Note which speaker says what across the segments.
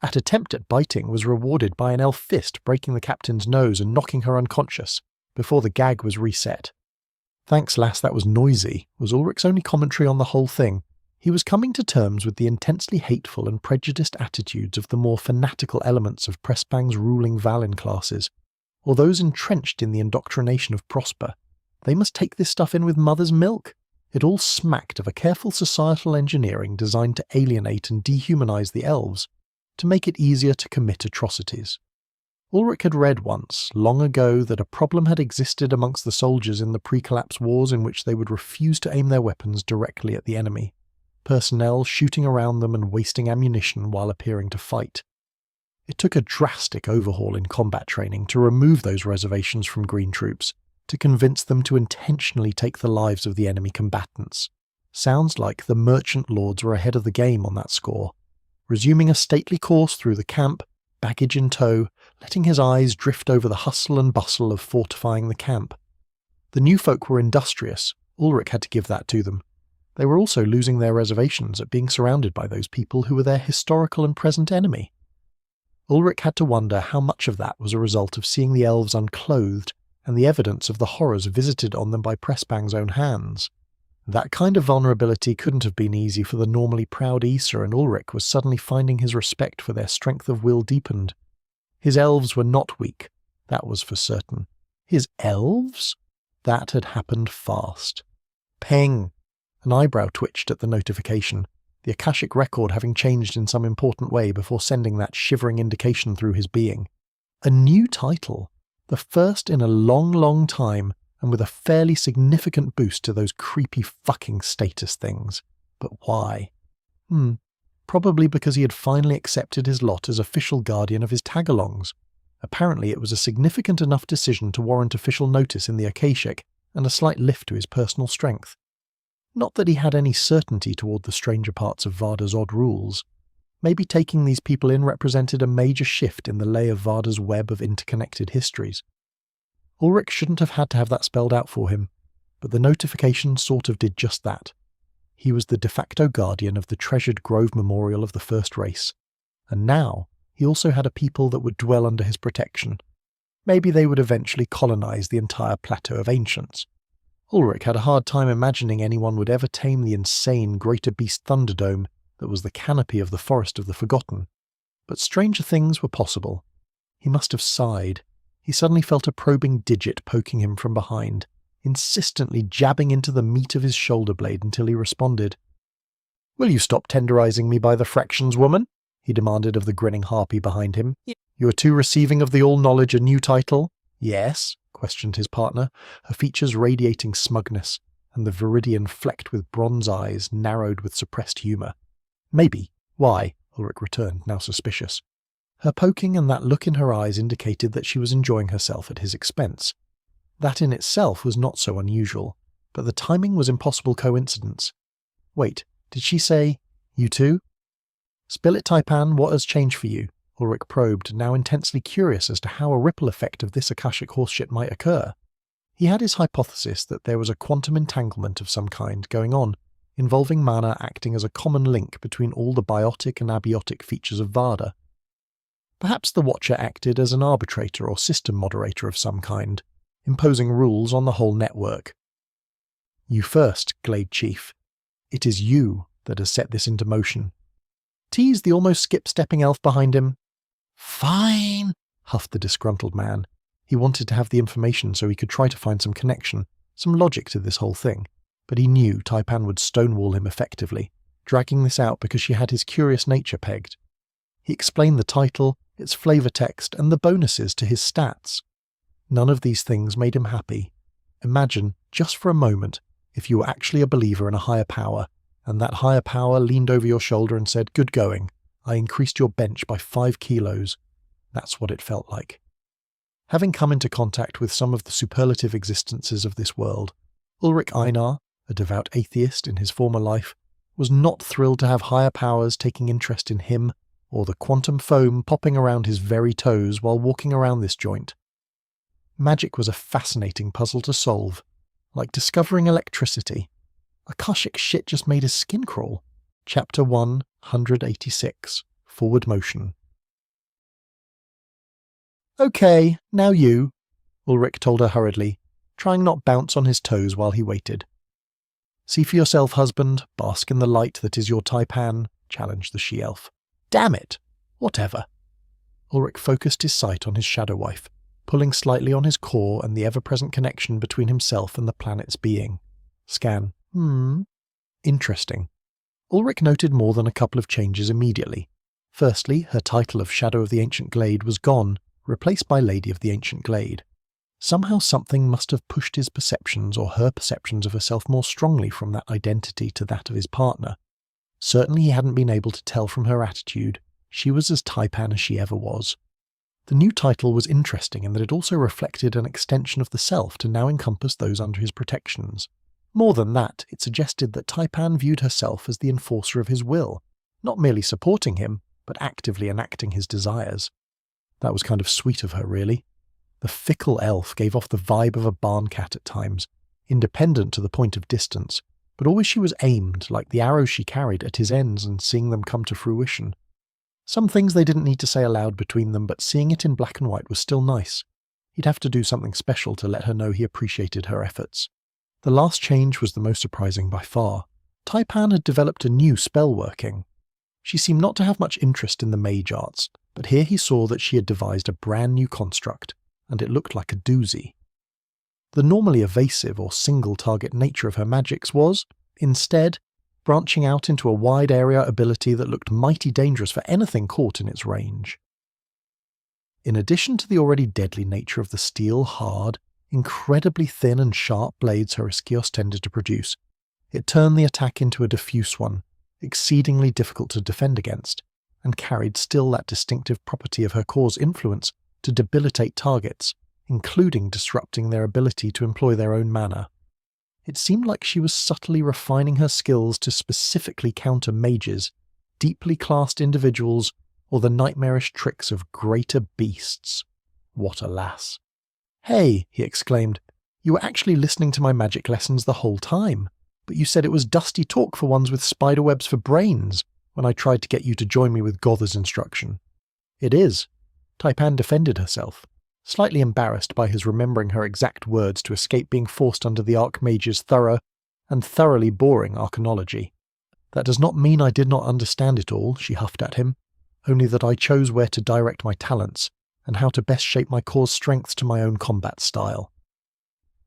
Speaker 1: That attempt at biting was rewarded by an elf fist breaking the captain's nose and knocking her unconscious, before the gag was reset. "Thanks, lass, that was noisy," was Ulrich's only commentary on the whole thing. He was coming to terms with the intensely hateful and prejudiced attitudes of the more fanatical elements of Pressbang's ruling Valin classes, or those entrenched in the indoctrination of Prosper. They must take this stuff in with mother's milk. It all smacked of a careful societal engineering designed to alienate and dehumanize the elves, to make it easier to commit atrocities. Ulrich had read once, long ago, that a problem had existed amongst the soldiers in the pre-collapse wars in which they would refuse to aim their weapons directly at the enemy, personnel shooting around them and wasting ammunition while appearing to fight. It took a drastic overhaul in combat training to remove those reservations from Green troops, to convince them to intentionally take the lives of the enemy combatants. Sounds like the merchant lords were ahead of the game on that score, resuming a stately course through the camp, baggage in tow, letting his eyes drift over the hustle and bustle of fortifying the camp. The new folk were industrious, Ulrich had to give that to them. They were also losing their reservations at being surrounded by those people who were their historical and present enemy. Ulrich had to wonder how much of that was a result of seeing the elves unclothed and the evidence of the horrors visited on them by Pressbang's own hands. That kind of vulnerability couldn't have been easy for the normally proud Issa, and Ulrich was suddenly finding his respect for their strength of will deepened. His elves were not weak, that was for certain. His elves? That had happened fast. Ping! An eyebrow twitched at the notification, the Akashic record having changed in some important way before sending that shivering indication through his being. A new title, the first in a long, long time, and with a fairly significant boost to those creepy fucking status things. But why? Probably because he had finally accepted his lot as official guardian of his tagalongs. Apparently it was a significant enough decision to warrant official notice in the Akashic, and a slight lift to his personal strength. Not that he had any certainty toward the stranger parts of Varda's odd rules. Maybe taking these people in represented a major shift in the lay of Varda's web of interconnected histories. Ulrich shouldn't have had to have that spelled out for him, but the notification sort of did just that. He was the de facto guardian of the treasured Grove Memorial of the First Race, and now he also had a people that would dwell under his protection. Maybe they would eventually colonize the entire plateau of ancients. Ulrich had a hard time imagining anyone would ever tame the insane Greater Beast Thunderdome that was the canopy of the Forest of the Forgotten. But stranger things were possible. He must have sighed. He suddenly felt a probing digit poking him from behind, insistently jabbing into the meat of his shoulder blade until he responded. "Will you stop tenderizing me by the fractions, woman?" he demanded of the grinning harpy behind him. "You are too receiving of the all-knowledge a new title?" "Yes?" questioned his partner, her features radiating smugness, and the viridian flecked with bronze eyes narrowed with suppressed humour. "Maybe. Why?" Ulrich returned, now suspicious. Her poking and that look in her eyes indicated that she was enjoying herself at his expense. That in itself was not so unusual, but the timing was impossible coincidence. Wait, did she say, "You too"? "Spill it, Taipan, what has changed for you?" Ulrich probed, now intensely curious as to how a ripple effect of this Akashic horseshit might occur. He had his hypothesis that there was a quantum entanglement of some kind going on, involving mana acting as a common link between all the biotic and abiotic features of Varda. Perhaps the Watcher acted as an arbitrator or system moderator of some kind, imposing rules on the whole network. "You first, Glade Chief. It is you that has set this into motion." Teased the almost skip-stepping elf behind him. "Fine," huffed the disgruntled man. He wanted to have the information so he could try to find some connection, some logic to this whole thing, but he knew Taipan would stonewall him effectively, dragging this out because she had his curious nature pegged. He explained the title, its flavor text, and the bonuses to his stats. None of these things made him happy. Imagine, just for a moment, if you were actually a believer in a higher power, and that higher power leaned over your shoulder and said, "Good going. I increased your bench by 5 kilos. That's what it felt like. Having come into contact with some of the superlative existences of this world, Ulrich Einar, a devout atheist in his former life, was not thrilled to have higher powers taking interest in him, or the quantum foam popping around his very toes while walking around this joint. Magic was a fascinating puzzle to solve, like discovering electricity. Akashic shit just made his skin crawl. Chapter 186, Forward Motion. Okay, now you, Ulrich told her hurriedly, trying not bounce on his toes while he waited. See for yourself, husband, bask in the light that is your taipan, challenged the she-elf. Damn it! Whatever. Ulrich focused his sight on his shadow wife, pulling slightly on his core and the ever-present connection between himself and the planet's being. Scan. Interesting. Ulrich noted more than a couple of changes immediately. Firstly, her title of Shadow of the Ancient Glade was gone, replaced by Lady of the Ancient Glade. Somehow something must have pushed his perceptions or her perceptions of herself more strongly from that identity to that of his partner. Certainly he hadn't been able to tell from her attitude. She was as taipan as she ever was. The new title was interesting in that it also reflected an extension of the self to now encompass those under his protections. More than that, it suggested that Taipan viewed herself as the enforcer of his will, not merely supporting him, but actively enacting his desires. That was kind of sweet of her, really. The fickle elf gave off the vibe of a barn cat at times, independent to the point of distance, but always she was aimed, like the arrows she carried, at his ends and seeing them come to fruition. Some things they didn't need to say aloud between them, but seeing it in black and white was still nice. He'd have to do something special to let her know he appreciated her efforts. The last change was the most surprising by far. Taipan had developed a new spell working. She seemed not to have much interest in the mage arts, but here he saw that she had devised a brand new construct, and it looked like a doozy. The normally evasive or single-target nature of her magics was, instead, branching out into a wide area ability that looked mighty dangerous for anything caught in its range. In addition to the already deadly nature of the steel, hard, incredibly thin and sharp blades her Iskios tended to produce, it turned the attack into a diffuse one, exceedingly difficult to defend against, and carried still that distinctive property of her core's influence to debilitate targets, including disrupting their ability to employ their own mana. It seemed like she was subtly refining her skills to specifically counter mages, deeply classed individuals, or the nightmarish tricks of greater beasts. What a lass. "Hey," he exclaimed, "you were actually listening to my magic lessons the whole time, but you said it was dusty talk for ones with spiderwebs for brains when I tried to get you to join me with Gother's instruction." "It is." Taipan defended herself, slightly embarrassed by his remembering her exact words to escape being forced under the Archmage's thorough and thoroughly boring arcanology. "That does not mean I did not understand it all," she huffed at him, "only that I chose where to direct my talents, and how to best shape my core's strengths to my own combat style.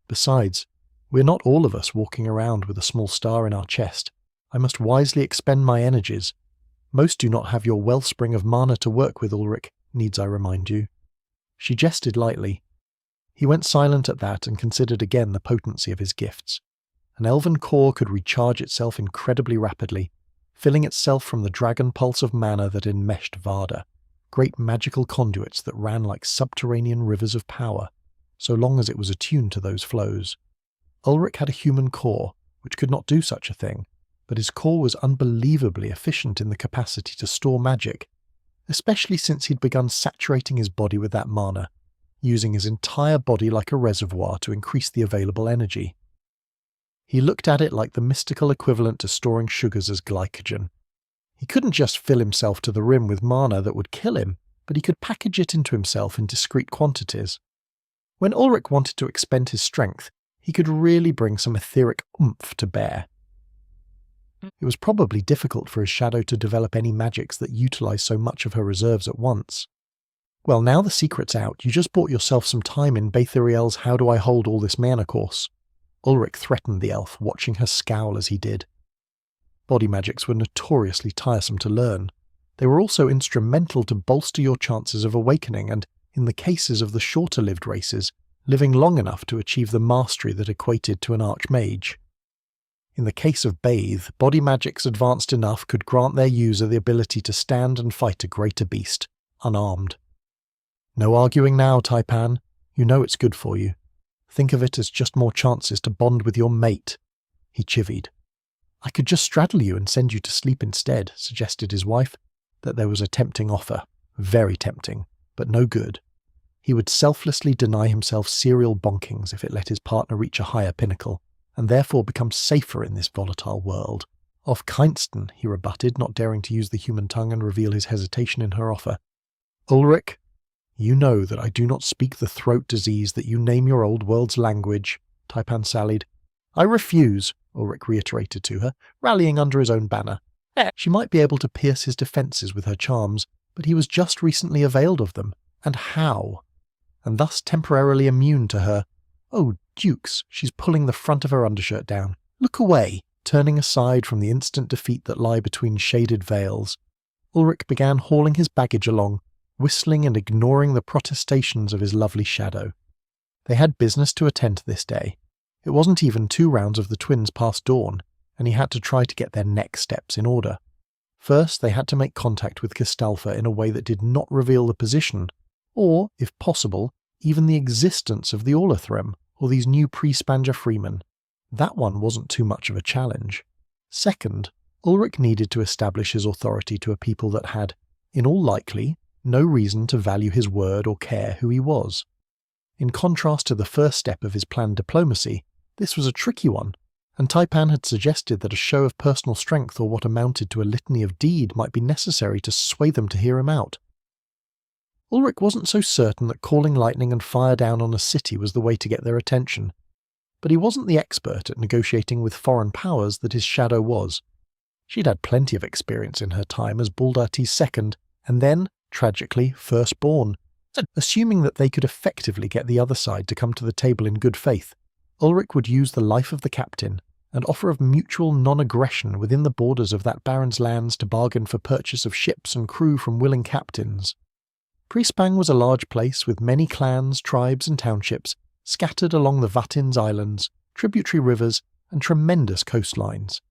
Speaker 1: Besides, we're not all of us walking around with a small star in our chest. I must wisely expend my energies. Most do not have your wellspring of mana to work with, Ulrich, needs I remind you." She jested lightly. He went silent at that and considered again the potency of his gifts. An elven core could recharge itself incredibly rapidly, filling itself from the dragon pulse of mana that enmeshed Varda, great magical conduits that ran like subterranean rivers of power, so long as it was attuned to those flows. Ulrich had a human core, which could not do such a thing, but his core was unbelievably efficient in the capacity to store magic, especially since he'd begun saturating his body with that mana, using his entire body like a reservoir to increase the available energy. He looked at it like the mystical equivalent to storing sugars as glycogen. He couldn't just fill himself to the rim with mana that would kill him, but he could package it into himself in discrete quantities. When Ulrich wanted to expend his strength, he could really bring some etheric oomph to bear. It was probably difficult for his shadow to develop any magics that utilized so much of her reserves at once. "Well, now the secret's out, you just bought yourself some time in Bathuriel's How Do I Hold All This Mana course." Ulrich threatened the elf, watching her scowl as he did. Body magics were notoriously tiresome to learn. They were also instrumental to bolster your chances of awakening and, in the cases of the shorter-lived races, living long enough to achieve the mastery that equated to an archmage. In the case of Bathe, body magics advanced enough could grant their user the ability to stand and fight a greater beast, unarmed. "No arguing now, Taipan. You know it's good for you. Think of it as just more chances to bond with your mate," he chivied. "I could just straddle you and send you to sleep instead," suggested his wife. That there was a tempting offer, very tempting, but no good. He would selflessly deny himself serial bonkings if it let his partner reach a higher pinnacle, and therefore become safer in this volatile world. "Of Kynsten," he rebutted, not daring to use the human tongue and reveal his hesitation in her offer. "Ulrich?" You know that I do not speak the throat disease that you name your old world's language, Taipan sallied. I refuse, Ulrich reiterated to her, rallying under his own banner. She might be able to pierce his defences with her charms, but he was just recently availed of them, and how? And thus temporarily immune to her. Oh, dukes, she's pulling the front of her undershirt down. Look away, turning aside from the instant defeat that lay between shaded veils. Ulrich began hauling his baggage along, whistling and ignoring the protestations of his lovely shadow. They had business to attend to this day. It wasn't even 2 rounds of the twins past dawn, and he had to try to get their next steps in order. First, they had to make contact with Gestalfa in a way that did not reveal the position, or, if possible, even the existence of the Orlethrem, or these new pre-Spanger freemen. That one wasn't too much of a challenge. Second, Ulrich needed to establish his authority to a people that had, in all likely, no reason to value his word or care who he was. In contrast to the first step of his planned diplomacy, this was a tricky one, and Taipan had suggested that a show of personal strength or what amounted to a litany of deed might be necessary to sway them to hear him out. Ulrich wasn't so certain that calling lightning and fire down on a city was the way to get their attention, but he wasn't the expert at negotiating with foreign powers that his shadow was. She'd had plenty of experience in her time as Baldarti's second, and then, tragically, firstborn. Assuming that they could effectively get the other side to come to the table in good faith, Ulrich would use the life of the captain and offer of mutual non-aggression within the borders of that baron's lands to bargain for purchase of ships and crew from willing captains. Prispang was a large place with many clans, tribes and townships scattered along the Vatin's islands, tributary rivers and tremendous coastlines.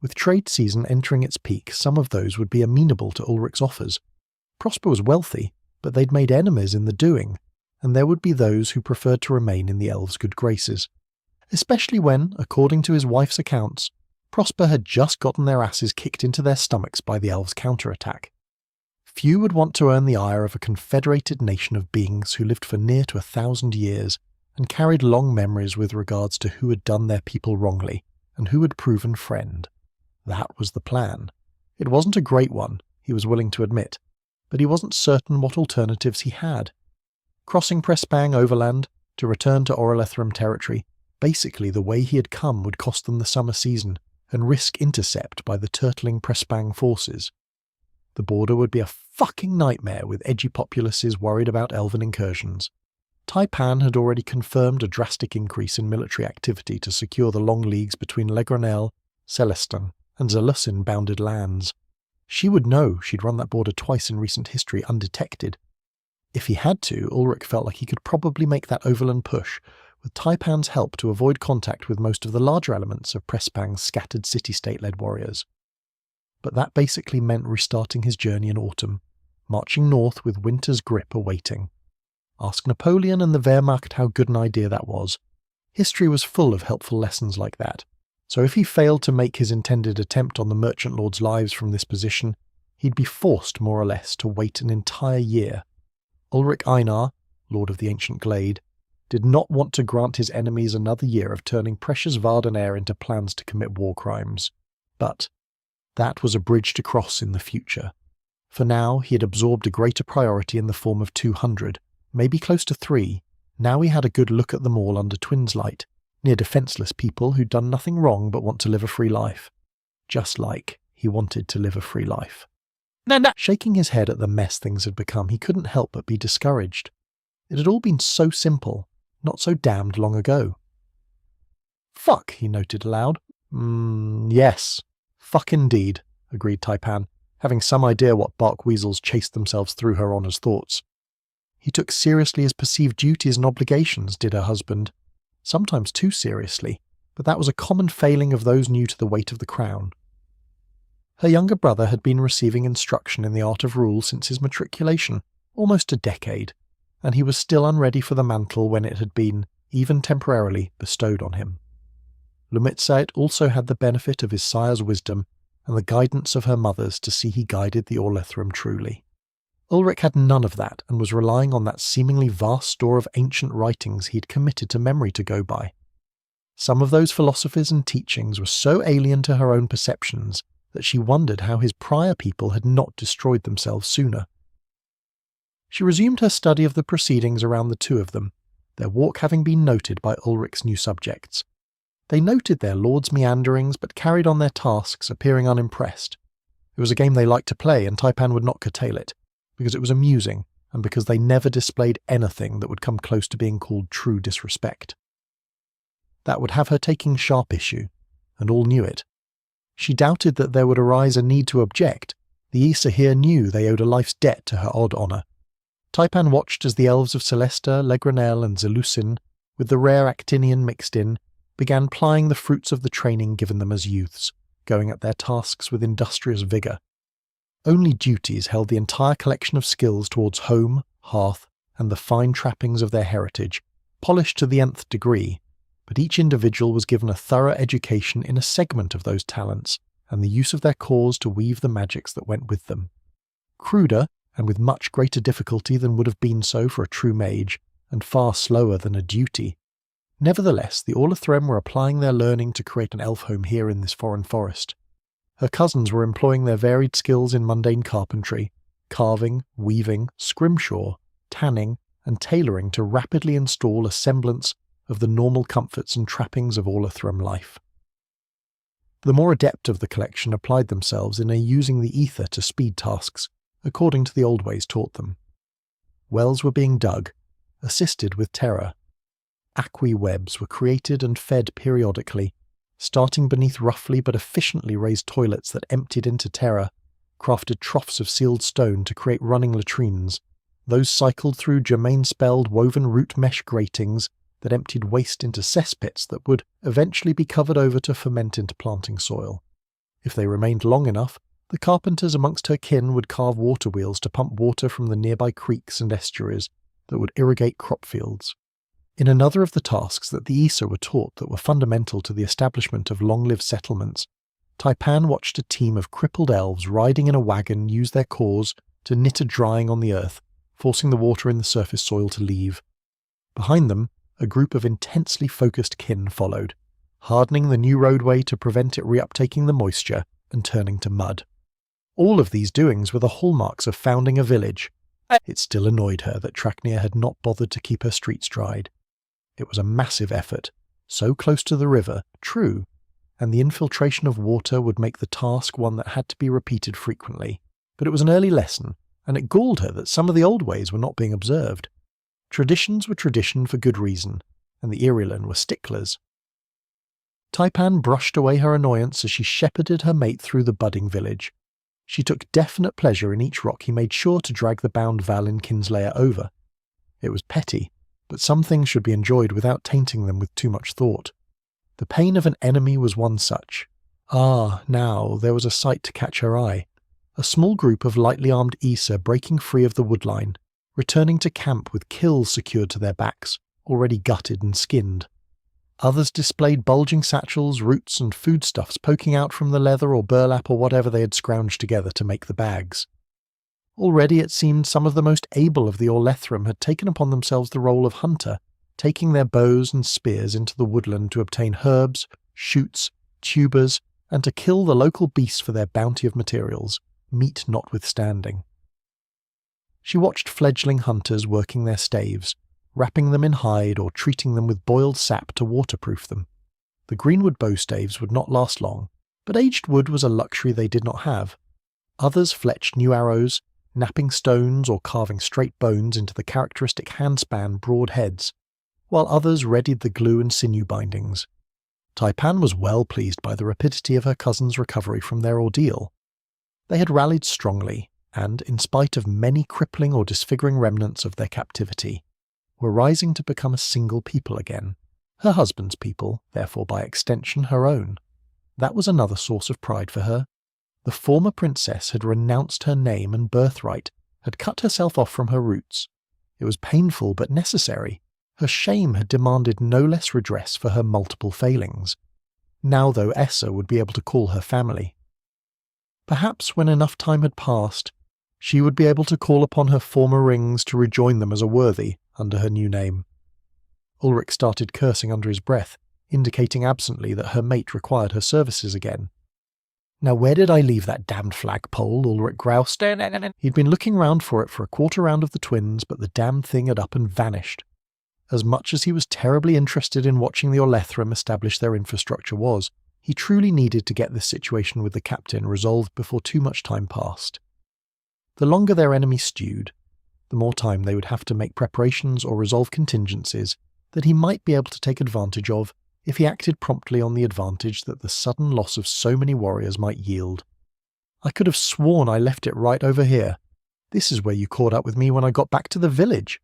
Speaker 1: With trade season entering its peak, some of those would be amenable to Ulrich's offers. Prosper was wealthy, but they'd made enemies in the doing, and there would be those who preferred to remain in the elves' good graces. Especially when, according to his wife's accounts, Prosper had just gotten their asses kicked into their stomachs by the elves' counterattack. Few would want to earn the ire of a confederated nation of beings who lived for near to 1,000 years and carried long memories with regards to who had done their people wrongly and who had proven friend. That was the plan. It wasn't a great one, he was willing to admit, but he wasn't certain what alternatives he had. Crossing Prespang overland to return to Orlethrem territory, basically the way he had come would cost them the summer season and risk intercept by the turtling Prespang forces. The border would be a fucking nightmare with edgy populaces worried about elven incursions. Taipan had already confirmed a drastic increase in military activity to secure the long leagues between Legronel, Celestin, and Zalussin-bounded lands. She would know she'd run that border twice in recent history undetected. If he had to, Ulrich felt like he could probably make that overland push, with Taipan's help to avoid contact with most of the larger elements of Prespang's scattered city-state-led warriors. But that basically meant restarting his journey in autumn, marching north with winter's grip awaiting. Ask Napoleon and the Wehrmacht how good an idea that was. History was full of helpful lessons like that, so if he failed to make his intended attempt on the merchant lords' lives from this position, he'd be forced more or less to wait an entire year. Ulrich Einar, Lord of the Ancient Glade, did not want to grant his enemies another year of turning precious Vardan air into plans to commit war crimes. But that was a bridge to cross in the future. For now, he had absorbed a greater priority in the form of 200, maybe close to 3. Now he had a good look at them all under Twins' light, near defenceless people who'd done nothing wrong but want to live a free life. Just like he wanted to live a free life. Shaking his head at the mess things had become, he couldn't help but be discouraged. It had all been so simple, not so damned long ago. Fuck, he noted aloud. Yes. Fuck indeed, agreed Taipan, having some idea what bark weasels chased themselves through her honour's thoughts. He took seriously his perceived duties and obligations, did her husband. Sometimes too seriously, but that was a common failing of those new to the weight of the crown. Her younger brother had been receiving instruction in the art of rule since his matriculation, almost a decade, and he was still unready for the mantle when it had been, even temporarily, bestowed on him. Lumitzait also had the benefit of his sire's wisdom and the guidance of her mother's to see he guided the Orlethrem truly. Ulrich had none of that and was relying on that seemingly vast store of ancient writings he'd committed to memory to go by. Some of those philosophies and teachings were so alien to her own perceptions that she wondered how his prior people had not destroyed themselves sooner. She resumed her study of the proceedings around the two of them, their walk having been noted by Ulrich's new subjects. They noted their lord's meanderings but carried on their tasks, appearing unimpressed. It was a game they liked to play, and Taipan would not curtail it, because it was amusing, and because they never displayed anything that would come close to being called true disrespect. That would have her taking sharp issue, and all knew it. She doubted that there would arise a need to object. The Issa here knew they owed a life's debt to her odd honour. Taipan watched as the elves of Celesta, Legranel and Zelusin, with the rare Actinian mixed in, began plying the fruits of the training given them as youths, going at their tasks with industrious vigour. Only duties held the entire collection of skills towards home, hearth, and the fine trappings of their heritage, polished to the nth degree, but each individual was given a thorough education in a segment of those talents, and the use of their cores to weave the magics that went with them. Cruder, and with much greater difficulty than would have been so for a true mage, and far slower than a duty. Nevertheless, the Orlathrem were applying their learning to create an elf home here in this foreign forest. Her cousins were employing their varied skills in mundane carpentry, carving, weaving, scrimshaw, tanning, and tailoring to rapidly install a semblance of the normal comforts and trappings of Orlathrem life. The more adept of the collection applied themselves in using the ether to speed tasks, according to the old ways taught them. Wells were being dug, assisted with terror. Aqui webs were created and fed periodically, starting beneath roughly but efficiently raised toilets that emptied into terror, crafted troughs of sealed stone to create running latrines. Those cycled through germain-spelled woven root mesh gratings that emptied waste into cesspits that would eventually be covered over to ferment into planting soil. If they remained long enough, the carpenters amongst her kin would carve water wheels to pump water from the nearby creeks and estuaries that would irrigate crop fields. In another of the tasks that the Issa were taught that were fundamental to the establishment of long-lived settlements, Taipan watched a team of crippled elves riding in a wagon use their cores to knit a drying on the earth, forcing the water in the surface soil to leave. Behind them, a group of intensely focused kin followed, hardening the new roadway to prevent it reuptaking the moisture and turning to mud. All of these doings were the hallmarks of founding a village. It still annoyed her that Traknir had not bothered to keep her streets dried. It was a massive effort, so close to the river, true, and the infiltration of water would make the task one that had to be repeated frequently, but it was an early lesson, and it galled her that some of the old ways were not being observed. Traditions were tradition for good reason, and the Irilan were sticklers. Taipan brushed away her annoyance as she shepherded her mate through the budding village. She took definite pleasure in each rock he made sure to drag the bound Valin kinslayer over. It was petty, but some things should be enjoyed without tainting them with too much thought. The pain of an enemy was one such. Now there was a sight to catch her eye. A small group of lightly armed Issa breaking free of the woodline, returning to camp with kills secured to their backs, already gutted and skinned. Others displayed bulging satchels, roots and foodstuffs poking out from the leather or burlap or whatever they had scrounged together to make the bags. Already it seemed some of the most able of the Orlethrem had taken upon themselves the role of hunter, taking their bows and spears into the woodland to obtain herbs, shoots, tubers, and to kill the local beasts for their bounty of materials, meat notwithstanding. She watched fledgling hunters working their staves, wrapping them in hide or treating them with boiled sap to waterproof them. The greenwood bow staves would not last long, but aged wood was a luxury they did not have. Others fletched new arrows, knapping stones or carving straight bones into the characteristic handspan broad heads, while others readied the glue and sinew bindings. Taipan was well pleased by the rapidity of her cousin's recovery from their ordeal. They had rallied strongly, and, in spite of many crippling or disfiguring remnants of their captivity, were rising to become a single people again, her husband's people, therefore by extension her own. That was another source of pride for her. The former princess had renounced her name and birthright, had cut herself off from her roots. It was painful but necessary. Her shame had demanded no less redress for her multiple failings. Now, though, Essa would be able to call her family. Perhaps when enough time had passed, she would be able to call upon her former rings to rejoin them as a worthy under her new name. Ulrich started cursing under his breath, indicating absently that her mate required her services again. Now where did I leave that damned flagpole? Ulrich groused. He'd been looking round for it for a quarter round of the twins, but the damned thing had up and vanished. As much as he was terribly interested in watching the Orlethrum establish their infrastructure was, he truly needed to get this situation with the captain resolved before too much time passed. The longer their enemy stewed, the more time they would have to make preparations or resolve contingencies that he might be able to take advantage of if he acted promptly on the advantage that the sudden loss of so many warriors might yield. I could have sworn I left it right over here. This is where you caught up with me when I got back to the village.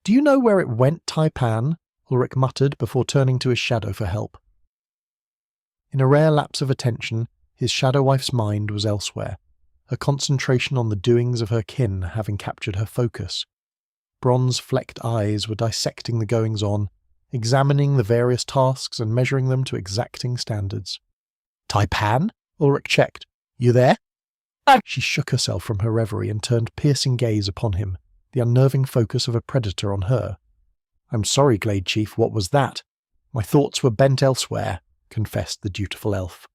Speaker 1: Do you know where it went, Taipan? Ulrich muttered before turning to his shadow for help. In a rare lapse of attention, his shadow wife's mind was elsewhere, her concentration on the doings of her kin having captured her focus. Bronze-flecked eyes were dissecting the goings-on, examining the various tasks and measuring them to exacting standards. Taipan? Ulrich checked. You there? She shook herself from her reverie and turned piercing gaze upon him, the unnerving focus of a predator on her. I'm sorry, Glade Chief, what was that? My thoughts were bent elsewhere, confessed the dutiful elf.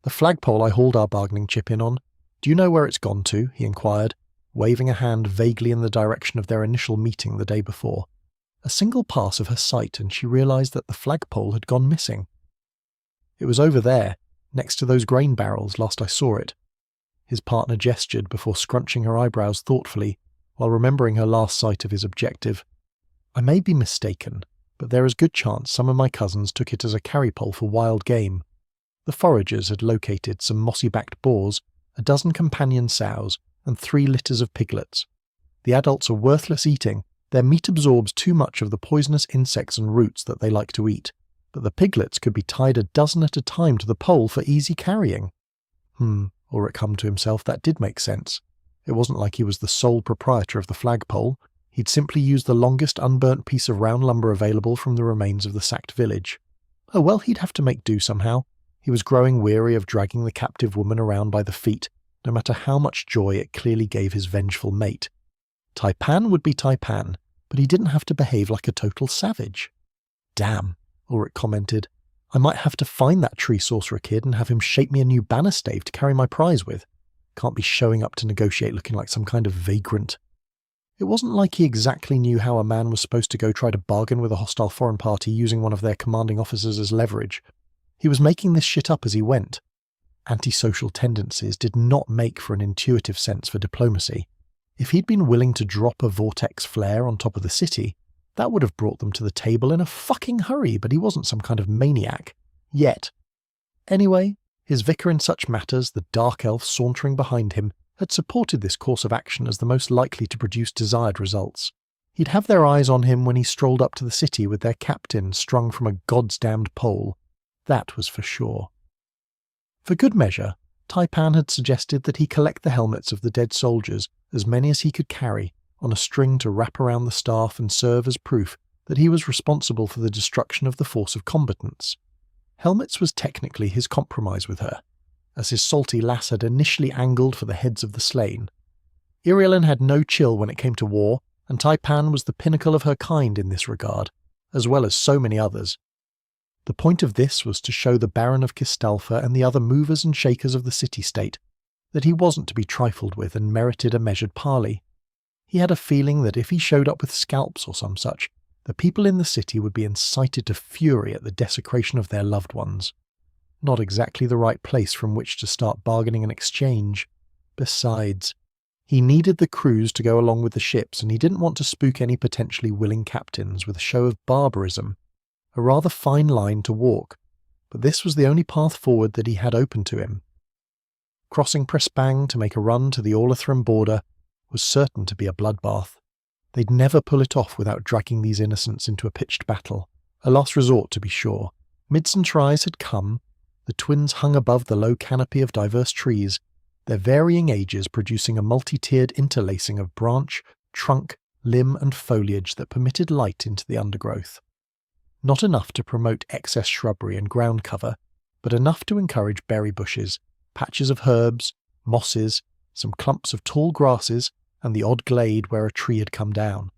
Speaker 1: The flagpole I hauled our bargaining chip in on. Do you know where it's gone to? He inquired, waving a hand vaguely in the direction of their initial meeting the day before. A single pass of her sight and she realised that the flagpole had gone missing. It was over there, next to those grain barrels last I saw it. His partner gestured before scrunching her eyebrows thoughtfully, while remembering her last sight of his objective. I may be mistaken, but there is good chance some of my cousins took it as a carry pole for wild game. The foragers had located some mossy-backed boars, a dozen companion sows, and 3 litters of piglets. The adults are worthless eating. Their meat absorbs too much of the poisonous insects and roots that they like to eat, but the piglets could be tied a dozen at a time to the pole for easy carrying. Ulrich hummed to himself, that did make sense. It wasn't like he was the sole proprietor of the flagpole. He'd simply used the longest unburnt piece of round lumber available from the remains of the sacked village. Oh well, he'd have to make do somehow. He was growing weary of dragging the captive woman around by the feet, no matter how much joy it clearly gave his vengeful mate. Taipan would be Taipan, but he didn't have to behave like a total savage. Damn, Ulrich commented. I might have to find that tree sorcerer kid and have him shape me a new banner stave to carry my prize with. Can't be showing up to negotiate looking like some kind of vagrant. It wasn't like he exactly knew how a man was supposed to go try to bargain with a hostile foreign party using one of their commanding officers as leverage. He was making this shit up as he went. Antisocial tendencies did not make for an intuitive sense for diplomacy. If he'd been willing to drop a vortex flare on top of the city, that would have brought them to the table in a fucking hurry, but he wasn't some kind of maniac. Yet. Anyway, his vicar in such matters, the dark elf sauntering behind him, had supported this course of action as the most likely to produce desired results. He'd have their eyes on him when he strolled up to the city with their captain strung from a godsdamned pole. That was for sure. For good measure, Taipan had suggested that he collect the helmets of the dead soldiers, as many as he could carry, on a string to wrap around the staff and serve as proof that he was responsible for the destruction of the force of combatants. Helmets was technically his compromise with her, as his salty lass had initially angled for the heads of the slain. Irielin had no chill when it came to war, and Taipan was the pinnacle of her kind in this regard, as well as so many others. The point of this was to show the Baron of Kistalfa and the other movers and shakers of the city-state that he wasn't to be trifled with and merited a measured parley. He had a feeling that if he showed up with scalps or some such, the people in the city would be incited to fury at the desecration of their loved ones. Not exactly the right place from which to start bargaining an exchange. Besides, he needed the crews to go along with the ships, and he didn't want to spook any potentially willing captains with a show of barbarism. A rather fine line to walk, but this was the only path forward that he had open to him. Crossing Prespang to make a run to the Orlethrum border was certain to be a bloodbath. They'd never pull it off without dragging these innocents into a pitched battle, a last resort to be sure. Mid-centuries had come, the twins hung above the low canopy of diverse trees, their varying ages producing a multi-tiered interlacing of branch, trunk, limb and foliage that permitted light into the undergrowth. Not enough to promote excess shrubbery and ground cover, but enough to encourage berry bushes, patches of herbs, mosses, some clumps of tall grasses, and the odd glade where a tree had come down.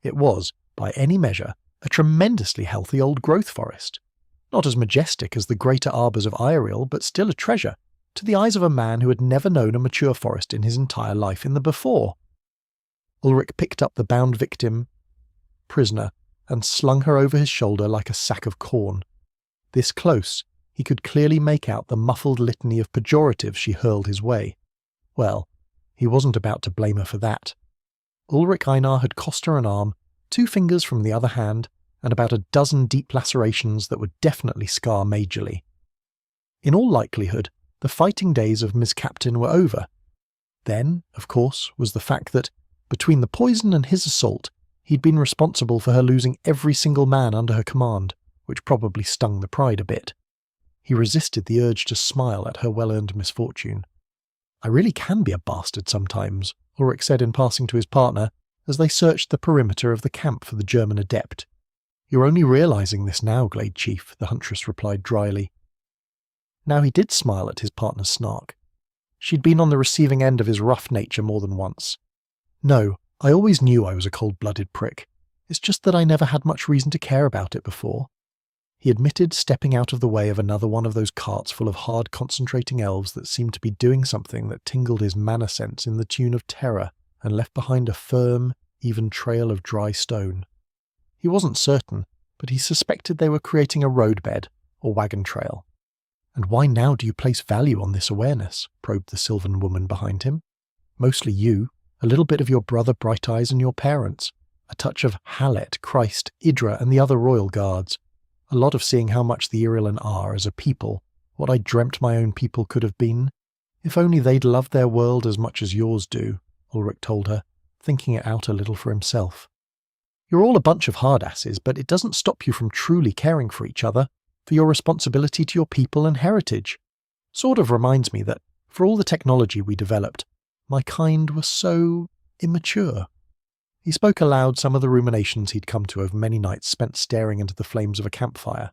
Speaker 1: It was, by any measure, a tremendously healthy old growth forest. Not as majestic as the greater arbours of Iriel, but still a treasure, to the eyes of a man who had never known a mature forest in his entire life in the before. Ulrich picked up the bound victim, prisoner, and slung her over his shoulder like a sack of corn. This close, he could clearly make out the muffled litany of pejoratives she hurled his way. Well, he wasn't about to blame her for that. Ulrich Einar had cost her an arm, 2 fingers from the other hand, and about a dozen deep lacerations that would definitely scar majorly. In all likelihood, the fighting days of Ms. Captain were over. Then, of course, was the fact that, between the poison and his assault, he'd been responsible for her losing every single man under her command, which probably stung the pride a bit. He resisted the urge to smile at her well-earned misfortune. "I really can be a bastard sometimes," Ulrich said in passing to his partner, as they searched the perimeter of the camp for the German adept. "You're only realising this now, Glade Chief," the huntress replied dryly. Now he did smile at his partner's snark. She'd been on the receiving end of his rough nature more than once. "No, I always knew I was a cold-blooded prick. It's just that I never had much reason to care about it before," he admitted, stepping out of the way of another one of those carts full of hard concentrating elves that seemed to be doing something that tingled his mana sense in the tune of terror and left behind a firm, even trail of dry stone. He wasn't certain, but he suspected they were creating a roadbed or wagon trail. "And why now do you place value on this awareness?" probed the Sylvan woman behind him. "Mostly you, a little bit of your brother Bright Eyes and your parents, a touch of Hallet, Christ, Idra and the other royal guards, a lot of seeing how much the Irillan are as a people, what I dreamt my own people could have been. If only they'd loved their world as much as yours do," Ulrich told her, thinking it out a little for himself. "You're all a bunch of hardasses, but it doesn't stop you from truly caring for each other, for your responsibility to your people and heritage. Sort of reminds me that, for all the technology we developed, my kind were so immature." He spoke aloud some of the ruminations he'd come to over many nights spent staring into the flames of a campfire.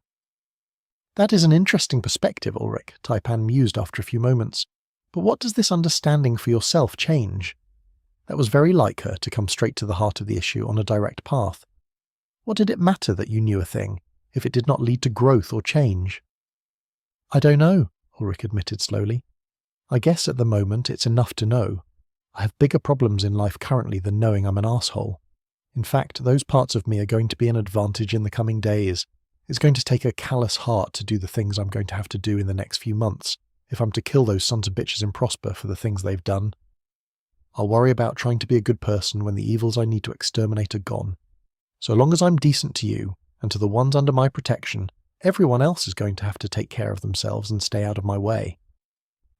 Speaker 1: "That is an interesting perspective, Ulrich," Taipan mused after a few moments. "But what does this understanding for yourself change?" That was very like her to come straight to the heart of the issue on a direct path. What did it matter that you knew a thing, if it did not lead to growth or change? "I don't know," Ulrich admitted slowly. "I guess at the moment it's enough to know. I have bigger problems in life currently than knowing I'm an arsehole. In fact, those parts of me are going to be an advantage in the coming days. It's going to take a callous heart to do the things I'm going to have to do in the next few months, if I'm to kill those sons of bitches in Prosper for the things they've done. I'll worry about trying to be a good person when the evils I need to exterminate are gone. So long as I'm decent to you, and to the ones under my protection, everyone else is going to have to take care of themselves and stay out of my way."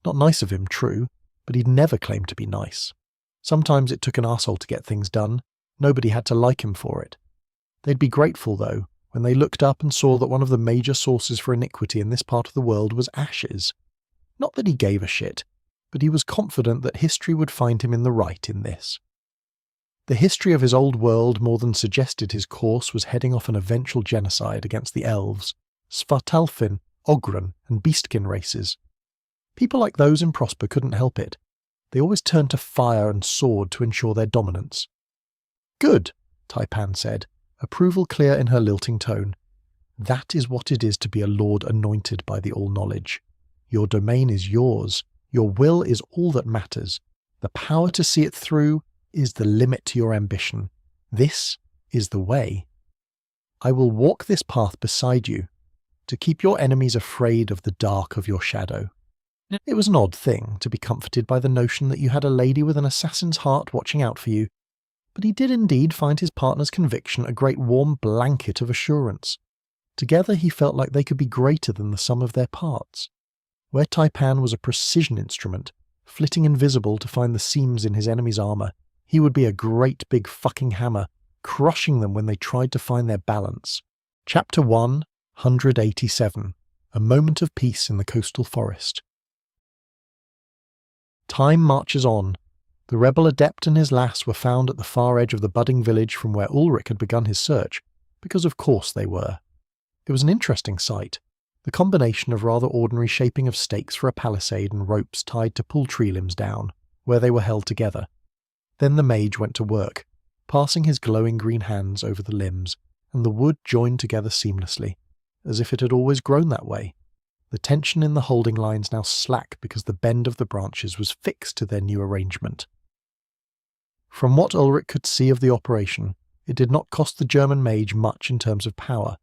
Speaker 1: Not nice of him, true, but he'd never claimed to be nice. Sometimes it took an arsehole to get things done. Nobody had to like him for it. They'd be grateful, though, when they looked up and saw that one of the major sources for iniquity in this part of the world was ashes. Not that he gave a shit, but he was confident that history would find him in the right in this. The history of his old world more than suggested his course was heading off an eventual genocide against the elves, Svartalfin, Ogrun, and Beastkin races. People like those in Prosper couldn't help it. They always turned to fire and sword to ensure their dominance. "Good," Taipan said, approval clear in her lilting tone. "That is what it is to be a lord anointed by the All-Knowledge. Your domain is yours. Your will is all that matters. The power to see it through is the limit to your ambition. This is the way. I will walk this path beside you, to keep your enemies afraid of the dark of your shadow." It was an odd thing to be comforted by the notion that you had a lady with an assassin's heart watching out for you, but he did indeed find his partner's conviction a great warm blanket of assurance. Together he felt like they could be greater than the sum of their parts. Where Taipan was a precision instrument, flitting invisible to find the seams in his enemy's armour, he would be a great big fucking hammer, crushing them when they tried to find their balance. Chapter 187. A Moment of Peace in the Coastal Forest. Time marches on. The rebel adept and his lass were found at the far edge of the budding village from where Ulrich had begun his search, because of course they were. It was an interesting sight, the combination of rather ordinary shaping of stakes for a palisade and ropes tied to pull tree limbs down, where they were held together. Then the mage went to work, passing his glowing green hands over the limbs, and the wood joined together seamlessly, as if it had always grown that way. the tension in the holding lines now slack because the bend of the branches was fixed to their new arrangement. From what Ulrich could see of the operation, it did not cost the German mage much in terms of power.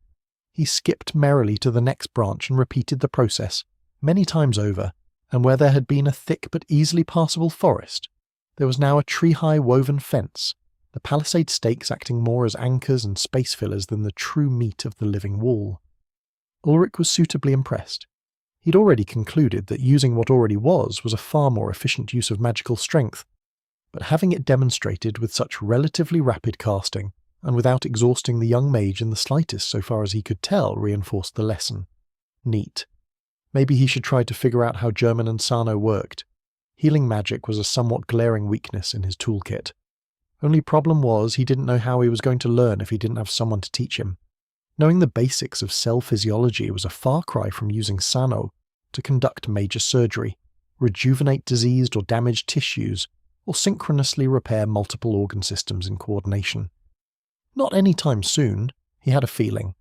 Speaker 1: He skipped merrily to the next branch and repeated the process, many times over, and where there had been a thick but easily passable forest, there was now a tree-high woven fence, the palisade stakes acting more as anchors and space fillers than the true meat of the living wall. Ulrich was suitably impressed. He'd already concluded that using what already was a far more efficient use of magical strength, but having it demonstrated with such relatively rapid casting, and without exhausting the young mage in the slightest so far as he could tell, reinforced the lesson. Neat. Maybe he should try to figure out how German and Sano worked. Healing magic was a somewhat glaring weakness in his toolkit. Only problem was he didn't know how he was going to learn if he didn't have someone to teach him. Knowing the basics of cell physiology was a far cry from using Sano to conduct major surgery, rejuvenate diseased or damaged tissues, or synchronously repair multiple organ systems in coordination. Not any time soon, he had a feeling.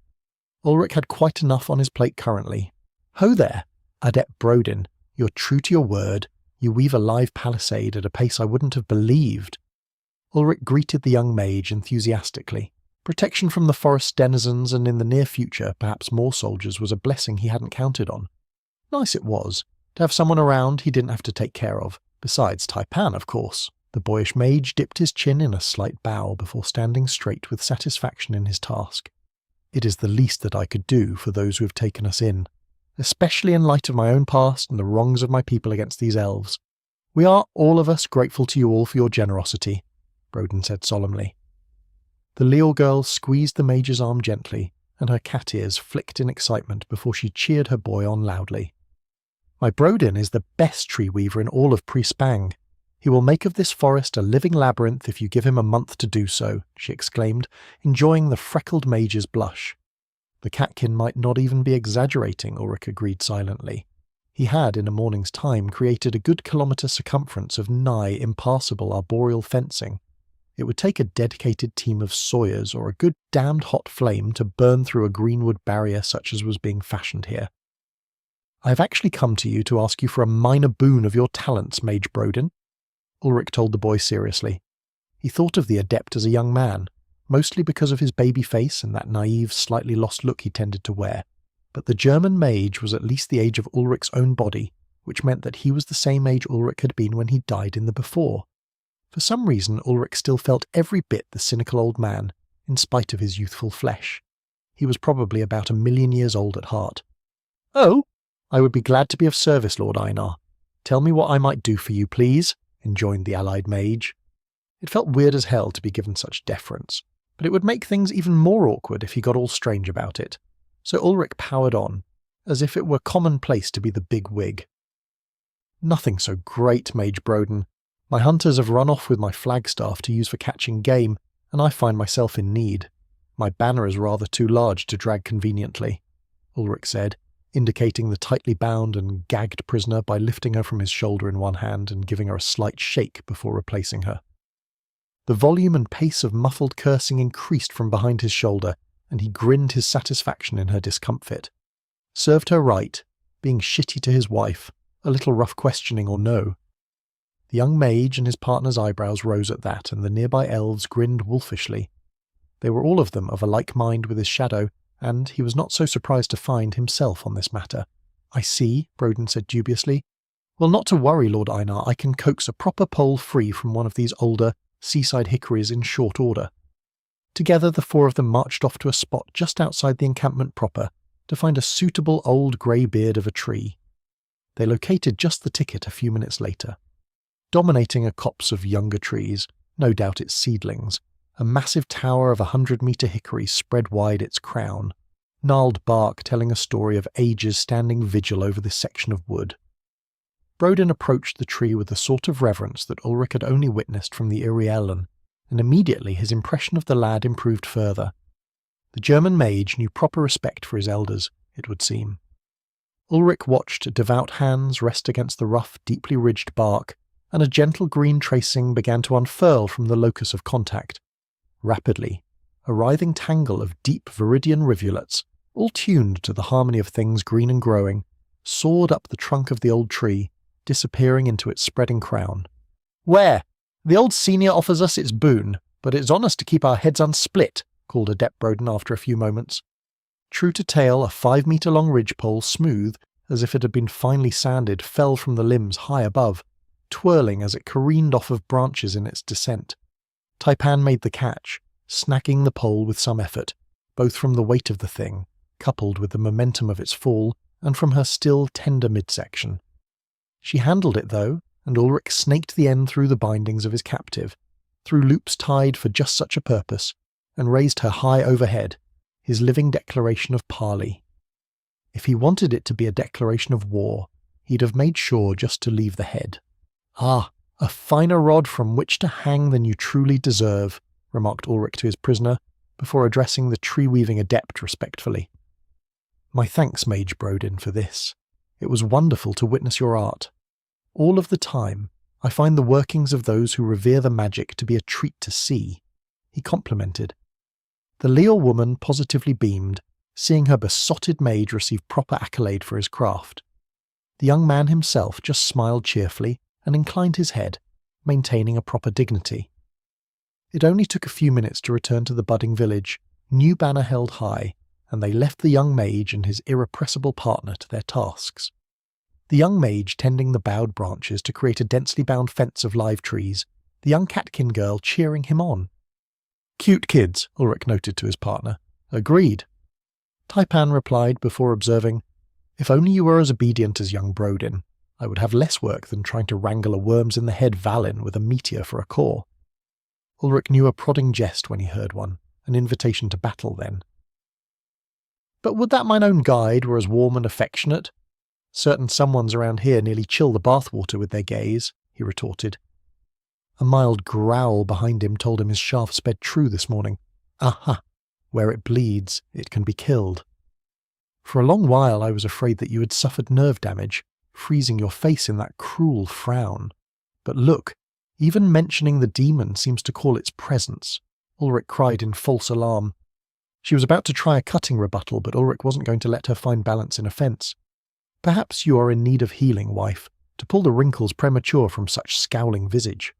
Speaker 1: Ulrich had quite enough on his plate currently. Ho there, Adept Brodin, you're true to your word. You weave a live palisade at a pace I wouldn't have believed. Ulrich greeted the young mage enthusiastically. Protection from the forest denizens and in the near future perhaps more soldiers was a blessing he hadn't counted on. Nice it was, to have someone around he didn't have to take care of, besides Taipan, of course. The boyish mage dipped his chin in a slight bow before standing straight with satisfaction in his task. It is the least that I could do for those who have taken us in, especially in light of my own past and the wrongs of my people against these elves. We are, all of us, grateful to you all for your generosity, Brodin said solemnly. The Leal girl squeezed the mage's arm gently, and her cat ears flicked in excitement before she cheered her boy on loudly. My Brodin is the best tree weaver in all of Pre-Spang. He will make of this forest a living labyrinth if you give him a month to do so, she exclaimed, enjoying the freckled mage's blush. The catkin might not even be exaggerating, Ulrich agreed silently. He had, in a morning's time, created a good kilometre circumference of nigh impassable arboreal fencing. It would take a dedicated team of sawyers or a good damned hot flame to burn through a greenwood barrier such as was being fashioned here. I have actually come to you to ask you for a minor boon of your talents, Mage Brodin, Ulrich told the boy seriously. He thought of the adept as a young man, mostly because of his baby face and that naive, slightly lost look he tended to wear. But the German mage was at least the age of Ulrich's own body, which meant that he was the same age Ulrich had been when he died in the before. For some reason, Ulrich still felt every bit the cynical old man, in spite of his youthful flesh. He was probably about 1,000,000 years old at heart. Oh, I would be glad to be of service, Lord Einar. Tell me what I might do for you, please, enjoined the allied mage. It felt weird as hell to be given such deference, but it would make things even more awkward if he got all strange about it. So Ulrich powered on, as if it were commonplace to be the big wig. Nothing so great, Mage Brodin. My hunters have run off with my flagstaff to use for catching game, and I find myself in need. My banner is rather too large to drag conveniently, Ulrich said, indicating the tightly bound and gagged prisoner by lifting her from his shoulder in one hand and giving her a slight shake before replacing her. The volume and pace of muffled cursing increased from behind his shoulder, and he grinned his satisfaction in her discomfit. Served her right, being shitty to his wife, a little rough questioning or no. The young mage and his partner's eyebrows rose at that, and the nearby elves grinned wolfishly. They were all of them of a like mind with his shadow, and he was not so surprised to find himself on this matter. I see, Brodin said dubiously. Well, not to worry, Lord Einar, I can coax a proper pole free from one of these older, seaside hickories in short order. Together the four of them marched off to a spot just outside the encampment proper to find a suitable old grey beard of a tree. They located just the ticket a few minutes later. Dominating a copse of younger trees, no doubt its seedlings, a massive tower of 100-metre hickory spread wide its crown, gnarled bark telling a story of ages standing vigil over this section of wood. Brodin approached the tree with the sort of reverence that Ulrich had only witnessed from the Iriellen, and immediately his impression of the lad improved further. The German mage knew proper respect for his elders, it would seem. Ulrich watched devout hands rest against the rough, deeply ridged bark, and a gentle green tracing began to unfurl from the locus of contact. Rapidly, a writhing tangle of deep viridian rivulets, all tuned to the harmony of things green and growing, soared up the trunk of the old tree, disappearing into its spreading crown. "Where? The old senior offers us its boon, but it's on us to keep our heads unsplit," called Adept Broden after a few moments. True to tale, a 5-metre-long ridgepole, smooth, as if it had been finely sanded, fell from the limbs high above, twirling as it careened off of branches in its descent. Taipan made the catch, snagging the pole with some effort, both from the weight of the thing, coupled with the momentum of its fall, and from her still tender midsection. She handled it, though, and Ulrich snaked the end through the bindings of his captive, through loops tied for just such a purpose, and raised her high overhead, his living declaration of parley. If he wanted it to be a declaration of war, he'd have made sure just to leave the head. "Ah, a finer rod from which to hang than you truly deserve," remarked Ulrich to his prisoner, before addressing the tree-weaving adept respectfully. "My thanks, Mage Broden, for this. It was wonderful to witness your art. All of the time, I find the workings of those who revere the magic to be a treat to see," he complimented. The Leal woman positively beamed, seeing her besotted mage receive proper accolade for his craft. The young man himself just smiled cheerfully and inclined his head, maintaining a proper dignity. It only took a few minutes to return to the budding village, new banner held high, and they left the young mage and his irrepressible partner to their tasks. The young mage tending the bowed branches to create a densely bound fence of live trees, the young catkin girl cheering him on. "Cute kids," Ulrich noted to his partner. "Agreed." Taipan replied before observing, "If only you were as obedient as young Broden, I would have less work than trying to wrangle a worms-in-the-head Valin with a meteor for a core." Ulrich knew a prodding jest when he heard one, an invitation to battle then. "But would that mine own guide were as warm and affectionate? Certain someones around here nearly chill the bathwater with their gaze," he retorted. A mild growl behind him told him his shaft sped true this morning. "Aha! Where it bleeds, it can be killed. For a long while I was afraid that you had suffered nerve damage, freezing your face in that cruel frown. But look, even mentioning the demon seems to call its presence," Ulrich cried in false alarm. She was about to try a cutting rebuttal, but Ulrich wasn't going to let her find balance in offence. "Perhaps you are in need of healing, wife, to pull the wrinkles premature from such scowling visage.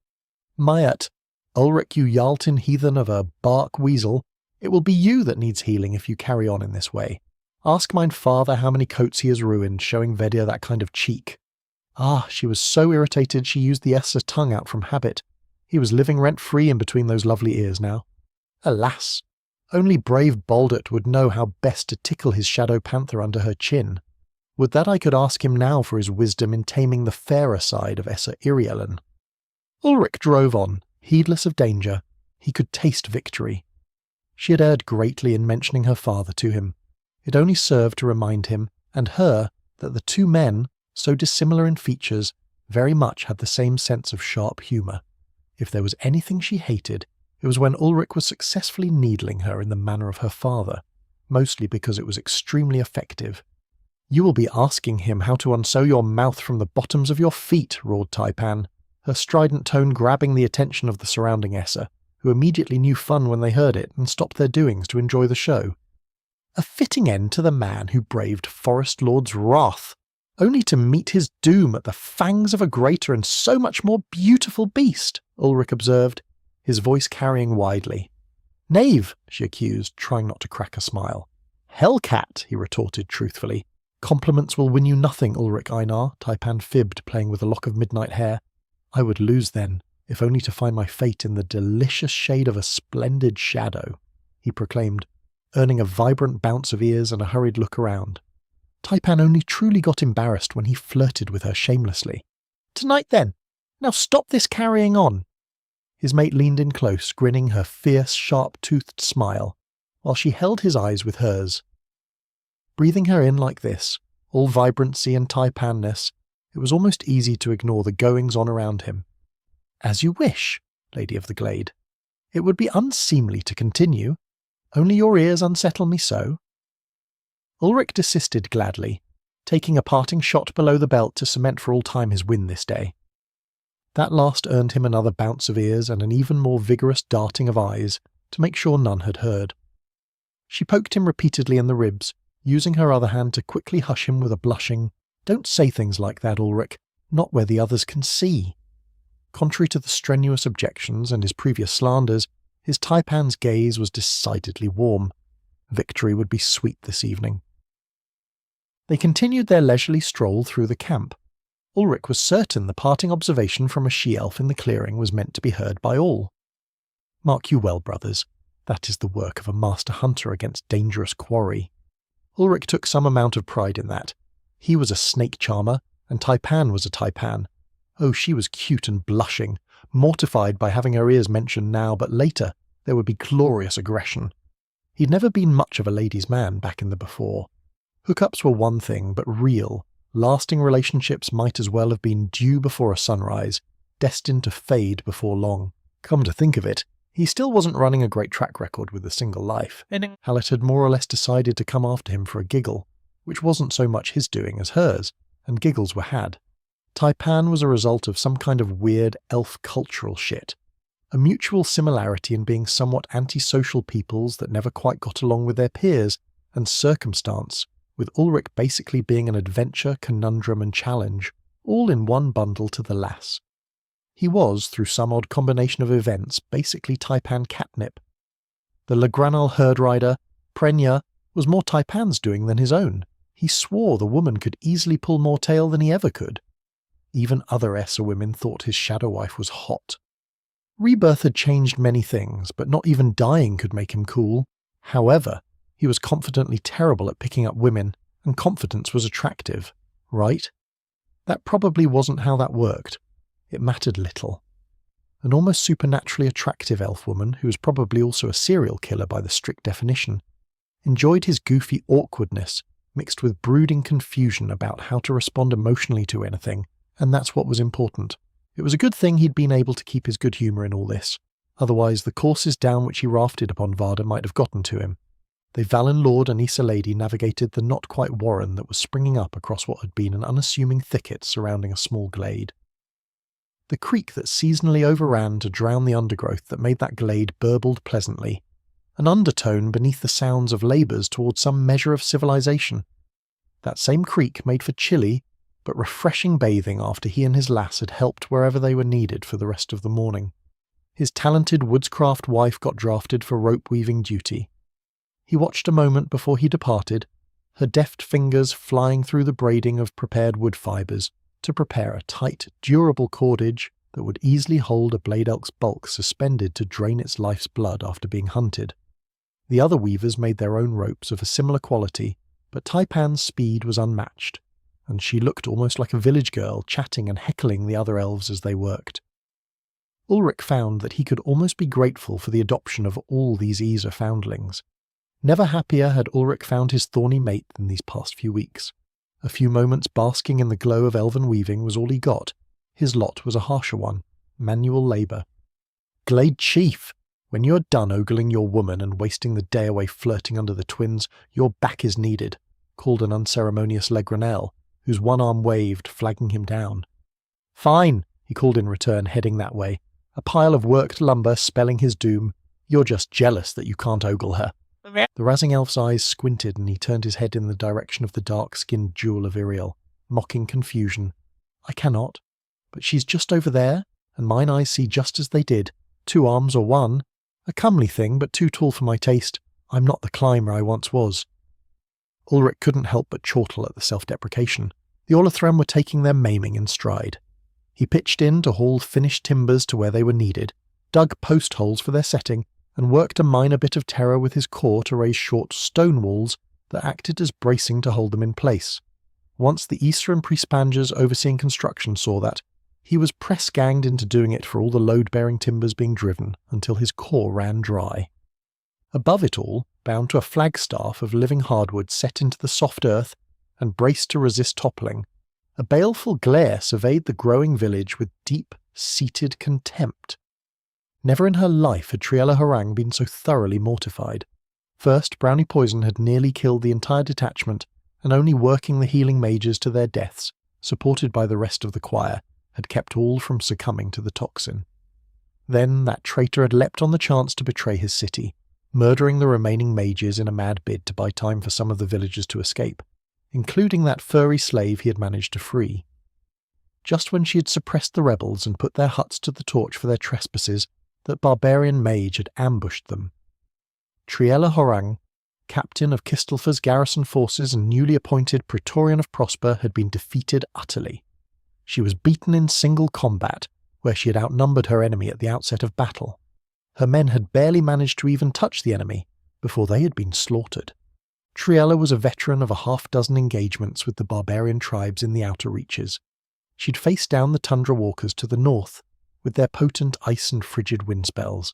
Speaker 1: Myat, Ulrich, you Yaltin heathen of a bark weasel, it will be you that needs healing if you carry on in this way. Ask mine father how many coats he has ruined, showing Vedya that kind of cheek." Ah, she was so irritated she used the Esser tongue out from habit. He was living rent-free in between those lovely ears now. Alas, only brave Baldert would know how best to tickle his shadow panther under her chin. Would that I could ask him now for his wisdom in taming the fairer side of Esser Irielen. Ulrich drove on, heedless of danger. He could taste victory. She had erred greatly in mentioning her father to him. It only served to remind him, and her, that the two men, so dissimilar in features, very much had the same sense of sharp humour. If there was anything she hated, it was when Ulrich was successfully needling her in the manner of her father, mostly because it was extremely effective. "You will be asking him how to unsew your mouth from the bottoms of your feet," roared Taipan, her strident tone grabbing the attention of the surrounding Esser, who immediately knew fun when they heard it and stopped their doings to enjoy the show. A fitting end to the man who braved Forest Lord's wrath, only to meet his doom at the fangs of a greater and so much more beautiful beast, Ulrich observed, his voice carrying widely. "Knave," she accused, trying not to crack a smile. "Hellcat," he retorted truthfully. "Compliments will win you nothing, Ulrich Einar," Taipan fibbed, playing with a lock of midnight hair. "I would lose then, if only to find my fate in the delicious shade of a splendid shadow," he proclaimed, earning a vibrant bounce of ears and a hurried look around. Taipan only truly got embarrassed when he flirted with her shamelessly. "Tonight then. Now stop this carrying on." His mate leaned in close, grinning her fierce, sharp-toothed smile, while she held his eyes with hers. Breathing her in like this, all vibrancy and Taipanness, it was almost easy to ignore the goings-on around him. "As you wish, Lady of the Glade. It would be unseemly to continue. Only your ears unsettle me so." Ulrich desisted gladly, taking a parting shot below the belt to cement for all time his win this day. That last earned him another bounce of ears and an even more vigorous darting of eyes, to make sure none had heard. She poked him repeatedly in the ribs, using her other hand to quickly hush him with a blushing, Don't say things like that, Ulrich. Not where the others can see. Contrary to the strenuous objections and his previous slanders, his taipan's gaze was decidedly warm. Victory would be sweet this evening. They continued their leisurely stroll through the camp. Ulrich was certain the parting observation from a she-elf in the clearing was meant to be heard by all. Mark you well, brothers, that is the work of a master hunter against dangerous quarry. Ulrich took some amount of pride in that. He was a snake charmer, and Taipan was a taipan. Oh, she was cute and blushing, mortified by having her ears mentioned now, but later there would be glorious aggression. He'd never been much of a ladies' man back in the before. Hookups were one thing, but real, lasting relationships might as well have been dew before a sunrise, destined to fade before long. Come to think of it, he still wasn't running a great track record with a single life. Hallett had more or less decided to come after him for a giggle, which wasn't so much his doing as hers, and giggles were had. Taipan was a result of some kind of weird elf cultural shit. A mutual similarity in being somewhat antisocial peoples that never quite got along with their peers, and circumstance, with Ulrich basically being an adventure, conundrum and challenge, all in one bundle to the lass. He was, through some odd combination of events, basically Taipan catnip. The Legranal herd rider, Prenya, was more Taipan's doing than his own. He swore the woman could easily pull more tail than he ever could. Even other Esser women thought his shadow wife was hot. Rebirth had changed many things, but not even dying could make him cool. However, he was confidently terrible at picking up women, and confidence was attractive, right? That probably wasn't how that worked. It mattered little. An almost supernaturally attractive elf woman, who was probably also a serial killer by the strict definition, enjoyed his goofy awkwardness, mixed with brooding confusion about how to respond emotionally to anything, and that's what was important. It was a good thing he'd been able to keep his good humour in all this, otherwise the courses down which he rafted upon Varda might have gotten to him. The Valen Lord and Issa Lady navigated the not-quite warren that was springing up across what had been an unassuming thicket surrounding a small glade. The creek that seasonally overran to drown the undergrowth that made that glade burbled pleasantly, an undertone beneath the sounds of labours towards some measure of civilization. That same creek made for chilly, but refreshing bathing after he and his lass had helped wherever they were needed for the rest of the morning. His talented woodscraft wife got drafted for rope-weaving duty. He watched a moment before he departed, her deft fingers flying through the braiding of prepared wood fibres to prepare a tight, durable cordage that would easily hold a blade elk's bulk suspended to drain its life's blood after being hunted. The other weavers made their own ropes of a similar quality, but Taipan's speed was unmatched, and she looked almost like a village girl chatting and heckling the other elves as they worked. Ulrich found that he could almost be grateful for the adoption of all these Isa foundlings. Never happier had Ulrich found his thorny mate than these past few weeks. A few moments basking in the glow of elven weaving was all he got. His lot was a harsher one, manual labour. Glade Chief! When you are done ogling your woman and wasting the day away flirting under the twins, your back is needed, called an unceremonious Legranel, whose one arm waved, flagging him down. Fine, he called in return, heading that way. A pile of worked lumber spelling his doom. You're just jealous that you can't ogle her. The razzing elf's eyes squinted and he turned his head in the direction of the dark-skinned jewel of Iriel, mocking confusion. I cannot. But she's just over there, and mine eyes see just as they did. 2 arms or 1. A comely thing, but too tall for my taste. I'm not the climber I once was. Ulrich couldn't help but chortle at the self-deprecation. The Orlothrem were taking their maiming in stride. He pitched in to haul finished timbers to where they were needed, dug post holes for their setting, and worked a minor bit of terror with his core to raise short stone walls that acted as bracing to hold them in place. Once the Issa and Priespangers overseeing construction saw that, he was press-ganged into doing it for all the load-bearing timbers being driven until his core ran dry. Above it all, bound to a flagstaff of living hardwood set into the soft earth and braced to resist toppling, a baleful glare surveyed the growing village with deep-seated contempt. Never in her life had Triella Harang been so thoroughly mortified. First, Brownie Poison had nearly killed the entire detachment, and only working the healing mages to their deaths, supported by the rest of the choir, had kept all from succumbing to the toxin. Then that traitor had leapt on the chance to betray his city, murdering the remaining mages in a mad bid to buy time for some of the villagers to escape. including that furry slave he had managed to free. Just when she had suppressed the rebels and put their huts to the torch for their trespasses, that barbarian mage had ambushed them. Triella Horang, captain of Kistelfer's garrison forces and newly appointed Praetorian of Prosper, had been defeated utterly. She was beaten in single combat, where she had outnumbered her enemy at the outset of battle. Her men had barely managed to even touch the enemy before they had been slaughtered. Triella was a veteran of a half-dozen engagements with the barbarian tribes in the outer reaches. She'd faced down the tundra walkers to the north, with their potent ice and frigid wind spells,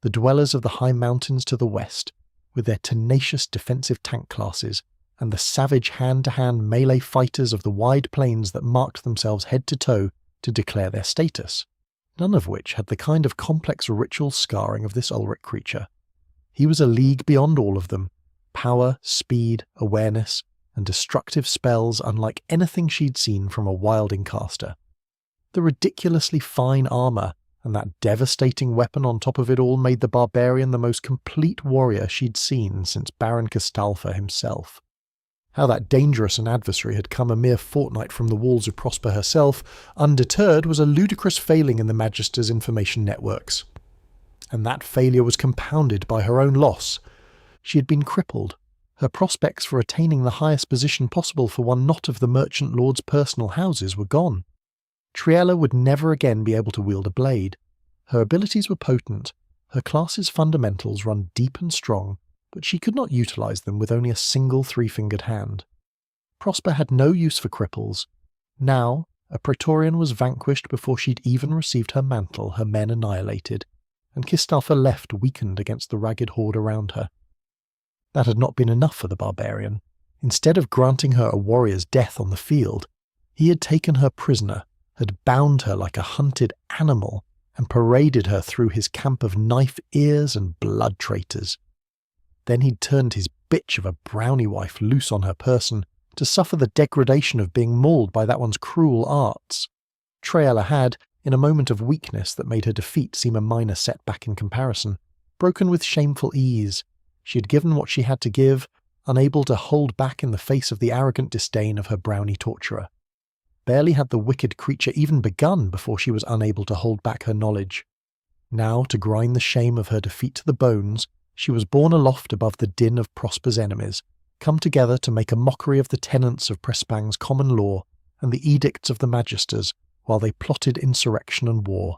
Speaker 1: the dwellers of the high mountains to the west, with their tenacious defensive tank classes, and the savage hand-to-hand melee fighters of the wide plains that marked themselves head to toe to declare their status, none of which had the kind of complex ritual scarring of this Ulrich creature. He was a league beyond all of them, power, speed, awareness, and destructive spells unlike anything she'd seen from a wilding caster. The ridiculously fine armour and that devastating weapon on top of it all made the barbarian the most complete warrior she'd seen since Baron Castalfa himself. How that dangerous an adversary had come a mere fortnight from the walls of Prosper herself, undeterred, was a ludicrous failing in the Magister's information networks. And that failure was compounded by her own loss. She had been crippled. Her prospects for attaining the highest position possible for one not of the merchant lord's personal houses were gone. Triella would never again be able to wield a blade. Her abilities were potent, her class's fundamentals run deep and strong, but she could not utilize them with only a single three-fingered hand. Prosper had no use for cripples. Now, a Praetorian was vanquished before she'd even received her mantle, her men annihilated, and Kistalfa left weakened against the ragged horde around her. That had not been enough for the barbarian. Instead of granting her a warrior's death on the field, he had taken her prisoner, had bound her like a hunted animal, and paraded her through his camp of knife ears and blood traitors. Then he'd turned his bitch of a brownie wife loose on her person to suffer the degradation of being mauled by that one's cruel arts. Triella had, in a moment of weakness that made her defeat seem a minor setback in comparison, broken with shameful ease. She had given what she had to give, unable to hold back in the face of the arrogant disdain of her brownie torturer. Barely had the wicked creature even begun before she was unable to hold back her knowledge. Now, to grind the shame of her defeat to the bones, she was borne aloft above the din of Prosper's enemies, come together to make a mockery of the tenets of Prespang's common law and the edicts of the Magisters while they plotted insurrection and war,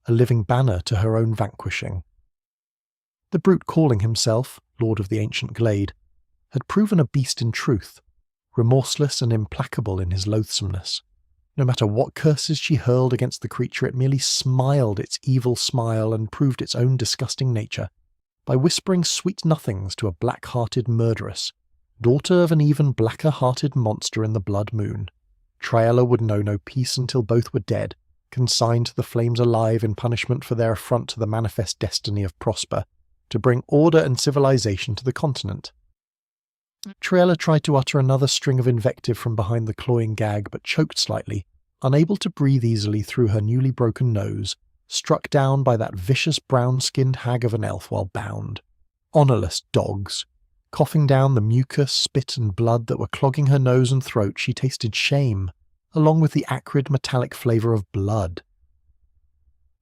Speaker 1: a living banner to her own vanquishing. The brute calling himself Lord of the Ancient Glade had proven a beast in truth, remorseless and implacable in his loathsomeness. No matter what curses she hurled against the creature, it merely smiled its evil smile and proved its own disgusting nature, by whispering sweet nothings to a black-hearted murderess, daughter of an even blacker-hearted monster in the blood moon. Triella would know no peace until both were dead, consigned to the flames alive in punishment for their affront to the manifest destiny of Prosper, to bring order and civilization to the continent. Triella tried to utter another string of invective from behind the clawing gag, but choked slightly, unable to breathe easily through her newly broken nose, struck down by that vicious brown-skinned hag of an elf while bound. Honourless dogs. Coughing down the mucus, spit and blood that were clogging her nose and throat, she tasted shame, along with the acrid metallic flavour of blood.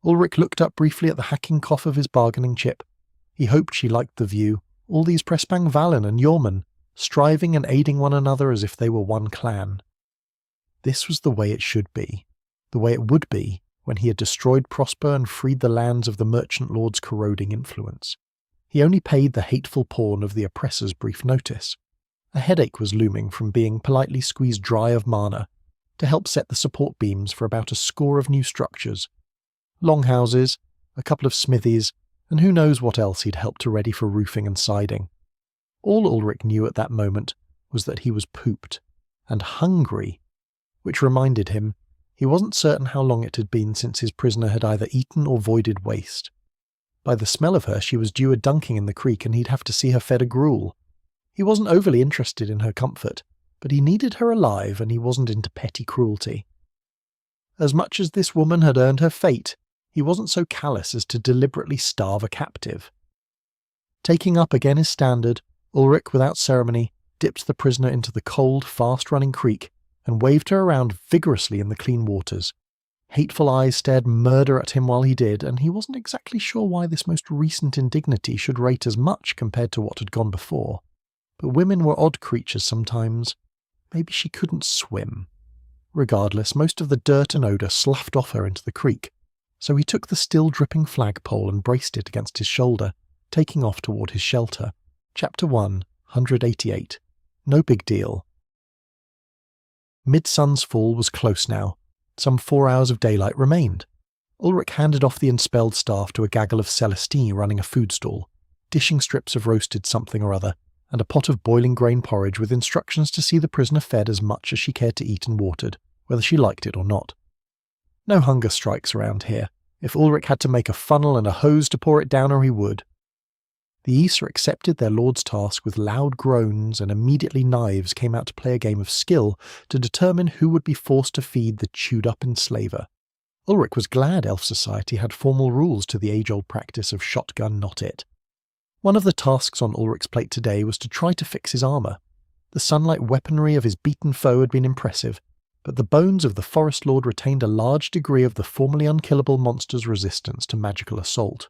Speaker 1: Ulrich looked up briefly at the hacking cough of his bargaining chip. He hoped she liked the view, all these Prespang Valen and Yorman, striving and aiding one another as if they were one clan. This was the way it should be, the way it would be when he had destroyed Prosper and freed the lands of the merchant lord's corroding influence. He only paid the hateful pawn of the oppressor's brief notice. A headache was looming from being politely squeezed dry of mana to help set the support beams for about a score of new structures. Longhouses, a couple of smithies, and who knows what else he'd helped to ready for roofing and siding. All Ulrich knew at that moment was that he was pooped, and hungry, which reminded him he wasn't certain how long it had been since his prisoner had either eaten or voided waste. By the smell of her she was due a dunking in the creek and he'd have to see her fed a gruel. He wasn't overly interested in her comfort, but he needed her alive and he wasn't into petty cruelty. As much as this woman had earned her fate, he wasn't so callous as to deliberately starve a captive. Taking up again his standard, Ulrich, without ceremony, dipped the prisoner into the cold, fast-running creek, and waved her around vigorously in the clean waters. Hateful eyes stared murder at him while he did, and he wasn't exactly sure why this most recent indignity should rate as much compared to what had gone before. But women were odd creatures sometimes. Maybe she couldn't swim. Regardless, most of the dirt and odour sloughed off her into the creek, so he took the still dripping flagpole and braced it against his shoulder, taking off toward his shelter. Chapter 1, 188. No big deal. Mid-sun's fall was close now. Some 4 hours of daylight remained. Ulrich handed off the enspelled staff to a gaggle of Celestini running a food stall, dishing strips of roasted something or other, and a pot of boiling grain porridge with instructions to see the prisoner fed as much as she cared to eat and watered, whether she liked it or not. No hunger strikes around here. If Ulrich had to make a funnel and a hose to pour it down her, he would. The Issa accepted their lord's task with loud groans, and immediately knives came out to play a game of skill to determine who would be forced to feed the chewed-up enslaver. Ulrich was glad Elf Society had formal rules to the age-old practice of shotgun not it. One of the tasks on Ulrich's plate today was to try to fix his armour. The sunlight weaponry of his beaten foe had been impressive, but the bones of the Forest Lord retained a large degree of the formerly unkillable monster's resistance to magical assault.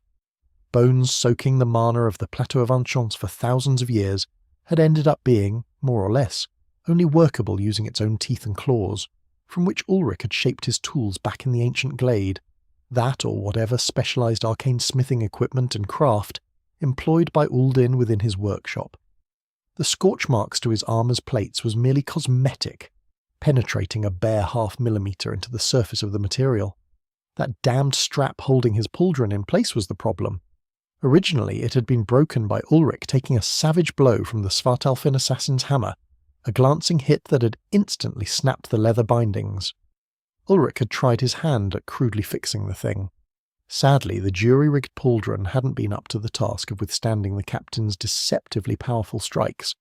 Speaker 1: Bones soaking the mana of the Plateau of Enchance for thousands of years had ended up being, more or less, only workable using its own teeth and claws, from which Ulrich had shaped his tools back in the ancient glade, that or whatever specialised arcane smithing equipment and craft employed by Uldin within his workshop. The scorch marks to his armour's plates was merely cosmetic, penetrating a bare half-millimetre into the surface of the material. That damned strap holding his pauldron in place was the problem. Originally it had been broken by Ulrich taking a savage blow from the Svartalfin assassin's hammer, a glancing hit that had instantly snapped the leather bindings. Ulrich had tried his hand at crudely fixing the thing. Sadly, the jury-rigged pauldron hadn't been up to the task of withstanding the captain's deceptively powerful strikes.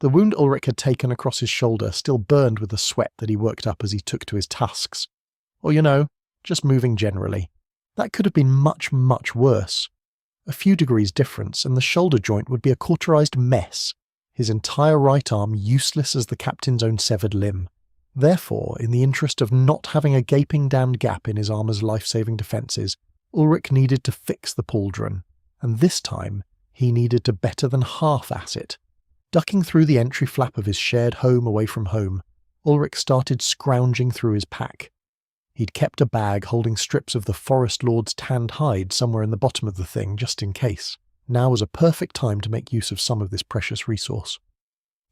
Speaker 1: The wound Ulrich had taken across his shoulder still burned with the sweat that he worked up as he took to his tusks. Or, just moving generally. That could have been much, much worse. A few degrees difference, and the shoulder joint would be a cauterized mess, his entire right arm useless as the captain's own severed limb. Therefore, in the interest of not having a gaping damned gap in his armour's life-saving defences, Ulrich needed to fix the pauldron, and this time he needed to better than half-ass it. Ducking through the entry flap of his shared home away from home, Ulrich started scrounging through his pack. He'd kept a bag holding strips of the Forest Lord's tanned hide somewhere in the bottom of the thing, just in case. Now was a perfect time to make use of some of this precious resource.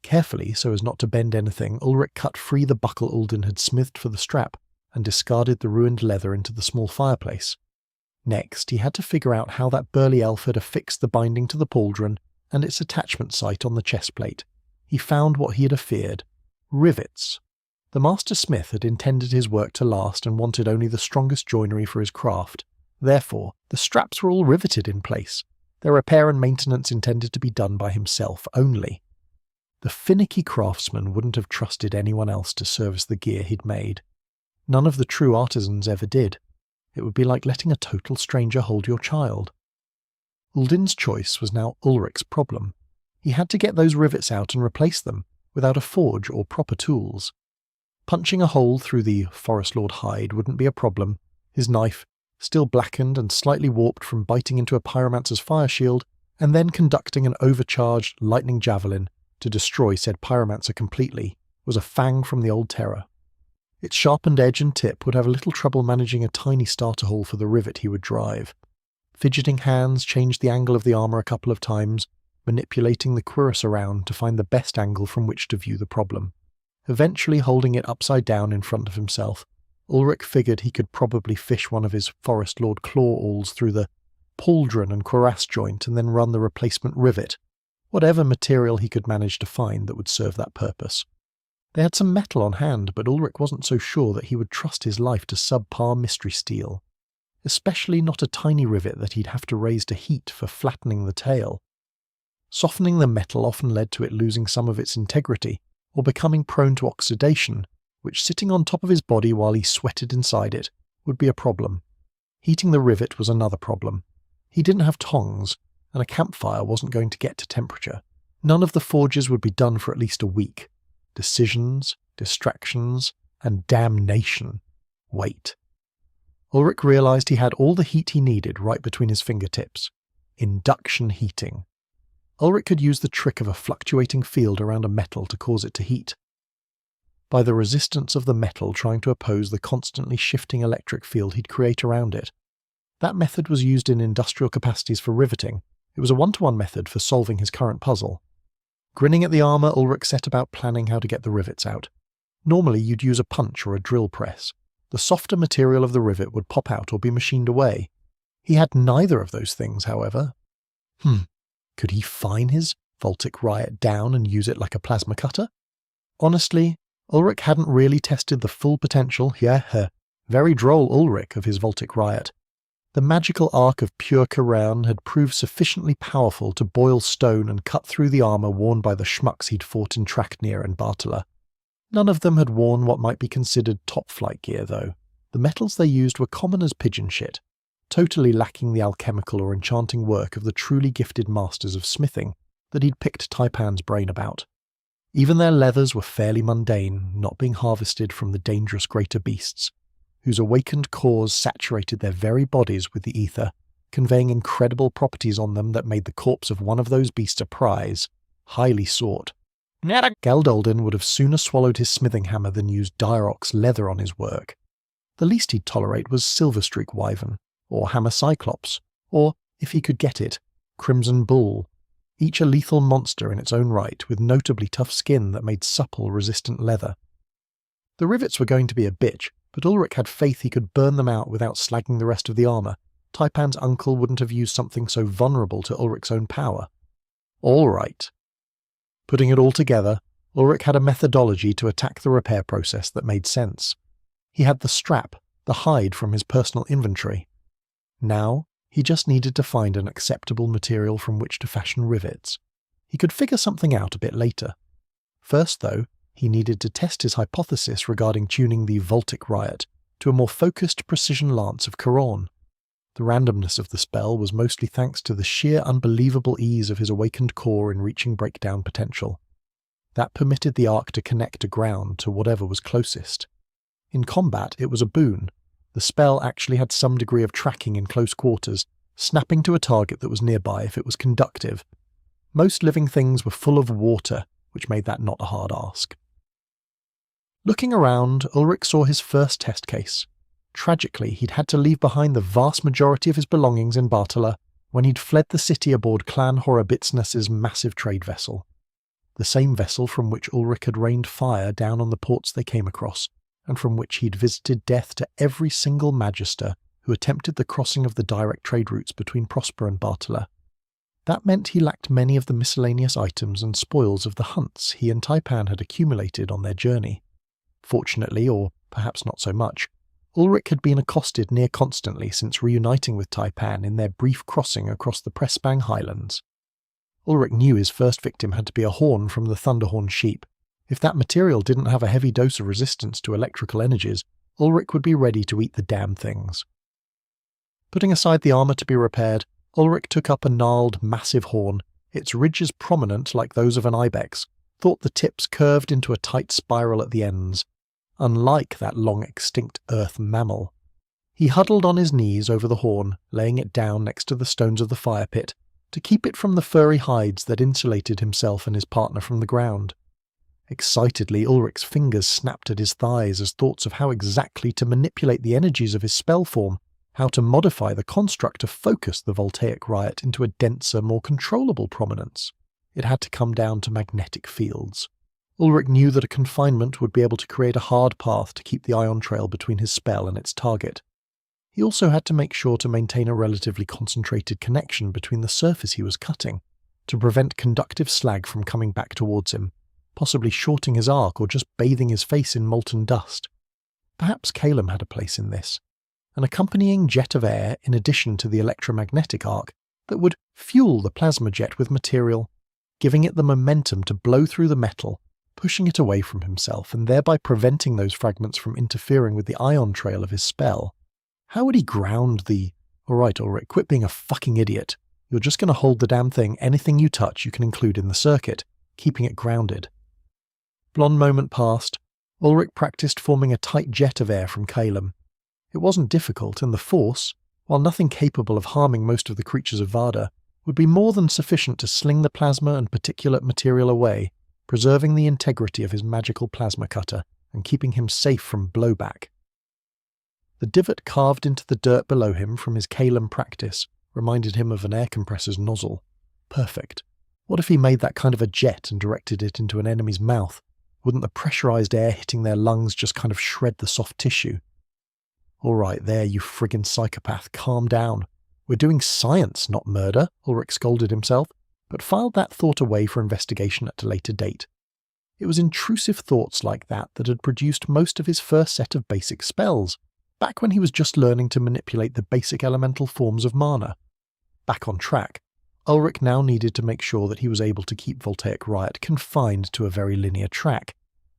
Speaker 1: Carefully, so as not to bend anything, Ulrich cut free the buckle Uldin had smithed for the strap, and discarded the ruined leather into the small fireplace. Next, he had to figure out how that burly elf had affixed the binding to the pauldron and its attachment site on the chest plate. He found what he had feared: rivets. The master smith had intended his work to last and wanted only the strongest joinery for his craft. Therefore, the straps were all riveted in place, their repair and maintenance intended to be done by himself only. The finicky craftsman wouldn't have trusted anyone else to service the gear he'd made. None of the true artisans ever did. It would be like letting a total stranger hold your child. Uldin's choice was now Ulrich's problem. He had to get those rivets out and replace them, without a forge or proper tools. Punching a hole through the Forest Lord hide wouldn't be a problem. His knife, still blackened and slightly warped from biting into a pyromancer's fire shield, and then conducting an overcharged lightning javelin to destroy said pyromancer completely, was a fang from the old terror. Its sharpened edge and tip would have a little trouble managing a tiny starter hole for the rivet he would drive. Fidgeting hands changed the angle of the armour a couple of times, manipulating the cuirass around to find the best angle from which to view the problem. Eventually holding it upside down in front of himself, Ulrich figured he could probably fish one of his Forest Lord claw-awls through the pauldron and cuirass joint and then run the replacement rivet, whatever material he could manage to find that would serve that purpose. They had some metal on hand, but Ulrich wasn't so sure that he would trust his life to subpar mystery steel, especially not a tiny rivet that he'd have to raise to heat for flattening the tail. Softening the metal often led to it losing some of its integrity, or becoming prone to oxidation, which sitting on top of his body while he sweated inside it would be a problem. Heating the rivet was another problem. He didn't have tongs, and a campfire wasn't going to get to temperature. None of the forges would be done for at least a week. Decisions, distractions, and damnation. Wait. Ulrich realized he had all the heat he needed right between his fingertips. Induction heating. Ulrich could use the trick of a fluctuating field around a metal to cause it to heat. By the resistance of the metal trying to oppose the constantly shifting electric field he'd create around it. That method was used in industrial capacities for riveting. It was a one-to-one method for solving his current puzzle. Grinning at the armour, Ulrich set about planning how to get the rivets out. Normally you'd use a punch or a drill press. The softer material of the rivet would pop out or be machined away. He had neither of those things, however. Could he fine his Voltic Riot down and use it like a plasma cutter? Honestly, Ulrich hadn't really tested the full potential, very droll Ulrich, of his Voltic Riot. The magical arc of pure Kiran had proved sufficiently powerful to boil stone and cut through the armour worn by the schmucks he'd fought in Traknir and Bartala. None of them had worn what might be considered top-flight gear, though. The metals they used were common as pigeon shit, totally lacking the alchemical or enchanting work of the truly gifted masters of smithing that he'd picked Taipan's brain about. Even their leathers were fairly mundane, not being harvested from the dangerous greater beasts, whose awakened cores saturated their very bodies with the ether, conveying incredible properties on them that made the corpse of one of those beasts a prize, highly sought. Galdolden would have sooner swallowed his smithing hammer than used Dirock's leather on his work. The least he'd tolerate was Silverstreak Wyvern, or Hammer Cyclops, or, if he could get it, Crimson Bull, each a lethal monster in its own right, with notably tough skin that made supple, resistant leather. The rivets were going to be a bitch, but Ulrich had faith he could burn them out without slagging the rest of the armour. Taipan's uncle wouldn't have used something so vulnerable to Ulrich's own power. All right. Putting it all together, Ulrich had a methodology to attack the repair process that made sense. He had the strap, the hide from his personal inventory. Now, he just needed to find an acceptable material from which to fashion rivets. He could figure something out a bit later. First, though, he needed to test his hypothesis regarding tuning the Voltic Riot to a more focused precision lance of Kiran. The randomness of the spell was mostly thanks to the sheer unbelievable ease of his awakened core in reaching breakdown potential. That permitted the arc to connect to ground to whatever was closest. In combat, it was a boon. The spell actually had some degree of tracking in close quarters, snapping to a target that was nearby if it was conductive. Most living things were full of water, which made that not a hard ask. Looking around, Ulrich saw his first test case. Tragically, he'd had to leave behind the vast majority of his belongings in Bartala when he'd fled the city aboard Clan Horobitsness's massive trade vessel. The same vessel from which Ulrich had rained fire down on the ports they came across, and from which he'd visited death to every single magister who attempted the crossing of the direct trade routes between Prosper and Bartala. That meant he lacked many of the miscellaneous items and spoils of the hunts he and Taipan had accumulated on their journey. Fortunately, or perhaps not so much, Ulrich had been accosted near constantly since reuniting with Taipan in their brief crossing across the Pressbang Highlands. Ulrich knew his first victim had to be a horn from the Thunderhorn sheep. If that material didn't have a heavy dose of resistance to electrical energies, Ulrich would be ready to eat the damn things. Putting aside the armour to be repaired, Ulrich took up a gnarled, massive horn, its ridges prominent like those of an ibex, thought the tips curved into a tight spiral at the ends. Unlike that long-extinct earth mammal. He huddled on his knees over the horn, laying it down next to the stones of the fire pit, to keep it from the furry hides that insulated himself and his partner from the ground. Excitedly, Ulrich's fingers snapped at his thighs as thoughts of how exactly to manipulate the energies of his spell form, how to modify the construct to focus the Voltaic Riot into a denser, more controllable prominence. It had to come down to magnetic fields. Ulrich knew that a confinement would be able to create a hard path to keep the ion trail between his spell and its target. He also had to make sure to maintain a relatively concentrated connection between the surface he was cutting, to prevent conductive slag from coming back towards him, possibly shorting his arc or just bathing his face in molten dust. Perhaps Calum had a place in this, an accompanying jet of air in addition to the electromagnetic arc that would fuel the plasma jet with material, giving it the momentum to blow through the metal, pushing it away from himself and thereby preventing those fragments from interfering with the ion trail of his spell. How would he ground the... Alright, Ulrich, quit being a fucking idiot. You're just going to hold the damn thing. Anything you touch you can include in the circuit, keeping it grounded. Blonde moment passed. Ulrich practiced forming a tight jet of air from Calum. It wasn't difficult, and the force, while nothing capable of harming most of the creatures of Varda, would be more than sufficient to sling the plasma and particulate material away, preserving the integrity of his magical plasma cutter and keeping him safe from blowback. The divot carved into the dirt below him from his Calum practice reminded him of an air compressor's nozzle. Perfect. What if he made that kind of a jet and directed it into an enemy's mouth? Wouldn't the pressurized air hitting their lungs just kind of shred the soft tissue? All right, there, you friggin' psychopath, calm down. We're doing science, not murder, Ulrich scolded himself, but filed that thought away for investigation at a later date. It was intrusive thoughts like that that had produced most of his first set of basic spells, back when he was just learning to manipulate the basic elemental forms of mana. Back on track, Ulrich now needed to make sure that he was able to keep Voltaic Riot confined to a very linear track,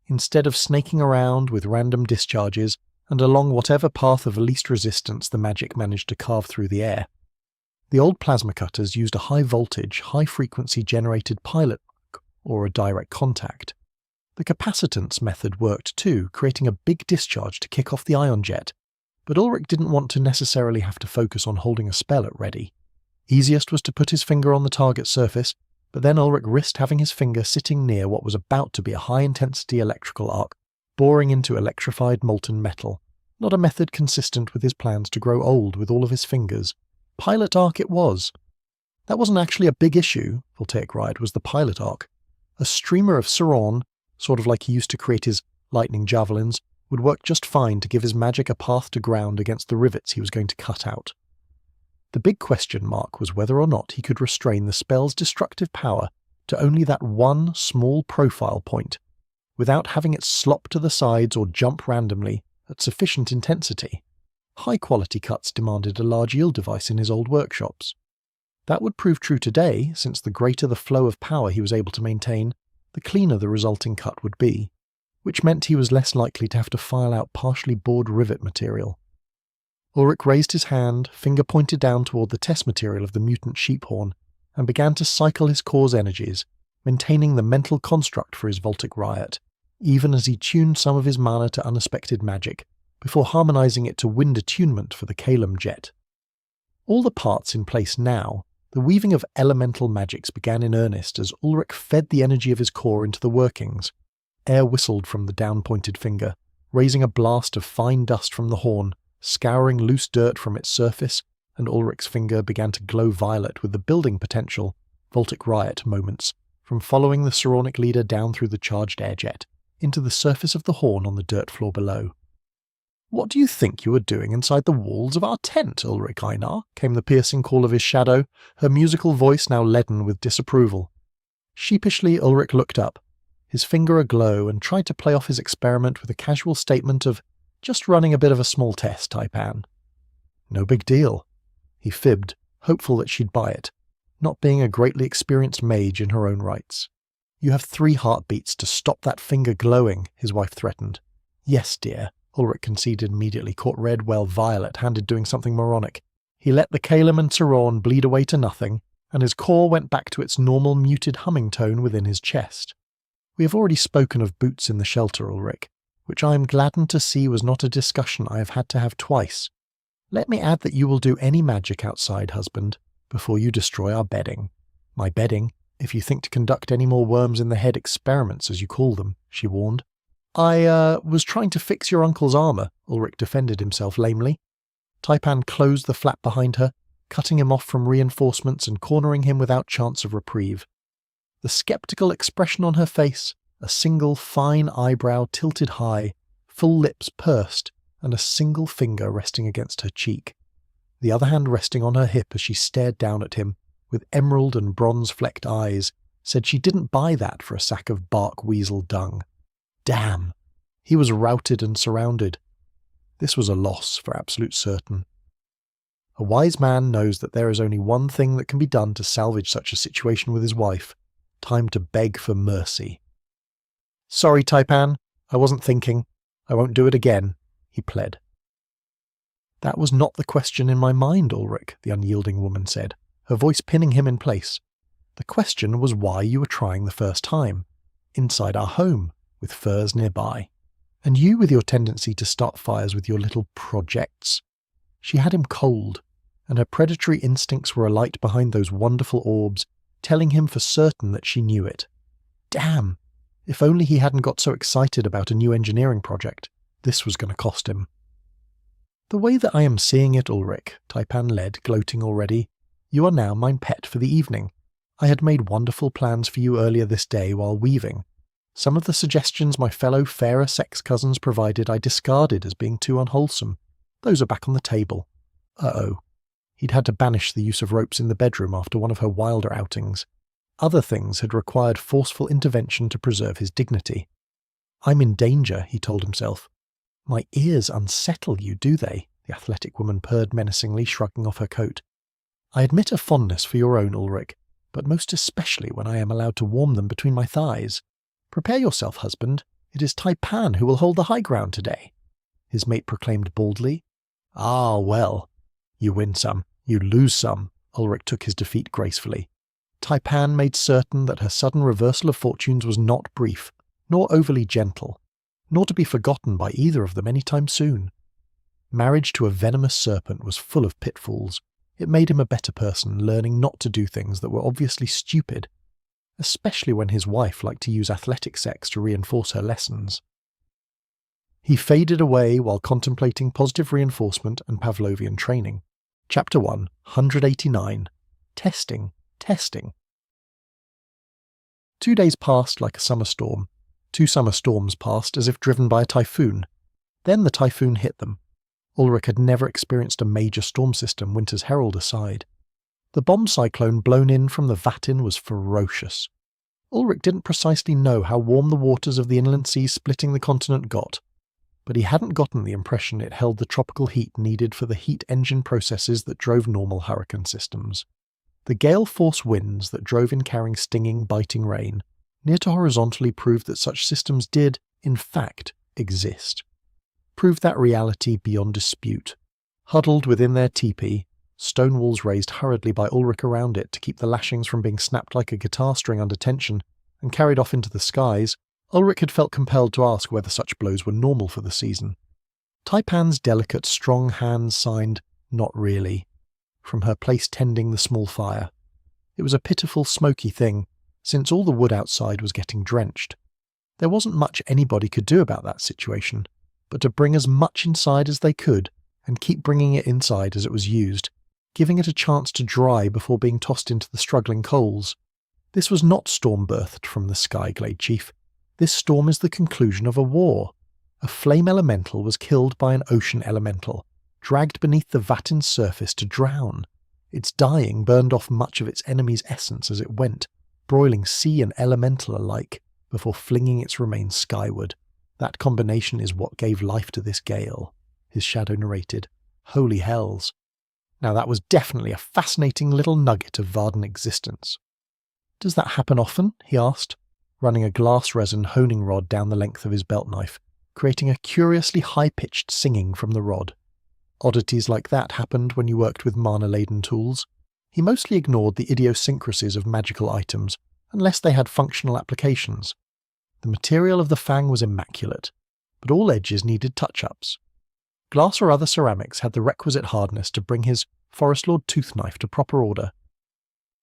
Speaker 1: instead of snaking around with random discharges and along whatever path of least resistance the magic managed to carve through the air. The old plasma cutters used a high-voltage, high-frequency generated pilot arc, or a direct contact. The capacitance method worked too, creating a big discharge to kick off the ion jet, but Ulrich didn't want to necessarily have to focus on holding a spell at ready. Easiest was to put his finger on the target surface, but then Ulrich risked having his finger sitting near what was about to be a high-intensity electrical arc, boring into electrified molten metal, not a method consistent with his plans to grow old with all of his fingers. Pilot arc it was. That wasn't actually a big issue, Voltaic Riot was the pilot arc. A streamer of Sauron, sort of like he used to create his lightning javelins, would work just fine to give his magic a path to ground against the rivets he was going to cut out. The big question mark was whether or not he could restrain the spell's destructive power to only that one small profile point, without having it slop to the sides or jump randomly at sufficient intensity. High-quality cuts demanded a large yield device in his old workshops. That would prove true today, since the greater the flow of power he was able to maintain, the cleaner the resulting cut would be, which meant he was less likely to have to file out partially bored rivet material. Ulrich raised his hand, finger pointed down toward the test material of the mutant sheephorn, and began to cycle his core's energies, maintaining the mental construct for his Voltaic Riot, even as he tuned some of his mana to unexpected magic, before harmonizing it to wind attunement for the Calum jet. All the parts in place now, the weaving of elemental magics began in earnest as Ulrich fed the energy of his core into the workings. Air whistled from the down-pointed finger, raising a blast of fine dust from the horn, scouring loose dirt from its surface, and Ulrich's finger began to glow violet with the building potential, Voltaic Riot moments, from following the Sauronic leader down through the charged air jet, into the surface of the horn on the dirt floor below. "What do you think you are doing inside the walls of our tent, Ulrich Einar?" came the piercing call of his shadow, her musical voice now leaden with disapproval. Sheepishly Ulrich looked up, his finger aglow, and tried to play off his experiment with a casual statement of, "Just running a bit of a small test, Taipan." "No big deal." He fibbed, hopeful that she'd buy it, not being a greatly experienced mage in her own rights. "You have 3 heartbeats to stop that finger glowing," his wife threatened. "Yes, dear," Ulrich conceded immediately, caught red while Violet handed doing something moronic. He let the Calum and Sauron bleed away to nothing, and his core went back to its normal muted humming tone within his chest. "We have already spoken of boots in the shelter, Ulrich, which I am gladdened to see was not a discussion I have had to have twice. Let me add that you will do any magic outside, husband, before you destroy our bedding. My bedding, if you think to conduct any more worms-in-the-head experiments, as you call them," she warned. I was trying to fix your uncle's armour," Ulrich defended himself lamely. Taipan closed the flap behind her, cutting him off from reinforcements and cornering him without chance of reprieve. The sceptical expression on her face, a single fine eyebrow tilted high, full lips pursed, and a single finger resting against her cheek, the other hand resting on her hip as she stared down at him, with emerald and bronze-flecked eyes, said she didn't buy that for a sack of bark weasel dung. Damn! He was routed and surrounded. This was a loss for absolute certain. A wise man knows that there is only one thing that can be done to salvage such a situation with his wife. Time to beg for mercy. "Sorry, Taipan. I wasn't thinking. I won't do it again," he pled. "That was not the question in my mind, Ulrich," the unyielding woman said. her voice pinning him in place. The question was why you were trying the first time. Inside our home, with furs nearby. And you with your tendency to start fires with your little projects. She had him cold, and her predatory instincts were alight behind those wonderful orbs, telling him for certain that she knew it. Damn! If only he hadn't got so excited about a new engineering project. This was going to cost him. The way that I am seeing it, Ulrich, Taipan led, gloating already, you are now mine pet for the evening. I had made wonderful plans for you earlier this day while weaving. Some of the suggestions my fellow fairer sex cousins provided I discarded as being too unwholesome. Those are back on the table. Uh-oh. He'd had to banish the use of ropes in the bedroom after one of her wilder outings. Other things had required forceful intervention to preserve his dignity. I'm in danger, he told himself. My ears unsettle you, do they? The athletic woman purred menacingly, shrugging off her coat. I admit a fondness for your own, Ulrich, but most especially when I am allowed to warm them between my thighs. Prepare yourself, husband. It is Taipan who will hold the high ground today. His mate proclaimed baldly. Ah, well. You win some, you lose some. Ulrich took his defeat gracefully. Taipan made certain that her sudden reversal of fortunes was not brief, nor overly gentle, nor to be forgotten by either of them any time soon. Marriage to a venomous serpent was full of pitfalls. It made him a better person, learning not to do things that were obviously stupid, especially when his wife liked to use athletic sex to reinforce her lessons. He faded away while contemplating positive reinforcement and Pavlovian training. Chapter 1, 189. Testing. 2 days passed like a summer storm. 2 summer storms passed as if driven by a typhoon. Then the typhoon hit them. Ulrich had never experienced a major storm system, winter's herald aside. The bomb cyclone blown in from the Vatin was ferocious. Ulrich didn't precisely know how warm the waters of the inland sea splitting the continent got, but he hadn't gotten the impression it held the tropical heat needed for the heat engine processes that drove normal hurricane systems. The gale-force winds that drove in carrying stinging, biting rain, near to horizontally proved that such systems did, in fact, exist. Proved that reality beyond dispute. Huddled within their teepee, stone walls raised hurriedly by Ulrich around it to keep the lashings from being snapped like a guitar string under tension and carried off into the skies, Ulrich had felt compelled to ask whether such blows were normal for the season. Taipan's delicate, strong hands signed, "Not really," from her place tending the small fire. It was a pitiful, smoky thing, since all the wood outside was getting drenched. There wasn't much anybody could do about that situation, but to bring as much inside as they could and keep bringing it inside as it was used, giving it a chance to dry before being tossed into the struggling coals. This was not storm-birthed from the sky, Glade Chief. This storm is the conclusion of a war. A flame elemental was killed by an ocean elemental, dragged beneath the Vatin's surface to drown. Its dying burned off much of its enemy's essence as it went, broiling sea and elemental alike, before flinging its remains skyward. That combination is what gave life to this gale, his shadow narrated. Holy hells. Now that was definitely a fascinating little nugget of Vardan existence. Does that happen often? He asked, running a glass resin honing rod down the length of his belt knife, creating a curiously high-pitched singing from the rod. Oddities like that happened when you worked with mana-laden tools. He mostly ignored the idiosyncrasies of magical items, unless they had functional applications. The material of the fang was immaculate, but all edges needed touch-ups. Glass or other ceramics had the requisite hardness to bring his Forest Lord tooth knife to proper order.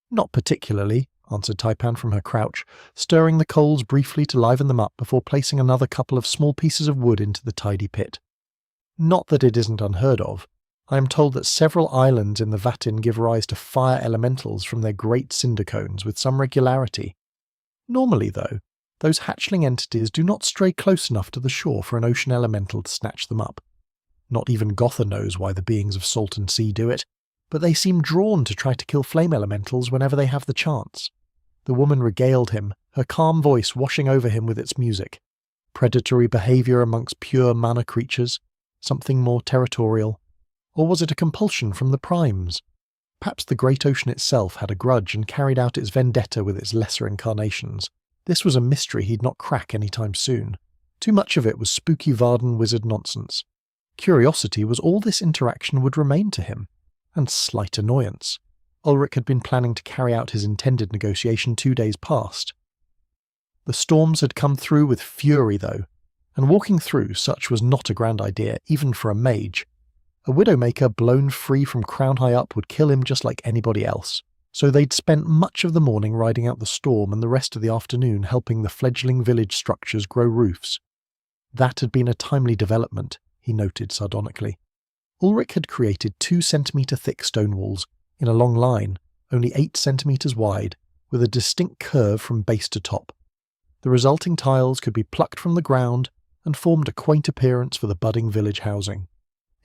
Speaker 1: Not particularly, answered Taipan from her crouch, stirring the coals briefly to liven them up before placing another couple of small pieces of wood into the tidy pit. Not that it isn't unheard of. I am told that several islands in the Vatin give rise to fire elementals from their great cinder cones with some regularity. Normally, though, those hatchling entities do not stray close enough to the shore for an ocean elemental to snatch them up. Not even Gotha knows why the beings of salt and sea do it, but they seem drawn to try to kill flame elementals whenever they have the chance. The woman regaled him, her calm voice washing over him with its music. Predatory behaviour amongst pure mana creatures, something more territorial. Or was it a compulsion from the primes? Perhaps the great ocean itself had a grudge and carried out its vendetta with its lesser incarnations. This was a mystery he'd not crack any time soon. Too much of it was spooky Vardan wizard nonsense. Curiosity was all this interaction would remain to him, and slight annoyance. Ulrich had been planning to carry out his intended negotiation 2 days past. The storms had come through with fury, though, and walking through such was not a grand idea, even for a mage. A Widowmaker blown free from crown high up would kill him just like anybody else, so they'd spent much of the morning riding out the storm and the rest of the afternoon helping the fledgling village structures grow roofs. That had been a timely development, he noted sardonically. Ulrich had created 2-centimetre thick stone walls, in a long line, only 8 centimetres wide, with a distinct curve from base to top. The resulting tiles could be plucked from the ground and formed a quaint appearance for the budding village housing.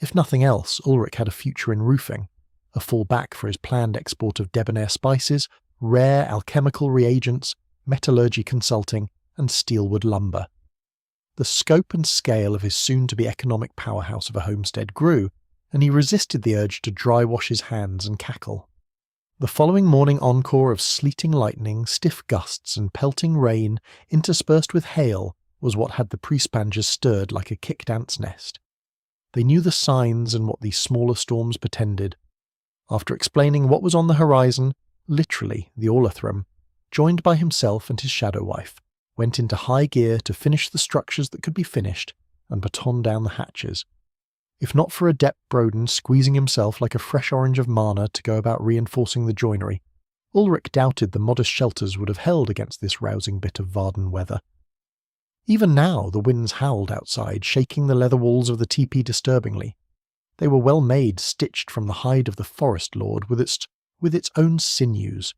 Speaker 1: If nothing else, Ulrich had a future in roofing, a fallback for his planned export of debonair spices, rare alchemical reagents, metallurgy consulting, and steelwood lumber. The scope and scale of his soon-to-be economic powerhouse of a homestead grew, and he resisted the urge to dry wash his hands and cackle. The following morning encore of sleeting lightning, stiff gusts, and pelting rain, interspersed with hail, was what had the Priespangers stirred like a kicked ant's nest. They knew the signs and what these smaller storms portended. After explaining what was on the horizon, literally the Orlathrum, joined by himself and his shadow wife, went into high gear to finish the structures that could be finished and baton down the hatches. If not for Adept Broden squeezing himself like a fresh orange of mana to go about reinforcing the joinery, Ulrich doubted the modest shelters would have held against this rousing bit of Varden weather. Even now the winds howled outside, shaking the leather walls of the teepee disturbingly. They were well made, stitched from the hide of the forest lord with its own sinews.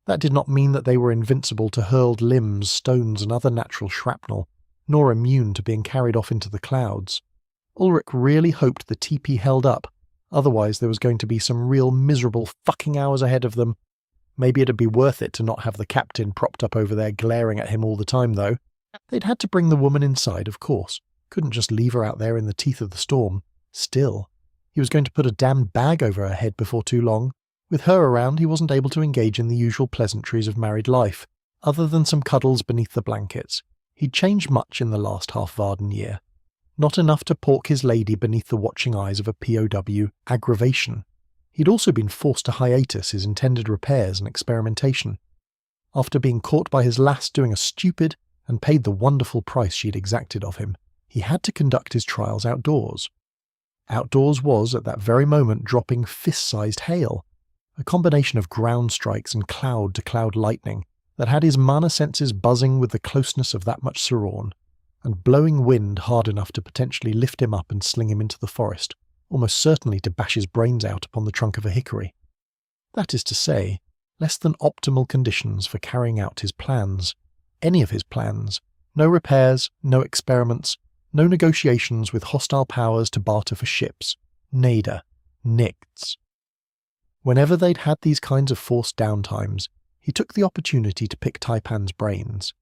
Speaker 1: That did not mean that they were invincible to hurled limbs, stones, and other natural shrapnel, nor immune to being carried off into the clouds. Ulrich really hoped the teepee held up, otherwise there was going to be some real miserable fucking hours ahead of them. Maybe it'd be worth it to not have the captain propped up over there glaring at him all the time, though. They'd had to bring the woman inside, of course. Couldn't just leave her out there in the teeth of the storm. Still, he was going to put a damned bag over her head before too long. With her around, he wasn't able to engage in the usual pleasantries of married life, other than some cuddles beneath the blankets. He'd changed much in the last half-Varden year. Not enough to pork his lady beneath the watching eyes of a POW aggravation. He'd also been forced to hiatus his intended repairs and experimentation. After being caught by his lass doing a stupid and paid the wonderful price she'd exacted of him, he had to conduct his trials outdoors. Outdoors was, at that very moment, dropping fist-sized hail, a combination of ground strikes and cloud-to-cloud lightning that had his mana senses buzzing with the closeness of that much Sauron, and blowing wind hard enough to potentially lift him up and sling him into the forest, almost certainly to bash his brains out upon the trunk of a hickory. That is to say, less than optimal conditions for carrying out his plans. Any of his plans. No repairs, no experiments, no negotiations with hostile powers to barter for ships. Nada. Nichts. Whenever they'd had these kinds of forced downtimes, he took the opportunity to pick Taipan's brains.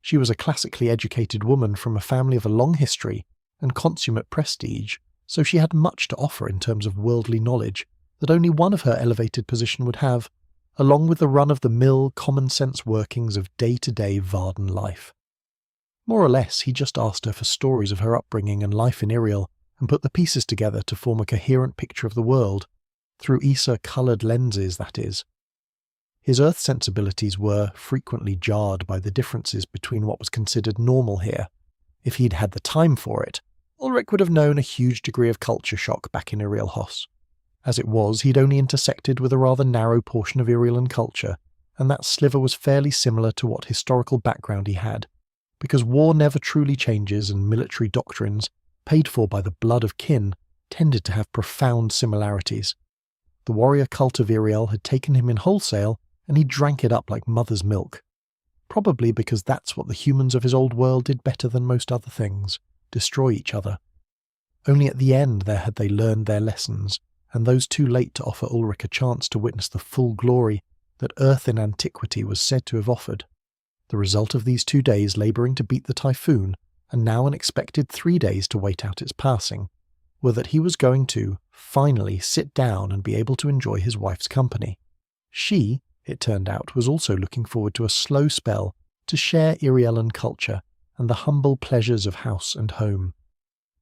Speaker 1: She was a classically educated woman from a family of a long history and consummate prestige, so she had much to offer in terms of worldly knowledge that only one of her elevated position would have, along with the run-of-the-mill, common-sense workings of day-to-day Varden life. More or less, he just asked her for stories of her upbringing and life in Iriel, and put the pieces together to form a coherent picture of the world, through Issa-coloured lenses, that is. His earth sensibilities were frequently jarred by the differences between what was considered normal here. If he'd had the time for it, Ulrich would have known a huge degree of culture shock back in Iriel Hoss. As it was, he'd only intersected with a rather narrow portion of Iriel culture, and that sliver was fairly similar to what historical background he had, because war never truly changes and military doctrines, paid for by the blood of kin, tended to have profound similarities. The warrior cult of Iriel had taken him in wholesale, and he drank it up like mother's milk. Probably because that's what the humans of his old world did better than most other things, destroy each other. Only at the end there had they learned their lessons, and those too late to offer Ulrich a chance to witness the full glory that Earth in antiquity was said to have offered. The result of these 2 days labouring to beat the typhoon, and now an expected 3 days to wait out its passing, were that he was going to, finally, sit down and be able to enjoy his wife's company. She, it turned out, was also looking forward to a slow spell to share Irielan culture and the humble pleasures of house and home.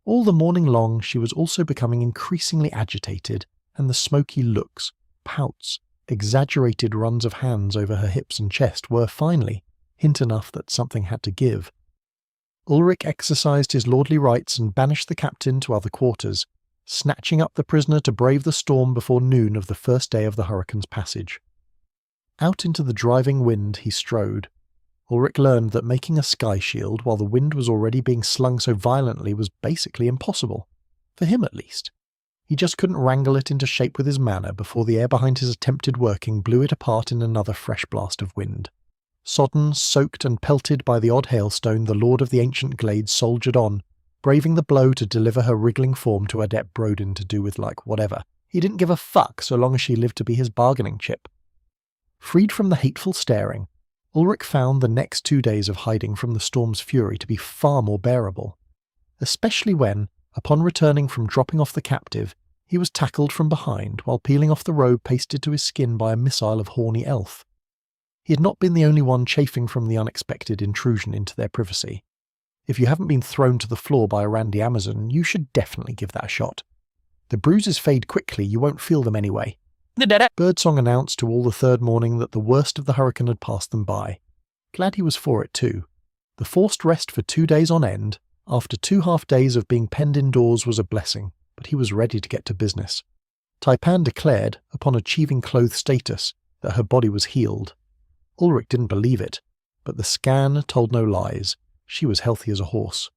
Speaker 1: All the morning long she was also becoming increasingly agitated, and the smoky looks, pouts, exaggerated runs of hands over her hips and chest were, finally, hint enough that something had to give. Ulrich exercised his lordly rights and banished the captain to other quarters, snatching up the prisoner to brave the storm before noon of the first day of the hurricane's passage. Out into the driving wind he strode. Ulrich learned that making a sky shield while the wind was already being slung so violently was basically impossible. For him, at least. He just couldn't wrangle it into shape with his mana before the air behind his attempted working blew it apart in another fresh blast of wind. Sodden, soaked and pelted by the odd hailstone, the Lord of the Ancient Glades soldiered on, braving the blow to deliver her wriggling form to Adept Brodin to do with whatever. He didn't give a fuck so long as she lived to be his bargaining chip. Freed from the hateful staring, Ulrich found the next 2 days of hiding from the storm's fury to be far more bearable, especially when, upon returning from dropping off the captive, he was tackled from behind while peeling off the robe pasted to his skin by a missile of horny elf. He had not been the only one chafing from the unexpected intrusion into their privacy. If you haven't been thrown to the floor by a randy Amazon, you should definitely give that a shot. The bruises fade quickly, you won't feel them anyway. Birdsong announced to all the third morning that the worst of the hurricane had passed them by. Glad he was for it too. The forced rest for 2 days on end, after 2 half-days of being penned indoors, was a blessing, but he was ready to get to business. Taipan declared, upon achieving clothed status, that her body was healed. Ulrich didn't believe it, but the scan told no lies. She was healthy as a horse.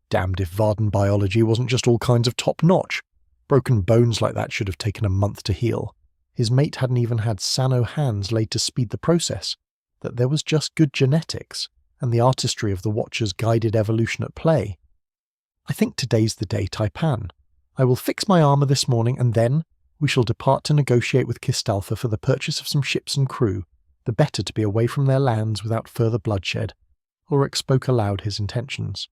Speaker 1: Damned if Vardan biology wasn't just all kinds of top-notch. Broken bones like that should have taken a month to heal. His mate hadn't even had Sano hands laid to speed the process. That there was just good genetics, and the artistry of the Watcher's guided evolution at play. I think today's the day, Taipan. I will fix my armour this morning, and then we shall depart to negotiate with Kistalfa for the purchase of some ships and crew, the better to be away from their lands without further bloodshed. Ulrich spoke aloud his intentions.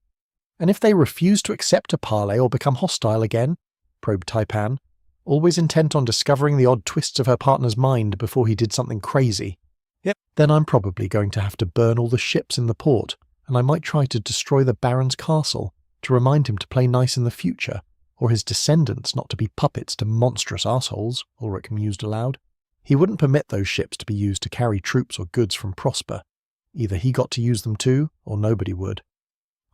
Speaker 1: And if they refuse to accept a parley or become hostile again, probed Taipan, always intent on discovering the odd twists of her partner's mind before he did something crazy. Yep, then I'm probably going to have to burn all the ships in the port, and I might try to destroy the Baron's castle to remind him to play nice in the future, or his descendants not to be puppets to monstrous assholes, Ulrich mused aloud. He wouldn't permit those ships to be used to carry troops or goods from Prosper. Either he got to use them too, or nobody would.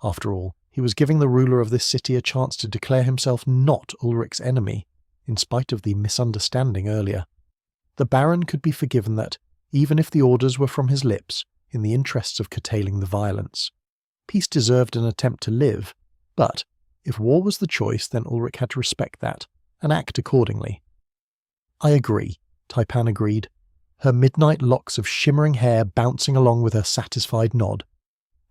Speaker 1: After all, he was giving the ruler of this city a chance to declare himself not Ulrich's enemy, in spite of the misunderstanding earlier. The Baron could be forgiven that, even if the orders were from his lips, in the interests of curtailing the violence. Peace deserved an attempt to live, but if war was the choice, then Ulrich had to respect that, and act accordingly. I agree, Taipan agreed, her midnight locks of shimmering hair bouncing along with her satisfied nod.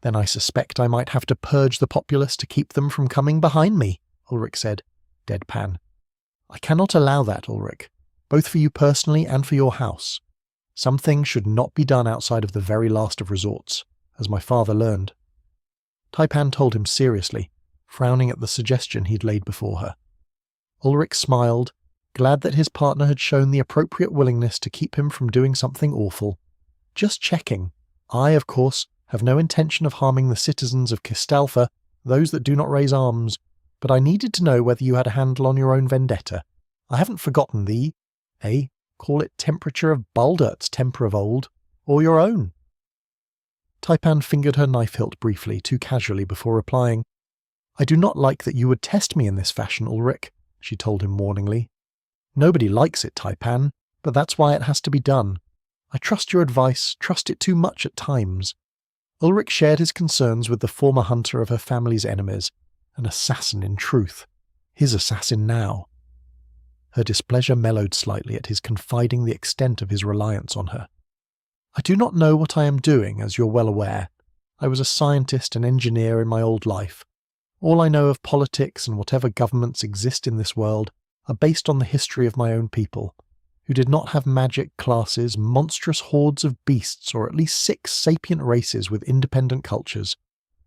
Speaker 1: Then I suspect I might have to purge the populace to keep them from coming behind me, Ulrich said, deadpan. I cannot allow that, Ulrich, both for you personally and for your house. Some things should not be done outside of the very last of resorts, as my father learned. Taipan told him seriously, frowning at the suggestion he'd laid before her. Ulrich smiled, glad that his partner had shown the appropriate willingness to keep him from doing something awful. Just checking. I, of course, have no intention of harming the citizens of Kistalfa, those that do not raise arms, but I needed to know whether you had a handle on your own vendetta. I haven't forgotten call it temperature of Baldert's temper of old, or your own. Taipan fingered her knife hilt briefly, too casually, before replying. I do not like that you would test me in this fashion, Ulrich, she told him warningly. Nobody likes it, Taipan, but that's why it has to be done. I trust your advice, trust it too much at times. Ulrich shared his concerns with the former hunter of her family's enemies, an assassin in truth, his assassin now. Her displeasure mellowed slightly at his confiding the extent of his reliance on her. I do not know what I am doing, as you're well aware. I was a scientist and engineer in my old life. All I know of politics and whatever governments exist in this world are based on the history of my own people, who did not have magic classes, monstrous hordes of beasts, or at least 6 sapient races with independent cultures.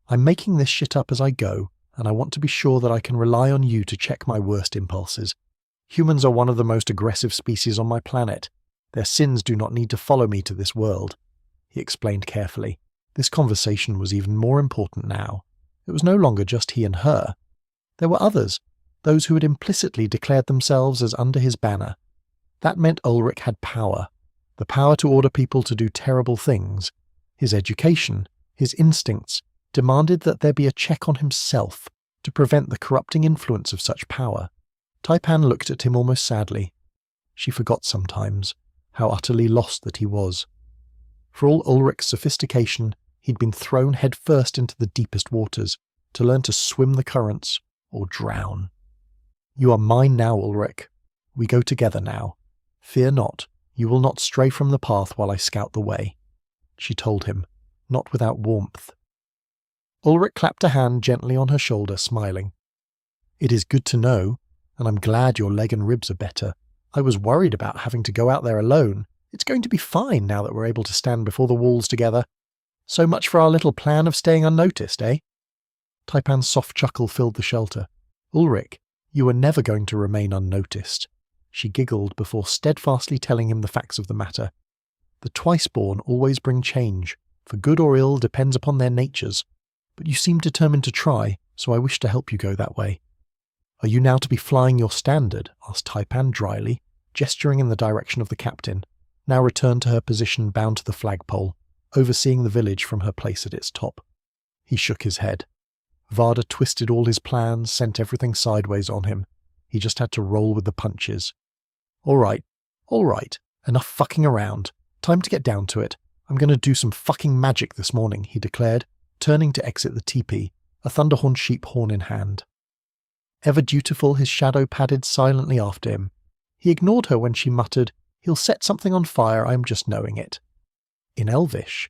Speaker 1: I'm making this shit up as I go, and I want to be sure that I can rely on you to check my worst impulses. Humans are one of the most aggressive species on my planet. Their sins do not need to follow me to this world, he explained carefully. This conversation was even more important now. It was no longer just he and her. There were others, those who had implicitly declared themselves as under his banner. That meant Ulrich had power, The power to order people to do terrible things, his education, his instincts, demanded that there be a check on himself to prevent the corrupting influence of such power. Taipan looked at him almost sadly. She forgot sometimes how utterly lost that he was. For all Ulrich's sophistication, he'd been thrown headfirst into the deepest waters to learn to swim the currents or drown. "You are mine now, Ulrich. We go together now. Fear not, you will not stray from the path while I scout the way," she told him, not without warmth. Ulrich clapped a hand gently on her shoulder, smiling. "It is good to know, and I'm glad your leg and ribs are better. I was worried about having to go out there alone. It's going to be fine now that we're able to stand before the walls together. So much for our little plan of staying unnoticed, eh?" Taipan's soft chuckle filled the shelter. "Ulrich, you were never going to remain unnoticed." She giggled before steadfastly telling him the facts of the matter. "The twice-born always bring change. For good or ill depends upon their natures. But you seem determined to try, so I wish to help you go that way." "Are you now to be flying your standard?" asked Taipan dryly, gesturing in the direction of the captain, now returned to her position bound to the flagpole, overseeing the village from her place at its top. He shook his head. Varda twisted all his plans, sent everything sideways on him. He just had to roll with the punches. All right, enough fucking around. Time to get down to it. I'm going to do some fucking magic this morning," he declared, turning to exit the teepee, a Thunderhorn sheep horn in hand. Ever dutiful, his shadow padded silently after him. He ignored her when she muttered, "He'll set something on fire, I'm just knowing it." In Elvish.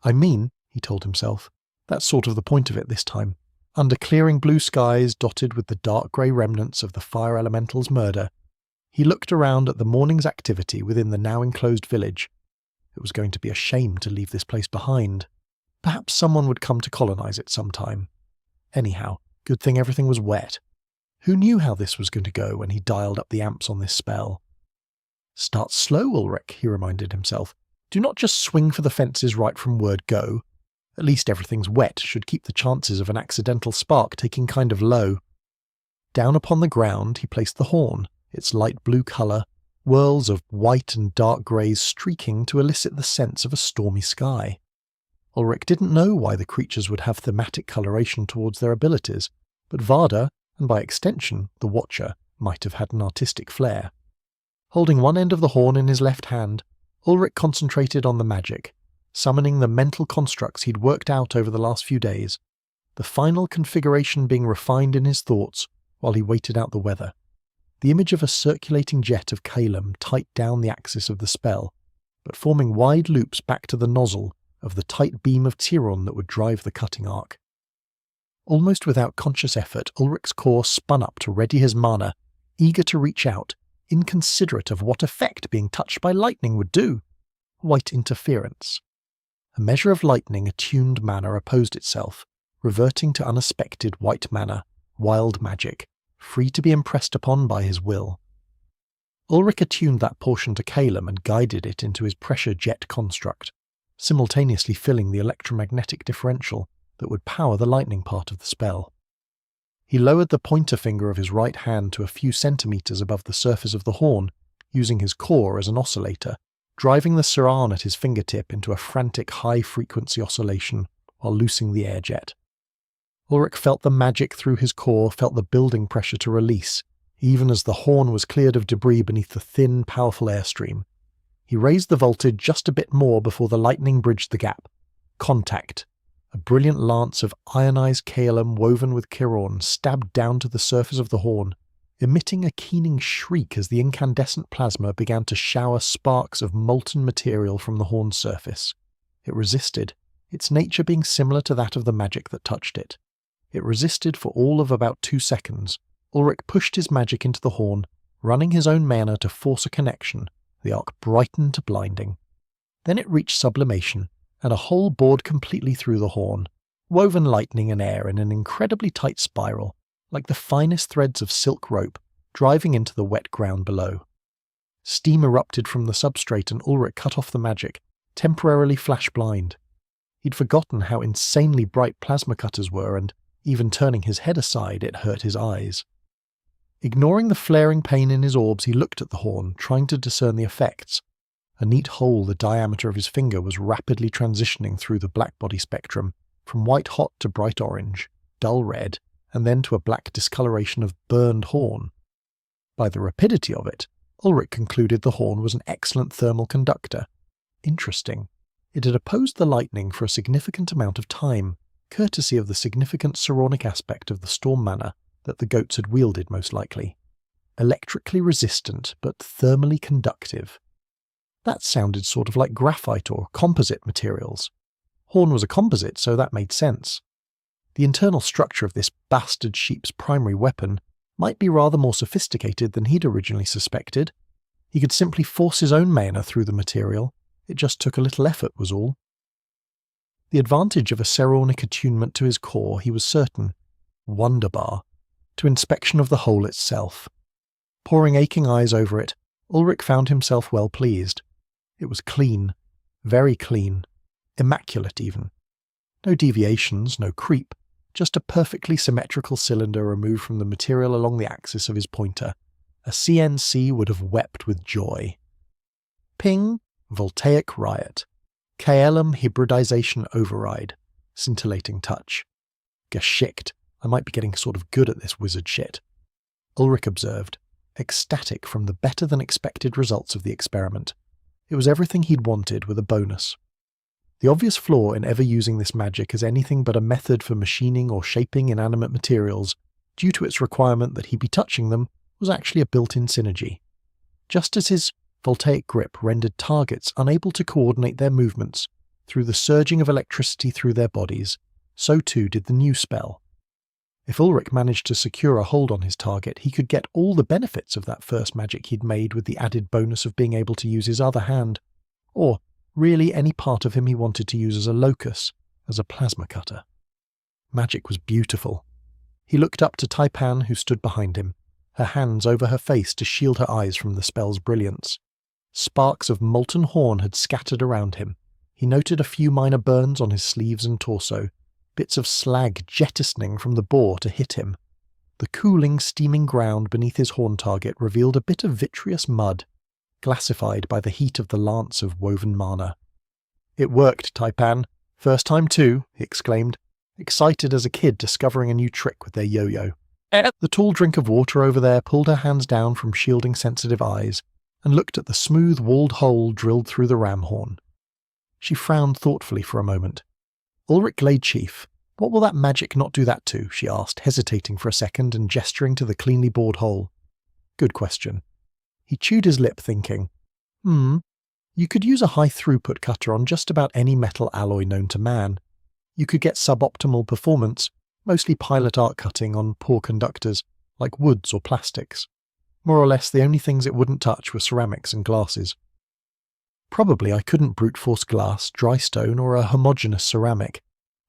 Speaker 1: "I mean," he told himself, "that's sort of the point of it this time." Under clearing blue skies dotted with the dark grey remnants of the fire elemental's murder, he looked around at the morning's activity within the now enclosed village. It was going to be a shame to leave this place behind. Perhaps someone would come to colonize it sometime. Anyhow, good thing everything was wet. Who knew how this was going to go when he dialed up the amps on this spell? "Start slow, Ulrich," he reminded himself. "Do not just swing for the fences right from word go. At least everything's wet should keep the chances of an accidental spark taking kind of low." Down upon the ground he placed the horn, its light blue colour, whirls of white and dark greys streaking to elicit the sense of a stormy sky. Ulrich didn't know why the creatures would have thematic coloration towards their abilities, but Varda, and by extension the Watcher, might have had an artistic flair. Holding one end of the horn in his left hand, Ulrich concentrated on the magic, summoning the mental constructs he'd worked out over the last few days, the final configuration being refined in his thoughts while he waited out the weather. The image of a circulating jet of Calum tight down the axis of the spell, but forming wide loops back to the nozzle of the tight beam of Tyron that would drive the cutting arc. Almost without conscious effort, Ulrich's core spun up to ready his mana, eager to reach out, inconsiderate of what effect being touched by lightning would do. White interference. A measure of lightning attuned mana opposed itself, reverting to unaspected white mana, wild magic, free to be impressed upon by his will. Ulrich attuned that portion to Calum and guided it into his pressure jet construct, simultaneously filling the electromagnetic differential that would power the lightning part of the spell. He lowered the pointer finger of his right hand to a few centimetres above the surface of the horn, using his core as an oscillator, driving the Siran at his fingertip into a frantic high-frequency oscillation while loosing the air jet. Ulrich felt the magic through his core, felt the building pressure to release, even as the horn was cleared of debris beneath the thin, powerful airstream. He raised the voltage just a bit more before the lightning bridged the gap. Contact. A brilliant lance of ionized kaolin woven with Chiron stabbed down to the surface of the horn, emitting a keening shriek as the incandescent plasma began to shower sparks of molten material from the horn's surface. It resisted, its nature being similar to that of the magic that touched it. It resisted for all of about 2 seconds. Ulrich pushed his magic into the horn, running his own mana to force a connection. The arc brightened to blinding. Then it reached sublimation, and a hole bored completely through the horn, woven lightning and air in an incredibly tight spiral, like the finest threads of silk rope, driving into the wet ground below. Steam erupted from the substrate and Ulrich cut off the magic, temporarily flash blind. He'd forgotten how insanely bright plasma cutters were, and even turning his head aside, it hurt his eyes. Ignoring the flaring pain in his orbs, he looked at the horn, trying to discern the effects. A neat hole the diameter of his finger was rapidly transitioning through the blackbody spectrum, from white-hot to bright orange, dull red, and then to a black discoloration of burned horn. By the rapidity of it, Ulrich concluded the horn was an excellent thermal conductor. Interesting. It had opposed the lightning for a significant amount of time, courtesy of the significant psoronic aspect of the storm mana that the goats had wielded most likely. Electrically resistant, but thermally conductive. That sounded sort of like graphite or composite materials. Horn was a composite, so that made sense. The internal structure of this bastard sheep's primary weapon might be rather more sophisticated than he'd originally suspected. He could simply force his own mana through the material. It just took a little effort, was all. The advantage of a psoronic attunement to his core, he was certain, wonderbar, to inspection of the hole itself. Pouring aching eyes over it, Ulrich found himself well pleased. It was clean, very clean, immaculate even. No deviations, no creep, just a perfectly symmetrical cylinder removed from the material along the axis of his pointer. A CNC would have wept with joy. Ping, voltaic riot. KLM hybridization override. Scintillating touch. Geschickt. I might be getting sort of good at this wizard shit. Ulrich observed, ecstatic from the better-than-expected results of the experiment. It was everything he'd wanted with a bonus. The obvious flaw in ever using this magic as anything but a method for machining or shaping inanimate materials, due to its requirement that he be touching them, was actually a built-in synergy. Just as his voltaic grip rendered targets unable to coordinate their movements through the surging of electricity through their bodies, so too did the new spell. If Ulrich managed to secure a hold on his target, he could get all the benefits of that first magic he'd made with the added bonus of being able to use his other hand, or really any part of him he wanted to use as a locus, as a plasma cutter. Magic was beautiful. He looked up to Taipan, who stood behind him, her hands over her face to shield her eyes from the spell's brilliance. Sparks of molten horn had scattered around him. He noted a few minor burns on his sleeves and torso, bits of slag jettisoning from the bore to hit him. The cooling, steaming ground beneath his horn target revealed a bit of vitreous mud, glassified by the heat of the lance of woven mana. "It worked, Taipan. First time too," he exclaimed, excited as a kid discovering a new trick with their yo-yo. The tall drink of water over there pulled her hands down from shielding sensitive eyes and looked at the smooth walled hole drilled through the ram horn. She frowned thoughtfully for a moment. "Ulrich Gladechief, what will that magic not do that to?" she asked, hesitating for a second and gesturing to the cleanly bored hole. Good question. He chewed his lip, thinking, you could use a high-throughput cutter on just about any metal alloy known to man. You could get suboptimal performance, mostly pilot art cutting on poor conductors, like woods or plastics. More or less the only things it wouldn't touch were ceramics and glasses. Probably I couldn't brute force glass, dry stone, or a homogeneous ceramic.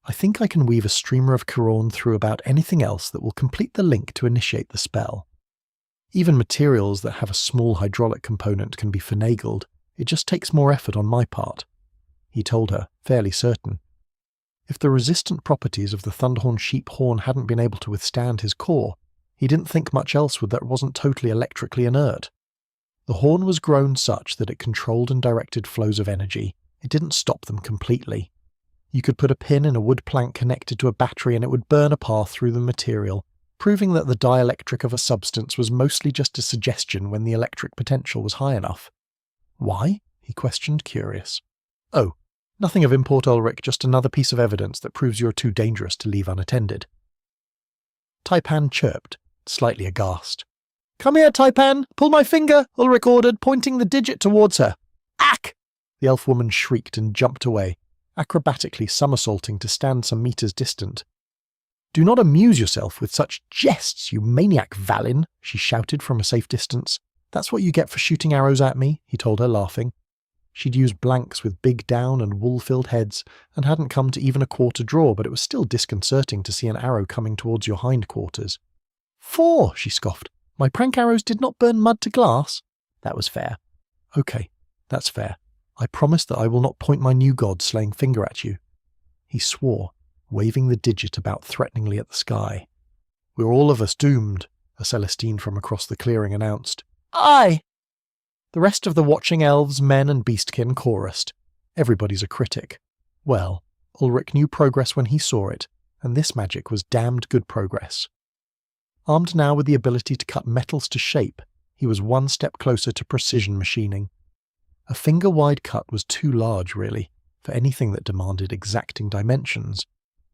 Speaker 1: I think I can weave a streamer of Quran through about anything else that will complete the link to initiate the spell. Even materials that have a small hydraulic component can be finagled. It just takes more effort on my part," he told her, fairly certain. If the resistant properties of the Thunderhorn sheep horn hadn't been able to withstand his core, he didn't think much else that wasn't totally electrically inert. The horn was grown such that it controlled and directed flows of energy. It didn't stop them completely. You could put a pin in a wood plank connected to a battery and it would burn a path through the material, proving that the dielectric of a substance was mostly just a suggestion when the electric potential was high enough. "Why?" he questioned, curious. "Oh, nothing of import, Ulrich, just another piece of evidence that proves you're too dangerous to leave unattended." Taipan chirped, slightly aghast. "Come here, Taipan! Pull my finger!" Ulrich ordered, pointing the digit towards her. "Ack!" The elf woman shrieked and jumped away, acrobatically somersaulting to stand some meters distant. "Do not amuse yourself with such jests, you maniac Valin!" she shouted from a safe distance. "That's what you get for shooting arrows at me," he told her, laughing. She'd used blanks with big down and wool-filled heads, and hadn't come to even a quarter draw, but it was still disconcerting to see an arrow coming towards your hindquarters. "4," she scoffed. "My prank arrows did not burn mud to glass." That was fair. "Okay, that's fair. I promise that I will not point my new god-slaying finger at you." He swore, waving the digit about threateningly at the sky. "We're all of us doomed," a Celestine from across the clearing announced. "Aye!" The rest of the watching elves, men and beastkin chorused. Everybody's a critic. Well, Ulrich knew progress when he saw it, and this magic was damned good progress. Armed now with the ability to cut metals to shape, he was one step closer to precision machining. A finger-wide cut was too large, really, for anything that demanded exacting dimensions,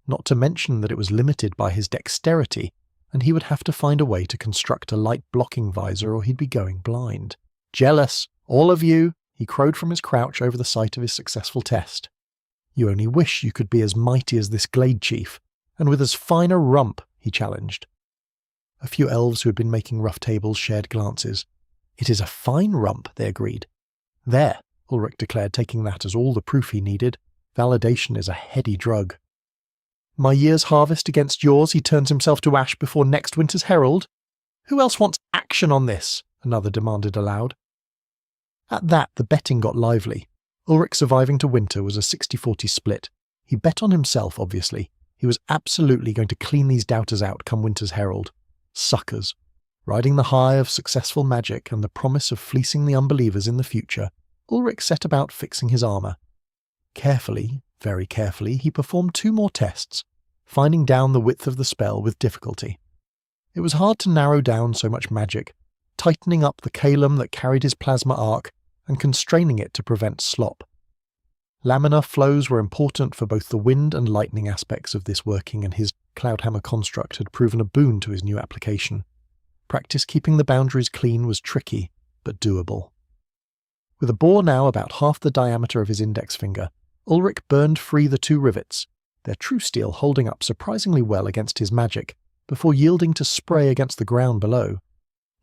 Speaker 1: not to mention that it was limited by his dexterity, and he would have to find a way to construct a light blocking visor or he'd be going blind. "Jealous, all of you," he crowed from his crouch over the site of his successful test. "You only wish you could be as mighty as this glade chief, and with as fine a rump," he challenged. A few elves who had been making rough tables shared glances. "It is a fine rump," they agreed. "There," Ulrich declared, taking that as all the proof he needed. "Validation is a heady drug." "My year's harvest against yours," he turns himself to ash before next winter's herald. "Who else wants action on this?" another demanded aloud. At that, the betting got lively. Ulrich surviving to winter was a 60-40 split. He bet on himself, obviously. He was absolutely going to clean these doubters out come winter's herald. Suckers. Riding the high of successful magic and the promise of fleecing the unbelievers in the future, Ulrich set about fixing his armour. Carefully, very carefully, he performed 2 more tests, finding down the width of the spell with difficulty. It was hard to narrow down so much magic, tightening up the calum that carried his plasma arc and constraining it to prevent slop. Laminar flows were important for both the wind and lightning aspects of this working, and his Cloudhammer construct had proven a boon to his new application. Practice keeping the boundaries clean was tricky, but doable. With a bore now about half the diameter of his index finger, Ulrich burned free the 2 rivets, their true steel holding up surprisingly well against his magic, before yielding to spray against the ground below.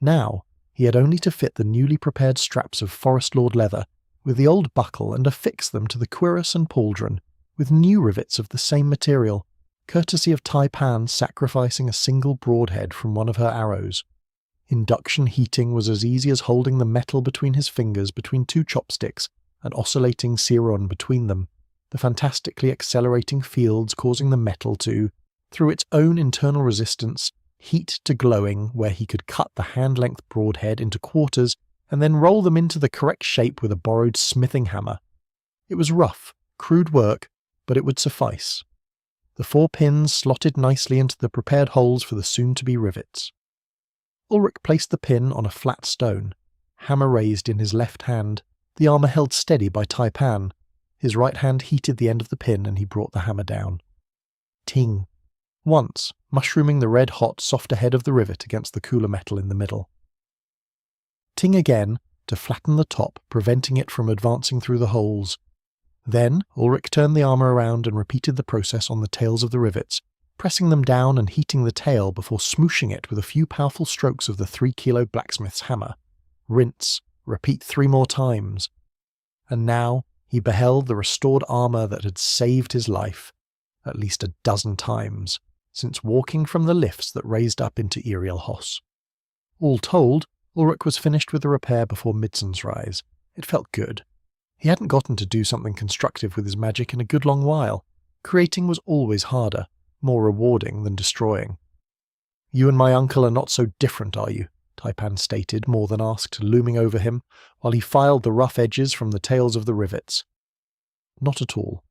Speaker 1: Now, he had only to fit the newly prepared straps of Forest Lord leather with the old buckle and affix them to the cuirass and pauldron, with new rivets of the same material, courtesy of Taipan sacrificing a single broadhead from one of her arrows. Induction heating was as easy as holding the metal between his fingers between 2 chopsticks and oscillating Siron between them, the fantastically accelerating fields causing the metal to, through its own internal resistance, heat to glowing where he could cut the hand-length broadhead into quarters and then roll them into the correct shape with a borrowed smithing hammer. It was rough, crude work, but it would suffice. The 4 pins slotted nicely into the prepared holes for the soon-to-be rivets. Ulrich placed the pin on a flat stone, hammer raised in his left hand, the armour held steady by Taipan. His right hand heated the end of the pin and he brought the hammer down. Ting. Once, mushrooming the red-hot, softer head of the rivet against the cooler metal in the middle. Ting again, to flatten the top, preventing it from advancing through the holes. Then, Ulrich turned the armour around and repeated the process on the tails of the rivets, pressing them down and heating the tail before smooshing it with a few powerful strokes of the 3-kilo blacksmith's hammer. Rinse, repeat 3 more times. And now, he beheld the restored armour that had saved his life, at least a dozen times, since walking from the lifts that raised up into Irielhos. All told, Ulrich was finished with the repair before Midson's rise. It felt good. He hadn't gotten to do something constructive with his magic in a good long while. Creating was always harder, more rewarding than destroying. "You and my uncle are not so different, are you?" Taipan stated, more than asked, looming over him, while he filed the rough edges from the tails of the rivets. Not at all.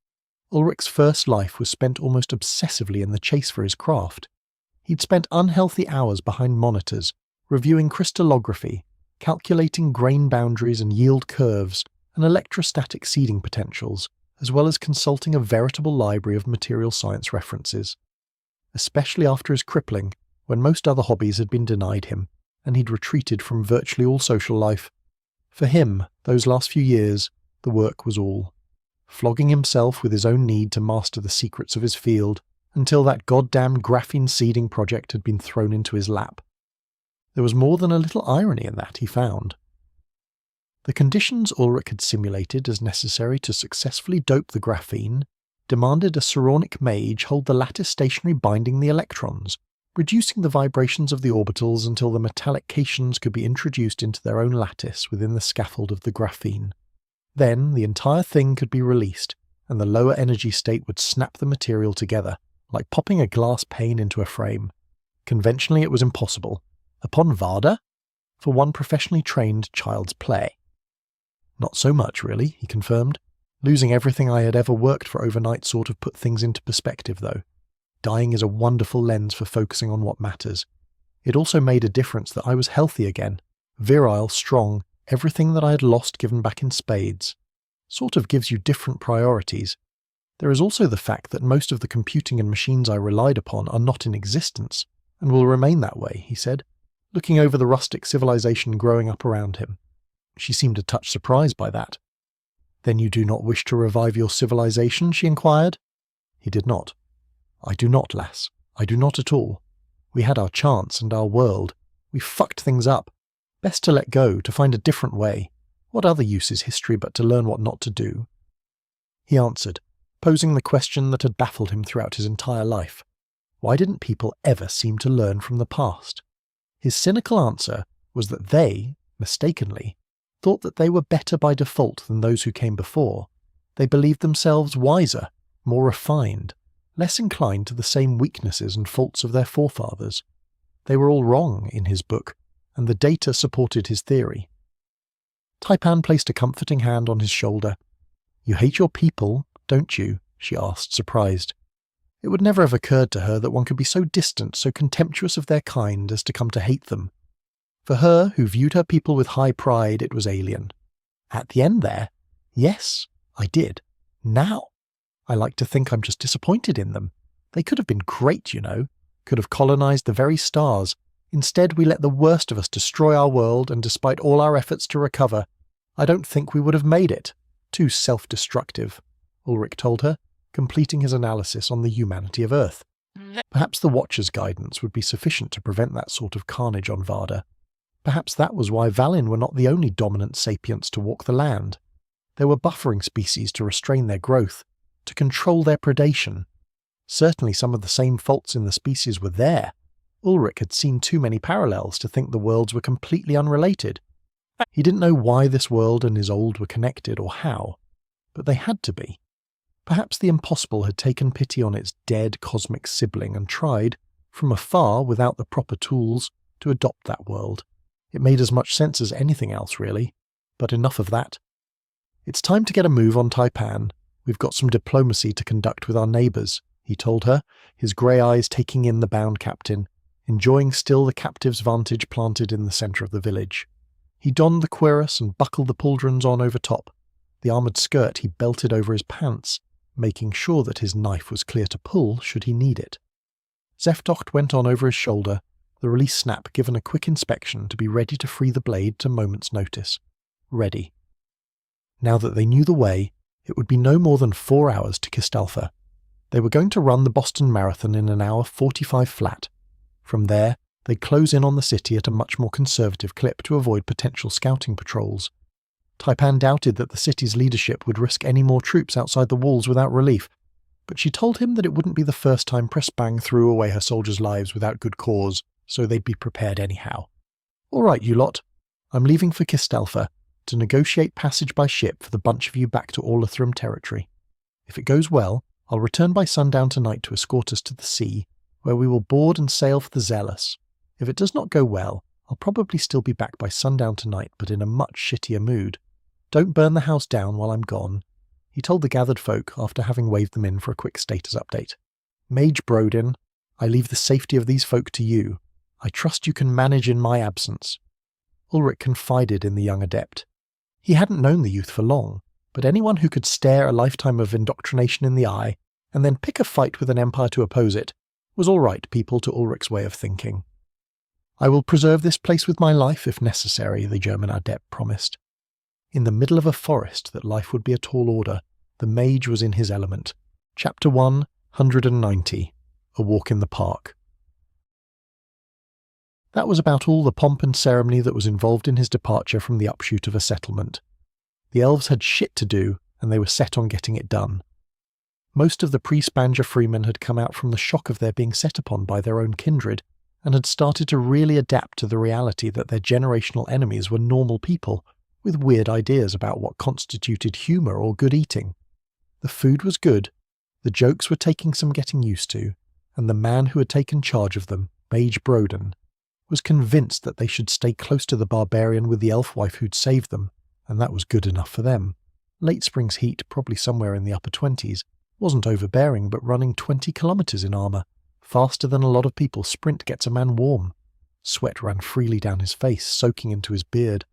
Speaker 1: Ulrich's first life was spent almost obsessively in the chase for his craft. He'd spent unhealthy hours behind monitors, reviewing crystallography, calculating grain boundaries and yield curves, and electrostatic seeding potentials, as well as consulting a veritable library of material science references. Especially after his crippling, when most other hobbies had been denied him, and he'd retreated from virtually all social life. For him, those last few years, the work was all. Flogging himself with his own need to master the secrets of his field, until that goddamned graphene seeding project had been thrown into his lap. There was more than a little irony in that, he found. The conditions Ulrich had simulated as necessary to successfully dope the graphene demanded a psoronic mage hold the lattice stationary binding the electrons, reducing the vibrations of the orbitals until the metallic cations could be introduced into their own lattice within the scaffold of the graphene. Then the entire thing could be released, and the lower energy state would snap the material together, like popping a glass pane into a frame. Conventionally it was impossible. Upon Varda? For one professionally trained child's play. Not so much, really, he confirmed. Losing everything I had ever worked for overnight sort of put things into perspective, though. Dying is a wonderful lens for focusing on what matters. It also made a difference that I was healthy again, virile, strong, everything that I had lost given back in spades. Sort of gives you different priorities. There is also the fact that most of the computing and machines I relied upon are not in existence, and will remain that way, he said, looking over the rustic civilization growing up around him. She seemed a touch surprised by that. Then you do not wish to revive your civilization? She inquired. He did not. I do not, lass. I do not at all. We had our chance and our world. We fucked things up. Best to let go, to find a different way. What other use is history but to learn what not to do? He answered, posing the question that had baffled him throughout his entire life. Why didn't people ever seem to learn from the past? His cynical answer was that they, mistakenly, thought that they were better by default than those who came before. They believed themselves wiser, more refined, less inclined to the same weaknesses and faults of their forefathers. They were all wrong, in his book, and the data supported his theory. Taipan placed a comforting hand on his shoulder. You hate your people, don't you? She asked, surprised. It would never have occurred to her that one could be so distant, so contemptuous of their kind as to come to hate them. For her, who viewed her people with high pride, it was alien. At the end there, yes, I did. Now, I like to think I'm just disappointed in them. They could have been great, you know, could have colonized the very stars. Instead, we let the worst of us destroy our world, and despite all our efforts to recover, I don't think we would have made it. Too self-destructive, Ulrich told her, completing his analysis on the humanity of Earth. Perhaps the Watcher's guidance would be sufficient to prevent that sort of carnage on Varda. Perhaps that was why Valin were not the only dominant sapients to walk the land. There were buffering species to restrain their growth, to control their predation. Certainly some of the same faults in the species were there. Ulrich had seen too many parallels to think the worlds were completely unrelated. He didn't know why this world and his old were connected or how, but they had to be. Perhaps the impossible had taken pity on its dead cosmic sibling and tried, from afar without the proper tools, to adopt that world. It made as much sense as anything else, really. But enough of that. It's time to get a move on Taipan. We've got some diplomacy to conduct with our neighbours, he told her, his grey eyes taking in the bound captain, enjoying still the captive's vantage planted in the centre of the village. He donned the cuirass and buckled the pauldrons on over top. The armoured skirt he belted over his pants, making sure that his knife was clear to pull should he need it. Zeftocht went on over his shoulder, the release snap given a quick inspection to be ready to free the blade to moment's notice. Ready. Now that they knew the way, it would be no more than 4 hours to Kistalfa. They were going to run the Boston Marathon in an hour 45 flat. From there, they'd close in on the city at a much more conservative clip to avoid potential scouting patrols. Taipan doubted that the city's leadership would risk any more troops outside the walls without relief, but she told him that it wouldn't be the first time Pressbang threw away her soldiers' lives without good cause, so they'd be prepared anyhow. All right, you lot. I'm leaving for Kistalfa to negotiate passage by ship for the bunch of you back to Orlathrum territory. If it goes well, I'll return by sundown tonight to escort us to the sea, where we will board and sail for the Zealous. If it does not go well, I'll probably still be back by sundown tonight, but in a much shittier mood. Don't burn the house down while I'm gone, he told the gathered folk after having waved them in for a quick status update. Mage Brodin, I leave the safety of these folk to you. I trust you can manage in my absence. Ulrich confided in the young adept. He hadn't known the youth for long, but anyone who could stare a lifetime of indoctrination in the eye and then pick a fight with an empire to oppose it was all right people to Ulrich's way of thinking. I will preserve this place with my life if necessary, the German adept promised. In the middle of a forest that life would be a tall order, the mage was in his element. Chapter 190, A Walk in the Park. That was about all the pomp and ceremony that was involved in his departure from the upshoot of a settlement. The elves had shit to do, and they were set on getting it done. Most of the pre-Spanger freemen had come out from the shock of their being set upon by their own kindred, and had started to really adapt to the reality that their generational enemies were normal people, with weird ideas about what constituted humour or good eating. The food was good, the jokes were taking some getting used to, and the man who had taken charge of them, Mage Brodin, was convinced that they should stay close to the barbarian with the elf wife who'd saved them, and that was good enough for them. Late spring's heat, probably somewhere in the upper 20s, wasn't overbearing but running 20 kilometers in armor, faster than a lot of people sprint gets a man warm. Sweat ran freely down his face, soaking into his beard.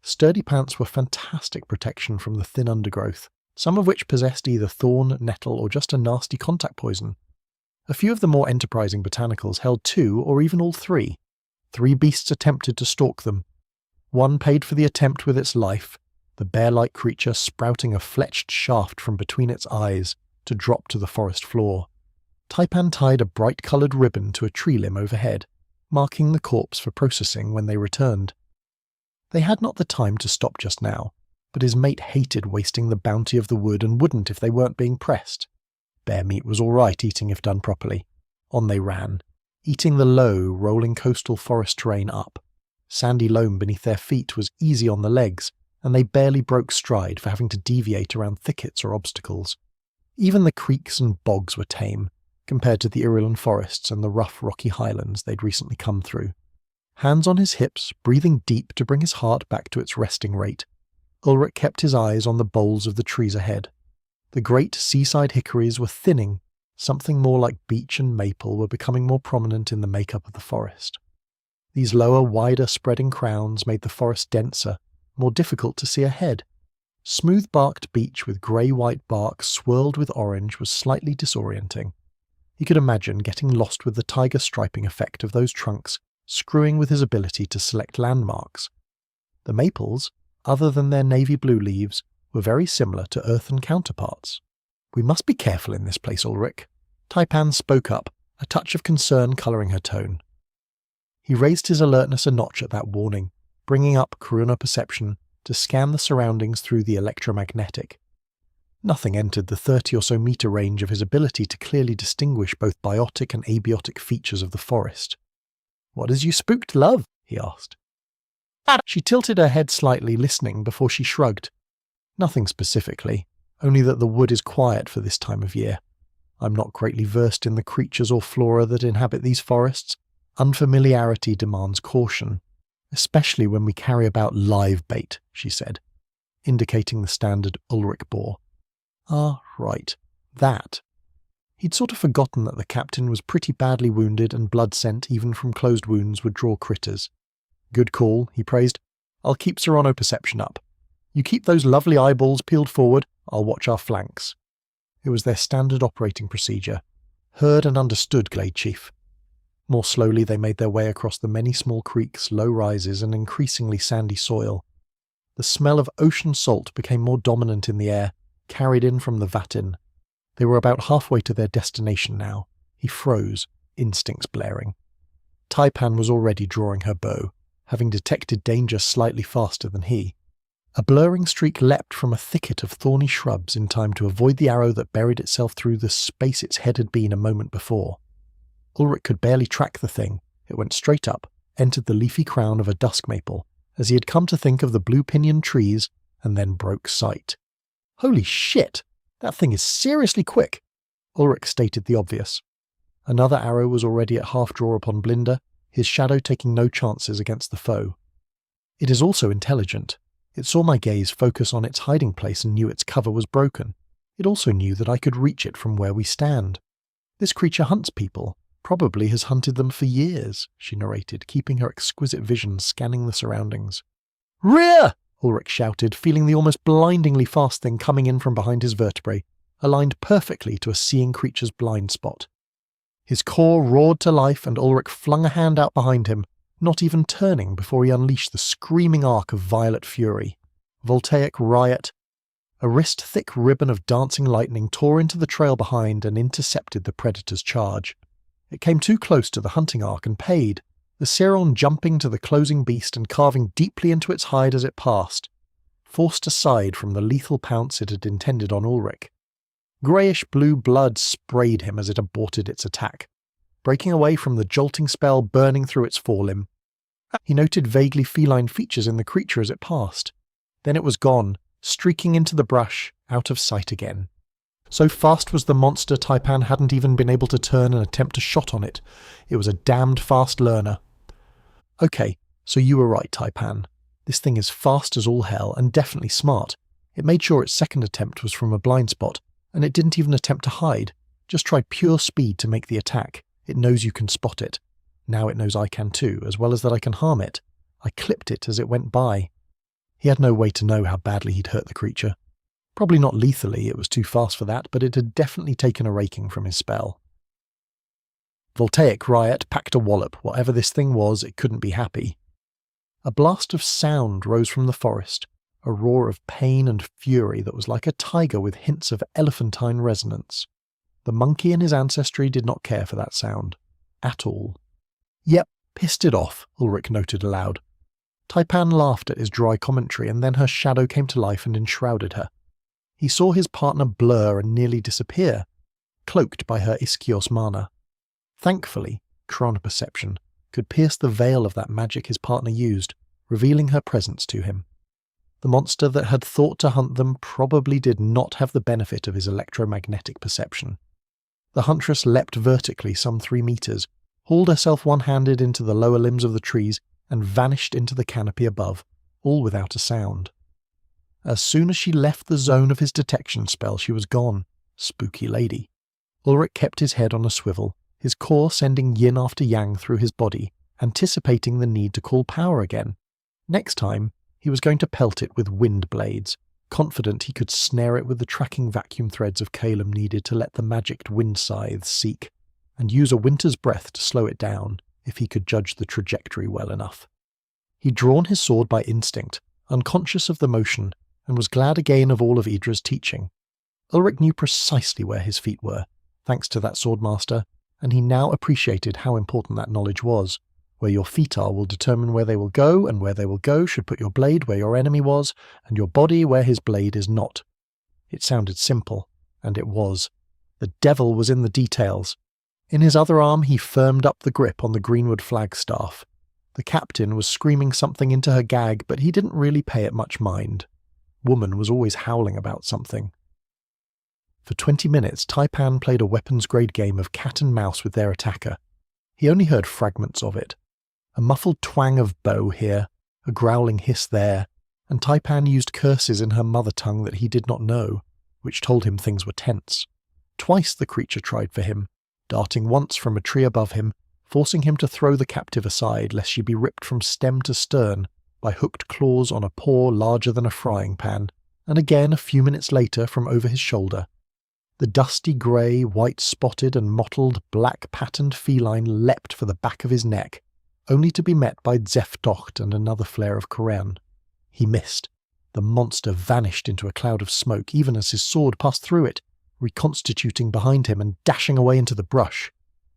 Speaker 1: Sturdy pants were fantastic protection from the thin undergrowth, some of which possessed either thorn, nettle, or just a nasty contact poison. A few of the more enterprising botanicals held 2 or even all 3. 3 beasts attempted to stalk them. One paid for the attempt with its life, the bear-like creature sprouting a fletched shaft from between its eyes to drop to the forest floor. Taipan tied a bright-coloured ribbon to a tree limb overhead, marking the corpse for processing when they returned. They had not the time to stop just now, but his mate hated wasting the bounty of the wood and wouldn't if they weren't being pressed. Bear meat was all right eating if done properly. On they ran, eating the low, rolling coastal forest terrain up. Sandy loam beneath their feet was easy on the legs, and they barely broke stride for having to deviate around thickets or obstacles. Even the creeks and bogs were tame, compared to the Irulan forests and the rough rocky highlands they'd recently come through. Hands on his hips, breathing deep to bring his heart back to its resting rate, Ulrich kept his eyes on the boles of the trees ahead. The great seaside hickories were thinning, something more like beech and maple were becoming more prominent in the makeup of the forest. These lower, wider spreading crowns made the forest denser, more difficult to see ahead. Smooth-barked beech with grey-white bark swirled with orange was slightly disorienting. He could imagine getting lost with the tiger striping effect of those trunks, screwing with his ability to select landmarks. The maples, other than their navy blue leaves, were very similar to earthen counterparts. "We must be careful in this place, Ulrich." Taipan spoke up, a touch of concern colouring her tone. He raised his alertness a notch at that warning, bringing up Karuna perception to scan the surroundings through the electromagnetic. Nothing entered the 30 or so metre range of his ability to clearly distinguish both biotic and abiotic features of the forest. "What has you spooked, love?" he asked. She tilted her head slightly, listening, before she shrugged. "Nothing specifically, only that the wood is quiet for this time of year. I'm not greatly versed in the creatures or flora that inhabit these forests. Unfamiliarity demands caution, especially when we carry about live bait," she said, indicating the standard Ulrich bore. "Ah, right. That." He'd sort of forgotten that the captain was pretty badly wounded and blood sent even from closed wounds would draw critters. "Good call," he praised. "I'll keep Serrano perception up. You keep those lovely eyeballs peeled forward, I'll watch our flanks." It was their standard operating procedure. Heard and understood, Glade Chief. More slowly they made their way across the many small creeks, low rises, and increasingly sandy soil. The smell of ocean salt became more dominant in the air, carried in from the Vatin. They were about halfway to their destination now. He froze, instincts blaring. Taipan was already drawing her bow, having detected danger slightly faster than he. A blurring streak leapt from a thicket of thorny shrubs in time to avoid the arrow that buried itself through the space its head had been a moment before. Ulrich could barely track the thing. It went straight up, entered the leafy crown of a dusk maple, as he had come to think of the blue pinyon trees, and then broke sight. "Holy shit! That thing is seriously quick!" Ulrich stated the obvious. Another arrow was already at half draw upon Blinda, his shadow taking no chances against the foe. "It is also intelligent. It saw my gaze focus on its hiding place and knew its cover was broken. It also knew that I could reach it from where we stand. This creature hunts people, probably has hunted them for years," she narrated, keeping her exquisite vision scanning the surroundings. "Rear!" Ulrich shouted, feeling the almost blindingly fast thing coming in from behind his vertebrae, aligned perfectly to a seeing creature's blind spot. His core roared to life and Ulrich flung a hand out behind him, not even turning before he unleashed the screaming arc of violet fury. Voltaic riot. A wrist-thick ribbon of dancing lightning tore into the trail behind and intercepted the predator's charge. It came too close to the hunting arc and paid, the Seron jumping to the closing beast and carving deeply into its hide as it passed, forced aside from the lethal pounce it had intended on Ulrich. Greyish-blue blood sprayed him as it aborted its attack, breaking away from the jolting spell burning through its forelimb. He noted vaguely feline features in the creature as it passed. Then it was gone, streaking into the brush, out of sight again. So fast was the monster Taipan hadn't even been able to turn and attempt a shot on it. It was a damned fast learner. "Okay, so you were right, Taipan. This thing is fast as all hell and definitely smart. It made sure its second attempt was from a blind spot, and it didn't even attempt to hide, just tried pure speed to make the attack. It knows you can spot it. Now it knows I can too, as well as that I can harm it. I clipped it as it went by. He had no way to know how badly he'd hurt the creature. Probably not lethally, it was too fast for that, but it had definitely taken a raking from his spell. Voltaic Riot packed a wallop. Whatever this thing was, it couldn't be happy. A blast of sound rose from the forest, a roar of pain and fury that was like a tiger with hints of elephantine resonance. The monkey in his ancestry did not care for that sound. At all. Yep, pissed it off, Ulrich noted aloud. Taipan laughed at his dry commentary, and then her shadow came to life and enshrouded her. He saw his partner blur and nearly disappear, cloaked by her Iskios mana. Thankfully, Chron perception could pierce the veil of that magic his partner used, revealing her presence to him. The monster that had thought to hunt them probably did not have the benefit of his electromagnetic perception. The huntress leapt vertically some 3 meters, hauled herself one-handed into the lower limbs of the trees, and vanished into the canopy above, all without a sound. As soon as she left the zone of his detection spell, she was gone. Spooky lady. Ulrich kept his head on a swivel, his core sending yin after yang through his body, anticipating the need to call power again. Next time, he was going to pelt it with wind blades, confident he could snare it with the tracking vacuum threads of Calum needed to let the magicked wind scythes seek, and use a winter's breath to slow it down, if he could judge the trajectory well enough. He'd drawn his sword by instinct, unconscious of the motion, and was glad again of all of Idra's teaching. Ulrich knew precisely where his feet were, thanks to that swordmaster, and he now appreciated how important that knowledge was. Where your feet are will determine where they will go, and where they will go should put your blade where your enemy was, and your body where his blade is not. It sounded simple, and it was. The devil was in the details. In his other arm he firmed up the grip on the greenwood flagstaff. The captain was screaming something into her gag, but he didn't really pay it much mind. Woman was always howling about something. For 20 minutes, Taipan played a weapons-grade game of cat and mouse with their attacker. He only heard fragments of it. A muffled twang of bow here, a growling hiss there, and Taipan used curses in her mother tongue that he did not know, which told him things were tense. Twice the creature tried for him, darting once from a tree above him, forcing him to throw the captive aside lest she be ripped from stem to stern by hooked claws on a paw larger than a frying pan, and again a few minutes later from over his shoulder. The dusty grey, white-spotted and mottled, black-patterned feline leapt for the back of his neck, only to be met by Zeftocht and another flare of Koran. He missed. The monster vanished into a cloud of smoke even as his sword passed through it, reconstituting behind him and dashing away into the brush.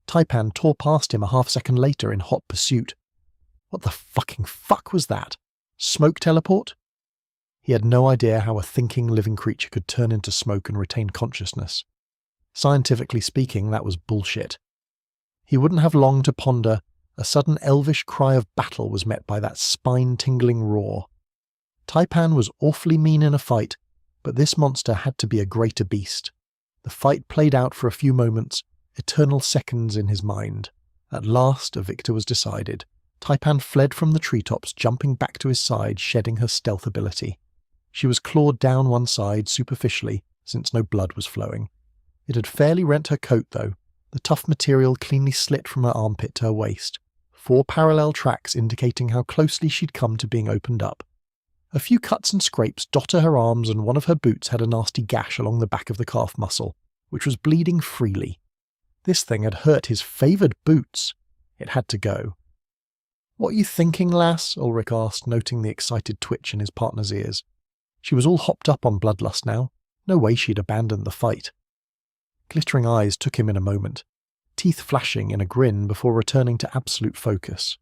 Speaker 1: Taipan tore past him a half-second later in hot pursuit. What the fucking fuck was that? Smoke teleport? He had no idea how a thinking living creature could turn into smoke and retain consciousness. Scientifically speaking, that was bullshit. He wouldn't have long to ponder. A sudden elvish cry of battle was met by that spine-tingling roar. Taipan was awfully mean in a fight, but this monster had to be a greater beast. The fight played out for a few moments, eternal seconds in his mind. At last, a victor was decided. Taipan fled from the treetops, jumping back to his side, shedding her stealth ability. She was clawed down one side superficially, since no blood was flowing. It had fairly rent her coat, though, the tough material cleanly slit from her armpit to her waist, 4 parallel tracks indicating how closely she'd come to being opened up. A few cuts and scrapes dotted her arms, and one of her boots had a nasty gash along the back of the calf muscle, which was bleeding freely. This thing had hurt his favoured boots. It had to go. "What are you thinking, lass?" Ulrich asked, noting the excited twitch in his partner's ears. She was all hopped up on bloodlust now. No way she'd abandoned the fight. Glittering eyes took him in a moment, teeth flashing in a grin before returning to absolute focus.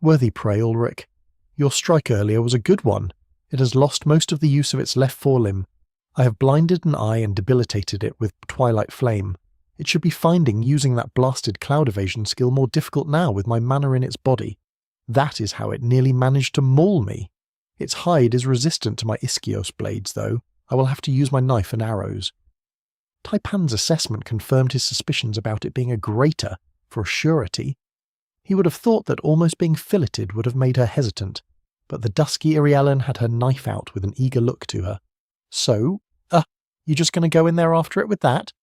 Speaker 1: "Worthy prey, Ulrich. Your strike earlier was a good one. It has lost most of the use of its left forelimb. I have blinded an eye and debilitated it with Twilight Flame. It should be finding using that blasted cloud evasion skill more difficult now with my mana in its body. That is how it nearly managed to maul me. Its hide is resistant to my Iskios blades, though. I will have to use my knife and arrows." Taipan's assessment confirmed his suspicions about it being a greater, for a surety. He would have thought that almost being filleted would have made her hesitant, but the dusky Iriellen had her knife out with an eager look to her. "So, you just going to go in there after it with that?"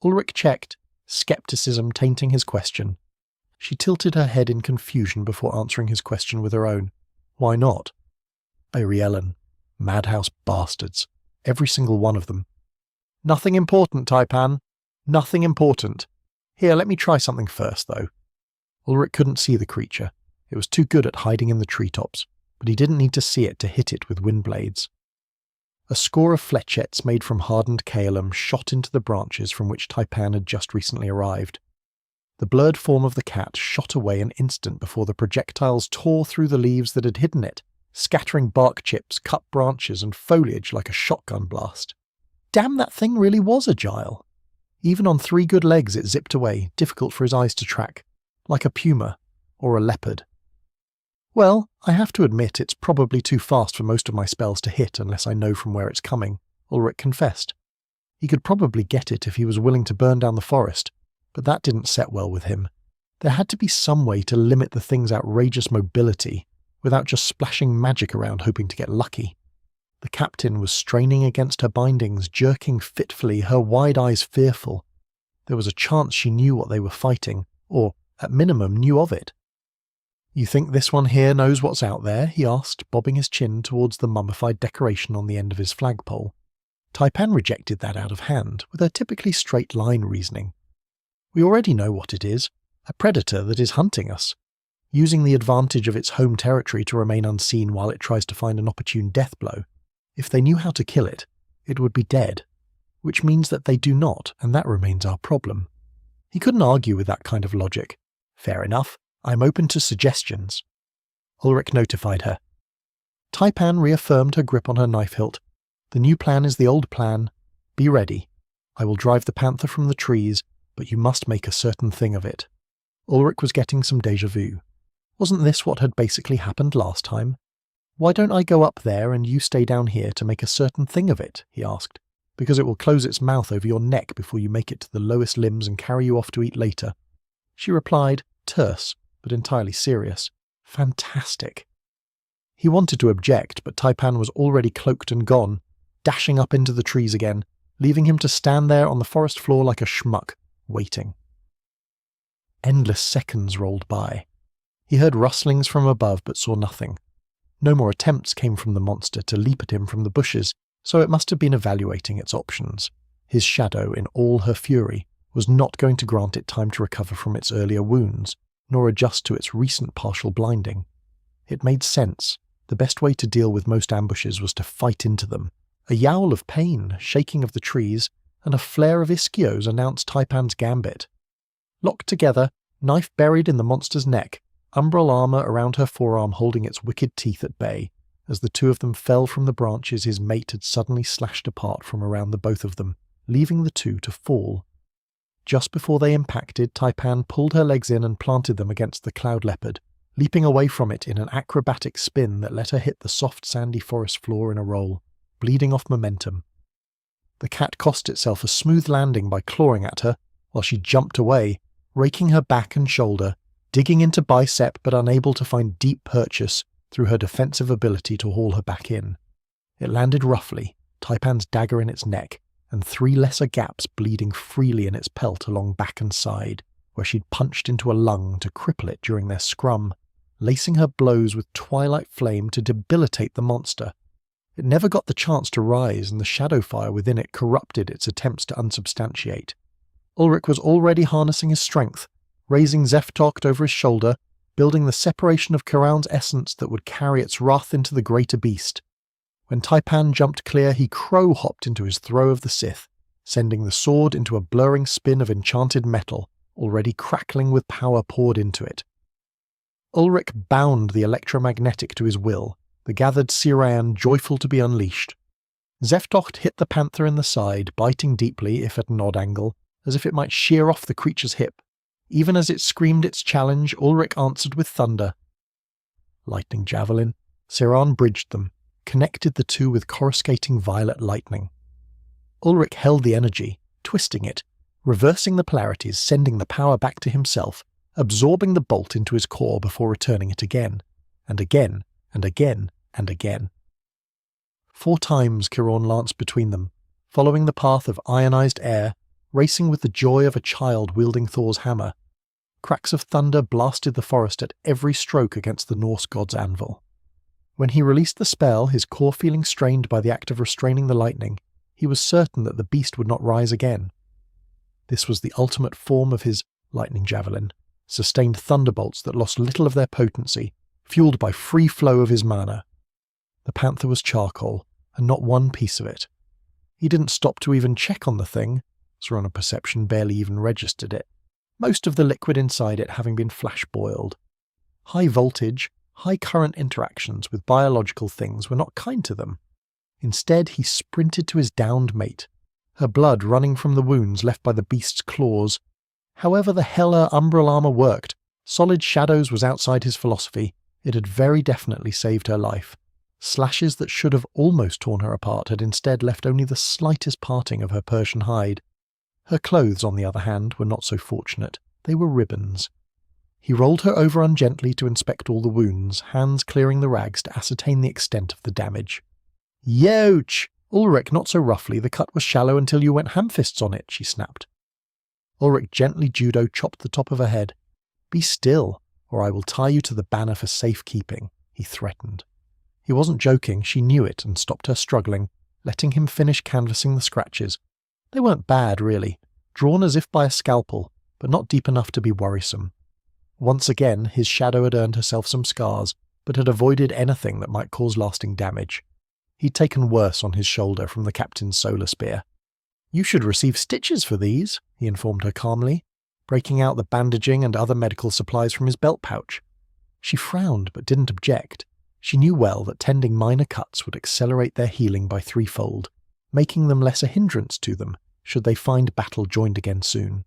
Speaker 1: Ulrich checked, skepticism tainting his question. She tilted her head in confusion before answering his question with her own. "Why not?" Iriellen. Madhouse bastards. Every single one of them. "Nothing important, Taipan. Nothing important. Here, let me try something first, though." Ulrich couldn't see the creature. It was too good at hiding in the treetops, but he didn't need to see it to hit it with wind blades. A score of flechettes made from hardened kaolin shot into the branches from which Taipan had just recently arrived. The blurred form of the cat shot away an instant before the projectiles tore through the leaves that had hidden it, scattering bark chips, cut branches, and foliage like a shotgun blast. Damn, that thing really was agile. Even on 3 good legs it zipped away, difficult for his eyes to track, like a puma or a leopard. "Well, I have to admit it's probably too fast for most of my spells to hit unless I know from where it's coming," Ulrich confessed. He could probably get it if he was willing to burn down the forest, but that didn't set well with him. There had to be some way to limit the thing's outrageous mobility without just splashing magic around hoping to get lucky. The captain was straining against her bindings, jerking fitfully, her wide eyes fearful. There was a chance she knew what they were fighting, or, at minimum, knew of it. "You think this one here knows what's out there?" he asked, bobbing his chin towards the mummified decoration on the end of his flagpole. Taipan rejected that out of hand, with her typically straight-line reasoning. "We already know what it is. A predator that is hunting us, using the advantage of its home territory to remain unseen while it tries to find an opportune death blow. If they knew how to kill it, it would be dead, which means that they do not, and that remains our problem." He couldn't argue with that kind of logic. "Fair enough. I'm open to suggestions." Ulrich notified her. Taipan reaffirmed her grip on her knife hilt. "The new plan is the old plan. Be ready. I will drive the panther from the trees, but you must make a certain thing of it." Ulrich was getting some déjà vu. Wasn't this what had basically happened last time? "Why don't I go up there and you stay down here to make a certain thing of it?" he asked. "Because it will close its mouth over your neck before you make it to the lowest limbs and carry you off to eat later." She replied, terse, but entirely serious. "Fantastic." He wanted to object, but Taipan was already cloaked and gone, dashing up into the trees again, leaving him to stand there on the forest floor like a schmuck, waiting. Endless seconds rolled by. He heard rustlings from above but saw nothing. No more attempts came from the monster to leap at him from the bushes, so it must have been evaluating its options. His shadow, in all her fury, was not going to grant it time to recover from its earlier wounds, nor adjust to its recent partial blinding. It made sense. The best way to deal with most ambushes was to fight into them. A yowl of pain, shaking of the trees, and a flare of ischios announced Taipan's gambit. Locked together, knife buried in the monster's neck, umbral armor around her forearm holding its wicked teeth at bay, as the two of them fell from the branches his mate had suddenly slashed apart from around the both of them, leaving the two to fall. Just before they impacted, Taipan pulled her legs in and planted them against the cloud leopard, leaping away from it in an acrobatic spin that let her hit the soft sandy forest floor in a roll, bleeding off momentum. The cat cost itself a smooth landing by clawing at her, while she jumped away, raking her back and shoulder, digging into bicep but unable to find deep purchase through her defensive ability to haul her back in. It landed roughly, Taipan's dagger in its neck, and 3 lesser gaps bleeding freely in its pelt along back and side, where she'd punched into a lung to cripple it during their scrum, lacing her blows with twilight flame to debilitate the monster. It never got the chance to rise, and the shadow fire within it corrupted its attempts to unsubstantiate. Ulrich was already harnessing his strength, raising Zeftocht over his shoulder, building the separation of Karaun's essence that would carry its wrath into the greater beast. When Taipan jumped clear, he crow-hopped into his throw of the Sith, sending the sword into a blurring spin of enchanted metal, already crackling with power poured into it. Ulrich bound the electromagnetic to his will, the gathered Sirayan joyful to be unleashed. Zeftocht hit the panther in the side, biting deeply, if at an odd angle, as if it might shear off the creature's hip. Even as it screamed its challenge, Ulrich answered with thunder. Lightning javelin. Siran bridged them, connected the two with coruscating violet lightning. Ulrich held the energy, twisting it, reversing the polarities, sending the power back to himself, absorbing the bolt into his core before returning it again, and again, and again and again. 4 times Chiron lanced between them, following the path of ionized air, racing with the joy of a child wielding Thor's hammer. Cracks of thunder blasted the forest at every stroke against the Norse god's anvil. When he released the spell, his core feeling strained by the act of restraining the lightning, he was certain that the beast would not rise again. This was the ultimate form of his lightning javelin, sustained thunderbolts that lost little of their potency, fueled by free flow of his mana. The panther was charcoal, and not one piece of it. He didn't stop to even check on the thing, Srona perception barely even registered it, most of the liquid inside it having been flash-boiled. High voltage, high current interactions with biological things were not kind to them. Instead, he sprinted to his downed mate, her blood running from the wounds left by the beast's claws. However the hell her umbral armor worked, solid shadows was outside his philosophy. It had very definitely saved her life. Slashes that should have almost torn her apart had instead left only the slightest parting of her Persian hide. Her clothes, on the other hand, were not so fortunate. They were ribbons. He rolled her over ungently to inspect all the wounds, hands clearing the rags to ascertain the extent of the damage. "Youch! Ulrich, not so roughly, the cut was shallow until you went ham-fists on it," she snapped. Ulrich gently judo chopped the top of her head. "Be still, or I will tie you to the banner for safekeeping," he threatened. He wasn't joking, she knew it and stopped her struggling, letting him finish canvassing the scratches. They weren't bad, really, drawn as if by a scalpel, but not deep enough to be worrisome. Once again, his shadow had earned herself some scars, but had avoided anything that might cause lasting damage. He'd taken worse on his shoulder from the captain's solar spear. "You should receive stitches for these," he informed her calmly, breaking out the bandaging and other medical supplies from his belt pouch. She frowned but didn't object. She knew well that tending minor cuts would accelerate their healing by 3-fold, making them less a hindrance to them should they find battle joined again soon.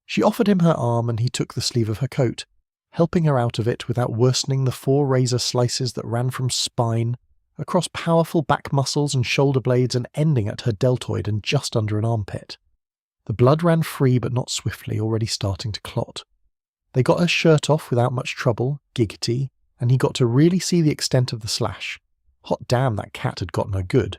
Speaker 1: She offered him her arm and he took the sleeve of her coat, helping her out of it without worsening the 4 razor slices that ran from spine, across powerful back muscles and shoulder blades and ending at her deltoid and just under an armpit. The blood ran free but not swiftly, already starting to clot. They got her shirt off without much trouble, giggity, and he got to really see the extent of the slash. Hot damn, that cat had gotten her good.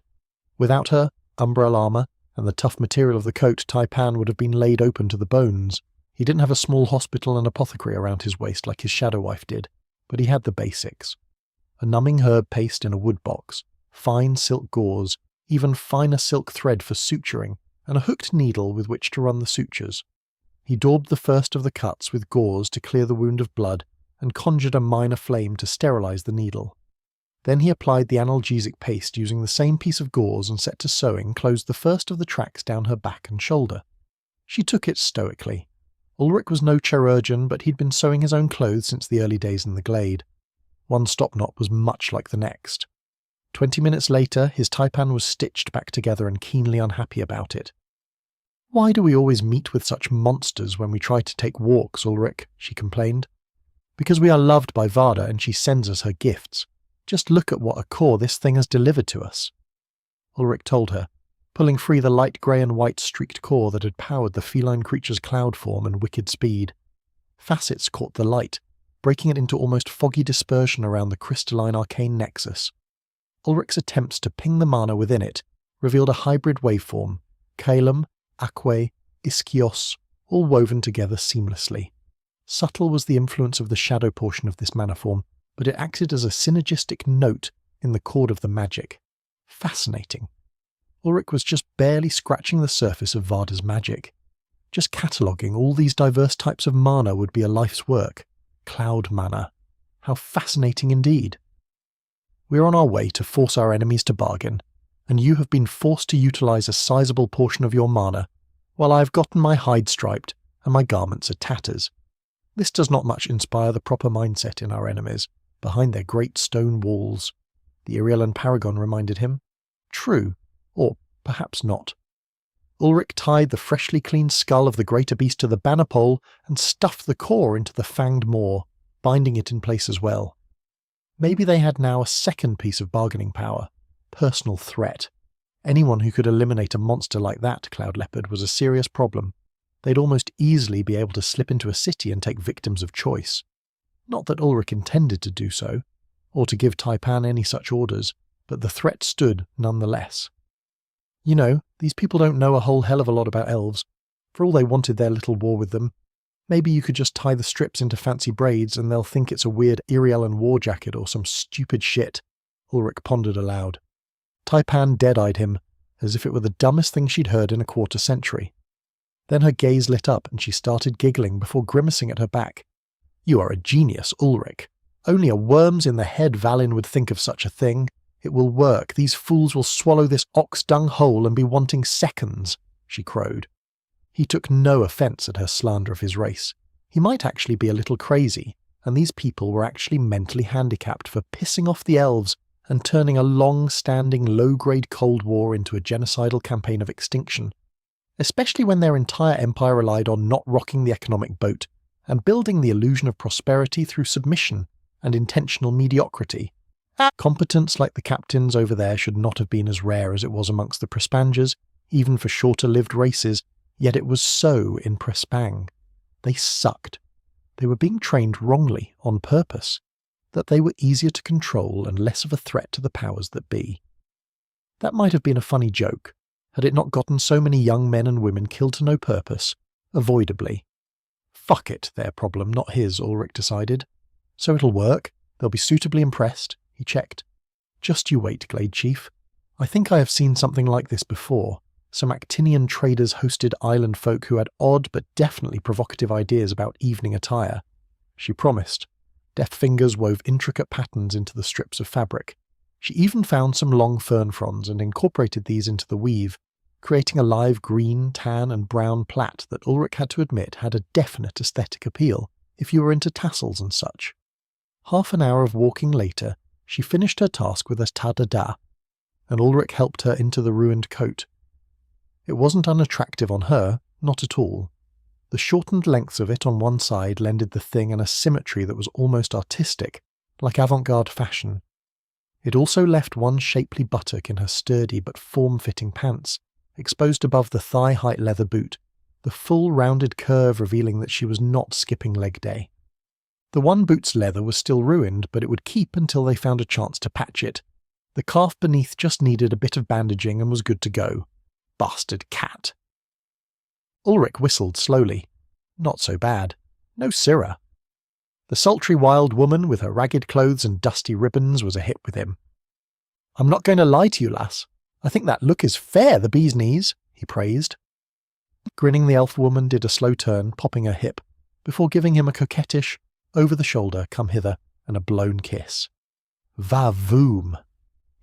Speaker 1: Without her, umbral armor, and the tough material of the coat, Taipan would have been laid open to the bones. He didn't have a small hospital and apothecary around his waist like his shadow wife did, but he had the basics. A numbing herb paste in a wood box, fine silk gauze, even finer silk thread for suturing, and a hooked needle with which to run the sutures. He daubed the first of the cuts with gauze to clear the wound of blood, and conjured a minor flame to sterilize the needle. Then he applied the analgesic paste using the same piece of gauze and set to sewing closed the first of the tracks down her back and shoulder. She took it stoically. Ulrich was no chirurgeon, but he'd been sewing his own clothes since the early days in the glade. One stop knot was much like the next. 20 minutes later, his taipan was stitched back together and keenly unhappy about it. "Why do we always meet with such monsters when we try to take walks, Ulrich?" she complained. "Because we are loved by Varda and she sends us her gifts. Just look at what a core this thing has delivered to us." Ulrich told her, pulling free the light grey and white streaked core that had powered the feline creature's cloud form and wicked speed. Facets caught the light, breaking it into almost foggy dispersion around the crystalline arcane nexus. Ulrich's attempts to ping the mana within it revealed a hybrid waveform, Calum, Aquae, Iskios, all woven together seamlessly. Subtle was the influence of the shadow portion of this mana form, but it acted as a synergistic note in the chord of the magic. Fascinating. Ulrich was just barely scratching the surface of Varda's magic. Just cataloguing all these diverse types of mana would be a life's work. Cloud mana. How fascinating indeed. We're on our way to force our enemies to bargain, and you have been forced to utilize a sizable portion of your mana, while I have gotten my hide striped and my garments are tatters. This does not much inspire the proper mindset in our enemies, behind their great stone walls, the Iriolan paragon reminded him. True, or perhaps not. Ulrich tied the freshly cleaned skull of the greater beast to the banner pole and stuffed the core into the fanged maw, binding it in place as well. Maybe they had now a second piece of bargaining power, personal threat. Anyone who could eliminate a monster like that, Cloud Leopard, was a serious problem. They'd almost easily be able to slip into a city and take victims of choice. Not that Ulrich intended to do so. or to give Taipan any such orders, but the threat stood nonetheless. You know, these people don't know a whole hell of a lot about elves. For all they wanted their little war with them, maybe you could just tie the strips into fancy braids and they'll think it's a weird Irialan war jacket or some stupid shit, Ulrich pondered aloud. Taipan dead-eyed him, as if it were the dumbest thing she'd heard in a quarter century. Then her gaze lit up and she started giggling before grimacing at her back. You are a genius, Ulrich. Only a worms in the head Valin would think of such a thing. It will work. These fools will swallow this ox-dung whole and be wanting seconds, she crowed. He took no offence at her slander of his race. He might actually be a little crazy, and these people were actually mentally handicapped for pissing off the elves and turning a long-standing low-grade Cold War into a genocidal campaign of extinction, especially when their entire empire relied on not rocking the economic boat and building the illusion of prosperity through submission and intentional mediocrity. Competence like the captains over there should not have been as rare as it was amongst the Prespangers, even for shorter-lived races, yet it was so in Prespang. They sucked. They were being trained wrongly, on purpose, that they were easier to control and less of a threat to the powers that be. That might have been a funny joke, had it not gotten so many young men and women killed to no purpose, avoidably. Fuck it, their problem, not his, Ulrich decided. So it'll work, they'll be suitably impressed, he checked. Just you wait, Glade Chief. I think I have seen something like this before. Some Actinian traders hosted island folk who had odd but definitely provocative ideas about evening attire. She promised. Deft fingers wove intricate patterns into the strips of fabric. She even found some long fern fronds and incorporated these into the weave, creating a live green, tan and brown plait that Ulrich had to admit had a definite aesthetic appeal if you were into tassels and such. Half an hour of walking later, she finished her task with a ta-da-da, and Ulrich helped her into the ruined coat. It wasn't unattractive on her, not at all. The shortened lengths of it on one side lended the thing an asymmetry that was almost artistic, like avant-garde fashion. It also left one shapely buttock in her sturdy but form-fitting pants, exposed above the thigh-height leather boot, the full rounded curve revealing that she was not skipping leg day. The one boot's leather was still ruined, but it would keep until they found a chance to patch it. The calf beneath just needed a bit of bandaging and was good to go. Bastard cat. Ulrich whistled slowly. Not so bad. No sirrah. The sultry wild woman with her ragged clothes and dusty ribbons was a hit with him. I'm not going to lie to you, lass. I think that look is fair, the bee's knees, he praised. Grinning, the elf woman did a slow turn, popping her hip, before giving him a coquettish, over-the-shoulder, come hither, and a blown kiss. Va voom.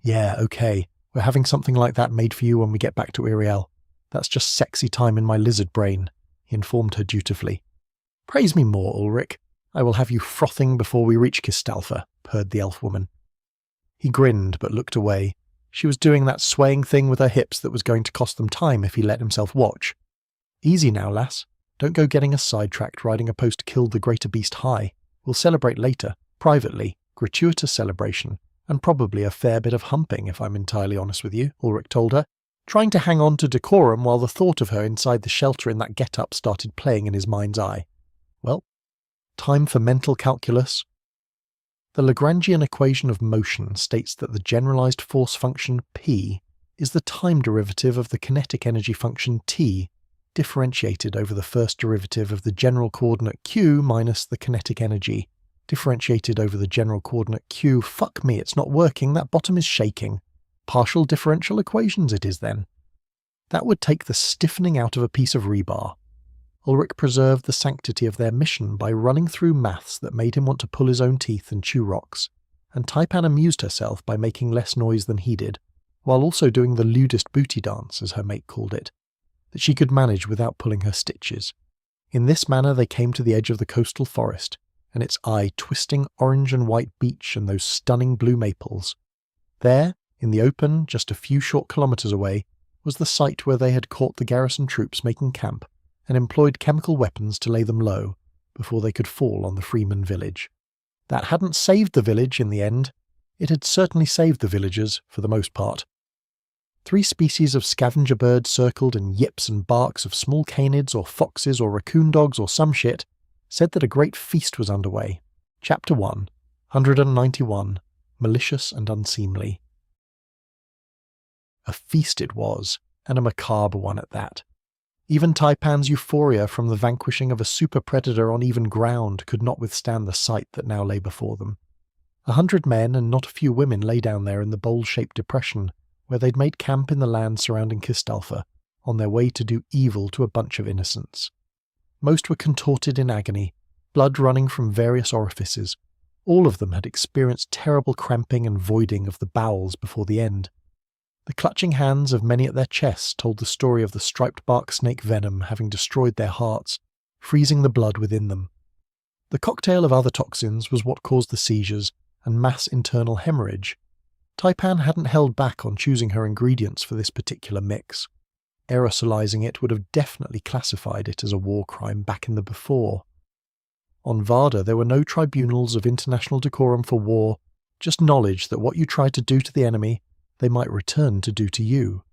Speaker 1: Yeah, okay. We're having something like that made for you when we get back to Iriel. That's just sexy time in my lizard brain, he informed her dutifully. Praise me more, Ulrich. I will have you frothing before we reach Kistalfa, purred the elf woman. He grinned, but looked away. She was doing that swaying thing with her hips that was going to cost them time if he let himself watch. Easy now, lass. Don't go getting us sidetracked riding a post killed the greater beast high. We'll celebrate later, privately, gratuitous celebration, and probably a fair bit of humping, if I'm entirely honest with you, Ulrich told her, trying to hang on to decorum while the thought of her inside the shelter in that get-up started playing in his mind's eye. Well, time for mental calculus. The Lagrangian equation of motion states that the generalized force function P is the time derivative of the kinetic energy function T, differentiated over the first derivative of the general coordinate Q minus the kinetic energy, differentiated over the general coordinate Q. Fuck me, it's not working, that bottom is shaking. Partial differential equations it is then. That would take the stiffening out of a piece of rebar. Ulrich preserved the sanctity of their mission by running through maths that made him want to pull his own teeth and chew rocks, and Taipan amused herself by making less noise than he did, while also doing the lewdest booty dance, as her mate called it, that she could manage without pulling her stitches. In this manner they came to the edge of the coastal forest, and its eye-twisting orange and white beach and those stunning blue maples. There, in the open, just a few short kilometres away, was the site where they had caught the garrison troops making camp and employed chemical weapons to lay them low before they could fall on the Freeman village. That hadn't saved the village in the end. It had certainly saved the villagers, for the most part. 3 species of scavenger birds circled in yips and barks of small canids or foxes or raccoon dogs or some shit, said that a great feast was underway. Chapter 1, 191, malicious and unseemly. A feast it was, and a macabre one at that. Even Taipan's euphoria from the vanquishing of a super predator on even ground could not withstand the sight that now lay before them. 100 men and not a few women lay down there in the bowl-shaped depression, where they'd made camp in the land surrounding Kistalfa, on their way to do evil to a bunch of innocents. Most were contorted in agony, blood running from various orifices. All of them had experienced terrible cramping and voiding of the bowels before the end. The clutching hands of many at their chests told the story of the striped bark snake venom having destroyed their hearts, freezing the blood within them. The cocktail of other toxins was what caused the seizures and mass internal hemorrhage. Taipan hadn't held back on choosing her ingredients for this particular mix. Aerosolizing it would have definitely classified it as a war crime back in the before. On Varda there were no tribunals of international decorum for war, just knowledge that what you tried to do to the enemy, they might return to do to you.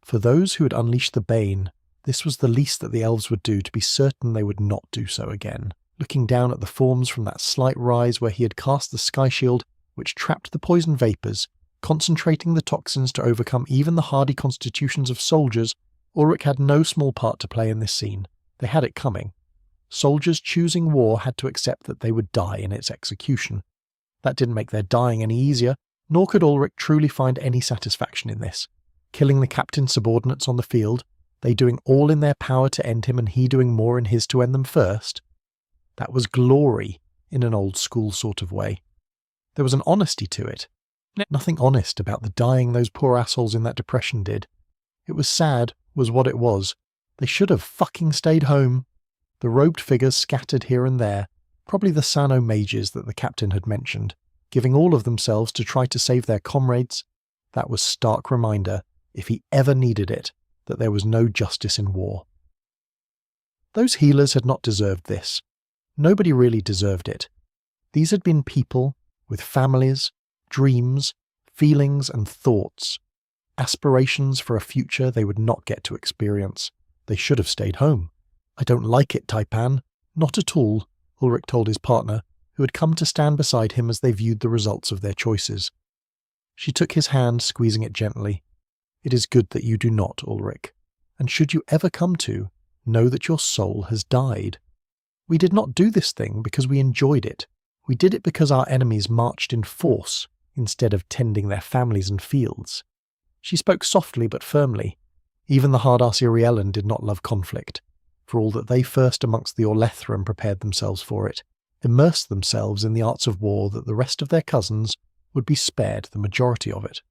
Speaker 1: For those who had unleashed the Bane, this was the least that the elves would do to be certain they would not do so again. Looking down at the forms from that slight rise where he had cast the sky shield which trapped the poison vapours, concentrating the toxins to overcome even the hardy constitutions of soldiers, Ulrich had no small part to play in this scene. They had it coming. Soldiers choosing war had to accept that they would die in its execution. That didn't make their dying any easier, nor could Ulrich truly find any satisfaction in this. Killing the captain's subordinates on the field, they doing all in their power to end him and he doing more in his to end them first. That was glory, in an old school sort of way. There was an honesty to it. Nothing honest about the dying those poor assholes in that depression did. It was sad, was what it was. They should have fucking stayed home. The robed figures scattered here and there, probably the Sano mages that the captain had mentioned, giving all of themselves to try to save their comrades. That was stark reminder, if he ever needed it, that there was no justice in war. Those healers had not deserved this. Nobody really deserved it. These had been people with families, dreams, feelings and thoughts, aspirations for a future they would not get to experience. They should have stayed home. I don't like it, Taipan. Not at all, Ulrich told his partner, who had come to stand beside him as they viewed the results of their choices. She took his hand, squeezing it gently. It is good that you do not, Ulrich, and should you ever come to, know that your soul has died. We did not do this thing because we enjoyed it. We did it because our enemies marched in force, instead of tending their families and fields. She spoke softly but firmly. Even the hard-ass Iriellen did not love conflict, for all that they first amongst the Orlethran prepared themselves for it, immersed themselves in the arts of war that the rest of their cousins would be spared the majority of it.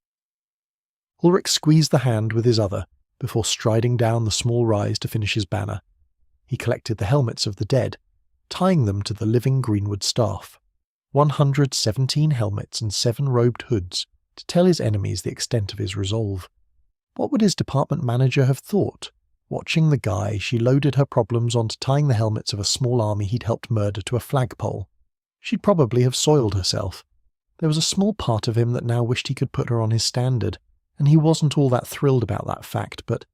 Speaker 1: Ulrich squeezed the hand with his other, before striding down the small rise to finish his banner. He collected the helmets of the dead, tying them to the living greenwood staff. 117 helmets and 7 robed hoods, to tell his enemies the extent of his resolve. What would his department manager have thought? Watching the guy, she loaded her problems onto tying the helmets of a small army he'd helped murder to a flagpole. She'd probably have soiled herself. There was a small part of him that now wished he could put her on his standard, and he wasn't all that thrilled about that fact, but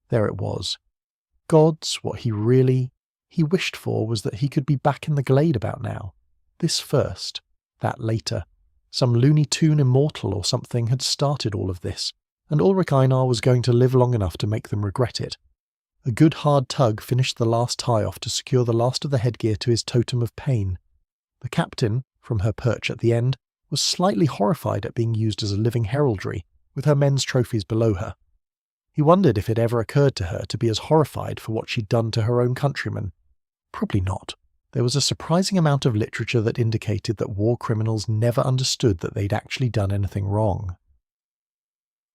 Speaker 1: there it was. Gods, what he wished for was that he could be back in the glade about now. This first, that later. Some Looney Tune immortal or something had started all of this, and Ulrich Einar was going to live long enough to make them regret it. A good hard tug finished the last tie-off to secure the last of the headgear to his totem of pain. The captain, from her perch at the end, was slightly horrified at being used as a living heraldry, with her men's trophies below her. He wondered if it ever occurred to her to be as horrified for what she'd done to her own countrymen. Probably not. There was a surprising amount of literature that indicated that war criminals never understood that they'd actually done anything wrong.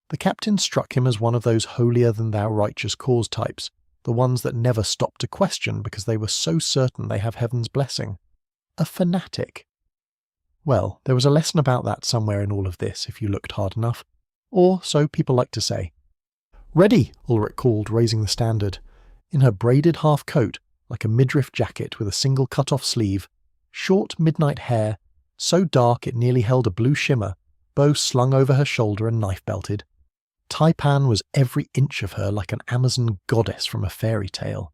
Speaker 1: The captain struck him as one of those holier-than-thou righteous cause types, the ones that never stop to question because they were so certain they have heaven's blessing. A fanatic. Well, there was a lesson about that somewhere in all of this, if you looked hard enough. Or so people like to say. "Ready," Ulrich called, raising the standard. In her braided half-coat, like a midriff jacket with a single cut-off sleeve, short midnight hair, so dark it nearly held a blue shimmer, bow slung over her shoulder and knife-belted. Taipan was every inch of her like an Amazon goddess from a fairy tale.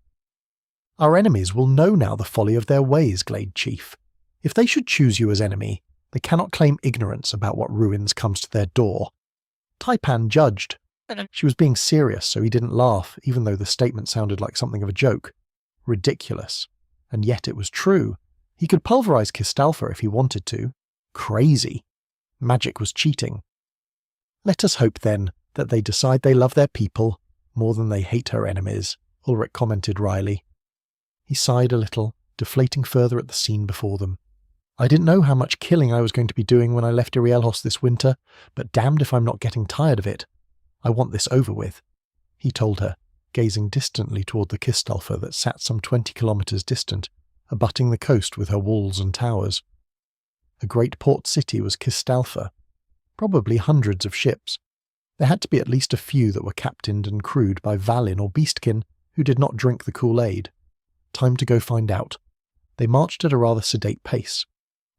Speaker 1: "Our enemies will know now the folly of their ways, Glade Chief. If they should choose you as enemy, They cannot claim ignorance about what ruins comes to their door. Taipan judged. She was being serious, so he didn't laugh, even though the statement sounded like something of a joke. Ridiculous. And yet it was true. He could pulverize Kistalfa if he wanted to. Crazy. Magic was cheating. Let us hope, then, that they decide they love their people more than they hate her enemies, Ulrich commented wryly. He sighed a little, deflating further at the scene before them. I didn't know how much killing I was going to be doing when I left Irielhos this winter, but damned if I'm not getting tired of it. I want this over with, he told her, gazing distantly toward the Kistalfa that sat some 20 kilometres distant, abutting the coast with her walls and towers. A great port city was Kistalfa, probably hundreds of ships. There had to be at least a few that were captained and crewed by Valin or Beastkin who did not drink the Kool-Aid. Time to go find out. They marched at a rather sedate pace.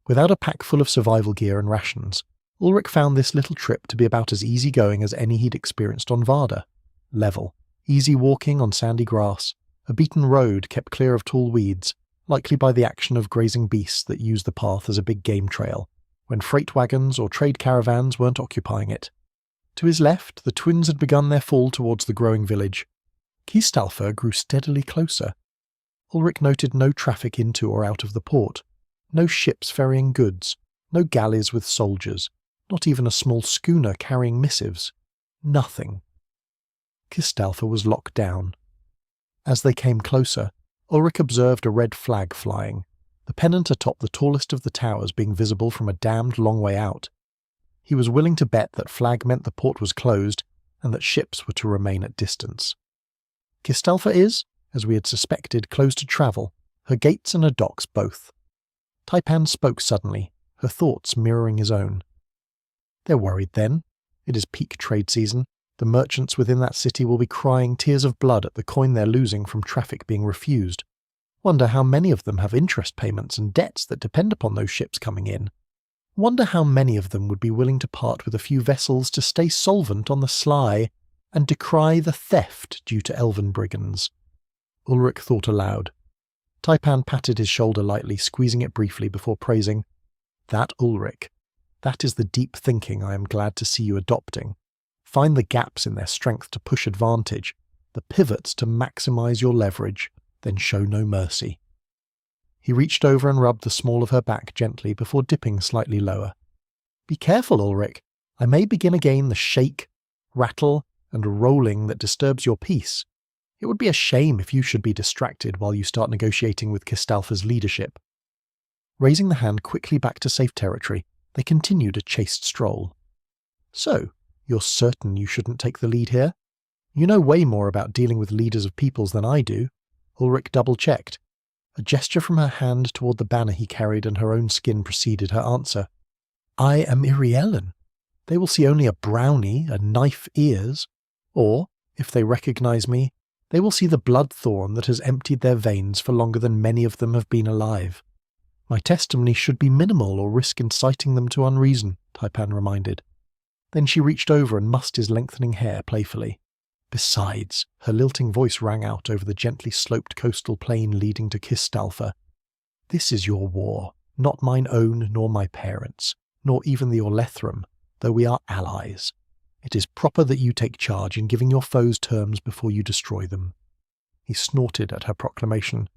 Speaker 1: Without a pack full of survival gear and rations, Ulrich found this little trip to be about as easy-going as any he'd experienced on Varda. Level, easy walking on sandy grass, a beaten road kept clear of tall weeds, likely by the action of grazing beasts that used the path as a big game trail, when freight wagons or trade caravans weren't occupying it. To his left, the twins had begun their fall towards the growing village. Kistalfa grew steadily closer. Ulrich noted no traffic into or out of the port, no ships ferrying goods, no galleys with soldiers, not even a small schooner carrying missives. Nothing. Kistalfa was locked down. As they came closer, Ulrich observed a red flag flying, the pennant atop the tallest of the towers being visible from a damned long way out. He was willing to bet that flag meant the port was closed and that ships were to remain at distance. Kistalfa is, as we had suspected, closed to travel, her gates and her docks both. Taipan spoke suddenly, her thoughts mirroring his own. They're worried then. It is peak trade season. The merchants within that city will be crying tears of blood at the coin they're losing from traffic being refused. Wonder how many of them have interest payments and debts that depend upon those ships coming in. Wonder how many of them would be willing to part with a few vessels to stay solvent on the sly and decry the theft due to elven brigands. Ulrich thought aloud. Taipan patted his shoulder lightly, squeezing it briefly before praising, That Ulrich. That is the deep thinking I am glad to see you adopting. Find the gaps in their strength to push advantage, the pivots to maximize your leverage, then show no mercy. He reached over and rubbed the small of her back gently before dipping slightly lower. Be careful, Ulrich. I may begin again the shake, rattle, and rolling that disturbs your peace. It would be a shame if you should be distracted while you start negotiating with Kistalfa's leadership. Raising the hand quickly back to safe territory, they continued a chaste stroll. So, you're certain you shouldn't take the lead here? You know way more about dealing with leaders of peoples than I do. Ulrich double-checked. A gesture from her hand toward the banner he carried and her own skin preceded her answer. I am Irielen. They will see only a brownie and knife ears. Or, if they recognize me, they will see the bloodthorn that has emptied their veins for longer than many of them have been alive. My testimony should be minimal or risk inciting them to unreason, Taipan reminded. Then she reached over and mussed his lengthening hair playfully. Besides, her lilting voice rang out over the gently sloped coastal plain leading to Kistalfa. This is your war, not mine own nor my parents', nor even the Orlethrum, though we are allies. It is proper that you take charge in giving your foes terms before you destroy them. He snorted at her proclamation.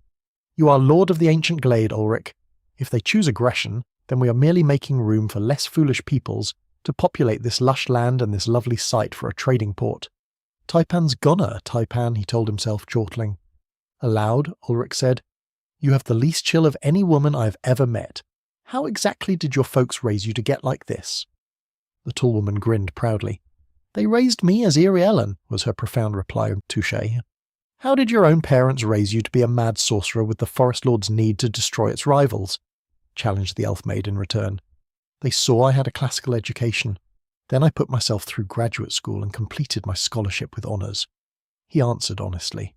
Speaker 1: You are lord of the ancient glade, Ulrich. If they choose aggression, then we are merely making room for less foolish peoples to populate this lush land and this lovely site for a trading port. Taipan's goner, Taipan, he told himself, chortling. Aloud, Ulrich said, You have the least chill of any woman I've ever met. How exactly did your folks raise you to get like this? The tall woman grinned proudly. They raised me as Irielen, was her profound reply, touché. How did your own parents raise you to be a mad sorcerer with the Forest Lord's need to destroy its rivals? Challenged the elf maid in return. They saw I had a classical education. Then I put myself through graduate school and completed my scholarship with honours. He answered honestly.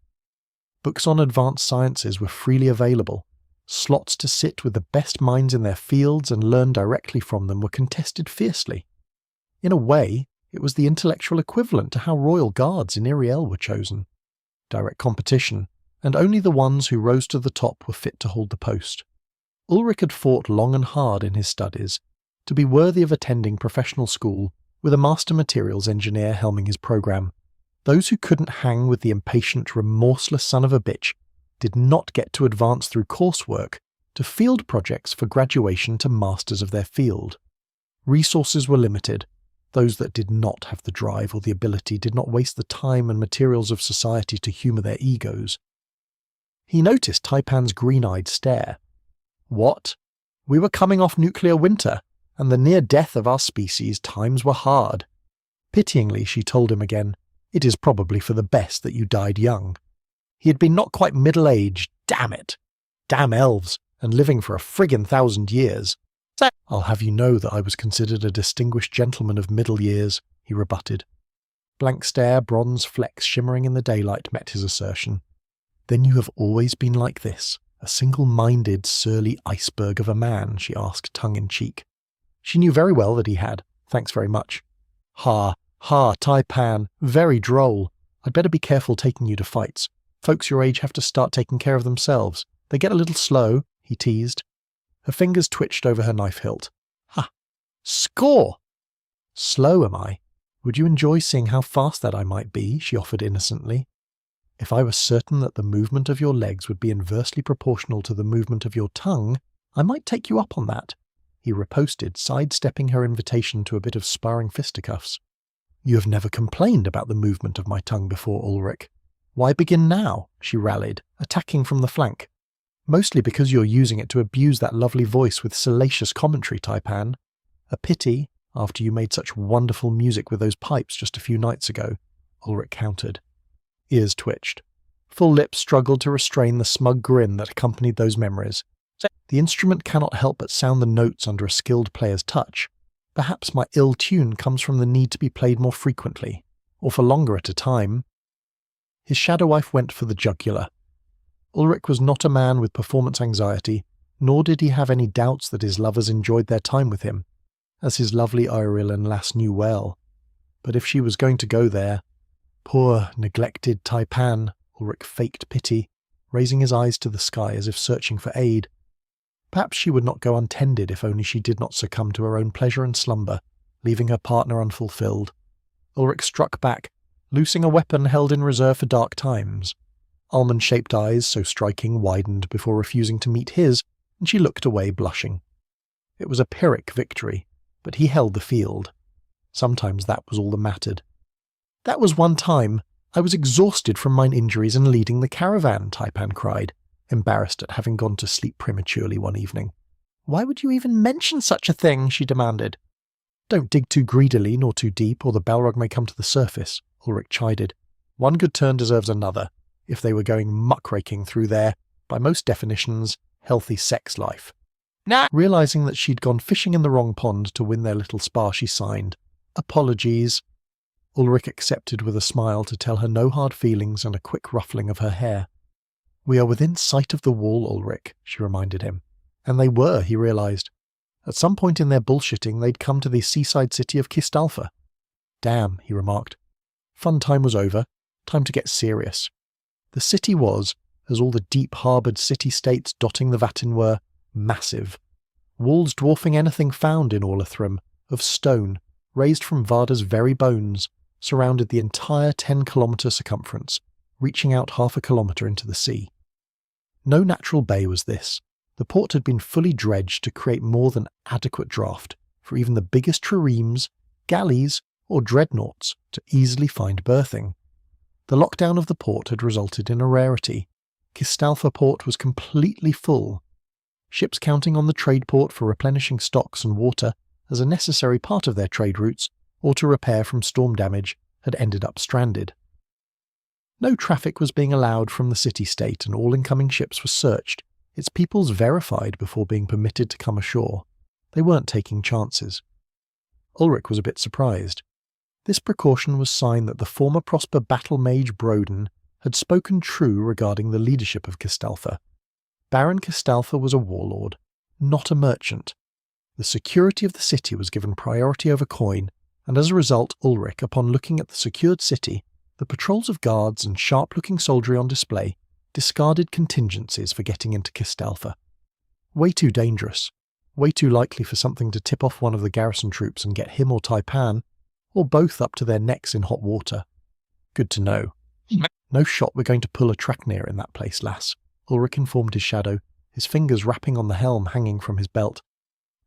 Speaker 1: Books on advanced sciences were freely available. Slots to sit with the best minds in their fields and learn directly from them were contested fiercely. In a way, it was the intellectual equivalent to how royal guards in Iriel were chosen. Direct competition, and only the ones who rose to the top were fit to hold the post. Ulrich had fought long and hard in his studies, to be worthy of attending professional school with a master materials engineer helming his program. Those who couldn't hang with the impatient, remorseless son of a bitch did not get to advance through coursework to field projects for graduation to masters of their field. Resources were limited. Those that did not have the drive or the ability did not waste the time and materials of society to humour their egos. He noticed Taipan's green-eyed stare. What? We were coming off nuclear winter, and the near death of our species, times were hard. Pityingly, she told him again, "It is probably for the best that you died young." He had been not quite middle-aged, damn it! Damn elves, and living for a friggin' 1,000 years. "I'll have you know that I was considered a distinguished gentleman of middle years," he rebutted. Blank stare, bronze flecks shimmering in the daylight met his assertion. "Then you have always been like this, a single-minded, surly iceberg of a man?" she asked, tongue-in-cheek. She knew very well that he had. Thanks very much. "Ha, ha, Taipan, very droll. I'd better be careful taking you to fights. Folks your age have to start taking care of themselves. They get a little slow," he teased. Her fingers twitched over her knife hilt. "Ha! Score!" "Slow, am I? Would you enjoy seeing how fast that I might be?" she offered innocently. "If I were certain that the movement of your legs would be inversely proportional to the movement of your tongue, I might take you up on that," he riposted, sidestepping her invitation to a bit of sparring fisticuffs. "You have never complained about the movement of my tongue before, Ulrich. Why begin now?" she rallied, attacking from the flank. "Mostly because you're using it to abuse that lovely voice with salacious commentary, Taipan. A pity, after you made such wonderful music with those pipes just a few nights ago," Ulrich countered. Ears twitched. Full lips struggled to restrain the smug grin that accompanied those memories. The instrument cannot help but sound the notes under a skilled player's touch. Perhaps my ill tune comes from the need to be played more frequently, or for longer at a time. His shadow wife went for the jugular. Ulrich was not a man with performance anxiety, nor did he have any doubts that his lovers enjoyed their time with him, as his lovely Irillan lass knew well. But if she was going to go there, poor, neglected Taipan, Ulrich faked pity, raising his eyes to the sky as if searching for aid. Perhaps she would not go untended if only she did not succumb to her own pleasure and slumber, leaving her partner unfulfilled. Ulrich struck back, loosing a weapon held in reserve for dark times. Almond-shaped eyes, so striking, widened before refusing to meet his, and she looked away blushing. It was a Pyrrhic victory, but he held the field. Sometimes that was all that mattered. "That was one time. I was exhausted from mine injuries and leading the caravan," Taipan cried, embarrassed at having gone to sleep prematurely one evening. "Why would you even mention such a thing?" she demanded. "Don't dig too greedily nor too deep, or the Balrog may come to the surface," Ulrich chided. "One good turn deserves another, if they were going muckraking through their, by most definitions, healthy sex life." Nah. Realising that she'd gone fishing in the wrong pond to win their little spar, she signed. "Apologies." Ulrich accepted with a smile to tell her no hard feelings and a quick ruffling of her hair. "We are within sight of the wall, Ulrich," she reminded him. And they were, he realised. At some point in their bullshitting, they'd come to the seaside city of Kistalfa. "Damn," he remarked. Fun time was over. Time to get serious. The city was, as all the deep-harboured city-states dotting the Vatin were, massive. Walls dwarfing anything found in Orlithrum, of stone, raised from Varda's very bones, surrounded the entire 10-kilometre circumference, reaching out 0.5 kilometre into the sea. No natural bay was this. The port had been fully dredged to create more than adequate draft for even the biggest triremes, galleys, or dreadnoughts to easily find berthing. The lockdown of the port had resulted in a rarity. Kistalfa port was completely full. Ships counting on the trade port for replenishing stocks and water as a necessary part of their trade routes, or to repair from storm damage, had ended up stranded. No traffic was being allowed from the city-state, and all incoming ships were searched, its peoples verified before being permitted to come ashore. They weren't taking chances. Ulrich was a bit surprised. This precaution was sign that the former prosper battle mage Broden had spoken true regarding the leadership of Kistalfa. Baron Kistalfa was a warlord, not a merchant. The security of the city was given priority over coin, and as a result, Ulrich, upon looking at the secured city, the patrols of guards and sharp-looking soldiery on display, discarded contingencies for getting into Kistalfa. Way too dangerous. way too likely for something to tip off one of the garrison troops and get him or Taipan, or both up to their necks in hot water. Good to know. No shot we're going to pull a Traknir in that place, lass, Ulrich informed his shadow, his fingers rapping on the helm hanging from his belt,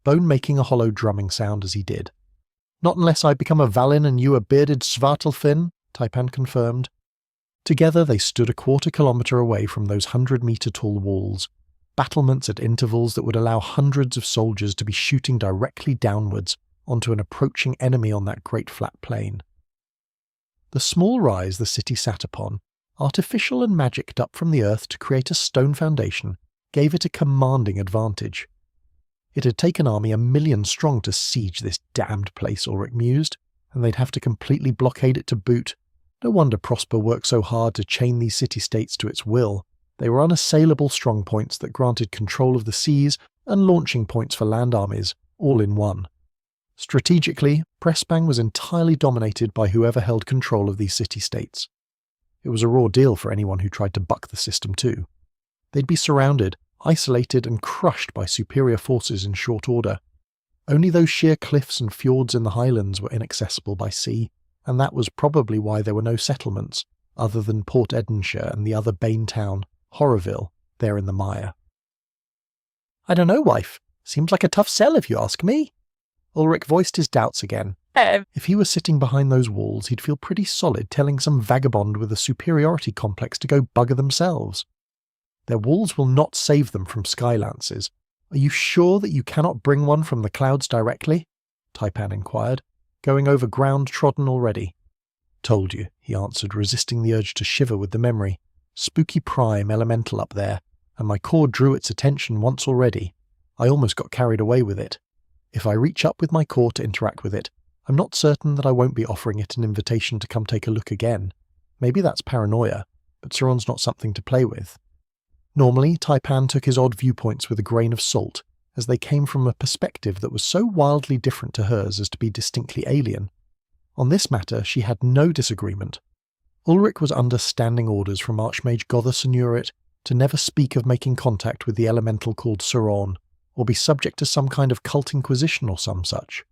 Speaker 1: Bone making a hollow drumming sound as he did. Not unless I become a Valin and you a bearded Svartalfinn, Taipan confirmed. Together they stood a quarter-kilometre away from those 100-metre-tall walls, battlements at intervals that would allow hundreds of soldiers to be shooting directly downwards onto an approaching enemy on that great flat plain. The small rise the city sat upon, artificial and magicked up from the earth to create a stone foundation, gave it a commanding advantage. It had taken army 1 million strong to siege this damned place, Ulrich mused, and they'd have to completely blockade it to boot. No wonder Prosper worked so hard to chain these city-states to its will. They were unassailable strongpoints that granted control of the seas and launching points for land armies, all in one. Strategically, Pressbang was entirely dominated by whoever held control of these city-states. It was a raw deal for anyone who tried to buck the system too. They'd be surrounded, isolated and crushed by superior forces in short order. Only those sheer cliffs and fjords in the highlands were inaccessible by sea, and that was probably why there were no settlements, other than Port Edinshire and the other Bane town, Horrorville, there in the mire. "I don't know, wife. Seems like a tough sell if you ask me." Ulrich voiced his doubts again. If he were sitting behind those walls, he'd feel pretty solid telling some vagabond with a superiority complex to go bugger themselves. Their walls will not save them from skylances. Are you sure that you cannot bring one from the clouds directly? Taipan inquired, going over ground trodden already. Told you, he answered, resisting the urge to shiver with the memory. Spooky prime elemental up there, and my core drew its attention once already. I almost got carried away with it. If I reach up with my core to interact with it, I'm not certain that I won't be offering it an invitation to come take a look again. Maybe that's paranoia, but Sauron's not something to play with. Normally, Taipan took his odd viewpoints with a grain of salt, as they came from a perspective that was so wildly different to hers as to be distinctly alien. On this matter, she had no disagreement. Ulrich was under standing orders from Archmage Gotha Senurit to never speak of making contact with the elemental called Sauron, or be subject to some kind of cult inquisition or some such.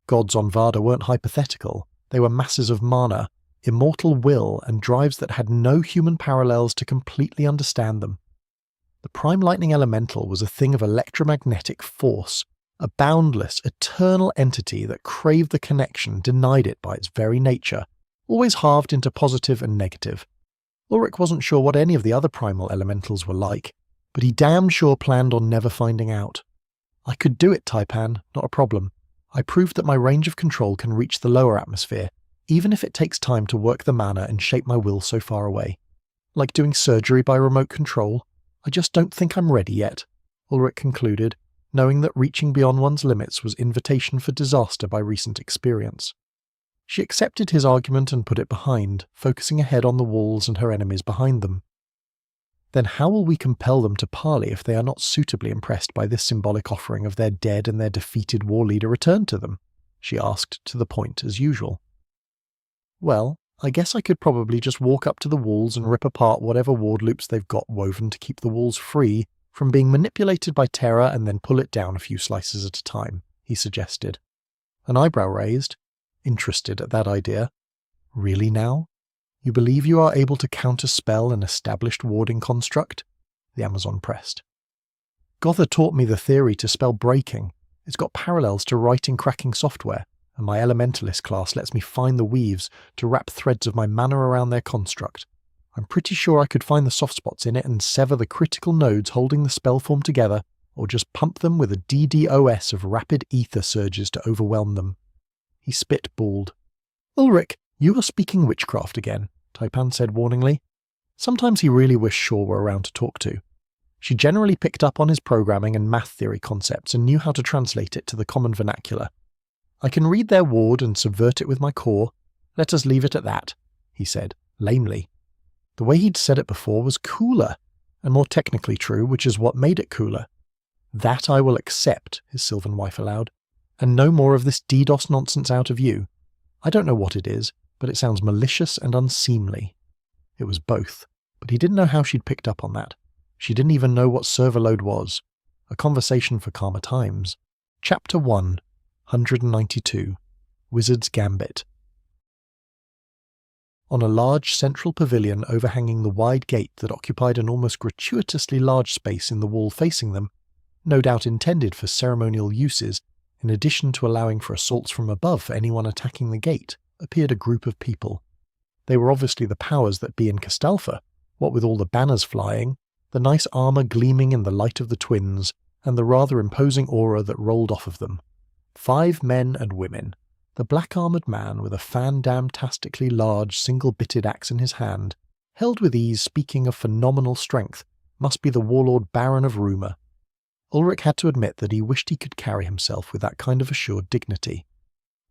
Speaker 1: Gods on Varda weren't hypothetical, they were masses of mana, immortal will and drives that had no human parallels to completely understand them. The Prime Lightning Elemental was a thing of electromagnetic force, a boundless, eternal entity that craved the connection denied it by its very nature, always halved into positive and negative. Ulrich wasn't sure what any of the other primal elementals were like, but he damn sure planned on never finding out. I could do it, Taipan, not a problem. I proved that my range of control can reach the lower atmosphere, even if it takes time to work the mana and shape my will so far away. Like doing surgery by remote control. I just don't think I'm ready yet, Ulrich concluded, knowing that reaching beyond one's limits was invitation for disaster by recent experience. She accepted his argument and put it behind, focusing ahead on the walls and her enemies behind them. Then how will we compel them to parley if they are not suitably impressed by this symbolic offering of their dead and their defeated war leader returned to them? She asked, to the point as usual. Well, I guess I could probably just walk up to the walls and rip apart whatever ward loops they've got woven to keep the walls free from being manipulated by terror and then pull it down a few slices at a time, he suggested. An eyebrow raised, interested at that idea. Really now? You believe you are able to counterspell an established warding construct? The Amazon pressed. Gotha taught me the theory to spell breaking. It's got parallels to writing cracking software, and my Elementalist class lets me find the weaves to wrap threads of my mana around their construct. I'm pretty sure I could find the soft spots in it and sever the critical nodes holding the spell form together, or just pump them with a DDoS of rapid ether surges to overwhelm them. He spit-balled. Ulrich, you are speaking witchcraft again, Taipan said warningly. Sometimes he really wished Shaw were around to talk to. She generally picked up on his programming and math theory concepts and knew how to translate it to the common vernacular. I can read their ward and subvert it with my core. Let us leave it at that, he said, lamely. The way he'd said it before was cooler, and more technically true, which is what made it cooler. That I will accept, his sylvan wife allowed, and no more of this DDoS nonsense out of you. I don't know what it is, but it sounds malicious and unseemly. It was both, but he didn't know how she'd picked up on that. She didn't even know what server load was. A Conversation for Calmer Times. Chapter 1, 192. Wizard's Gambit. On a large central pavilion overhanging the wide gate that occupied an almost gratuitously large space in the wall facing them, no doubt intended for ceremonial uses, in addition to allowing for assaults from above for anyone attacking the gate, appeared a group of people. They were obviously the powers that be in Castalfa, what with all the banners flying, the nice armour gleaming in the light of the twins, and the rather imposing aura that rolled off of them. 5 men and women. The black-armoured man with a fan-damntastically large single-bitted axe in his hand, held with ease speaking of phenomenal strength, must be the warlord Baron of Rumour. Ulrich had to admit that he wished he could carry himself with that kind of assured dignity.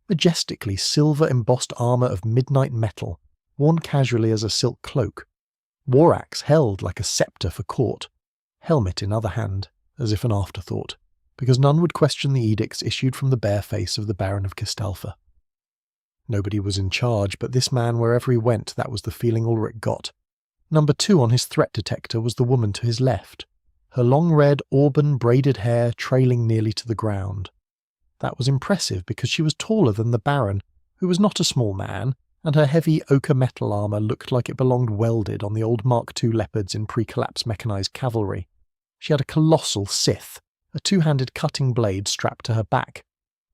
Speaker 1: Majestically silver-embossed armour of midnight metal, worn casually as a silk cloak. War axe held like a sceptre for court. Helmet in other hand, as if an afterthought, because none would question the edicts issued from the bare face of the Baron of Castalfa. Nobody was in charge, but this man, wherever he went, that was the feeling Ulrich got. Number 2 on his threat detector was the woman to his left, her long red auburn braided hair trailing nearly to the ground. That was impressive because she was taller than the Baron, who was not a small man, and her heavy ochre metal armour looked like it belonged welded on the old Mark II leopards in pre-collapse mechanised cavalry. She had a colossal scythe, a 2-handed cutting blade strapped to her back.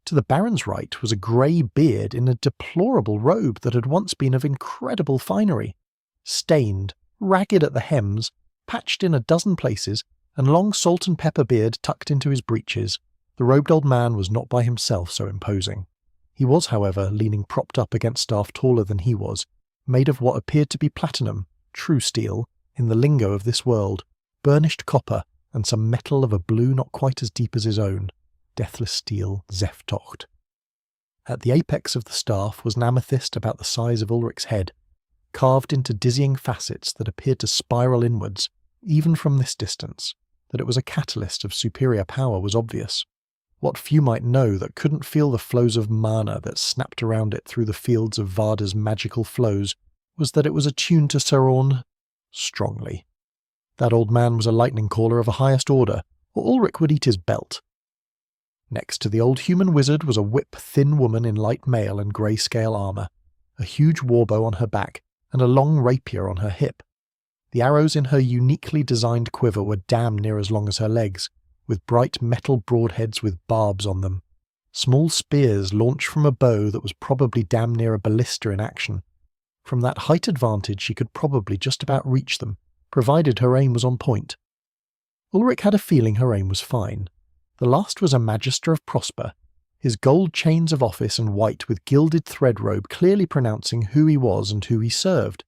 Speaker 1: To the Baron's right was a grey beard in a deplorable robe that had once been of incredible finery. Stained, ragged at the hems, patched in a dozen places, and long salt and pepper beard tucked into his breeches, the robed old man was not by himself so imposing. He was, however, leaning propped up against staff taller than he was, made of what appeared to be platinum, true steel, in the lingo of this world, burnished copper, and some metal of a blue not quite as deep as his own, deathless steel, Zeftocht. At the apex of the staff was an amethyst about the size of Ulrich's head, carved into dizzying facets that appeared to spiral inwards, even from this distance. That it was a catalyst of superior power was obvious. What few might know that couldn't feel the flows of mana that snapped around it through the fields of Varda's magical flows was that it was attuned to Sauron strongly. That old man was a lightning caller of the highest order, or Ulrich would eat his belt. Next to the old human wizard was a whip-thin woman in light mail and grey-scale armour, a huge warbow on her back, and a long rapier on her hip. The arrows in her uniquely designed quiver were damn near as long as her legs, with bright metal broadheads with barbs on them. Small spears launched from a bow that was probably damn near a ballista in action. From that height advantage she could probably just about reach them, provided her aim was on point. Ulrich had a feeling her aim was fine. The last was a Magister of Prosper, his gold chains of office and white with gilded thread robe clearly pronouncing who he was and who he served.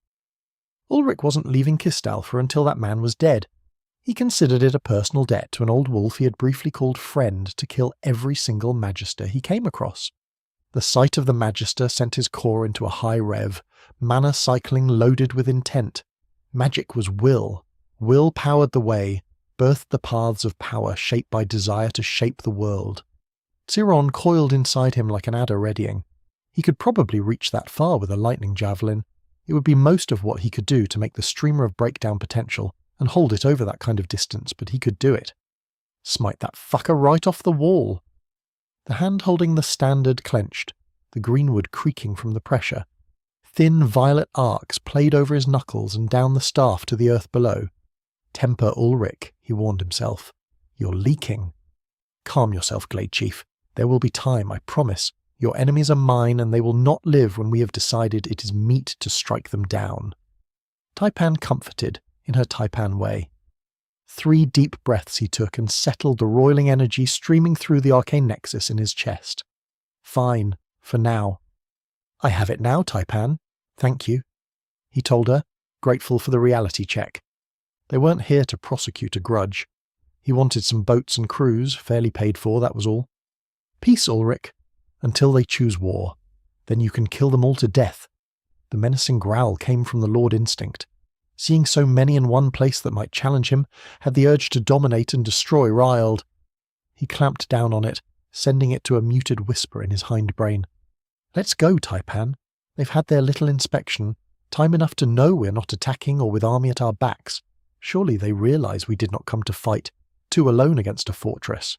Speaker 1: Ulrich wasn't leaving Castalfa until that man was dead. He considered it a personal debt to an old wolf he had briefly called friend to kill every single Magister he came across. The sight of the Magister sent his core into a high rev, mana cycling loaded with intent. Magic was will. Will powered the way, birthed the paths of power shaped by desire to shape the world. Sauron coiled inside him like an adder readying. He could probably reach that far with a lightning javelin. It would be most of what he could do to make the streamer of breakdown potential and hold it over that kind of distance, but he could do it. Smite that fucker right off the wall. The hand holding the standard clenched, the greenwood creaking from the pressure. Thin violet arcs played over his knuckles and down the staff to the earth below. Temper Ulrich, he warned himself. You're leaking. Calm yourself, Glade Chief. There will be time, I promise. Your enemies are mine, and they will not live when we have decided it is meet to strike them down. Taipan comforted, in her Taipan way. 3 deep breaths he took and settled the roiling energy streaming through the arcane nexus in his chest. Fine, for now. I have it now, Taipan. Thank you, he told her, grateful for the reality check. They weren't here to prosecute a grudge. He wanted some boats and crews, fairly paid for, that was all. Peace, Ulrich, until they choose war. Then you can kill them all to death. The menacing growl came from the Lord Instinct. Seeing so many in one place that might challenge him, had the urge to dominate and destroy riled. He clamped down on it, sending it to a muted whisper in his hindbrain. Let's go, Taipan. They've had their little inspection, time enough to know we're not attacking or with army at our backs. Surely they realise we did not come to fight two alone against a fortress.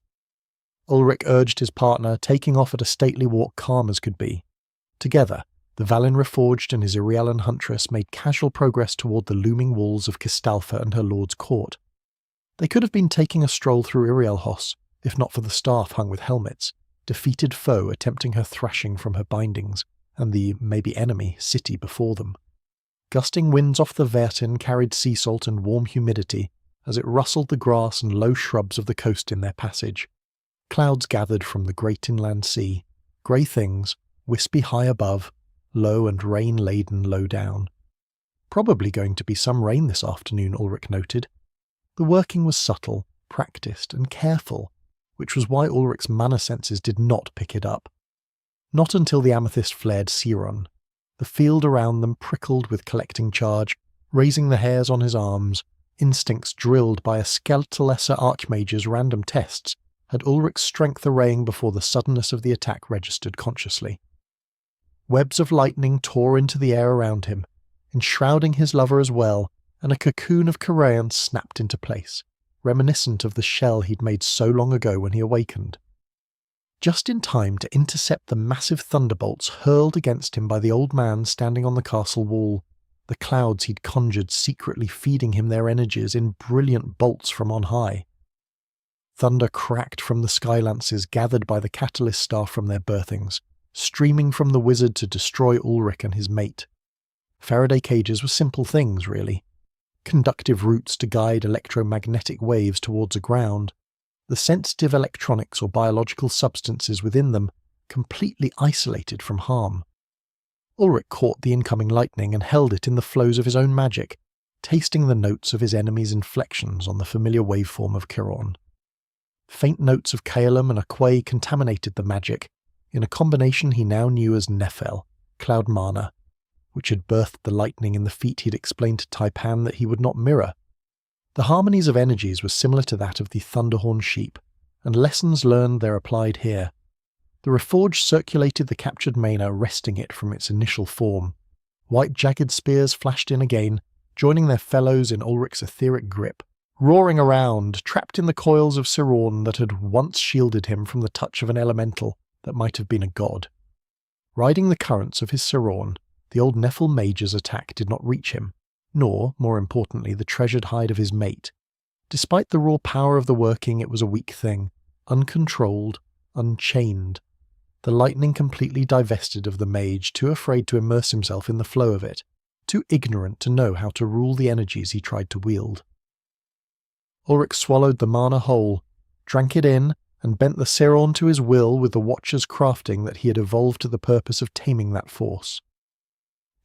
Speaker 1: Ulrich urged his partner, taking off at a stately walk calm as could be. Together, the Valin Reforged and his Irialan huntress made casual progress toward the looming walls of Kistalfa and her lord's court. They could have been taking a stroll through Irielhos, if not for the staff hung with helmets, defeated foe attempting her thrashing from her bindings, and the, maybe enemy, city before them. Gusting winds off the Vertin carried sea salt and warm humidity as it rustled the grass and low shrubs of the coast in their passage. Clouds gathered from the great inland sea, grey things, wispy high above, low and rain-laden low down. Probably going to be some rain this afternoon, Ulrich noted. The working was subtle, practiced, and careful, which was why Ulrich's mana senses did not pick it up. Not until the amethyst flared Siron. The field around them prickled with collecting charge, raising the hairs on his arms, instincts drilled by a Skeletalesser Archmage's random tests, had Ulrich's strength arraying before the suddenness of the attack registered consciously. Webs of lightning tore into the air around him, enshrouding his lover as well, and a cocoon of Koreans snapped into place, reminiscent of the shell he'd made so long ago when he awakened. Just in time to intercept the massive thunderbolts hurled against him by the old man standing on the castle wall, the clouds he'd conjured secretly feeding him their energies in brilliant bolts from on high. Thunder cracked from the skylances gathered by the catalyst staff from their berthings, streaming from the wizard to destroy Ulrich and his mate. Faraday cages were simple things, really. Conductive roots to guide electromagnetic waves towards a ground, the sensitive electronics or biological substances within them completely isolated from harm. Ulrich caught the incoming lightning and held it in the flows of his own magic, tasting the notes of his enemy's inflections on the familiar waveform of Chiron. Faint notes of Kaelum and Aquae contaminated the magic, in a combination he now knew as Nephel, cloud mana, which had birthed the lightning in the feat he'd explained to Taipan that he would not mirror. The harmonies of energies were similar to that of the Thunderhorn sheep, and lessons learned there applied here. The Reforged circulated the captured mana, wresting it from its initial form. White jagged spears flashed in again, joining their fellows in Ulrich's etheric grip, roaring around, trapped in the coils of Siron that had once shielded him from the touch of an elemental that might have been a god. Riding the currents of his Siron, the old Nephil mage's attack did not reach him, nor, more importantly, the treasured hide of his mate. Despite the raw power of the working, it was a weak thing, uncontrolled, unchained. The lightning completely divested of the mage, too afraid to immerse himself in the flow of it, too ignorant to know how to rule the energies he tried to wield. Ulrich swallowed the mana whole, drank it in, and bent the Siron to his will with the Watcher's crafting that he had evolved to the purpose of taming that force.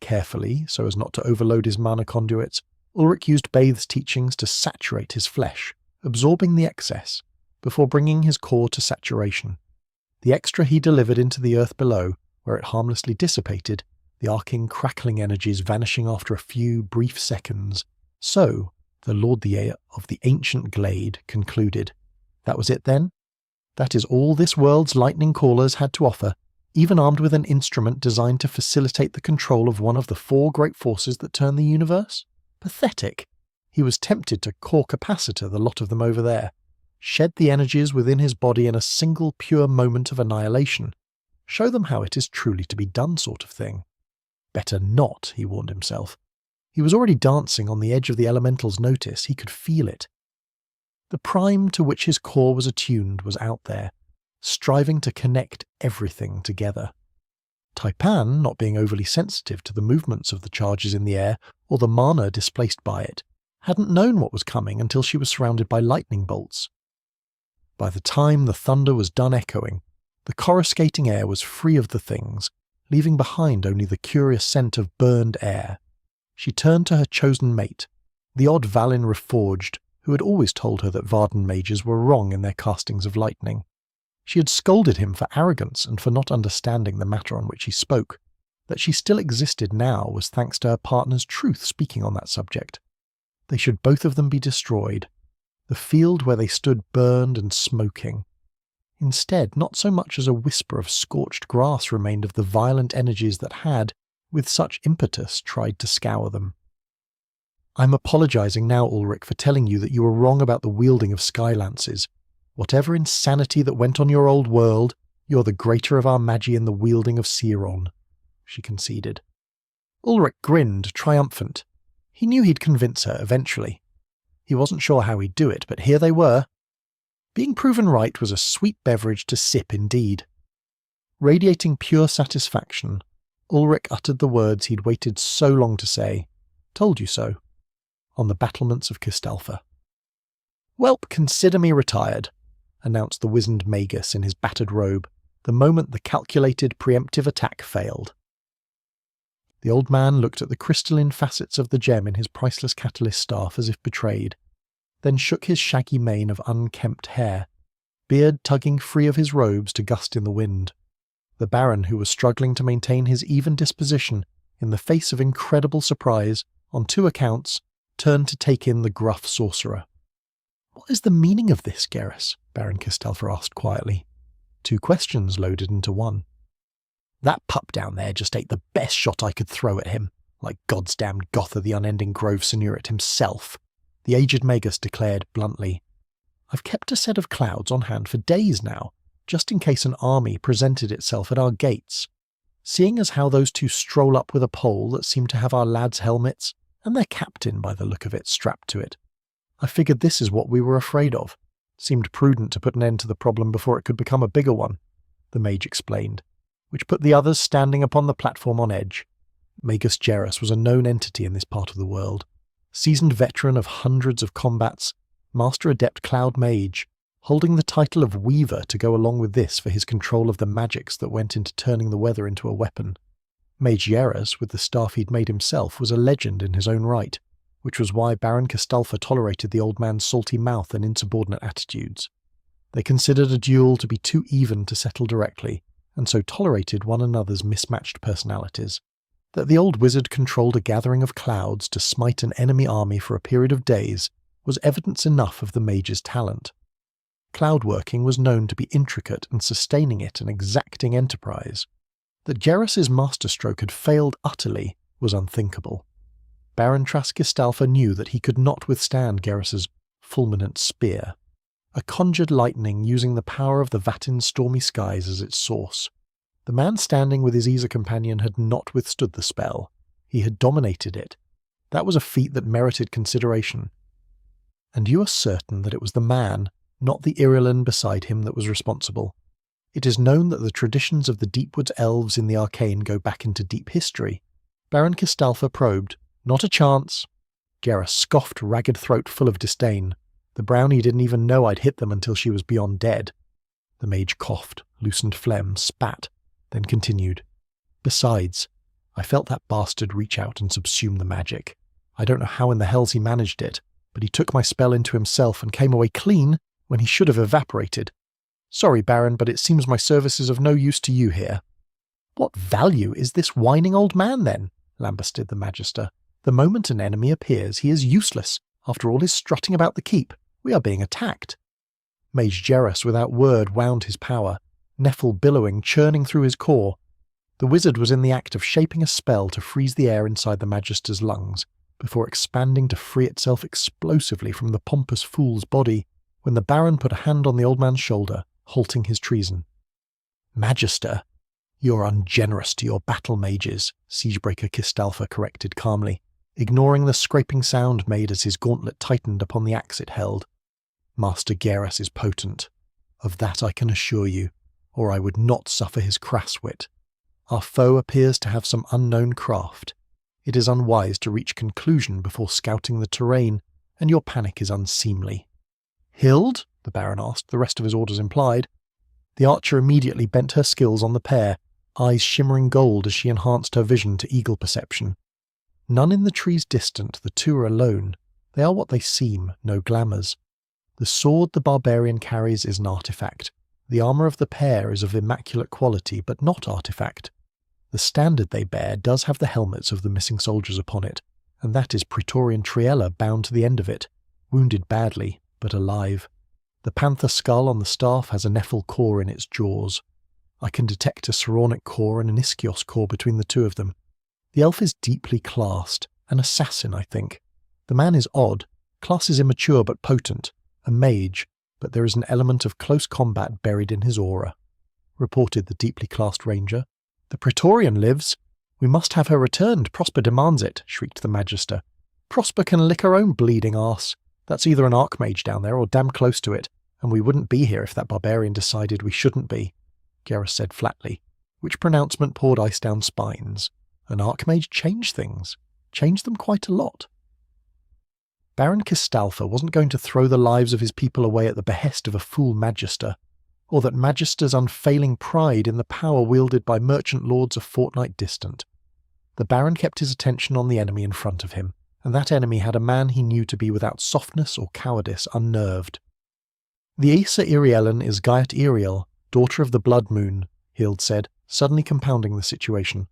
Speaker 1: Carefully, so as not to overload his mana conduits, Ulrich used Bathe's teachings to saturate his flesh, absorbing the excess, before bringing his core to saturation. The extra he delivered into the earth below, where it harmlessly dissipated, the arcing, crackling energies vanishing after a few brief seconds. So, the Lordier of the ancient glade concluded. That was it then? That is all this world's lightning callers had to offer, even armed with an instrument designed to facilitate the control of one of the four great forces that turn the universe? Pathetic. He was tempted to core capacitor the lot of them over there, shed the energies within his body in a single pure moment of annihilation, show them how it is truly to be done sort of thing. Better not, he warned himself. He was already dancing on the edge of the elemental's notice, he could feel it. The prime to which his core was attuned was out there, striving to connect everything together. Taipan, not being overly sensitive to the movements of the charges in the air or the mana displaced by it, hadn't known what was coming until she was surrounded by lightning bolts. By the time the thunder was done echoing, the coruscating air was free of the things, leaving behind only the curious scent of burned air. She turned to her chosen mate, the odd Valin Reforged, who had always told her that Vardan mages were wrong in their castings of lightning. She had scolded him for arrogance and for not understanding the matter on which he spoke. That she still existed now was thanks to her partner's truth speaking on that subject. They should both of them be destroyed. The field where they stood burned and smoking. Instead, not so much as a whisper of scorched grass remained of the violent energies that had, with such impetus, tried to scour them. I'm apologizing now, Ulrich, for telling you that you were wrong about the wielding of skylances. Whatever insanity that went on your old world, you're the greater of our magi in the wielding of Seiron, she conceded. Ulrich grinned, triumphant. He knew he'd convince her eventually. He wasn't sure how he'd do it, but here they were. Being proven right was a sweet beverage to sip indeed. Radiating pure satisfaction, Ulrich uttered the words he'd waited so long to say, "Told you so," on the battlements of Kistalfa. "Welp, consider me retired," announced the wizened magus in his battered robe, the moment the calculated preemptive attack failed. The old man looked at the crystalline facets of the gem in his priceless catalyst staff as if betrayed, then shook his shaggy mane of unkempt hair, beard tugging free of his robes to gust in the wind. The Baron, who was struggling to maintain his even disposition in the face of incredible surprise on 2 accounts, turned to take in the gruff sorcerer. "What is the meaning of this, Garrus?" Baron Kistalfa asked quietly. 2 questions loaded into one. "That pup down there just ate the best shot I could throw at him, like God's damned Gotha the Unending Grove Senuret himself," the aged magus declared bluntly. "I've kept a set of clouds on hand for days now, just in case an army presented itself at our gates. Seeing as how those 2 stroll up with a pole that seemed to have our lads' helmets, and their captain by the look of it strapped to it, I figured this is what we were afraid of. Seemed prudent to put an end to the problem before it could become a bigger one," the mage explained, which put the others standing upon the platform on edge. Magus Gerus was a known entity in this part of the world, seasoned veteran of hundreds of combats, master adept cloud mage, holding the title of Weaver to go along with this for his control of the magics that went into turning the weather into a weapon. Mage Gerus, with the staff he'd made himself, was a legend in his own right, which was why Baron Kistalfa tolerated the old man's salty mouth and insubordinate attitudes. They considered a duel to be too even to settle directly, and so tolerated one another's mismatched personalities. That the old wizard controlled a gathering of clouds to smite an enemy army for a period of days was evidence enough of the mage's talent. Cloud working was known to be intricate and sustaining it an exacting enterprise. That Gerus's masterstroke had failed utterly was unthinkable. Baron Kistalfa knew that he could not withstand Gerus's fulminant spear, a conjured lightning using the power of the Vatin's stormy skies as its source. The man standing with his Isa companion had not withstood the spell. He had dominated it. That was a feat that merited consideration. And you are certain that it was the man, not the Irilin beside him, that was responsible. It is known that the traditions of the Deepwoods elves in the arcane go back into deep history. Baron Kistalfa probed. "Not a chance." Gerus scoffed, ragged throat full of disdain. The brownie didn't even know I'd hit them until she was beyond dead. The mage coughed, loosened phlegm, spat, then continued. "Besides, I felt that bastard reach out and subsume the magic. I don't know how in the hells he managed it, but he took my spell into himself and came away clean when he should have evaporated. Sorry, Baron, but it seems my service is of no use to you here." "What value is this whining old man, then?" lambasted the Magister. "The moment an enemy appears, he is useless. After all his strutting about the keep, we are being attacked." Mage Gerus, without word, wound his power, Nephil billowing, churning through his core. The wizard was in the act of shaping a spell to freeze the air inside the Magister's lungs, before expanding to free itself explosively from the pompous fool's body, when the Baron put a hand on the old man's shoulder, halting his treason. "Magister, you're ungenerous to your battle mages," Siegebreaker Kistalfa corrected calmly, ignoring the scraping sound made as his gauntlet tightened upon the axe it held. "Master Gerus is potent. Of that I can assure you, or I would not suffer his crass wit. Our foe appears to have some unknown craft. It is unwise to reach conclusion before scouting the terrain, and your panic is unseemly." "Hild?" the Baron asked, the rest of his orders implied. The archer immediately bent her skills on the pair, eyes shimmering gold as she enhanced her vision to eagle perception. None in the trees distant, the 2 are alone. They are what they seem, no glamours. The sword the barbarian carries is an artifact. The armour of the pair is of immaculate quality, but not artifact. The standard they bear does have the helmets of the missing soldiers upon it, and that is Praetorian Triella bound to the end of it, wounded badly, but alive. The panther skull on the staff has a Nephil core in its jaws. I can detect a Saronic core and an Iskios core between the 2 of them. The elf is deeply classed, an assassin, I think. The man is odd, class is immature but potent, a mage, but there is an element of close combat buried in his aura," reported the deeply classed ranger. "The Praetorian lives. We must have her returned. Prosper demands it," shrieked the Magister. "Prosper can lick her own bleeding arse. That's either an archmage down there or damn close to it, and we wouldn't be here if that barbarian decided we shouldn't be," Garrus said flatly, which pronouncement poured ice down spines. An archmage changed things. Changed them quite a lot. Baron Kistalfa wasn't going to throw the lives of his people away at the behest of a fool Magister, or that Magister's unfailing pride in the power wielded by merchant lords a fortnight distant. The Baron kept his attention on the enemy in front of him, and that enemy had a man he knew to be without softness or cowardice, unnerved. "The Aesa Irielen is Gaiat Iriel, daughter of the Blood Moon," Hild said, suddenly compounding the situation.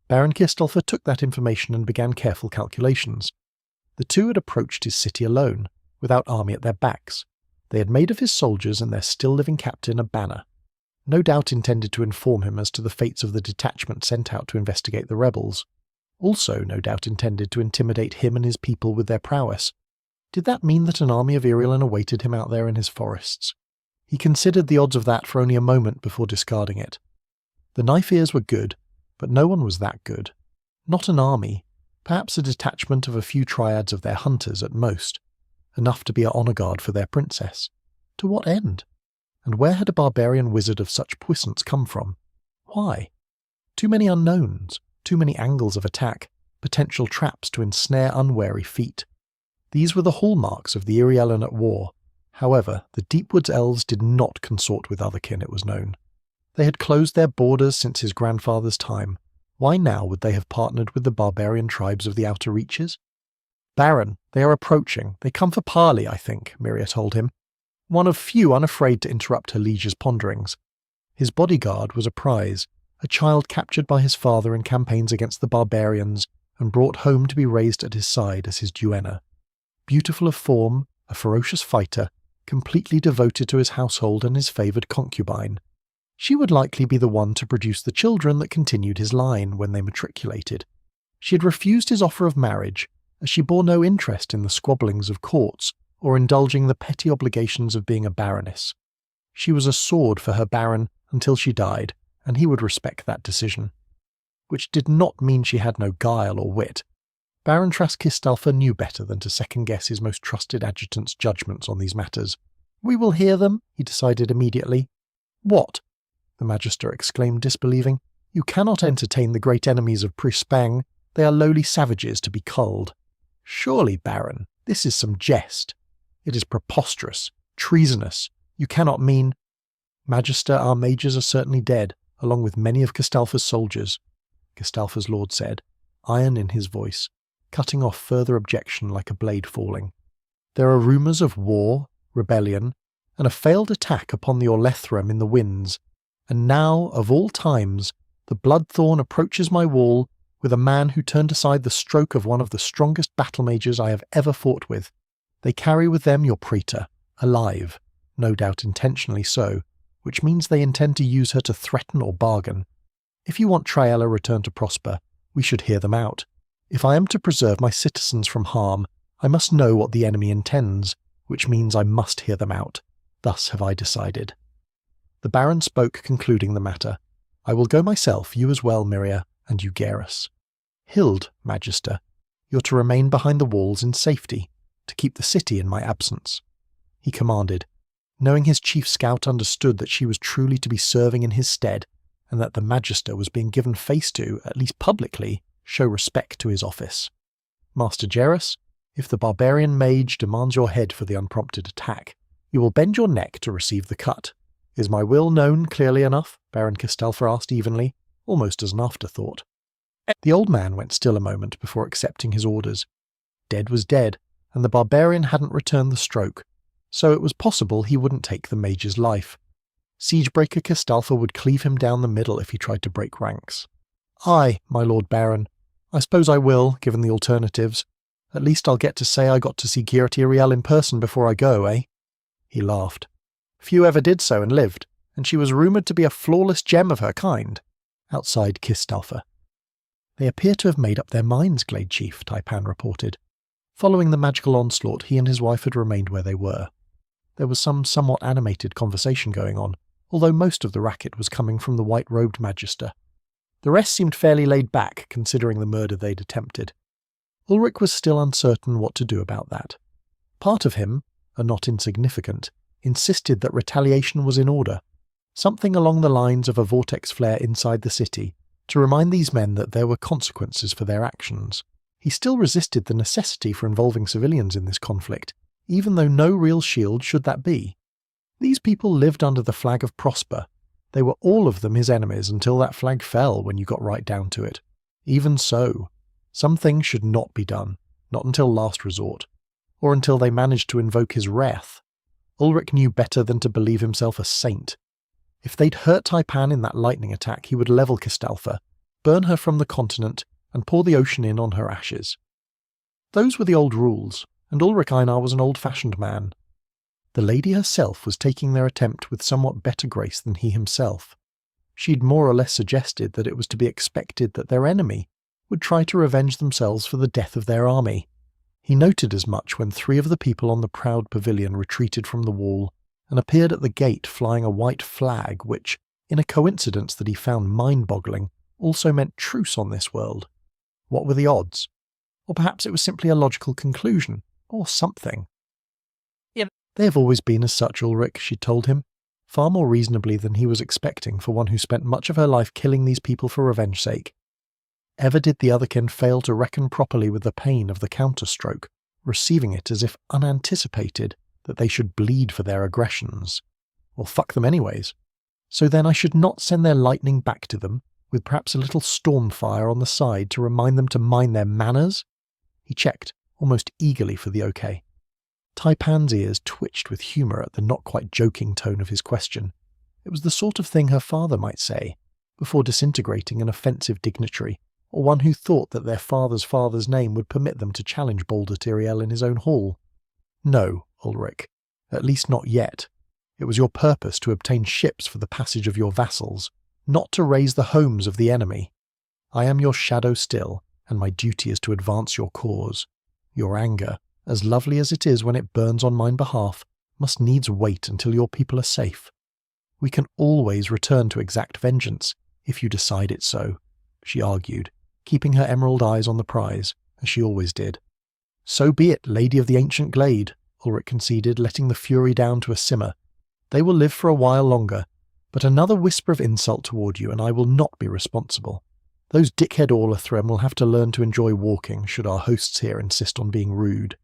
Speaker 1: Baron Kistalfa took that information and began careful calculations. The two had approached his city alone, without army at their backs. They had made of his soldiers and their still-living captain a banner, no doubt intended to inform him as to the fates of the detachment sent out to investigate the rebels. Also, no doubt intended to intimidate him and his people with their prowess. Did that mean that an army of Irielen awaited him out there in his forests? He considered the odds of that for only a moment before discarding it. The knife ears were good, but no one was that good. Not an army, perhaps a detachment of a few triads of their hunters at most, enough to be a honour guard for their princess. To what end? And where had a barbarian wizard of such puissance come from? Why? Too many unknowns, too many angles of attack, potential traps to ensnare unwary feet. These were the hallmarks of the Irielen at war. However, the Deepwoods elves did not consort with otherkin, it was known. They had closed their borders since his grandfather's time. Why now would they have partnered with the barbarian tribes of the Outer Reaches? "Baron, they are approaching. They come for parley, I think," Miria told him, one of few unafraid to interrupt her liege's ponderings. His bodyguard was a prize, a child captured by his father in campaigns against the barbarians and brought home to be raised at his side as his duenna. Beautiful of form, a ferocious fighter, completely devoted to his household and his favoured concubine. She would likely be the one to produce the children that continued his line when they matriculated. She had refused his offer of marriage, as she bore no interest in the squabblings of courts or indulging the petty obligations of being a baroness. She was a sword for her baron until she died, and he would respect that decision. Which did not mean she had no guile or wit. Baron Trask-Kistalfa knew better than to second-guess his most trusted adjutant's judgments on these matters. "We will hear them," he decided immediately. "What?" the Magister exclaimed, disbelieving. "You cannot entertain the great enemies of Prispeng. They are lowly savages to be culled." "Surely, Baron, this is some jest. It is preposterous, treasonous. You cannot mean—" "Magister, our mages are certainly dead, along with many of Kistalfa's soldiers," Kistalfa's lord said, iron in his voice, cutting off further objection like a blade falling. "There are rumours of war, rebellion, and a failed attack upon the Orlethrum in the winds. And now, of all times, the Bloodthorn approaches my wall with a man who turned aside the stroke of one of the strongest battle mages I have ever fought with. They carry with them your praetor, alive, no doubt intentionally so, which means they intend to use her to threaten or bargain. If you want Triella returned to prosper, we should hear them out. If I am to preserve my citizens from harm, I must know what the enemy intends, which means I must hear them out. Thus have I decided." The Baron spoke, concluding the matter. "I will go myself, you as well, Miria, and you, Garrus. Hild, Magister, you're to remain behind the walls in safety, to keep the city in my absence," he commanded, knowing his chief scout understood that she was truly to be serving in his stead, and that the Magister was being given face to, at least publicly, show respect to his office. "Master Garrus, if the barbarian mage demands your head for the unprompted attack, you will bend your neck to receive the cut. Is my will known clearly enough?" Baron Kistalfa asked evenly, almost as an afterthought. The old man went still a moment before accepting his orders. Dead was dead, and the barbarian hadn't returned the stroke, so it was possible he wouldn't take the mage's life. Siegebreaker Kistalfa would cleave him down the middle if he tried to break ranks. "Aye, my Lord Baron. I suppose I will, given the alternatives. At least I'll get to say I got to see Gaiat Iriel in person before I go, eh?" He laughed. "Few ever did so and lived, and she was rumoured to be a flawless gem of her kind," outside Kistalfa. "They appear to have made up their minds, Glade Chief," Taipan reported. Following the magical onslaught, he and his wife had remained where they were. There was some somewhat animated conversation going on, although most of the racket was coming from the white-robed magister. The rest seemed fairly laid back, considering the murder they'd attempted. Ulrich was still uncertain what to do about that. Part of him, a not insignificant, insisted that retaliation was in order, something along the lines of a vortex flare inside the city, to remind these men that there were consequences for their actions. He still resisted the necessity for involving civilians in this conflict, even though no real shield should that be. These people lived under the flag of Prosper. They were all of them his enemies until that flag fell when you got right down to it. Even so, some things should not be done, not until last resort, or until they managed to invoke his wrath. Ulrich knew better than to believe himself a saint. If they'd hurt Taipan in that lightning attack, he would level Kistalfa, burn her from the continent, and pour the ocean in on her ashes. Those were the old rules, and Ulrich Einar was an old-fashioned man. The lady herself was taking their attempt with somewhat better grace than he himself. She'd more or less suggested that it was to be expected that their enemy would try to revenge themselves for the death of their army. He noted as much when 3 of the people on the proud pavilion retreated from the wall and appeared at the gate flying a white flag which, in a coincidence that he found mind-boggling, also meant truce on this world. What were the odds? Or perhaps it was simply a logical conclusion, or something. They have always been as such, Ulrich, she told him, far more reasonably than he was expecting for one who spent much of her life killing these people for revenge sake. Ever did the otherkin fail to reckon properly with the pain of the counterstroke, receiving it as if unanticipated that they should bleed for their aggressions? Well, fuck them anyways. So then I should not send their lightning back to them, with perhaps a little stormfire on the side to remind them to mind their manners? He checked, almost eagerly for the okay. Taipan's ears twitched with humour at the not-quite-joking tone of his question. It was the sort of thing her father might say, before disintegrating an offensive dignitary, or one who thought that their father's name would permit them to challenge Balder Tyriel in his own hall. No, Ulrich, at least not yet. It was your purpose to obtain ships for the passage of your vassals, not to raise the homes of the enemy. I am your shadow still, and my duty is to advance your cause. Your anger, as lovely as it is when it burns on mine behalf, must needs wait until your people are safe. We can always return to exact vengeance, if you decide it so, she argued, keeping her emerald eyes on the prize, as she always did. So be it, Lady of the Ancient Glade, Ulrich conceded, letting the fury down to a simmer. They will live for a while longer, but another whisper of insult toward you and I will not be responsible. Those dickhead Orlathrem will have to learn to enjoy walking should our hosts here insist on being rude.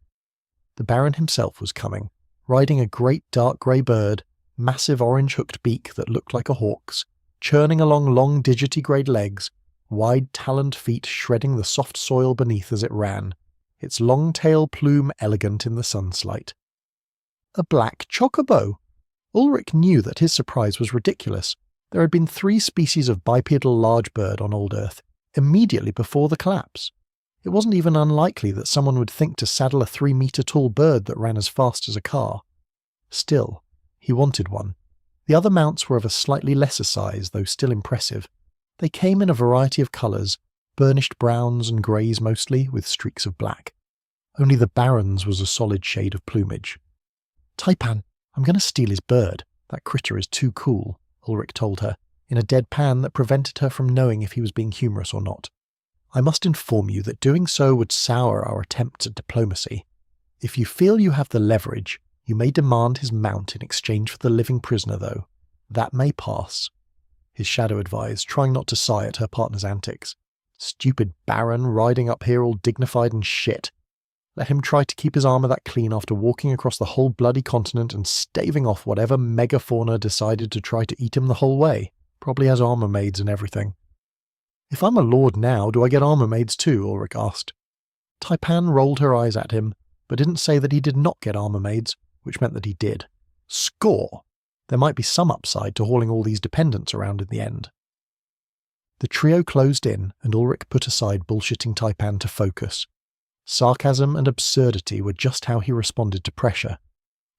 Speaker 1: The Baron himself was coming, riding a great dark grey bird, massive orange-hooked beak that looked like a hawk's, churning along long digitigrade legs, wide taloned feet shredding the soft soil beneath as it ran, its long tail plume elegant in the sunslight. A black chocobo! Ulrich knew that his surprise was ridiculous. There had been 3 species of bipedal large bird on old Earth, immediately before the collapse. It wasn't even unlikely that someone would think to saddle a 3-metre-tall bird that ran as fast as a car. Still, he wanted one. The other mounts were of a slightly lesser size, though still impressive. They came in a variety of colours, burnished browns and greys mostly, with streaks of black. Only the Baron's was a solid shade of plumage. Taipan, I'm going to steal his bird. That critter is too cool, Ulrich told her, in a deadpan that prevented her from knowing if he was being humorous or not. I must inform you that doing so would sour our attempts at diplomacy. If you feel you have the leverage, you may demand his mount in exchange for the living prisoner, though. That may pass. His shadow advised, trying not to sigh at her partner's antics. Stupid Baron riding up here all dignified and shit. Let him try to keep his armour that clean after walking across the whole bloody continent and staving off whatever megafauna decided to try to eat him the whole way. Probably has armour maids and everything. If I'm a lord now, do I get armour maids too? Ulrich asked. Taipan rolled her eyes at him, but didn't say that he did not get armour maids, which meant that he did. Score! There might be some upside to hauling all these dependents around in the end. The trio closed in, and Ulrich put aside bullshitting Taipan to focus. Sarcasm and absurdity were just how he responded to pressure.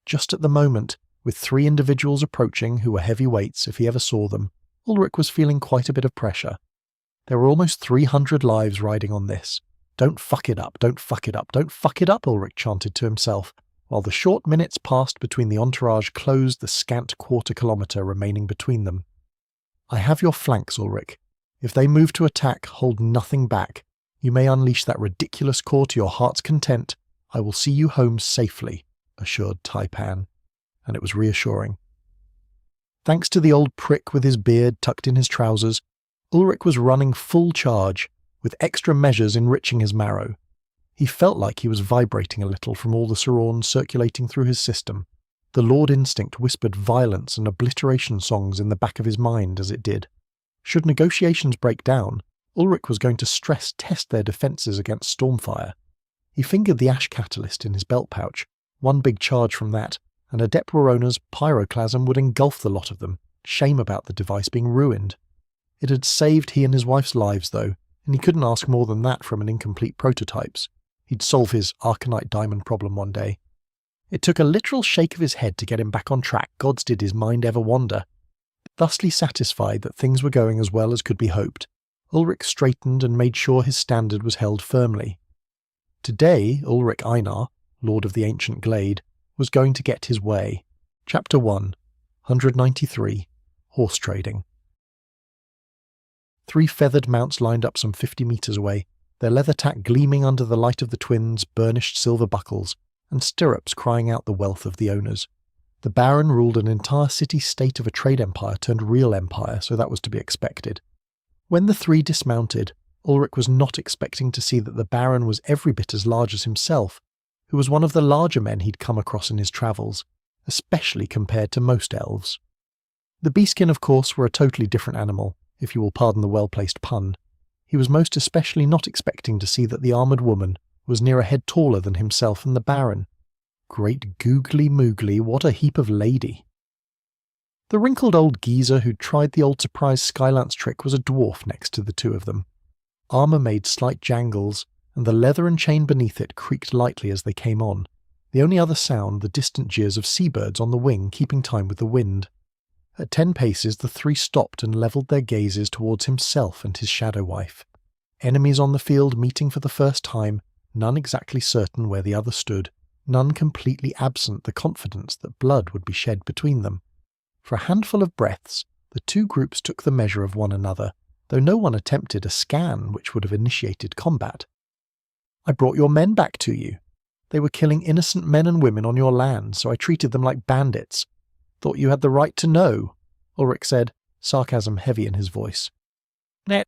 Speaker 1: Just at the moment, with 3 individuals approaching who were heavyweights if he ever saw them, Ulrich was feeling quite a bit of pressure. There were almost 300 lives riding on this, Don't fuck it up, don't fuck it up, don't fuck it up, Ulrich chanted to himself, while the short minutes passed between the entourage closed the scant quarter-kilometre remaining between them. I have your flanks, Ulrich. If they move to attack, hold nothing back. You may unleash that ridiculous core to your heart's content. I will see you home safely, assured Taipan, and it was reassuring. Thanks to the old prick with his beard tucked in his trousers, Ulrich was running full charge, with extra measures enriching his marrow. He felt like he was vibrating a little from all the Sarons circulating through his system. The Lord Instinct whispered violence and obliteration songs in the back of his mind as it did. Should negotiations break down, Ulrich was going to stress test their defences against Stormfire. He fingered the ash catalyst in his belt pouch. One big charge from that, and Adept Warona's pyroclasm would engulf the lot of them. Shame about the device being ruined. It had saved he and his wife's lives, though, and he couldn't ask more than that from an incomplete prototypes. He'd solve his Arcanite diamond problem one day. It took a literal shake of his head to get him back on track. Gods did his mind ever wander. Thusly satisfied that things were going as well as could be hoped, Ulrich straightened and made sure his standard was held firmly. Today, Ulrich Einar, Lord of the Ancient Glade, was going to get his way. Chapter 1, 193, Horse Trading. 3 feathered mounts lined up some 50 metres away, their leather tack gleaming under the light of the twins' burnished silver buckles, and stirrups crying out the wealth of the owners. The Baron ruled an entire city-state of a trade empire turned real empire, so that was to be expected. When the 3 dismounted, Ulrich was not expecting to see that the Baron was every bit as large as himself, who was one of the larger men he'd come across in his travels, especially compared to most elves. The Beastkin, of course, were a totally different animal, if you will pardon the well-placed pun. He was most especially not expecting to see that the armoured woman was near a head taller than himself and the Baron. Great googly moogly, what a heap of lady. The wrinkled old geezer who'd tried the old surprise Skylance trick was a dwarf next to the 2 of them. Armour made slight jangles, and the leather and chain beneath it creaked lightly as they came on, the only other sound the distant jeers of seabirds on the wing keeping time with the wind. At 10 paces the 3 stopped and levelled their gazes towards himself and his shadow wife. Enemies on the field meeting for the first time, none exactly certain where the other stood, none completely absent the confidence that blood would be shed between them. For a handful of breaths, the 2 groups took the measure of one another, though no one attempted a scan which would have initiated combat. I brought your men back to you. They were killing innocent men and women on your land, so I treated them like bandits. Thought you had the right to know, Ulrich said, sarcasm heavy in his voice.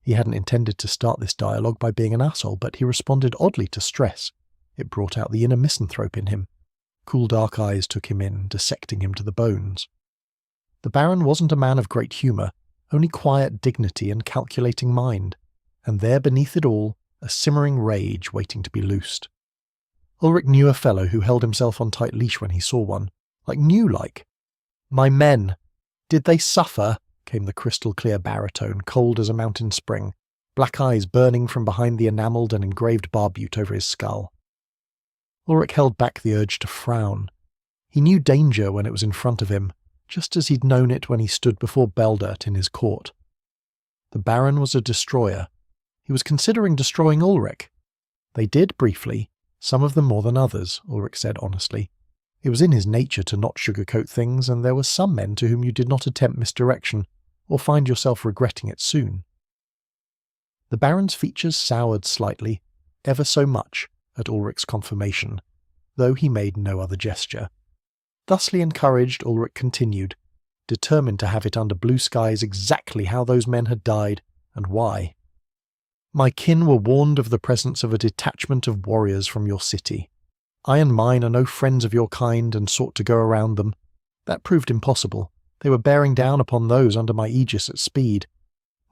Speaker 1: He hadn't intended to start this dialogue by being an asshole, but he responded oddly to stress. It brought out the inner misanthrope in him. Cool dark eyes took him in, dissecting him to the bones. The Baron wasn't a man of great humour, only quiet dignity and calculating mind, and there beneath it all, a simmering rage waiting to be loosed. Ulrich knew a fellow who held himself on tight leash when he saw one, like. My men, did they suffer? Came the crystal-clear baritone, cold as a mountain spring, black eyes burning from behind the enamelled and engraved barbute over his skull. Ulrich held back the urge to frown. He knew danger when it was in front of him, just as he'd known it when he stood before Beldert in his court. The Baron was a destroyer. He was considering destroying Ulrich. They did, briefly, some of them more than others, Ulrich said honestly. It was in his nature to not sugarcoat things, and there were some men to whom you did not attempt misdirection, or find yourself regretting it soon. The Baron's features soured slightly, ever so much, at Ulrich's confirmation, though he made no other gesture. Thusly encouraged, Ulrich continued, determined to have it under blue skies exactly how those men had died, and why. My kin were warned of the presence of a detachment of warriors from your city. I and mine are no friends of your kind and sought to go around them. That proved impossible. They were bearing down upon those under my aegis at speed.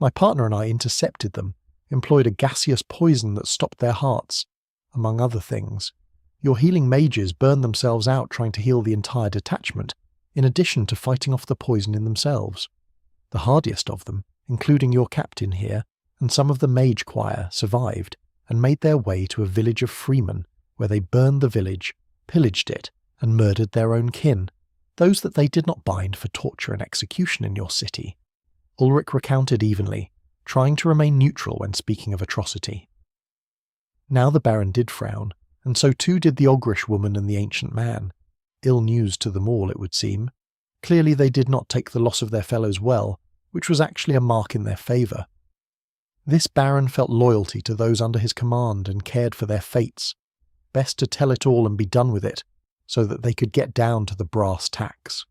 Speaker 1: My partner and I intercepted them, employed a gaseous poison that stopped their hearts, among other things. Your healing mages burned themselves out trying to heal the entire detachment, in addition to fighting off the poison in themselves. The hardiest of them, including your captain here, and some of the mage choir, survived, and made their way to a village of freemen, where they burned the village, pillaged it, and murdered their own kin, those that they did not bind for torture and execution in your city. Ulrich recounted evenly, trying to remain neutral when speaking of atrocity. Now the Baron did frown, and so too did the Ogrish woman and the ancient man. Ill news to them all, it would seem. Clearly they did not take the loss of their fellows well, which was actually a mark in their favour. This Baron felt loyalty to those under his command and cared for their fates. Best to tell it all and be done with it, so that they could get down to the brass tacks.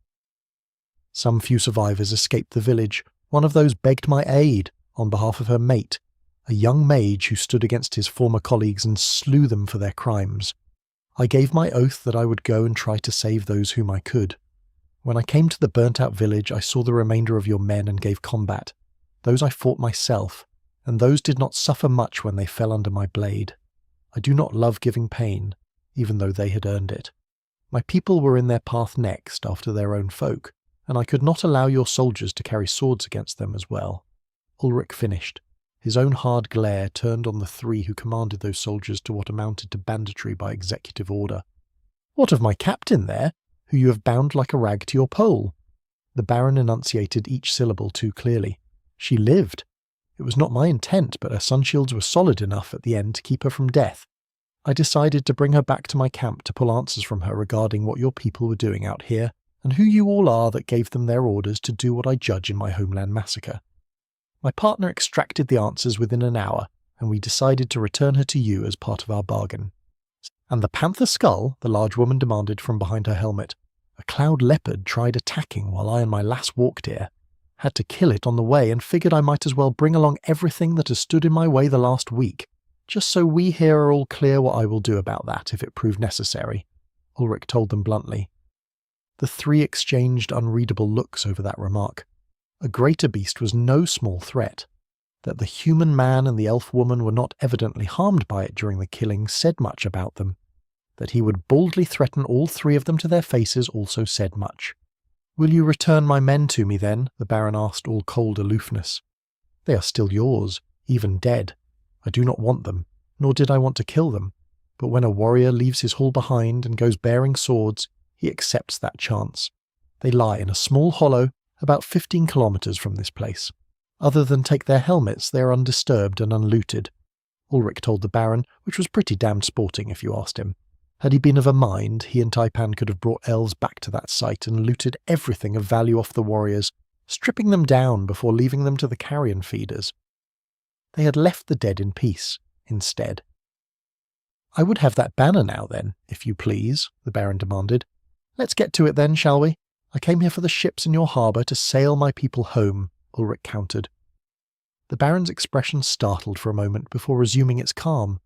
Speaker 1: Some few survivors escaped the village. One of those begged my aid on behalf of her mate, a young mage who stood against his former colleagues and slew them for their crimes. I gave my oath that I would go and try to save those whom I could. When I came to the burnt-out village, I saw the remainder of your men and gave combat. Those I fought myself, and those did not suffer much when they fell under my blade. I do not love giving pain, even though they had earned it. My people were in their path next, after their own folk, and I could not allow your soldiers to carry swords against them as well. Ulrich finished. His own hard glare turned on the three who commanded those soldiers to what amounted to banditry by executive order. What of my captain there, who you have bound like a rag to your pole? The Baron enunciated each syllable too clearly. She lived. It was not my intent, but her sunshields were solid enough at the end to keep her from death. I decided to bring her back to my camp to pull answers from her regarding what your people were doing out here, and who you all are that gave them their orders to do what I judge in my homeland massacre. My partner extracted the answers within an hour, and we decided to return her to you as part of our bargain. And the panther skull, the large woman demanded from behind her helmet. A cloud leopard tried attacking while I and my lass walked here. Had to kill it on the way and figured I might as well bring along everything that has stood in my way the last week, just so we here are all clear what I will do about that if it proved necessary. Ulrich told them bluntly. The three exchanged unreadable looks over that remark. A greater beast was no small threat. That the human man and the elf woman were not evidently harmed by it during the killing said much about them. That he would boldly threaten all three of them to their faces also said much. "Will you return my men to me then?" the Baron asked, all cold aloofness. "They are still yours, even dead. I do not want them, nor did I want to kill them. But when a warrior leaves his hall behind and goes bearing swords, he accepts that chance. They lie in a small hollow, about 15 kilometres from this place. Other than take their helmets, they are undisturbed and unlooted." Ulrich told the Baron, which was pretty damned sporting if you asked him. Had he been of a mind, he and Taipan could have brought elves back to that site and looted everything of value off the warriors, stripping them down before leaving them to the carrion feeders. They had left the dead in peace, instead. "I would have that banner now then, if you please," the Baron demanded. "Let's get to it then, shall we? I came here for the ships in your harbour to sail my people home," Ulrich countered. The Baron's expression startled for a moment before resuming its calm.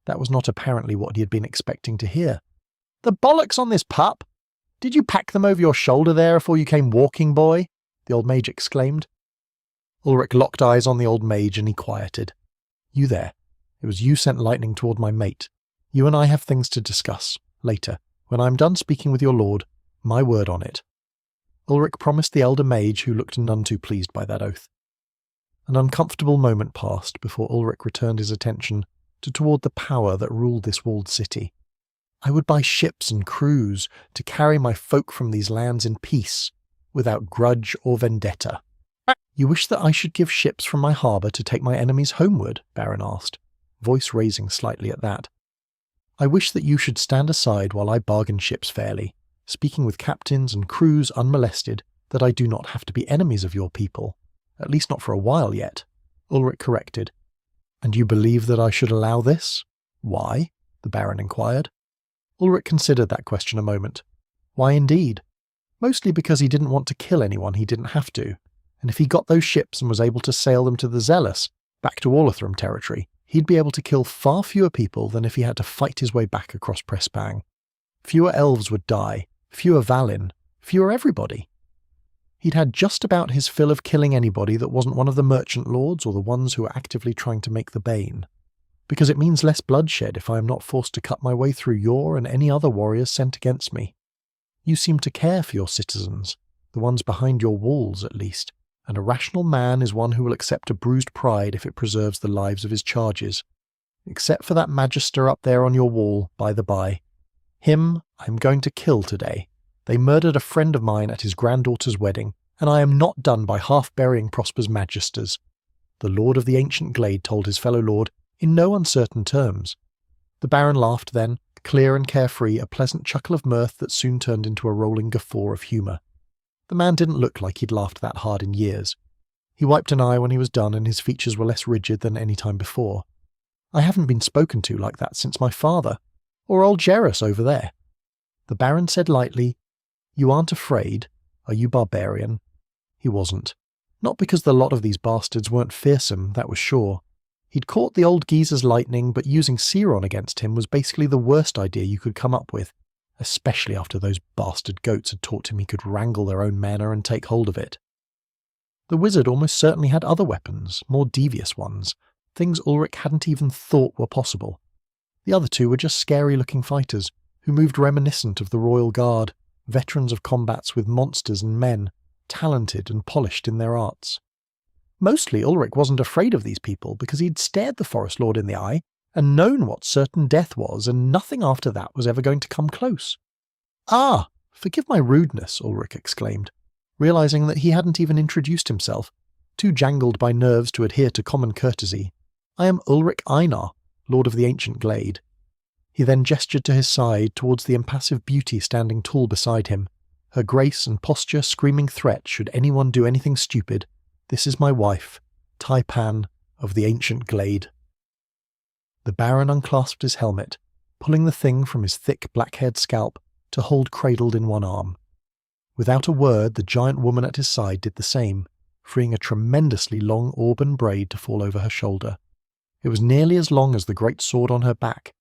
Speaker 1: That was not apparently what he had been expecting to hear. "The bollocks on this pup! Did you pack them over your shoulder there afore you came walking, boy?" the old mage exclaimed. Ulrich locked eyes on the old mage and he quieted. "You there. It was you sent lightning toward my mate. You and I have things to discuss, later, when I am done speaking with your lord. My word on it." Ulrich promised the elder mage, who looked none too pleased by that oath. An uncomfortable moment passed before Ulrich returned his attention toward the power that ruled this walled city. "I would buy ships and crews to carry my folk from these lands in peace, without grudge or vendetta." "You wish that I should give ships from my harbour to take my enemies homeward?" Baron asked, voice raising slightly at that. "I wish that you should stand aside while I bargain ships fairly, speaking with captains and crews unmolested, that I do not have to be enemies of your people, at least not for a while yet," Ulrich corrected. "And you believe that I should allow this? Why?" the Baron inquired. Ulrich considered that question a moment. Why indeed? Mostly because he didn't want to kill anyone he didn't have to, and if he got those ships and was able to sail them to the Zealous, back to Orlathram territory, he'd be able to kill far fewer people than if he had to fight his way back across Prespang. Fewer elves would die, fewer Valin, fewer everybody. He'd had just about his fill of killing anybody that wasn't one of the merchant lords or the ones who are actively trying to make the Bane. Because it means less bloodshed if I am not forced to cut my way through your and any other warriors sent against me. You seem to care for your citizens, the ones behind your walls at least, and a rational man is one who will accept a bruised pride if it preserves the lives of his charges. Except for that magister up there on your wall, by the by. Him I am going to kill today. They murdered a friend of mine at his granddaughter's wedding, and I am not done by half-burying Prosper's magisters. The lord of the ancient glade told his fellow lord, in no uncertain terms, The Baron laughed then, clear and carefree, a pleasant chuckle of mirth that soon turned into a rolling guffaw of humour. The man didn't look like he'd laughed that hard in years. He wiped an eye when he was done, and his features were less rigid than any time before. I haven't been spoken to like that since my father, or old Jerris over there. The Baron said lightly, "You aren't afraid, are you, barbarian?" He wasn't. Not because the lot of these bastards weren't fearsome, that was sure. He'd caught the old geezer's lightning, but using Seron against him was basically the worst idea you could come up with, especially after those bastard goats had taught him he could wrangle their own mana and take hold of it. The wizard almost certainly had other weapons, more devious ones, things Ulrich hadn't even thought were possible. The other two were just scary-looking fighters, who moved reminiscent of the Royal Guard, veterans of combats with monsters and men, talented and polished in their arts. Mostly Ulrich wasn't afraid of these people because he'd stared the Forest Lord in the eye and known what certain death was, and nothing after that was ever going to come close. "Ah, forgive my rudeness," Ulrich exclaimed, realizing that he hadn't even introduced himself, too jangled by nerves to adhere to common courtesy. "I am Ulrich Einar, Lord of the Ancient Glade." He then gestured to his side towards the impassive beauty standing tall beside him, her grace and posture screaming threat should anyone do anything stupid. "This is my wife, Taipan of the Ancient Glade." The Baron unclasped his helmet, pulling the thing from his thick black-haired scalp to hold cradled in one arm. Without a word, the giant woman at his side did the same, freeing a tremendously long auburn braid to fall over her shoulder. It was nearly as long as the great sword on her back.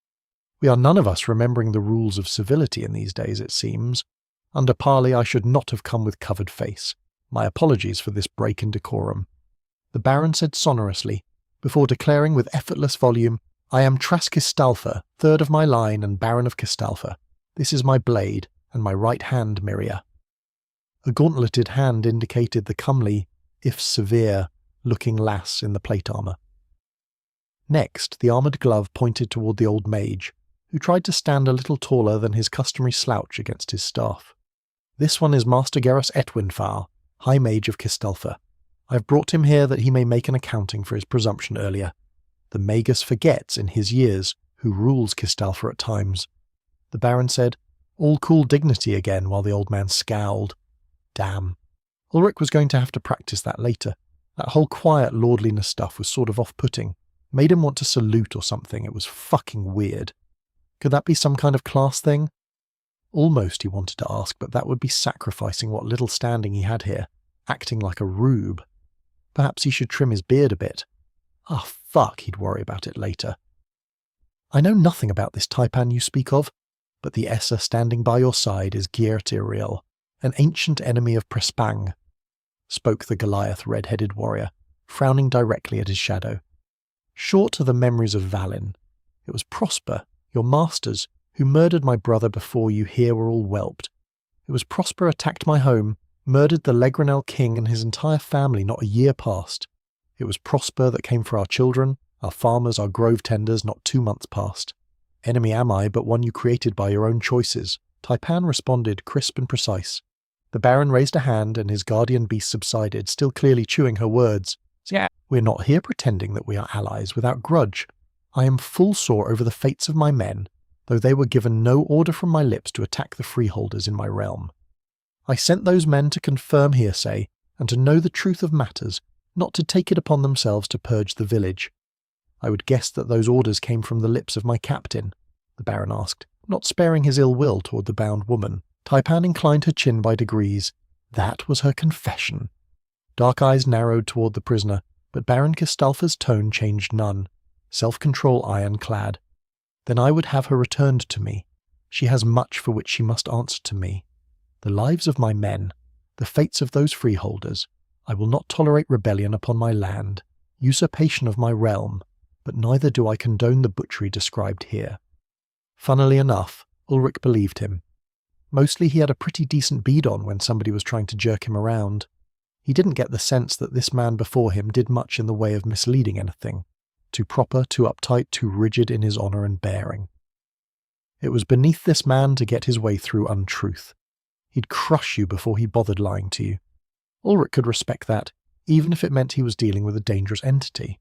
Speaker 1: We are none of us remembering the rules of civility in these days, it seems. Under parley, I should not have come with covered face. My apologies for this break in decorum. The Baron said sonorously, before declaring with effortless volume, "I am Traskistalfa, third of my line and Baron of Kistalfa. This is my blade, and my right hand, Miria." A gauntleted hand indicated the comely, if severe, looking lass in the plate armour. Next, the armoured glove pointed toward the old mage, who tried to stand a little taller than his customary slouch against his staff. "This one is Master Gerus Etwinfar, High Mage of Kistalfa. I've brought him here that he may make an accounting for his presumption earlier. The Magus forgets, in his years, who rules Kistalfa at times." The Baron said, all cool dignity again, while the old man scowled. Damn. Ulrich was going to have to practice that later. That whole quiet lordliness stuff was sort of off-putting. Made him want to salute or something. It was fucking weird. Could that be some kind of class thing? Almost, he wanted to ask, but that would be sacrificing what little standing he had here, acting like a rube. Perhaps he should trim his beard a bit. Ah, fuck, he'd worry about it later. "I know nothing about this Taipan you speak of, but the Essa standing by your side is Giert Iriel, an ancient enemy of Prespang," spoke the Goliath red-headed warrior, frowning directly at his shadow. "Short are the memories of Valin. It was Prosper, your masters, who murdered my brother before you here were all whelped. It was Prosper attacked my home, murdered the Legranel king and his entire family not a year past. It was Prosper that came for our children, our farmers, our grove tenders not 2 months past. Enemy am I, but one you created by your own choices." Taipan responded, crisp and precise. The Baron raised a hand and his guardian beast subsided, still clearly chewing her words. "Yeah, we're not here pretending that we are allies without grudge. I am full sore over the fates of my men, though they were given no order from my lips to attack the freeholders in my realm. I sent those men to confirm hearsay and to know the truth of matters, not to take it upon themselves to purge the village. I would guess that those orders came from the lips of my captain," the Baron asked, not sparing his ill will toward the bound woman. Taipan inclined her chin by degrees. That was her confession. Dark eyes narrowed toward the prisoner, but Baron Kistalfa's tone changed none. Self-control ironclad. "Then I would have her returned to me. She has much for which she must answer to me. The lives of my men, the fates of those freeholders. I will not tolerate rebellion upon my land, usurpation of my realm, but neither do I condone the butchery described here." Funnily enough, Ulrich believed him. Mostly he had a pretty decent bead on when somebody was trying to jerk him around. He didn't get the sense that this man before him did much in the way of misleading anything. Too proper, too uptight, too rigid in his honour and bearing. It was beneath this man to get his way through untruth. He'd crush you before he bothered lying to you. Ulrich could respect that, even if it meant he was dealing with a dangerous entity.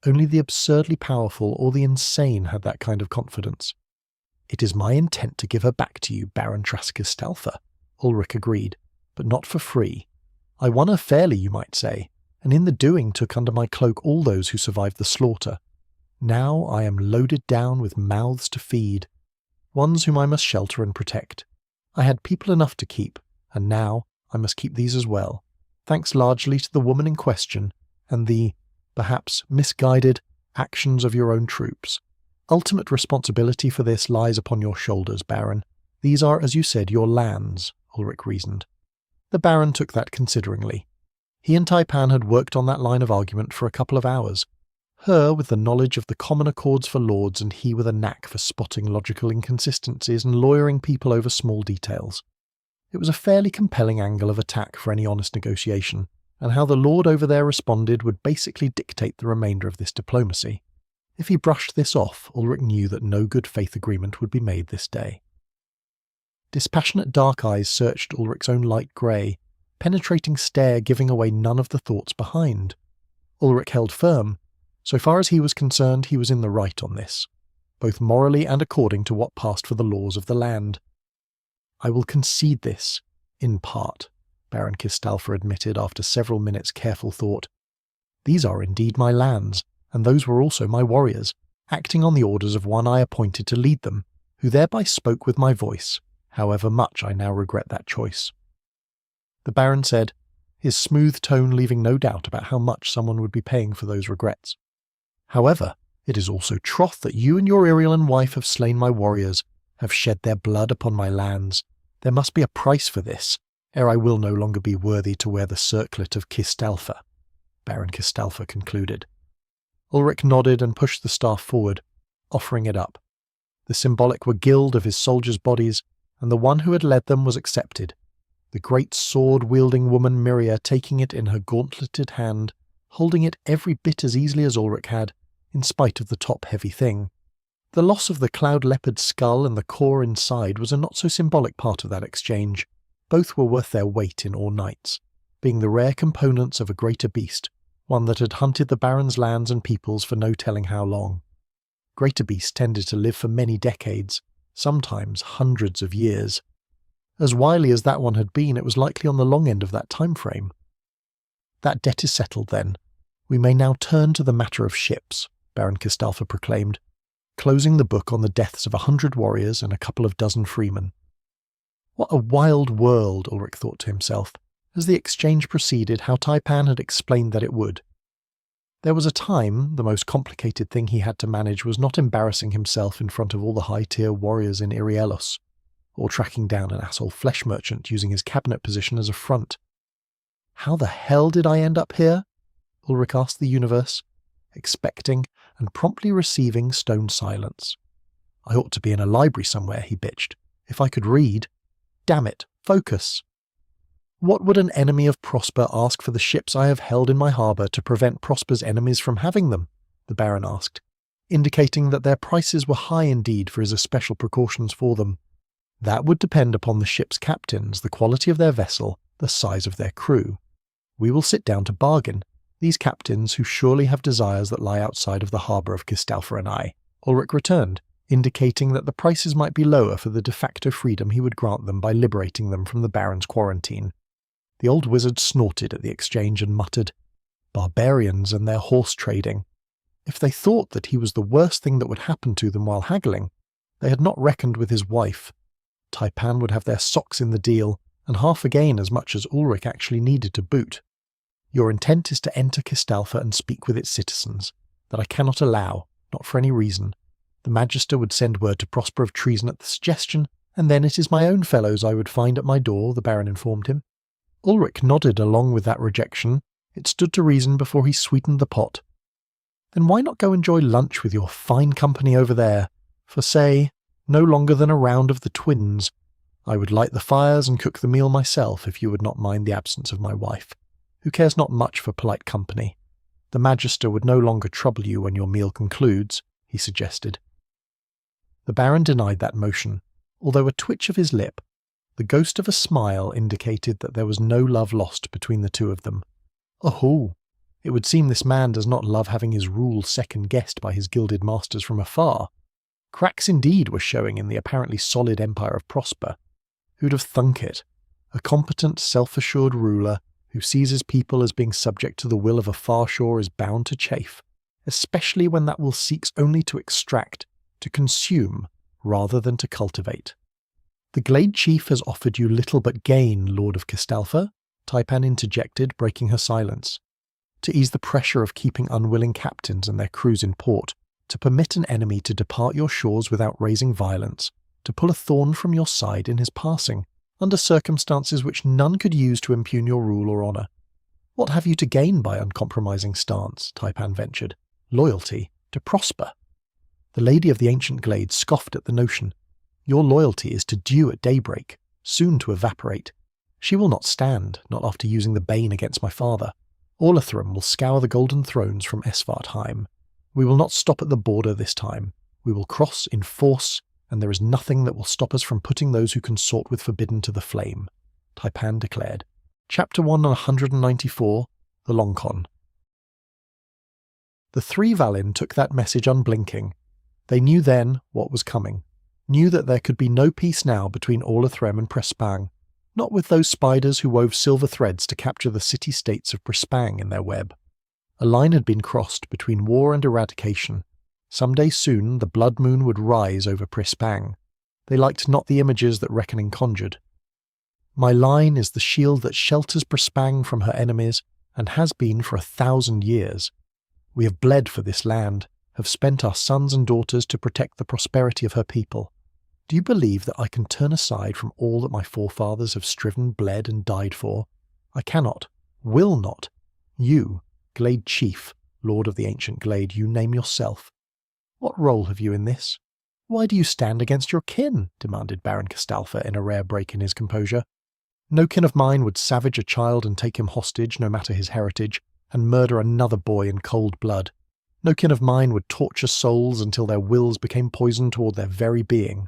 Speaker 1: Only the absurdly powerful or the insane had that kind of confidence. "It is my intent to give her back to you, Baron Traskistalfa," Ulrich agreed, "but not for free. I won her fairly, you might say, and in the doing took under my cloak all those who survived the slaughter. Now I am loaded down with mouths to feed, ones whom I must shelter and protect. I had people enough to keep, and now I must keep these as well, thanks largely to the woman in question and the, perhaps misguided, actions of your own troops. Ultimate responsibility for this lies upon your shoulders, Baron. These are, as you said, your lands," Ulrich reasoned. The Baron took that consideringly. He and Taipan had worked on that line of argument for a couple of hours, her with the knowledge of the common accords for lords and he with a knack for spotting logical inconsistencies and lawyering people over small details. It was a fairly compelling angle of attack for any honest negotiation, and how the lord over there responded would basically dictate the remainder of this diplomacy. If he brushed this off, Ulrich knew that no good faith agreement would be made this day. Dispassionate dark eyes searched Ulrich's own light grey, penetrating stare giving away none of the thoughts behind. Ulrich held firm. So far as he was concerned, he was in the right on this, both morally and according to what passed for the laws of the land. "I will concede this, in part," Baron Kistalfa admitted after several minutes' careful thought. "These are indeed my lands, and those were also my warriors, acting on the orders of one I appointed to lead them, who thereby spoke with my voice, however much I now regret that choice." The Baron said, his smooth tone leaving no doubt about how much someone would be paying for those regrets. "However, it is also troth that you and your Irialan wife have slain my warriors, have shed their blood upon my lands. There must be a price for this, ere I will no longer be worthy to wear the circlet of Kistalfa," Baron Kistalfa concluded. Ulrich nodded and pushed the staff forward, offering it up. The symbolic were guild of his soldiers' bodies, and the one who had led them was accepted, the great sword-wielding woman Miria taking it in her gauntleted hand, holding it every bit as easily as Ulrich had, in spite of the top-heavy thing. The loss of the cloud leopard skull and the core inside was a not-so-symbolic part of that exchange. Both were worth their weight in ore knights, being the rare components of a greater beast, one that had hunted the Baron's lands and peoples for no telling how long. Greater beasts tended to live for many decades, sometimes hundreds of years. As wily as that one had been, it was likely on the long end of that time frame. "That debt is settled, then. We may now turn to the matter of ships," Baron Kistalfa proclaimed, closing the book on the deaths of 100 warriors and a couple of dozen freemen. What a wild world, Ulrich thought to himself, as the exchange proceeded how Taipan had explained that it would. There was a time the most complicated thing he had to manage was not embarrassing himself in front of all the high-tier warriors in Irielos, or tracking down an asshole flesh merchant using his cabinet position as a front. "How the hell did I end up here?" Ulrich asked the universe, expecting and promptly receiving stone silence. "I ought to be in a library somewhere," he bitched. "If I could read. Damn it, focus." "What would an enemy of Prosper ask for the ships I have held in my harbour to prevent Prosper's enemies from having them?" the Baron asked, indicating that their prices were high indeed for his especial precautions for them. "That would depend upon the ship's captains, the quality of their vessel, the size of their crew. We will sit down to bargain, these captains who surely have desires that lie outside of the harbour of Kistalfa and I," Ulrich returned, indicating that the prices might be lower for the de facto freedom he would grant them by liberating them from the Baron's quarantine. The old wizard snorted at the exchange and muttered, "Barbarians and their horse trading." If they thought that he was the worst thing that would happen to them while haggling, they had not reckoned with his wife. Taipan would have their socks in the deal, and half again as much as Ulrich actually needed to boot. "Your intent is to enter Kistalfa and speak with its citizens. That I cannot allow, not for any reason. The Magister would send word to Prosper of treason at the suggestion, and then it is my own fellows I would find at my door," the Baron informed him. Ulrich nodded along with that rejection. It stood to reason before he sweetened the pot. "Then why not go enjoy lunch with your fine company over there, for, say, no longer than a round of the twins? I would light the fires and cook the meal myself if you would not mind the absence of my wife, who cares not much for polite company. The Magister would no longer trouble you when your meal concludes," he suggested. The Baron denied that motion, although a twitch of his lip, the ghost of a smile, indicated that there was no love lost between the two of them. "Oh, It would seem this man does not love having his rule second-guessed by his gilded masters from afar. Cracks indeed were showing in the apparently solid empire of Prosper. Who'd have thunk it? A competent, self-assured ruler who sees his people as being subject to the will of a far shore is bound to chafe, especially when that will seeks only to extract, to consume, rather than to cultivate. The Glade Chief has offered you little but gain, Lord of Kistalfa, Taipan interjected, breaking her silence. To ease the pressure of keeping unwilling captains and their crews in port, to permit an enemy to depart your shores without raising violence, to pull a thorn from your side in his passing, under circumstances which none could use to impugn your rule or honour. What have you to gain by uncompromising stance? Taipan ventured. Loyalty to Prosper. The Lady of the Ancient Glade scoffed at the notion. Your loyalty is to dew at daybreak, soon to evaporate. She will not stand, not after using the bane against my father. Orlithrum will scour the golden thrones from Esvartheim. We will not stop at the border this time. We will cross in force, and there is nothing that will stop us from putting those who consort with Forbidden to the flame, Taipan declared. Chapter 194, The Longcon. The three Valin took that message unblinking. They knew then what was coming, knew that there could be no peace now between Orlithrem and Prespang, not with those spiders who wove silver threads to capture the city-states of Prespang in their web. A line had been crossed between war and eradication. Some day soon the blood moon would rise over Prespang. They liked not the images that reckoning conjured. My line is the shield that shelters Prespang from her enemies, and has been for 1,000 years. We have bled for this land, have spent our sons and daughters to protect the prosperity of her people. Do you believe that I can turn aside from all that my forefathers have striven, bled, and died for? I cannot, will not. You, Glade Chief, Lord of the Ancient Glade, you name yourself. What role have you in this? Why do you stand against your kin? Demanded Baron Kistalfa in a rare break in his composure. No kin of mine would savage a child and take him hostage, no matter his heritage, and murder another boy in cold blood. No kin of mine would torture souls until their wills became poison toward their very being.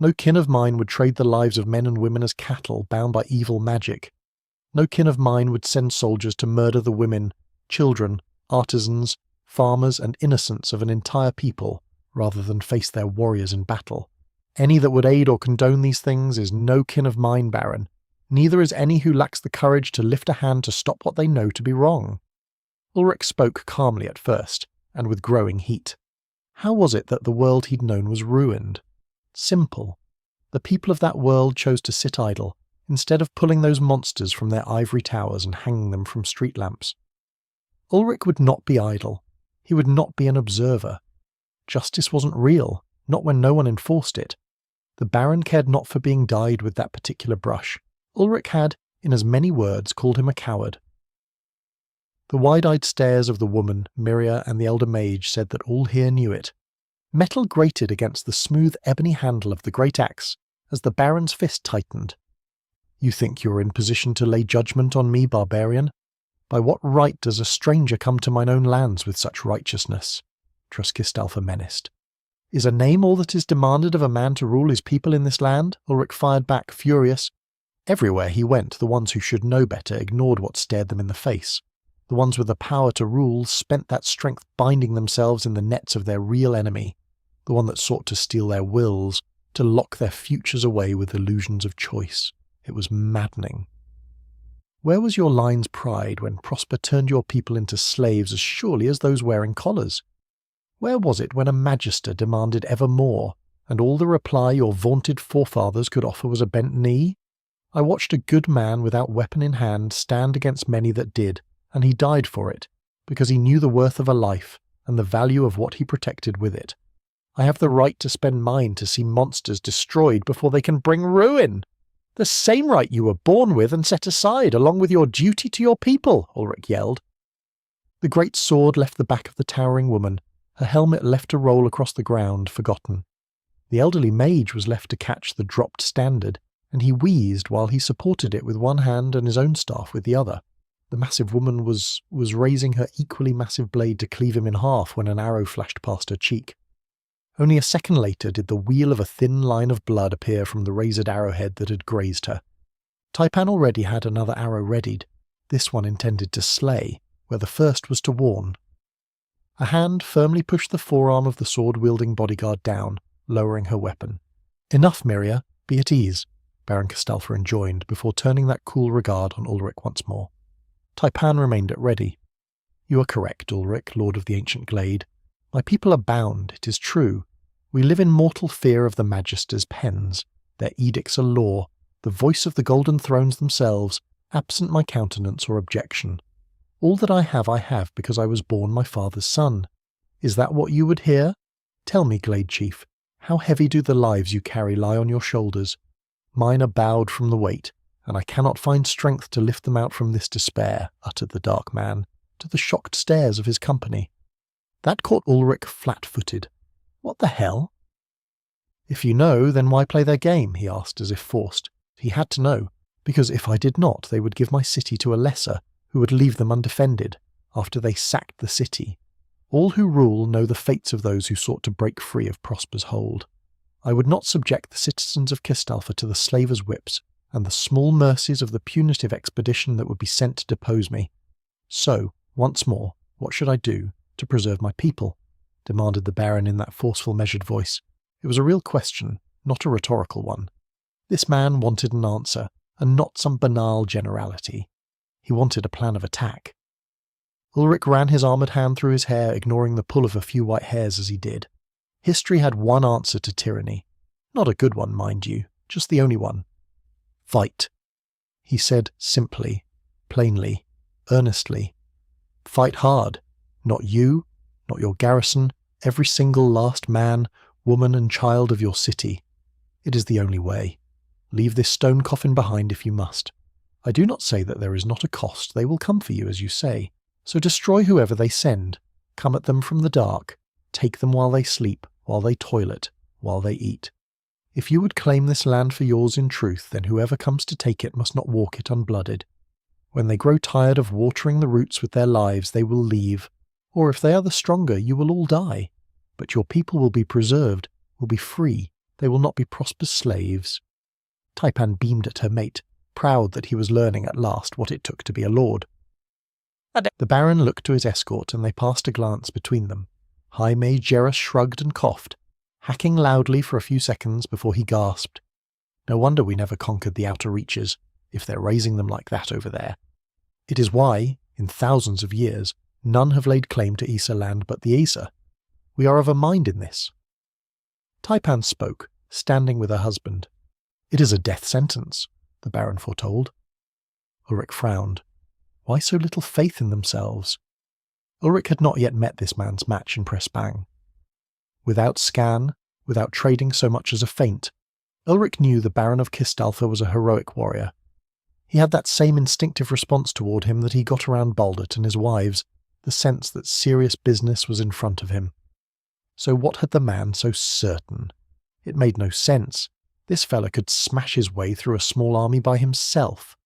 Speaker 1: No kin of mine would trade the lives of men and women as cattle bound by evil magic. No kin of mine would send soldiers to murder the women, children, artisans, farmers and innocents of an entire people, rather than face their warriors in battle. Any that would aid or condone these things is no kin of mine, Baron. Neither is any who lacks the courage to lift a hand to stop what they know to be wrong. Ulrich spoke calmly at first, and with growing heat. How was it that the world he'd known was ruined? Simple. The people of that world chose to sit idle, instead of pulling those monsters from their ivory towers and hanging them from street lamps. Ulrich would not be idle. He would not be an observer. Justice wasn't real, not when no one enforced it. The Baron cared not for being dyed with that particular brush. Ulrich had, in as many words, called him a coward. The wide-eyed stares of the woman, Miria, and the elder mage said that all here knew it. Metal grated against the smooth ebony handle of the great axe as the Baron's fist tightened. You think you are in position to lay judgment on me, barbarian? By what right does a stranger come to mine own lands with such righteousness? Trus-Kistalfa menaced. Is a name all that is demanded of a man to rule his people in this land? Ulrich fired back, furious. Everywhere he went, the ones who should know better ignored what stared them in the face. The ones with the power to rule spent that strength binding themselves in the nets of their real enemy, the one that sought to steal their wills, to lock their futures away with illusions of choice. It was maddening. Where was your line's pride when Prosper turned your people into slaves as surely as those wearing collars? Where was it when a magister demanded ever more, and all the reply your vaunted forefathers could offer was a bent knee? I watched a good man without weapon in hand stand against many that did, and he died for it, because he knew the worth of a life and the value of what he protected with it. I have the right to spend mine to see monsters destroyed before they can bring ruin. The same right you were born with and set aside, along with your duty to your people, Ulrich yelled. The great sword left the back of the towering woman, her helmet left to roll across the ground, forgotten. The elderly mage was left to catch the dropped standard, and he wheezed while he supported it with one hand and his own staff with the other. The massive woman was raising her equally massive blade to cleave him in half when an arrow flashed past her cheek. Only a second later did the wheel of a thin line of blood appear from the razored arrowhead that had grazed her. Taipan already had another arrow readied, this one intended to slay, where the first was to warn. A hand firmly pushed the forearm of the sword-wielding bodyguard down, lowering her weapon. "Enough, Miria. Be at ease," Baron Castalfa enjoined, before turning that cool regard on Ulrich once more. Taipan remained at ready. "You are correct, Ulrich, Lord of the Ancient Glade. My people are bound, it is true. We live in mortal fear of the Magisters' pens. Their edicts are law, the voice of the Golden Thrones themselves, absent my countenance or objection. All that I have because I was born my father's son. Is that what you would hear? Tell me, Glade Chief, how heavy do the lives you carry lie on your shoulders? Mine are bowed from the weight, and I cannot find strength to lift them out from this despair," uttered the dark man, to the shocked stares of his company. That caught Ulrich flat-footed. "What the hell?" "If you know, then why play their game?" he asked, as if forced. He had to know, because if I did not, they would give my city to a lesser, who would leave them undefended, after they sacked the city. All who rule know the fates of those who sought to break free of Prosper's hold. I would not subject the citizens of Castalfa to the slavers' whips, and the small mercies of the punitive expedition that would be sent to depose me. So, once more, what should I do to preserve my people?" demanded the Baron in that forceful, measured voice. It was a real question, not a rhetorical one. This man wanted an answer, and not some banal generality. He wanted a plan of attack. Ulrich ran his armoured hand through his hair, ignoring the pull of a few white hairs as he did. History had one answer to tyranny. Not a good one, mind you, just the only one. "Fight," he said simply, plainly, earnestly. "Fight hard. Not you, not your garrison, every single last man, woman and child of your city. It is the only way. Leave this stone coffin behind if you must. I do not say that there is not a cost. They will come for you, as you say. So destroy whoever they send. Come at them from the dark. Take them while they sleep, while they toilet, while they eat. If you would claim this land for yours in truth, then whoever comes to take it must not walk it unblooded. When they grow tired of watering the roots with their lives, they will leave. Or if they are the stronger, you will all die. But your people will be preserved, will be free. They will not be Prosper's slaves." Taipan beamed at her mate, proud that he was learning at last what it took to be a lord. The Baron looked to his escort, and they passed a glance between them. High Mage Jerus shrugged and coughed, hacking loudly for a few seconds before he gasped. "No wonder we never conquered the outer reaches, if they're raising them like that over there. It is why, in thousands of years, none have laid claim to Issa land but the Aesir. We are of a mind in this." Taipan spoke, standing with her husband. "It is a death sentence," the Baron foretold. Ulrich frowned. Why so little faith in themselves? Ulrich had not yet met this man's match in Pressbang. Without scan, without trading so much as a feint, Ulrich knew the Baron of Castalfa was a heroic warrior. He had that same instinctive response toward him that he got around Baldert and his wives, the sense that serious business was in front of him. So what had the man so certain? It made no sense. This fella could smash his way through a small army by himself.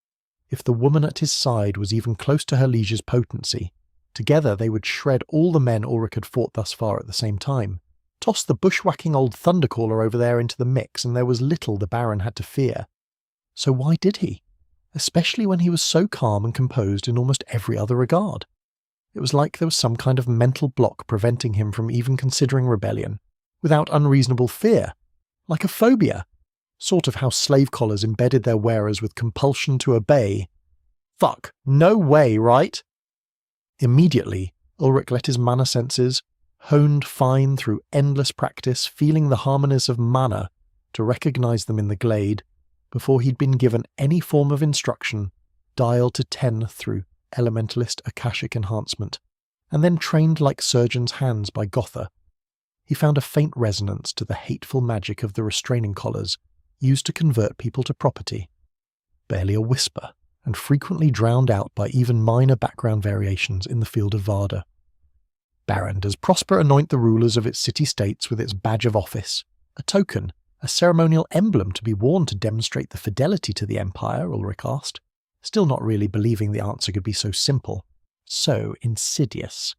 Speaker 1: If the woman at his side was even close to her liege's potency, together they would shred all the men Ulrich had fought thus far at the same time. Toss the bushwhacking old thundercaller over there into the mix, and there was little the Baron had to fear. So why did he? Especially when he was so calm and composed in almost every other regard. It was like there was some kind of mental block preventing him from even considering rebellion, without unreasonable fear, like a phobia, sort of how slave collars embedded their wearers with compulsion to obey. Fuck, no way, right? Immediately, Ulrich let his mana senses, honed fine through endless practice, feeling the harmonies of mana, to recognize them in the glade, before he'd been given any form of instruction, dialed to 10 through elementalist Akashic enhancement, and then trained like surgeons' hands by Gotha. He found a faint resonance to the hateful magic of the restraining collars, used to convert people to property. Barely a whisper, and frequently drowned out by even minor background variations in the field of Varda. Baron, does Prosper anoint the rulers of its city-states with its badge of office, a token, a ceremonial emblem to be worn to demonstrate the fidelity to the Empire? Ulrich asked, still not really believing the answer could be so simple, so insidious.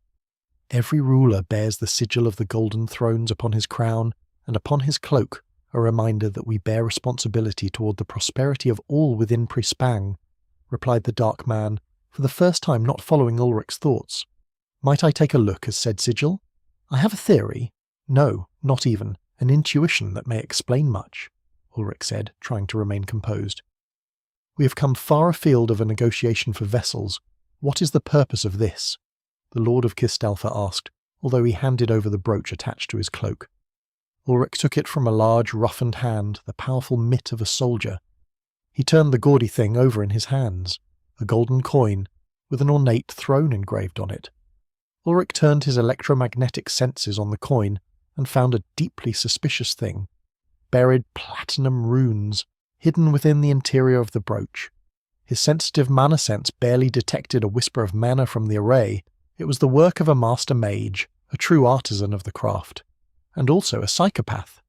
Speaker 1: Every ruler bears the sigil of the Golden Thrones upon his crown, and upon his cloak a reminder that we bear responsibility toward the prosperity of all within Prispang, replied the dark man, for the first time not following Ulrich's thoughts. "Might I take a look?" as said Sigil. "I have a theory." "No, not even. An intuition that may explain much," Ulrich said, trying to remain composed. "We have come far afield of a negotiation for vessels. What is the purpose of this?" the Lord of Kistalfa asked, although he handed over the brooch attached to his cloak. Ulrich took it from a large, roughened hand, the powerful mitt of a soldier. He turned the gaudy thing over in his hands, a golden coin, with an ornate throne engraved on it. Ulrich turned his electromagnetic senses on the coin and found a deeply suspicious thing. Buried platinum runes, hidden within the interior of the brooch. His sensitive mana sense barely detected a whisper of mana from the array. It was the work of a master mage, a true artisan of the craft, and also a psychopath.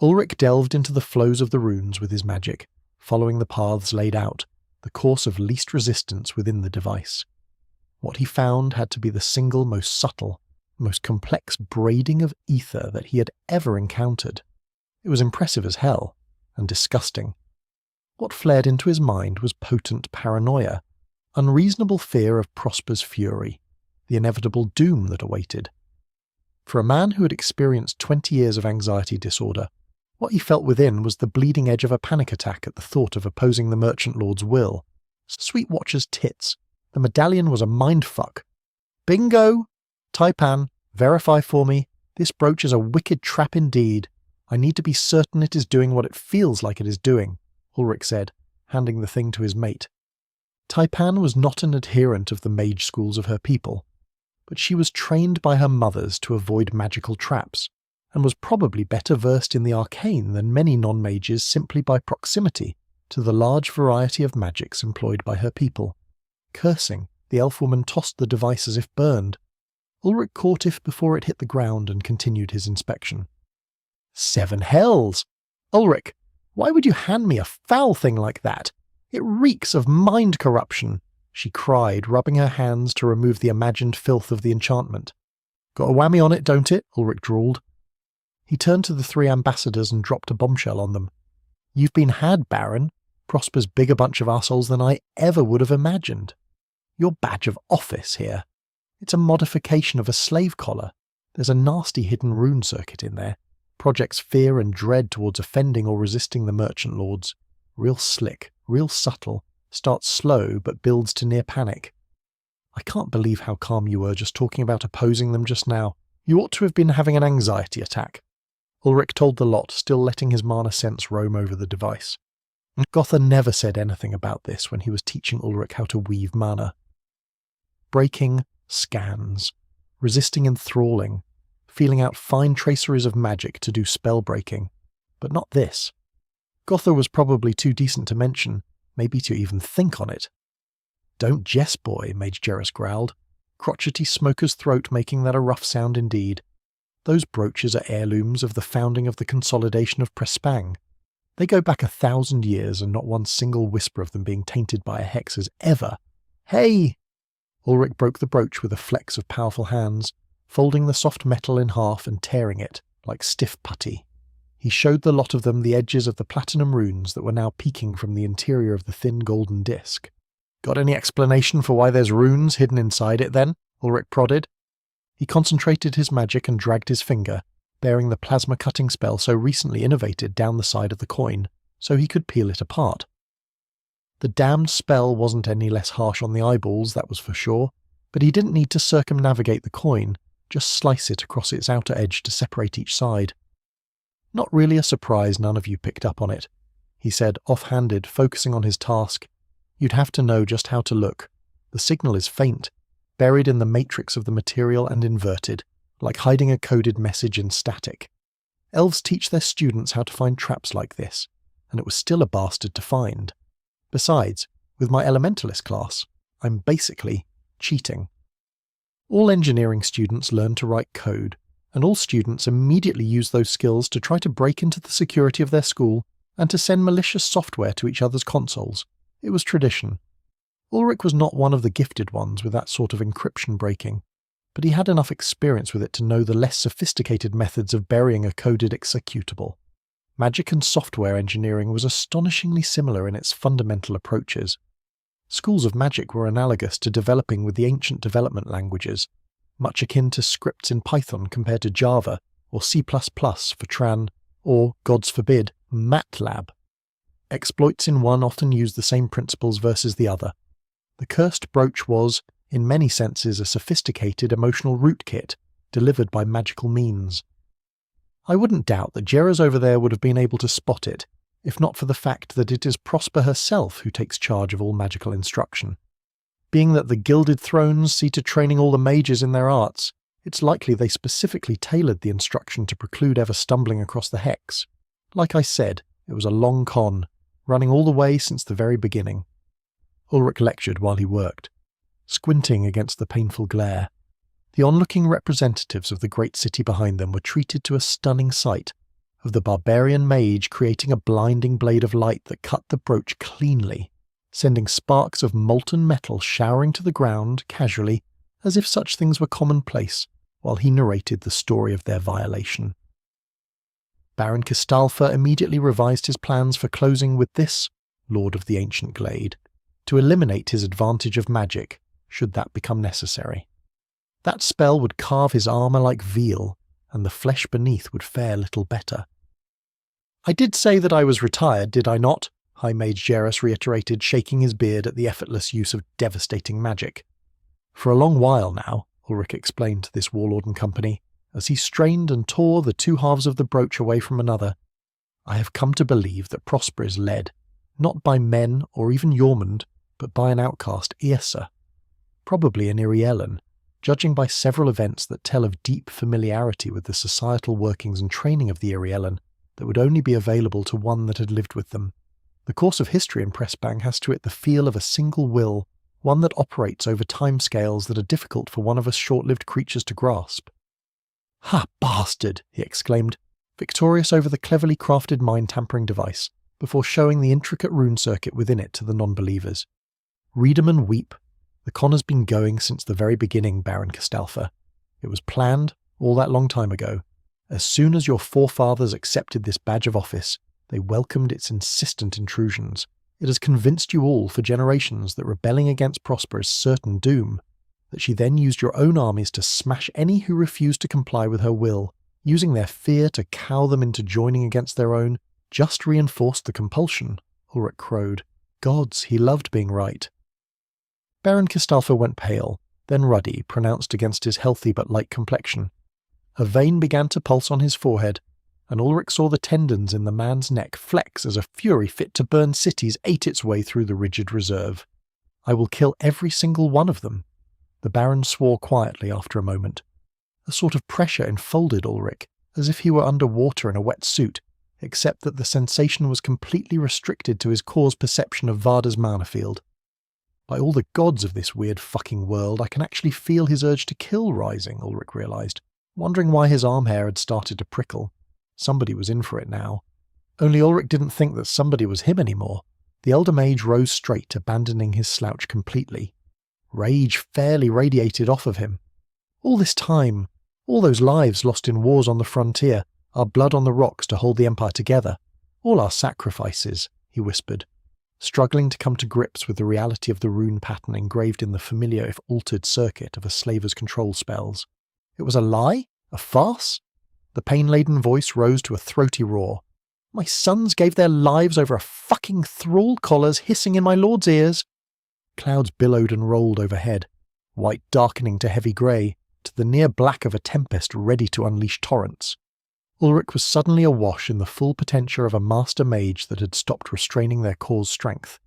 Speaker 1: Ulrich delved into the flows of the runes with his magic, following the paths laid out, the course of least resistance within the device. What he found had to be the single most subtle, most complex braiding of ether that he had ever encountered. It was impressive as hell, and disgusting. What flared into his mind was potent paranoia, unreasonable fear of Prosper's fury, the inevitable doom that awaited. For a man who had experienced 20 years of anxiety disorder, what he felt within was the bleeding edge of a panic attack at the thought of opposing the merchant lord's will. Sweet Watcher's tits. The medallion was a mindfuck. "Bingo! Taipan, verify for me. This brooch is a wicked trap indeed. I need to be certain it is doing what it feels like it is doing," Ulrich said, handing the thing to his mate. Taipan was not an adherent of the mage schools of her people, but she was trained by her mothers to avoid magical traps, and was probably better versed in the arcane than many non-mages simply by proximity to the large variety of magics employed by her people. Cursing, the elf-woman tossed the device as if burned. Ulrich caught it before it hit the ground and continued his inspection. "Seven hells! Ulrich, why would you hand me a foul thing like that? It reeks of mind corruption," she cried, rubbing her hands to remove the imagined filth of the enchantment. "Got a whammy on it, don't it?" Ulrich drawled. He turned to the three ambassadors and dropped a bombshell on them. "You've been had, Baron. Prosper's bigger bunch of assholes than I ever would have imagined. Your badge of office here. It's a modification of a slave collar. There's a nasty hidden rune circuit in there. Projects fear and dread towards offending or resisting the merchant lords. Real slick, real subtle. Starts slow but builds to near panic. I can't believe how calm you were just talking about opposing them just now. You ought to have been having an anxiety attack." Ulrich told the lot, still letting his mana sense roam over the device. Gotha never said anything about this when he was teaching Ulrich how to weave mana. Breaking, scans, resisting enthralling, feeling out fine traceries of magic to do spell breaking, but not this. Gotha was probably too decent to mention, maybe to even think on it. "Don't jest, boy," Mage Jerris growled, crotchety smoker's throat making that a rough sound indeed. "Those brooches are heirlooms of the founding of the consolidation of Prespang. They go back 1,000 years and not one single whisper of them being tainted by a hex has ever—" "Hey!" Ulrich broke the brooch with a flex of powerful hands, folding the soft metal in half and tearing it, like stiff putty. He showed the lot of them the edges of the platinum runes that were now peeking from the interior of the thin golden disc. "Got any explanation for why there's runes hidden inside it, then?" Ulrich prodded. He concentrated his magic and dragged his finger, bearing the plasma-cutting spell so recently innovated down the side of the coin, so he could peel it apart. The damned spell wasn't any less harsh on the eyeballs, that was for sure, but he didn't need to circumnavigate the coin, just slice it across its outer edge to separate each side. "Not really a surprise none of you picked up on it," he said, off-handed, focusing on his task. "You'd have to know just how to look. The signal is faint, buried in the matrix of the material and inverted, like hiding a coded message in static. Elves teach their students how to find traps like this, and it was still a bastard to find. Besides, with my elementalist class, I'm basically cheating. All engineering students learn to write code, and all students immediately use those skills to try to break into the security of their school and to send malicious software to each other's consoles. It was tradition. Ulrich was not one of the gifted ones with that sort of encryption breaking, but he had enough experience with it to know the less sophisticated methods of burying a coded executable. Magic and software engineering was astonishingly similar in its fundamental approaches. Schools of magic were analogous to developing with the ancient development languages, much akin to scripts in Python compared to Java, or C++ for Tran, or, gods forbid, MATLAB. Exploits in one often used the same principles versus the other. The cursed brooch was, in many senses, a sophisticated emotional rootkit, delivered by magical means. I wouldn't doubt that Jera's over there would have been able to spot it, if not for the fact that it is Prosper herself who takes charge of all magical instruction. Being that the Gilded Thrones see to training all the mages in their arts, it's likely they specifically tailored the instruction to preclude ever stumbling across the hex. Like I said, it was a long con, running all the way since the very beginning. Ulrich lectured while he worked, squinting against the painful glare. The onlooking representatives of the great city behind them were treated to a stunning sight of the barbarian mage creating a blinding blade of light that cut the brooch cleanly, sending sparks of molten metal showering to the ground casually, as if such things were commonplace, while he narrated the story of their violation. Baron Kistalfa immediately revised his plans for closing with this, Lord of the Ancient Glade, to eliminate his advantage of magic, should that become necessary. That spell would carve his armour like veal, and the flesh beneath would fare little better. "I did say that I was retired, did I not?" High Mage Jerus reiterated, shaking his beard at the effortless use of devastating magic. "For a long while now," Ulrich explained to this warlord and company, as he strained and tore the two halves of the brooch away from another, "I have come to believe that Prosper is led, not by men or even Yormund, but by an outcast Yrsa, probably an Iriellan, judging by several events that tell of deep familiarity with the societal workings and training of the Iriellan that would only be available to one that had lived with them. The course of history in Pressbang has to it the feel of a single will, one that operates over timescales that are difficult for one of us short-lived creatures to grasp." "Ha, bastard!" he exclaimed, victorious over the cleverly crafted mind-tampering device, before showing the intricate rune circuit within it to the non-believers. "Read 'em and weep. The con has been going since the very beginning, Baron Kistalfa. It was planned all that long time ago. As soon as your forefathers accepted this badge of office, they welcomed its insistent intrusions. It has convinced you all for generations that rebelling against Prosper is certain doom, that she then used your own armies to smash any who refused to comply with her will, using their fear to cow them into joining against their own, just reinforced the compulsion," Ulrich crowed. Gods, he loved being right. Baron Kistalfa went pale, then ruddy, pronounced against his healthy but light complexion. A vein began to pulse on his forehead, and Ulrich saw the tendons in the man's neck flex as a fury fit to burn cities ate its way through the rigid reserve. "I will kill every single one of them." The Baron swore quietly after a moment. A sort of pressure enfolded Ulrich, as if he were under water in a wet suit, except that the sensation was completely restricted to his core's perception of Varda's mana field. By all the gods of this weird fucking world, I can actually feel his urge to kill rising, Ulrich realised, wondering why his arm hair had started to prickle. Somebody was in for it now. Only Ulrich didn't think that somebody was him anymore. The elder mage rose straight, abandoning his slouch completely. Rage fairly radiated off of him. All this time, all those lives lost in wars on the frontier, our blood on the rocks to hold the Empire together, all our sacrifices, he whispered, struggling to come to grips with the reality of the rune pattern engraved in the familiar if altered circuit of a slaver's control spells. It was a lie? A farce? The pain-laden voice rose to a throaty roar. My sons gave their lives over a fucking thrall collar's hissing in my lord's ears. Clouds billowed and rolled overhead, white darkening to heavy grey, to the near black of a tempest ready to unleash torrents. Ulrich was suddenly awash in the full potential of a master mage that had stopped restraining their core's strength.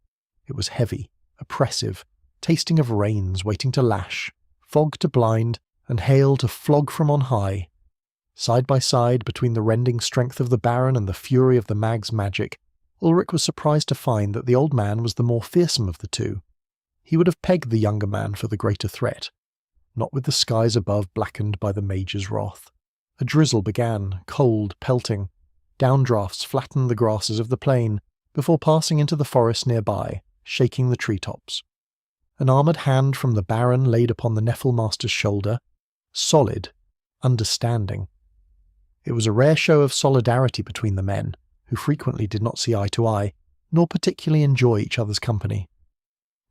Speaker 1: It was heavy, oppressive, tasting of rains waiting to lash, fog to blind, and hail to flog from on high. Side by side, between the rending strength of the Baron and the fury of the mag's magic, Ulrich was surprised to find that the old man was the more fearsome of the two. He would have pegged the younger man for the greater threat, not with the skies above blackened by the mage's wrath. A drizzle began, cold, pelting. Downdrafts flattened the grasses of the plain, before passing into the forest nearby, shaking the treetops. An armoured hand from the Baron laid upon the Nephelmaster's shoulder, solid, understanding. It was a rare show of solidarity between the men, who frequently did not see eye to eye, nor particularly enjoy each other's company.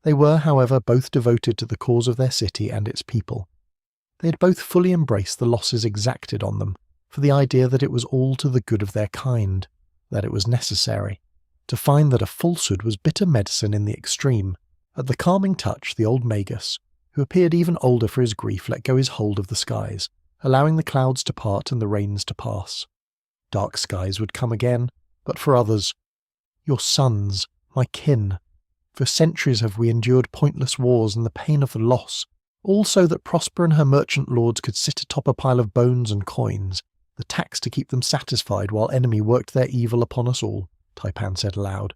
Speaker 1: They were, however, both devoted to the cause of their city and its people. They had both fully embraced the losses exacted on them, for the idea that it was all to the good of their kind, that it was necessary. To find that a falsehood was bitter medicine in the extreme. At the calming touch, the old magus, who appeared even older for his grief, let go his hold of the skies, allowing the clouds to part and the rains to pass. Dark skies would come again, but for others. Your sons, my kin. For centuries have we endured pointless wars and the pain of the loss, all so that Prosper and her merchant lords could sit atop a pile of bones and coins, the tax to keep them satisfied while enemy worked their evil upon us all, Taipan said aloud,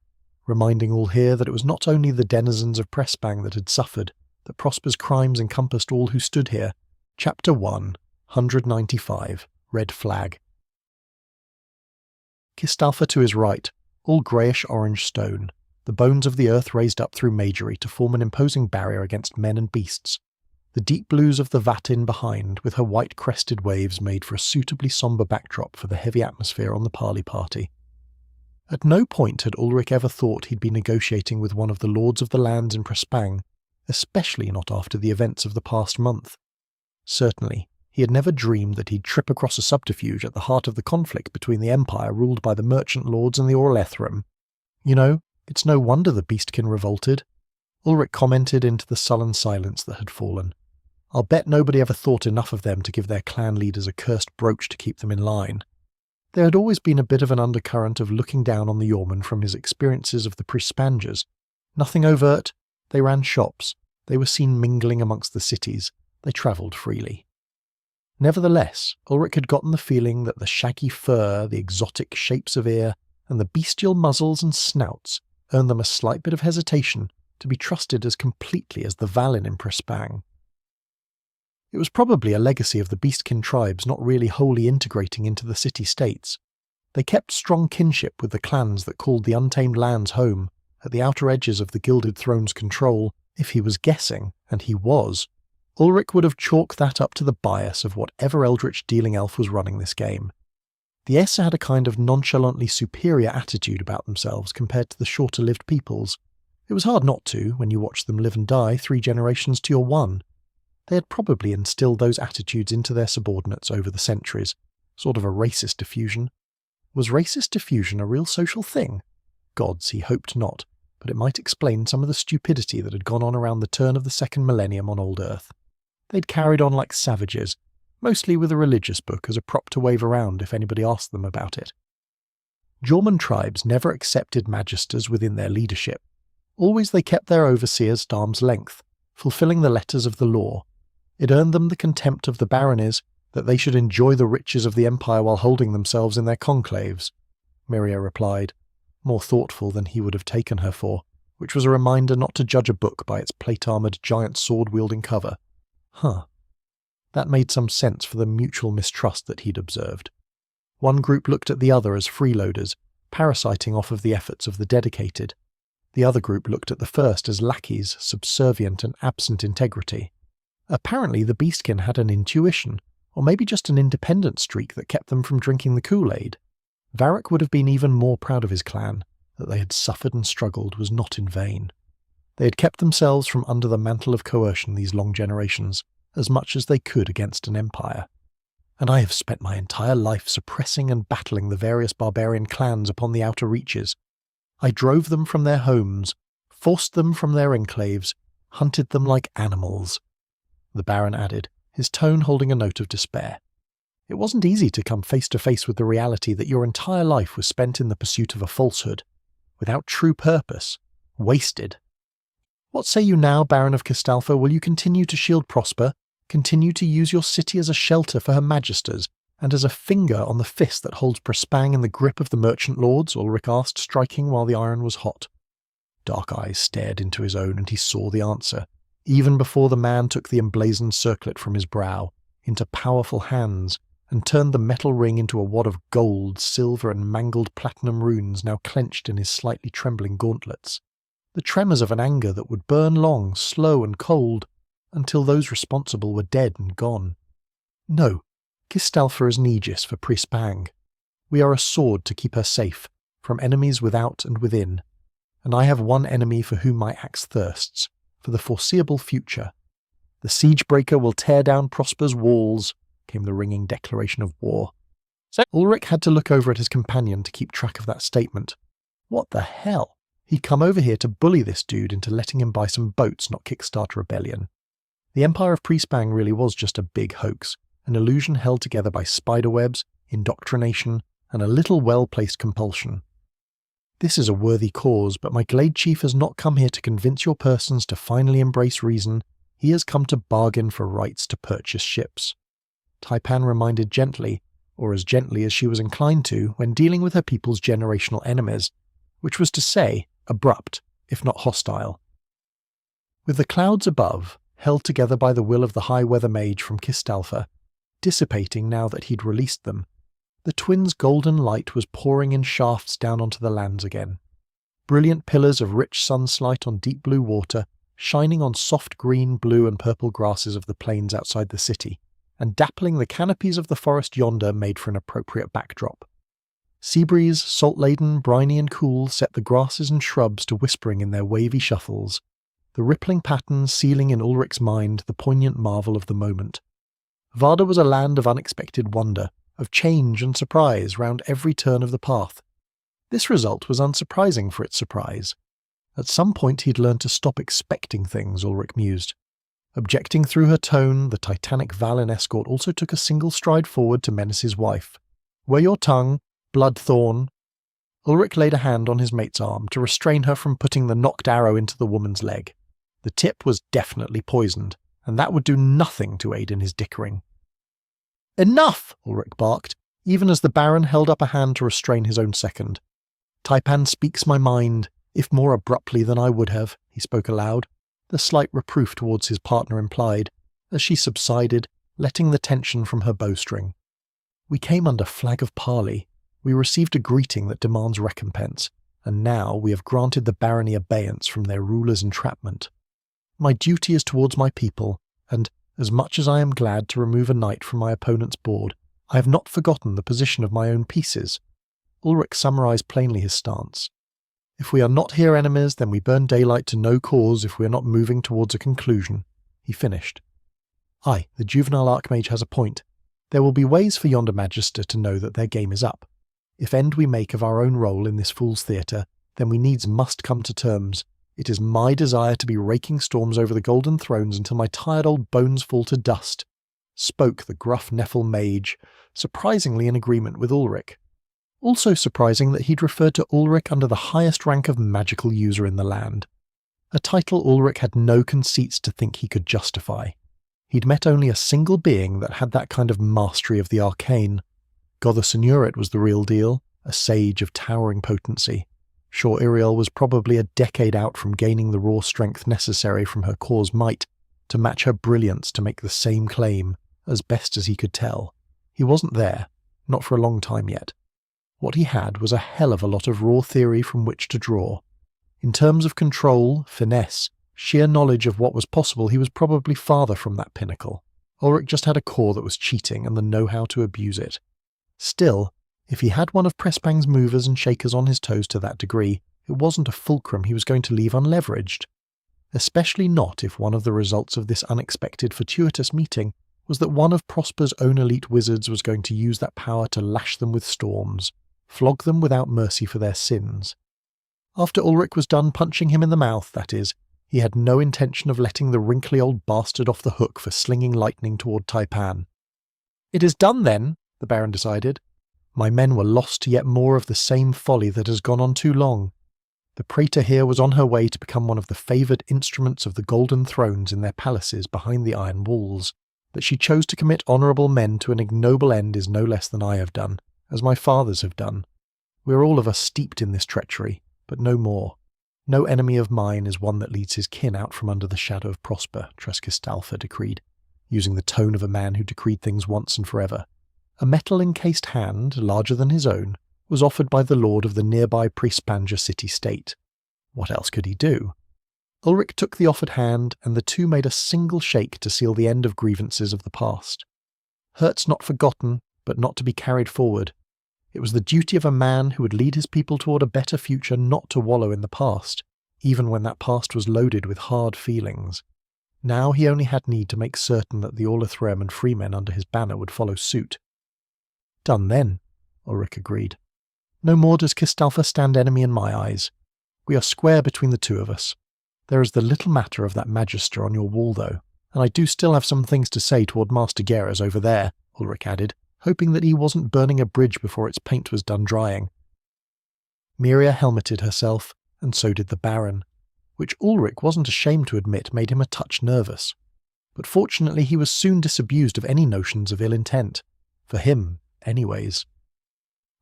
Speaker 1: reminding all here that it was not only the denizens of Pressbang that had suffered, that Prosper's crimes encompassed all who stood here. Chapter 1, 195, Red Flag. Kistalfa to his right, all greyish-orange stone, the bones of the earth raised up through magery to form an imposing barrier against men and beasts. The deep blues of the Vatin behind, with her white-crested waves, made for a suitably sombre backdrop for the heavy atmosphere on the parley party. At no point had Ulrich ever thought he'd be negotiating with one of the lords of the lands in Prespang, especially not after the events of the past month. Certainly, he had never dreamed that he'd trip across a subterfuge at the heart of the conflict between the Empire ruled by the merchant lords and the Orlethrum. You know, it's no wonder the Beastkin revolted. Ulrich commented into the sullen silence that had fallen. I'll bet nobody ever thought enough of them to give their clan leaders a cursed brooch to keep them in line. There had always been a bit of an undercurrent of looking down on the Yeoman from his experiences of the Prispangers. Nothing overt. They ran shops. They were seen mingling amongst the cities. They travelled freely. Nevertheless, Ulrich had gotten the feeling that the shaggy fur, the exotic shapes of ear, and the bestial muzzles and snouts earned them a slight bit of hesitation to be trusted as completely as the Valin in Prespang. It was probably a legacy of the Beastkin tribes not really wholly integrating into the city-states. They kept strong kinship with the clans that called the Untamed Lands home, at the outer edges of the Gilded Throne's control. If he was guessing, and he was, Ulrich would have chalked that up to the bias of whatever eldritch dealing elf was running this game. The Essa had a kind of nonchalantly superior attitude about themselves compared to the shorter-lived peoples. It was hard not to, when you watched them live and die 3 generations to your one. They had probably instilled those attitudes into their subordinates over the centuries, sort of a racist diffusion. Was racist diffusion a real social thing? Gods, he hoped not, but it might explain some of the stupidity that had gone on around the turn of the second millennium on old Earth. They'd carried on like savages, mostly with a religious book as a prop to wave around if anybody asked them about it. Jorman tribes never accepted magisters within their leadership. Always they kept their overseers at arm's length, fulfilling the letters of the law. It earned them the contempt of the baronies that they should enjoy the riches of the empire while holding themselves in their conclaves, Miria replied, more thoughtful than he would have taken her for, which was a reminder not to judge a book by its plate-armoured giant sword-wielding cover. That made some sense for the mutual mistrust that he'd observed. One group looked at the other as freeloaders, parasiting off of the efforts of the dedicated. The other group looked at the first as lackeys, subservient and absent integrity. Apparently the Beastkin had an intuition, or maybe just an independent streak that kept them from drinking the Kool-Aid. Varric would have been even more proud of his clan. That they had suffered and struggled was not in vain. They had kept themselves from under the mantle of coercion these long generations, as much as they could against an empire. And I have spent my entire life suppressing and battling the various barbarian clans upon the outer reaches. I drove them from their homes, forced them from their enclaves, hunted them like animals, the Baron added, his tone holding a note of despair. It wasn't easy to come face to face with the reality that your entire life was spent in the pursuit of a falsehood, without true purpose, wasted. What say you now, Baron of Kistalfa? Will you continue to shield Prosper, continue to use your city as a shelter for her magisters, and as a finger on the fist that holds Prespang in the grip of the merchant lords? Ulrich asked, striking while the iron was hot. Dark eyes stared into his own, and he saw the answer, even before the man took the emblazoned circlet from his brow, into powerful hands, and turned the metal ring into a wad of gold, silver, and mangled platinum runes now clenched in his slightly trembling gauntlets. The tremors of an anger that would burn long, slow and cold, until those responsible were dead and gone. No, Kistalfa is an aegis for Prispang. We are a sword to keep her safe, from enemies without and within, and I have one enemy for whom my axe thirsts, for the foreseeable future. The Siegebreaker will tear down Prosper's walls, came the ringing declaration of war. Ulrich had to look over at his companion to keep track of that statement. What the hell? He'd come over here to bully this dude into letting him buy some boats, not kickstart a rebellion. The Empire of Priestbang really was just a big hoax, an illusion held together by spiderwebs, indoctrination, and a little well-placed compulsion. This is a worthy cause, but my Glade Chief has not come here to convince your persons to finally embrace reason. He has come to bargain for rights to purchase ships. Taipan reminded gently, or as gently as she was inclined to when dealing with her people's generational enemies, which was to say, abrupt, if not hostile. With the clouds above, held together by the will of the High Weather Mage from Kistalfa, dissipating now that he'd released them, the twins' golden light was pouring in shafts down onto the lands again. Brilliant pillars of rich sunslight on deep blue water, shining on soft green, blue and purple grasses of the plains outside the city, and dappling the canopies of the forest yonder made for an appropriate backdrop. Sea breeze, salt-laden, briny and cool, set the grasses and shrubs to whispering in their wavy shuffles, the rippling patterns sealing in Ulrich's mind the poignant marvel of the moment. Varda was a land of unexpected wonder, of change and surprise round every turn of the path. This result was unsurprising for its surprise. At some point he'd learned to stop expecting things, Ulrich mused. Objecting through her tone, the titanic Valen escort also took a single stride forward to menace his wife. "Where your tongue, Bloodthorn?" Ulrich laid a hand on his mate's arm to restrain her from putting the knocked arrow into the woman's leg. The tip was definitely poisoned, and that would do nothing to aid in his dickering. "Enough!" Ulrich barked, even as the Baron held up a hand to restrain his own second. "Taipan speaks my mind, if more abruptly than I would have," he spoke aloud, the slight reproof towards his partner implied, as she subsided, letting the tension from her bowstring. "We came under flag of parley. We received a greeting that demands recompense, and now we have granted the barony abeyance from their ruler's entrapment. My duty is towards my people, and, as much as I am glad to remove a knight from my opponent's board, I have not forgotten the position of my own pieces." Ulrich summarized plainly his stance. "If we are not here enemies, then we burn daylight to no cause if we are not moving towards a conclusion," he finished. "Aye, the juvenile archmage has a point. There will be ways for yonder magister to know that their game is up. If end we make of our own role in this fool's theatre, then we needs must come to terms. It is my desire to be raking storms over the golden thrones until my tired old bones fall to dust," spoke the gruff Nephil mage, surprisingly in agreement with Ulrich. Also surprising that he'd referred to Ulrich under the highest rank of magical user in the land. A title Ulrich had no conceits to think he could justify. He'd met only a single being that had that kind of mastery of the arcane. Gotha Senuret was the real deal, a sage of towering potency. Sure Iriel was probably a decade out from gaining the raw strength necessary from her core's might to match her brilliance to make the same claim, as best as he could tell. He wasn't there, not for a long time yet. What he had was a hell of a lot of raw theory from which to draw. In terms of control, finesse, sheer knowledge of what was possible, he was probably farther from that pinnacle. Ulrich just had a core that was cheating and the know-how to abuse it. Still, if he had one of Pressbang's movers and shakers on his toes to that degree, it wasn't a fulcrum he was going to leave unleveraged. Especially not if one of the results of this unexpected fortuitous meeting was that one of Prosper's own elite wizards was going to use that power to lash them with storms, flog them without mercy for their sins. After Ulrich was done punching him in the mouth, that is, he had no intention of letting the wrinkly old bastard off the hook for slinging lightning toward Taipan. "It is done then," the Baron decided. "My men were lost to yet more of the same folly that has gone on too long. The Praetor here was on her way to become one of the favoured instruments of the golden thrones in their palaces behind the iron walls. That she chose to commit honourable men to an ignoble end is no less than I have done, as my fathers have done. We are all of us steeped in this treachery, but no more. No enemy of mine is one that leads his kin out from under the shadow of Prosper," Trescistalfa decreed, using the tone of a man who decreed things once and forever. A metal-encased hand, larger than his own, was offered by the lord of the nearby Priestpanger city-state. What else could he do? Ulrich took the offered hand, and the two made a single shake to seal the end of grievances of the past. Hurts not forgotten, but not to be carried forward. It was the duty of a man who would lead his people toward a better future not to wallow in the past, even when that past was loaded with hard feelings. Now he only had need to make certain that the Orlithrem and freemen under his banner would follow suit. Done then, Ulrich agreed. No more does Kistalfa stand enemy in my eyes. We are square between the two of us. There is the little matter of that Magister on your wall, though, and I do still have some things to say toward Master Geras over there, Ulrich added, hoping that he wasn't burning a bridge before its paint was done drying. Miria helmeted herself, and so did the Baron, which Ulrich wasn't ashamed to admit made him a touch nervous. But fortunately he was soon disabused of any notions of ill intent. For him, anyways.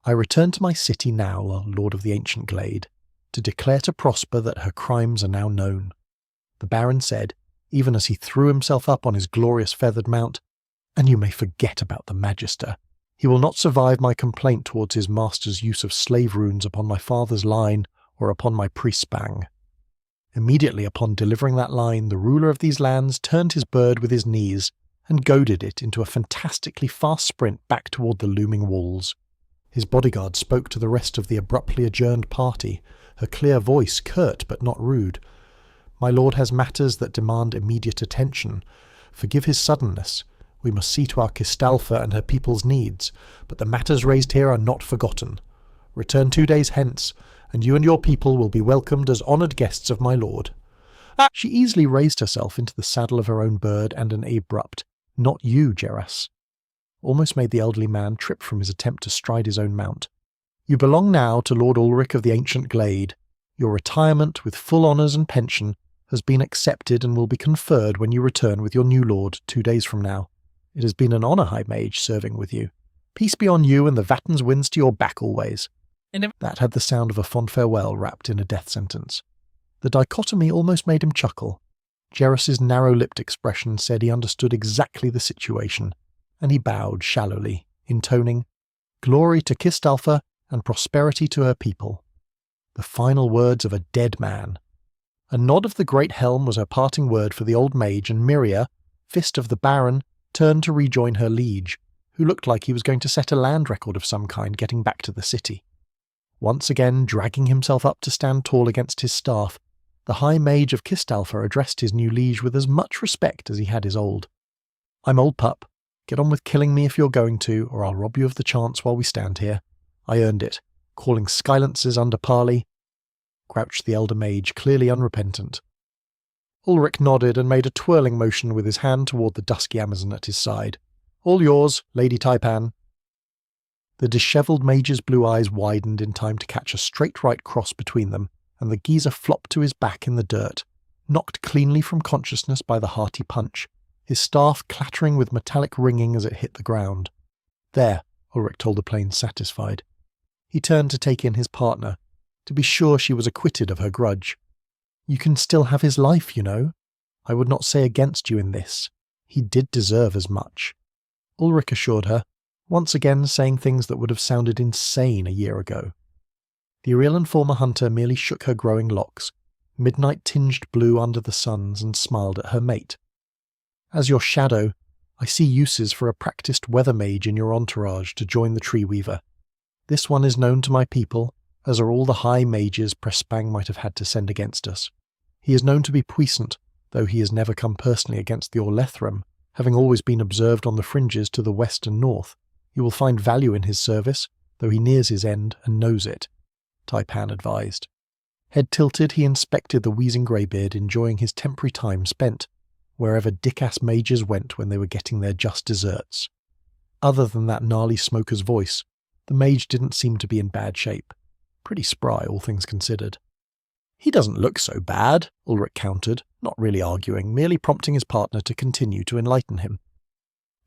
Speaker 1: I return to my city now, Lord of the Ancient Glade, to declare to Prosper that her crimes are now known. The Baron said, even as he threw himself up on his glorious feathered mount, and you may forget about the Magister. He will not survive my complaint towards his master's use of slave runes upon my father's line or upon my priest's bang. Immediately upon delivering that line, the ruler of these lands turned his bird with his knees and goaded it into a fantastically fast sprint back toward the looming walls. His bodyguard spoke to the rest of the abruptly adjourned party, her clear voice curt but not rude. My lord has matters that demand immediate attention. Forgive his suddenness. We must see to our Kistalfa and her people's needs, but the matters raised here are not forgotten. Return 2 days hence, and you and your people will be welcomed as honoured guests of my lord. She easily raised herself into the saddle of her own bird, and an abrupt, "Not you, Geras," almost made the elderly man trip from his attempt to stride his own mount. You belong now to Lord Ulrich of the Ancient Glade. Your retirement, with full honours and pension, has been accepted and will be conferred when you return with your new lord 2 days from now. It has been an honour, High Mage, serving with you. Peace be on you and the Vatten's winds to your back always. That had the sound of a fond farewell wrapped in a death sentence. The dichotomy almost made him chuckle. Geras's narrow-lipped expression said he understood exactly the situation, and he bowed shallowly, intoning, "Glory to Kistalfa and prosperity to her people." The final words of a dead man. A nod of the great helm was her parting word for the old mage, and Miria, fist of the Baron, turned to rejoin her liege, who looked like he was going to set a land record of some kind getting back to the city. Once again dragging himself up to stand tall against his staff, the High Mage of Kistalfa addressed his new liege with as much respect as he had his old. "I'm old pup. Get on with killing me if you're going to, or I'll rob you of the chance while we stand here. I earned it, calling skylances under parley," crouched the elder mage, clearly unrepentant. Ulrich nodded and made a twirling motion with his hand toward the dusky Amazon at his side. "All yours, Lady Taipan." The dishevelled mage's blue eyes widened in time to catch a straight right cross between them, and the geezer flopped to his back in the dirt, knocked cleanly from consciousness by the hearty punch, his staff clattering with metallic ringing as it hit the ground. "There," Ulrich told the plain, satisfied. He turned to take in his partner, to be sure she was acquitted of her grudge. "You can still have his life, you know. I would not say against you in this. He did deserve as much," Ulrich assured her, once again saying things that would have sounded insane a year ago. The Irillan former hunter merely shook her growing locks, midnight-tinged blue under the suns, and smiled at her mate. "As your shadow, I see uses for a practised weather mage in your entourage to join the Tree Weaver. This one is known to my people, as are all the high mages Prespang might have had to send against us. He is known to be puissant, though he has never come personally against the Orlithrem, having always been observed on the fringes to the west and north. You will find value in his service, though he nears his end and knows it," Taipan advised. Head tilted, he inspected the wheezing greybeard, enjoying his temporary time spent, wherever dick-ass mages went when they were getting their just desserts. Other than that gnarly smoker's voice, the mage didn't seem to be in bad shape. Pretty spry, all things considered. "He doesn't look so bad," Ulrich countered, not really arguing, merely prompting his partner to continue to enlighten him.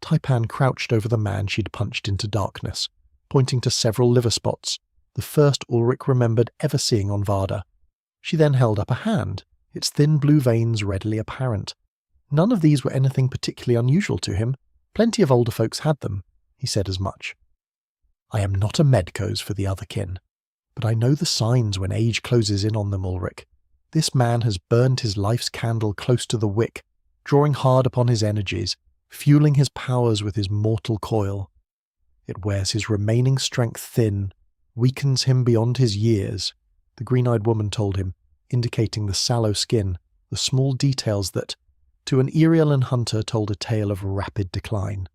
Speaker 1: Taipan crouched over the man she'd punched into darkness, pointing to several liver spots, the first Ulrich remembered ever seeing on Varda. She then held up a hand, its thin blue veins readily apparent. None of these were anything particularly unusual to him. Plenty of older folks had them. He said as much. "I am not a medcos for the other kin, but I know the signs when age closes in on them, Ulrich. This man has burned his life's candle close to the wick, drawing hard upon his energies, fueling his powers with his mortal coil. It wears his remaining strength thin, weakens him beyond his years," the green-eyed woman told him, indicating the sallow skin, the small details that, to an Irialan hunter, told a tale of rapid decline.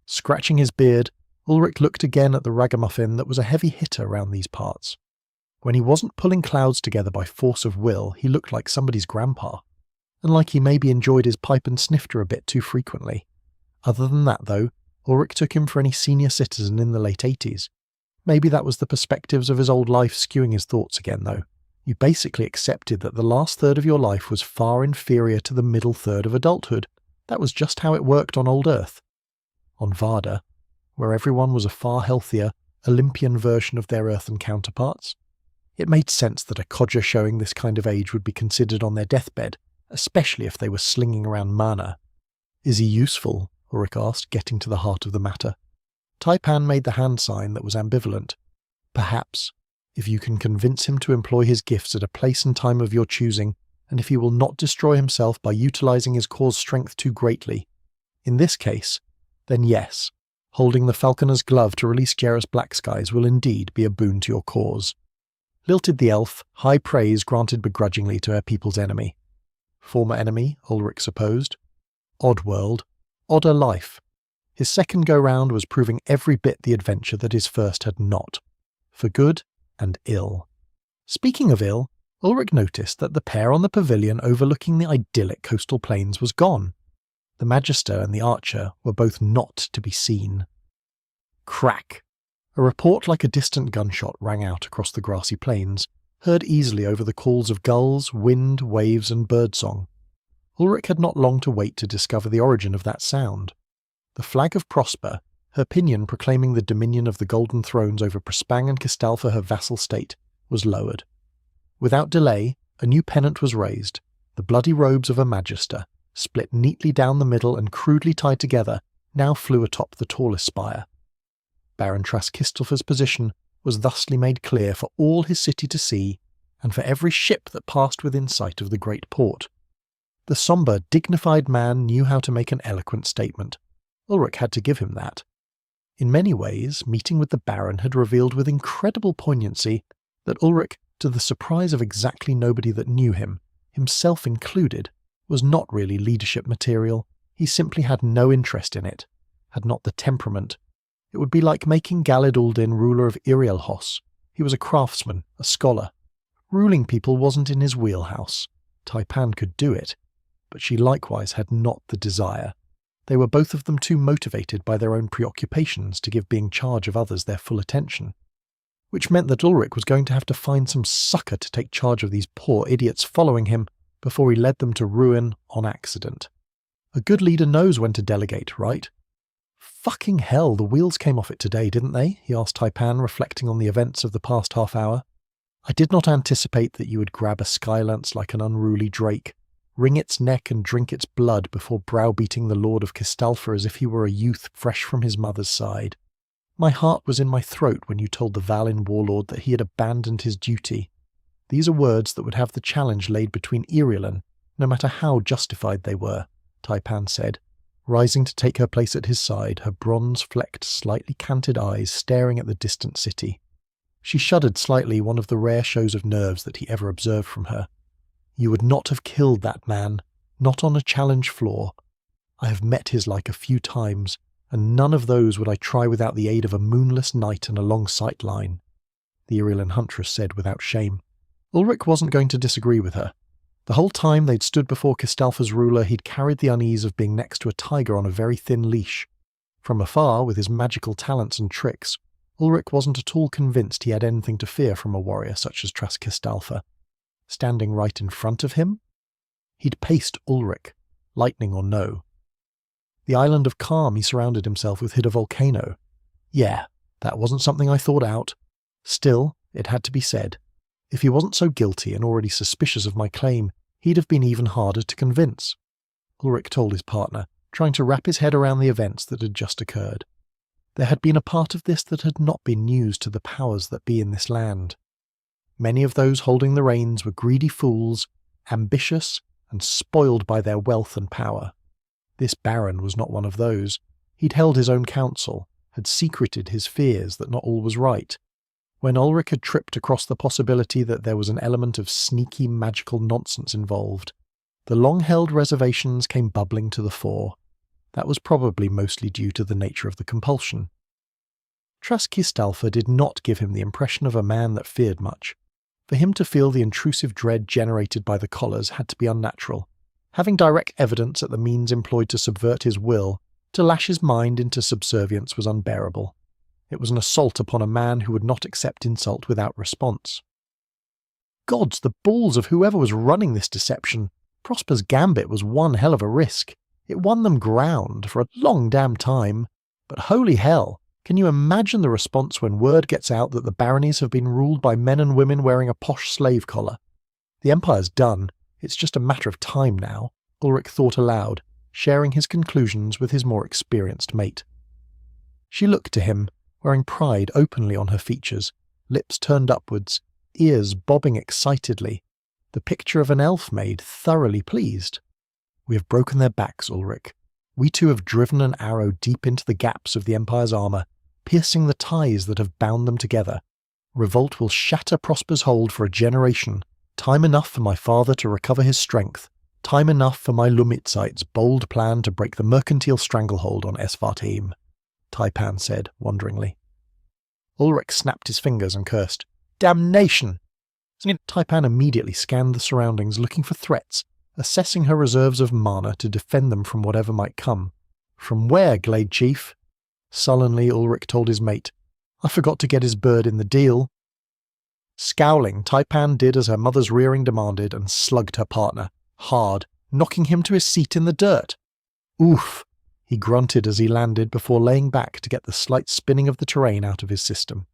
Speaker 1: Scratching his beard, Ulrich looked again at the ragamuffin that was a heavy hitter around these parts. When he wasn't pulling clouds together by force of will, he looked like somebody's grandpa, and like he maybe enjoyed his pipe and sniffed her a bit too frequently. Other than that, though, Ulrich took him for any senior citizen in the late 80s. Maybe that was the perspectives of his old life skewing his thoughts again, though. You basically accepted that the last third of your life was far inferior to the middle third of adulthood. That was just how it worked on old Earth. On Varda, where everyone was a far healthier, Olympian version of their earthen counterparts, it made sense that a codger showing this kind of age would be considered on their deathbed, especially if they were slinging around mana. "Is he useful?" Ulrich asked, getting to the heart of the matter. Taipan made the hand sign that was ambivalent. "Perhaps, if you can convince him to employ his gifts at a place and time of your choosing, and if he will not destroy himself by utilizing his core's strength too greatly. In this case, then yes, holding the falconer's glove to release Gerris Blackskies will indeed be a boon to your cause." Lilted the elf, high praise granted begrudgingly to her people's enemy. Former enemy, Ulrich supposed. Odd world, odder life. His second go-round was proving every bit the adventure that his first had not. For good and ill. Speaking of ill, Ulrich noticed that the pair on the pavilion overlooking the idyllic coastal plains was gone. The Magister and the Archer were both not to be seen. Crack! A report like a distant gunshot rang out across the grassy plains, heard easily over the calls of gulls, wind, waves, and birdsong. Ulrich had not long to wait to discover the origin of that sound. The flag of Prosper, her pinion proclaiming the dominion of the Golden Thrones over Prospang and Kistalfa, her vassal state, was lowered. Without delay, a new pennant was raised, the bloody robes of a Magister, split neatly down the middle and crudely tied together, now flew atop the tallest spire. Baron Traskistalfa's position was thusly made clear for all his city to see, and for every ship that passed within sight of the great port. The sombre, dignified man knew how to make an eloquent statement. Ulrich had to give him that. In many ways, meeting with the Baron had revealed with incredible poignancy that Ulrich, to the surprise of exactly nobody that knew him, himself included, was not really leadership material. He simply had no interest in it, had not the temperament. It would be like making Galid Uldin ruler of Irielhos. He was a craftsman, a scholar. Ruling people wasn't in his wheelhouse. Taipan could do it, but she likewise had not the desire. They were both of them too motivated by their own preoccupations to give being charge of others their full attention. Which meant that Ulrich was going to have to find some sucker to take charge of these poor idiots following him before he led them to ruin on accident. A good leader knows when to delegate, right? "Fucking hell, the wheels came off it today, didn't they?" he asked Taipan, reflecting on the events of the past half hour. "I did not anticipate that you would grab a skylance like an unruly drake, wring its neck and drink its blood before browbeating the Lord of Kistalfa as if he were a youth fresh from his mother's side. My heart was in my throat when you told the Valin warlord that he had abandoned his duty. These are words that would have the challenge laid between Irialan, no matter how justified they were," Taipan said, rising to take her place at his side, her bronze-flecked, slightly canted eyes staring at the distant city. She shuddered slightly, one of the rare shows of nerves that he ever observed from her. "You would not have killed that man, not on a challenge floor. I have met his like a few times, and none of those would I try without the aid of a moonless night and a long sight line," the Irialan huntress said without shame. Ulrich wasn't going to disagree with her. The whole time they'd stood before Kistalfa's ruler, he'd carried the unease of being next to a tiger on a very thin leash. From afar, with his magical talents and tricks, Ulrich wasn't at all convinced he had anything to fear from a warrior such as Traskistalfa. Standing right in front of him? He'd paced Ulrich, lightning or no. The island of Calm he surrounded himself with hid a volcano. Yeah, that wasn't something I thought out. Still, it had to be said. If he wasn't so guilty and already suspicious of my claim, he'd have been even harder to convince. Ulrich told his partner, trying to wrap his head around the events that had just occurred. There had been a part of this that had not been news to the powers that be in this land. Many of those holding the reins were greedy fools, ambitious and spoiled by their wealth and power. This Baron was not one of those. He'd held his own counsel, had secreted his fears that not all was right. When Ulrich had tripped across the possibility that there was an element of sneaky magical nonsense involved, the long-held reservations came bubbling to the fore. That was probably mostly due to the nature of the compulsion. Kistalfa did not give him the impression of a man that feared much. For him to feel the intrusive dread generated by the collars had to be unnatural. Having direct evidence at the means employed to subvert his will, to lash his mind into subservience was unbearable. It was an assault upon a man who would not accept insult without response. Gods, the balls of whoever was running this deception! Prosper's gambit was one hell of a risk. It won them ground for a long damn time. But holy hell, can you imagine the response when word gets out that the baronies have been ruled by men and women wearing a posh slave collar? The empire's done. It's just a matter of time now, Ulrich thought aloud, sharing his conclusions with his more experienced mate. She looked to him, wearing pride openly on her features, lips turned upwards, ears bobbing excitedly, the picture of an elf maid thoroughly pleased. We have broken their backs, Ulrich. We too have driven an arrow deep into the gaps of the Empire's armour, piercing the ties that have bound them together. Revolt will shatter Prosper's hold for a generation, time enough for my father to recover his strength, time enough for my Lumitzite's bold plan to break the mercantile stranglehold on Esvartheim, Taipan said, wonderingly. Ulrich snapped his fingers and cursed. Damnation! Taipan immediately scanned the surroundings, looking for threats, assessing her reserves of mana to defend them from whatever might come. From where, Glade Chief? Sullenly, Ulrich told his mate. I forgot to get his bird in the deal. Scowling, Taipan did as her mother's rearing demanded and slugged her partner, hard, knocking him to his seat in the dirt. Oof! He grunted as he landed before laying back to get the slight spinning of the terrain out of his system.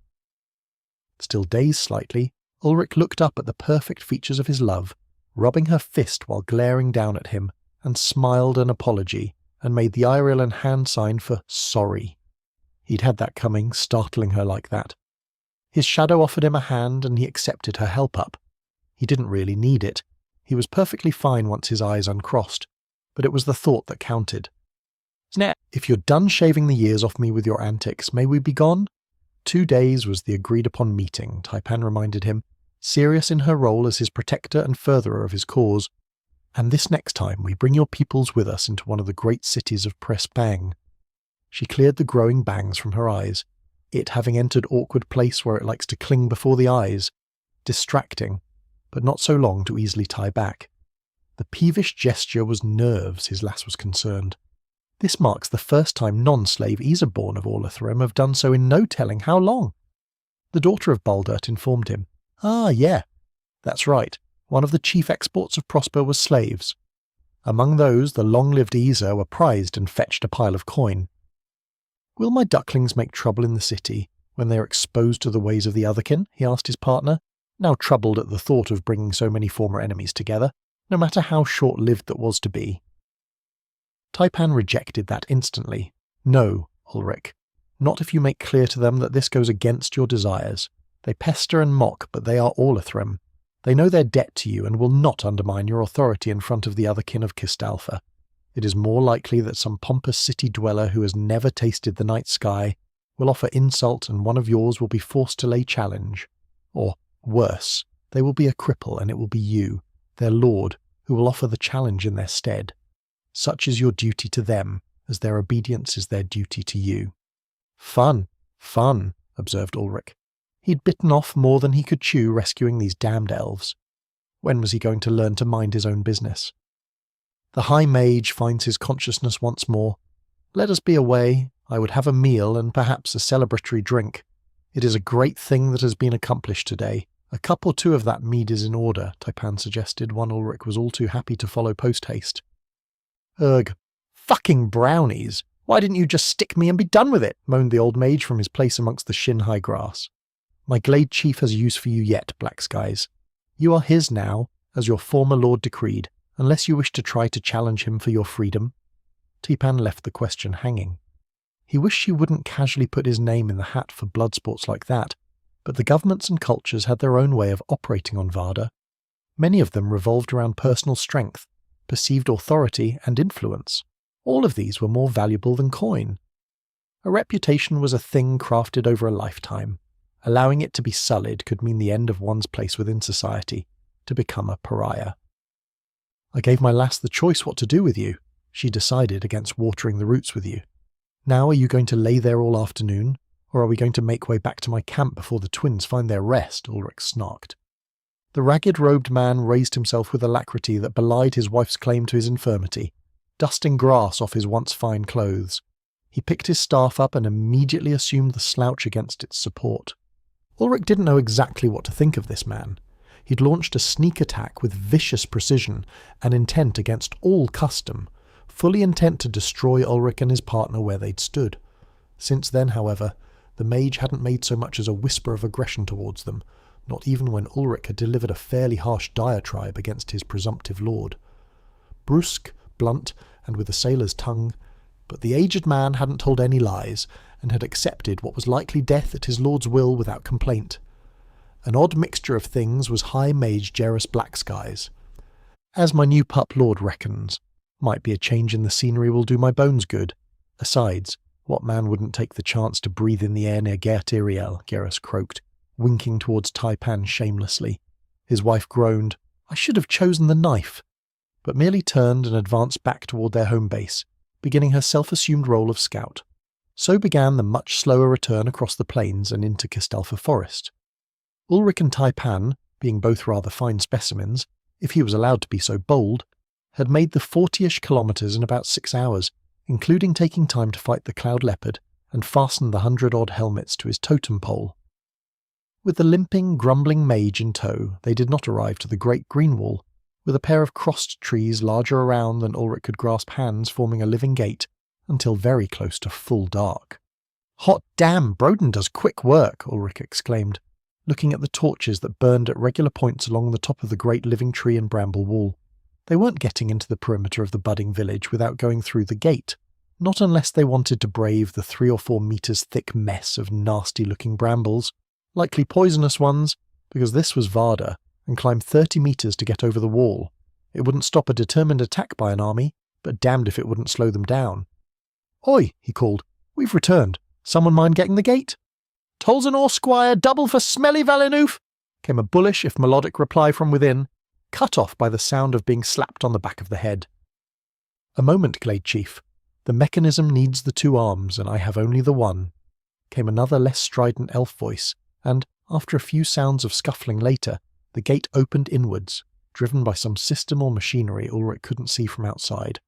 Speaker 1: Still dazed slightly, Ulrich looked up at the perfect features of his love, rubbing her fist while glaring down at him, and smiled an apology, and made the Irelin hand sign for sorry. He'd had that coming, startling her like that. His shadow offered him a hand, and he accepted her help up. He didn't really need it. He was perfectly fine once his eyes uncrossed, but it was the thought that counted. If you're done shaving the years off me with your antics, may we be gone? 2 days was the agreed-upon meeting, Taipan reminded him, serious in her role as his protector and furtherer of his cause. And this next time we bring your peoples with us into one of the great cities of Prespang. She cleared the growing bangs from her eyes, it having entered awkward place where it likes to cling before the eyes, distracting, but not so long to easily tie back. The peevish gesture was nerves, his lass was concerned. This marks the first time non-slave Iseborn of Orlathrem have done so in no telling how long. The daughter of Baldurt informed him. Ah, yeah. That's right. One of the chief exports of Prosper was slaves. Among those, the long-lived Isa were prized and fetched a pile of coin. Will my ducklings make trouble in the city when they are exposed to the ways of the otherkin? He asked his partner, now troubled at the thought of bringing so many former enemies together, no matter how short-lived that was to be. Taipan rejected that instantly. No, Ulrich. Not if you make clear to them that this goes against your desires. They pester and mock, but they are Orlathrem. They know their debt to you and will not undermine your authority in front of the other kin of Kistalfa. It is more likely that some pompous city dweller who has never tasted the night sky will offer insult and one of yours will be forced to lay challenge. Or, worse, they will be a cripple and it will be you, their lord, who will offer the challenge in their stead. Such is your duty to them, as their obedience is their duty to you. Fun, observed Ulrich. He'd bitten off more than he could chew rescuing these damned elves. When was he going to learn to mind his own business? The High Mage finds his consciousness once more. Let us be away. I would have a meal and perhaps a celebratory drink. It is a great thing that has been accomplished today. A cup or two of that mead is in order, Taipan suggested, one Ulrich was all too happy to follow post-haste. Ugh, fucking brownies! Why didn't you just stick me and be done with it? Moaned the old mage from his place amongst the shin-high grass. My Glade Chief has use for you yet, Black Skies. You are his now, as your former lord decreed, unless you wish to try to challenge him for your freedom. Taipan left the question hanging. He wished she wouldn't casually put his name in the hat for blood sports like that, but the governments and cultures had their own way of operating on Varda. Many of them revolved around personal strength, perceived authority and influence. All of these were more valuable than coin. A reputation was a thing crafted over a lifetime, Allowing it to be sullied could mean the end of one's place within society, to become a pariah. I gave my lass the choice what to do with you. She decided against watering the roots with you. Now are you going to lay there all afternoon, or are we going to make way back to my camp before the twins find their rest? Ulrich snarked. The ragged-robed man raised himself with alacrity that belied his wife's claim to his infirmity, dusting grass off his once fine clothes. He picked his staff up and immediately assumed the slouch against its support. Ulrich didn't know exactly what to think of this man. He'd launched a sneak attack with vicious precision and intent against all custom, fully intent to destroy Ulrich and his partner where they'd stood. Since then, however, the mage hadn't made so much as a whisper of aggression towards them, not even when Ulrich had delivered a fairly harsh diatribe against his presumptive lord. Brusque, blunt, and with a sailor's tongue, but the aged man hadn't told any lies, and had accepted what was likely death at his lord's will without complaint. An odd mixture of things was High Mage Jerris Blackskies. As my new pup lord reckons, might be a change in the scenery will do my bones good. Besides, what man wouldn't take the chance to breathe in the air near Gert Iriel, Gerris croaked, winking towards Taipan shamelessly. His wife groaned, I should have chosen the knife, but merely turned and advanced back toward their home base, beginning her self-assumed role of scout. So began the much slower return across the plains and into Kistelfa Forest. Ulrich and Taipan, being both rather fine specimens, if he was allowed to be so bold, had made the 40-ish kilometres in about 6 hours, including taking time to fight the cloud leopard and fasten the 100-odd helmets to his totem pole. With the limping, grumbling mage in tow, they did not arrive to the great green wall, with a pair of crossed trees larger around than Ulrich could grasp hands forming a living gate, until very close to full dark. Hot damn, Broden does quick work, Ulrich exclaimed, looking at the torches that burned at regular points along the top of the great living tree and bramble wall. They weren't getting into the perimeter of the budding village without going through the gate, not unless they wanted to brave the 3 or 4 meters thick mess of nasty-looking brambles, likely poisonous ones, because this was Varda, and climb 30 meters to get over the wall. It wouldn't stop a determined attack by an army, but damned if it wouldn't slow them down. Oi, he called. We've returned. Someone mind getting the gate? Tolls and or squire, double for smelly Valenoof, came a bullish if melodic reply from within, cut off by the sound of being slapped on the back of the head. A moment, Glade Chief. The mechanism needs the 2 arms, and I have only the one, came another less strident elf voice, and, after a few sounds of scuffling later, the gate opened inwards, driven by some system or machinery Ulrich couldn't see from outside.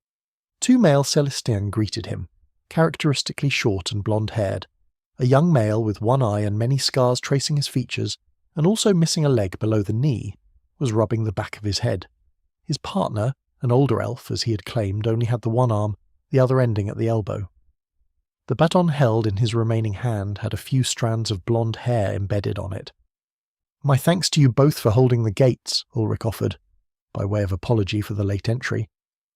Speaker 1: 2 male Celestians greeted him, characteristically short and blonde-haired. A young male with 1 eye and many scars tracing his features, and also missing a leg below the knee, was rubbing the back of his head. His partner, an older elf as he had claimed, only had the 1 arm, the other ending at the elbow. The baton held in his remaining hand had a few strands of blonde hair embedded on it. My thanks to you both for holding the gates, Ulrich offered, by way of apology for the late entry.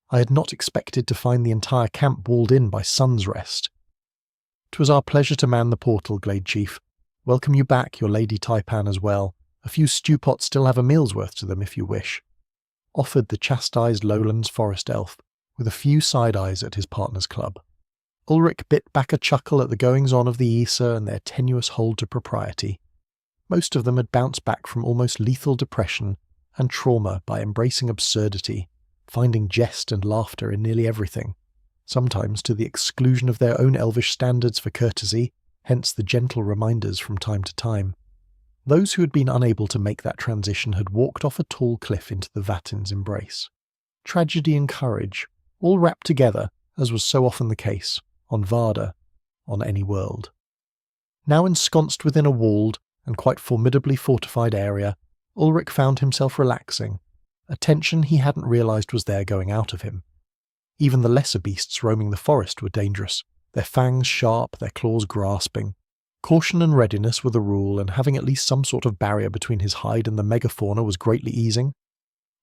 Speaker 1: I had not expected to find the entire camp walled in by sun's rest. 'Twas our pleasure to man the portal, Glade Chief. Welcome you back, your Lady Taipan as well. A few stew pots still have a meal's worth to them if you wish, offered the chastised lowlands forest elf, with a few side-eyes at his partner's club. Ulrich bit back a chuckle at the goings-on of the Isa and their tenuous hold to propriety. Most of them had bounced back from almost lethal depression and trauma by embracing absurdity, finding jest and laughter in nearly everything, sometimes to the exclusion of their own elvish standards for courtesy, hence the gentle reminders from time to time. Those who had been unable to make that transition had walked off a tall cliff into the Vatin's embrace. Tragedy and courage, all wrapped together, as was so often the case, on Varda, on any world. Now ensconced within a walled and quite formidably fortified area, Ulrich found himself relaxing, a tension he hadn't realised was there going out of him. Even the lesser beasts roaming the forest were dangerous, their fangs sharp, their claws grasping. Caution and readiness were the rule, and having at least some sort of barrier between his hide and the megafauna was greatly easing.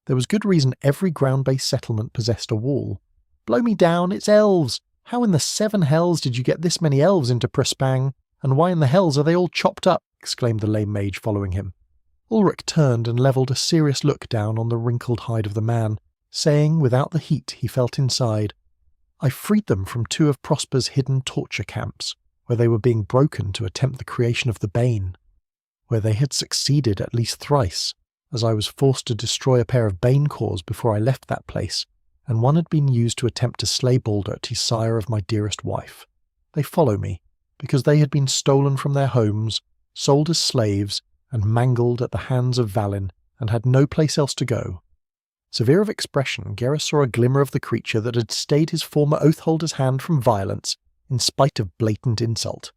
Speaker 1: There was good reason every ground-based settlement possessed a wall. Blow me down, it's elves! How in the 7 hells did you get this many elves into Prespang, and why in the hells are they all chopped up? Exclaimed the lame mage following him. Ulrich turned and levelled a serious look down on the wrinkled hide of the man, saying, without the heat he felt inside, I freed them from 2 of Prosper's hidden torture camps, where they were being broken to attempt the creation of the Bane. where they had succeeded at least thrice, as I was forced to destroy a pair of bane cores before I left that place, and one had been used to attempt to slay Baldert, his sire of my dearest wife. They follow me, because they had been stolen from their homes, sold as slaves, and mangled at the hands of Valin, and had no place else to go. Severe of expression, Garrus saw a glimmer of the creature that had stayed his former Oathholder's hand from violence, in spite of blatant insult.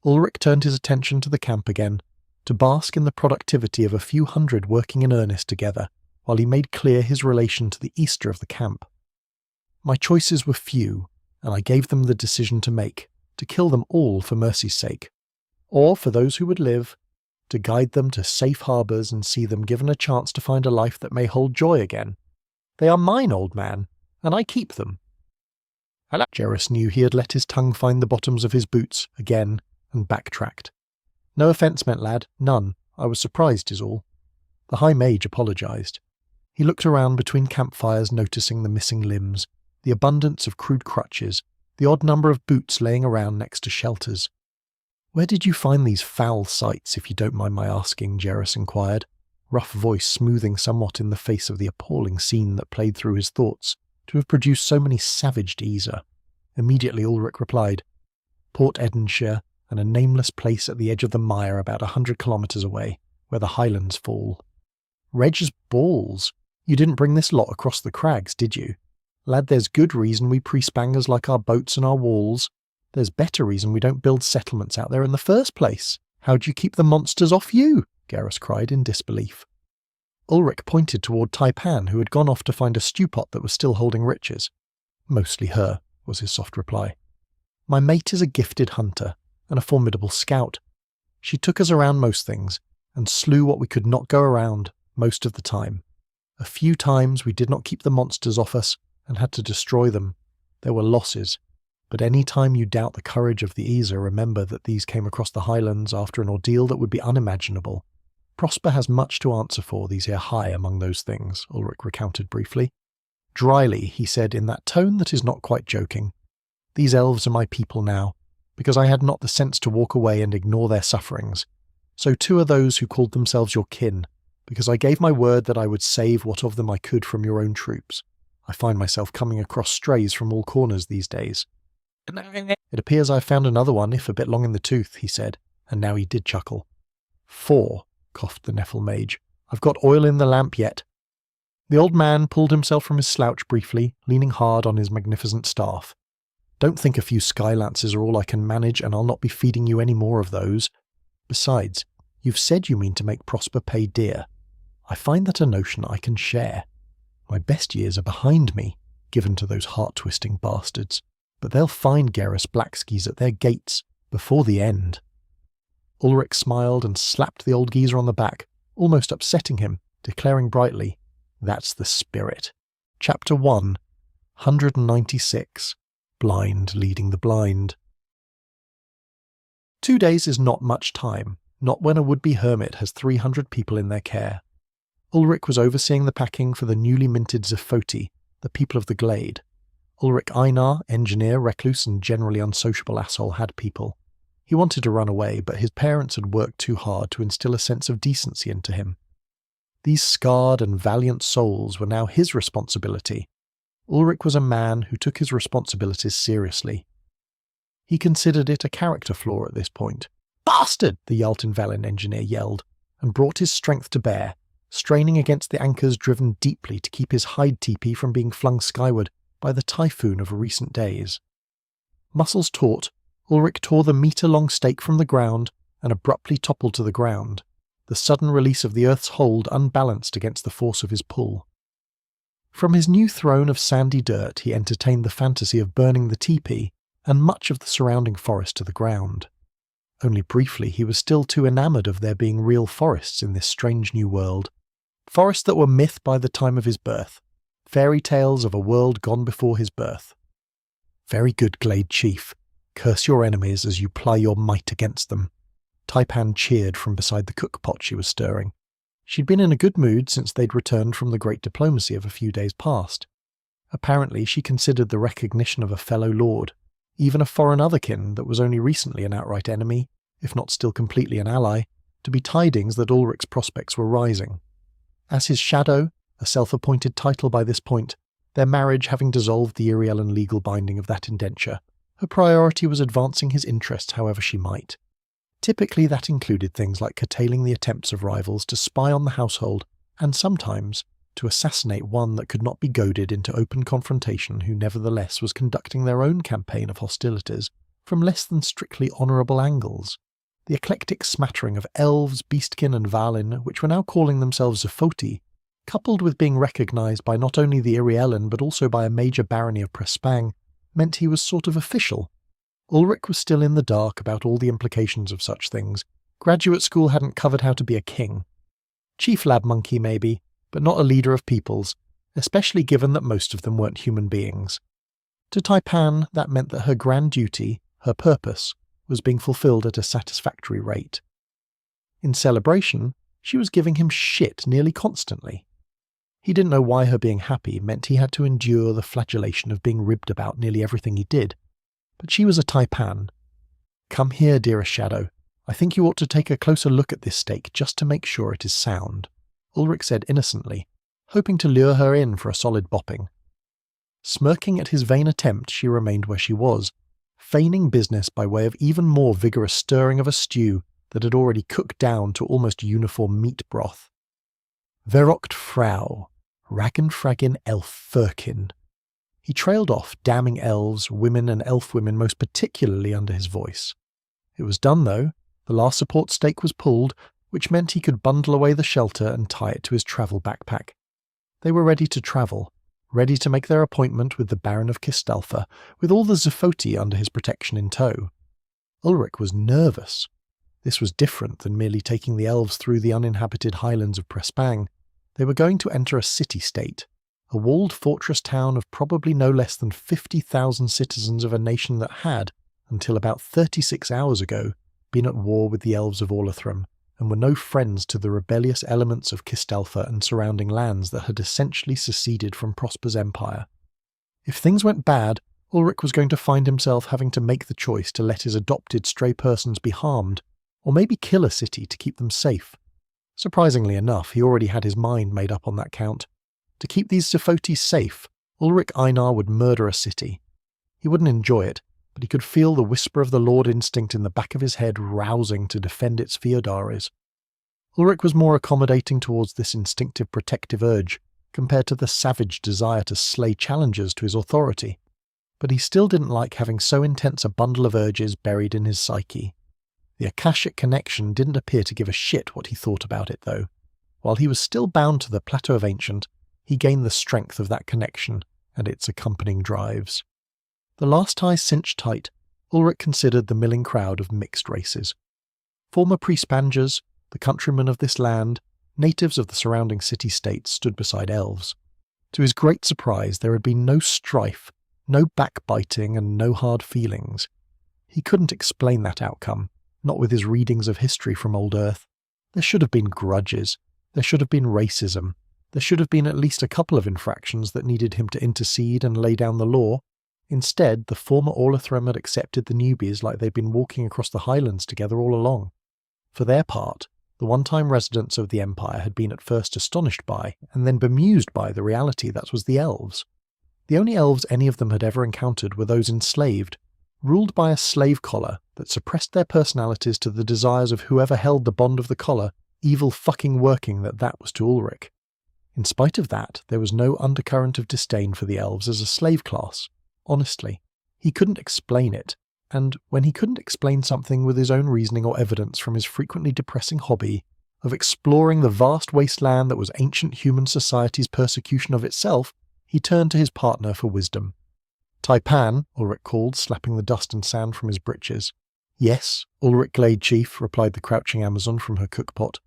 Speaker 1: Ulrich turned his attention to the camp again, to bask in the productivity of a few hundred working in earnest together, while he made clear his relation to the Easter of the camp. My choices were few, and I gave them the decision to make, to kill them all for mercy's sake, or for those who would live, to guide them to safe harbours and see them given a chance to find a life that may hold joy again. They are mine, old man, and I keep them. Garrus knew he had let his tongue find the bottoms of his boots again, and backtracked. No offence meant, lad, none. I was surprised is all. The High Mage apologised. He looked around between campfires, noticing the missing limbs, the abundance of crude crutches, the odd number of boots laying around next to shelters. "Where did you find these foul sights, if you don't mind my asking?" Garrus inquired, rough voice smoothing somewhat in the face of the appalling scene that played through his thoughts, to have produced so many savaged Aesir. Immediately Ulrich replied, "Port Edenshire, and a nameless place at the edge of the mire about 100 kilometres away, where the highlands fall." "Reg's balls! You didn't bring this lot across the crags, did you? Lad, there's good reason we pre-spangers like our boats and our walls. There's better reason we don't build settlements out there in the first place. How'd you keep the monsters off you?" Garrus cried in disbelief. Ulrich pointed toward Taipan, who had gone off to find a stewpot that was still holding riches. "Mostly her," was his soft reply. "My mate is a gifted hunter, and a formidable scout. She took us around most things, and slew what we could not go around, most of the time. A few times we did not keep the monsters off us, and had to destroy them. There were losses, but any time you doubt the courage of the Aesir, remember that these came across the highlands after an ordeal that would be unimaginable. Prosper has much to answer for, these here high among those things," Ulrich recounted briefly. Dryly, he said in that tone that is not quite joking, "These elves are my people now, because I had not the sense to walk away and ignore their sufferings. So too are those who called themselves your kin, because I gave my word that I would save what of them I could from your own troops. I find myself coming across strays from all corners these days." "It appears I have found another one, if a bit long in the tooth," he said, and now he did chuckle. "4, coughed the Nephil mage. "I've got oil in the lamp yet." The old man pulled himself from his slouch briefly, leaning hard on his magnificent staff. "Don't think a few skylances are all I can manage, and I'll not be feeding you any more of those. Besides, you've said you mean to make Prosper pay dear. I find that a notion I can share. My best years are behind me, given to those heart-twisting bastards, but they'll find Garrus Blackskis at their gates before the end." Ulrich smiled and slapped the old geezer on the back, almost upsetting him, declaring brightly, "That's the spirit." Chapter 1, 196. Blind leading the blind. 2 days is not much time, not when a would-be hermit has 300 people in their care. Ulrich was overseeing the packing for the newly minted Zephoti, the people of the glade. Ulrich Einar, engineer, recluse and generally unsociable asshole, had people. He wanted to run away, but his parents had worked too hard to instill a sense of decency into him. These scarred and valiant souls were now his responsibility. Ulrich was a man who took his responsibilities seriously. He considered it a character flaw at this point. "Bastard!" the Yaltinvalen engineer yelled, and brought his strength to bear, straining against the anchors driven deeply to keep his hide teepee from being flung skyward by the typhoon of recent days. Muscles taut, Ulrich tore the metre-long stake from the ground and abruptly toppled to the ground, the sudden release of the earth's hold unbalanced against the force of his pull. From his new throne of sandy dirt he entertained the fantasy of burning the teepee and much of the surrounding forest to the ground. Only briefly he was still too enamoured of there being real forests in this strange new world. Forests that were myth by the time of his birth. Fairy tales of a world gone before his birth. "Very good, Glade Chief. Curse your enemies as you ply your might against them." Taipan cheered from beside the cookpot she was stirring. She'd been in a good mood since they'd returned from the great diplomacy of a few days past. Apparently she considered the recognition of a fellow lord, even a foreign otherkin that was only recently an outright enemy, if not still completely an ally, to be tidings that Ulrich's prospects were rising. As his shadow, a self-appointed title by this point, their marriage having dissolved the Iriellen legal binding of that indenture, her priority was advancing his interests however she might. Typically that included things like curtailing the attempts of rivals to spy on the household, and sometimes to assassinate one that could not be goaded into open confrontation who nevertheless was conducting their own campaign of hostilities from less than strictly honourable angles. The eclectic smattering of elves, beastkin and valin, which were now calling themselves Zafoti, coupled with being recognised by not only the Iriellen but also by a major barony of Prespang, meant he was sort of official. Ulrich was still in the dark about all the implications of such things. Graduate school hadn't covered how to be a king. Chief lab monkey maybe, but not a leader of peoples, especially given that most of them weren't human beings. To Taipan, that meant that her grand duty, her purpose, was being fulfilled at a satisfactory rate. In celebration, she was giving him shit nearly constantly. He didn't know why her being happy meant he had to endure the flagellation of being ribbed about nearly everything he did. But she was a Taipan. "Come here, dearest shadow. I think you ought to take a closer look at this stake just to make sure it is sound," Ulrich said innocently, hoping to lure her in for a solid bopping. Smirking at his vain attempt, she remained where she was, feigning business by way of even more vigorous stirring of a stew that had already cooked down to almost uniform meat broth. "Verocht Frau, Ragenfragin Elffirkin." He trailed off, damning elves, women and elf women most particularly under his voice. It was done though. The last support stake was pulled, which meant he could bundle away the shelter and tie it to his travel backpack. They were ready to travel, ready to make their appointment with the Baron of Kistalfa, with all the Zafoti under his protection in tow. Ulrich was nervous. This was different than merely taking the elves through the uninhabited highlands of Prespang. They were going to enter a city-state, a walled fortress town of probably no less than 50,000 citizens of a nation that had, until about 36 hours ago, been at war with the elves of Orlithrum, and were no friends to the rebellious elements of Kistalfa and surrounding lands that had essentially seceded from Prosper's empire. If things went bad, Ulrich was going to find himself having to make the choice to let his adopted stray persons be harmed, or maybe kill a city to keep them safe. Surprisingly enough, he already had his mind made up on that count. To keep these Zafotis safe, Ulrich Einar would murder a city. He wouldn't enjoy it, but he could feel the whisper of the Lord instinct in the back of his head rousing to defend its Feodares. Ulrich was more accommodating towards this instinctive protective urge, compared to the savage desire to slay challengers to his authority. But he still didn't like having so intense a bundle of urges buried in his psyche. The Akashic connection didn't appear to give a shit what he thought about it, though. While he was still bound to the Plateau of Ancient, he gained the strength of that connection and its accompanying drives. The last tie cinched tight, Ulrich considered the milling crowd of mixed races. Former Priespangers, the countrymen of this land, natives of the surrounding city-states stood beside elves. To his great surprise, there had been no strife, no backbiting and no hard feelings. He couldn't explain that outcome, not with his readings of history from old Earth. There should have been grudges, there should have been racism, there should have been at least a couple of infractions that needed him to intercede and lay down the law. Instead, the former Orlithrum had accepted the newbies like they'd been walking across the highlands together all along. For their part, the one-time residents of the Empire had been at first astonished by, and then bemused by, the reality that was the elves. The only elves any of them had ever encountered were those enslaved, ruled by a slave collar that suppressed their personalities to the desires of whoever held the bond of the collar, evil fucking working that was to Ulrich. In spite of that, there was no undercurrent of disdain for the elves as a slave class. Honestly, he couldn't explain it, and when he couldn't explain something with his own reasoning or evidence from his frequently depressing hobby of exploring the vast wasteland that was ancient human society's persecution of itself, he turned to his partner for wisdom. "Taipan," Ulrich called, slapping the dust and sand from his breeches. "Yes, Ulrich Glade Chief," replied the crouching Amazon from her cookpot.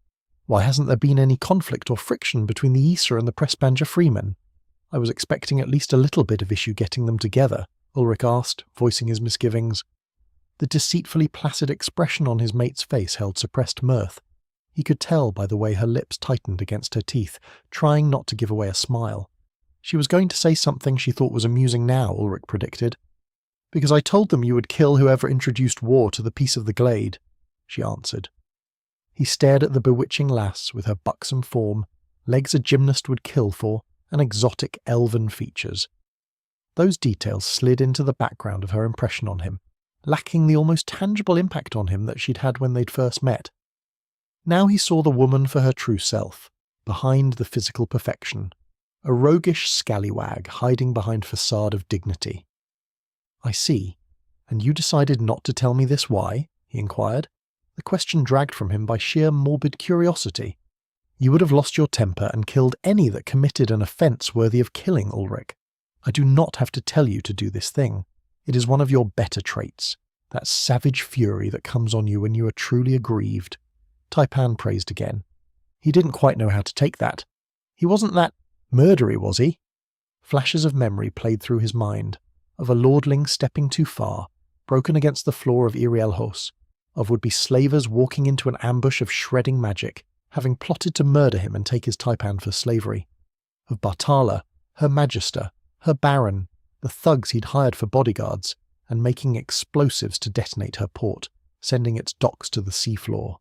Speaker 1: "Why hasn't there been any conflict or friction between the Issa and the Prespanger freemen? I was expecting at least a little bit of issue getting them together," Ulrich asked, voicing his misgivings. The deceitfully placid expression on his mate's face held suppressed mirth. He could tell by the way her lips tightened against her teeth, trying not to give away a smile. She was going to say something she thought was amusing now, Ulrich predicted. "Because I told them you would kill whoever introduced war to the peace of the glade," she answered. He stared at the bewitching lass with her buxom form, legs a gymnast would kill for, and exotic elven features. Those details slid into the background of her impression on him, lacking the almost tangible impact on him that she'd had when they'd first met. Now he saw the woman for her true self, behind the physical perfection, a roguish scallywag hiding behind facade of dignity. "I see. And you decided not to tell me this why?" he inquired, the question dragged from him by sheer morbid curiosity. "You would have lost your temper and killed any that committed an offence worthy of killing, Ulrich. I do not have to tell you to do this thing. It is one of your better traits, that savage fury that comes on you when you are truly aggrieved." Taipan praised again. He didn't quite know how to take that. He wasn't that murdery, was he? Flashes of memory played through his mind, of a lordling stepping too far, broken against the floor of Irielhos, of would-be slavers walking into an ambush of shredding magic, having plotted to murder him and take his Taipan for slavery, of Bartala, her magister, her baron, the thugs he'd hired for bodyguards, and making explosives to detonate her port, sending its docks to the seafloor,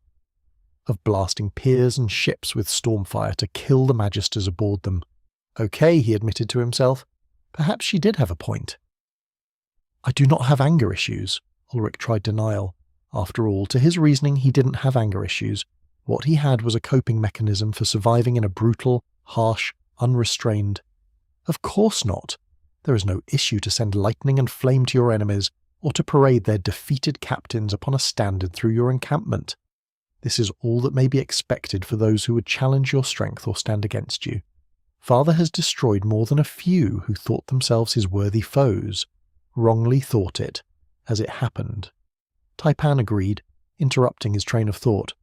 Speaker 1: of blasting piers and ships with stormfire to kill the magisters aboard them. Okay, he admitted to himself, perhaps she did have a point. "I do not have anger issues," Ulrich tried denial. After all, to his reasoning, he didn't have anger issues. What he had was a coping mechanism for surviving in a brutal, harsh, unrestrained. Of course not. There is no issue to send lightning and flame to your enemies, or to parade their defeated captains upon a standard through your encampment. This is all that may be expected for those who would challenge your strength or stand against you. Father has destroyed more than a few who thought themselves his worthy foes. Wrongly thought it, as it happened. Taipan agreed, interrupting his train of thought.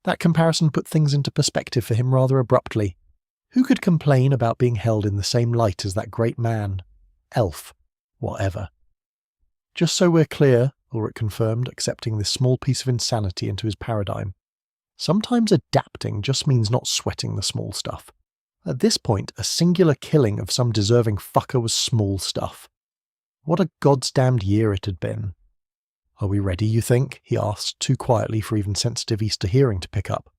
Speaker 1: That comparison put things into perspective for him rather abruptly. Who could complain about being held in the same light as that great man? Elf. Whatever. "Just so we're clear," Ulrich confirmed, accepting this small piece of insanity into his paradigm. "Sometimes adapting just means not sweating the small stuff. At this point, a singular killing of some deserving fucker was small stuff. What a goddamned year it had been." "Are we ready, you think?" he asked, too quietly for even sensitive Easter hearing to pick up.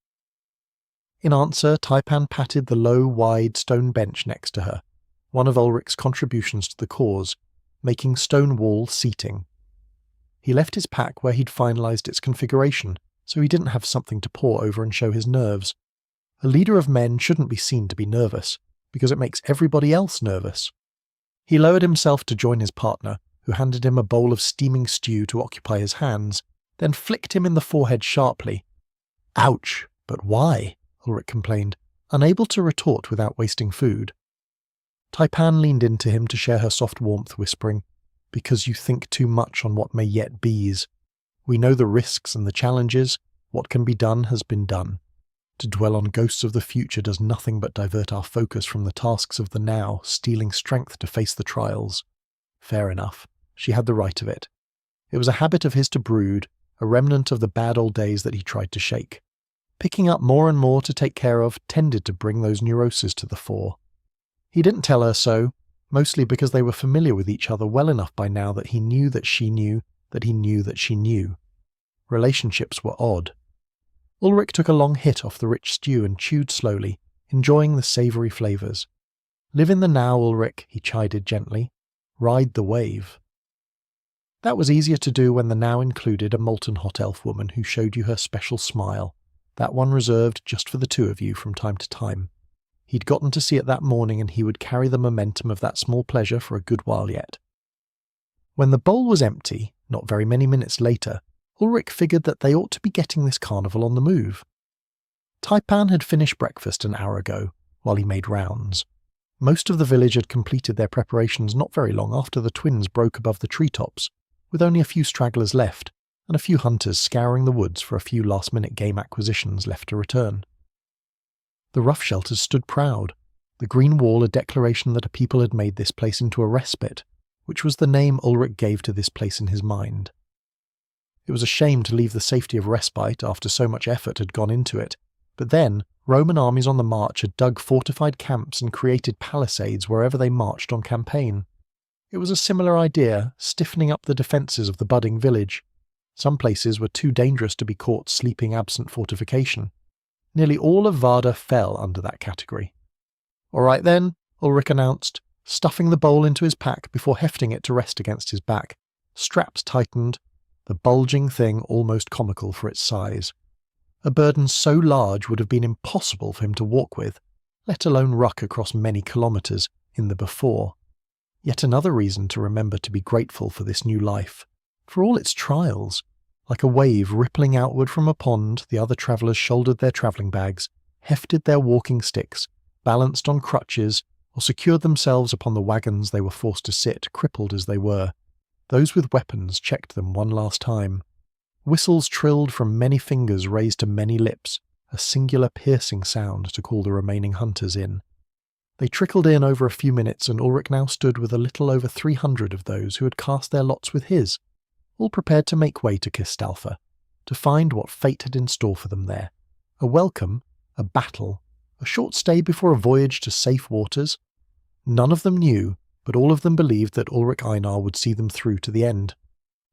Speaker 1: In answer, Taipan patted the low, wide stone bench next to her, one of Ulrich's contributions to the cause, making stone wall seating. He left his pack where he'd finalised its configuration, so he didn't have something to paw over and show his nerves. A leader of men shouldn't be seen to be nervous, because it makes everybody else nervous. He lowered himself to join his partner, who handed him a bowl of steaming stew to occupy his hands, then flicked him in the forehead sharply. "Ouch, but why?" Ulrich complained, unable to retort without wasting food. Taipan leaned into him to share her soft warmth, whispering, "Because you think too much on what may yet be's. We know the risks and the challenges. What can be done has been done. To dwell on ghosts of the future does nothing but divert our focus from the tasks of the now, stealing strength to face the trials." Fair enough. She had the right of it. It was a habit of his to brood, a remnant of the bad old days that he tried to shake. Picking up more and more to take care of tended to bring those neuroses to the fore. He didn't tell her so, mostly because they were familiar with each other well enough by now that he knew that she knew that he knew that she knew. Relationships were odd. Ulrich took a long hit off the rich stew and chewed slowly, enjoying the savoury flavours. "Live in the now, Ulrich," he chided gently. "Ride the wave." That was easier to do when the now included a molten hot elf woman who showed you her special smile, that one reserved just for the two of you from time to time. He'd gotten to see it that morning, and he would carry the momentum of that small pleasure for a good while yet. When the bowl was empty, not very many minutes later, Ulrich figured that they ought to be getting this carnival on the move. Taipan had finished breakfast an hour ago, while he made rounds. Most of the village had completed their preparations not very long after the twins broke above the treetops, with only a few stragglers left, and a few hunters scouring the woods for a few last-minute game acquisitions left to return. The rough shelters stood proud, the green wall a declaration that a people had made this place into a respite, which was the name Ulrich gave to this place in his mind. It was a shame to leave the safety of respite after so much effort had gone into it, but then Roman armies on the march had dug fortified camps and created palisades wherever they marched on campaign. It was a similar idea, stiffening up the defences of the budding village. Some places were too dangerous to be caught sleeping absent fortification. Nearly all of Varda fell under that category. "All right then," Ulrich announced, stuffing the bowl into his pack before hefting it to rest against his back. Straps tightened, the bulging thing almost comical for its size. A burden so large would have been impossible for him to walk with, let alone ruck across many kilometres in the before. Yet another reason to remember to be grateful for this new life, for all its trials. Like a wave rippling outward from a pond, the other travellers shouldered their travelling bags, hefted their walking sticks, balanced on crutches, or secured themselves upon the wagons they were forced to sit, crippled as they were. Those with weapons checked them one last time. Whistles trilled from many fingers raised to many lips, a singular piercing sound to call the remaining hunters in. They trickled in over a few minutes, and Ulrich now stood with a little over 300 of those who had cast their lots with his, all prepared to make way to Kistalfa, to find what fate had in store for them there. A welcome, a battle, a short stay before a voyage to safe waters. None of them knew, but all of them believed that Ulrich Einar would see them through to the end.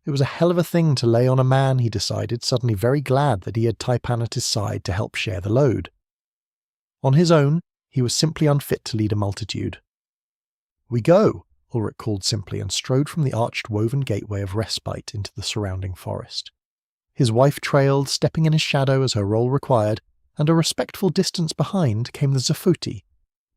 Speaker 1: It was a hell of a thing to lay on a man, he decided, suddenly very glad that he had Taipan at his side to help share the load. On his own, he was simply unfit to lead a multitude. "We go," Ulrich called simply, and strode from the arched woven gateway of respite into the surrounding forest. His wife trailed, stepping in his shadow as her role required, and a respectful distance behind came the Zafuti,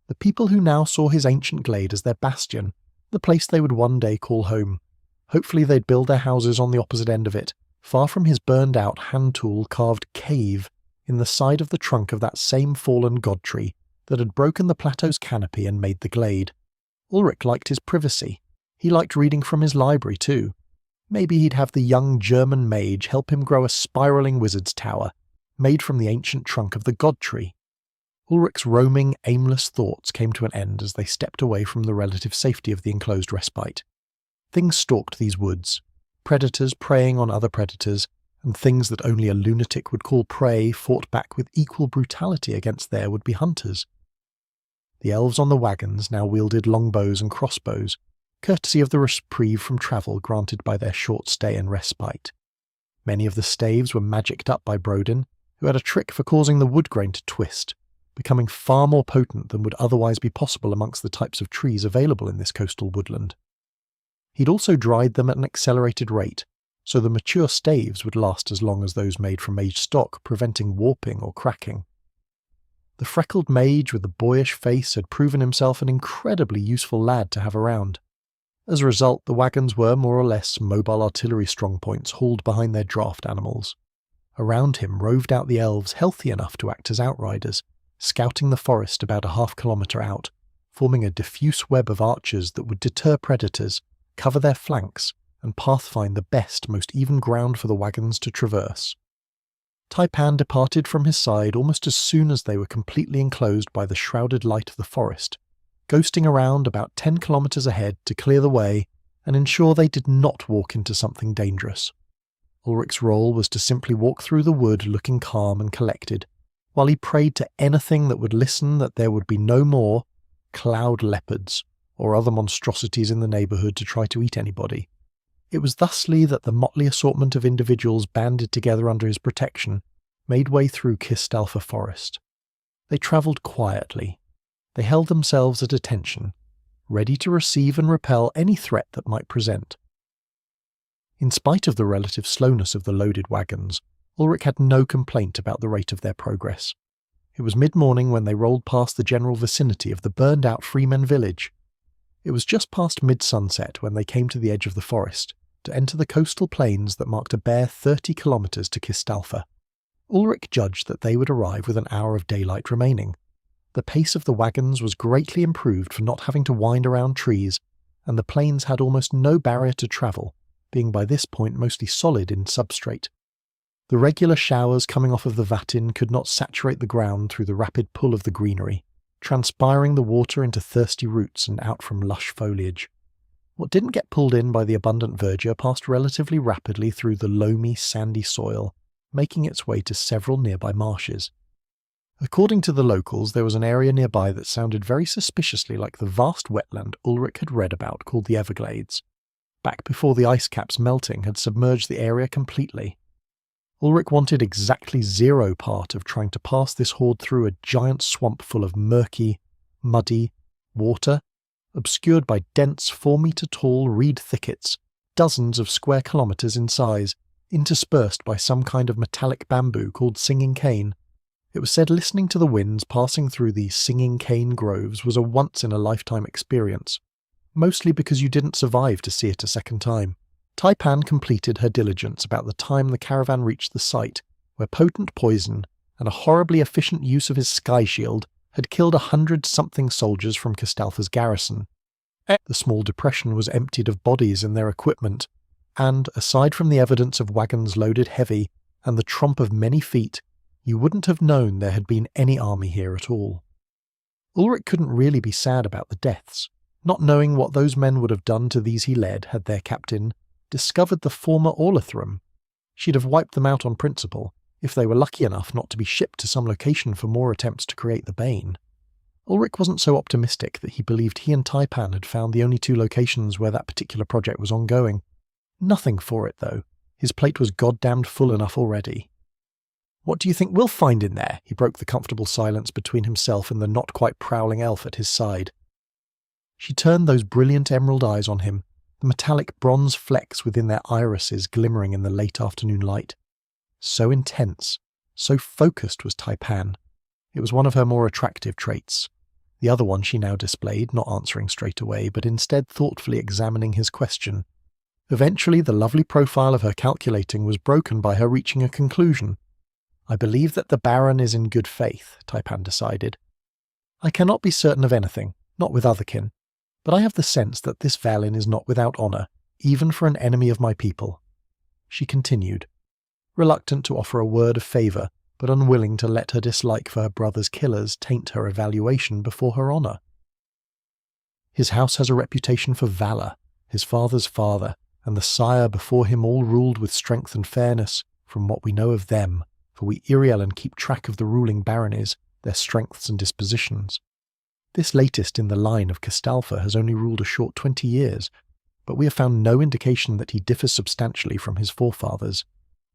Speaker 1: the people who now saw his ancient glade as their bastion, the place they would one day call home. Hopefully they'd build their houses on the opposite end of it, far from his burned-out hand-tool carved cave in the side of the trunk of that same fallen god tree that had broken the plateau's canopy and made the glade. Ulrich liked his privacy. He liked reading from his library too. Maybe he'd have the young German mage help him grow a spiralling wizard's tower, made from the ancient trunk of the god tree. Ulrich's roaming, aimless thoughts came to an end as they stepped away from the relative safety of the enclosed respite. Things stalked these woods, predators preying on other predators, and things that only a lunatic would call prey fought back with equal brutality against their would-be hunters. The elves on the wagons now wielded longbows and crossbows, courtesy of the reprieve from travel granted by their short stay and respite. Many of the staves were magicked up by Brodin, who had a trick for causing the wood grain to twist, becoming far more potent than would otherwise be possible amongst the types of trees available in this coastal woodland. He'd also dried them at an accelerated rate, so the mature staves would last as long as those made from aged stock, preventing warping or cracking. The freckled mage with the boyish face had proven himself an incredibly useful lad to have around. As a result, the wagons were more or less mobile artillery strongpoints hauled behind their draft animals. Around him roved out the elves healthy enough to act as outriders, scouting the forest about a half-kilometre out, forming a diffuse web of archers that would deter predators, cover their flanks, and pathfind the best, most even ground for the wagons to traverse. Taipan departed from his side almost as soon as they were completely enclosed by the shrouded light of the forest, ghosting around about 10 kilometres ahead to clear the way and ensure they did not walk into something dangerous. Ulrich's role was to simply walk through the wood looking calm and collected, while he prayed to anything that would listen that there would be no more cloud leopards or other monstrosities in the neighbourhood to try to eat anybody. It was thusly that the motley assortment of individuals banded together under his protection made way through Kistalfa forest. They travelled quietly. They held themselves at attention, ready to receive and repel any threat that might present. In spite of the relative slowness of the loaded wagons, Ulrich had no complaint about the rate of their progress. It was mid-morning when they rolled past the general vicinity of the burned-out freemen village. It was just past mid-sunset when they came to the edge of the forest, to enter the coastal plains that marked a bare 30 kilometres to Kistalfa. Ulrich judged that they would arrive with an hour of daylight remaining. The pace of the wagons was greatly improved for not having to wind around trees, and the plains had almost no barrier to travel, being by this point mostly solid in substrate. The regular showers coming off of the Vatin could not saturate the ground through the rapid pull of the greenery, transpiring the water into thirsty roots and out from lush foliage. What didn't get pulled in by the abundant verdure passed relatively rapidly through the loamy, sandy soil, making its way to several nearby marshes. According to the locals, there was an area nearby that sounded very suspiciously like the vast wetland Ulrich had read about called the Everglades. back before the ice caps melting had submerged the area completely. Ulrich wanted exactly zero part of trying to pass this horde through a giant swamp full of murky, muddy water, obscured by dense 4-metre-tall reed thickets, dozens of square kilometres in size, interspersed by some kind of metallic bamboo called singing cane. It was said listening to the winds passing through these singing cane groves was a once-in-a-lifetime experience, mostly because you didn't survive to see it a second time. Taipan completed her diligence about the time the caravan reached the site, where potent poison and a horribly efficient use of his sky shield had killed 100-something soldiers from Castalfa's garrison. The small depression was emptied of bodies and their equipment, and, aside from the evidence of wagons loaded heavy and the tromp of many feet, you wouldn't have known there had been any army here at all. Ulrich couldn't really be sad about the deaths, not knowing what those men would have done to these he led had their captain discovered the former Orlithrum. She'd have wiped them out on principle, if they were lucky enough not to be shipped to some location for more attempts to create the Bane. Ulrich wasn't so optimistic that he believed he and Taipan had found the only 2 locations where that particular project was ongoing. Nothing for it, though. His plate was goddamned full enough already. "What do you think we'll find in there?" He broke the comfortable silence between himself and the not-quite prowling elf at his side. She turned those brilliant emerald eyes on him, the metallic bronze flecks within their irises glimmering in the late afternoon light. So intense, so focused was Taipan. It was one of her more attractive traits. The other one she now displayed, not answering straight away, but instead thoughtfully examining his question. Eventually, the lovely profile of her calculating was broken by her reaching a conclusion. "I believe that the Baron is in good faith," Taipan decided. "I cannot be certain of anything, not with otherkin, but I have the sense that this Valin is not without honour, even for an enemy of my people." She continued, reluctant to offer a word of favour, but unwilling to let her dislike for her brother's killers taint her evaluation before her honour. "His house has a reputation for valour, his father's father, and the sire before him all ruled with strength and fairness, from what we know of them, for we Irielen keep track of the ruling baronies, their strengths and dispositions. This latest in the line of Castalfa has only ruled a short 20 years, but we have found no indication that he differs substantially from his forefathers.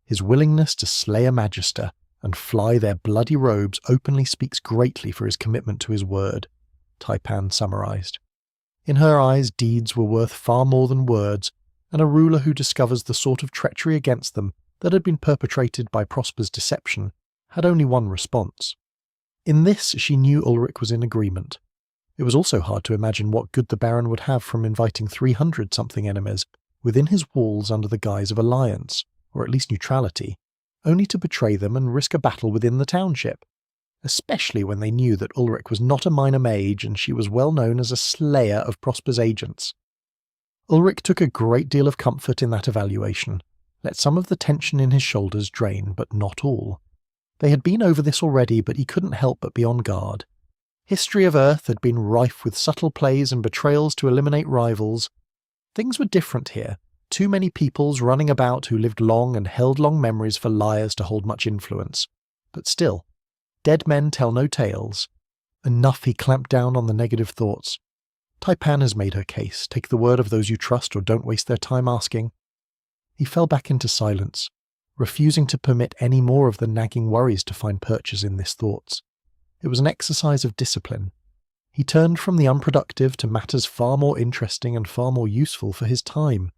Speaker 1: His willingness to slay a magister and fly their bloody robes openly speaks greatly for his commitment to his word," Taipan summarized. In her eyes, deeds were worth far more than words, and a ruler who discovers the sort of treachery against them that had been perpetrated by Prosper's deception had only one response. In this she knew Ulrich was in agreement. It was also hard to imagine what good the Baron would have from inviting 300-something enemies within his walls under the guise of alliance, or at least neutrality, only to betray them and risk a battle within the township, especially when they knew that Ulrich was not a minor mage and she was well known as a slayer of Prosper's agents. Ulrich took a great deal of comfort in that evaluation, let some of the tension in his shoulders drain, but not all. They had been over this already, but he couldn't help but be on guard. History of Earth had been rife with subtle plays and betrayals to eliminate rivals. Things were different here. Too many peoples running about who lived long and held long memories for liars to hold much influence. But still, dead men tell no tales. Enough, he clamped down on the negative thoughts. Taipan has made her case. Take the word of those you trust or don't waste their time asking. He fell back into silence, refusing to permit any more of the nagging worries to find purchase in his thoughts. It was an exercise of discipline. He turned from the unproductive to matters far more interesting and far more useful for his time.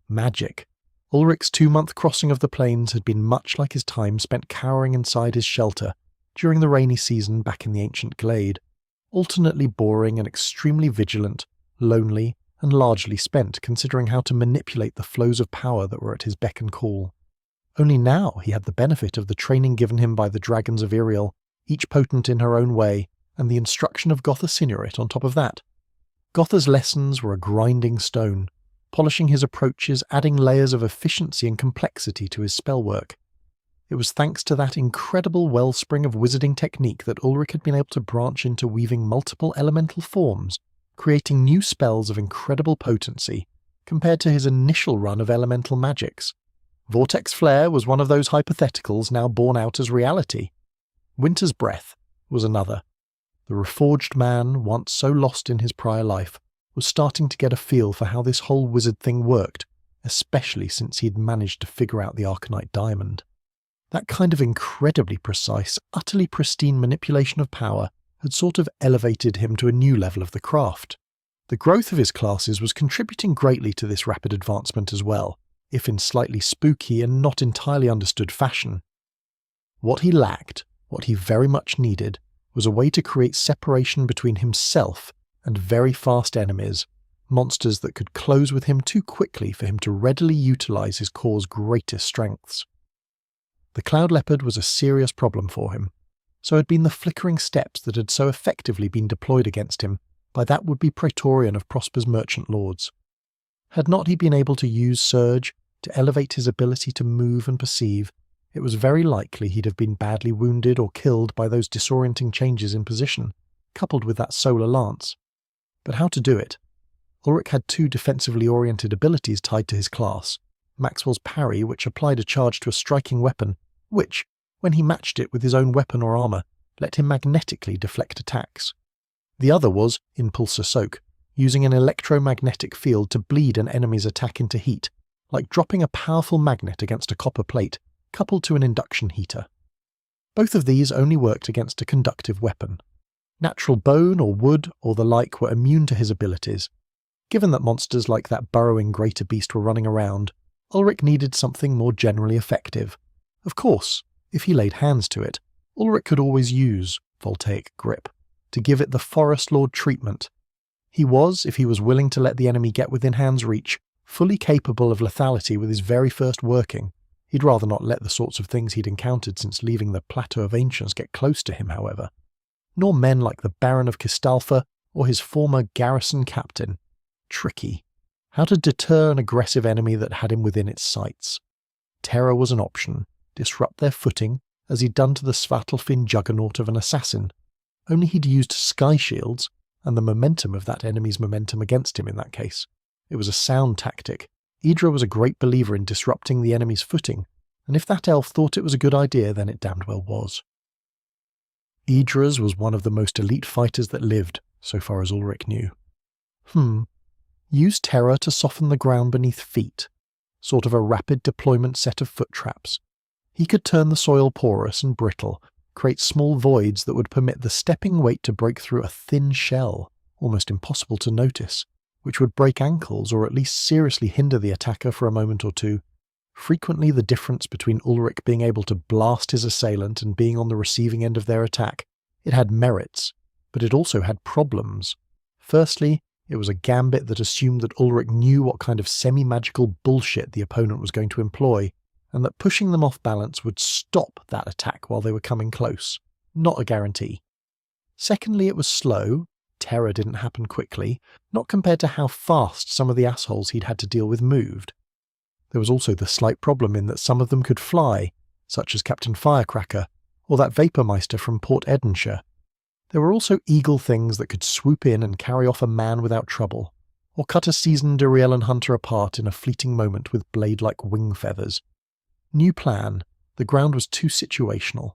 Speaker 1: Magic. Ulrich's 2-month crossing of the plains had been much like his time spent cowering inside his shelter during the rainy season back in the ancient glade, alternately boring and extremely vigilant, lonely, and largely spent considering how to manipulate the flows of power that were at his beck and call. Only now he had the benefit of the training given him by the dragons of Iriel, each potent in her own way, and the instruction of Gotha Sinurit on top of that. Gotha's lessons were a grinding stone, polishing his approaches, adding layers of efficiency and complexity to his spellwork. It was thanks to that incredible wellspring of wizarding technique that Ulrich had been able to branch into weaving multiple elemental forms, creating new spells of incredible potency, compared to his initial run of elemental magics. Vortex Flare was one of those hypotheticals now borne out as reality. Winter's Breath was another. The reforged man, once so lost in his prior life, was starting to get a feel for how this whole wizard thing worked, especially since he'd managed to figure out the Arcanite diamond. That kind of incredibly precise, utterly pristine manipulation of power had sort of elevated him to a new level of the craft. The growth of his classes was contributing greatly to this rapid advancement as well, if in slightly spooky and not entirely understood fashion. What he lacked, what he very much needed, was a way to create separation between himself and very fast enemies, monsters that could close with him too quickly for him to readily utilize his core's greatest strengths. The Cloud Leopard was a serious problem for him. So had been the flickering steps that had so effectively been deployed against him by that would-be Praetorian of Prosper's merchant lords. Had not he been able to use Surge to elevate his ability to move and perceive, it was very likely he'd have been badly wounded or killed by those disorienting changes in position, coupled with that solar lance. But how to do it? Ulrich had two defensively oriented abilities tied to his class, Maxwell's parry, which applied a charge to a striking weapon, which, when he matched it with his own weapon or armour, let him magnetically deflect attacks. The other was Impulsor Soak, using an electromagnetic field to bleed an enemy's attack into heat, like dropping a powerful magnet against a copper plate, coupled to an induction heater. Both of these only worked against a conductive weapon. Natural bone or wood or the like were immune to his abilities. Given that monsters like that burrowing greater beast were running around, Ulrich needed something more generally effective. Of course, if he laid hands to it, Ulrich could always use Voltaic Grip to give it the Forest Lord treatment. He was, if he was willing to let the enemy get within hand's reach, fully capable of lethality with his very first working. He'd rather not let the sorts of things he'd encountered since leaving the Plateau of Ancients get close to him, however. Nor men like the Baron of Kistalfa or his former garrison captain. Tricky. How to deter an aggressive enemy that had him within its sights. Terror was an option. Disrupt their footing, as he'd done to the Svartalfinn juggernaut of an assassin. Only he'd used sky shields, and the momentum of that enemy's momentum against him in that case. It was a sound tactic. Idra was a great believer in disrupting the enemy's footing, and if that elf thought it was a good idea, then it damned well was. Idra's was one of the most elite fighters that lived, so far as Ulrich knew. Use terror to soften the ground beneath feet, sort of a rapid deployment set of foot traps. He could turn the soil porous and brittle, create small voids that would permit the stepping weight to break through a thin shell, almost impossible to notice, which would break ankles or at least seriously hinder the attacker for a moment or two. Frequently the difference between Ulrich being able to blast his assailant and being on the receiving end of their attack, it had merits, but it also had problems. Firstly, it was a gambit that assumed that Ulrich knew what kind of semi-magical bullshit the opponent was going to employ, and that pushing them off balance would stop that attack while they were coming close. Not a guarantee. Secondly, it was slow. Terror didn't happen quickly, not compared to how fast some of the assholes he'd had to deal with moved. There was also the slight problem in that some of them could fly, such as Captain Firecracker, or that Vapormeister from Port Edenshire. There were also eagle things that could swoop in and carry off a man without trouble, or cut a seasoned Irellan hunter apart in a fleeting moment with blade-like wing feathers. New plan. The ground was too situational.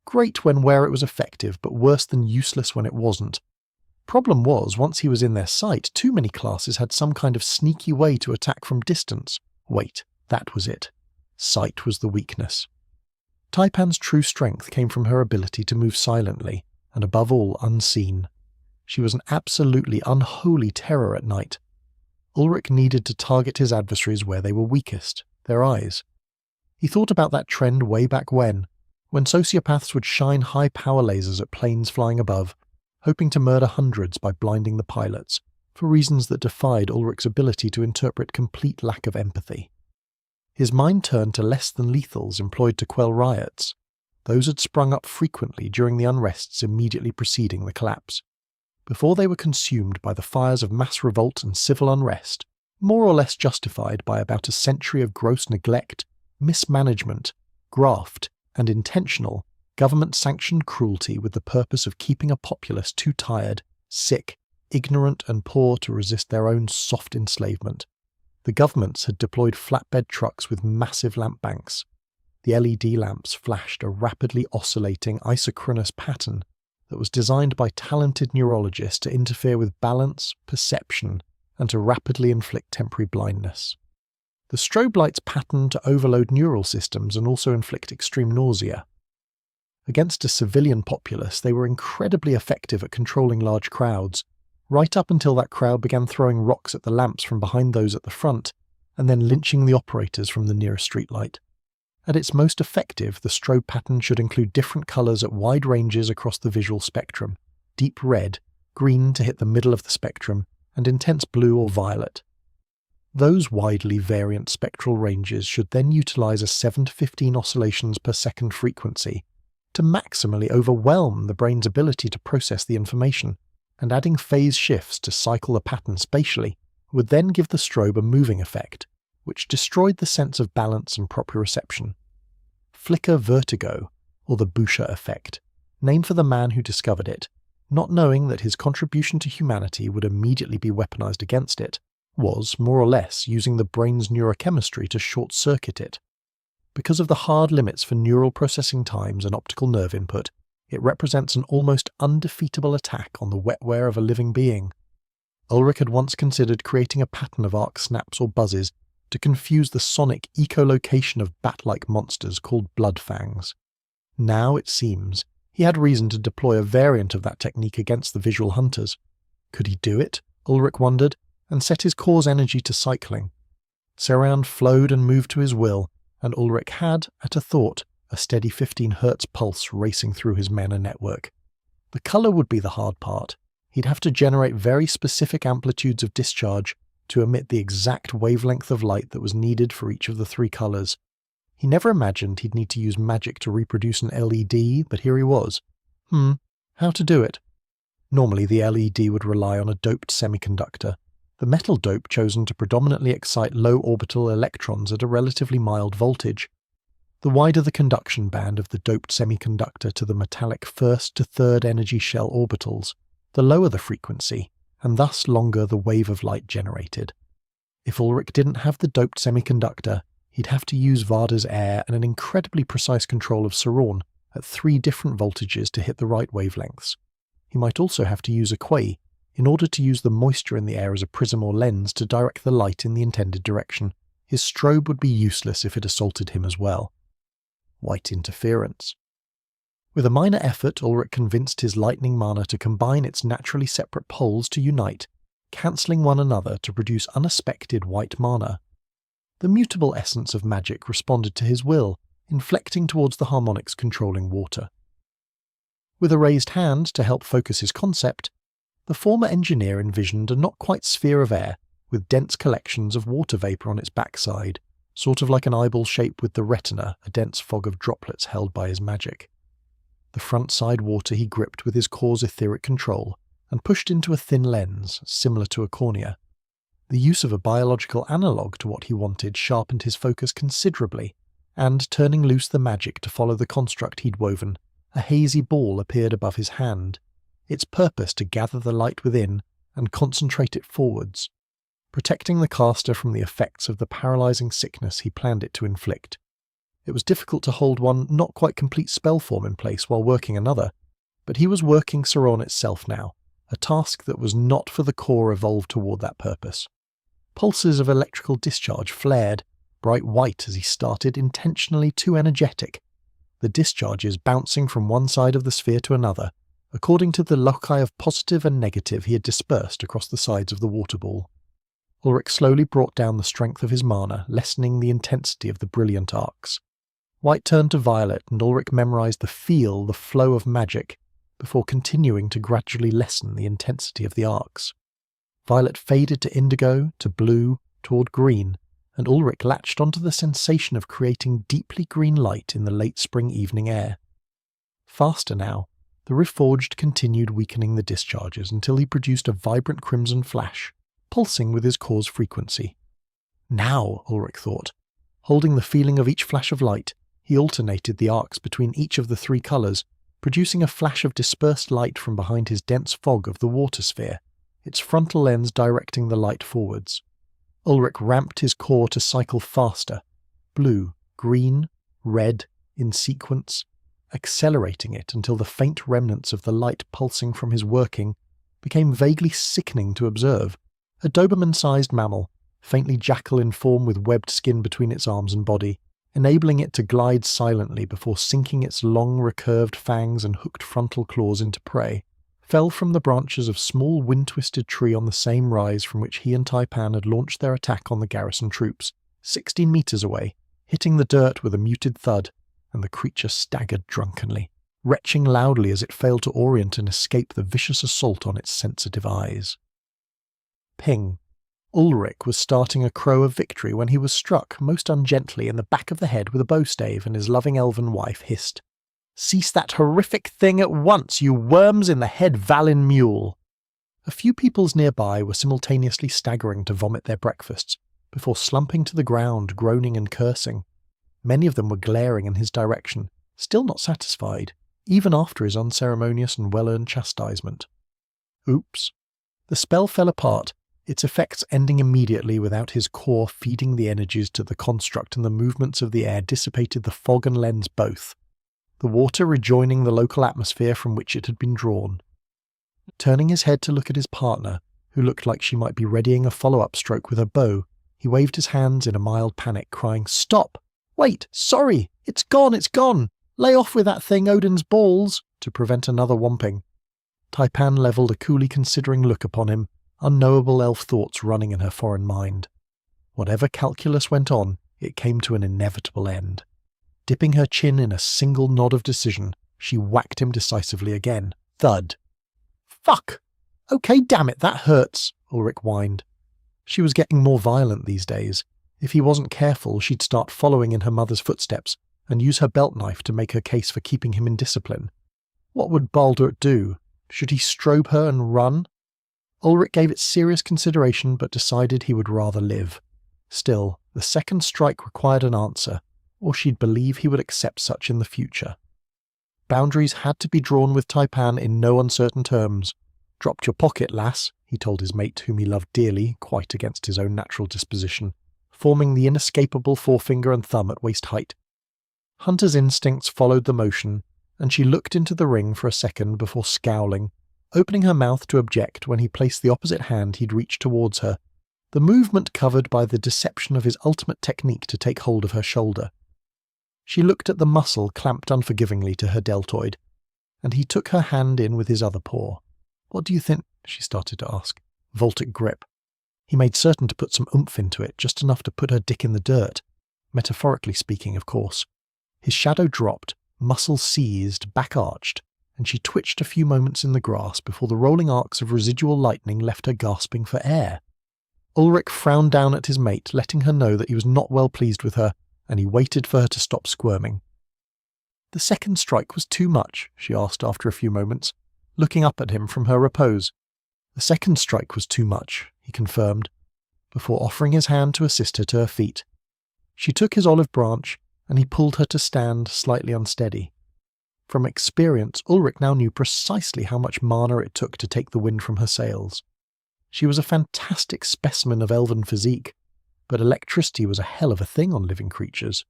Speaker 1: Great when where it was effective, but worse than useless when it wasn't. Problem was, once he was in their sight, too many classes had some kind of sneaky way to attack from distance. Wait, that was it. Sight was the weakness. Taipan's true strength came from her ability to move silently, and above all unseen. She was an absolutely unholy terror at night. Ulrich needed to target his adversaries where they were weakest, their eyes. He thought about that trend way back when sociopaths would shine high power lasers at planes flying above, hoping to murder hundreds by blinding the pilots, for reasons that defied Ulrich's ability to interpret complete lack of empathy. His mind turned to less than lethals employed to quell riots. Those had sprung up frequently during the unrests immediately preceding the collapse. Before they were consumed by the fires of mass revolt and civil unrest, more or less justified by about a century of gross neglect, mismanagement, graft, and intentional, government-sanctioned cruelty with the purpose of keeping a populace too tired, sick, ignorant and poor to resist their own soft enslavement. The governments had deployed flatbed trucks with massive lamp banks. The LED lamps flashed a rapidly oscillating isochronous pattern, that was designed by talented neurologists to interfere with balance, perception, and to rapidly inflict temporary blindness. The strobe light's pattern to overload neural systems and also inflict extreme nausea. Against a civilian populace, they were incredibly effective at controlling large crowds, right up until that crowd began throwing rocks at the lamps from behind those at the front, and then lynching the operators from the nearest streetlight. At its most effective, the strobe pattern should include different colours at wide ranges across the visual spectrum: deep red, green to hit the middle of the spectrum, and intense blue or violet. Those widely variant spectral ranges should then utilise a 7 to 15 oscillations per second frequency to maximally overwhelm the brain's ability to process the information, and adding phase shifts to cycle the pattern spatially would then give the strobe a moving effect, which destroyed the sense of balance and proprioception. Flicker vertigo, or the Boucher effect, named for the man who discovered it, not knowing that his contribution to humanity would immediately be weaponized against it, was, more or less, using the brain's neurochemistry to short-circuit it. Because of the hard limits for neural processing times and optical nerve input, it represents an almost undefeatable attack on the wetware of a living being. Ulrich had once considered creating a pattern of arc snaps or buzzes to confuse the sonic echolocation of bat-like monsters called blood fangs. Now, it seems, he had reason to deploy a variant of that technique against the visual hunters. Could he do it, Ulrich wondered, and set his core's energy to cycling? Surround flowed and moved to his will, and Ulrich had, at a thought, a steady 15 Hz pulse racing through his mana network. The colour would be the hard part. He'd have to generate very specific amplitudes of discharge to emit the exact wavelength of light that was needed for each of the 3 colours. He never imagined he'd need to use magic to reproduce an LED, but here he was. How to do it? Normally the LED would rely on a doped semiconductor, the metal dope chosen to predominantly excite low orbital electrons at a relatively mild voltage. The wider the conduction band of the doped semiconductor to the metallic first to third energy shell orbitals, the lower the frequency, and thus longer the wave of light generated. If Ulrich didn't have the doped semiconductor, he'd have to use Varda's air and an incredibly precise control of Sauron at 3 different voltages to hit the right wavelengths. He might also have to use a quay in order to use the moisture in the air as a prism or lens to direct the light in the intended direction. His strobe would be useless if it assaulted him as well. White interference. With a minor effort, Ulrich convinced his lightning mana to combine its naturally separate poles to unite, cancelling one another to produce unexpected white mana. The mutable essence of magic responded to his will, inflecting towards the harmonics controlling water. With a raised hand to help focus his concept, the former engineer envisioned a not-quite sphere of air with dense collections of water vapour on its backside, sort of like an eyeball shape with the retina, a dense fog of droplets held by his magic. The front side water he gripped with his core's etheric control and pushed into a thin lens, similar to a cornea. The use of a biological analogue to what he wanted sharpened his focus considerably, and turning loose the magic to follow the construct he'd woven, a hazy ball appeared above his hand, its purpose to gather the light within and concentrate it forwards, protecting the caster from the effects of the paralysing sickness he planned it to inflict. It was difficult to hold one not quite complete spell form in place while working another, but he was working Sauron itself now, a task that was not for the core evolved toward that purpose. Pulses of electrical discharge flared, bright white as he started, intentionally too energetic, the discharges bouncing from one side of the sphere to another, according to the loci of positive and negative he had dispersed across the sides of the water ball. Ulrich slowly brought down the strength of his mana, lessening the intensity of the brilliant arcs. White turned to violet, and Ulrich memorized the flow of magic, before continuing to gradually lessen the intensity of the arcs. Violet faded to indigo, to blue, toward green, and Ulrich latched onto the sensation of creating deeply green light in the late spring evening air. Faster now, the Reforged continued weakening the discharges until he produced a vibrant crimson flash, pulsing with his core's frequency. Now, Ulrich thought. Holding the feeling of each flash of light, he alternated the arcs between each of the 3 colours, producing a flash of dispersed light from behind his dense fog of the water sphere, its frontal lens directing the light forwards. Ulrich ramped his core to cycle faster, blue, green, red, in sequence, accelerating it until the faint remnants of the light pulsing from his working became vaguely sickening to observe. A Doberman-sized mammal, faintly jackal in form with webbed skin between its arms and body, enabling it to glide silently before sinking its long recurved fangs and hooked frontal claws into prey, fell from the branches of small wind-twisted tree on the same rise from which he and Taipan had launched their attack on the garrison troops, 16 meters away, hitting the dirt with a muted thud, and the creature staggered drunkenly, retching loudly as it failed to orient and escape the vicious assault on its sensitive eyes. Ping. Ulrich was starting a crow of victory when he was struck most ungently in the back of the head with a bowstave, and his loving elven wife hissed, "Cease that horrific thing at once, you worms in the head Valin mule!" A few peoples nearby were simultaneously staggering to vomit their breakfasts, before slumping to the ground, groaning and cursing. Many of them were glaring in his direction, still not satisfied, even after his unceremonious and well-earned chastisement. Oops. The spell fell apart, its effects ending immediately without his core feeding the energies to the construct, and the movements of the air dissipated the fog and lens both, the water rejoining the local atmosphere from which it had been drawn. Turning his head to look at his partner, who looked like she might be readying a follow-up stroke with her bow, he waved his hands in a mild panic, crying, "Stop! Wait! Sorry! It's gone! It's gone! Lay off with that thing, Odin's balls!" to prevent another whomping. Taipan levelled a coolly considering look upon him, unknowable elf thoughts running in her foreign mind. Whatever calculus went on, it came to an inevitable end. Dipping her chin in a single nod of decision, she whacked him decisively again. Thud. "Fuck! Okay, damn it, that hurts," Ulrich whined. She was getting more violent these days. If he wasn't careful, she'd start following in her mother's footsteps and use her belt knife to make her case for keeping him in discipline. What would Baldur do? Should he strobe her and run? Ulrich gave it serious consideration, but decided he would rather live. Still, the second strike required an answer, or she'd believe he would accept such in the future. Boundaries had to be drawn with Taipan in no uncertain terms. "Dropped your pocket, lass," he told his mate, whom he loved dearly, quite against his own natural disposition, forming the inescapable forefinger and thumb at waist height. Hunter's instincts followed the motion, and she looked into the ring for a second before scowling, opening her mouth to object when he placed the opposite hand he'd reached towards her, the movement covered by the deception of his ultimate technique to take hold of her shoulder. She looked at the muscle clamped unforgivingly to her deltoid, and he took her hand in with his other paw. "What do you think?" she started to ask. Voltic grip. He made certain to put some oomph into it, just enough to put her dick in the dirt. Metaphorically speaking, of course. His shadow dropped, muscles seized, back arched, and she twitched a few moments in the grass before the rolling arcs of residual lightning left her gasping for air. Ulrich frowned down at his mate, letting her know that he was not well pleased with her, and he waited for her to stop squirming. "The second strike was too much?" she asked after a few moments, looking up at him from her repose. "The second strike was too much," he confirmed, before offering his hand to assist her to her feet. She took his olive branch, and he pulled her to stand, slightly unsteady. From experience, Ulrich now knew precisely how much mana it took to take the wind from her sails. She was a fantastic specimen of elven physique, but electricity was a hell of a thing on living creatures.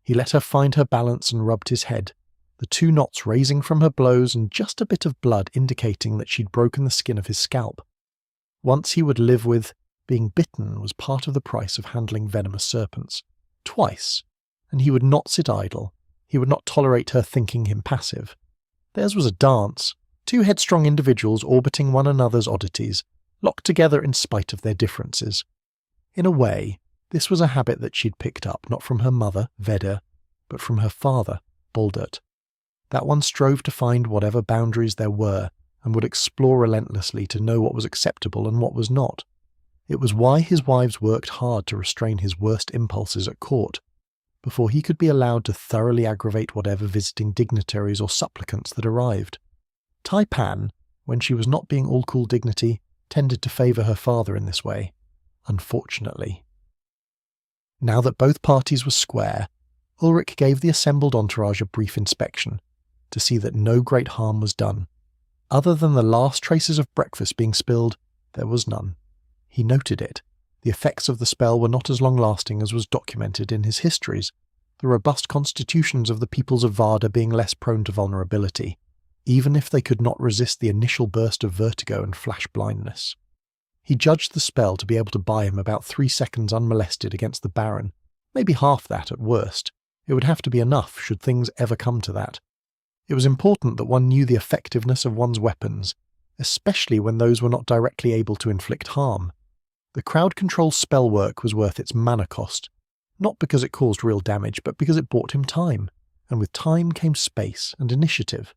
Speaker 1: He let her find her balance and rubbed his head, the 2 knots raising from her blows and just a bit of blood indicating that she'd broken the skin of his scalp. Once he would live with, being bitten was part of the price of handling venomous serpents. Twice, and he would not sit idle. He would not tolerate her thinking him passive. Theirs was a dance, 2 headstrong individuals orbiting one another's oddities, locked together in spite of their differences. In a way, this was a habit that she'd picked up not from her mother, Veda, but from her father, Baldurt. That one strove to find whatever boundaries there were, and would explore relentlessly to know what was acceptable and what was not. It was why his wives worked hard to restrain his worst impulses at court, before he could be allowed to thoroughly aggravate whatever visiting dignitaries or supplicants that arrived. Taipan, when she was not being all cool dignity, tended to favour her father in this way, unfortunately. Now that both parties were square, Ulrich gave the assembled entourage a brief inspection, to see that no great harm was done. Other than the last traces of breakfast being spilled, there was none. He noted it. The effects of the spell were not as long-lasting as was documented in his histories, the robust constitutions of the peoples of Varda being less prone to vulnerability, even if they could not resist the initial burst of vertigo and flash blindness. He judged the spell to be able to buy him about 3 seconds unmolested against the Baron, maybe half that at worst. It would have to be enough should things ever come to that. It was important that one knew the effectiveness of one's weapons, especially when those were not directly able to inflict harm. The crowd control spell work was worth its mana cost, not because it caused real damage, but because it bought him time, and with time came space and initiative.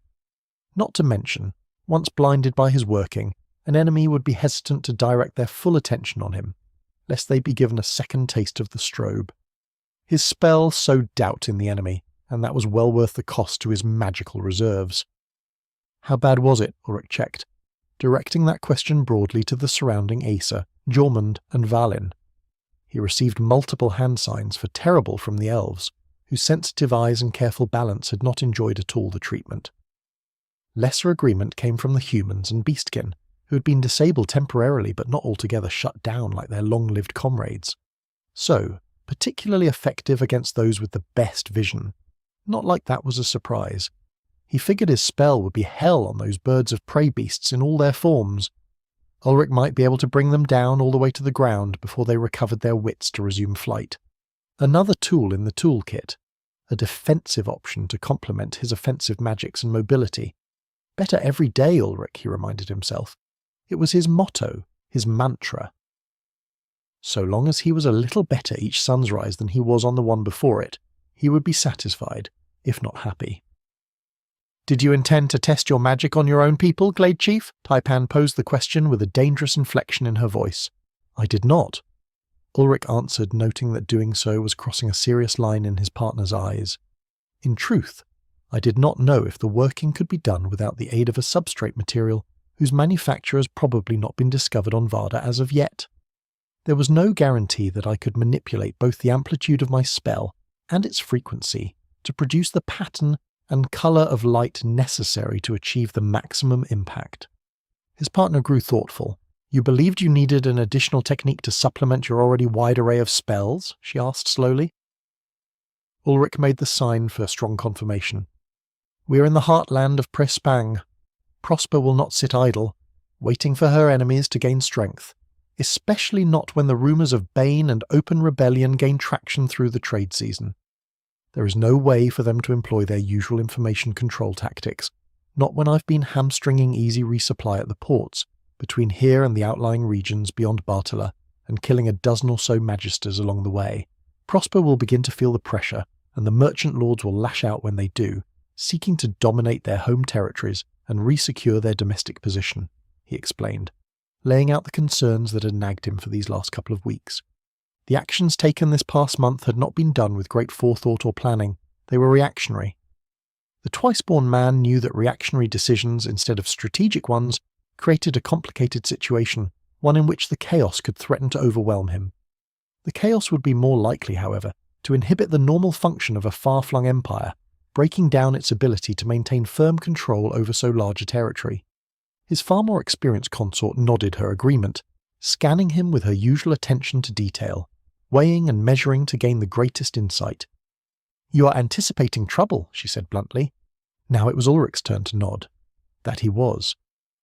Speaker 1: Not to mention, once blinded by his working, an enemy would be hesitant to direct their full attention on him, lest they be given a second taste of the strobe. His spell sowed doubt in the enemy, and that was well worth the cost to his magical reserves. How bad was it? Ulrich checked, directing that question broadly to the surrounding Asa, Jormund, and Valin. He received multiple hand signs for terrible from the elves, whose sensitive eyes and careful balance had not enjoyed at all the treatment. Lesser agreement came from the humans and beastkin, who had been disabled temporarily but not altogether shut down like their long-lived comrades. So, particularly effective against those with the best vision. Not like that was a surprise. He figured his spell would be hell on those birds of prey beasts in all their forms. Ulrich might be able to bring them down all the way to the ground before they recovered their wits to resume flight. Another tool in the toolkit, a defensive option to complement his offensive magics and mobility. Better every day, Ulrich, he reminded himself. It was his motto, his mantra. So long as he was a little better each sunrise than he was on the one before it, he would be satisfied, if not happy. "Did you intend to test your magic on your own people, Glade Chief?" Taipan posed the question with a dangerous inflection in her voice. "I did not." Ulrich answered, noting that doing so was crossing a serious line in his partner's eyes. "In truth, I did not know if the working could be done without the aid of a substrate material whose manufacture has probably not been discovered on Varda as of yet. There was no guarantee that I could manipulate both the amplitude of my spell and its frequency to produce the pattern and colour of light necessary to achieve the maximum impact." His partner grew thoughtful. "You believed you needed an additional technique to supplement your already wide array of spells?" she asked slowly. Ulrich made the sign for strong confirmation. "We are in the heartland of Prespang. Prosper will not sit idle, waiting for her enemies to gain strength, especially not when the rumours of bane and open rebellion gain traction through the trade season. There is no way for them to employ their usual information control tactics, not when I've been hamstringing easy resupply at the ports, between here and the outlying regions beyond Bartala, and killing a dozen or so magisters along the way. Prosper will begin to feel the pressure, and the merchant lords will lash out when they do, seeking to dominate their home territories and re-secure their domestic position," he explained, laying out the concerns that had nagged him for these last couple of weeks. The actions taken this past month had not been done with great forethought or planning. They were reactionary. The twice-born man knew that reactionary decisions instead of strategic ones created a complicated situation, one in which the chaos could threaten to overwhelm him. The chaos would be more likely, however, to inhibit the normal function of a far-flung empire, breaking down its ability to maintain firm control over so large a territory. His far more experienced consort nodded her agreement, scanning him with her usual attention to detail, weighing and measuring to gain the greatest insight. "You are anticipating trouble," she said bluntly. Now it was Ulrich's turn to nod. That he was.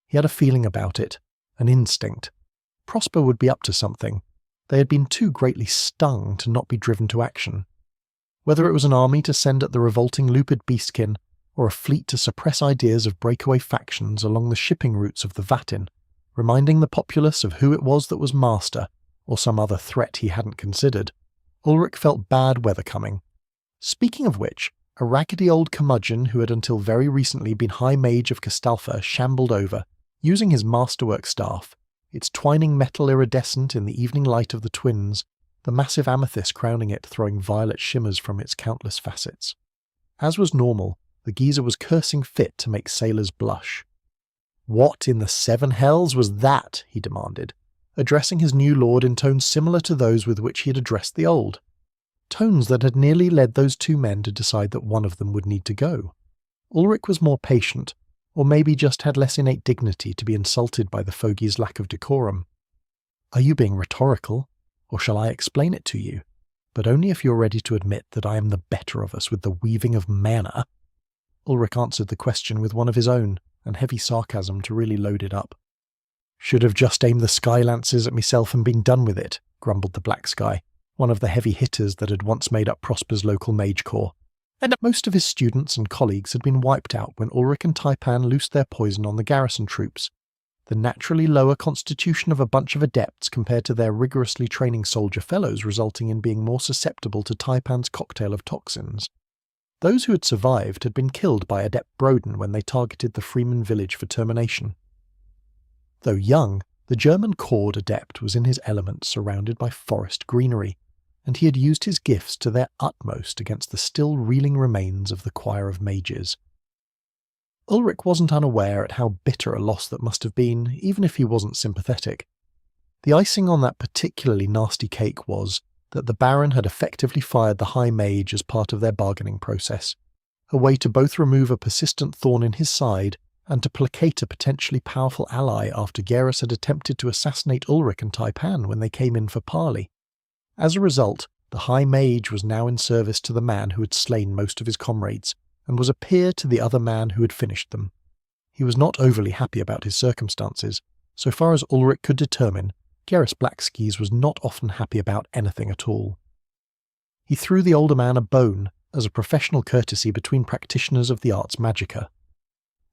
Speaker 1: He had a feeling about it, an instinct. Prosper would be up to something. They had been too greatly stung to not be driven to action. Whether it was an army to send at the revolting Lupid beastkin, or a fleet to suppress ideas of breakaway factions along the shipping routes of the Vatin, reminding the populace of who it was that was master, or some other threat he hadn't considered, Ulrich felt bad weather coming. Speaking of which, a raggedy old curmudgeon who had until very recently been High Mage of Castalfa shambled over, using his masterwork staff, its twining metal iridescent in the evening light of the twins, the massive amethyst crowning it throwing violet shimmers from its countless facets. As was normal, the geezer was cursing fit to make sailors blush. "What in the seven hells was that?" he demanded, addressing his new lord in tones similar to those with which he had addressed the old. Tones that had nearly led those two men to decide that one of them would need to go. Ulrich was more patient, or maybe just had less innate dignity to be insulted by the fogey's lack of decorum. "Are you being rhetorical, or shall I explain it to you?" but only if you're ready to admit that I am the better of us with the weaving of mana." Ulrich answered the question with one of his own, and heavy sarcasm to really load it up. "Should have just aimed the sky lances at myself and been done with it," grumbled the Black Sky, one of the heavy hitters that had once made up Prosper's local mage corps. And most of his students and colleagues had been wiped out when Ulrich and Taipan loosed their poison on the garrison troops. The naturally lower constitution of a bunch of adepts compared to their rigorously training soldier fellows resulting in being more susceptible to Taipan's cocktail of toxins. Those who had survived had been killed by Adept Broden when they targeted the Freeman village for termination. Though young, the German Cord adept was in his element surrounded by forest greenery, and he had used his gifts to their utmost against the still reeling remains of the choir of mages. Ulrich wasn't unaware at how bitter a loss that must have been, even if he wasn't sympathetic. The icing on that particularly nasty cake was that the Baron had effectively fired the High Mage as part of their bargaining process, a way to both remove a persistent thorn in his side and to placate a potentially powerful ally after Garrus had attempted to assassinate Ulrich and Taipan when they came in for parley. As a result, the High Mage was now in service to the man who had slain most of his comrades, and was a peer to the other man who had finished them. He was not overly happy about his circumstances. So far as Ulrich could determine, Garrus Blackskis was not often happy about anything at all. He threw the older man a bone as a professional courtesy between practitioners of the arts magica.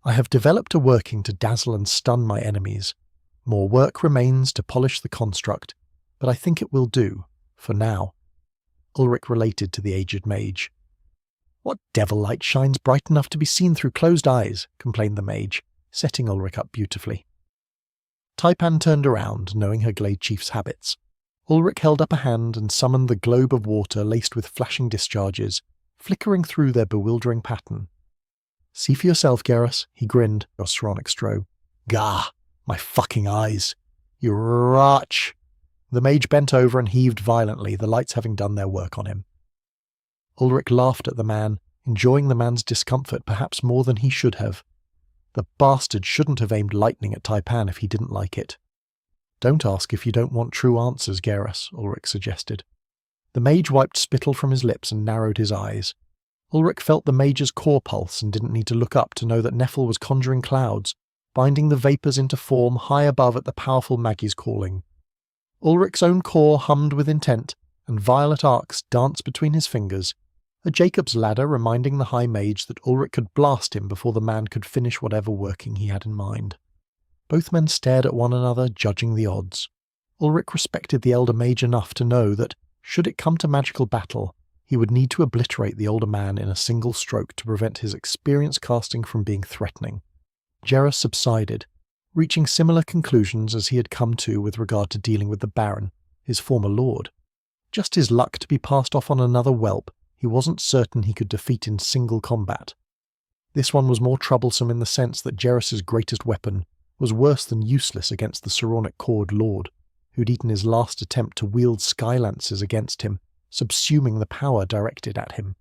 Speaker 1: "I have developed a working to dazzle and stun my enemies. More work remains to polish the construct, but I think it will do, for now," Ulrich related to the aged mage. "What devil light shines bright enough to be seen through closed eyes?" complained the mage, setting Ulrich up beautifully. Taipan turned around, knowing her Glade Chief's habits. Ulrich held up a hand and summoned the globe of water laced with flashing discharges, flickering through their bewildering pattern. "See for yourself, Garrus," he grinned, Osronic Stro. "Gah, my fucking eyes. You wretch." The mage bent over and heaved violently, the lights having done their work on him. Ulrich laughed at the man, enjoying the man's discomfort perhaps more than he should have. The bastard shouldn't have aimed lightning at Taipan if he didn't like it. "Don't ask if you don't want true answers, Garrus," Ulrich suggested. The mage wiped spittle from his lips and narrowed his eyes. Ulrich felt the mage's core pulse and didn't need to look up to know that Neffel was conjuring clouds, binding the vapours into form high above at the powerful Maggie's calling. Ulrich's own core hummed with intent, and violet arcs danced between his fingers, a Jacob's ladder reminding the High Mage that Ulrich could blast him before the man could finish whatever working he had in mind. Both men stared at one another, judging the odds. Ulrich respected the elder mage enough to know that, should it come to magical battle, he would need to obliterate the older man in a single stroke to prevent his experience casting from being threatening. Garrus subsided, reaching similar conclusions as he had come to with regard to dealing with the Baron, his former lord. Just his luck to be passed off on another whelp he wasn't certain he could defeat in single combat. This one was more troublesome in the sense that Garrus's greatest weapon was worse than useless against the Saronic Cord Lord, who'd eaten his last attempt to wield skylances against him, subsuming the power directed at him.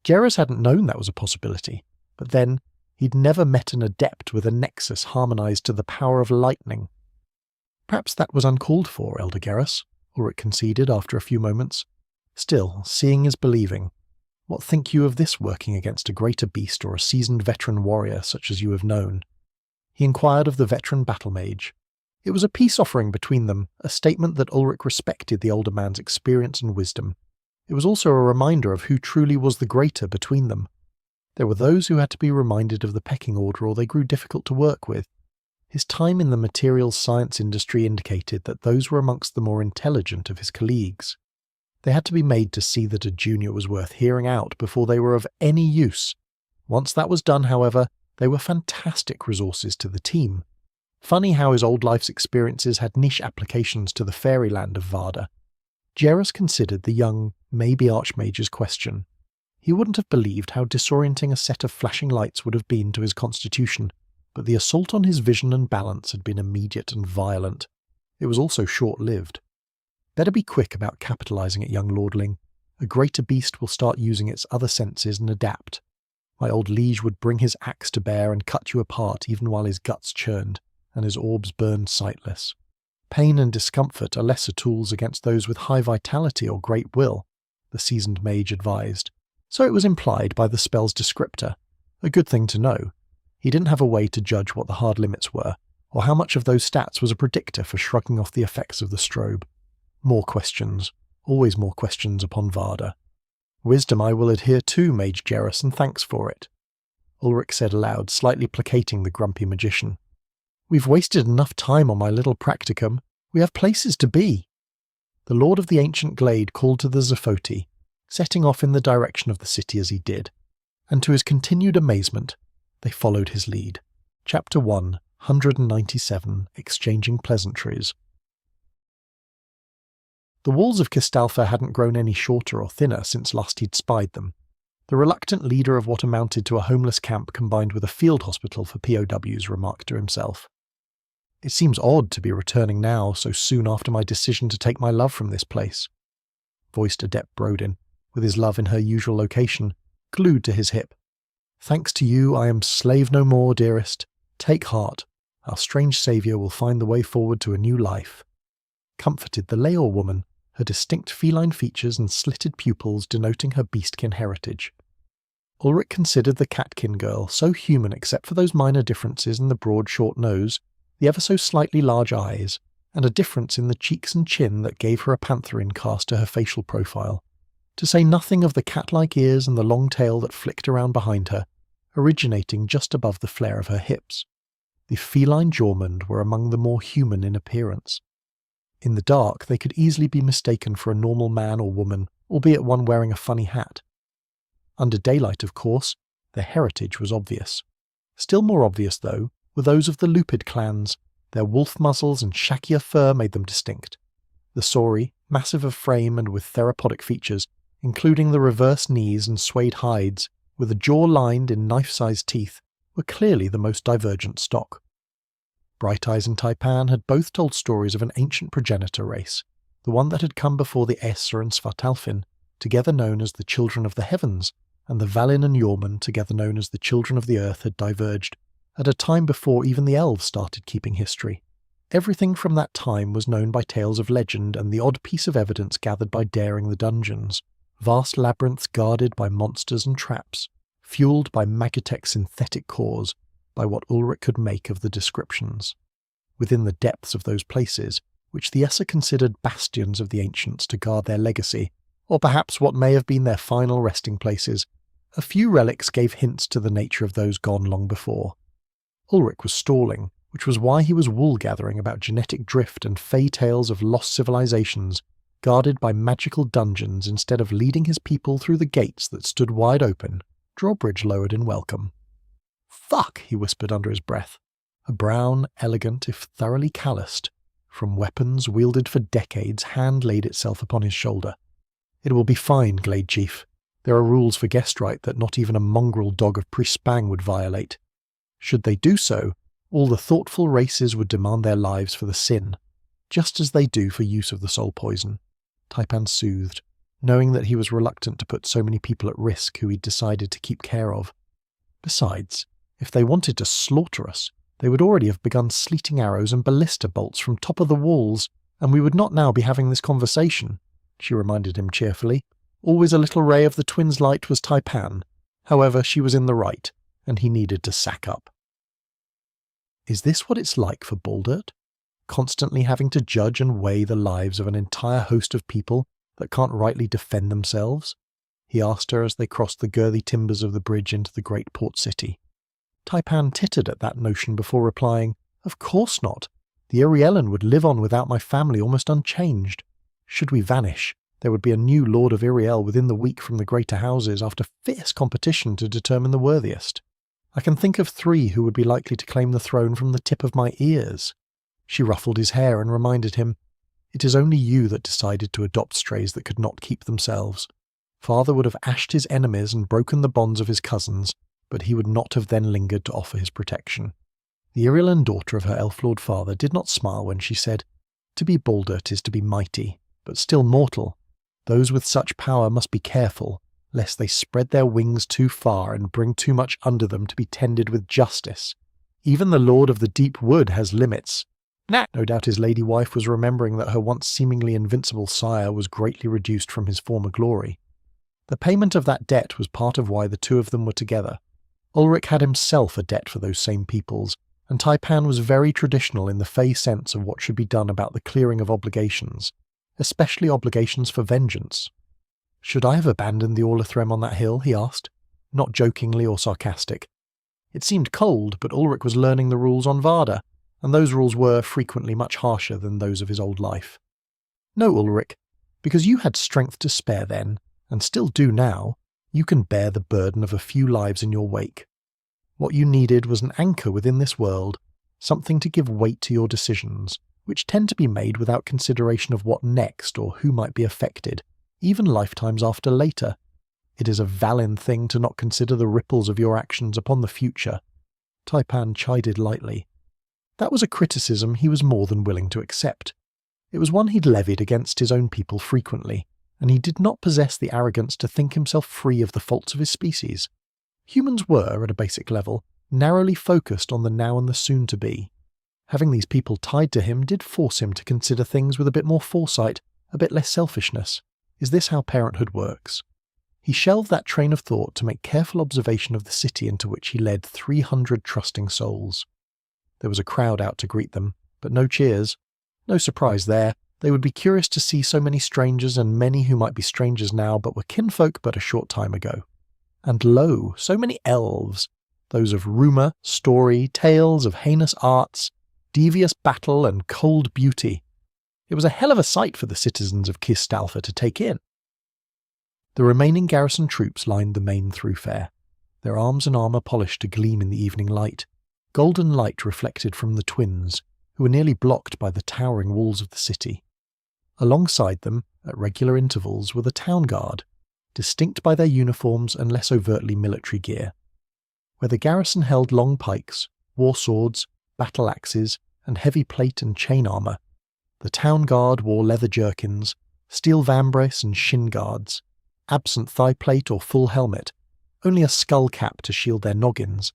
Speaker 1: Garrus hadn't known that was a possibility, but then he'd never met an adept with a nexus harmonized to the power of lightning. "Perhaps that was uncalled for, Elder Garrus," Ulrich conceded after a few moments. "Still, seeing is believing. What think you of this working against a greater beast or a seasoned veteran warrior such as you have known?" He inquired of the veteran battle mage. It was a peace offering between them, a statement that Ulrich respected the older man's experience and wisdom. It was also a reminder of who truly was the greater between them. There were those who had to be reminded of the pecking order or they grew difficult to work with. His time in the materials science industry indicated that those were amongst the more intelligent of his colleagues. They had to be made to see that a junior was worth hearing out before they were of any use. Once that was done, however, they were fantastic resources to the team. Funny how his old life's experiences had niche applications to the fairyland of Varda. Garrus considered the young, maybe archmage's question. He wouldn't have believed how disorienting a set of flashing lights would have been to his constitution, but the assault on his vision and balance had been immediate and violent. It was also short-lived. Better be quick about capitalizing it, young lordling. A greater beast will start using its other senses and adapt. My old liege would bring his axe to bear and cut you apart even while his guts churned, and his orbs burned sightless. Pain and discomfort are lesser tools against those with high vitality or great will. the seasoned mage advised, so it was implied by the spell's descriptor. A good thing to know. He didn't have a way to judge what the hard limits were, or how much of those stats was a predictor for shrugging off the effects of the strobe. More questions. Always more questions upon Varda. Wisdom I will adhere to, Mage Jerus, and thanks for it. Ulrich said aloud, slightly placating the grumpy magician. We've wasted enough time on my little practicum. We have places to be. The Lord of the Ancient Glade called to the Zafoti, setting off in the direction of the city as he did, and to his continued amazement, they followed his lead. Chapter 1, 197, Exchanging Pleasantries. The walls of Kistalfa hadn't grown any shorter or thinner since last he'd spied them. The reluctant leader of what amounted to a homeless camp combined with a field hospital for POWs remarked to himself. It seems odd to be returning now, so soon after my decision to take my love from this place, voiced Adept Brodin, with his love in her usual location, glued to his hip. Thanks to you, I am slave no more, dearest. Take heart. Our strange saviour will find the way forward to a new life. Comforted the Leor woman, her distinct feline features and slitted pupils denoting her beastkin heritage. Ulrich considered the catkin girl so human except for those minor differences in the broad short nose, the ever so slightly large eyes, and a difference in the cheeks and chin that gave her a pantherine cast to her facial profile, to say nothing of the cat-like ears and the long tail that flicked around behind her, originating just above the flare of her hips. The feline jawmond were among the more human in appearance. In the dark, they could easily be mistaken for a normal man or woman, albeit one wearing a funny hat. Under daylight, of course, their heritage was obvious. Still more obvious, though, were those of the Lupid clans. Their wolf muzzles and shaggier fur made them distinct. The Sauri, massive of frame and with theropodic features, including the reverse knees and suede hides, with a jaw lined in knife-sized teeth, were clearly the most divergent stock. Bright Eyes and Taipan had both told stories of an ancient progenitor race, the one that had come before the Esser and Svartalfin, together known as the Children of the Heavens, and the Valin and Yorman, together known as the Children of the Earth, had diverged, at a time before even the elves started keeping history. Everything from that time was known by tales of legend and the odd piece of evidence gathered by daring the dungeons, vast labyrinths guarded by monsters and traps, fueled by Magitech's synthetic cores, by what Ulrich could make of the descriptions. Within the depths of those places, which the Esser considered bastions of the ancients to guard their legacy, or perhaps what may have been their final resting places, a few relics gave hints to the nature of those gone long before. Ulrich was stalling, which was why he was wool-gathering about genetic drift and fey tales of lost civilizations, guarded by magical dungeons instead of leading his people through the gates that stood wide open, drawbridge lowered in welcome. "Fuck," he whispered under his breath. A brown, elegant, if thoroughly calloused, from weapons wielded for decades, hand laid itself upon his shoulder. "It will be fine, Glade Chief. There are rules for guest right that not even a mongrel dog of Priest Spang would violate. Should they do so, all the thoughtful races would demand their lives for the sin, just as they do for use of the soul poison," Taipan soothed, knowing that he was reluctant to put so many people at risk who he'd decided to keep care of. Besides, if they wanted to slaughter us, they would already have begun sleeting arrows and ballista bolts from top of the walls, and we would not now be having this conversation, she reminded him cheerfully. Always a little ray of the twins' light was Taipan. However, she was in the right, and he needed to sack up. Is this what it's like for Baldurt? Constantly having to judge and weigh the lives of an entire host of people that can't rightly defend themselves? He asked her as they crossed the girthy timbers of the bridge into the great port city. Taipan tittered at that notion before replying, "Of course not. The Iriellen would live on without my family almost unchanged. Should we vanish, there would be a new Lord of Iriel within the week from the greater houses after fierce competition to determine the worthiest. I can think of 3 who would be likely to claim the throne from the tip of my ears." She ruffled his hair and reminded him, "It is only you that decided to adopt strays that could not keep themselves. Father would have ashed his enemies and broken the bonds of his cousins, but he would not have then lingered to offer his protection." The Iriellen daughter of her elf-lord father did not smile when she said, "To be Baldurt is to be mighty, but still mortal. Those with such power must be careful, lest they spread their wings too far and bring too much under them to be tended with justice. Even the Lord of the Deep Wood has limits." No doubt his lady wife was remembering that her once seemingly invincible sire was greatly reduced from his former glory. The payment of that debt was part of why the two of them were together. Ulrich had himself a debt for those same peoples, and Taipan was very traditional in the Fey sense of what should be done about the clearing of obligations, especially obligations for vengeance. "Should I have abandoned the Orlithrem on that hill?" he asked, not jokingly or sarcastic. It seemed cold, but Ulrich was learning the rules on Varda, and those rules were frequently much harsher than those of his old life. "No, Ulrich, because you had strength to spare then, and still do now, you can bear the burden of a few lives in your wake. What you needed was an anchor within this world, something to give weight to your decisions, which tend to be made without consideration of what next or who might be affected, even lifetimes after later. It is a Valin thing to not consider the ripples of your actions upon the future." Taipan chided lightly. That was a criticism he was more than willing to accept. It was one he'd levied against his own people frequently, and he did not possess the arrogance to think himself free of the faults of his species. Humans were, at a basic level, narrowly focused on the now and the soon-to-be. Having these people tied to him did force him to consider things with a bit more foresight, a bit less selfishness. Is this how parenthood works? He shelved that train of thought to make careful observation of the city into which he led 300 trusting souls. There was a crowd out to greet them, but no cheers. No surprise there. They would be curious to see so many strangers, and many who might be strangers now but were kinfolk but a short time ago. And lo, so many elves, those of rumour, story, tales of heinous arts, devious battle and cold beauty. It was a hell of a sight for the citizens of Kistalfa to take in. The remaining garrison troops lined the main thoroughfare, their arms and armour polished to gleam in the evening light. Golden light reflected from the twins, who were nearly blocked by the towering walls of the city. Alongside them, at regular intervals, were the town guard, distinct by their uniforms and less overtly military gear. Where the garrison held long pikes, war swords, battle axes, and heavy plate and chain armour, the town guard wore leather jerkins, steel vambrace and shin guards, absent thigh plate or full helmet, only a skull cap to shield their noggins.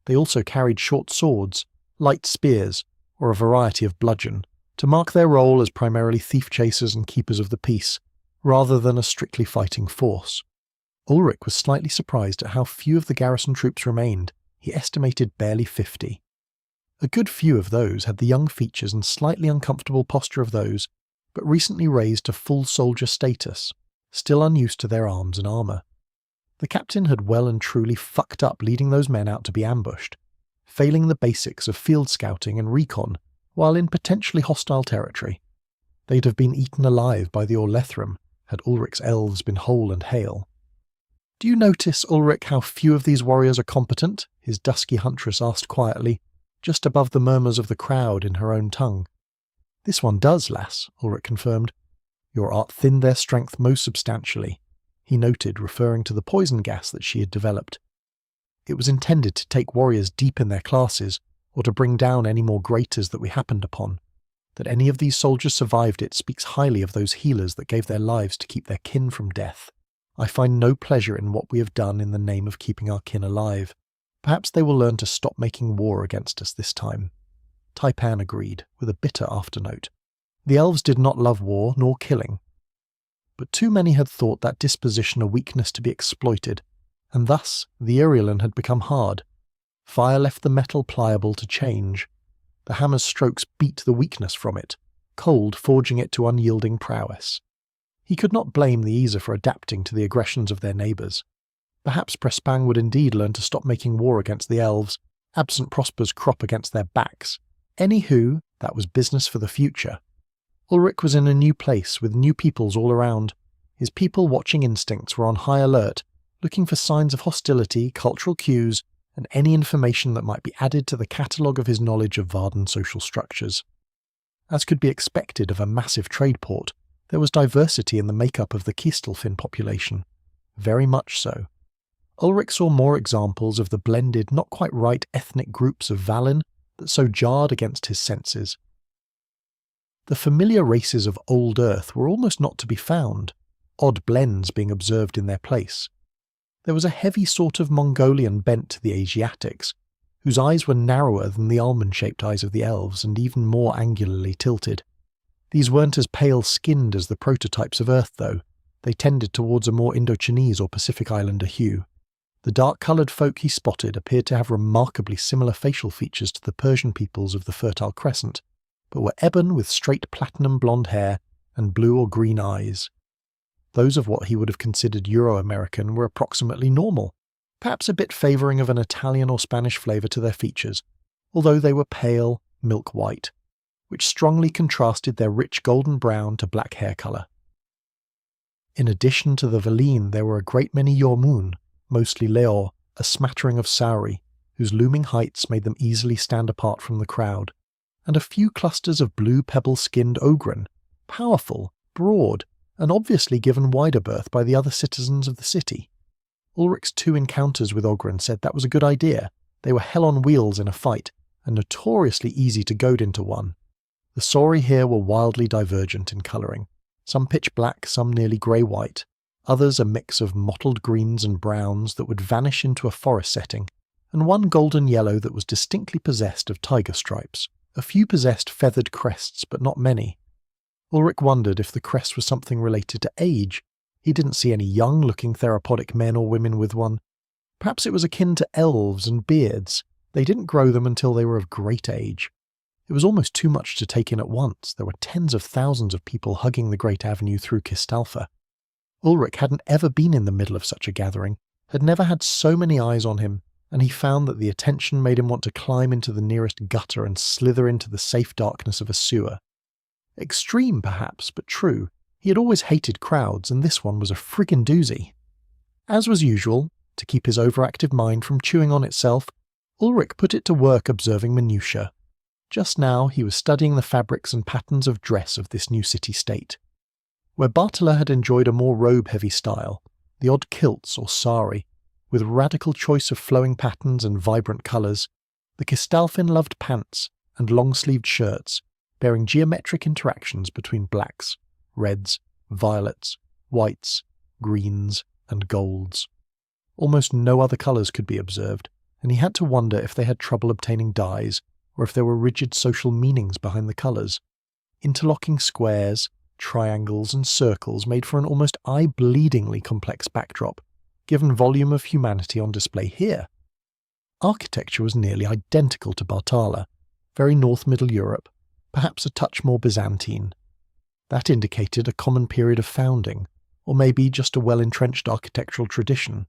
Speaker 1: They also carried short swords, light spears, or a variety of bludgeon, to mark their role as primarily thief chasers and keepers of the peace, rather than a strictly fighting force. Ulrich was slightly surprised at how few of the garrison troops remained. He estimated barely 50. A good few of those had the young features and slightly uncomfortable posture of those, but recently raised to full soldier status, still unused to their arms and armour. The captain had well and truly fucked up leading those men out to be ambushed, failing the basics of field scouting and recon while in potentially hostile territory. They'd have been eaten alive by the Orlithrem had Ulrich's elves been whole and hale. "Do you notice, Ulrich, how few of these warriors are competent?" his dusky huntress asked quietly, just above the murmurs of the crowd in her own tongue. "This one does, lass," Ulrich confirmed. "Your art thinned their strength most substantially," he noted, referring to the poison gas that she had developed. "It was intended to take warriors deep in their classes, or to bring down any more greaters that we happened upon. That any of these soldiers survived it speaks highly of those healers that gave their lives to keep their kin from death. I find no pleasure in what we have done in the name of keeping our kin alive. Perhaps they will learn to stop making war against us this time." Taipan agreed, with a bitter afternote. The elves did not love war nor killing. But too many had thought that disposition a weakness to be exploited, and thus the Irulin had become hard. Fire left the metal pliable to change. The hammer's strokes beat the weakness from it, cold forging it to unyielding prowess. He could not blame the Isa for adapting to the aggressions of their neighbours. Perhaps Prespang would indeed learn to stop making war against the elves, absent Prosper's crop against their backs. Anywho, that was business for the future. Ulrich was in a new place, with new peoples all around. His people-watching instincts were on high alert, looking for signs of hostility, cultural cues, and any information that might be added to the catalogue of his knowledge of Vardan social structures. As could be expected of a massive trade port, there was diversity in the makeup of the Kistelfin population. Very much so. Ulrich saw more examples of the blended, not quite right ethnic groups of Valin that so jarred against his senses. The familiar races of Old Earth were almost not to be found, odd blends being observed in their place. There was a heavy sort of Mongolian bent to the Asiatics, whose eyes were narrower than the almond-shaped eyes of the elves and even more angularly tilted. These weren't as pale-skinned as the prototypes of Earth, though. They tended towards a more Indo-Chinese or Pacific Islander hue. The dark-coloured folk he spotted appeared to have remarkably similar facial features to the Persian peoples of the Fertile Crescent, but were ebon with straight platinum blonde hair and blue or green eyes. Those of what he would have considered Euro-American were approximately normal, perhaps a bit favouring of an Italian or Spanish flavour to their features, although they were pale, milk-white, which strongly contrasted their rich golden brown to black hair colour. In addition to the Valine, there were a great many Yormun, mostly Leor, a smattering of Sauri, whose looming heights made them easily stand apart from the crowd, and a few clusters of blue pebble-skinned Ogren, powerful, broad, and obviously given wider berth by the other citizens of the city. Ulrich's 2 encounters with Ogren said that was a good idea. They were hell on wheels in a fight, and notoriously easy to goad into one. The Sauri here were wildly divergent in colouring, some pitch black, some nearly grey-white, others a mix of mottled greens and browns that would vanish into a forest setting, and one golden yellow that was distinctly possessed of tiger stripes. A few possessed feathered crests, but not many. Ulrich wondered if the crest was something related to age. He didn't see any young-looking therapodic men or women with one. Perhaps it was akin to elves and beards. They didn't grow them until they were of great age. It was almost too much to take in at once. There were tens of thousands of people hugging the great avenue through Kistalfa. Ulrich hadn't ever been in the middle of such a gathering, had never had so many eyes on him, and he found that the attention made him want to climb into the nearest gutter and slither into the safe darkness of a sewer. Extreme, perhaps, but true. He had always hated crowds, and this one was a friggin' doozy. As was usual, to keep his overactive mind from chewing on itself, Ulrich put it to work observing minutiae. Just now he was studying the fabrics and patterns of dress of this new city-state. Where Bartala had enjoyed a more robe-heavy style, the odd kilts or sari, with radical choice of flowing patterns and vibrant colours, the Kistalfin loved pants and long-sleeved shirts, bearing geometric interactions between blacks, reds, violets, whites, greens, and golds. Almost no other colours could be observed, and he had to wonder if they had trouble obtaining dyes, or if there were rigid social meanings behind the colours. Interlocking squares, triangles, and circles made for an almost eye-bleedingly complex backdrop, given volume of humanity on display here. Architecture was nearly identical to Bartala, very North Middle Europe, perhaps a touch more Byzantine. That indicated a common period of founding, or maybe just a well-entrenched architectural tradition.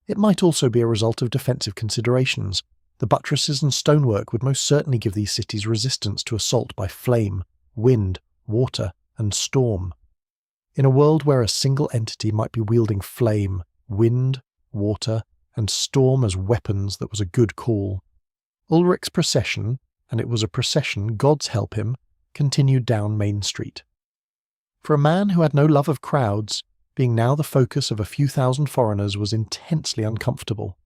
Speaker 1: It might also be a result of defensive considerations. The buttresses and stonework would most certainly give these cities resistance to assault by flame, wind, water, and storm. In a world where a single entity might be wielding flame, wind, water, and storm as weapons, that was a good call. Ulrich's procession, and it was a procession, God's help him, continued down Main Street. For a man who had no love of crowds, being now the focus of a few thousand foreigners was intensely uncomfortable.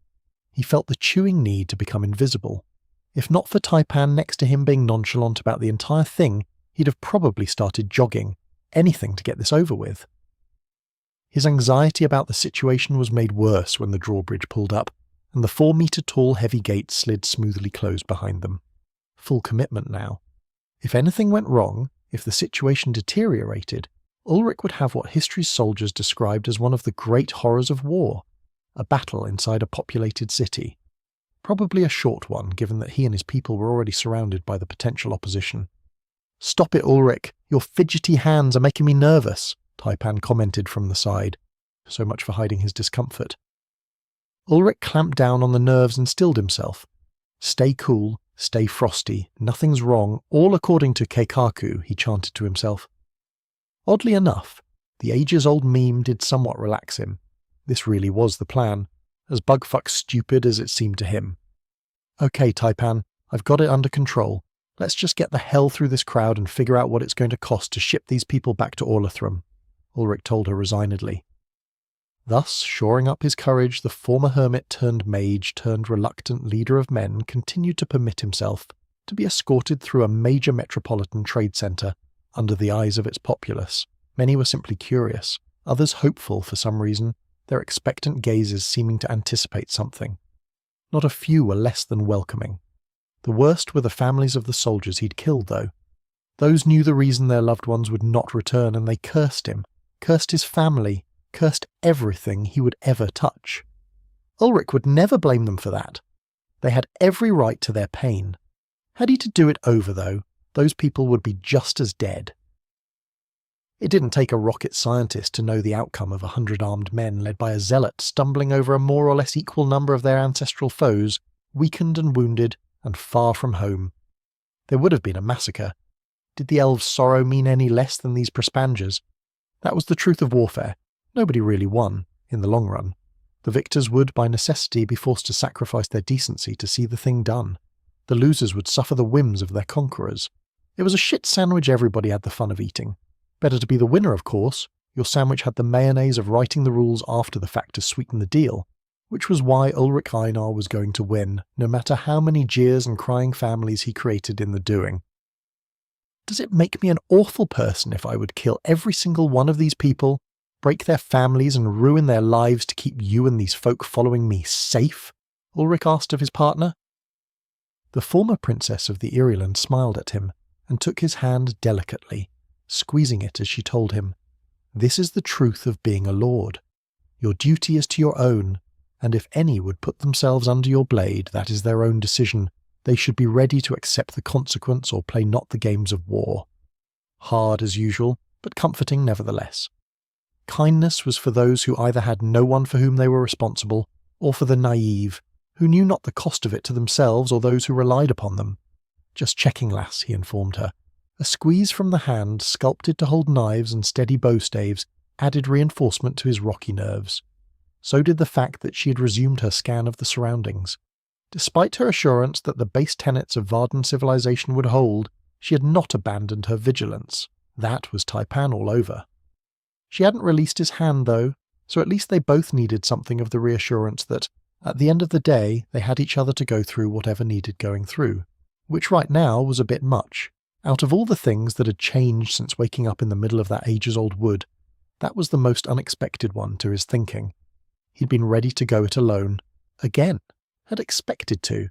Speaker 1: He felt the chewing need to become invisible. If not for Taipan next to him being nonchalant about the entire thing, he'd have probably started jogging, anything to get this over with. His anxiety about the situation was made worse when the drawbridge pulled up, and the 4-metre-tall heavy gate slid smoothly closed behind them. Full commitment now. If anything went wrong, if the situation deteriorated, Ulrich would have what history's soldiers described as one of the great horrors of war, a battle inside a populated city. Probably a short one, given that he and his people were already surrounded by the potential opposition. "Stop it, Ulrich! Your fidgety hands are making me nervous," Taipan commented from the side. So much for hiding his discomfort. Ulrich clamped down on the nerves and stilled himself. Stay cool, stay frosty, nothing's wrong, all according to Keikaku, he chanted to himself. Oddly enough, the ages-old meme did somewhat relax him. This really was the plan, as bugfuck stupid as it seemed to him. "Okay, Taipan, I've got it under control. Let's just get the hell through this crowd and figure out what it's going to cost to ship these people back to Orlathrum," Ulrich told her resignedly. Thus, shoring up his courage, the former hermit turned mage turned reluctant leader of men continued to permit himself to be escorted through a major metropolitan trade centre under the eyes of its populace. Many were simply curious, others hopeful for some reason, their expectant gazes seeming to anticipate something. Not a few were less than welcoming. The worst were the families of the soldiers he'd killed, though. Those knew the reason their loved ones would not return, and they cursed him, cursed his family, cursed everything he would ever touch. Ulrich would never blame them for that. They had every right to their pain. Had he to do it over, though, those people would be just as dead. It didn't take a rocket scientist to know the outcome of 100 armed men led by a zealot stumbling over a more or less equal number of their ancestral foes, weakened and wounded, and far from home. There would have been a massacre. Did the elves' sorrow mean any less than these Prospangers? That was the truth of warfare. Nobody really won, in the long run. The victors would, by necessity, be forced to sacrifice their decency to see the thing done. The losers would suffer the whims of their conquerors. It was a shit sandwich everybody had the fun of eating. Better to be the winner, of course. Your sandwich had the mayonnaise of writing the rules after the fact to sweeten the deal, which was why Ulrich Einar was going to win, no matter how many jeers and crying families he created in the doing. Does it make me an awful person if I would kill every single one of these people, break their families and ruin their lives to keep you and these folk following me safe? Ulrich asked of his partner. The former princess of the Ireland smiled at him and took his hand delicately, squeezing it as she told him, "This is the truth of being a lord. Your duty is to your own, and if any would put themselves under your blade, that is their own decision. They should be ready to accept the consequence or play not the games of war." Hard as usual, but comforting nevertheless. Kindness was for those who either had no one for whom they were responsible, or for the naive, who knew not the cost of it to themselves or those who relied upon them. "Just checking, lass," he informed her. A squeeze from the hand, sculpted to hold knives and steady bow staves, added reinforcement to his rocky nerves. So did the fact that she had resumed her scan of the surroundings. Despite her assurance that the base tenets of Vardan civilization would hold, she had not abandoned her vigilance. That was Taipan all over. She hadn't released his hand, though, so at least they both needed something of the reassurance that, at the end of the day, they had each other to go through whatever needed going through, which right now was a bit much. Out of all the things that had changed since waking up in the middle of that ages-old wood, that was the most unexpected one to his thinking. He'd been ready to go it alone. Again. Had expected to.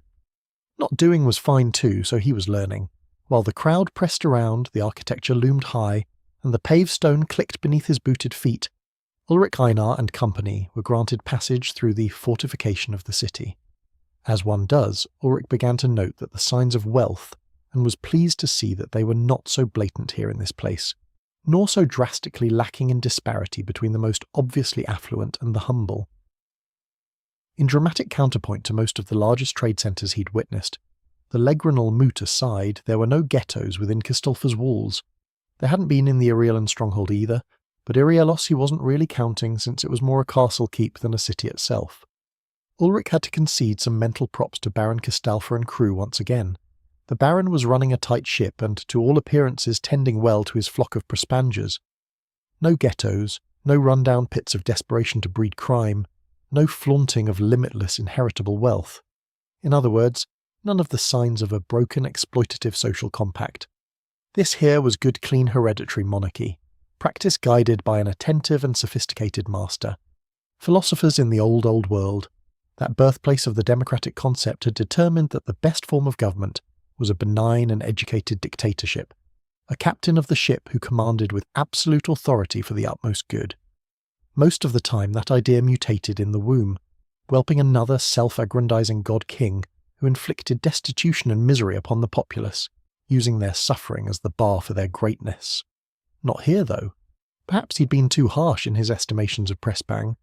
Speaker 1: Not doing was fine too, so he was learning. While the crowd pressed around, the architecture loomed high, and the paved stone clicked beneath his booted feet, Ulrich Einar and company were granted passage through the fortification of the city. As one does, Ulrich began to note that the signs of wealth, and was pleased to see that they were not so blatant here in this place, nor so drastically lacking in disparity between the most obviously affluent and the humble. In dramatic counterpoint to most of the largest trade centres he'd witnessed, the Legranal moot aside, there were no ghettos within Kistolfa's walls. There hadn't been in the Ireland stronghold either, but Irielos he wasn't really counting since it was more a castle keep than a city itself. Ulrich had to concede some mental props to Baron Kistalfa and crew once again. The Baron was running a tight ship and, to all appearances, tending well to his flock of Prospangers. No ghettos, no run-down pits of desperation to breed crime, no flaunting of limitless inheritable wealth. In other words, none of the signs of a broken exploitative social compact. This here was good clean hereditary monarchy, practice guided by an attentive and sophisticated master. Philosophers in the old world, that birthplace of the democratic concept, had determined that the best form of government was a benign and educated dictatorship, a captain of the ship who commanded with absolute authority for the utmost good. Most of the time that idea mutated in the womb, whelping another self-aggrandizing god-king who inflicted destitution and misery upon the populace, using their suffering as the bar for their greatness. Not here, though. Perhaps he'd been too harsh in his estimations of Pressbang.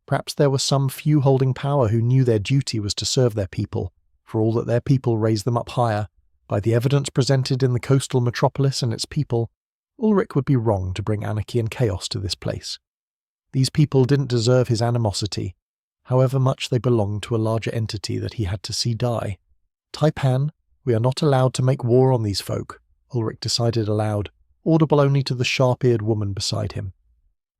Speaker 1: Perhaps there were some few holding power who knew their duty was to serve their people, for all that their people raised them up higher. By the evidence presented in the coastal metropolis and its people, Ulrich would be wrong to bring anarchy and chaos to this place. These people didn't deserve his animosity, however much they belonged to a larger entity that he had to see die. Taipan, we are not allowed to make war on these folk, Ulrich decided aloud, audible only to the sharp-eared woman beside him.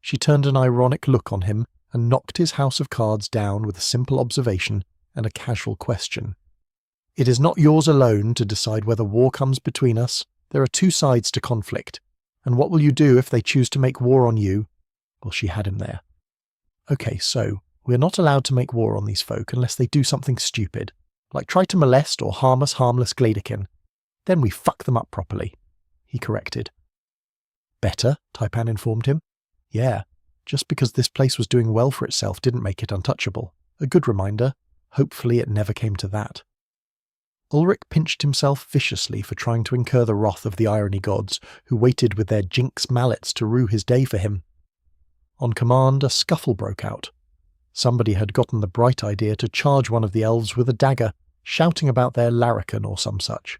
Speaker 1: She turned an ironic look on him and knocked his house of cards down with a simple observation and a casual question. "It is not yours alone to decide whether war comes between us. There are two sides to conflict. And what will you do if they choose to make war on you?" Well, she had him there. "Okay, so we're not allowed to make war on these folk unless they do something stupid, like try to molest or harm us harmless Gladekin. Then we fuck them up properly," he corrected. "Better," Taipan informed him. "Yeah, Just because this place was doing well for itself didn't make it untouchable. A good reminder. Hopefully it never came to that. Ulrich pinched himself viciously for trying to incur the wrath of the irony gods, who waited with their jinx mallets to rue his day for him. On command, a scuffle broke out. Somebody had gotten the bright idea to charge one of the elves with a dagger, shouting about their larrikin or some such.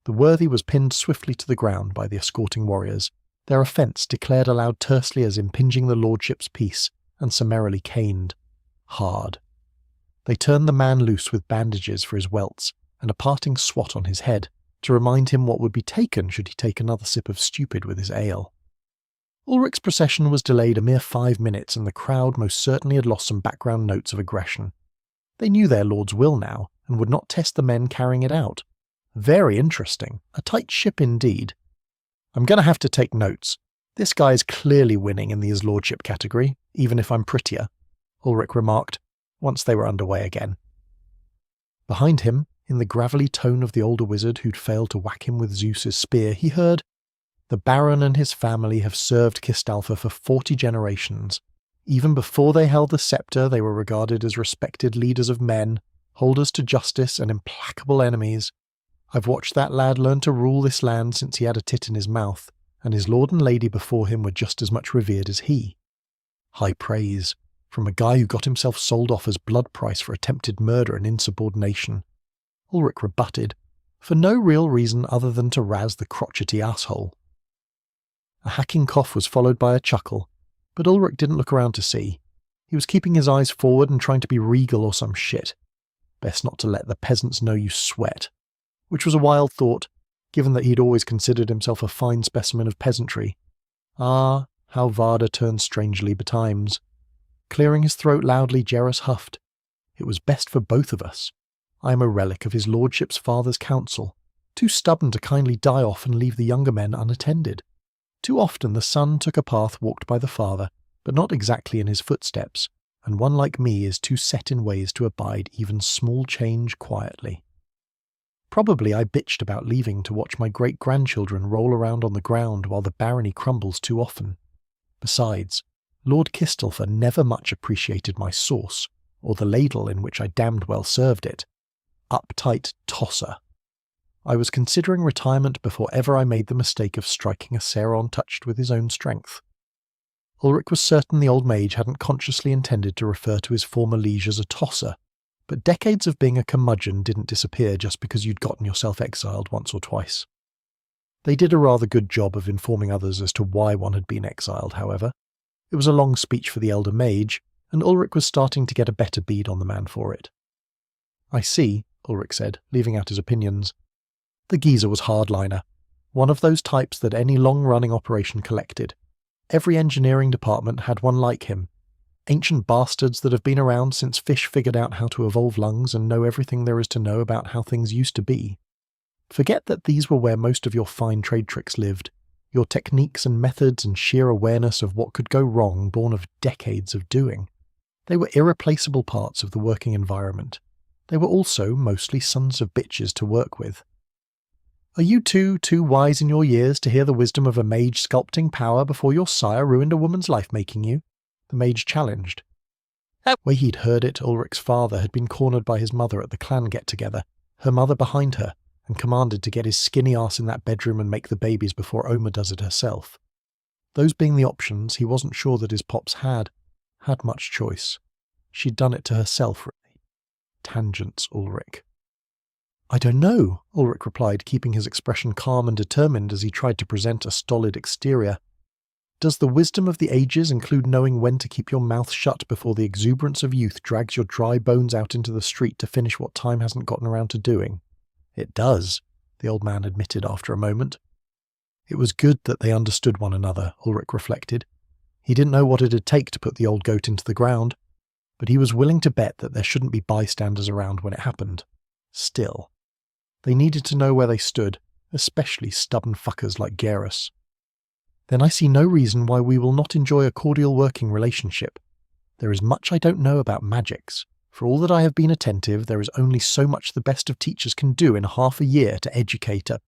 Speaker 1: The worthy was pinned swiftly to the ground by the escorting warriors, their offence declared aloud tersely as impinging the lordship's peace, and summarily caned. Hard. They turned the man loose with bandages for his welts, and a parting swat on his head, to remind him what would be taken should he take another sip of stupid with his ale. Ulrich's procession was delayed a mere 5 minutes, and the crowd most certainly had lost some background notes of aggression. They knew their lord's will now, and would not test the men carrying it out. Very interesting. A tight ship indeed. I'm going to have to take notes. This guy is clearly winning in the his lordship category, even if I'm prettier, Ulrich remarked, once they were underway again. Behind him, in the gravelly tone of the older wizard who'd failed to whack him with Zeus's spear, he heard, "The Baron and his family have served Kistalfa for 40 generations. Even before they held the scepter, they were regarded as respected leaders of men, holders to justice and implacable enemies. I've watched that lad learn to rule this land since he had a tit in his mouth, and his lord and lady before him were just as much revered as he." High praise, from a guy who got himself sold off as blood price for attempted murder and insubordination. Ulrich rebutted, for no real reason other than to razz the crotchety asshole. A hacking cough was followed by a chuckle, but Ulrich didn't look around to see. He was keeping his eyes forward and trying to be regal or some shit. Best not to let the peasants know you sweat. Which was a wild thought, given that he'd always considered himself a fine specimen of peasantry. Ah, how Varda turned strangely betimes. Clearing his throat loudly, Jerus huffed. It was best for both of us. I am a relic of his lordship's father's counsel, too stubborn to kindly die off and leave the younger men unattended. Too often the son took a path walked by the father, but not exactly in his footsteps, and one like me is too set in ways to abide even small change quietly. Probably I bitched about leaving to watch my great-grandchildren roll around on the ground while the barony crumbles too often. Besides, Lord Kistalfa never much appreciated my sauce, or the ladle in which I damned well served it. Uptight tosser. I was considering retirement before ever I made the mistake of striking a Saron touched with his own strength. Ulrich was certain the old mage hadn't consciously intended to refer to his former liege as a tosser, but decades of being a curmudgeon didn't disappear just because you'd gotten yourself exiled once or twice. They did a rather good job of informing others as to why one had been exiled, however. It was a long speech for the elder mage, and Ulrich was starting to get a better bead on the man for it. "I see," Ulrich said, leaving out his opinions. The geezer was hardliner, one of those types that any long-running operation collected. Every engineering department had one like him. Ancient bastards that have been around since fish figured out how to evolve lungs and know everything there is to know about how things used to be. Forget that these were where most of your fine trade tricks lived, your techniques and methods and sheer awareness of what could go wrong born of decades of doing. They were irreplaceable parts of the working environment. They were also mostly sons of bitches to work with. "Are you too wise in your years to hear the wisdom of a mage sculpting power before your sire ruined a woman's life making you?" the mage challenged. That way he'd heard it, Ulrich's father had been cornered by his mother at the clan get-together, her mother behind her, and commanded to get his skinny ass in that bedroom and make the babies before Oma does it herself. Those being the options, he wasn't sure that his pops had much choice. She'd done it to herself, really. Tangents, Ulrich. "I don't know," Ulrich replied, keeping his expression calm and determined as he tried to present a stolid exterior. "Does the wisdom of the ages include knowing when to keep your mouth shut before the exuberance of youth drags your dry bones out into the street to finish what time hasn't gotten around to doing?" "It does," the old man admitted after a moment. It was good that they understood one another, Ulrich reflected. He didn't know what it'd take to put the old goat into the ground, but he was willing to bet that there shouldn't be bystanders around when it happened. Still. They needed to know where they stood, especially stubborn fuckers like Garrus. "Then I see no reason why we will not enjoy a cordial working relationship. There is much I don't know about magics. For all that I have been attentive, there is only so much the best of teachers can do in half a year to educate a—"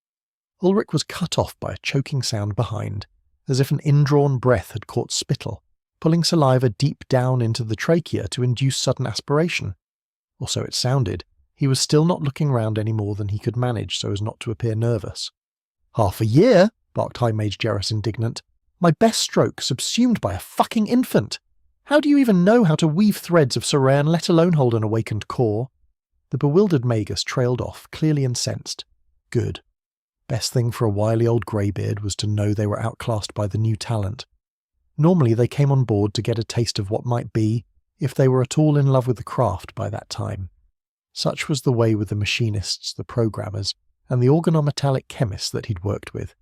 Speaker 1: Ulrich was cut off by a choking sound behind, as if an indrawn breath had caught spittle, pulling saliva deep down into the trachea to induce sudden aspiration. Or so it sounded. He was still not looking round any more than he could manage so as not to appear nervous. "Half a year?" barked High Mage Jerris, indignant. "My best stroke subsumed by a fucking infant! How do you even know how to weave threads of Saran, let alone hold an awakened core?" The bewildered Magus trailed off, clearly incensed. Good. Best thing for a wily old greybeard was to know they were outclassed by the new talent. Normally they came on board to get a taste of what might be, if they were at all in love with the craft by that time. Such was the way with the machinists, the programmers, and the organometallic chemists that he'd worked with.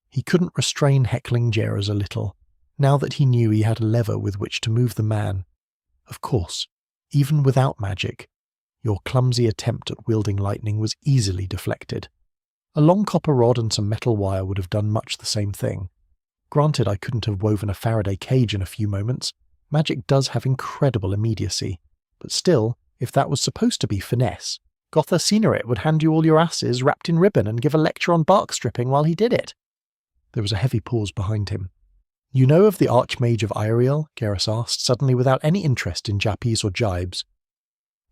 Speaker 1: He couldn't restrain heckling Jerez a little, now that he knew he had a lever with which to move the man. Of course, even without magic, your clumsy attempt at wielding lightning was easily deflected. A long copper rod and some metal wire would have done much the same thing. Granted, I couldn't have woven a Faraday cage in a few moments. Magic does have incredible immediacy, but still, if that was supposed to be finesse, Gotha Scenerit would hand you all your asses wrapped in ribbon and give a lecture on bark stripping while he did it. There was a heavy pause behind him. "You know of the Archmage of Iriel?" Garrus asked, suddenly without any interest in Jappies or jibes.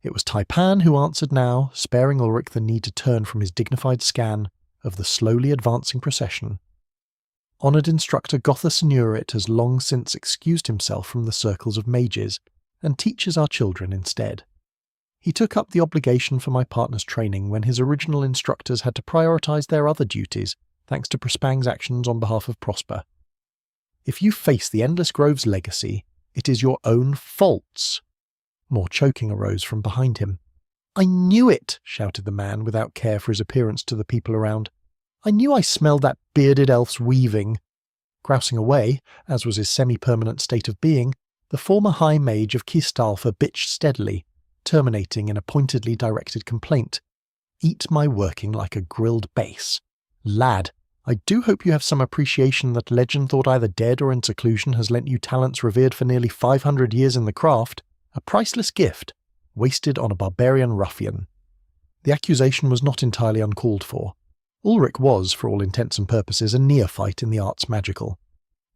Speaker 1: It was Taipan who answered now, sparing Ulrich the need to turn from his dignified scan of the slowly advancing procession. Honoured instructor Gotha Scenerit has long since excused himself from the circles of mages, and teaches our children instead. He took up the obligation for my partner's training when his original instructors had to prioritise their other duties, thanks to Prospang's actions on behalf of Prosper. If you face the Endless Grove's legacy, it is your own faults. More choking arose from behind him. "I knew it!" shouted the man, without care for his appearance to the people around. "I knew I smelled that bearded elf's weaving." Grousing away, as was his semi-permanent state of being, the former High Mage of Kistalfa bitched steadily, terminating in a pointedly directed complaint. "Eat my working like a grilled base. Lad, I do hope you have some appreciation that legend thought either dead or in seclusion has lent you talents revered for nearly 500 years in the craft, a priceless gift, wasted on a barbarian ruffian." The accusation was not entirely uncalled for. Ulrich was, for all intents and purposes, a neophyte in the arts magical.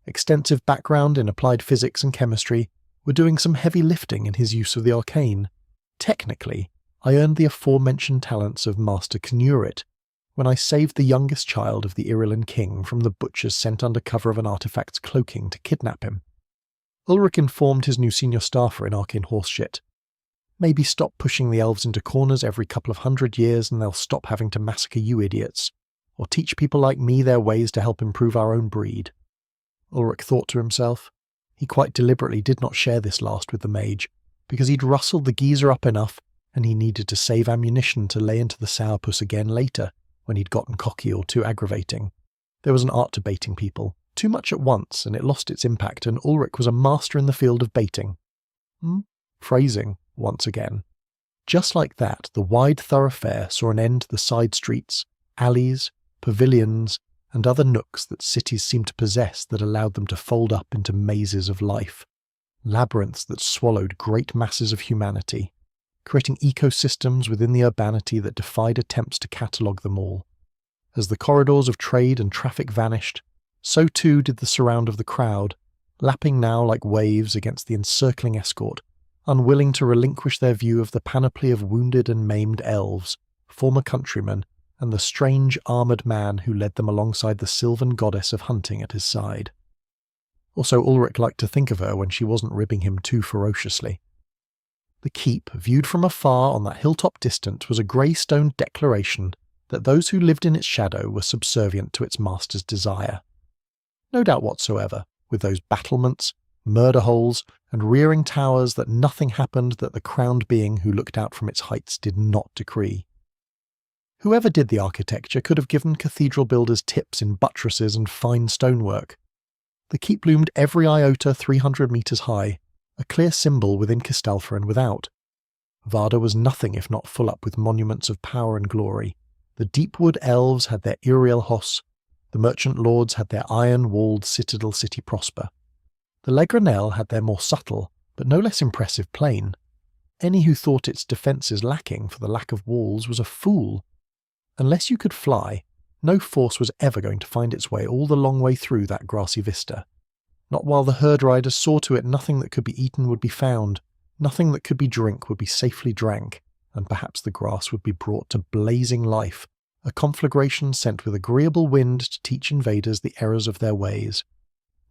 Speaker 1: Extensive background in applied physics and chemistry were doing some heavy lifting in his use of the arcane. Technically, I earned the aforementioned talents of Master Knurit when I saved the youngest child of the Irillan king from the butchers sent under cover of an artifact's cloaking to kidnap him. Ulrich informed his new senior staffer in arcane horseshit. "Maybe stop pushing the elves into corners every couple of 100 years and they'll stop having to massacre you idiots, or teach people like me their ways to help improve our own breed." Ulrich thought to himself. He quite deliberately did not share this last with the mage, because he'd rustled the geezer up enough and he needed to save ammunition to lay into the sourpuss again later, when he'd gotten cocky or too aggravating. There was an art to baiting people, too much at once, and it lost its impact, and Ulrich was a master in the field of baiting. Phrasing, once again. Just like that, the wide thoroughfare saw an end to the side streets, alleys, pavilions, and other nooks that cities seemed to possess that allowed them to fold up into mazes of life. Labyrinths that swallowed great masses of humanity, creating ecosystems within the urbanity that defied attempts to catalogue them all. As the corridors of trade and traffic vanished, so too did the surround of the crowd, lapping now like waves against the encircling escort, unwilling to relinquish their view of the panoply of wounded and maimed elves, former countrymen, and the strange armoured man who led them alongside the sylvan goddess of hunting at his side. Also, Ulrich liked to think of her when she wasn't ribbing him too ferociously. The keep, viewed from afar on that hilltop distant, was a grey-stone declaration that those who lived in its shadow were subservient to its master's desire. No doubt whatsoever, with those battlements, murder holes, and rearing towers, that nothing happened that the crowned being who looked out from its heights did not decree. Whoever did the architecture could have given cathedral builders tips in buttresses and fine stonework. The keep loomed every iota 300 metres high, a clear symbol within Kistalfa and without. Varda was nothing if not full up with monuments of power and glory. The Deepwood elves had their Iriel Hoss, the merchant lords had their iron-walled citadel city Prosper. The Legranel had their more subtle, but no less impressive plain. Any who thought its defences lacking for the lack of walls was a fool. Unless you could fly, no force was ever going to find its way all the long way through that grassy vista. Not while the herd riders saw to it nothing that could be eaten would be found, nothing that could be drink would be safely drank, and perhaps the grass would be brought to blazing life, a conflagration sent with agreeable wind to teach invaders the errors of their ways.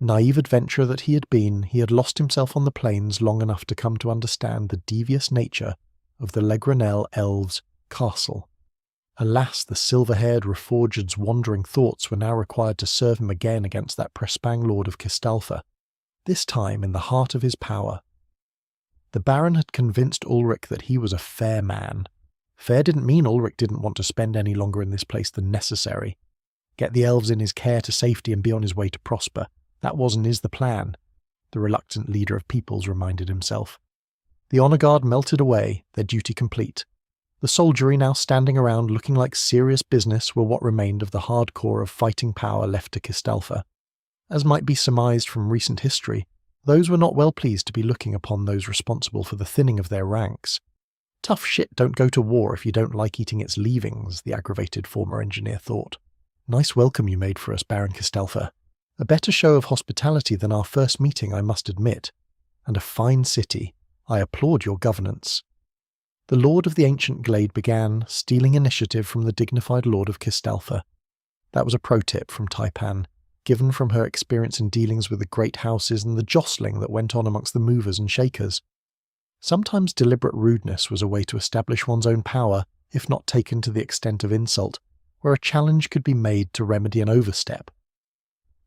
Speaker 1: Naive adventurer that he had been, he had lost himself on the plains long enough to come to understand the devious nature of the Legranel elves' castle. Alas, the silver-haired Reforged's wandering thoughts were now required to serve him again against that Prespang lord of Kistalfa, this time in the heart of his power. The Baron had convinced Ulrich that he was a fair man. Fair didn't mean Ulrich didn't want to spend any longer in this place than necessary. Get the elves in his care to safety and be on his way to prosper. That was and is the plan, the reluctant leader of peoples reminded himself. The honour guard melted away, their duty complete. The soldiery now standing around looking like serious business were what remained of the hardcore of fighting power left to Kistalfa. As might be surmised from recent history, those were not well pleased to be looking upon those responsible for the thinning of their ranks. Tough shit don't go to war if you don't like eating its leavings, the aggravated former engineer thought. Nice welcome you made for us, Baron Kistalfa. A better show of hospitality than our first meeting, I must admit. And a fine city. I applaud your governance. The Lord of the Ancient Glade began, stealing initiative from the dignified Lord of Kistalfa. That was a pro-tip from Taipan, given from her experience in dealings with the great houses and the jostling that went on amongst the movers and shakers. Sometimes deliberate rudeness was a way to establish one's own power, if not taken to the extent of insult, where a challenge could be made to remedy an overstep.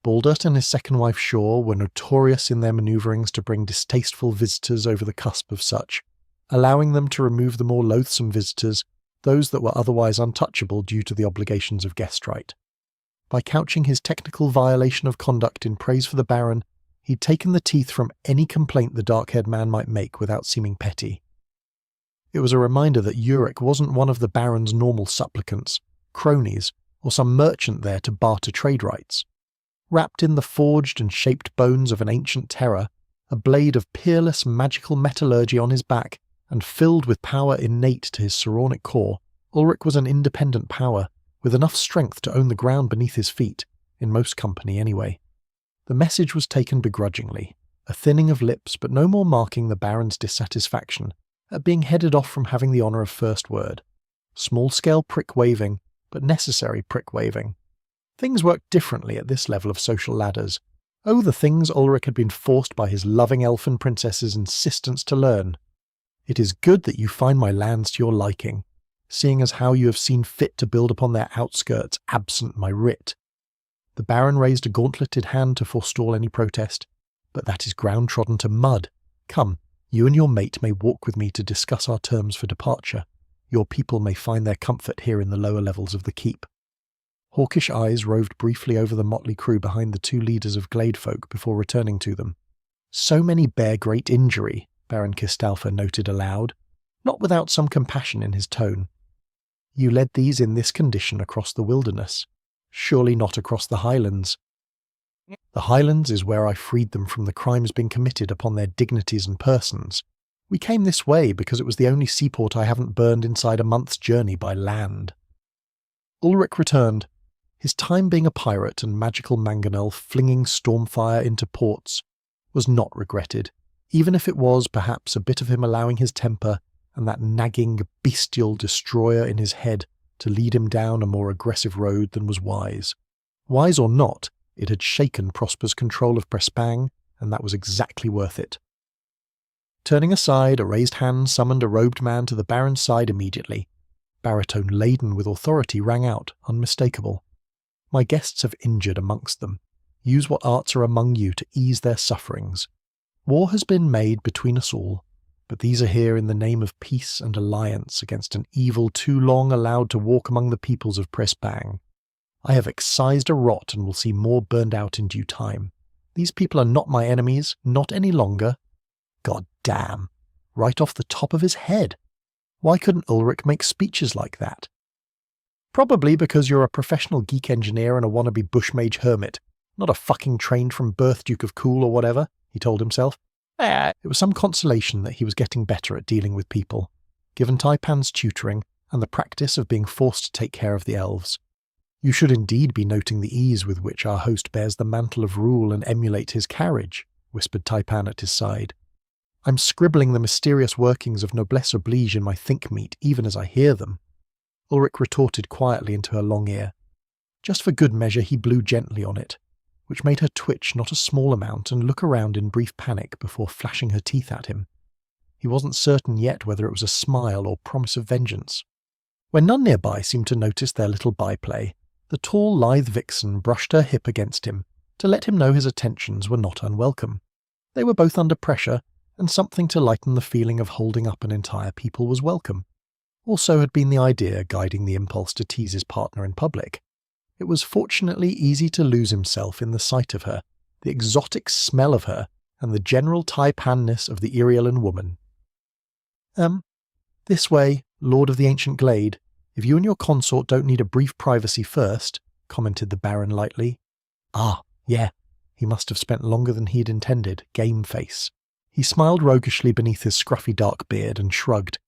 Speaker 1: Baldurt and his second wife Shaw were notorious in their manoeuvrings to bring distasteful visitors over the cusp of such, allowing them to remove the more loathsome visitors, those that were otherwise untouchable due to the obligations of guest right. By couching his technical violation of conduct in praise for the Baron, he'd taken the teeth from any complaint the dark-haired man might make without seeming petty. It was a reminder that Ulrich wasn't one of the Baron's normal supplicants, cronies, or some merchant there to barter trade rights. Wrapped in the forged and shaped bones of an ancient terror, a blade of peerless magical metallurgy on his back, and filled with power innate to his psionic core, Ulrich was an independent power, with enough strength to own the ground beneath his feet, in most company anyway. The message was taken begrudgingly, a thinning of lips but no more marking the Baron's dissatisfaction at being headed off from having the honour of first word. Small-scale prick-waving, but necessary prick-waving. Things worked differently at this level of social ladders. Oh, the things Ulrich had been forced by his loving elfin princess's insistence to learn. It is good that you find my lands to your liking, seeing as how you have seen fit to build upon their outskirts absent my writ. The Baron raised a gauntleted hand to forestall any protest, but that is ground trodden to mud. Come, you and your mate may walk with me to discuss our terms for departure. Your people may find their comfort here in the lower levels of the keep. Hawkish eyes roved briefly over the motley crew behind the two leaders of glade folk before returning to them. So many bear great injury, Baron Kistalfa noted aloud, not without some compassion in his tone. You led these in this condition across the wilderness. Surely not across the highlands. The highlands is where I freed them from the crimes being committed upon their dignities and persons. We came this way because it was the only seaport I haven't burned inside a month's journey by land. Ulrich returned, his time being a pirate and magical mangonel flinging stormfire into ports was not regretted, even if it was perhaps a bit of him allowing his temper and that nagging bestial destroyer in his head to lead him down a more aggressive road than was wise. Wise or not, it had shaken Prosper's control of Prespang, and that was exactly worth it. Turning aside, a raised hand summoned a robed man to the Baron's side immediately. Baritone laden with authority rang out, unmistakable. My guests have injured amongst them. Use what arts are among you to ease their sufferings. War has been made between us all, but these are here in the name of peace and alliance against an evil too long allowed to walk among the peoples of Prespang. I have excised a rot and will see more burned out in due time. These people are not my enemies, not any longer. God damn. Right off the top of his head. Why couldn't Ulrich make speeches like that? Probably because you're a professional geek engineer and a wannabe bushmage hermit, not a fucking trained from birth Duke of Cool or whatever, he told himself. It was some consolation that he was getting better at dealing with people, given Taipan's tutoring and the practice of being forced to take care of the elves. You should indeed be noting the ease with which our host bears the mantle of rule and emulate his carriage, whispered Taipan at his side. I'm scribbling the mysterious workings of noblesse oblige in my think-meat even as I hear them. Ulrich retorted quietly into her long ear. Just for good measure he blew gently on it, which made her twitch not a small amount and look around in brief panic before flashing her teeth at him. He wasn't certain yet whether it was a smile or promise of vengeance. When none nearby seemed to notice their little byplay, the tall, lithe vixen brushed her hip against him to let him know his attentions were not unwelcome. They were both under pressure, and something to lighten the feeling of holding up an entire people was welcome. Also had been the idea guiding the impulse to tease his partner in public. It was fortunately easy to lose himself in the sight of her, the exotic smell of her, and the general taipanness of the Iriolan woman. This way, Lord of the Ancient Glade, if you and your consort don't need a brief privacy first, commented the Baron lightly. Ah, yeah, he must have spent longer than he'd intended, game face. He smiled roguishly beneath his scruffy dark beard and shrugged,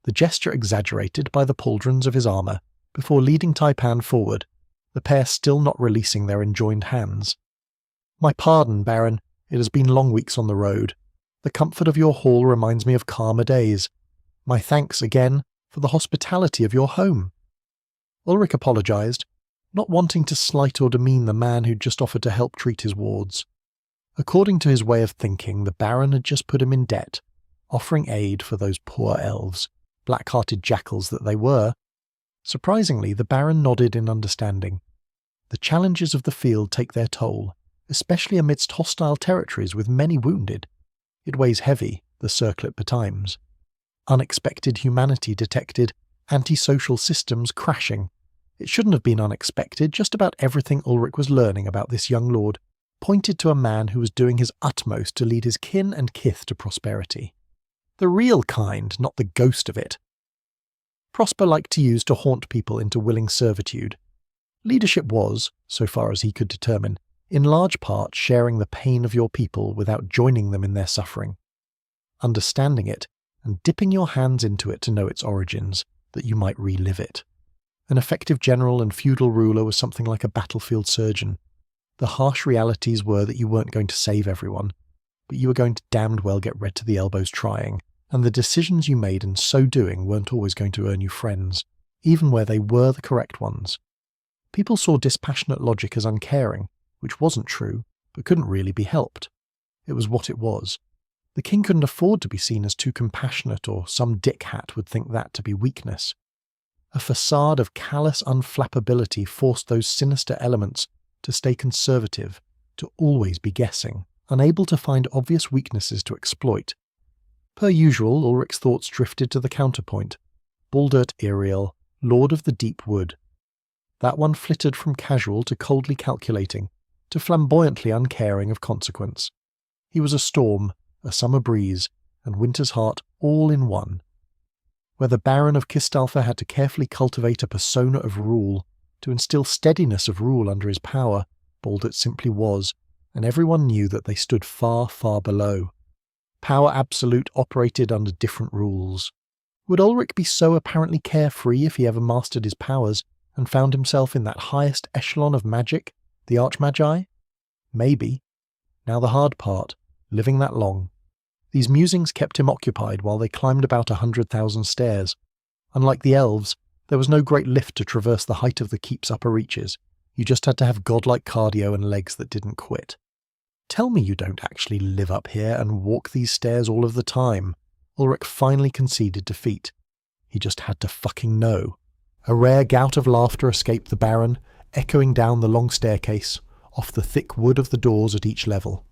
Speaker 1: the gesture exaggerated by the pauldrons of his armour, before leading Taipan forward, the pair still not releasing their enjoined hands. My pardon, Baron, it has been long weeks on the road. The comfort of your hall reminds me of calmer days. My thanks again for the hospitality of your home. Ulrich apologised, not wanting to slight or demean the man who'd just offered to help treat his wards. According to his way of thinking, the Baron had just put him in debt, offering aid for those poor elves, black-hearted jackals that they were. Surprisingly, the Baron nodded in understanding. The challenges of the field take their toll, especially amidst hostile territories with many wounded. It weighs heavy, the circlet betimes. Unexpected humanity detected, antisocial systems crashing. It shouldn't have been unexpected, just about everything Ulrich was learning about this young lord pointed to a man who was doing his utmost to lead his kin and kith to prosperity. The real kind, not the ghost of it. Prosper liked to use to haunt people into willing servitude. Leadership was, so far as he could determine, in large part sharing the pain of your people without joining them in their suffering. Understanding it, and dipping your hands into it to know its origins, that you might relive it. An effective general and feudal ruler was something like a battlefield surgeon. The harsh realities were that you weren't going to save everyone, but you were going to damned well get red to the elbows trying, and the decisions you made in so doing weren't always going to earn you friends, even where they were the correct ones. People saw dispassionate logic as uncaring, which wasn't true, but couldn't really be helped. It was what it was. The king couldn't afford to be seen as too compassionate, or some dickhat would think that to be weakness. A facade of callous unflappability forced those sinister elements to stay conservative, to always be guessing, unable to find obvious weaknesses to exploit. Per usual, Ulrich's thoughts drifted to the counterpoint. Baldurt Iriel, Lord of the Deep Wood. That one flitted from casual to coldly calculating, to flamboyantly uncaring of consequence. He was a storm, a summer breeze, and winter's heart all in one. Where the Baron of Kistalfa had to carefully cultivate a persona of rule, to instill steadiness of rule under his power, Baldurt simply was, and everyone knew that they stood far, far below. Power absolute operated under different rules. Would Ulrich be so apparently carefree if he ever mastered his powers and found himself in that highest echelon of magic, the Archmagi? Maybe. Now the hard part, living that long. These musings kept him occupied while they climbed about 100,000 stairs. Unlike the elves, there was no great lift to traverse the height of the keep's upper reaches. You just had to have godlike cardio and legs that didn't quit. Tell me you don't actually live up here and walk these stairs all of the time. Ulrich finally conceded defeat. He just had to fucking know. A rare gout of laughter escaped the Baron, echoing down the long staircase, off the thick wood of the doors at each level.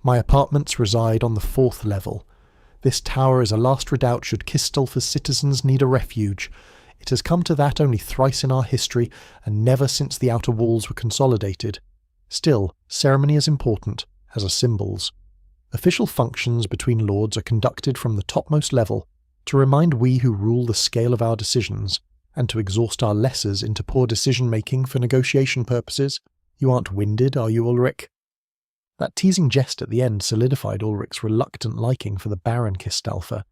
Speaker 1: My apartments reside on the 4th level. This tower is a last redoubt should Kistalfa's citizens need a refuge. It has come to that only thrice in our history, and never since the outer walls were consolidated. Still, ceremony is important, as are symbols. Official functions between lords are conducted from the topmost level, to remind we who rule the scale of our decisions, and to exhaust our lessers into poor decision-making for negotiation purposes. You aren't winded, are you, Ulrich? That teasing jest at the end solidified Ulrich's reluctant liking for the Baron Kistalfa.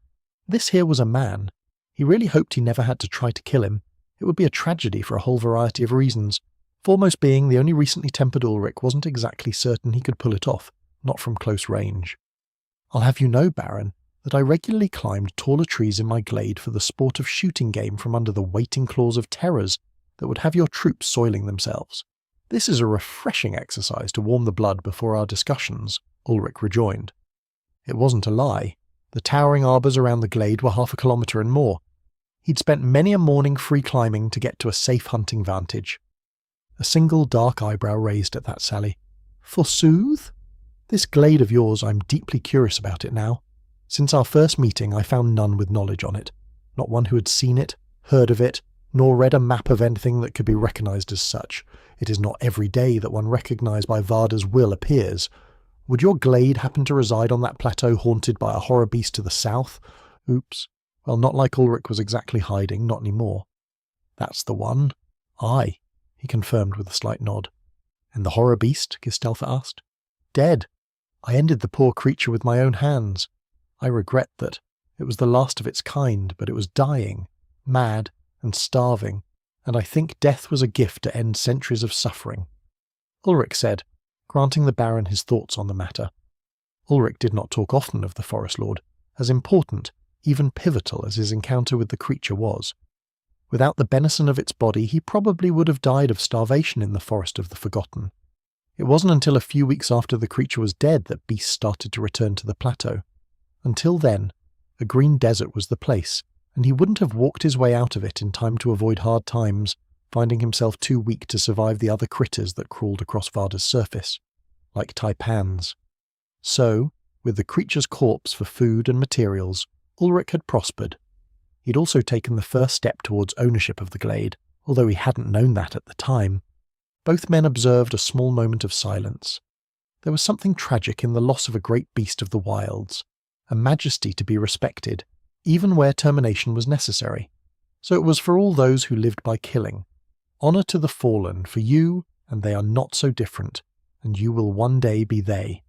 Speaker 1: This here was a man. He really hoped he never had to try to kill him, It would be a tragedy for a whole variety of reasons, foremost being the only recently tempered Ulrich wasn't exactly certain he could pull it off, not from close range. I'll have you know, Baron, that I regularly climbed taller trees in my glade for the sport of shooting game from under the waiting claws of terrors that would have your troops soiling themselves. This is a refreshing exercise to warm the blood before our discussions, Ulrich rejoined. It wasn't a lie. The towering arbours around the glade were 1/2 kilometre and more. He'd spent many a morning free climbing to get to a safe hunting vantage. A single dark eyebrow raised at that sally. Forsooth? This glade of yours, I'm deeply curious about it now. Since our first meeting, I found none with knowledge on it. Not one who had seen it, heard of it, nor read a map of anything that could be recognised as such. It is not every day that one recognised by Varda's will appears. Would your glade happen to reside on that plateau haunted by a horror beast to the south? Oops. Well, not like Ulrich was exactly hiding, not anymore. That's the one. Aye, he confirmed with a slight nod. And the horror beast? Gistelfa asked. Dead. I ended the poor creature with my own hands. I regret that. It was the last of its kind, but it was dying, mad, and starving, and I think death was a gift to end centuries of suffering. Ulrich said, granting the Baron his thoughts on the matter. Ulrich did not talk often of the Forest Lord, as important, even pivotal as his encounter with the creature was. Without the benison of its body, he probably would have died of starvation in the Forest of the Forgotten. It wasn't until a few weeks after the creature was dead that beasts started to return to the plateau. Until then, a green desert was the place, and he wouldn't have walked his way out of it in time to avoid hard times, finding himself too weak to survive the other critters that crawled across Varda's surface, like taipans. So, with the creature's corpse for food and materials, Ulrich had prospered. He'd also taken the first step towards ownership of the glade, although he hadn't known that at the time. Both men observed a small moment of silence. There was something tragic in the loss of a great beast of the wilds, a majesty to be respected, even where termination was necessary. So it was for all those who lived by killing. Honour to the fallen, for you, and they are not so different, and you will one day be they.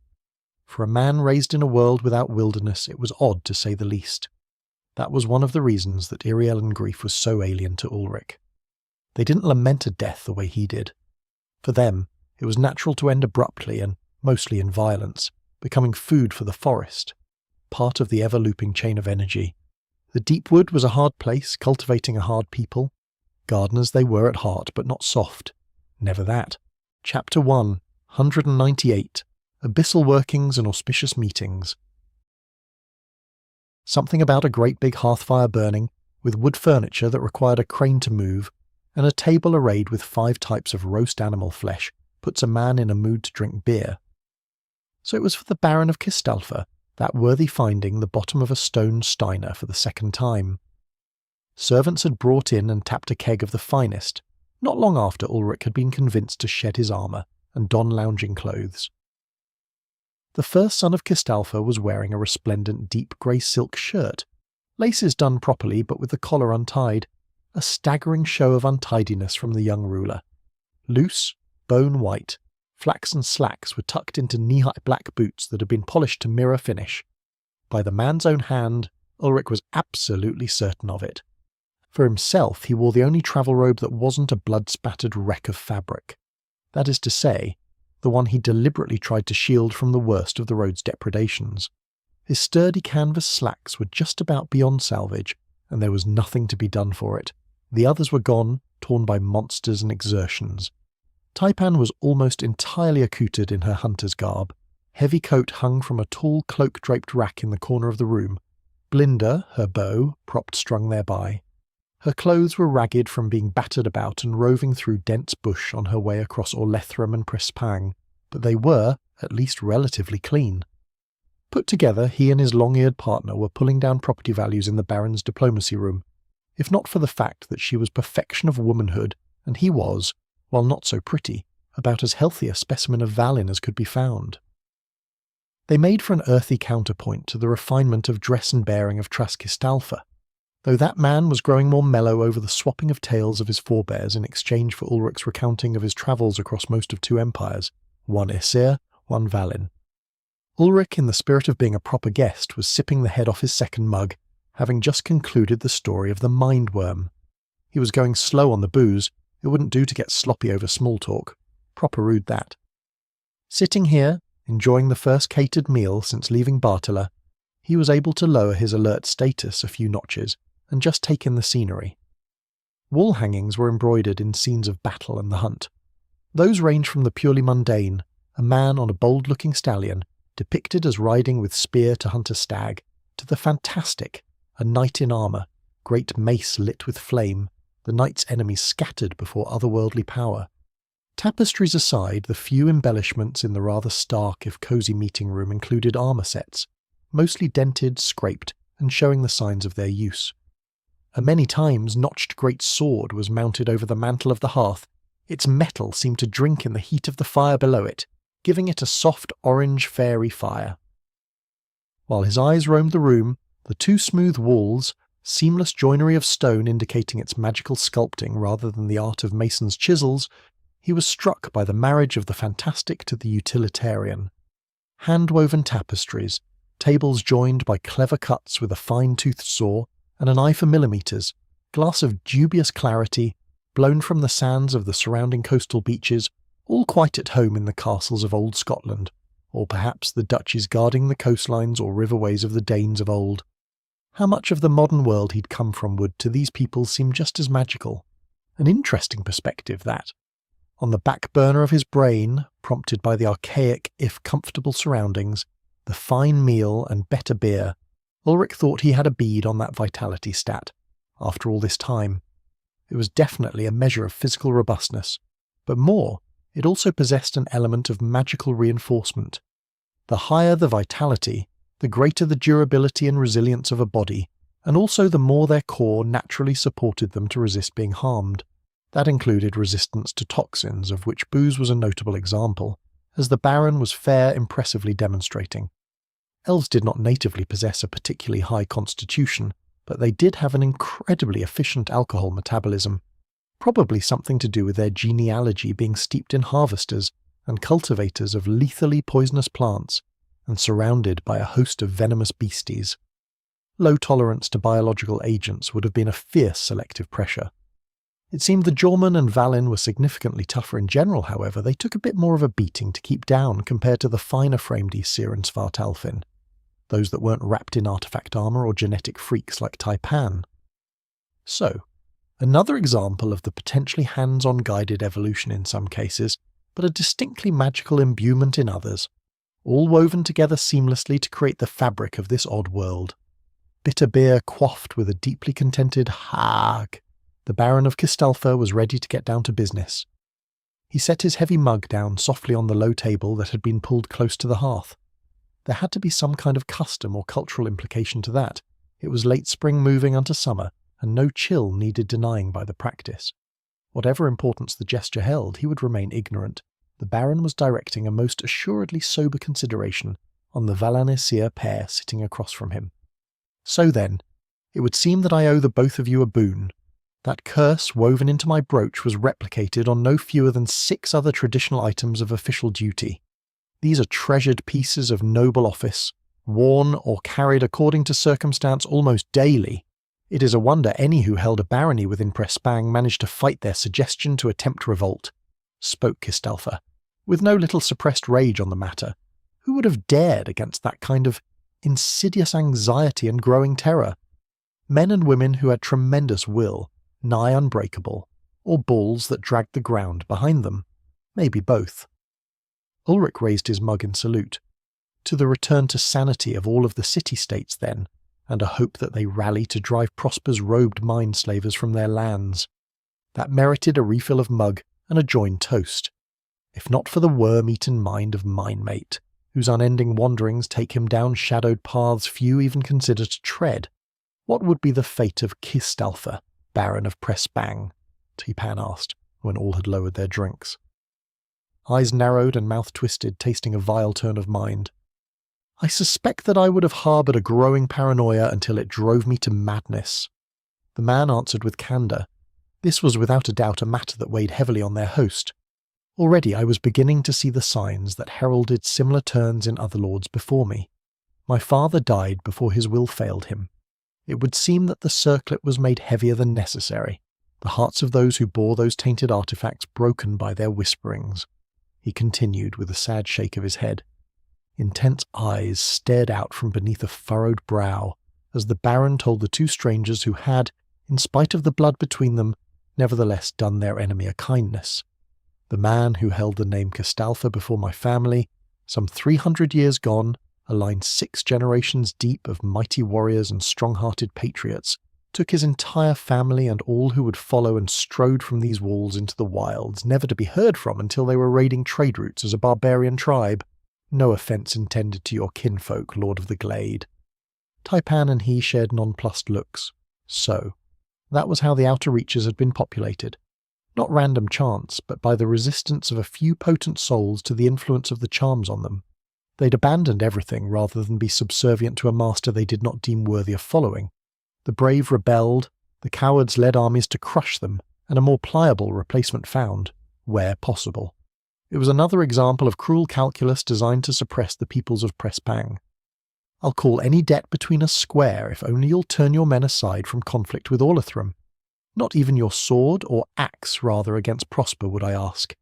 Speaker 1: For a man raised in a world without wilderness, it was odd to say the least. That was one of the reasons that Iriel grief was so alien to Ulrich. They didn't lament a death the way he did. For them, it was natural to end abruptly and mostly in violence, becoming food for the forest, part of the ever-looping chain of energy. The deep wood was a hard place, cultivating a hard people. Gardeners they were at heart, but not soft. Never that. Chapter 1, 198. Abyssal Workings and Auspicious Meetings. Something about a great big hearth-fire burning, with wood furniture that required a crane to move, and a table arrayed with 5 types of roast animal flesh, puts a man in a mood to drink beer. So it was for the Baron of Gistelfa, that worthy finding the bottom of a stone steiner for the second time. Servants had brought in and tapped a keg of the finest, not long after Ulrich had been convinced to shed his armour and don lounging clothes. The first son of Gistelfa was wearing a resplendent deep grey silk shirt, laces done properly but with the collar untied, a staggering show of untidiness from the young ruler. Loose, bone white, flaxen slacks were tucked into knee-high black boots that had been polished to mirror finish. By the man's own hand, Ulrich was absolutely certain of it. For himself, he wore the only travel robe that wasn't a blood-spattered wreck of fabric. That is to say, the one he deliberately tried to shield from the worst of the road's depredations. His sturdy canvas slacks were just about beyond salvage, and there was nothing to be done for it. The others were gone, torn by monsters and exertions. Taipan was almost entirely accoutered in her hunter's garb. Heavy coat hung from a tall cloak-draped rack in the corner of the room. Blinda, her bow, propped strung thereby. Her clothes were ragged from being battered about and roving through dense bush on her way across Orlethrum and Prispang, but they were, at least relatively clean. Put together, he and his long-eared partner were pulling down property values in the Baron's diplomacy room, if not for the fact that she was perfection of womanhood, and he was, while not so pretty, about as healthy a specimen of Valin as could be found. They made for an earthy counterpoint to the refinement of dress and bearing of Gistelfa, though that man was growing more mellow over the swapping of tales of his forebears in exchange for Ulrich's recounting of his travels across most of 2 empires, one Aesir, one Valin. Ulrich, in the spirit of being a proper guest, was sipping the head off his second mug, having just concluded the story of the Mindworm. He was going slow on the booze. It wouldn't do to get sloppy over small talk. Proper rude, that. Sitting here, enjoying the first catered meal since leaving Bartala, he was able to lower his alert status a few notches and just take in the scenery. Wall hangings were embroidered in scenes of battle and the hunt. Those range from the purely mundane, a man on a bold-looking stallion, depicted as riding with spear to hunt a stag, to the fantastic, a knight in armour, great mace lit with flame, the knight's enemies scattered before otherworldly power. Tapestries aside, the few embellishments in the rather stark if cosy meeting room included armour sets, mostly dented, scraped, and showing the signs of their use. A many times notched great sword was mounted over the mantle of the hearth. Its metal seemed to drink in the heat of the fire below it, giving it a soft orange fairy fire. While his eyes roamed the room, the two smooth walls, seamless joinery of stone indicating its magical sculpting rather than the art of mason's chisels, he was struck by the marriage of the fantastic to the utilitarian. Hand-woven tapestries, tables joined by clever cuts with a fine-toothed saw and an eye for millimetres, glass of dubious clarity, blown from the sands of the surrounding coastal beaches, all quite at home in the castles of old Scotland, or perhaps the duchies guarding the coastlines or riverways of the Danes of old. How much of the modern world he'd come from would to these people seem just as magical. An interesting perspective, that. On the back burner of his brain, prompted by the archaic, if comfortable surroundings, the fine meal and better beer, Ulrich thought he had a bead on that vitality stat. After all this time, it was definitely a measure of physical robustness, but more, it also possessed an element of magical reinforcement. The higher the vitality, the greater the durability and resilience of a body, and also the more their core naturally supported them to resist being harmed. That included resistance to toxins, of which booze was a notable example, as the Baron was fair impressively demonstrating. Elves did not natively possess a particularly high constitution, but they did have an incredibly efficient alcohol metabolism, probably something to do with their genealogy being steeped in harvesters and cultivators of lethally poisonous plants, and surrounded by a host of venomous beasties. Low tolerance to biological agents would have been a fierce selective pressure. It seemed the Jorman and Valin were significantly tougher in general, however. They took a bit more of a beating to keep down compared to the finer-framed Aesir and Svartalfin, those that weren't wrapped in artifact armour or genetic freaks like Taipan. So, another example of the potentially hands-on guided evolution in some cases, but a distinctly magical imbuement in others, all woven together seamlessly to create the fabric of this odd world. Bitter beer quaffed with a deeply contented "Hag." The Baron of Kistalfa was ready to get down to business. He set his heavy mug down softly on the low table that had been pulled close to the hearth. There had to be some kind of custom or cultural implication to that. It was late spring moving onto summer, and no chill needed denying by the practice. Whatever importance the gesture held, he would remain ignorant. The Baron was directing a most assuredly sober consideration on the Valanisir pair sitting across from him. So then, it would seem that I owe the both of you a boon. That curse woven into my brooch was replicated on no fewer than 6 other traditional items of official duty. These are treasured pieces of noble office, worn or carried according to circumstance almost daily. It is a wonder any who held a barony within Prespang managed to fight their suggestion to attempt revolt, spoke Kistalfa, with no little suppressed rage on the matter. Who would have dared against that kind of insidious anxiety and growing terror? Men and women who had tremendous will, nigh unbreakable, or balls that dragged the ground behind them. Maybe both. Ulrich raised his mug in salute. To the return to sanity of all of the city-states, then, and a hope that they rally to drive Prosper's robed mind-slavers from their lands. That merited a refill of mug and a joined toast, if not for the worm-eaten mind of mine-mate, whose unending wanderings take him down shadowed paths few even consider to tread. What would be the fate of Kistalfa, Baron of Prespang? Taipan asked, when all had lowered their drinks. Eyes narrowed and mouth twisted, tasting a vile turn of mind. I suspect that I would have harboured a growing paranoia until it drove me to madness. The man answered with candour. This was without a doubt a matter that weighed heavily on their host. Already I was beginning to see the signs that heralded similar turns in other lords before me. My father died before his will failed him. It would seem that the circlet was made heavier than necessary, the hearts of those who bore those tainted artifacts broken by their whisperings. He continued with a sad shake of his head. Intense eyes stared out from beneath a furrowed brow as the Baron told the two strangers who had, in spite of the blood between them, nevertheless done their enemy a kindness. The man who held the name Castalfa before my family, some 300 years gone, a line 6 generations deep of mighty warriors and strong-hearted patriots, took his entire family and all who would follow and strode from these walls into the wilds, never to be heard from until they were raiding trade routes as a barbarian tribe. No offence intended to your kinfolk, Lord of the Glade. Taipan and he shared nonplussed looks. So, that was how the outer reaches had been populated. Not random chance, but by the resistance of a few potent souls to the influence of the charms on them. They'd abandoned everything rather than be subservient to a master they did not deem worthy of following. The brave rebelled, the cowards led armies to crush them, and a more pliable replacement found, where possible. It was another example of cruel calculus designed to suppress the peoples of Prespang. I'll call any debt between us square if only you'll turn your men aside from conflict with Orlithrum. Not even your sword, or axe rather, against Prosper would I ask.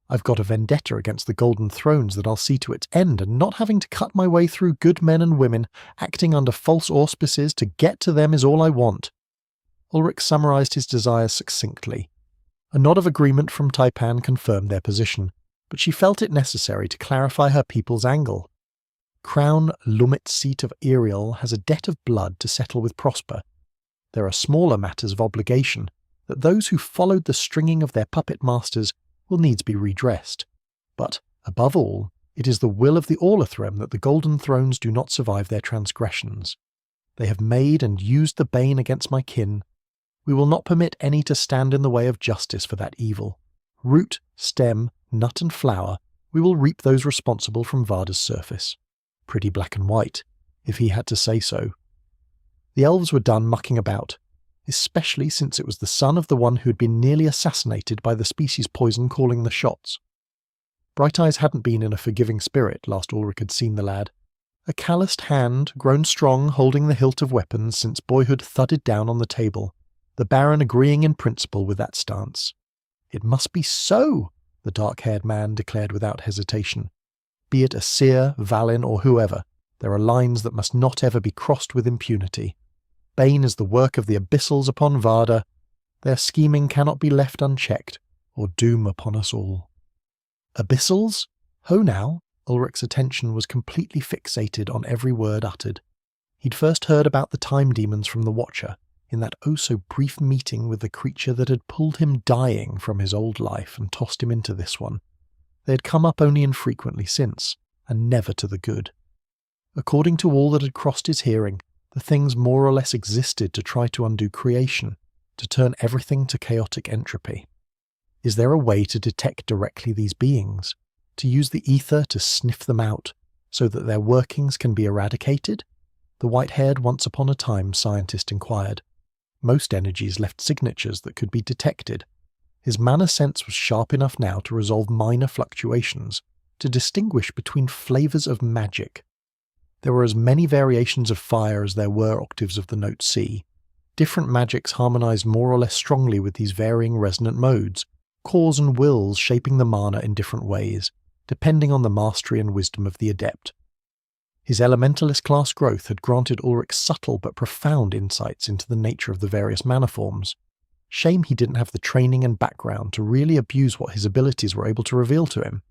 Speaker 1: I've got a vendetta against the Golden Thrones that I'll see to its end, and not having to cut my way through good men and women, acting under false auspices to get to them is all I want. Ulrich summarised his desires succinctly. A nod of agreement from Taipan confirmed their position, but she felt it necessary to clarify her people's angle. Crown Lumit's seat of Iriel has a debt of blood to settle with Prosper. There are smaller matters of obligation that those who followed the stringing of their puppet masters will needs be redressed. But, above all, it is the will of the Orlithrum that the Golden Thrones do not survive their transgressions. They have made and used the bane against my kin. We will not permit any to stand in the way of justice for that evil. Root, stem, nut and flower, we will reap those responsible from Varda's surface. Pretty black and white, if he had to say so. The elves were done mucking about, especially since it was the son of the one who had been nearly assassinated by the species poison calling the shots. Bright Eyes hadn't been in a forgiving spirit last Ulrich had seen the lad. A calloused hand, grown strong holding the hilt of weapons since boyhood thudded down on the table, the Baron agreeing in principle with that stance. It must be so, the dark-haired man declared without hesitation. Be it a seer, Valin, or whoever, there are lines that must not ever be crossed with impunity. Bane is the work of the Abyssals upon Varda. Their scheming cannot be left unchecked, or doom upon us all. Abyssals? Ho now? Ulrich's attention was completely fixated on every word uttered. He'd first heard about the time demons from the Watcher, in that oh-so-brief meeting with the creature that had pulled him dying from his old life and tossed him into this one. They had come up only infrequently since, and never to the good. According to all that had crossed his hearing, the things more or less existed to try to undo creation, to turn everything to chaotic entropy. Is there a way to detect directly these beings? To use the ether to sniff them out, so that their workings can be eradicated? The white-haired once upon a time scientist inquired. Most energies left signatures that could be detected. His manner sense was sharp enough now to resolve minor fluctuations, to distinguish between flavours of magic. There were as many variations of fire as there were octaves of the note C. Different magics harmonized more or less strongly with these varying resonant modes, cause and wills shaping the mana in different ways, depending on the mastery and wisdom of the adept. His elementalist class growth had granted Ulrich subtle but profound insights into the nature of the various mana forms. Shame he didn't have the training and background to really abuse what his abilities were able to reveal to him.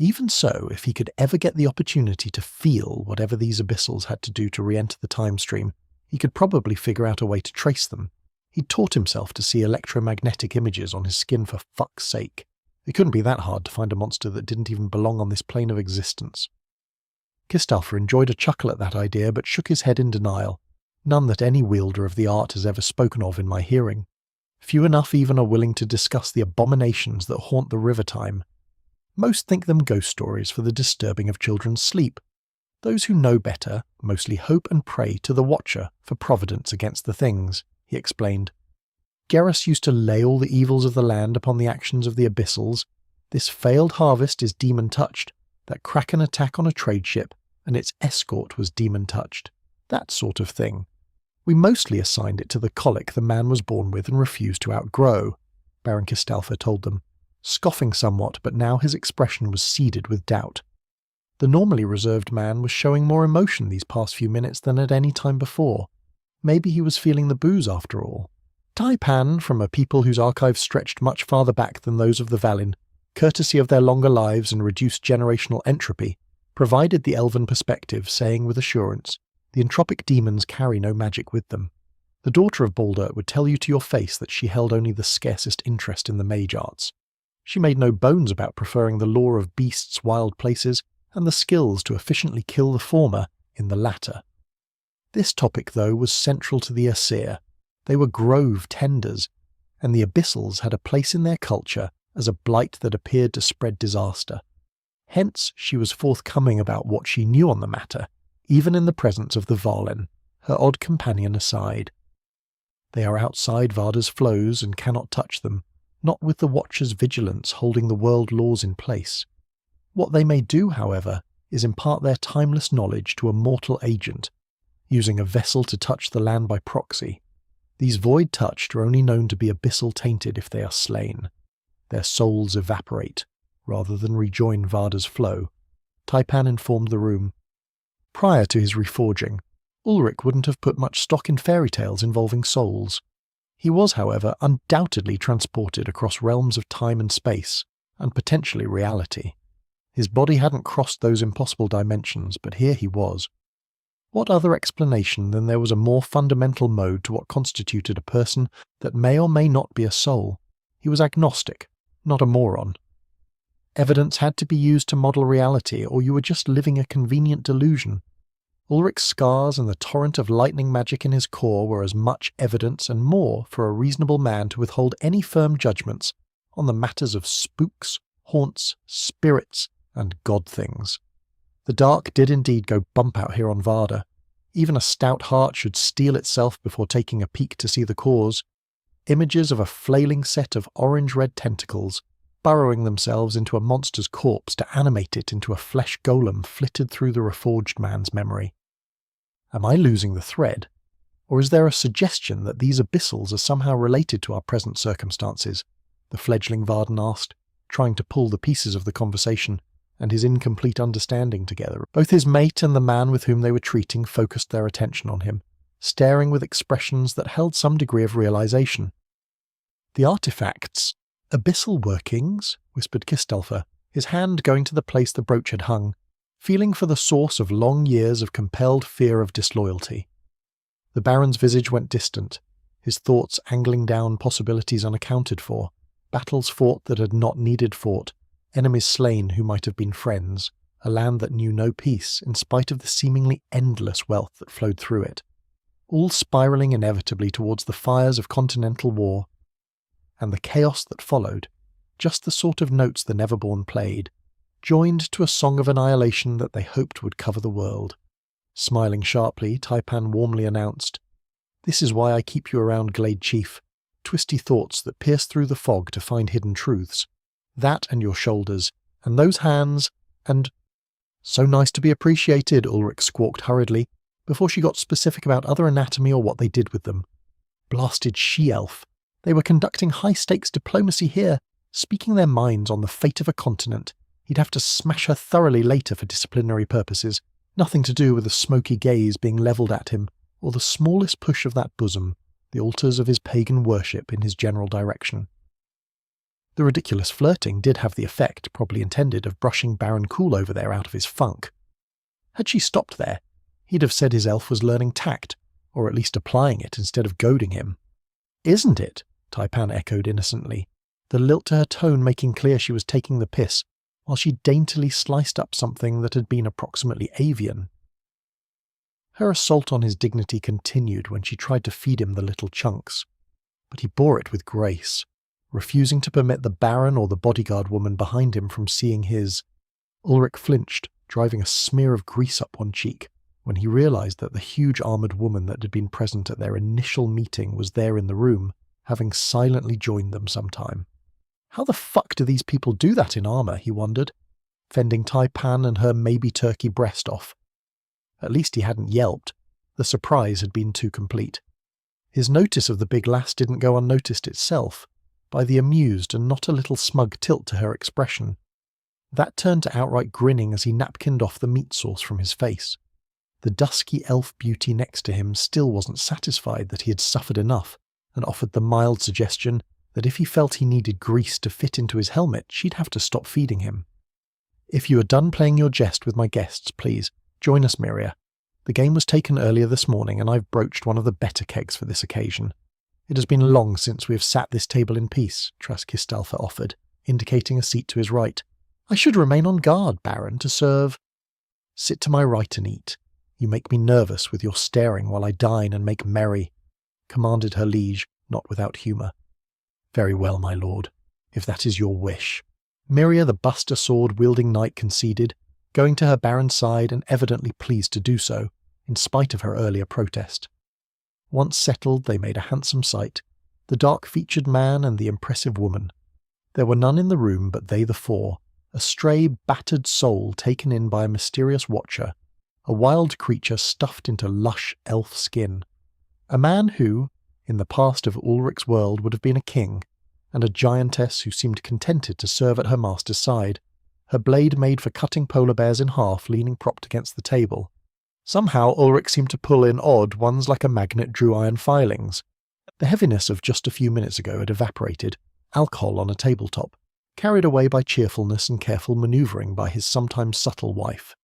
Speaker 1: Even so, if he could ever get the opportunity to feel whatever these abyssals had to do to re-enter the time stream, he could probably figure out a way to trace them. He'd taught himself to see electromagnetic images on his skin for fuck's sake. It couldn't be that hard to find a monster that didn't even belong on this plane of existence. Kistalfer enjoyed a chuckle at that idea, but shook his head in denial. None that any wielder of the art has ever spoken of in my hearing. Few enough even are willing to discuss the abominations that haunt the river time. Most think them ghost stories for the disturbing of children's sleep. Those who know better mostly hope and pray to the Watcher for providence against the things, he explained. Gerus used to lay all the evils of the land upon the actions of the Abyssals. This failed harvest is demon-touched. That Kraken attack on a trade ship, and its escort was demon-touched. That sort of thing. We mostly assigned it to the colic the man was born with and refused to outgrow, Baron Kistalfa told them, scoffing somewhat, but now his expression was seeded with doubt. The normally reserved man was showing more emotion these past few minutes than at any time before. Maybe he was feeling the booze after all. Taipan, from a people whose archives stretched much farther back than those of the Valin, courtesy of their longer lives and reduced generational entropy, provided the elven perspective, saying with assurance, the entropic demons carry no magic with them. The daughter of Balder would tell you to your face that she held only the scarcest interest in the mage arts. She made no bones about preferring the lore of beasts, wild places, and the skills to efficiently kill the former in the latter. This topic, though, was central to the Aesir. They were grove tenders, and the Abyssals had a place in their culture as a blight that appeared to spread disaster. Hence she was forthcoming about what she knew on the matter, even in the presence of the Valen, her odd companion aside. They are outside Varda's flows and cannot touch them, not with the Watcher's vigilance holding the world laws in place. What they may do, however, is impart their timeless knowledge to a mortal agent, using a vessel to touch the land by proxy. These void-touched are only known to be abyssal tainted if they are slain. Their souls evaporate, rather than rejoin Varda's flow, Taipan informed the room. Prior to his reforging, Ulrich wouldn't have put much stock in fairy tales involving souls. He was, however, undoubtedly transported across realms of time and space, and potentially reality. His body hadn't crossed those impossible dimensions, but here he was. What other explanation than there was a more fundamental mode to what constituted a person that may or may not be a soul? He was agnostic, not a moron. Evidence had to be used to model reality, or you were just living a convenient delusion. Ulrich's scars and the torrent of lightning magic in his core were as much evidence and more for a reasonable man to withhold any firm judgments on the matters of spooks, haunts, spirits, and god things. The dark did indeed go bump out here on Varda. Even a stout heart should steel itself before taking a peek to see the cause. Images of a flailing set of orange-red tentacles, burrowing themselves into a monster's corpse to animate it into a flesh golem, flitted through the reforged man's memory. Am I losing the thread? Or is there a suggestion that these abyssals are somehow related to our present circumstances? The fledgling Varden asked, trying to pull the pieces of the conversation and his incomplete understanding together. Both his mate and the man with whom they were treating focused their attention on him, staring with expressions that held some degree of realization. The artifacts, abyssal workings, whispered Kistelfer, his hand going to the place the brooch had hung, feeling for the source of long years of compelled fear of disloyalty. The Baron's visage went distant, his thoughts angling down possibilities unaccounted for, battles fought that had not needed fought, enemies slain who might have been friends, a land that knew no peace in spite of the seemingly endless wealth that flowed through it, all spiralling inevitably towards the fires of continental war. And the chaos that followed, just the sort of notes the Neverborn played, joined to a song of annihilation that they hoped would cover the world. Smiling sharply, Taipan warmly announced, "This is why I keep you around, Glade Chief. Twisty thoughts that pierce through the fog to find hidden truths. That and your shoulders, and those hands, and—" "So nice to be appreciated," Ulrich squawked hurriedly, before she got specific about other anatomy or what they did with them. Blasted she-elf. They were conducting high-stakes diplomacy here, speaking their minds on the fate of a continent. He'd have to smash her thoroughly later for disciplinary purposes, nothing to do with a smoky gaze being levelled at him, or the smallest push of that bosom, the altars of his pagan worship in his general direction. The ridiculous flirting did have the effect, probably intended, of brushing Baron Coolover there out of his funk. Had she stopped there, he'd have said his elf was learning tact, or at least applying it instead of goading him. "Isn't it?" Taipan echoed innocently, the lilt to her tone making clear she was taking the piss, while she daintily sliced up something that had been approximately avian. Her assault on his dignity continued when she tried to feed him the little chunks, but he bore it with grace, refusing to permit the Baron or the bodyguard woman behind him from seeing his. Ulrich flinched, driving a smear of grease up one cheek, when he realized that the huge armoured woman that had been present at their initial meeting was there in the room, having silently joined them sometime. How the fuck do these people do that in armour, he wondered, fending Taipan and her maybe turkey breast off. At least he hadn't yelped, The surprise had been too complete. His notice of the big lass didn't go unnoticed itself, by the amused and not a little smug tilt to her expression. That turned to outright grinning as he napkined off the meat sauce from his face. The dusky elf beauty next to him still wasn't satisfied that he had suffered enough, and offered the mild suggestion that if he felt he needed grease to fit into his helmet, she'd have to stop feeding him. "If you are done playing your jest with my guests, please, join us, Miria. The game was taken earlier this morning, and I've broached one of the better kegs for this occasion. It has been long since we have sat this table in peace," Tras Kistalfa offered, indicating a seat to his right. "I should remain on guard, Baron, to serve." "Sit to my right and eat. You make me nervous with your staring while I dine and make merry," commanded her liege, not without humour. "Very well, my lord, if that is your wish," Miria the buster sword-wielding knight conceded, going to her baron's side and evidently pleased to do so, in spite of her earlier protest. Once settled, they made a handsome sight, the dark-featured man and the impressive woman. There were none in the room but they the four, a stray, battered soul taken in by a mysterious watcher, a wild creature stuffed into lush elf skin, a man who, in the past of Ulrich's world, would have been a king, and a giantess who seemed contented to serve at her master's side, her blade made for cutting polar bears in half leaning propped against the table. Somehow Ulrich seemed to pull in odd ones like a magnet drew iron filings. The heaviness of just a few minutes ago had evaporated, alcohol on a tabletop, carried away by cheerfulness and careful manoeuvring by his sometimes subtle wife.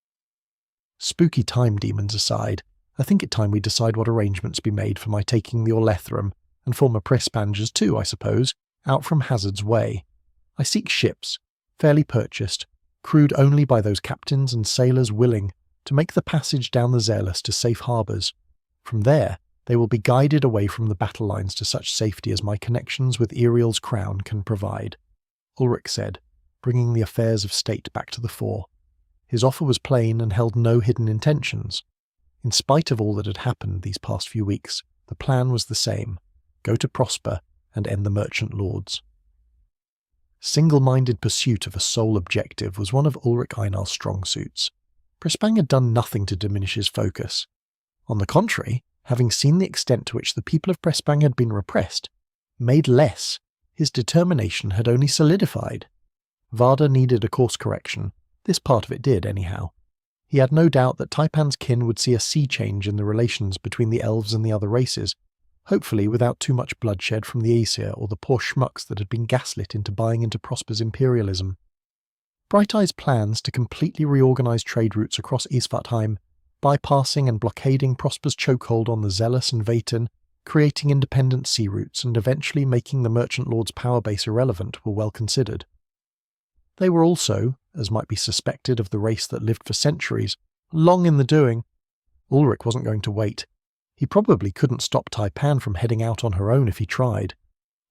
Speaker 1: "Spooky time demons aside, I think it time we decide what arrangements be made for my taking the Orlethrum, and former Prespangers too, I suppose, out from Hazard's Way. I seek ships, fairly purchased, crewed only by those captains and sailors willing to make the passage down the Zealous to safe harbours. From there, they will be guided away from the battle lines to such safety as my connections with Iriel's crown can provide," Ulrich said, bringing the affairs of state back to the fore. His offer was plain and held no hidden intentions. In spite of all that had happened these past few weeks, the plan was the same: go to Prosper and end the merchant lords. Single-minded pursuit of a sole objective was one of Ulrich Einar's strong suits. Prespang had done nothing to diminish his focus. On the contrary, having seen the extent to which the people of Prespang had been repressed, made less, his determination had only solidified. Varda needed a course correction. This part of it did, anyhow. He had no doubt that Taipan's kin would see a sea change in the relations between the elves and the other races, hopefully without too much bloodshed from the Aesir or the poor schmucks that had been gaslit into buying into Prosper's imperialism. Bright Eye's plans to completely reorganize trade routes across Isfatheim, bypassing and blockading Prosper's chokehold on the Zealous and Vaten, creating independent sea routes and eventually making the merchant lord's power base irrelevant, were well considered. They were also, as might be suspected of the race that lived for centuries, long in the doing. Ulrich wasn't going to wait. He probably couldn't stop Taipan from heading out on her own if he tried.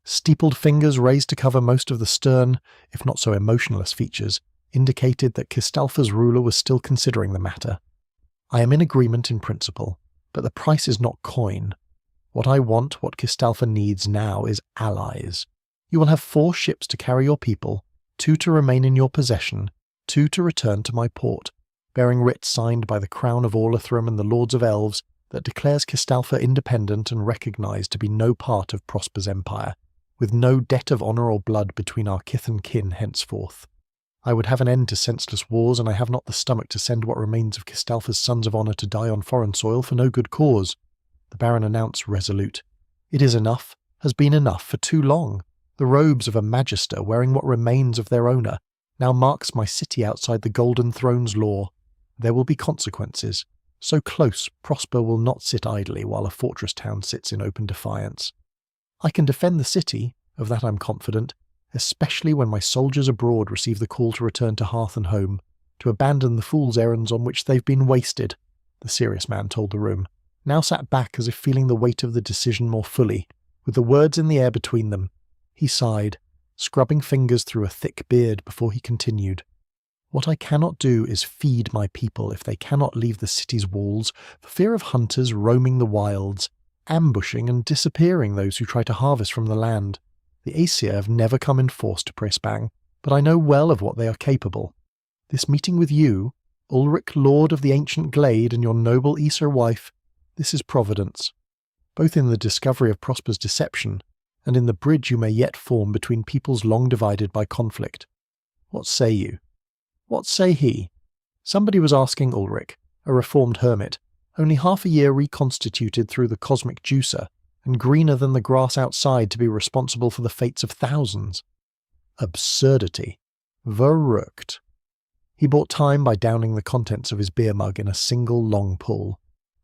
Speaker 1: Steepled fingers raised to cover most of the stern, if not so emotionless features, indicated that Kistalfa's ruler was still considering the matter. "I am in agreement in principle, but the price is not coin. What I want, what Kistalfa needs now, is allies. You will have 4 ships to carry your people, 2 to remain in your possession, 2 to return to my port, bearing writs signed by the Crown of Orlethrum and the Lords of Elves that declares Kistalfa independent and recognised to be no part of Prosper's empire, with no debt of honour or blood between our kith and kin henceforth. I would have an end to senseless wars, and I have not the stomach to send what remains of Kistalfa's sons of honour to die on foreign soil for no good cause," the Baron announced resolute. "It is enough, has been enough for too long. The robes of a magister wearing what remains of their owner now marks my city outside the Golden Throne's law. There will be consequences. So close, Prosper will not sit idly while a fortress town sits in open defiance. I can defend the city, of that I'm confident, especially when my soldiers abroad receive the call to return to hearth and home, to abandon the fool's errands on which they've been wasted," the serious man told the room, now sat back as if feeling the weight of the decision more fully, with the words in the air between them. He sighed, scrubbing fingers through a thick beard before he continued. "What I cannot do is feed my people if they cannot leave the city's walls for fear of hunters roaming the wilds, ambushing and disappearing those who try to harvest from the land. The Aesir have never come in force to Prespang, but I know well of what they are capable. This meeting with you, Ulrich, Lord of the Ancient Glade, and your noble Aesir wife, This is providence, both in the discovery of Prosper's deception and in the bridge you may yet form between peoples long divided by conflict. What say you? What say he? Somebody was asking Ulrich, a reformed hermit, only half a year reconstituted through the cosmic juicer, and greener than the grass outside to be responsible for the fates of thousands. Absurdity. Verrückt. He bought time by downing the contents of his beer mug in a single long pull.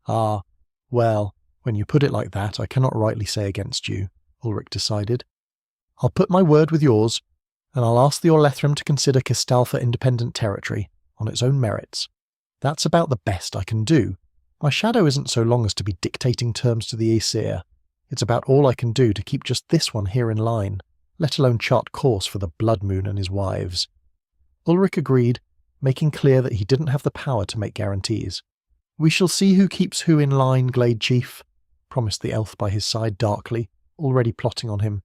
Speaker 1: Ah, well, when you put it like that, I cannot rightly say against you, Ulrich decided. I'll put my word with yours, and I'll ask the Orlethrum to consider Kistalfa independent territory, on its own merits. That's about the best I can do. My shadow isn't so long as to be dictating terms to the Aesir. It's about all I can do to keep just this one here in line, let alone chart course for the Blood Moon and his wives. Ulrich agreed, making clear that he didn't have the power to make guarantees. We shall see who keeps who in line, Glade Chief, promised the elf by his side darkly, already plotting on him.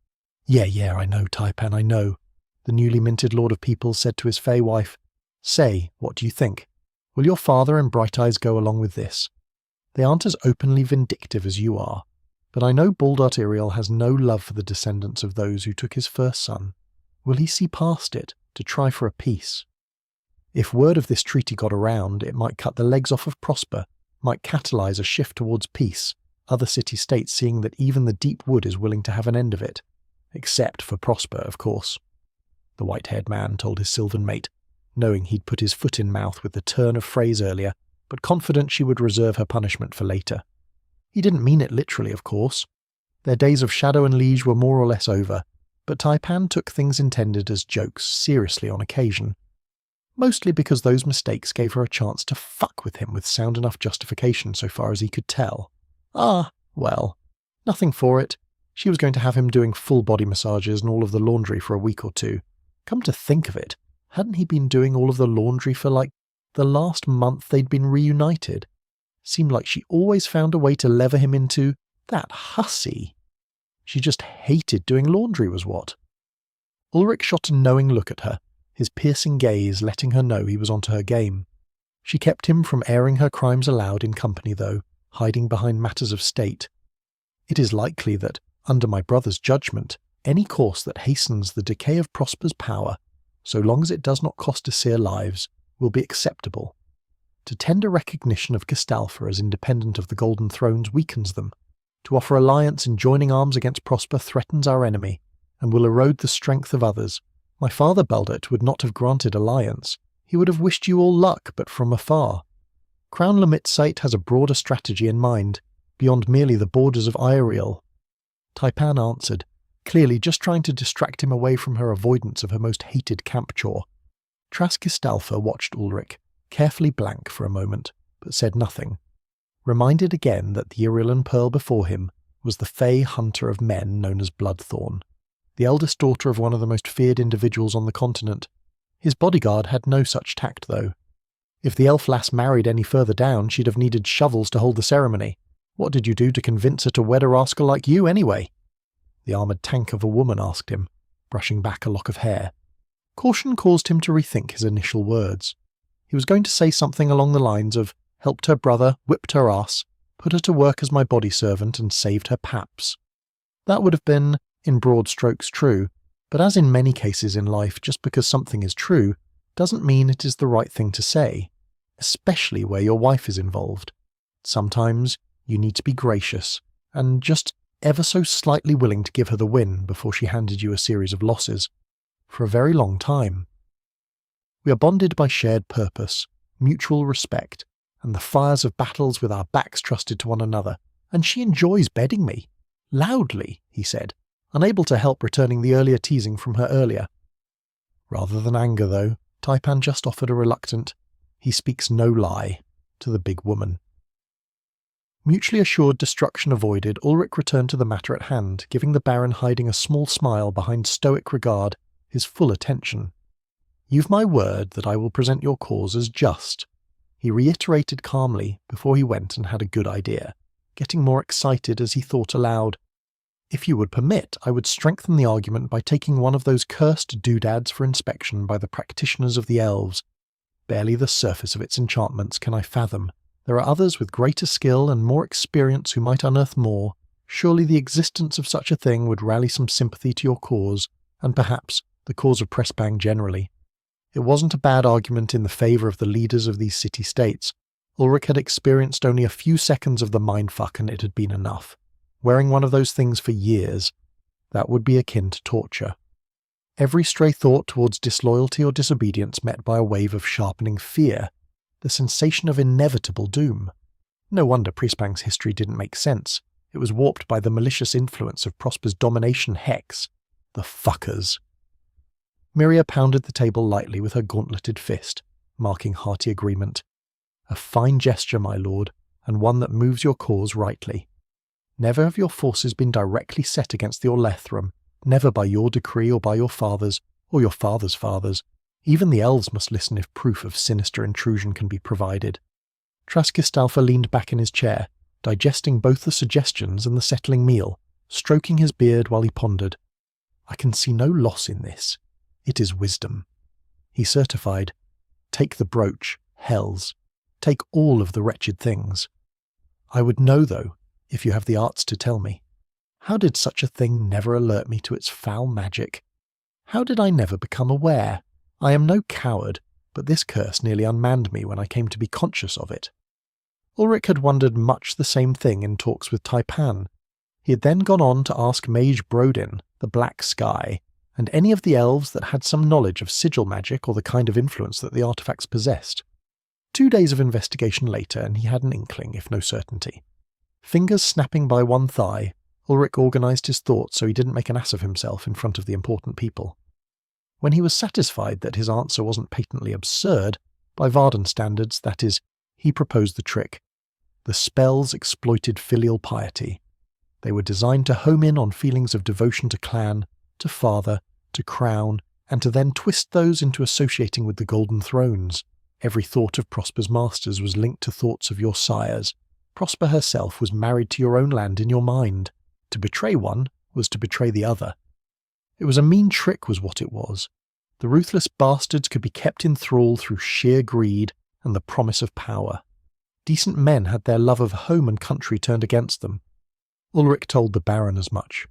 Speaker 1: Yeah, I know, Taipan, I know, the newly minted Lord of Peoples said to his fey wife. Say, what do you think? Will your father and Bright Eyes go along with this? They aren't as openly vindictive as you are, but I know Baldart Iriel has no love for the descendants of those who took his first son. Will he see past it to try for a peace? If word of this treaty got around, it might cut the legs off of Prosper, might catalyse a shift towards peace, other city-states seeing that even the Deep Wood is willing to have an end of it. Except for Prosper, of course. The white-haired man told his sylvan mate, knowing he'd put his foot in mouth with the turn of phrase earlier, but confident she would reserve her punishment for later. He didn't mean it literally, of course. Their days of shadow and liege were more or less over, but Taipan took things intended as jokes seriously on occasion. Mostly because those mistakes gave her a chance to fuck with him with sound enough justification so far as he could tell. Ah, well, nothing for it. She was going to have him doing full body massages and all of the laundry for a week or two. Come to think of it, hadn't he been doing all of the laundry for the last month they'd been reunited? Seemed like she always found a way to lever him into that hussy. She just hated doing laundry was what. Ulrich shot a knowing look at her, his piercing gaze letting her know he was onto her game. She kept him from airing her crimes aloud in company though, hiding behind matters of state. It is likely that, under my brother's judgment, any course that hastens the decay of Prosper's power, so long as it does not cost Aesir lives, will be acceptable. To tender recognition of Kistalfa as independent of the Golden Thrones weakens them. To offer alliance in joining arms against Prosper threatens our enemy, and will erode the strength of others. My father Baldert would not have granted alliance. He would have wished you all luck, but from afar. Crown Lamitsite has a broader strategy in mind, beyond merely the borders of Iriel. Taipan answered, clearly just trying to distract him away from her avoidance of her most hated camp chore. Trask Kistalfa watched Ulrich, carefully blank for a moment, but said nothing. Reminded again that the Irillan pearl before him was the fey hunter of men known as Bloodthorn, the eldest daughter of one of the most feared individuals on the continent. His bodyguard had no such tact, though. If the elf lass married any further down, she'd have needed shovels to hold the ceremony. What did you do to convince her to wed a rascal like you, anyway? The armoured tank of a woman asked him, brushing back a lock of hair. Caution caused him to rethink his initial words. He was going to say something along the lines of, helped her brother, whipped her ass, put her to work as my body servant and saved her paps. That would have been, in broad strokes, true, but as in many cases in life, just because something is true doesn't mean it is the right thing to say, especially where your wife is involved. Sometimes you need to be gracious, and just ever so slightly willing to give her the win before she handed you a series of losses. For a very long time. We are bonded by shared purpose, mutual respect, and the fires of battles with our backs trusted to one another, and she enjoys bedding me. Loudly, he said, unable to help returning the earlier teasing from her earlier. Rather than anger, though, Taipan just offered a reluctant, he speaks no lie, to the big woman. Mutually assured destruction avoided, Ulrich returned to the matter at hand, giving the Baron hiding a small smile behind stoic regard his full attention. You've my word that I will present your cause as just, he reiterated calmly before he went and had a good idea, getting more excited as he thought aloud. If you would permit, I would strengthen the argument by taking one of those cursed doodads for inspection by the practitioners of the elves. Barely the surface of its enchantments can I fathom, There are others with greater skill and more experience who might unearth more. Surely the existence of such a thing would rally some sympathy to your cause, and perhaps the cause of Pressbang generally. It wasn't a bad argument in the favour of the leaders of these city-states. Ulrich had experienced only a few seconds of the mindfuck and it had been enough. Wearing one of those things for years, that would be akin to torture. Every stray thought towards disloyalty or disobedience met by a wave of sharpening fear, the sensation of inevitable doom. No wonder Pressbang's history didn't make sense. It was warped by the malicious influence of Prosper's domination hex. The fuckers. Miria pounded the table lightly with her gauntleted fist, marking hearty agreement. A fine gesture, my lord, and one that moves your cause rightly. Never have your forces been directly set against the Orlethrum, never by your decree or by your father's, or your father's fathers. Even the elves must listen if proof of sinister intrusion can be provided. Traskistalfa leaned back in his chair, digesting both the suggestions and the settling meal, stroking his beard while he pondered. I can see no loss in this. It is wisdom. He certified, take the brooch, hells. Take all of the wretched things. I would know, though, if you have the arts to tell me. How did such a thing never alert me to its foul magic? How did I never become aware? I am no coward, but this curse nearly unmanned me when I came to be conscious of it. Ulrich had wondered much the same thing in talks with Taipan. He had then gone on to ask Mage Brodin, the Black Sky, and any of the elves that had some knowledge of sigil magic or the kind of influence that the artifacts possessed. 2 days of investigation later, and he had an inkling, if no certainty. Fingers snapping by one thigh, Ulrich organised his thoughts so he didn't make an ass of himself in front of the important people. When he was satisfied that his answer wasn't patently absurd, by Vardan standards, that is, he proposed the trick. The spells exploited filial piety. They were designed to home in on feelings of devotion to clan, to father, to crown, and to then twist those into associating with the Golden Thrones. Every thought of Prosper's masters was linked to thoughts of your sires. Prosper herself was married to your own land in your mind. To betray one was to betray the other. It was a mean trick was what it was. The ruthless bastards could be kept in thrall through sheer greed and the promise of power. Decent men had their love of home and country turned against them. Ulrich told the Baron as much.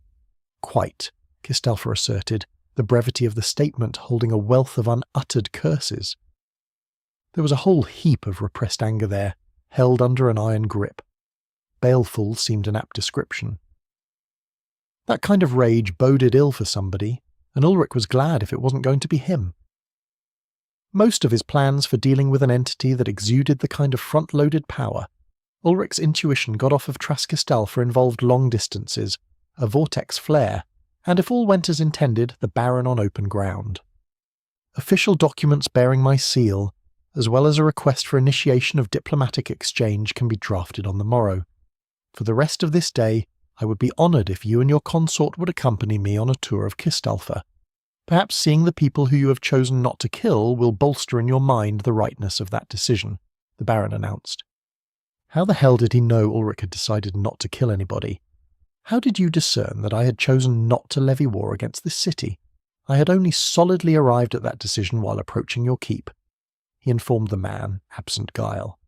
Speaker 1: Quite, Kistelfer asserted, the brevity of the statement holding a wealth of unuttered curses. There was a whole heap of repressed anger there, held under an iron grip. Baleful seemed an apt description. That kind of rage boded ill for somebody, and Ulrich was glad if it wasn't going to be him. Most of his plans for dealing with an entity that exuded the kind of front-loaded power, Ulrich's intuition got off of Traskistalfa involved long distances, a vortex flare, and if all went as intended, the Baron on open ground. Official documents bearing my seal, as well as a request for initiation of diplomatic exchange, can be drafted on the morrow. For the rest of this day, I would be honoured if you and your consort would accompany me on a tour of Kistalfa. Perhaps seeing the people who you have chosen not to kill will bolster in your mind the rightness of that decision, the Baron announced. How the hell did he know Ulrich had decided not to kill anybody? How did you discern that I had chosen not to levy war against this city? I had only solidly arrived at that decision while approaching your keep, he informed the man, absent guile.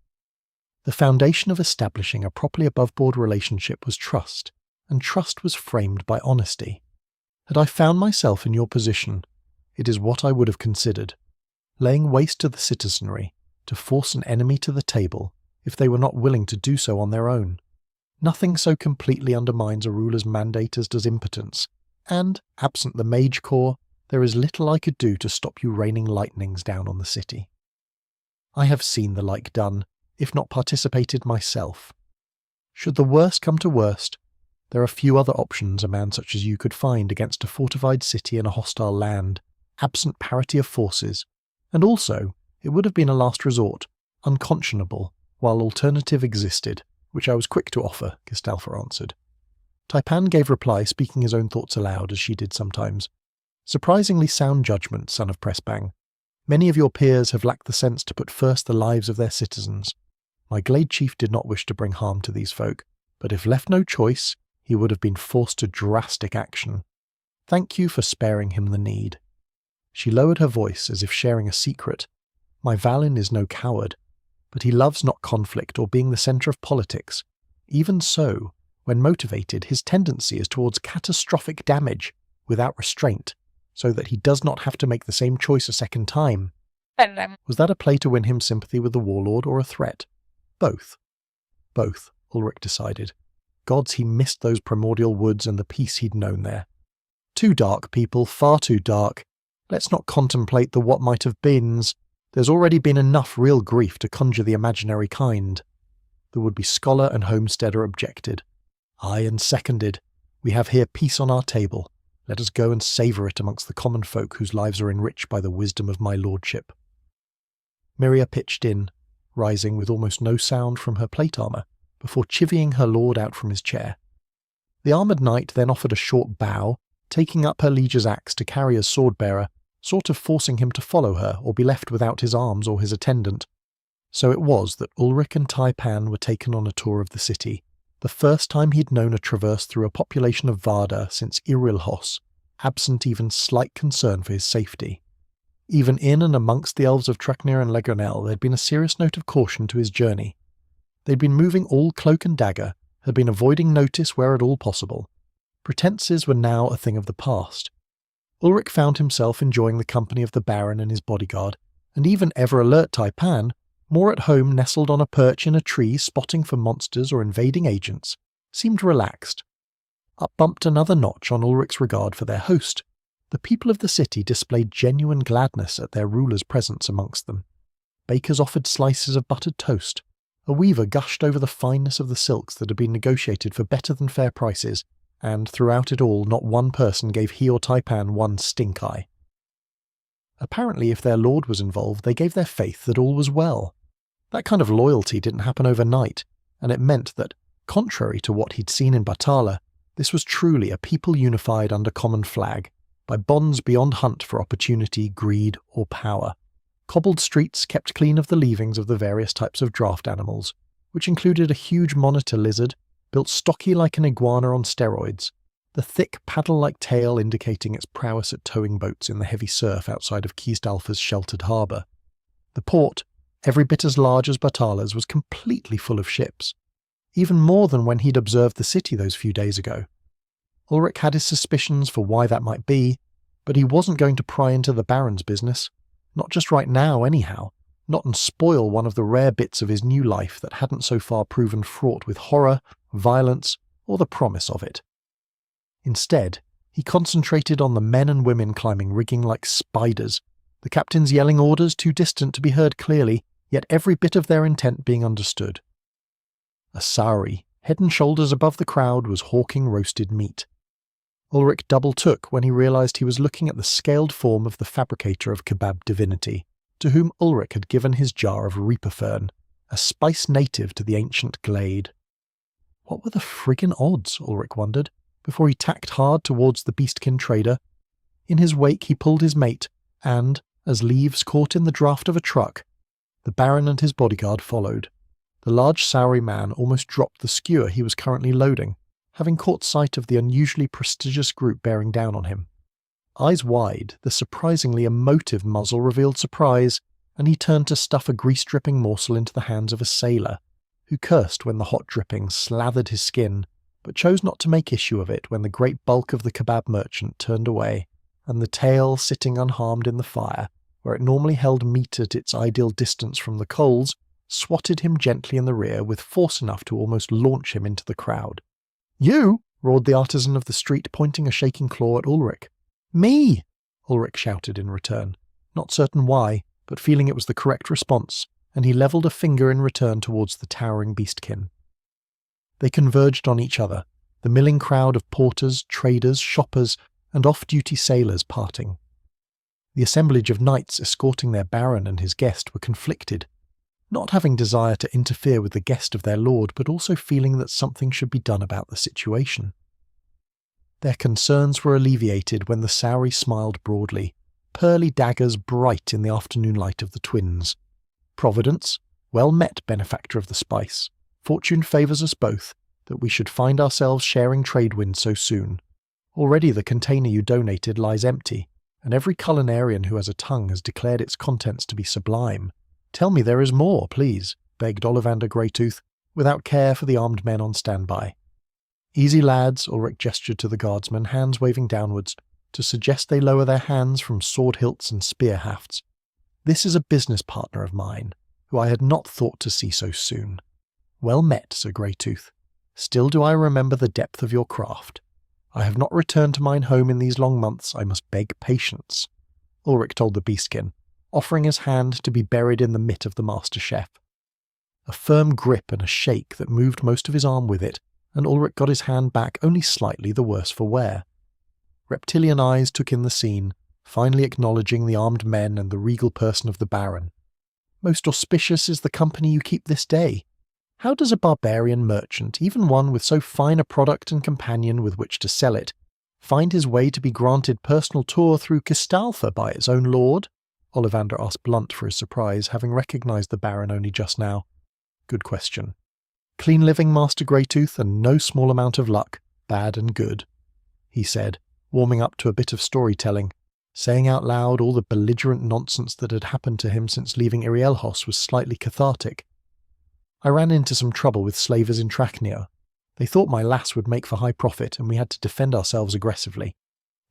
Speaker 1: The foundation of establishing a properly above-board relationship was trust, and trust was framed by honesty. Had I found myself in your position, it is what I would have considered. Laying waste to the citizenry, to force an enemy to the table, if they were not willing to do so on their own. Nothing so completely undermines a ruler's mandate as does impotence, and, absent the Mage Corps, there is little I could do to stop you raining lightnings down on the city. I have seen the like done, if not participated myself. Should the worst come to worst, there are few other options a man such as you could find against a fortified city in a hostile land, absent parity of forces, and also, it would have been a last resort, unconscionable, while alternative existed, which I was quick to offer, Kistalfa answered. Taipan gave reply, speaking his own thoughts aloud, as she did sometimes. Surprisingly sound judgment, son of Pressbang. Many of your peers have lacked the sense to put first the lives of their citizens. My Glade Chief did not wish to bring harm to these folk, but if left no choice, he would have been forced to drastic action. Thank you for sparing him the need. She lowered her voice as if sharing a secret. My Valin is no coward, but he loves not conflict or being the centre of politics. Even so, when motivated, his tendency is towards catastrophic damage without restraint, so that he does not have to make the same choice a second time. Was that a play to win him sympathy with the warlord or a threat? Both. Both, Ulrich decided. Gods, he missed those primordial woods and the peace he'd known there. Too dark, people, far too dark. Let's not contemplate the what might have beens. There's already been enough real grief to conjure the imaginary kind. The would-be scholar and homesteader objected. Aye, and seconded. We have here peace on our table. Let us go and savour it amongst the common folk whose lives are enriched by the wisdom of my lordship. Miria pitched in, rising with almost no sound from her plate armour, before chivying her lord out from his chair. The armoured knight then offered a short bow, taking up her liege's axe to carry as sword-bearer, sort of forcing him to follow her or be left without his arms or his attendant. So it was that Ulrich and Taipan were taken on a tour of the city, the first time he'd known a traverse through a population of Varda since Irilhos, absent even slight concern for his safety. Even in and amongst the elves of Treknir and Legionel there'd been a serious note of caution to his journey. They'd been moving all cloak and dagger, had been avoiding notice where at all possible. Pretences were now a thing of the past. Ulrich found himself enjoying the company of the Baron and his bodyguard, and even ever-alert Taipan, more at home nestled on a perch in a tree spotting for monsters or invading agents, seemed relaxed. Up bumped another notch on Ulrich's regard for their host. The people of the city displayed genuine gladness at their ruler's presence amongst them. Bakers offered slices of buttered toast. A weaver gushed over the fineness of the silks that had been negotiated for better than fair prices, and throughout it all not one person gave he or Taipan one stink eye. Apparently if their lord was involved, they gave their faith that all was well. That kind of loyalty didn't happen overnight, and it meant that, contrary to what he'd seen in Batala, this was truly a people unified under common flag, by bonds beyond hunt for opportunity, greed, or power. Cobbled streets kept clean of the leavings of the various types of draft animals, which included a huge monitor lizard, built stocky like an iguana on steroids, the thick paddle-like tail indicating its prowess at towing boats in the heavy surf outside of Kiesdalfa's sheltered harbour. The port, every bit as large as Batala's, was completely full of ships, even more than when he'd observed the city those few days ago. Ulrich had his suspicions for why that might be, but he wasn't going to pry into the Baron's business. Not just right now, anyhow. Not and spoil one of the rare bits of his new life that hadn't so far proven fraught with horror, violence, or the promise of it. Instead, he concentrated on the men and women climbing rigging like spiders, the captains yelling orders too distant to be heard clearly, yet every bit of their intent being understood. A Sauri, head and shoulders above the crowd, was hawking roasted meat. Ulrich double-took when he realised he was looking at the scaled form of the fabricator of kebab divinity, to whom Ulrich had given his jar of reaper fern, a spice native to the ancient glade. What were the friggin' odds, Ulrich wondered, before he tacked hard towards the beastkin trader. In his wake he pulled his mate, and, as leaves caught in the draught of a truck, the Baron and his bodyguard followed. The large Sauri man almost dropped the skewer he was currently loading, having caught sight of the unusually prestigious group bearing down on him. Eyes wide, the surprisingly emotive muzzle revealed surprise, and he turned to stuff a grease-dripping morsel into the hands of a sailor, who cursed when the hot dripping slathered his skin, but chose not to make issue of it when the great bulk of the kebab merchant turned away, and the tail, sitting unharmed in the fire, where it normally held meat at its ideal distance from the coals, swatted him gently in the rear with force enough to almost launch him into the crowd. "You!" roared the artisan of the street, pointing a shaking claw at Ulrich. "Me!" Ulrich shouted in return, not certain why, but feeling it was the correct response, and he levelled a finger in return towards the towering beastkin. They converged on each other, the milling crowd of porters, traders, shoppers, and off-duty sailors parting. The assemblage of knights escorting their baron and his guest were conflicted, not having desire to interfere with the guest of their lord, but also feeling that something should be done about the situation. Their concerns were alleviated when the Sauri smiled broadly, pearly daggers bright in the afternoon light of the twins. "Providence, well met, benefactor of the spice. Fortune favours us both, that we should find ourselves sharing trade winds so soon. Already the container you donated lies empty, and every culinarian who has a tongue has declared its contents to be sublime. Tell me there is more, please. begged Ollivander Greytooth, without care for the armed men on standby. Easy lads, Ulrich gestured to the guardsmen, hands waving downwards, to suggest they lower their hands from sword hilts and spear hafts. This is a business partner of mine, who I had not thought to see so soon. Well met, Sir Greytooth. Still do I remember the depth of your craft. I have not returned to mine home in these long months, I must beg patience, Ulrich told the beastkin, offering his hand to be buried in the mitt of the master chef. A firm grip and a shake that moved most of his arm with it, and Ulrich got his hand back only slightly the worse for wear. Reptilian eyes took in the scene, finally acknowledging the armed men and the regal person of the Baron. Most auspicious is the company you keep this day. How does a barbarian merchant, even one with so fine a product and companion with which to sell it, find his way to be granted personal tour through Kistalfa by its own lord? Ollivander asked Blunt for his surprise, having recognised the Baron only just now. Good question. Clean living, Master Greytooth, and no small amount of luck, bad and good, he said, warming up to a bit of storytelling. Saying out loud all the belligerent nonsense that had happened to him since leaving Irielhos was slightly cathartic. I ran into some trouble with slavers in Trachnia. They thought my lass would make for high profit, and we had to defend ourselves aggressively.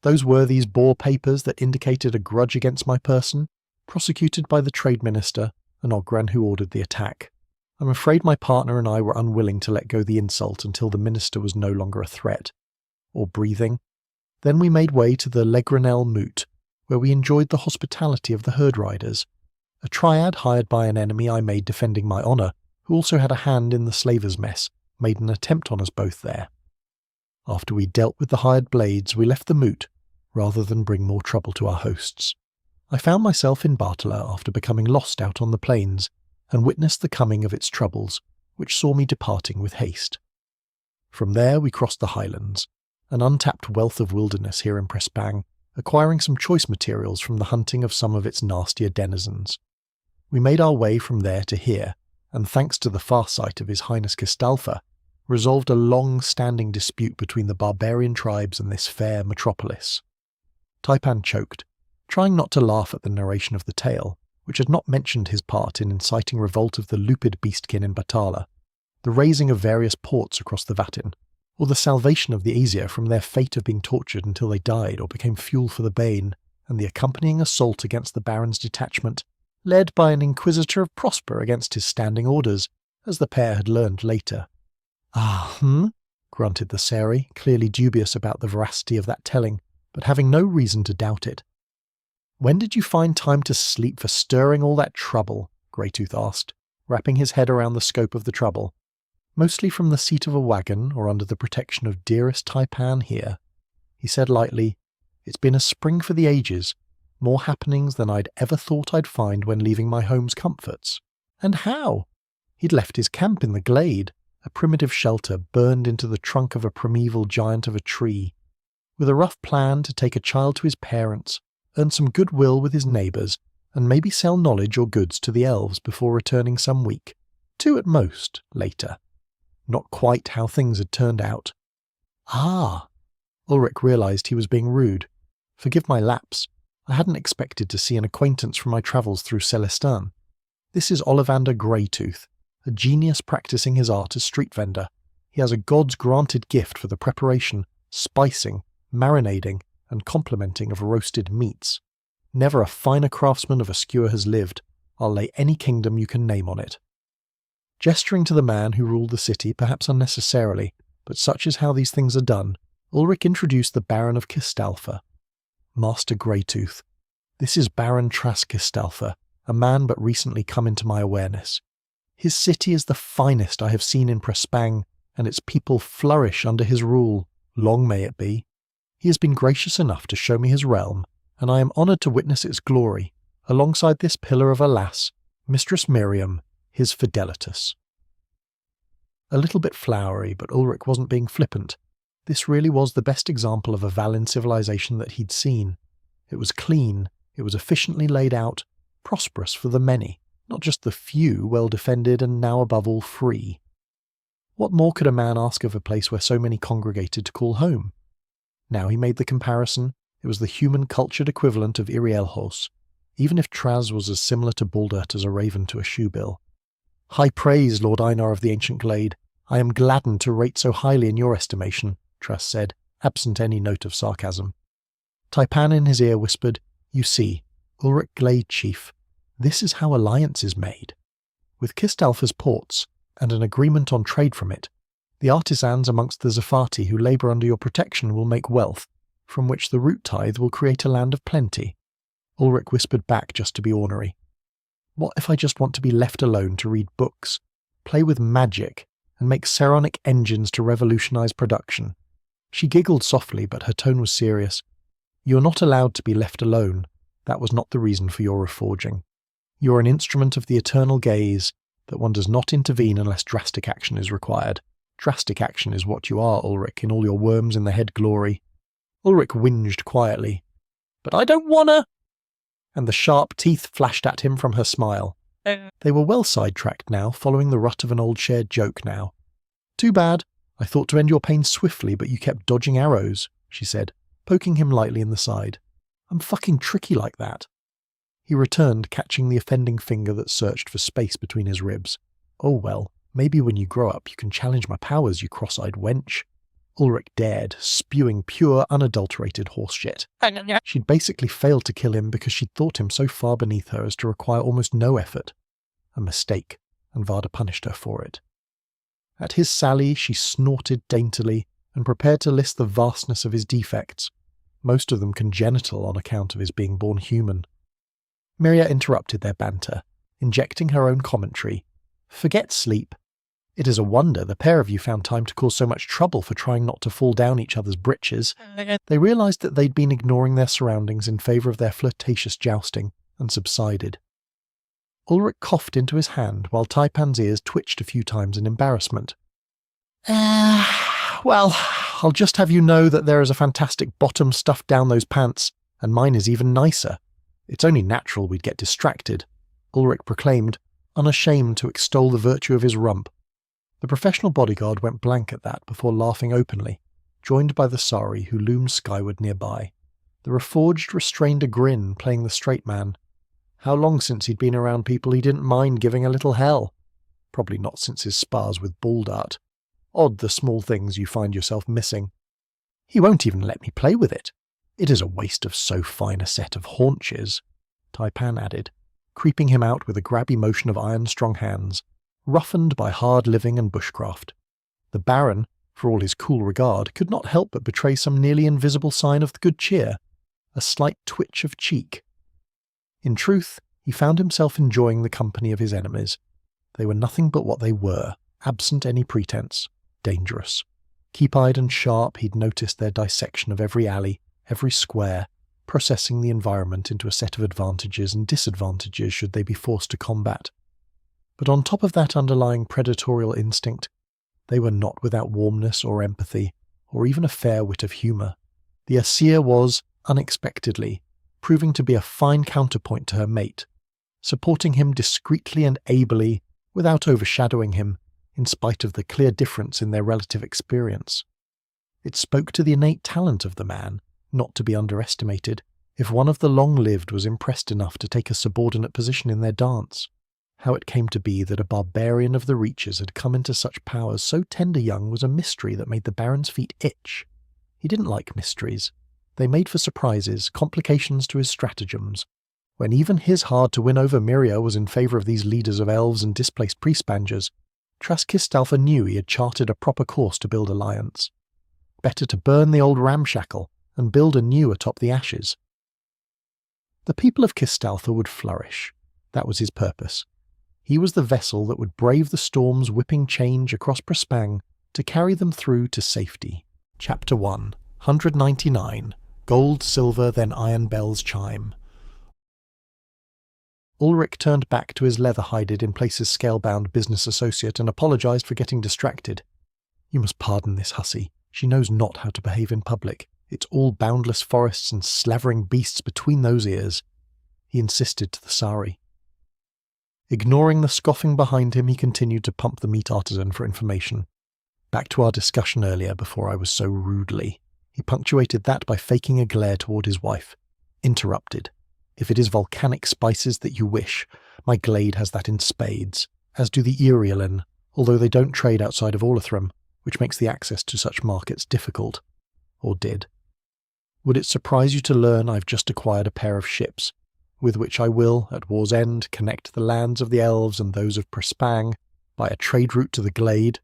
Speaker 1: Those worthies bore papers that indicated a grudge against my person, prosecuted by the trade minister, and Ogran who ordered the attack. I'm afraid my partner and I were unwilling to let go the insult until the minister was no longer a threat. Or breathing. Then we made way to the Legranel Moot, where we enjoyed the hospitality of the herd riders, a triad hired by an enemy I made defending my honour, who also had a hand in the slavers' mess, made an attempt on us both there. After we dealt with the hired blades, we left the moot, rather than bring more trouble to our hosts. I found myself in Bartala after becoming lost out on the plains, and witnessed the coming of its troubles, which saw me departing with haste. From there we crossed the highlands, an untapped wealth of wilderness here in Prespang, acquiring some choice materials from the hunting of some of its nastier denizens. We made our way from there to here, and thanks to the farsight of His Highness Kistalfa, resolved a long-standing dispute between the barbarian tribes and this fair metropolis. Taipan choked, trying not to laugh at the narration of the tale, which had not mentioned his part in inciting revolt of the Lupid beastkin in Batala, the razing of various ports across the Vatin, or the salvation of the Aesir from their fate of being tortured until they died or became fuel for the Bane, and the accompanying assault against the Baron's detachment, led by an Inquisitor of Prosper against his standing orders, as the pair had learned later. Grunted the Seri, clearly dubious about the veracity of that telling, but having no reason to doubt it. When did you find time to sleep for stirring all that trouble? Greytooth asked, wrapping his head around the scope of the trouble. Mostly from the seat of a wagon or under the protection of dearest Taipan here. He said lightly, It's been a spring for the ages, more happenings than I'd ever thought I'd find when leaving my home's comforts. And how? He'd left his camp in the glade, a primitive shelter burned into the trunk of a primeval giant of a tree, with a rough plan to take a child to his parents, earn some goodwill with his neighbours, and maybe sell knowledge or goods to the elves before returning some week, 2 at most, later. Not quite how things had turned out. Ah! Ulrich realised he was being rude. Forgive my lapse. I hadn't expected to see an acquaintance from my travels through Celestin. This is Ollivander Greytooth, a genius practising his art as street vendor. He has a god's granted gift for the preparation, spicing, marinading, and complementing of roasted meats. Never a finer craftsman of a skewer has lived. I'll lay any kingdom you can name on it. Gesturing to the man who ruled the city, perhaps unnecessarily, but such is how these things are done, Ulrich introduced the Baron of Kistalfa. Master Greytooth, this is Baron Trask Kistalfa, a man but recently come into my awareness. His city is the finest I have seen in Prespang, and its people flourish under his rule, long may it be. He has been gracious enough to show me his realm, and I am honoured to witness its glory, alongside this pillar of a lass, Mistress Miriam, his Fidelitas. A little bit flowery, but Ulrich wasn't being flippant. This really was the best example of a Valin civilization that he'd seen. It was clean, it was efficiently laid out, prosperous for the many, not just the few, well defended and now above all free. What more could a man ask of a place where so many congregated to call home? Now he made the comparison, it was the human cultured equivalent of Irielhos, even if Traz was as similar to Baldurt as a raven to a shoebill. High praise, Lord Einar of the Ancient Glade. I am gladdened to rate so highly in your estimation, Truss said, absent any note of sarcasm. Taipan in his ear whispered, You see, Ulrich Glade Chief, this is how alliance is made. With Kistalfa's ports, and an agreement on trade from it, the artisans amongst the Zafati who labour under your protection will make wealth, from which the root tithe will create a land of plenty. Ulrich whispered back just to be ornery. What if I just want to be left alone to read books, play with magic, and make psionic engines to revolutionise production? She giggled softly, but her tone was serious. You're not allowed to be left alone. That was not the reason for your reforging. You're an instrument of the eternal gaze, that one does not intervene unless drastic action is required. Drastic action is what you are, Ulrich, in all your worms in the head glory. Ulrich whinged quietly. But I don't wanna! And the sharp teeth flashed at him from her smile. They were well sidetracked now, following the rut of an old shared joke now. Too bad. I thought to end your pain swiftly, but you kept dodging arrows, she said, poking him lightly in the side. I'm fucking tricky like that. He returned, catching the offending finger that searched for space between his ribs. Oh well, maybe when you grow up you can challenge my powers, you cross-eyed wench. Ulrich dared, spewing pure, unadulterated horseshit. She'd basically failed to kill him because she'd thought him so far beneath her as to require almost no effort. A mistake, and Varda punished her for it. At his sally she snorted daintily and prepared to list the vastness of his defects, most of them congenital on account of his being born human. Miria interrupted their banter, injecting her own commentary. Forget sleep. It is a wonder the pair of you found time to cause so much trouble for trying not to fall down each other's britches. They realised that they'd been ignoring their surroundings in favour of their flirtatious jousting, and subsided. Ulrich coughed into his hand while Taipan's ears twitched a few times in embarrassment. Well, I'll just have you know that there is a fantastic bottom stuffed down those pants, and mine is even nicer. It's only natural we'd get distracted, Ulrich proclaimed, unashamed to extol the virtue of his rump. The professional bodyguard went blank at that before laughing openly, joined by the Sari who loomed skyward nearby. The Reforged restrained a grin, playing the straight man. How long since he'd been around people he didn't mind giving a little hell? Probably not since his spars with Bulldart. Odd the small things you find yourself missing. He won't even let me play with it. It is a waste of so fine a set of haunches, Taipan added, creeping him out with a grabby motion of iron-strong hands, roughened by hard living and bushcraft. The Baron, for all his cool regard, could not help but betray some nearly invisible sign of good cheer, a slight twitch of cheek. In truth, he found himself enjoying the company of his enemies. They were nothing but what they were, absent any pretense, dangerous. Keep-eyed and sharp, he'd noticed their dissection of every alley, every square, processing the environment into a set of advantages and disadvantages should they be forced to combat. But on top of that underlying predatorial instinct, they were not without warmness or empathy, or even a fair wit of humour. The Asir was, unexpectedly, proving to be a fine counterpoint to her mate, supporting him discreetly and ably, without overshadowing him, in spite of the clear difference in their relative experience. It spoke to the innate talent of the man, not to be underestimated, if one of the long-lived was impressed enough to take a subordinate position in their dance. How it came to be that a barbarian of the Reaches had come into such powers so tender young was a mystery that made the Baron's feet itch. He didn't like mysteries. They made for surprises, complications to his stratagems. When even his hard-to-win-over Miria was in favour of these leaders of elves and displaced priest-bangers, Traskistalfa knew he had charted a proper course to build alliance. Better to burn the old ramshackle and build a new atop the ashes. The people of Kistalfa would flourish. That was his purpose. He was the vessel that would brave the storms whipping change across Prospang to carry them through to safety. Chapter 1, 199. Gold, silver, then iron bells chime. Ulrich turned back to his leather-hided in places scale-bound business associate and apologised for getting distracted. You must pardon this hussy. She knows not how to behave in public. It's all boundless forests and slavering beasts between those ears. He insisted to the Sari. Ignoring the scoffing behind him, he continued to pump the meat artisan for information. Back to our discussion earlier before I was so rudely. He punctuated that by faking a glare toward his wife. Interrupted. If it is volcanic spices that you wish, my glade has that in spades. as do the Irielin, although they don't trade outside of Orlithrum, which makes the access to such markets difficult. Or did. Would it surprise you to learn I've just acquired a pair of ships, with which I will, at war's end, connect the lands of the elves and those of Prespang by a trade route to the Glade?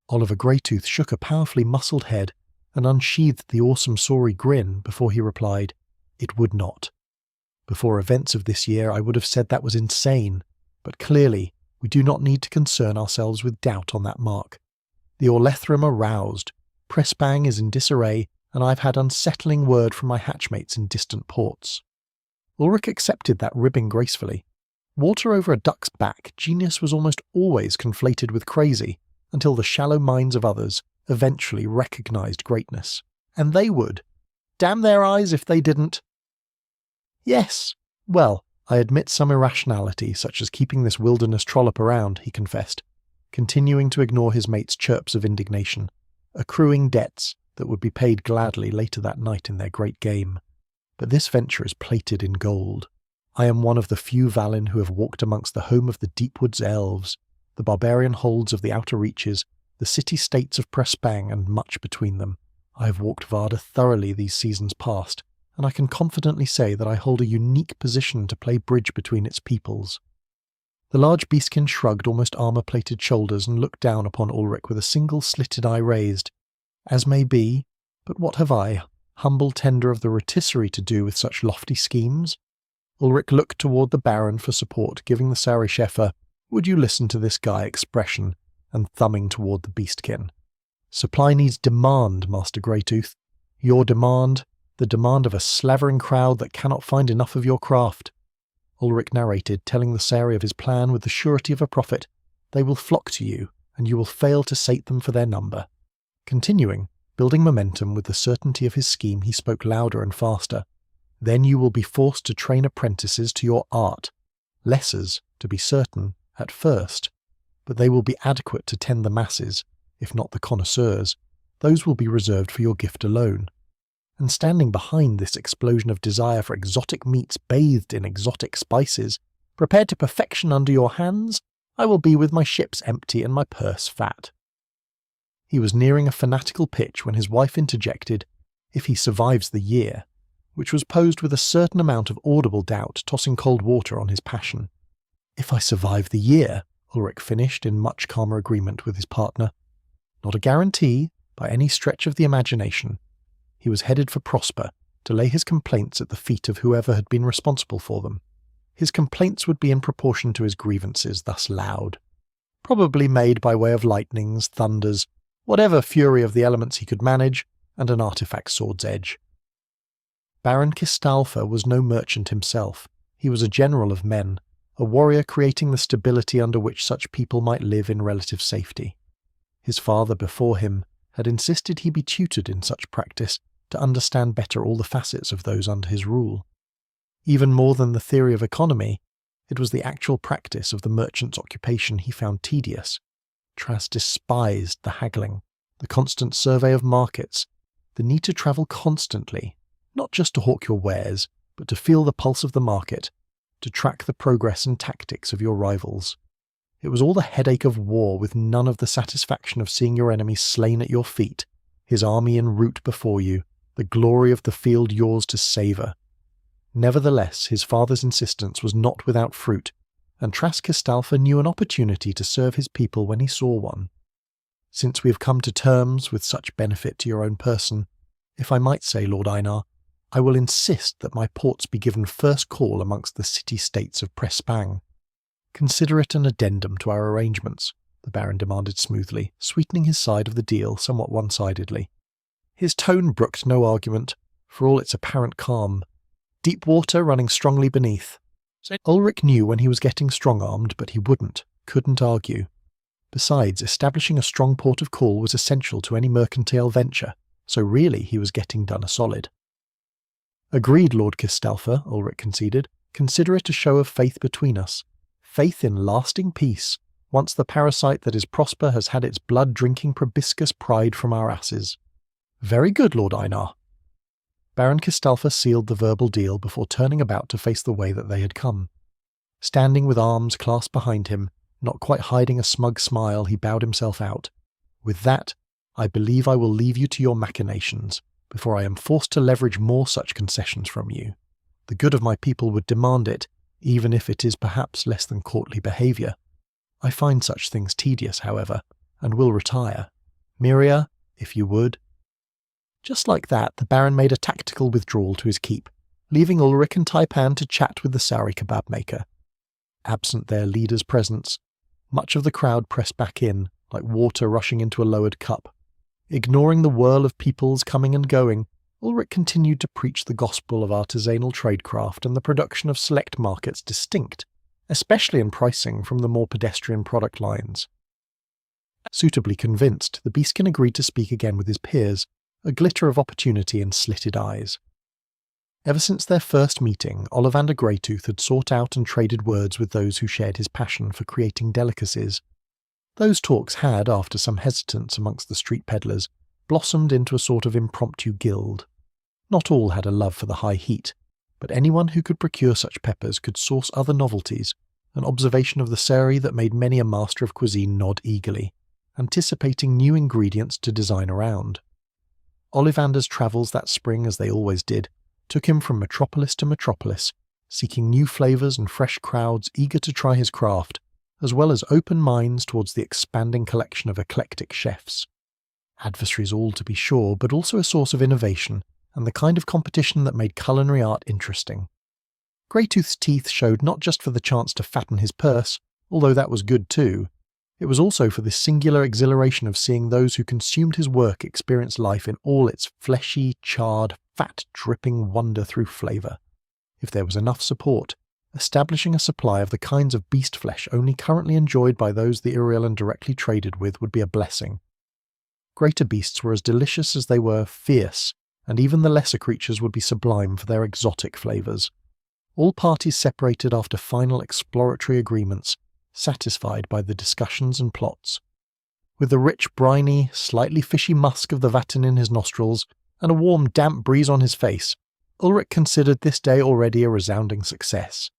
Speaker 1: Oliver Greytooth shook a powerfully muscled head and unsheathed the awesome sorry grin before he replied, "It would not. Before events of this year I would have said that was insane, but clearly we do not need to concern ourselves with doubt on that mark. The Orlethrum are roused, Prespang is in disarray, and I've had unsettling word from my hatchmates in distant ports." Ulrich accepted that ribbing gracefully. Water over a duck's back, genius was almost always conflated with crazy, until the shallow minds of others eventually recognised greatness. And they would. Damn their eyes if they didn't. "Yes, well, I admit some irrationality, such as keeping this wilderness trollop around," he confessed, continuing to ignore his mate's chirps of indignation, accruing debts that would be paid gladly later that night in their great game. "But this venture is plated in gold. I am one of the few Valin who have walked amongst the home of the Deepwoods elves, the barbarian holds of the outer reaches, the city-states of Prespang, and much between them. I have walked Varda thoroughly these seasons past, and I can confidently say that I hold a unique position to play bridge between its peoples." The large beastkin shrugged almost armour-plated shoulders and looked down upon Ulrich with a single slitted eye raised. "As may be, but what have I, humble tender of the rotisserie, to do with such lofty schemes?" Ulrich looked toward the Baron for support, giving the Sari-chef a "would you listen to this guy" expression, and thumbing toward the beastkin. "Supply needs demand, Master Greytooth. Your demand, the demand of a slavering crowd that cannot find enough of your craft." Ulrich narrated, telling the Sari of his plan with the surety of a prophet. "They will flock to you, and you will fail to sate them for their number." Continuing, building momentum with the certainty of his scheme, he spoke louder and faster. "Then you will be forced to train apprentices to your art. Lessers, to be certain, at first, but they will be adequate to tend the masses, if not the connoisseurs. Those will be reserved for your gift alone." And standing behind this explosion of desire for exotic meats bathed in exotic spices, prepared to perfection under your hands, I will be with my ships empty and my purse fat. He was nearing a fanatical pitch when his wife interjected, "If he survives the year," which was posed with a certain amount of audible doubt, tossing cold water on his passion. "If I survive the year," Ulrich finished in much calmer agreement with his partner. Not a guarantee, by any stretch of the imagination. He was headed for Prosper, to lay his complaints at the feet of whoever had been responsible for them. His complaints would be in proportion to his grievances, thus loud. Probably made by way of lightnings, thunders, whatever fury of the elements he could manage, and an artifact sword's edge. Baron Kistalfa was no merchant himself. He was a general of men, a warrior creating the stability under which such people might live in relative safety. His father before him had insisted he be tutored in such practice to understand better all the facets of those under his rule. Even more than the theory of economy, it was the actual practice of the merchant's occupation he found tedious. Tras despised the haggling, the constant survey of markets, the need to travel constantly, not just to hawk your wares, but to feel the pulse of the market, to track the progress and tactics of your rivals. It was all the headache of war with none of the satisfaction of seeing your enemy slain at your feet, his army en route before you, the glory of the field yours to savour. Nevertheless, his father's insistence was not without fruit, and Tras Kistalfa knew an opportunity to serve his people when he saw one. "Since we have come to terms with such benefit to your own person, if I might say, Lord Einar, I will insist that my ports be given first call amongst the city-states of Prespang. Consider it an addendum to our arrangements," the Baron demanded smoothly, sweetening his side of the deal somewhat one-sidedly. His tone brooked no argument, for all its apparent calm. Deep water running strongly beneath. Ulrich knew when he was getting strong-armed, but he couldn't argue. Besides, establishing a strong port of call was essential to any mercantile venture, so really he was getting done a solid. "Agreed, Lord Kistalfa," Ulrich conceded. "Consider it a show of faith between us. Faith in lasting peace, once the parasite that is Prosper has had its blood-drinking proboscis pried from our asses." "Very good, Lord Einar." Baron Kistalfa sealed the verbal deal before turning about to face the way that they had come. Standing with arms clasped behind him, Not quite hiding a smug smile, he bowed himself out. With that, I believe I will leave you to your machinations, before I am forced to leverage more such concessions from you. The good of my people would demand it, even if it is perhaps less than courtly behaviour. I find such things tedious, however, and will retire. Miria, if you would. Just like that, the Baron made a tactical withdrawal to his keep, leaving Ulrich and Taipan to chat with the Sauri kebab maker. Absent their leader's presence, much of the crowd pressed back in, like water rushing into a lowered cup. Ignoring the whirl of peoples coming and going, Ulrich continued to preach the gospel of artisanal tradecraft and the production of select markets distinct, especially in pricing from the more pedestrian product lines. Suitably convinced, the Beastkin agreed to speak again with his peers, a glitter of opportunity in slitted eyes. Ever since their first meeting, Ollivander Greytooth had sought out and traded words with those who shared his passion for creating delicacies. Those talks had, after some hesitance amongst the street peddlers, blossomed into a sort of impromptu guild. Not all had a love for the high heat, but anyone who could procure such peppers could source other novelties, an observation of the Sauri that made many a master of cuisine nod eagerly, anticipating new ingredients to design around. Ollivander's travels that spring, as they always did, took him from metropolis to metropolis, seeking new flavours and fresh crowds eager to try his craft, as well as open minds towards the expanding collection of eclectic chefs. Adversaries all, to be sure, but also a source of innovation, and the kind of competition that made culinary art interesting. Greytooth's teeth showed not just for the chance to fatten his purse, although that was good too. It was also for the singular exhilaration of seeing those who consumed his work experience life in all its fleshy, charred, fat-dripping wonder through flavour. If there was enough support, establishing a supply of the kinds of beast flesh only currently enjoyed by those the Irialan directly traded with would be a blessing. Greater beasts were as delicious as they were fierce, and even the lesser creatures would be sublime for their exotic flavours. All parties separated after final exploratory agreements, satisfied by the discussions and plots. With the rich, briny, slightly fishy musk of the Vatten in his nostrils, and a warm, damp breeze on his face, Ulrich considered this day already a resounding success.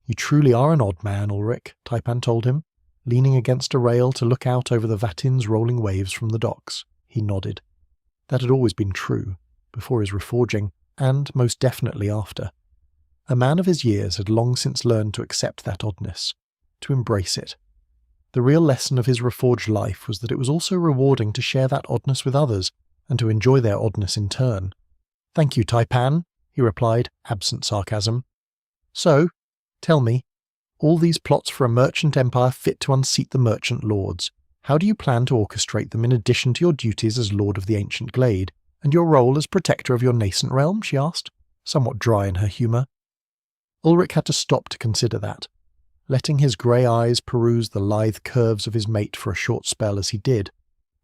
Speaker 1: "You truly are an odd man, Ulrich," Taipan told him, leaning against a rail to look out over the Vattin's rolling waves from the docks. He nodded. That had always been true, before his reforging, and most definitely after. A man of his years had long since learned to accept that oddness, to embrace it. The real lesson of his reforged life was that it was also rewarding to share that oddness with others, and to enjoy their oddness in turn. "Thank you, Taipan," he replied, absent sarcasm. "So, tell me, all these plots for a merchant empire fit to unseat the merchant lords. How do you plan to orchestrate them in addition to your duties as Lord of the Ancient Glade, and your role as protector of your nascent realm?" she asked, somewhat dry in her humour. Ulrich had to stop to consider that, letting his grey eyes peruse the lithe curves of his mate for a short spell as he did,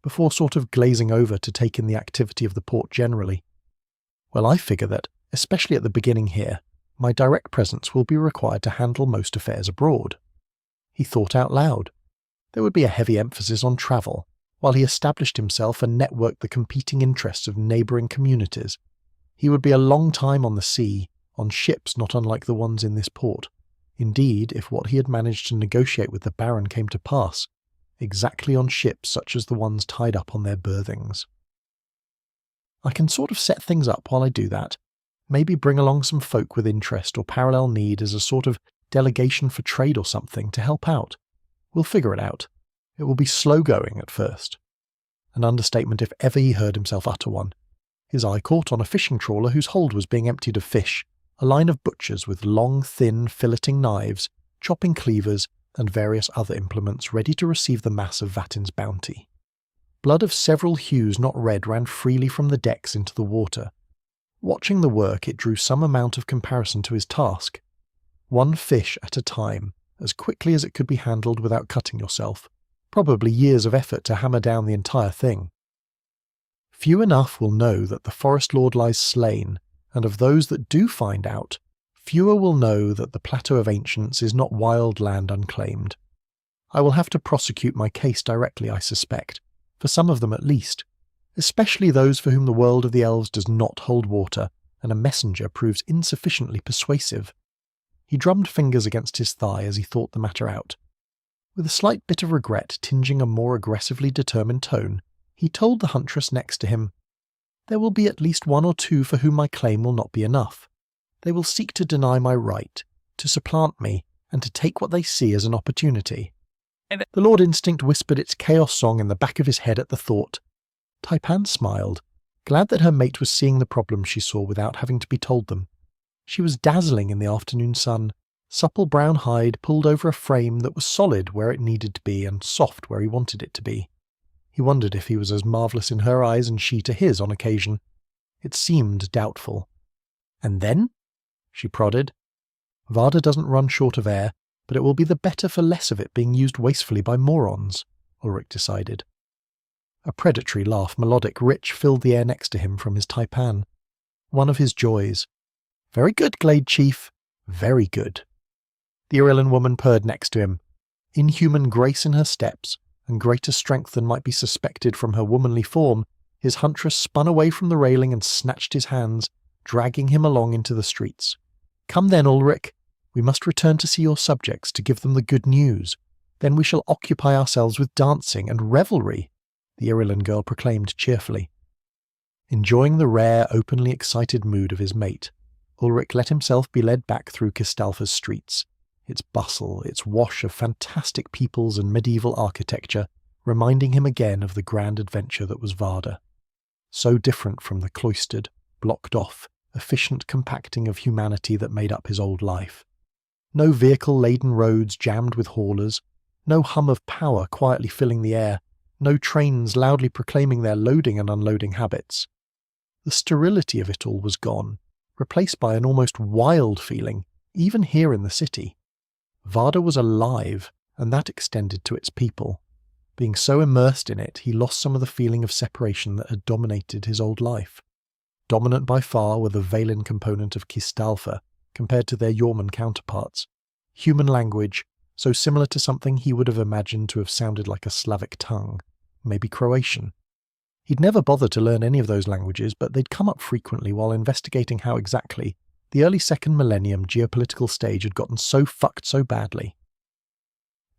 Speaker 1: before sort of glazing over to take in the activity of the port generally. "Well, I figure that, especially at the beginning here, my direct presence will be required to handle most affairs abroad." He thought out loud. There would be a heavy emphasis on travel, while he established himself and networked the competing interests of neighbouring communities. He would be a long time on the sea, on ships not unlike the ones in this port. Indeed, if what he had managed to negotiate with the Baron came to pass, exactly on ships such as the ones tied up on their berthings. "I can sort of set things up while I do that. Maybe bring along some folk with interest or parallel need as a sort of delegation for trade or something to help out. We'll figure it out. It will be slow going at first." An understatement if ever he heard himself utter one. His eye caught on a fishing trawler whose hold was being emptied of fish, a line of butchers with long, thin, filleting knives, chopping cleavers, and various other implements ready to receive the mass of Vattin's bounty. Blood of several hues not red ran freely from the decks into the water. Watching the work, it drew some amount of comparison to his task. One fish at a time, as quickly as it could be handled without cutting yourself. Probably years of effort to hammer down the entire thing. Few enough will know that the Forest Lord lies slain, and of those that do find out, fewer will know that the Plateau of Ancients is not wild land unclaimed. I will have to prosecute my case directly, I suspect, for some of them at least, especially those for whom the world of the elves does not hold water, and a messenger proves insufficiently persuasive. He drummed fingers against his thigh as he thought the matter out. With a slight bit of regret tinging a more aggressively determined tone, he told the huntress next to him, "There will be at least one or two for whom my claim will not be enough. They will seek to deny my right, to supplant me, and to take what they see as an opportunity." The Lord Instinct whispered its chaos song in the back of his head at the thought. Taipan smiled, glad that her mate was seeing the problems she saw without having to be told them. She was dazzling in the afternoon sun, supple brown hide pulled over a frame that was solid where it needed to be and soft where he wanted it to be. He wondered if he was as marvellous in her eyes and she to his on occasion. It seemed doubtful. "And then?" she prodded. "Varda doesn't run short of air, but it will be the better for less of it being used wastefully by morons," Ulrich decided. A predatory laugh, melodic, rich, filled the air next to him from his taipan. One of his joys. "Very good, Glade Chief. Very good." The Irillan woman purred next to him. Inhuman grace in her steps, and greater strength than might be suspected from her womanly form, his huntress spun away from the railing and snatched his hands, dragging him along into the streets. "Come then, Ulrich. We must return to see your subjects to give them the good news. Then we shall occupy ourselves with dancing and revelry," the Irillan girl proclaimed cheerfully. Enjoying the rare, openly excited mood of his mate, Ulrich let himself be led back through Kistalfa's streets, its bustle, its wash of fantastic peoples and medieval architecture, reminding him again of the grand adventure that was Varda. So different from the cloistered, blocked off, efficient compacting of humanity that made up his old life. No vehicle-laden roads jammed with haulers, no hum of power quietly filling the air, no trains loudly proclaiming their loading and unloading habits. The sterility of it all was gone, replaced by an almost wild feeling, even here in the city. Varda was alive, and that extended to its people. Being so immersed in it, he lost some of the feeling of separation that had dominated his old life. Dominant by far were the Valen component of Kistalfa, compared to their Yorman counterparts. Human language, so similar to something he would have imagined to have sounded like a Slavic tongue, maybe Croatian. He'd never bothered to learn any of those languages, but they'd come up frequently while investigating how exactly the early second millennium geopolitical stage had gotten so fucked so badly.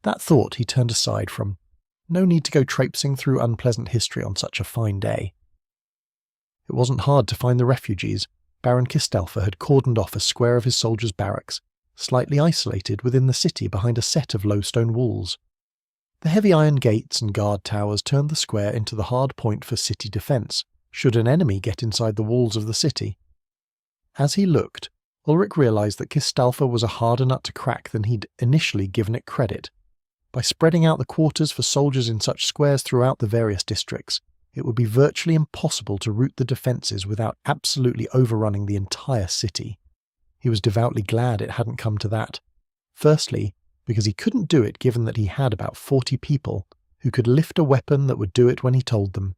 Speaker 1: That thought he turned aside from. No need to go traipsing through unpleasant history on such a fine day. It wasn't hard to find the refugees. Baron Kistalfa had cordoned off a square of his soldiers' barracks, slightly isolated within the city behind a set of low stone walls. The heavy iron gates and guard towers turned the square into the hard point for city defence, should an enemy get inside the walls of the city. As he looked, Ulrich realised that Kistalfa was a harder nut to crack than he'd initially given it credit. By spreading out the quarters for soldiers in such squares throughout the various districts, it would be virtually impossible to route the defences without absolutely overrunning the entire city. He was devoutly glad it hadn't come to that. Firstly, because he couldn't do it given that he had about 40 people who could lift a weapon that would do it when he told them.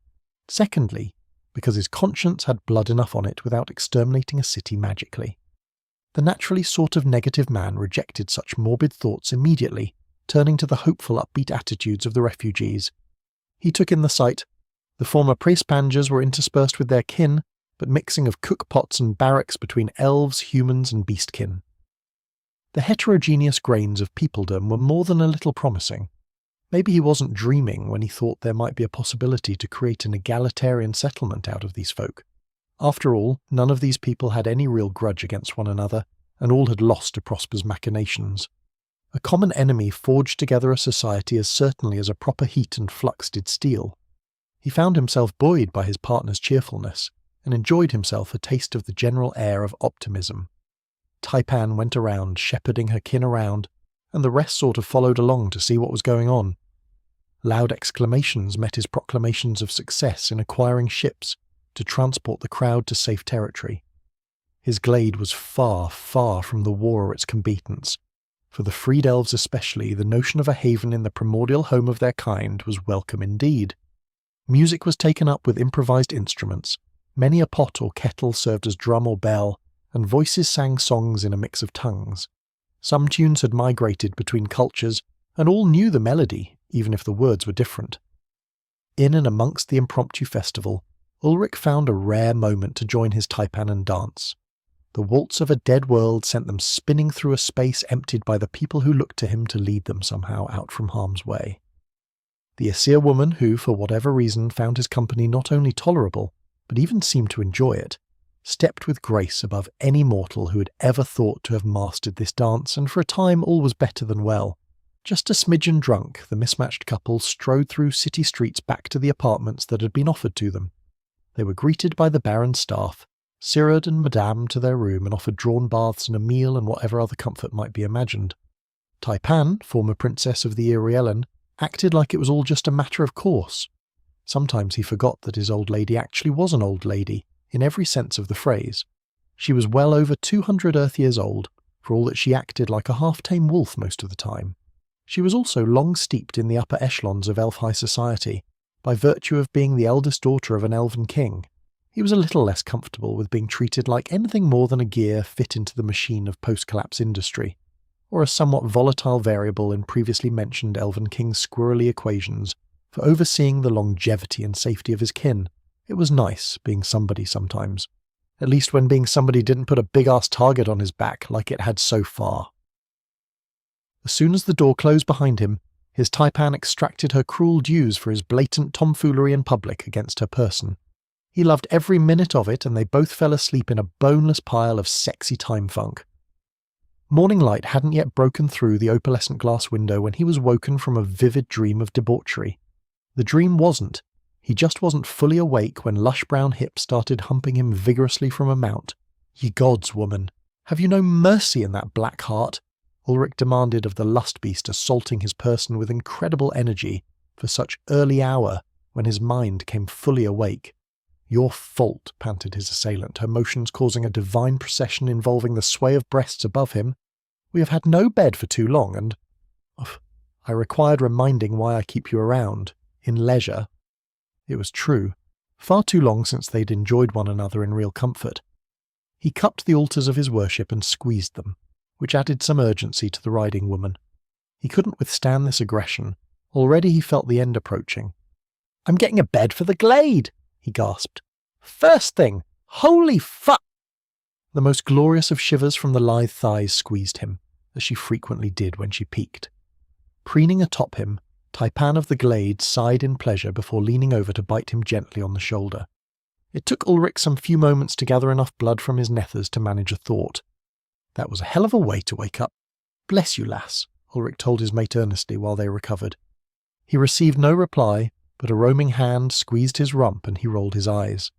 Speaker 1: Secondly, because his conscience had blood enough on it without exterminating a city magically. The naturally sort of negative man rejected such morbid thoughts immediately, turning to the hopeful upbeat attitudes of the refugees. He took in the sight. The former Prespangers were interspersed with their kin, but mixing of cookpots and barracks between elves, humans and beastkin. The heterogeneous grains of peopledom were more than a little promising. Maybe he wasn't dreaming when he thought there might be a possibility to create an egalitarian settlement out of these folk. After all, none of these people had any real grudge against one another, and all had lost to Prosper's machinations. A common enemy forged together a society as certainly as a proper heat and flux did steel. He found himself buoyed by his partner's cheerfulness, and enjoyed himself a taste of the general air of optimism. Taipan went around, shepherding her kin around, and the rest sort of followed along to see what was going on. Loud exclamations met his proclamations of success in acquiring ships to transport the crowd to safe territory. His glade was far, far from the war or its combatants. For the freed elves especially, the notion of a haven in the primordial home of their kind was welcome indeed. Music was taken up with improvised instruments. Many a pot or kettle served as drum or bell, and voices sang songs in a mix of tongues. Some tunes had migrated between cultures, and all knew the melody, even if the words were different. In and amongst the impromptu festival, Ulrich found a rare moment to join his taipan and dance. The waltz of a dead world sent them spinning through a space emptied by the people who looked to him to lead them somehow out from harm's way. The Aesir woman who, for whatever reason, found his company not only tolerable, but even seemed to enjoy it, stepped with grace above any mortal who had ever thought to have mastered this dance, and for a time all was better than well. Just a smidgen drunk, the mismatched couple strode through city streets back to the apartments that had been offered to them. They were greeted by the Baron's staff, Sirad and Madame to their room, and offered drawn baths and a meal and whatever other comfort might be imagined. Taipan, former princess of the Irielen, acted like it was all just a matter of course. Sometimes he forgot that his old lady actually was an old lady, in every sense of the phrase. She was well over 200 Earth years old, for all that she acted like a half-tame wolf most of the time. She was also long steeped in the upper echelons of elf high society, by virtue of being the eldest daughter of an elven king. He was a little less comfortable with being treated like anything more than a gear fit into the machine of post-collapse industry, or a somewhat volatile variable in previously mentioned elven king's squirrely equations for overseeing the longevity and safety of his kin. It was nice being somebody sometimes, at least when being somebody didn't put a big-ass target on his back like it had so far. As soon as the door closed behind him, his Taipan extracted her cruel dues for his blatant tomfoolery in public against her person. He loved every minute of it, and they both fell asleep in a boneless pile of sexy time funk. Morning light hadn't yet broken through the opalescent glass window when he was woken from a vivid dream of debauchery. The dream wasn't. He just wasn't fully awake when lush brown hips started humping him vigorously from a mount. "Ye gods, woman, have you no mercy in that black heart?" Ulrich demanded of the lust beast, assaulting his person with incredible energy for such early hour when his mind came fully awake. "Your fault," panted his assailant, her motions causing a divine procession involving the sway of breasts above him. "We have had no bed for too long, and I required reminding why I keep you around, in leisure." It was true. Far too long since they'd enjoyed one another in real comfort. He cupped the altars of his worship and squeezed them, which added some urgency to the riding woman. He couldn't withstand this aggression. Already he felt the end approaching. "I'm getting a bed for the glade," he gasped. "First thing! Holy fuck!" The most glorious of shivers from the lithe thighs squeezed him, as she frequently did when she peaked. Preening atop him, Taipan of the Glade sighed in pleasure before leaning over to bite him gently on the shoulder. It took Ulrich some few moments to gather enough blood from his nethers to manage a thought. That was a hell of a way to wake up. "Bless you, lass," Ulrich told his mate earnestly while they recovered. He received no reply, but a roaming hand squeezed his rump and he rolled his eyes.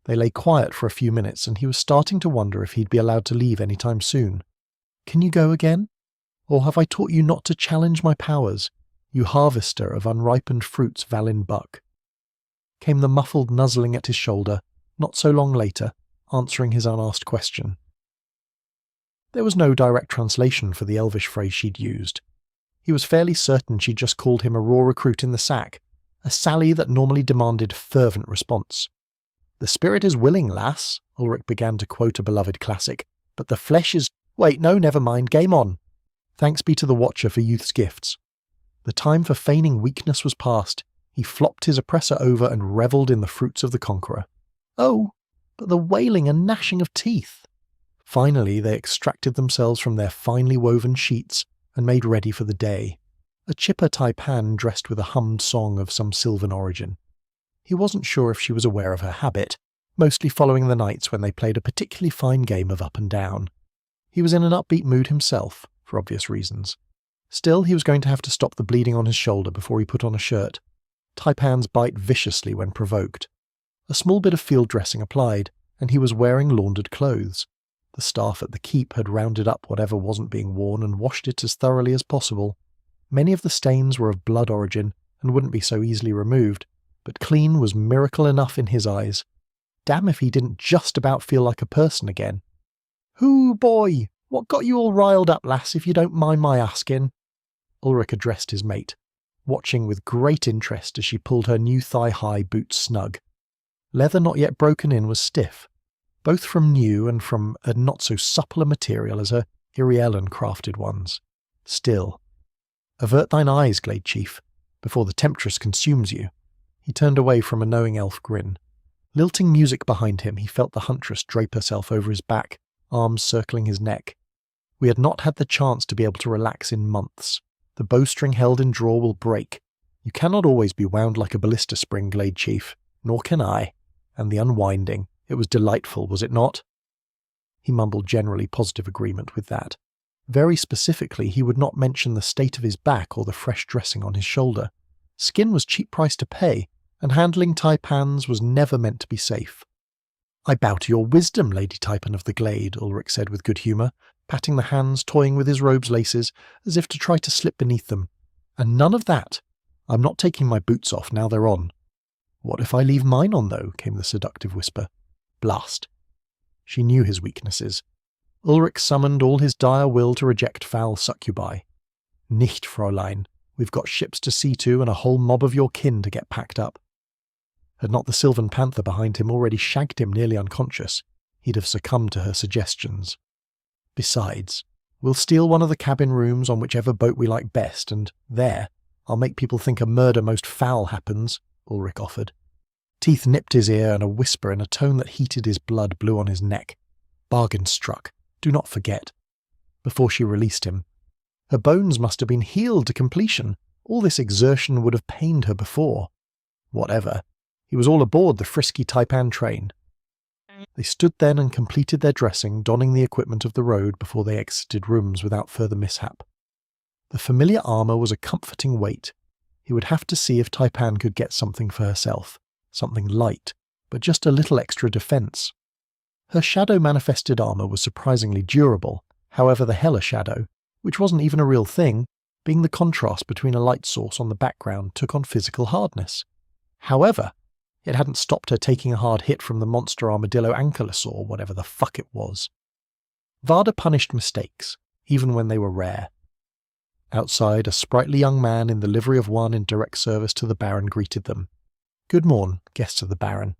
Speaker 1: They lay quiet for a few minutes, and he was starting to wonder if he'd be allowed to leave any time soon. "Can you go again? Or have I taught you not to challenge my powers, you harvester of unripened fruits, Valin Buck?" Came the muffled nuzzling at his shoulder, not so long later, answering his unasked question. There was no direct translation for the elvish phrase she'd used. He was fairly certain she'd just called him a raw recruit in the sack, a sally that normally demanded fervent response. "The spirit is willing, lass," Ulrich began to quote a beloved classic, "but the flesh is— Wait, no, never mind, game on. Thanks be to the Watcher for youth's gifts." The time for feigning weakness was past. He flopped his oppressor over and revelled in the fruits of the conqueror. Oh, but the wailing and gnashing of teeth! Finally, they extracted themselves from their finely woven sheets and made ready for the day. A chipper Taipan dressed with a hummed song of some sylvan origin. He wasn't sure if she was aware of her habit, mostly following the nights when they played a particularly fine game of up and down. He was in an upbeat mood himself, for obvious reasons. Still, he was going to have to stop the bleeding on his shoulder before he put on a shirt. Taipans bite viciously when provoked. A small bit of field dressing applied, and he was wearing laundered clothes. The staff at the keep had rounded up whatever wasn't being worn and washed it as thoroughly as possible. Many of the stains were of blood origin and wouldn't be so easily removed, but clean was miracle enough in his eyes. Damn if he didn't just about feel like a person again. "Hoo, boy, what got you all riled up, lass, if you don't mind my asking?" Ulrich addressed his mate, watching with great interest as she pulled her new thigh-high boots snug. Leather not yet broken in was stiff, both from new and from a not-so-supple a material as her Irielen crafted ones. Still. "Avert thine eyes, Glade Chief, before the temptress consumes you." He turned away from a knowing elf grin. Lilting music behind him, he felt the huntress drape herself over his back, arms circling his neck. We had not had the chance to be able to relax in months. The bowstring held in drawer will break. You cannot always be wound like a ballista spring, Glade Chief. Nor can I. And the unwinding. It was delightful, was it not? He mumbled generally positive agreement with that. Very specifically, he would not mention the state of his back or the fresh dressing on his shoulder. Skin was cheap price to pay, and handling taipans was never meant to be safe. "I bow to your wisdom, Lady Taipan of the Glade," Ulrich said with good humour, patting the hands toying with his robe's laces, as if to try to slip beneath them. "And none of that. I'm not taking my boots off now they're on." "What if I leave mine on, though?" came the seductive whisper. "Blast." She knew his weaknesses. Ulrich summoned all his dire will to reject foul succubi. "Nicht, Fräulein. We've got ships to see to and a whole mob of your kin to get packed up." Had not the Sylvan Panther behind him already shagged him nearly unconscious, he'd have succumbed to her suggestions. "Besides, we'll steal one of the cabin rooms on whichever boat we like best, and there, I'll make people think a murder most foul happens," Ulrich offered. Teeth nipped his ear, and a whisper in a tone that heated his blood blew on his neck. "Bargain struck. Do not forget." Before she released him. Her bones must have been healed to completion. All this exertion would have pained her before. Whatever. He was all aboard the frisky taipan train. They stood then and completed their dressing, donning the equipment of the road before they exited rooms without further mishap. The familiar armour was a comforting weight. He would have to see if Taipan could get something for herself. Something light, but just a little extra defence. Her shadow-manifested armour was surprisingly durable, however the Hela shadow, which wasn't even a real thing, being the contrast between a light source on the background, took on physical hardness. However, it hadn't stopped her taking a hard hit from the monster armadillo ankylosaur, whatever the fuck it was. Varda punished mistakes, even when they were rare. Outside, a sprightly young man in the livery of one in direct service to the Baron greeted them. "Good morn, guests of the Baron.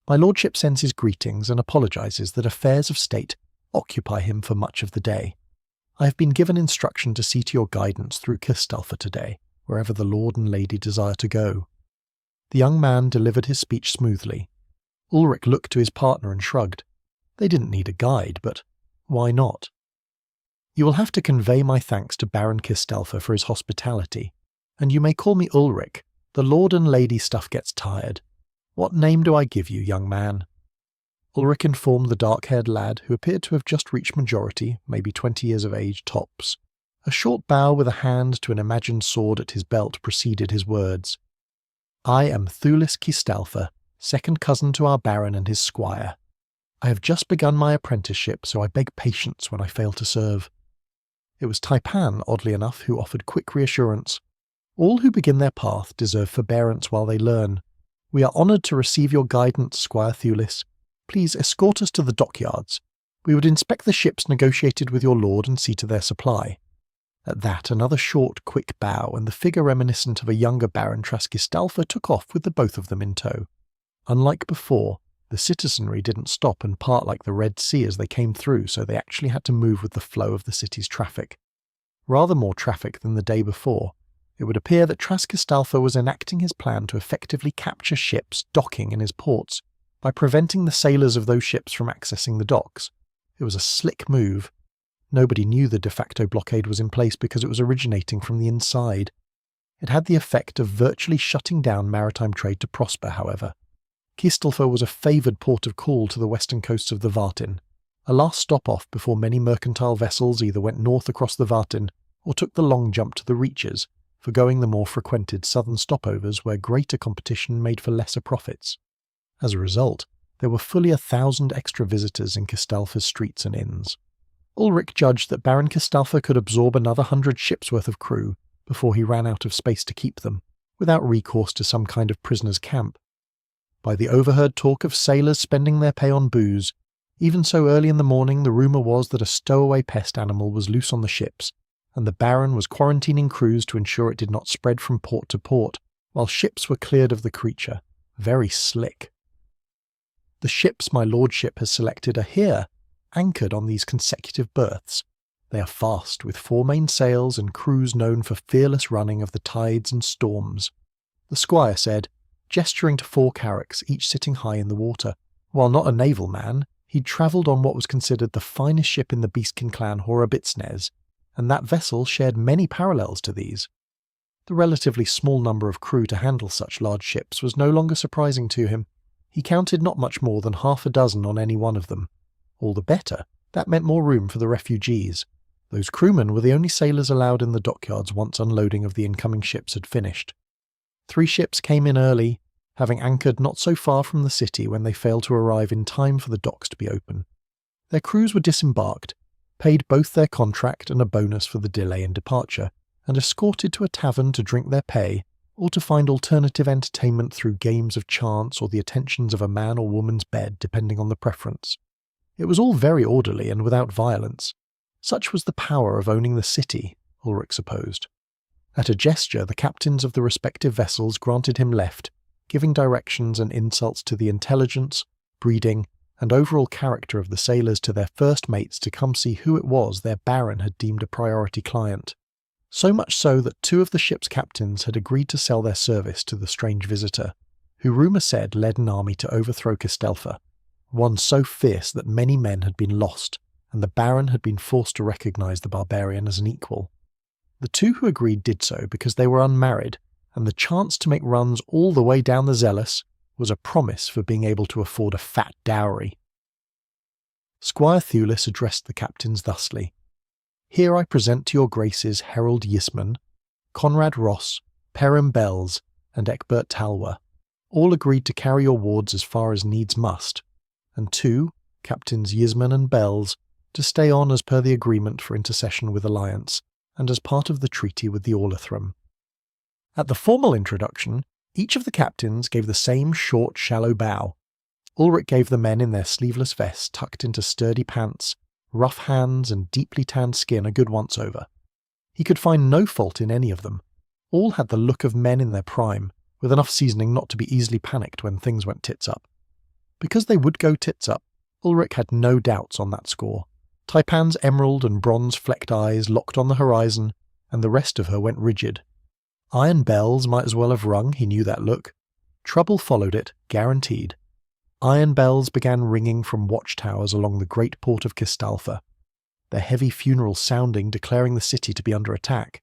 Speaker 1: My lordship sends his greetings and apologises that affairs of state occupy him for much of the day. I have been given instruction to see to your guidance through Kistalfa today, wherever the lord and lady desire to go." The young man delivered his speech smoothly. Ulrich looked to his partner and shrugged. They didn't need a guide, but why not? "You will have to convey my thanks to Baron Kistalfa for his hospitality, and you may call me Ulrich. The lord and lady stuff gets tired. What name do I give you, young man?" Ulrich informed the dark-haired lad, who appeared to have just reached majority, maybe 20 years of age tops. A short bow with a hand to an imagined sword at his belt preceded his words. "I am Thulis Kistalfa, second cousin to our Baron and his squire. I have just begun my apprenticeship, so I beg patience when I fail to serve." It was Taipan, oddly enough, who offered quick reassurance. "All who begin their path deserve forbearance while they learn. We are honoured to receive your guidance, Squire Thulis. Please escort us to the dockyards. We would inspect the ships negotiated with your lord and see to their supply." At that, another short, quick bow, and the figure reminiscent of a younger Baron Traskistalfa took off with the both of them in tow. Unlike before, the citizenry didn't stop and part like the Red Sea as they came through, so they actually had to move with the flow of the city's traffic. Rather more traffic than the day before. It would appear that Traskistalfa was enacting his plan to effectively capture ships docking in his ports by preventing the sailors of those ships from accessing the docks. It was a slick move. Nobody knew the de facto blockade was in place because it was originating from the inside. It had the effect of virtually shutting down maritime trade to prosper, however. Kistalfa was a favoured port of call to the western coasts of the Vartin, a last stop-off before many mercantile vessels either went north across the Vartin or took the long jump to the Reaches, forgoing the more frequented southern stopovers where greater competition made for lesser profits. As a result, there were fully 1,000 extra visitors in Kistalfa's streets and inns. Ulrich judged that Baron Kistalfa could absorb another 100 ships' worth of crew before he ran out of space to keep them, without recourse to some kind of prisoner's camp. By the overheard talk of sailors spending their pay on booze, even so early in the morning the rumour was that a stowaway pest animal was loose on the ships, and the Baron was quarantining crews to ensure it did not spread from port to port, while ships were cleared of the creature. Very slick. The ships my lordship has selected are here, anchored on these consecutive berths. They are fast, with 4 main sails and crews known for fearless running of the tides and storms, the squire said, gesturing to 4 carracks, each sitting high in the water. While not a naval man, He'd travelled on what was considered the finest ship in the Beastkin clan Horabitsnes, and that vessel shared many parallels to these. The relatively small number of crew to handle such large ships was no longer surprising to him. He counted not much more than half a dozen on any one of them. All the better, that meant more room for the refugees. Those crewmen were the only sailors allowed in the dockyards once unloading of the incoming ships had finished. 3 ships came in early, having anchored not so far from the city when they failed to arrive in time for the docks to be open. Their crews were disembarked, paid both their contract and a bonus for the delay in departure, and escorted to a tavern to drink their pay, or to find alternative entertainment through games of chance or the attentions of a man or woman's bed, depending on the preference. It was all very orderly and without violence. Such was the power of owning the city, Ulrich supposed. At a gesture, the captains of the respective vessels granted him left, giving directions and insults to the intelligence, breeding, and overall character of the sailors to their first mates to come see who it was their baron had deemed a priority client. So much so that 2 of the ship's captains had agreed to sell their service to the strange visitor, who rumour said led an army to overthrow Castelfa, one so fierce that many men had been lost, and the baron had been forced to recognise the barbarian as an equal. The 2 who agreed did so because they were unmarried, and the chance to make runs all the way down the Zealous was a promise for being able to afford a fat dowry. Squire Thulis addressed the captains thusly. "Here I present to your graces Herald Yisman, Conrad Ross, Perrin Bells, and Eckbert Talwa, all agreed to carry your wards as far as needs must, and 2, Captains Yisman and Bells, to stay on as per the agreement for intercession with Alliance, and as part of the treaty with the Orlithrum." At the formal introduction, each of the captains gave the same short, shallow bow. Ulrich gave the men in their sleeveless vests tucked into sturdy pants, rough hands and deeply tanned skin a good once-over. He could find no fault in any of them. All had the look of men in their prime, with enough seasoning not to be easily panicked when things went tits up. Because they would go tits up, Ulrich had no doubts on that score. Taipan's emerald and bronze-flecked eyes locked on the horizon, and the rest of her went rigid. Iron bells might as well have rung, he knew that look. Trouble followed it, guaranteed. Iron bells began ringing from watchtowers along the great port of Kistalfa, their heavy funerals sounding, declaring the city to be under attack.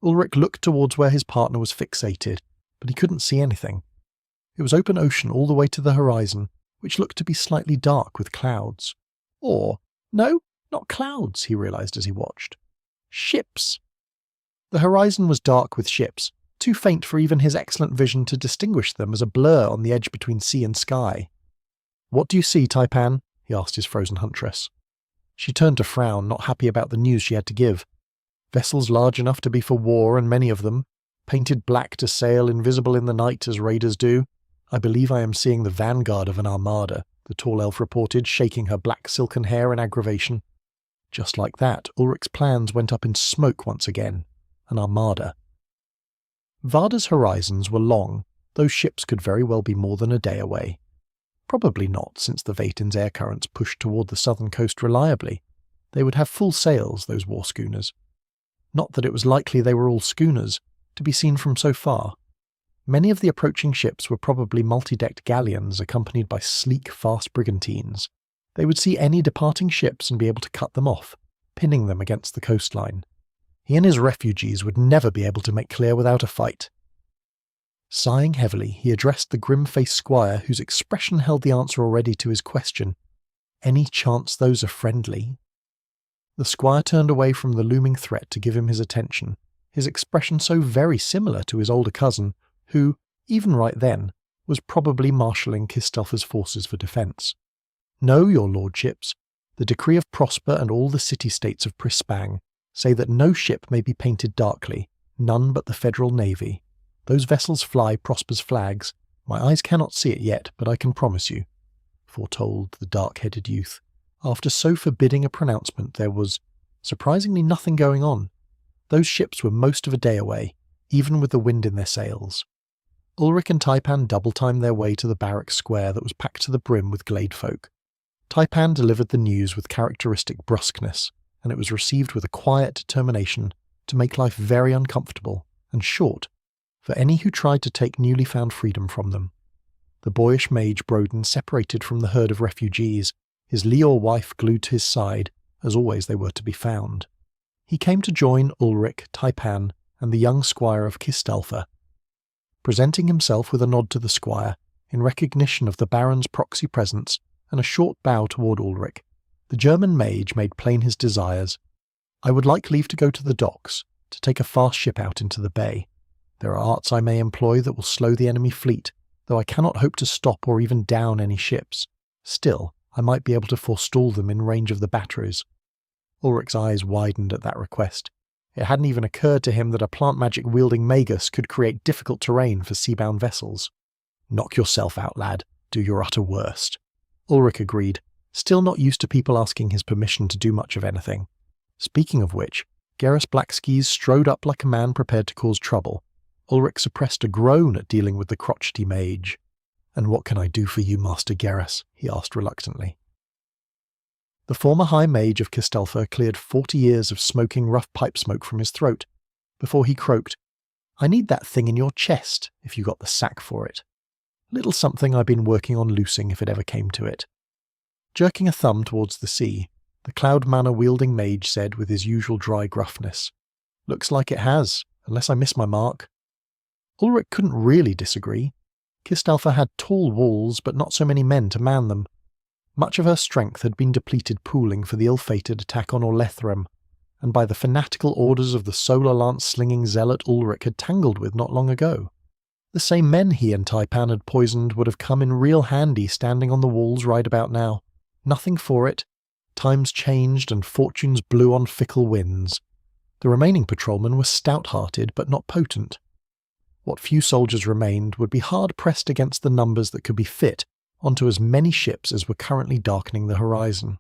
Speaker 1: Ulrich looked towards where his partner was fixated, but he couldn't see anything. It was open ocean all the way to the horizon, which looked to be slightly dark with clouds. Or, no, not clouds, he realised as he watched. Ships! The horizon was dark with ships, too faint for even his excellent vision to distinguish them as a blur on the edge between sea and sky. "What do you see, Taipan?" he asked his frozen huntress. She turned to frown, not happy about the news she had to give. Vessels large enough to be for war, and many of them, painted black to sail invisible in the night as raiders do. "I believe I am seeing the vanguard of an armada," the tall elf reported, shaking her black silken hair in aggravation. Just like that, Ulrich's plans went up in smoke once again. An armada. Varda's horizons were long. Those ships could very well be more than a day away. Probably not, since the Vaetin's air currents pushed toward the southern coast reliably. They would have full sails, those war schooners. Not that it was likely they were all schooners, to be seen from so far. Many of the approaching ships were probably multi-decked galleons accompanied by sleek, fast brigantines. They would see any departing ships and be able to cut them off, pinning them against the coastline. He and his refugees would never be able to make clear without a fight. Sighing heavily, he addressed the grim-faced squire whose expression held the answer already to his question. "Any chance those are friendly?" The squire turned away from the looming threat to give him his attention, his expression so very similar to his older cousin, who, even right then, was probably marshalling Kistelfa's forces for defence. "No, your lordships. The decree of Prosper and all the city-states of Prispang say that no ship may be painted darkly, none but the Federal Navy. Those vessels fly Prosper's flags. My eyes cannot see it yet, but I can promise you," foretold the dark-headed youth. After so forbidding a pronouncement, there was, surprisingly, nothing going on. Those ships were most of a day away, even with the wind in their sails. Ulrich and Taipan double-timed their way to the barracks square that was packed to the brim with glade folk. Taipan delivered the news with characteristic brusqueness, and it was received with a quiet determination to make life very uncomfortable and short for any who tried to take newly found freedom from them. The boyish mage Broden separated from the herd of refugees, his Lior wife glued to his side, as always they were to be found. He came to join Ulrich, Taipan, and the young squire of Kistalfa. Presenting himself with a nod to the squire, in recognition of the Baron's proxy presence, and a short bow toward Ulrich, the German mage made plain his desires. I would like leave to go to the docks, to take a fast ship out into the bay. There are arts I may employ that will slow the enemy fleet, though I cannot hope to stop or even down any ships. Still, I might be able to forestall them in range of the batteries. Ulrich's eyes widened at that request. It hadn't even occurred to him that a plant magic wielding magus could create difficult terrain for seabound vessels. Knock yourself out, lad. Do your utter worst. Ulrich agreed, still not used to people asking his permission to do much of anything. Speaking of which, Garrus Blackskis strode up like a man prepared to cause trouble. Ulrich suppressed a groan at dealing with the crotchety mage. "And what can I do for you, Master Garrus?" he asked reluctantly. The former High Mage of Kistalfa cleared 40 years of smoking rough pipe smoke from his throat, before he croaked, "I need that thing in your chest, if you got the sack for it. Little something I've been working on loosing if it ever came to it." Jerking a thumb towards the sea, the Cloud Manor-wielding mage said with his usual dry gruffness, "Looks like it has, unless I miss my mark." Ulrich couldn't really disagree. Kistalfa had tall walls, but not so many men to man them. Much of her strength had been depleted pooling for the ill-fated attack on Orlethrem, and by the fanatical orders of the solar lance-slinging zealot Ulrich had tangled with not long ago. The same men he and Taipan had poisoned would have come in real handy standing on the walls right about now. Nothing for it. Times changed and fortunes blew on fickle winds. The remaining patrolmen were stout-hearted but not potent. What few soldiers remained would be hard-pressed against the numbers that could be fit onto as many ships as were currently darkening the horizon.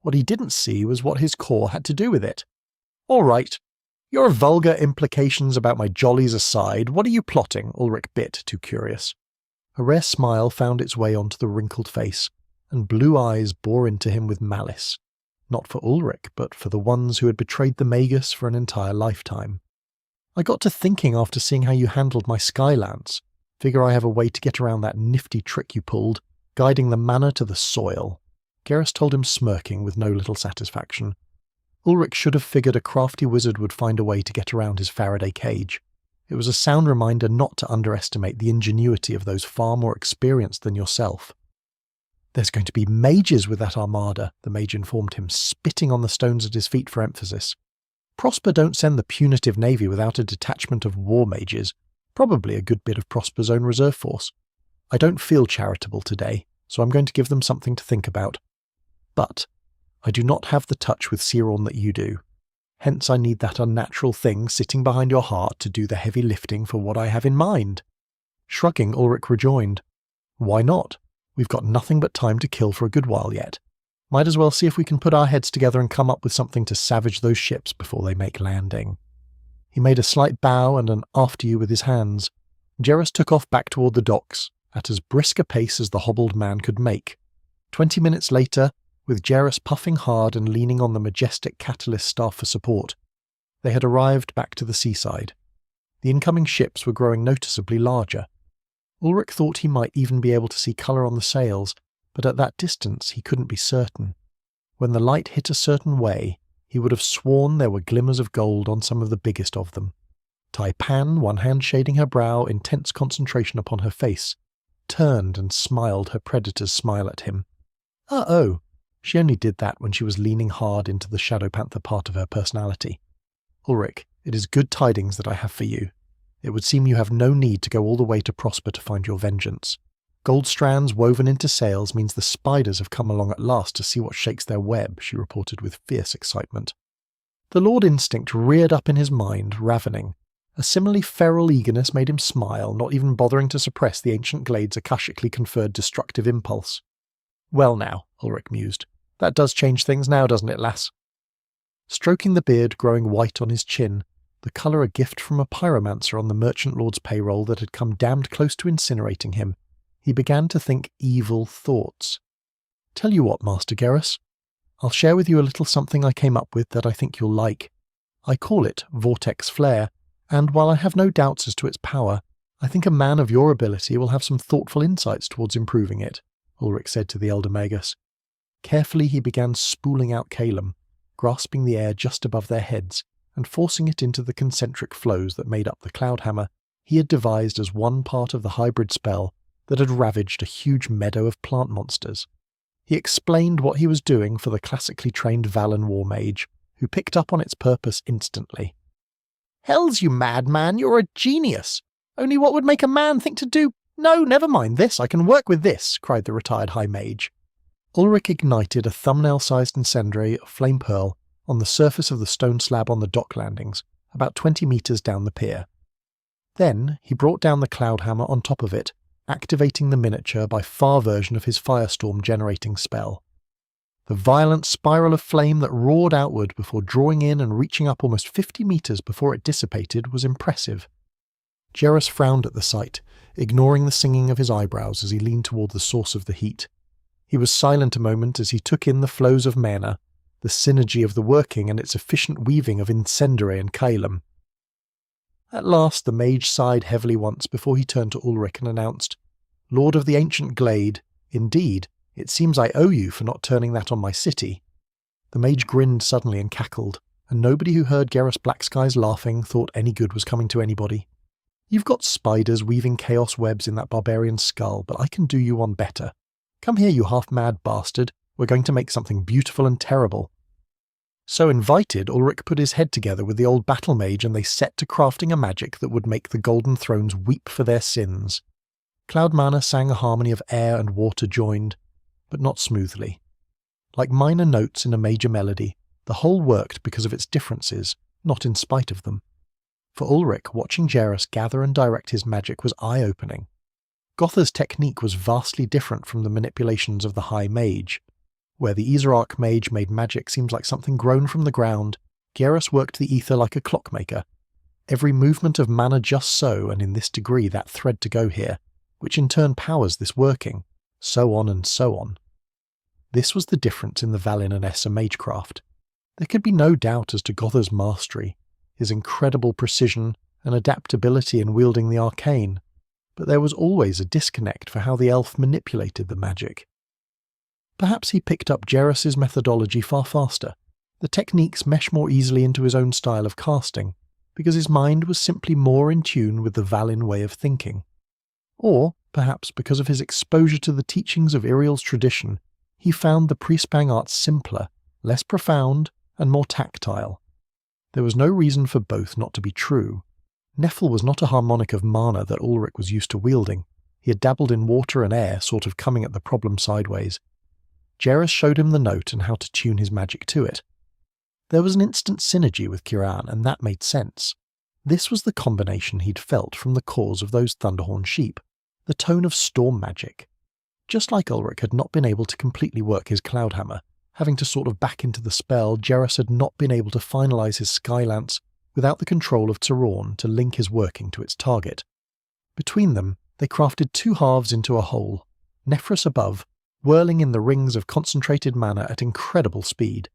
Speaker 1: What he didn't see was what his corps had to do with it. "All right, your vulgar implications about my jollies aside, what are you plotting?" Ulrich bit, too curious. A rare smile found its way onto the wrinkled face, and blue eyes bore into him with malice. Not for Ulrich, but for the ones who had betrayed the Magus for an entire lifetime. "I got to thinking after seeing how you handled my Skylance. Figure I have a way to get around that nifty trick you pulled, guiding the manor to the soil." Garrus told him, smirking with no little satisfaction. Ulrich should have figured a crafty wizard would find a way to get around his Faraday cage. It was a sound reminder not to underestimate the ingenuity of those far more experienced than yourself. "There's going to be mages with that armada," the mage informed him, spitting on the stones at his feet for emphasis. "Prosper don't send the punitive navy without a detachment of war mages. Probably a good bit of Prosper's own reserve force. I don't feel charitable today, so I'm going to give them something to think about. But I do not have the touch with Siron that you do. Hence I need that unnatural thing sitting behind your heart to do the heavy lifting for what I have in mind." Shrugging, Ulrich rejoined, "Why not? We've got nothing but time to kill for a good while yet. Might as well see if we can put our heads together and come up with something to savage those ships before they make landing." He made a slight bow and an "after you" with his hands. Garrus took off back toward the docks, at as brisk a pace as the hobbled man could make. 20 minutes later, with Garrus puffing hard and leaning on the majestic catalyst staff for support, they had arrived back to the seaside. The incoming ships were growing noticeably larger. Ulrich thought he might even be able to see colour on the sails, but at that distance he couldn't be certain. When the light hit a certain way, he would have sworn there were glimmers of gold on some of the biggest of them. Taipan, one hand shading her brow, intense concentration upon her face, turned and smiled her predator's smile at him. Uh-oh. She only did that when she was leaning hard into the Shadow Panther part of her personality. "Ulrich, it is good tidings that I have for you. It would seem you have no need to go all the way to Prosper to find your vengeance. Gold strands woven into sails means the spiders have come along at last to see what shakes their web," she reported with fierce excitement. The Lord Instinct reared up in his mind, ravening. A similarly feral eagerness made him smile, not even bothering to suppress the ancient glade's akashically conferred destructive impulse. "Well now," Ulrich mused, "that does change things now, doesn't it, lass?" Stroking the beard growing white on his chin, the colour a gift from a pyromancer on the merchant lord's payroll that had come damned close to incinerating him, he began to think evil thoughts. "Tell you what, Master Garrus, I'll share with you a little something I came up with that I think you'll like. I call it Vortex Flare, and while I have no doubts as to its power, I think a man of your ability will have some thoughtful insights towards improving it," Ulrich said to the elder Magus. Carefully he began spooling out Calum, grasping the air just above their heads and forcing it into the concentric flows that made up the cloud hammer he had devised as one part of the hybrid spell that had ravaged a huge meadow of plant monsters. He explained what he was doing for the classically trained Valen war mage, who picked up on its purpose instantly. "Hells, you madman, you're a genius! Only what would make a man think to do— No, never mind this, I can work with this," cried the retired high mage. Ulrich ignited a thumbnail-sized incendiary of flame pearl on the surface of the stone slab on the dock landings, about 20 metres down the pier. Then he brought down the cloud hammer on top of it, activating the miniature by far version of his firestorm generating spell. The violent spiral of flame that roared outward before drawing in and reaching up almost 50 metres before it dissipated was impressive. Jerris frowned at the sight, ignoring the singing of his eyebrows as he leaned toward the source of the heat. He was silent a moment as he took in the flows of mana, the synergy of the working and its efficient weaving of incendiary and Calum. At last the mage sighed heavily once before he turned to Ulrich and announced, "Lord of the ancient glade, indeed, it seems I owe you for not turning that on my city." The mage grinned suddenly and cackled, and nobody who heard Gerris Blackskies laughing thought any good was coming to anybody. "You've got spiders weaving chaos webs in that barbarian's skull, but I can do you one better. Come here, you half-mad bastard, we're going to make something beautiful and terrible." So invited, Ulrich put his head together with the old battle mage and they set to crafting a magic that would make the Golden Thrones weep for their sins. Cloud Mana sang a harmony of air and water joined, but not smoothly. Like minor notes in a major melody, the whole worked because of its differences, not in spite of them. For Ulrich, watching Jerris gather and direct his magic was eye-opening. Gotha's technique was vastly different from the manipulations of the High Mage. Where the Isararch mage made magic seems like something grown from the ground, Gerris worked the ether like a clockmaker. Every movement of mana just so, and in this degree that thread to go here, which in turn powers this working, so on and so on. This was the difference in the Valin and Essa magecraft. There could be no doubt as to Gotha's mastery, his incredible precision and adaptability in wielding the arcane, but there was always a disconnect for how the elf manipulated the magic. Perhaps he picked up Jerris's methodology far faster. The techniques mesh more easily into his own style of casting, because his mind was simply more in tune with the Valin way of thinking. Or, perhaps because of his exposure to the teachings of Iriel's tradition, he found the Priestbang arts simpler, less profound, and more tactile. There was no reason for both not to be true. Neffel was not a harmonic of mana that Ulrich was used to wielding. He had dabbled in water and air, sort of coming at the problem sideways. Jerris showed him the note and how to tune his magic to it. There was an instant synergy with Kiran, and that made sense. This was the combination he'd felt from the cause of those Thunderhorn sheep, the tone of storm magic. Just like Ulrich had not been able to completely work his cloud hammer, having to sort of back into the spell, Jerris had not been able to finalise his Skylance without the control of Tyrorn to link his working to its target. Between them, they crafted two halves into a whole, Nephris above, whirling in the rings of concentrated mana at incredible speed.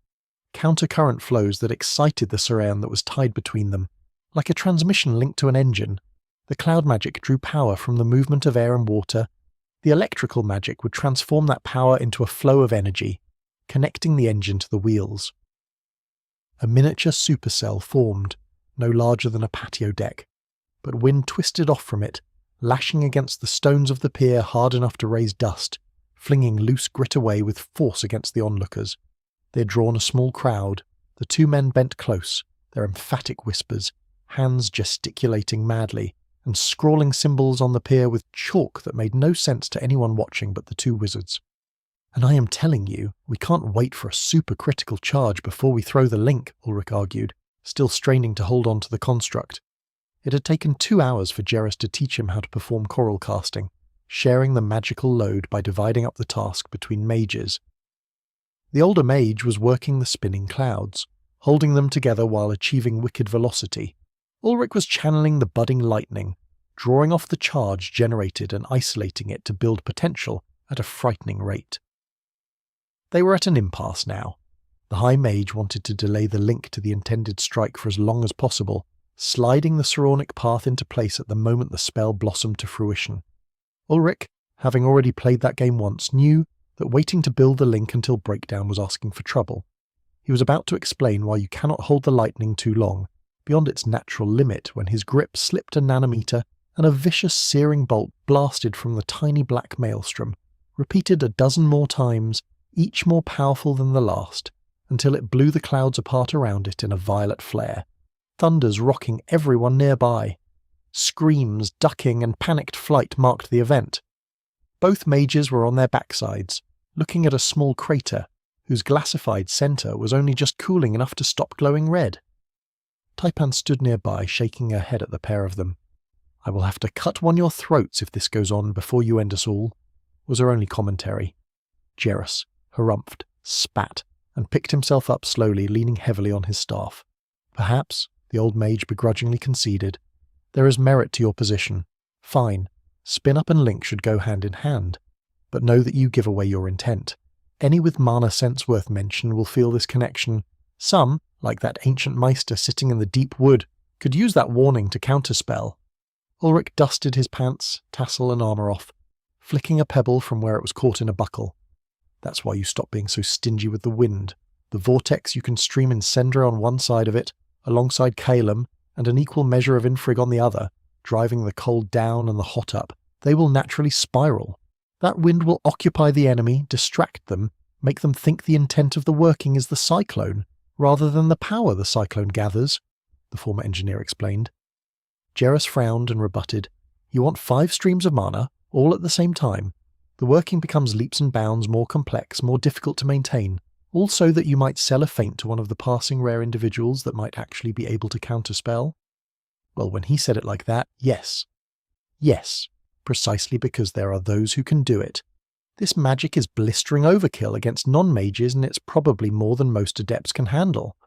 Speaker 1: Counter-current flows that excited the Seraeon that was tied between them. Like a transmission linked to an engine, the cloud magic drew power from the movement of air and water. The electrical magic would transform that power into a flow of energy, connecting the engine to the wheels. A miniature supercell formed, no larger than a patio deck, but wind twisted off from it, lashing against the stones of the pier hard enough to raise dust, flinging loose grit away with force against the onlookers. They had drawn a small crowd. The two men bent close, their emphatic whispers, hands gesticulating madly, and scrawling symbols on the pier with chalk that made no sense to anyone watching but the two wizards. "And I am telling you, we can't wait for a super-critical charge before we throw the link," Ulrich argued, still straining to hold on to the construct. It had taken 2 hours for Jerris to teach him how to perform choral casting, sharing the magical load by dividing up the task between mages. The older mage was working the spinning clouds, holding them together while achieving wicked velocity. Ulrich was channeling the budding lightning, drawing off the charge generated and isolating it to build potential at a frightening rate. They were at an impasse now. The High Mage wanted to delay the link to the intended strike for as long as possible, sliding the Saronic path into place at the moment the spell blossomed to fruition. Ulrich, having already played that game once, knew that waiting to build the link until breakdown was asking for trouble. He was about to explain why you cannot hold the lightning too long, beyond its natural limit, when his grip slipped a nanometer and a vicious searing bolt blasted from the tiny black maelstrom, repeated a dozen more times, each more powerful than the last, until it blew the clouds apart around it in a violet flare, thunders rocking everyone nearby. Screams, ducking, and panicked flight marked the event. Both mages were on their backsides, looking at a small crater, whose glassified centre was only just cooling enough to stop glowing red. Taipan stood nearby, shaking her head at the pair of them. "I will have to cut one your throats if this goes on before you end us all," was her only commentary. Jerus harumphed, spat, and picked himself up slowly, leaning heavily on his staff. "Perhaps," the old mage begrudgingly conceded, "there is merit to your position. Fine, spin-up and link should go hand in hand. But know that you give away your intent. Any with mana sense worth mention will feel this connection. Some, like that ancient meister sitting in the deep wood, could use that warning to counterspell." Ulrich dusted his pants, tassel and armour off, flicking a pebble from where it was caught in a buckle. "That's why you stop being so stingy with the wind. The vortex you can stream Incendra on one side of it, alongside Calum, and an equal measure of Infrig on the other, driving the cold down and the hot up. They will naturally spiral. That wind will occupy the enemy, distract them, make them think the intent of the working is the cyclone, rather than the power the cyclone gathers," the former engineer explained. Jerus frowned and rebutted. "You want 5 streams of mana, all at the same time. The working becomes leaps and bounds more complex, more difficult to maintain, all so that you might sell a feint to one of the passing rare individuals that might actually be able to counterspell." Well, when he said it like that, yes. Yes, precisely because there are those who can do it. This magic is blistering overkill against non-mages, and it's probably more than most adepts can handle.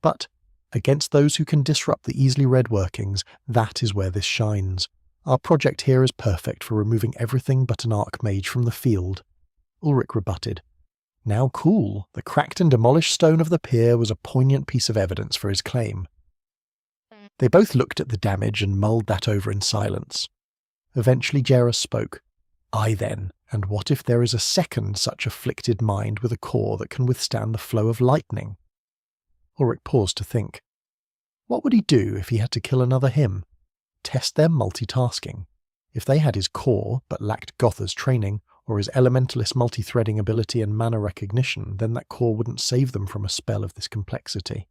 Speaker 1: But against those who can disrupt the easily read workings, that is where this shines. Our project here is perfect for removing everything but an archmage from the field. Ulrich rebutted. Now cool, the cracked and demolished stone of the pier was a poignant piece of evidence for his claim. They both looked at the damage and mulled that over in silence. Eventually Jerus spoke. "Aye then, and what if there is a second such afflicted mind with a core that can withstand the flow of lightning?" Ulrich paused to think. What would he do if he had to kill another him? Test their multitasking. If they had his core, but lacked Gotha's training, or his elementalist multi-threading ability and mana recognition, then that core wouldn't save them from a spell of this complexity.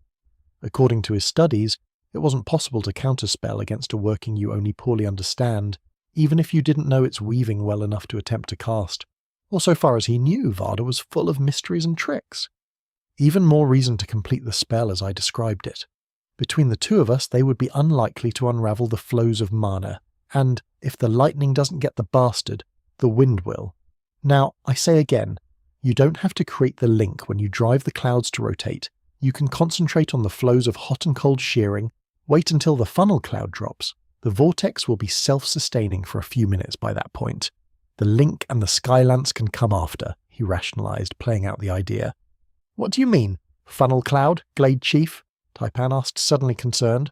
Speaker 1: According to his studies, it wasn't possible to counterspell against a working you only poorly understand, even if you didn't know its weaving well enough to attempt to cast. Or so far as he knew, Varda was full of mysteries and tricks. Even more reason to complete the spell as I described it. Between the two of us, they would be unlikely to unravel the flows of mana, and, if the lightning doesn't get the bastard, the wind will. Now, I say again, you don't have to create the link when you drive the clouds to rotate. You can concentrate on the flows of hot and cold shearing, wait until the funnel cloud drops. The vortex will be self-sustaining for a few minutes by that point. The link and the skylance can come after, he rationalized, playing out the idea. What do you mean? Funnel cloud, Glade Chief? Taipan asked, suddenly concerned.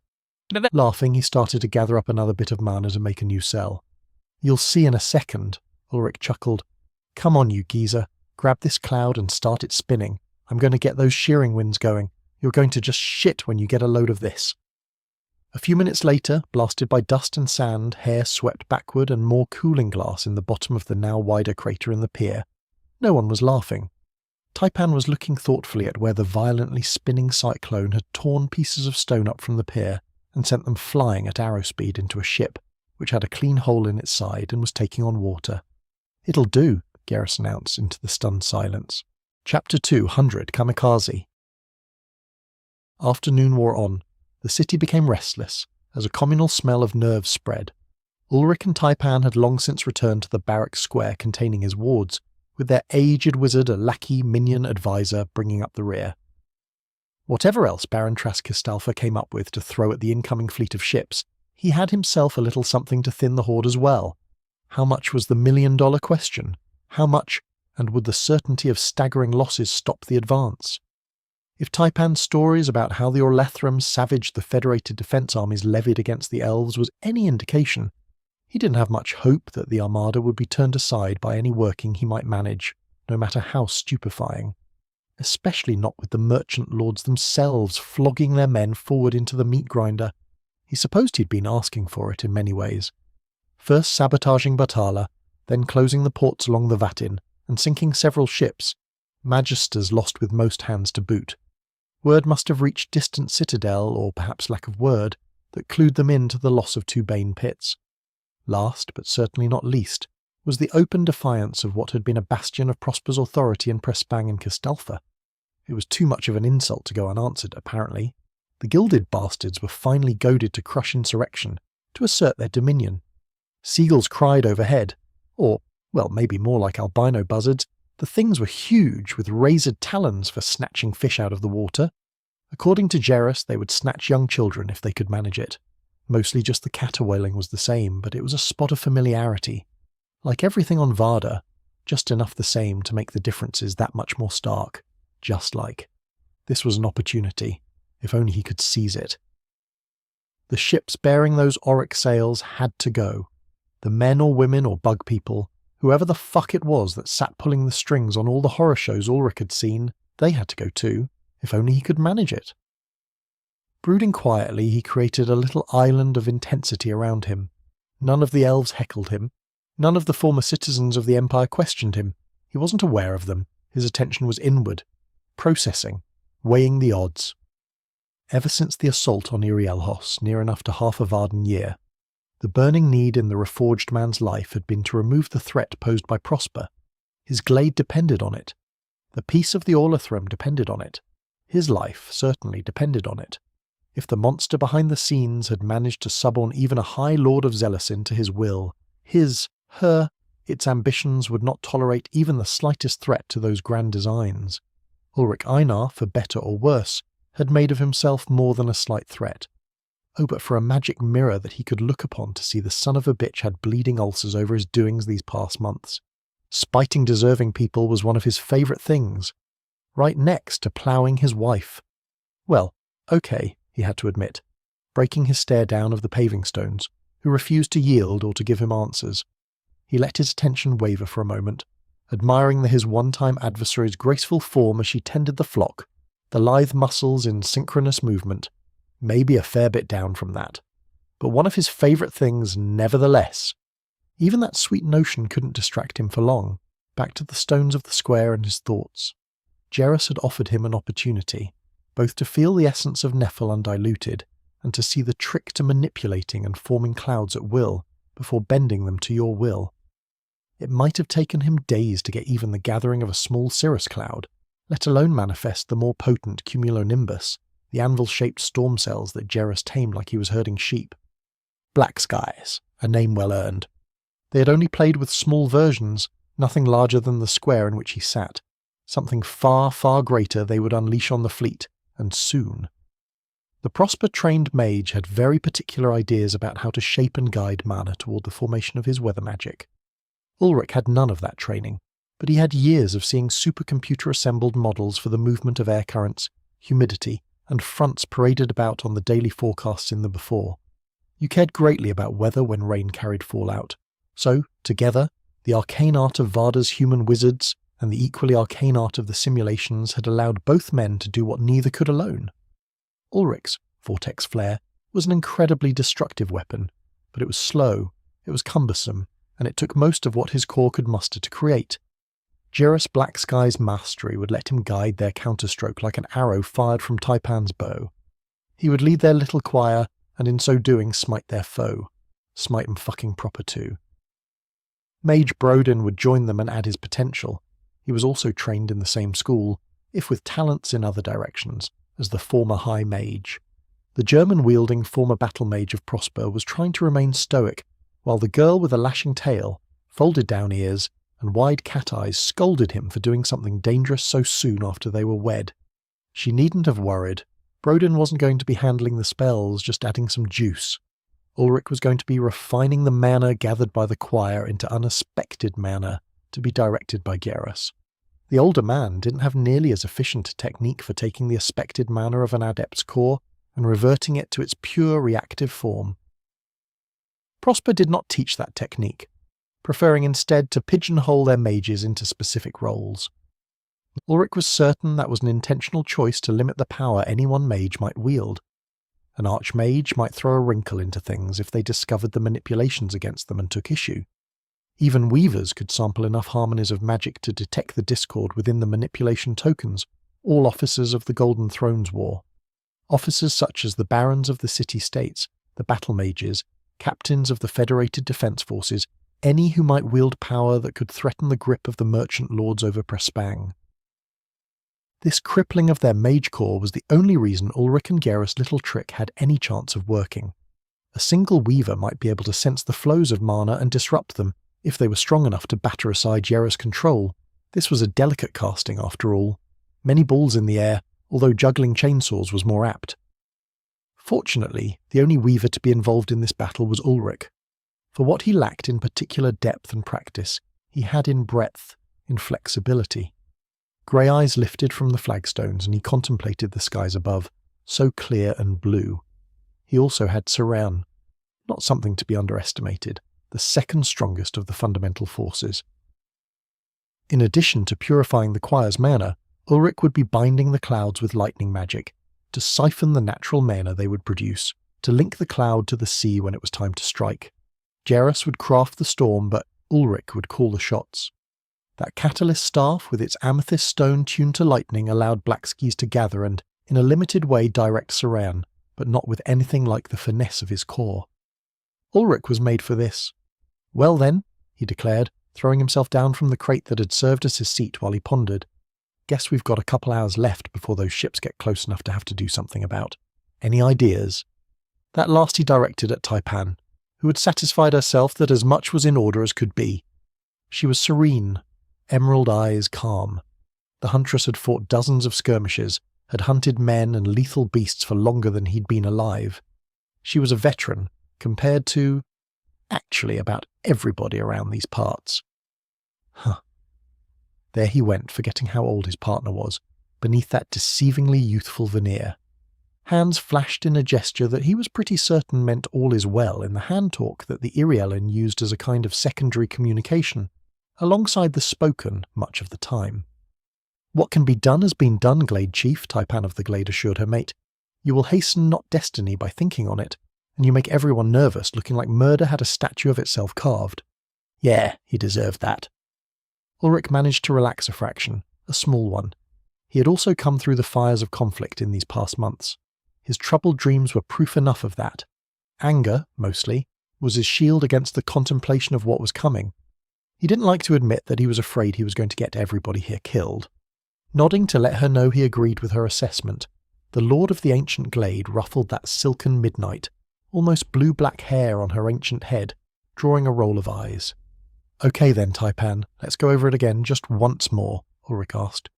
Speaker 1: Laughing, he started to gather up another bit of mana to make a new cell. You'll see in a second, Ulrich chuckled. Come on, you geezer. Grab this cloud and start it spinning. I'm going to get those shearing winds going. You're going to just shit when you get a load of this. A few minutes later, blasted by dust and sand, hair swept backward and more cooling glass in the bottom of the now wider crater in the pier. No one was laughing. Taipan was looking thoughtfully at where the violently spinning cyclone had torn pieces of stone up from the pier and sent them flying at arrow speed into a ship, which had a clean hole in its side and was taking on water. It'll do, Garrus announced into the stunned silence. Chapter 200, Kamikaze. Afternoon wore on. The city became restless, as a communal smell of nerves spread. Ulrich and Taipan had long since returned to the barracks square containing his wards, with their aged wizard, a lackey, minion, advisor, bringing up the rear. Whatever else Baron Trask-Kistalfa came up with to throw at the incoming fleet of ships, he had himself a little something to thin the horde as well. How much was the million-dollar question? How much, and would the certainty of staggering losses stop the advance? If Taipan's stories about how the Orlethrams savaged the Federated Defense armies levied against the elves was any indication, he didn't have much hope that the Armada would be turned aside by any working he might manage, no matter how stupefying. Especially not with the merchant lords themselves flogging their men forward into the meat grinder. He supposed he'd been asking for it in many ways. First sabotaging Batala, then closing the ports along the Vatin, and sinking several ships, magisters lost with most hands to boot. Word must have reached distant citadel, or perhaps lack of word, that clued them in to the loss of 2 Bane pits. Last, but certainly not least, was the open defiance of what had been a bastion of Prosper's authority in Prespang and Castelfa. It was too much of an insult to go unanswered, apparently. The gilded bastards were finally goaded to crush insurrection, to assert their dominion. Seagulls cried overhead, or, well, maybe more like albino buzzards, the things were huge, with razored talons for snatching fish out of the water. According to Jerris, they would snatch young children if they could manage it. Mostly just the caterwailing was the same, but it was a spot of familiarity. Like everything on Varda, just enough the same to make the differences that much more stark. Just like. This was an opportunity, if only he could seize it. The ships bearing those auric sails had to go. The men or women or bug people, whoever the fuck it was that sat pulling the strings on all the horror shows Ulrich had seen, they had to go too, if only he could manage it. Brooding quietly, he created a little island of intensity around him. None of the elves heckled him. None of the former citizens of the Empire questioned him. He wasn't aware of them. His attention was inward, processing, weighing the odds. Ever since the assault on Irielhos, near enough to half a Varden year, the burning need in the Reforged man's life had been to remove the threat posed by Prosper. His glade depended on it. The peace of the Orlathrem depended on it. His life certainly depended on it. If the monster behind the scenes had managed to suborn even a High Lord of Zelasin to his will, its ambitions would not tolerate even the slightest threat to those grand designs. Ulrich Einar, for better or worse, had made of himself more than a slight threat. Oh, but for a magic mirror that he could look upon to see the son of a bitch had bleeding ulcers over his doings these past months. Spiting deserving people was one of his favourite things. Right next to ploughing his wife. Well, okay, he had to admit, breaking his stare down of the paving stones, who refused to yield or to give him answers. He let his attention waver for a moment, admiring his one-time adversary's graceful form as she tended the flock, the lithe muscles in synchronous movement, maybe a fair bit down from that. But one of his favourite things, nevertheless. Even that sweet notion couldn't distract him for long, back to the stones of the square and his thoughts. Jerris had offered him an opportunity, both to feel the essence of Nephil undiluted, and to see the trick to manipulating and forming clouds at will, before bending them to your will. It might have taken him days to get even the gathering of a small cirrus cloud, let alone manifest the more potent cumulonimbus, the anvil-shaped storm cells that Jerris tamed like he was herding sheep. Black skies, a name well earned. They had only played with small versions, nothing larger than the square in which he sat. Something far, far greater they would unleash on the fleet, and soon. The Prosper-trained mage had very particular ideas about how to shape and guide mana toward the formation of his weather magic. Ulrich had none of that training, but he had years of seeing supercomputer-assembled models for the movement of air currents, humidity, and fronts paraded about on the daily forecasts in the before. You cared greatly about weather when rain carried fallout. So, together, the arcane art of Varda's human wizards and the equally arcane art of the simulations had allowed both men to do what neither could alone. Ulrich's vortex flare was an incredibly destructive weapon, but it was slow, it was cumbersome, and it took most of what his core could muster to create. Jerris Black Sky's mastery would let him guide their counterstroke like an arrow fired from Taipan's bow. He would lead their little choir, and in so doing smite their foe. Smite 'em fucking proper too. Mage Broden would join them and add his potential. He was also trained in the same school, if with talents in other directions, as the former High Mage. The German-wielding former battle mage of Prosper was trying to remain stoic, while the girl with a lashing tail, folded down ears, and wide cat eyes scolded him for doing something dangerous so soon after they were wed. She needn't have worried. Broden wasn't going to be handling the spells, just adding some juice. Ulrich was going to be refining the mana gathered by the choir into unaspected mana to be directed by Gerus. The older man didn't have nearly as efficient a technique for taking the aspected mana of an adept's core and reverting it to its pure reactive form. Prosper did not teach that technique. preferring instead to pigeonhole their mages into specific roles. Ulrich was certain that was an intentional choice to limit the power any one mage might wield. An archmage might throw a wrinkle into things if they discovered the manipulations against them and took issue. Even weavers could sample enough harmonies of magic to detect the discord within the manipulation tokens all officers of the Golden Thrones wore. Officers such as the barons of the city-states, the battle mages, captains of the federated defense forces, any who might wield power that could threaten the grip of the merchant lords over Prespang. This crippling of their mage core was the only reason Ulrich and Gerrus' little trick had any chance of working. A single weaver might be able to sense the flows of mana and disrupt them, if they were strong enough to batter aside Gerrus' control. This was a delicate casting after all. Many balls in the air, although juggling chainsaws was more apt. Fortunately, the only weaver to be involved in this battle was Ulrich. For what he lacked in particular depth and practice, he had in breadth, in flexibility. Grey eyes lifted from the flagstones and he contemplated the skies above, so clear and blue. He also had Saran, not something to be underestimated, the second strongest of the fundamental forces. In addition to purifying the choir's mana, Ulrich would be binding the clouds with lightning magic, to siphon the natural mana they would produce, to link the cloud to the sea when it was time to strike. Gerrus would craft the storm, but Ulrich would call the shots. That catalyst staff with its amethyst stone tuned to lightning allowed Blackskis to gather and, in a limited way, direct Saran, but not with anything like the finesse of his core. Ulrich was made for this. Well then, he declared, throwing himself down from the crate that had served as his seat while he pondered. Guess we've got a couple hours left before those ships get close enough to have to do something about. Any ideas? That last he directed at Taipan, who had satisfied herself that as much was in order as could be. She was serene, emerald eyes calm. The huntress had fought dozens of skirmishes, had hunted men and lethal beasts for longer than he'd been alive. She was a veteran, compared to, actually, about everybody around these parts. There he went, forgetting how old his partner was, beneath that deceivingly youthful veneer. Hands flashed in a gesture that he was pretty certain meant all is well in the hand talk that the Irielin used as a kind of secondary communication, alongside the spoken much of the time. What can be done has been done, Glade Chief, Taipan of the Glade assured her mate. You will hasten not destiny by thinking on it, and you make everyone nervous, looking like murder had a statue of itself carved. Yeah, he deserved that. Ulrich managed to relax a fraction, a small one. He had also come through the fires of conflict in these past months. His troubled dreams were proof enough of that. Anger, mostly, was his shield against the contemplation of what was coming. He didn't like to admit that he was afraid he was going to get everybody here killed. Nodding to let her know he agreed with her assessment, the Lord of the Ancient Glade ruffled that silken midnight, almost blue-black hair on her ancient head, drawing a roll of eyes. Okay then, Taipan, let's go over it again just once more, Ulrich asked.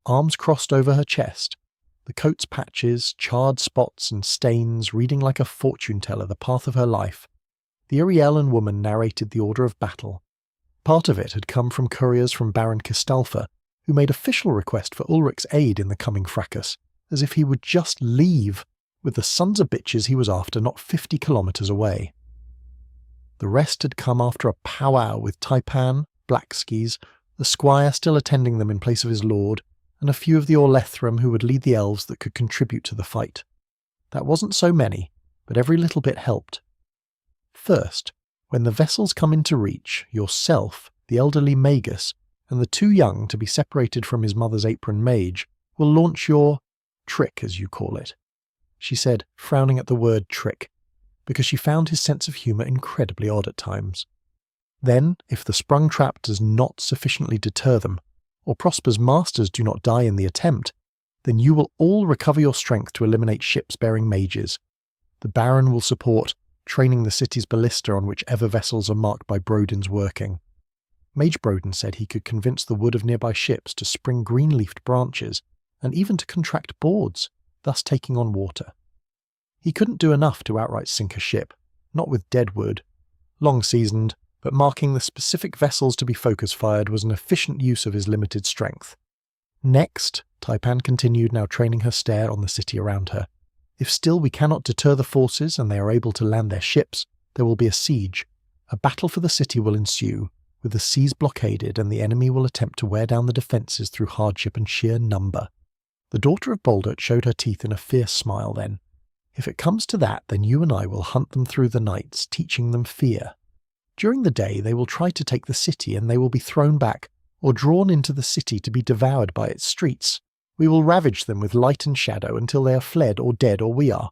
Speaker 1: Arms crossed over her chest, the coat's patches, charred spots and stains reading like a fortune-teller the path of her life. The Irielin woman narrated the order of battle. Part of it had come from couriers from Baron Kistalfa, who made official request for Ulrich's aid in the coming fracas, as if he would just leave, with the sons of bitches he was after not 50 kilometres away. The rest had come after a powwow with Taipan, Blackskis, the squire still attending them in place of his lord, and a few of the Orlethrum who would lead the elves that could contribute to the fight. That wasn't so many, but every little bit helped. First, when the vessels come into reach, yourself, the elderly Magus, and the too young to be separated from his mother's apron mage, will launch your trick, as you call it, she said, frowning at the word trick, because she found his sense of humour incredibly odd at times. Then, if the sprung trap does not sufficiently deter them, or Prosper's masters do not die in the attempt, then you will all recover your strength to eliminate ships bearing mages. The Baron will support, training the city's ballista on whichever vessels are marked by Brodin's working. Mage Brodin said he could convince the wood of nearby ships to spring green-leafed branches, and even to contract boards, thus taking on water. He couldn't do enough to outright sink a ship, not with dead wood. Long-seasoned, but marking the specific vessels to be focus-fired was an efficient use of his limited strength. Next, Taipan continued, now training her stare on the city around her. If still we cannot deter the forces and they are able to land their ships, there will be a siege. A battle for the city will ensue, with the seas blockaded, and the enemy will attempt to wear down the defences through hardship and sheer number. The daughter of Boldert showed her teeth in a fierce smile then. If it comes to that, then you and I will hunt them through the nights, teaching them fear. During the day they will try to take the city, and they will be thrown back, or drawn into the city to be devoured by its streets. We will ravage them with light and shadow until they are fled or dead or we are.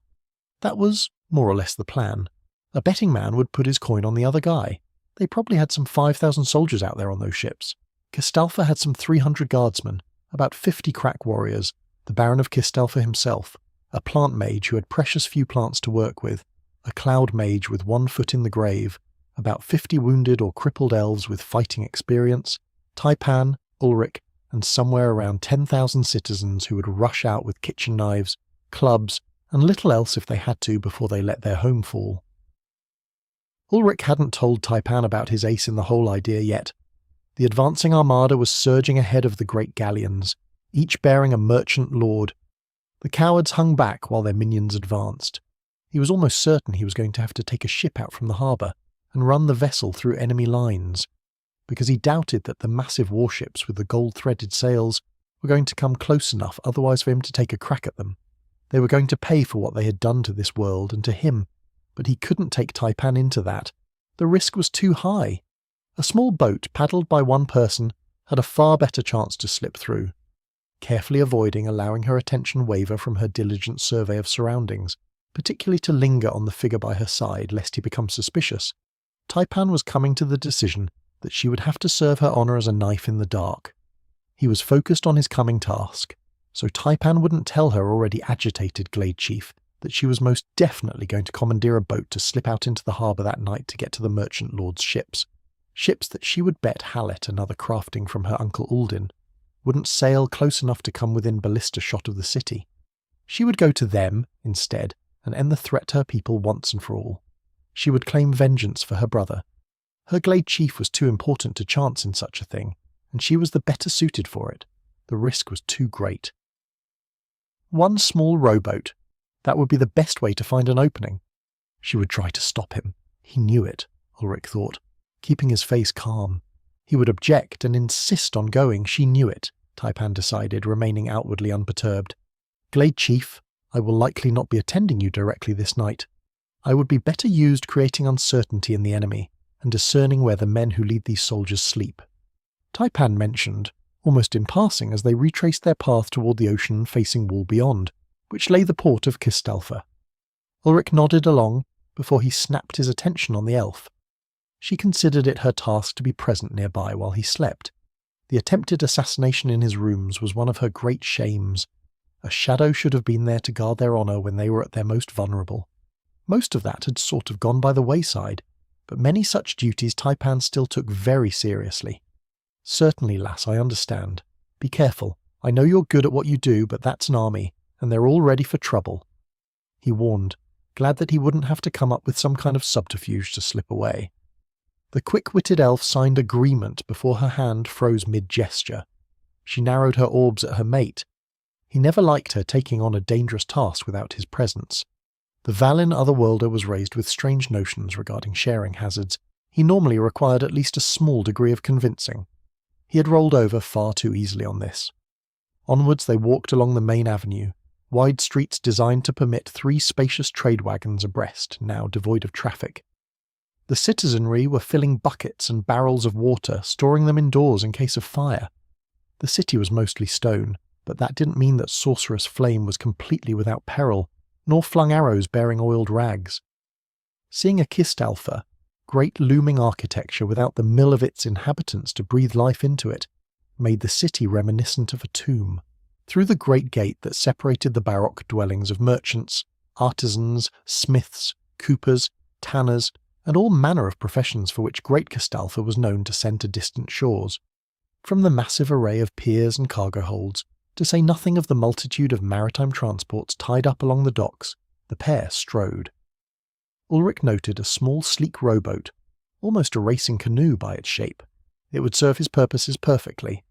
Speaker 1: That was more or less the plan. A betting man would put his coin on the other guy. They probably had some 5,000 soldiers out there on those ships. Kistalfa had some 300 guardsmen, about 50 crack warriors, the Baron of Kistalfa himself, a plant mage who had precious few plants to work with, a cloud mage with 1 foot in the grave, about 50 wounded or crippled elves with fighting experience, Taipan, Ulrich, and somewhere around 10,000 citizens who would rush out with kitchen knives, clubs, and little else if they had to before they let their home fall. Ulrich hadn't told Taipan about his ace in the hole idea yet. The advancing armada was surging ahead of the great galleons, each bearing a merchant lord. The cowards hung back while their minions advanced. He was almost certain he was going to have to take a ship out from the harbour and run the vessel through enemy lines, because he doubted that the massive warships with the gold-threaded sails were going to come close enough otherwise for him to take a crack at them. They were going to pay for what they had done to this world and to him, but he couldn't take Taipan into that. The risk was too high. A small boat paddled by one person had a far better chance to slip through. Carefully avoiding allowing her attention waver from her diligent survey of surroundings, particularly to linger on the figure by her side lest he become suspicious, Taipan was coming to the decision that she would have to serve her honour as a knife in the dark. He was focused on his coming task, so Taipan wouldn't tell her already agitated Glade Chief that she was most definitely going to commandeer a boat to slip out into the harbour that night to get to the merchant lord's ships. Ships that she would bet Hallet, another crafting from her uncle Uldin, wouldn't sail close enough to come within ballista shot of the city. She would go to them, instead, and end the threat to her people once and for all. She would claim vengeance for her brother. Her Glade Chief was too important to chance in such a thing, and she was the better suited for it. The risk was too great. One small rowboat. That would be the best way to find an opening. She would try to stop him. He knew it, Ulrich thought, keeping his face calm. He would object and insist on going. She knew it, Taipan decided, remaining outwardly unperturbed. Glade Chief, I will likely not be attending you directly this night. I would be better used creating uncertainty in the enemy, and discerning where the men who lead these soldiers sleep. Taipan mentioned, almost in passing as they retraced their path toward the ocean facing wall beyond, which lay the port of Kistalfa. Ulrich nodded along before he snapped his attention on the elf. She considered it her task to be present nearby while he slept. The attempted assassination in his rooms was one of her great shames. A shadow should have been there to guard their honour when they were at their most vulnerable. Most of that had sort of gone by the wayside, but many such duties Taipan still took very seriously. Certainly, lass, I understand. Be careful. I know you're good at what you do, but that's an army, and they're all ready for trouble. He warned, glad that he wouldn't have to come up with some kind of subterfuge to slip away. The quick-witted elf signed agreement before her hand froze mid-gesture. She narrowed her orbs at her mate. He never liked her taking on a dangerous task without his presence. The Valin Otherworlder was raised with strange notions regarding sharing hazards. He normally required at least a small degree of convincing. He had rolled over far too easily on this. Onwards they walked along the main avenue, wide streets designed to permit 3 spacious trade wagons abreast, now devoid of traffic. The citizenry were filling buckets and barrels of water, storing them indoors in case of fire. The city was mostly stone, but that didn't mean that Sorceress Flame was completely without peril, nor flung arrows bearing oiled rags. Seeing a Kistalfa, great looming architecture without the mill of its inhabitants to breathe life into it, made the city reminiscent of a tomb. Through the great gate that separated the baroque dwellings of merchants, artisans, smiths, coopers, tanners, and all manner of professions for which Great Kistalfa was known to send to distant shores. From the massive array of piers and cargo holds, to say nothing of the multitude of maritime transports tied up along the docks, the pair strode. Ulrich noted a small sleek rowboat, almost a racing canoe by its shape. It would serve his purposes perfectly.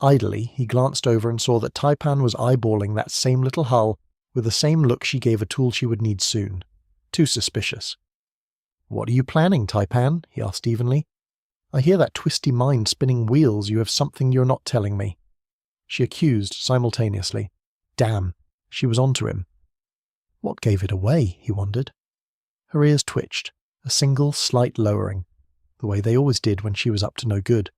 Speaker 1: Idly, he glanced over and saw that Taipan was eyeballing that same little hull with the same look she gave a tool she would need soon. Too suspicious. "What are you planning, Taipan?" he asked evenly. "I hear that twisty mind spinning wheels. You have something you're not telling me." She accused simultaneously. Damn, she was onto him. What gave it away, he wondered. Her ears twitched, a single slight lowering, the way they always did when she was up to no good.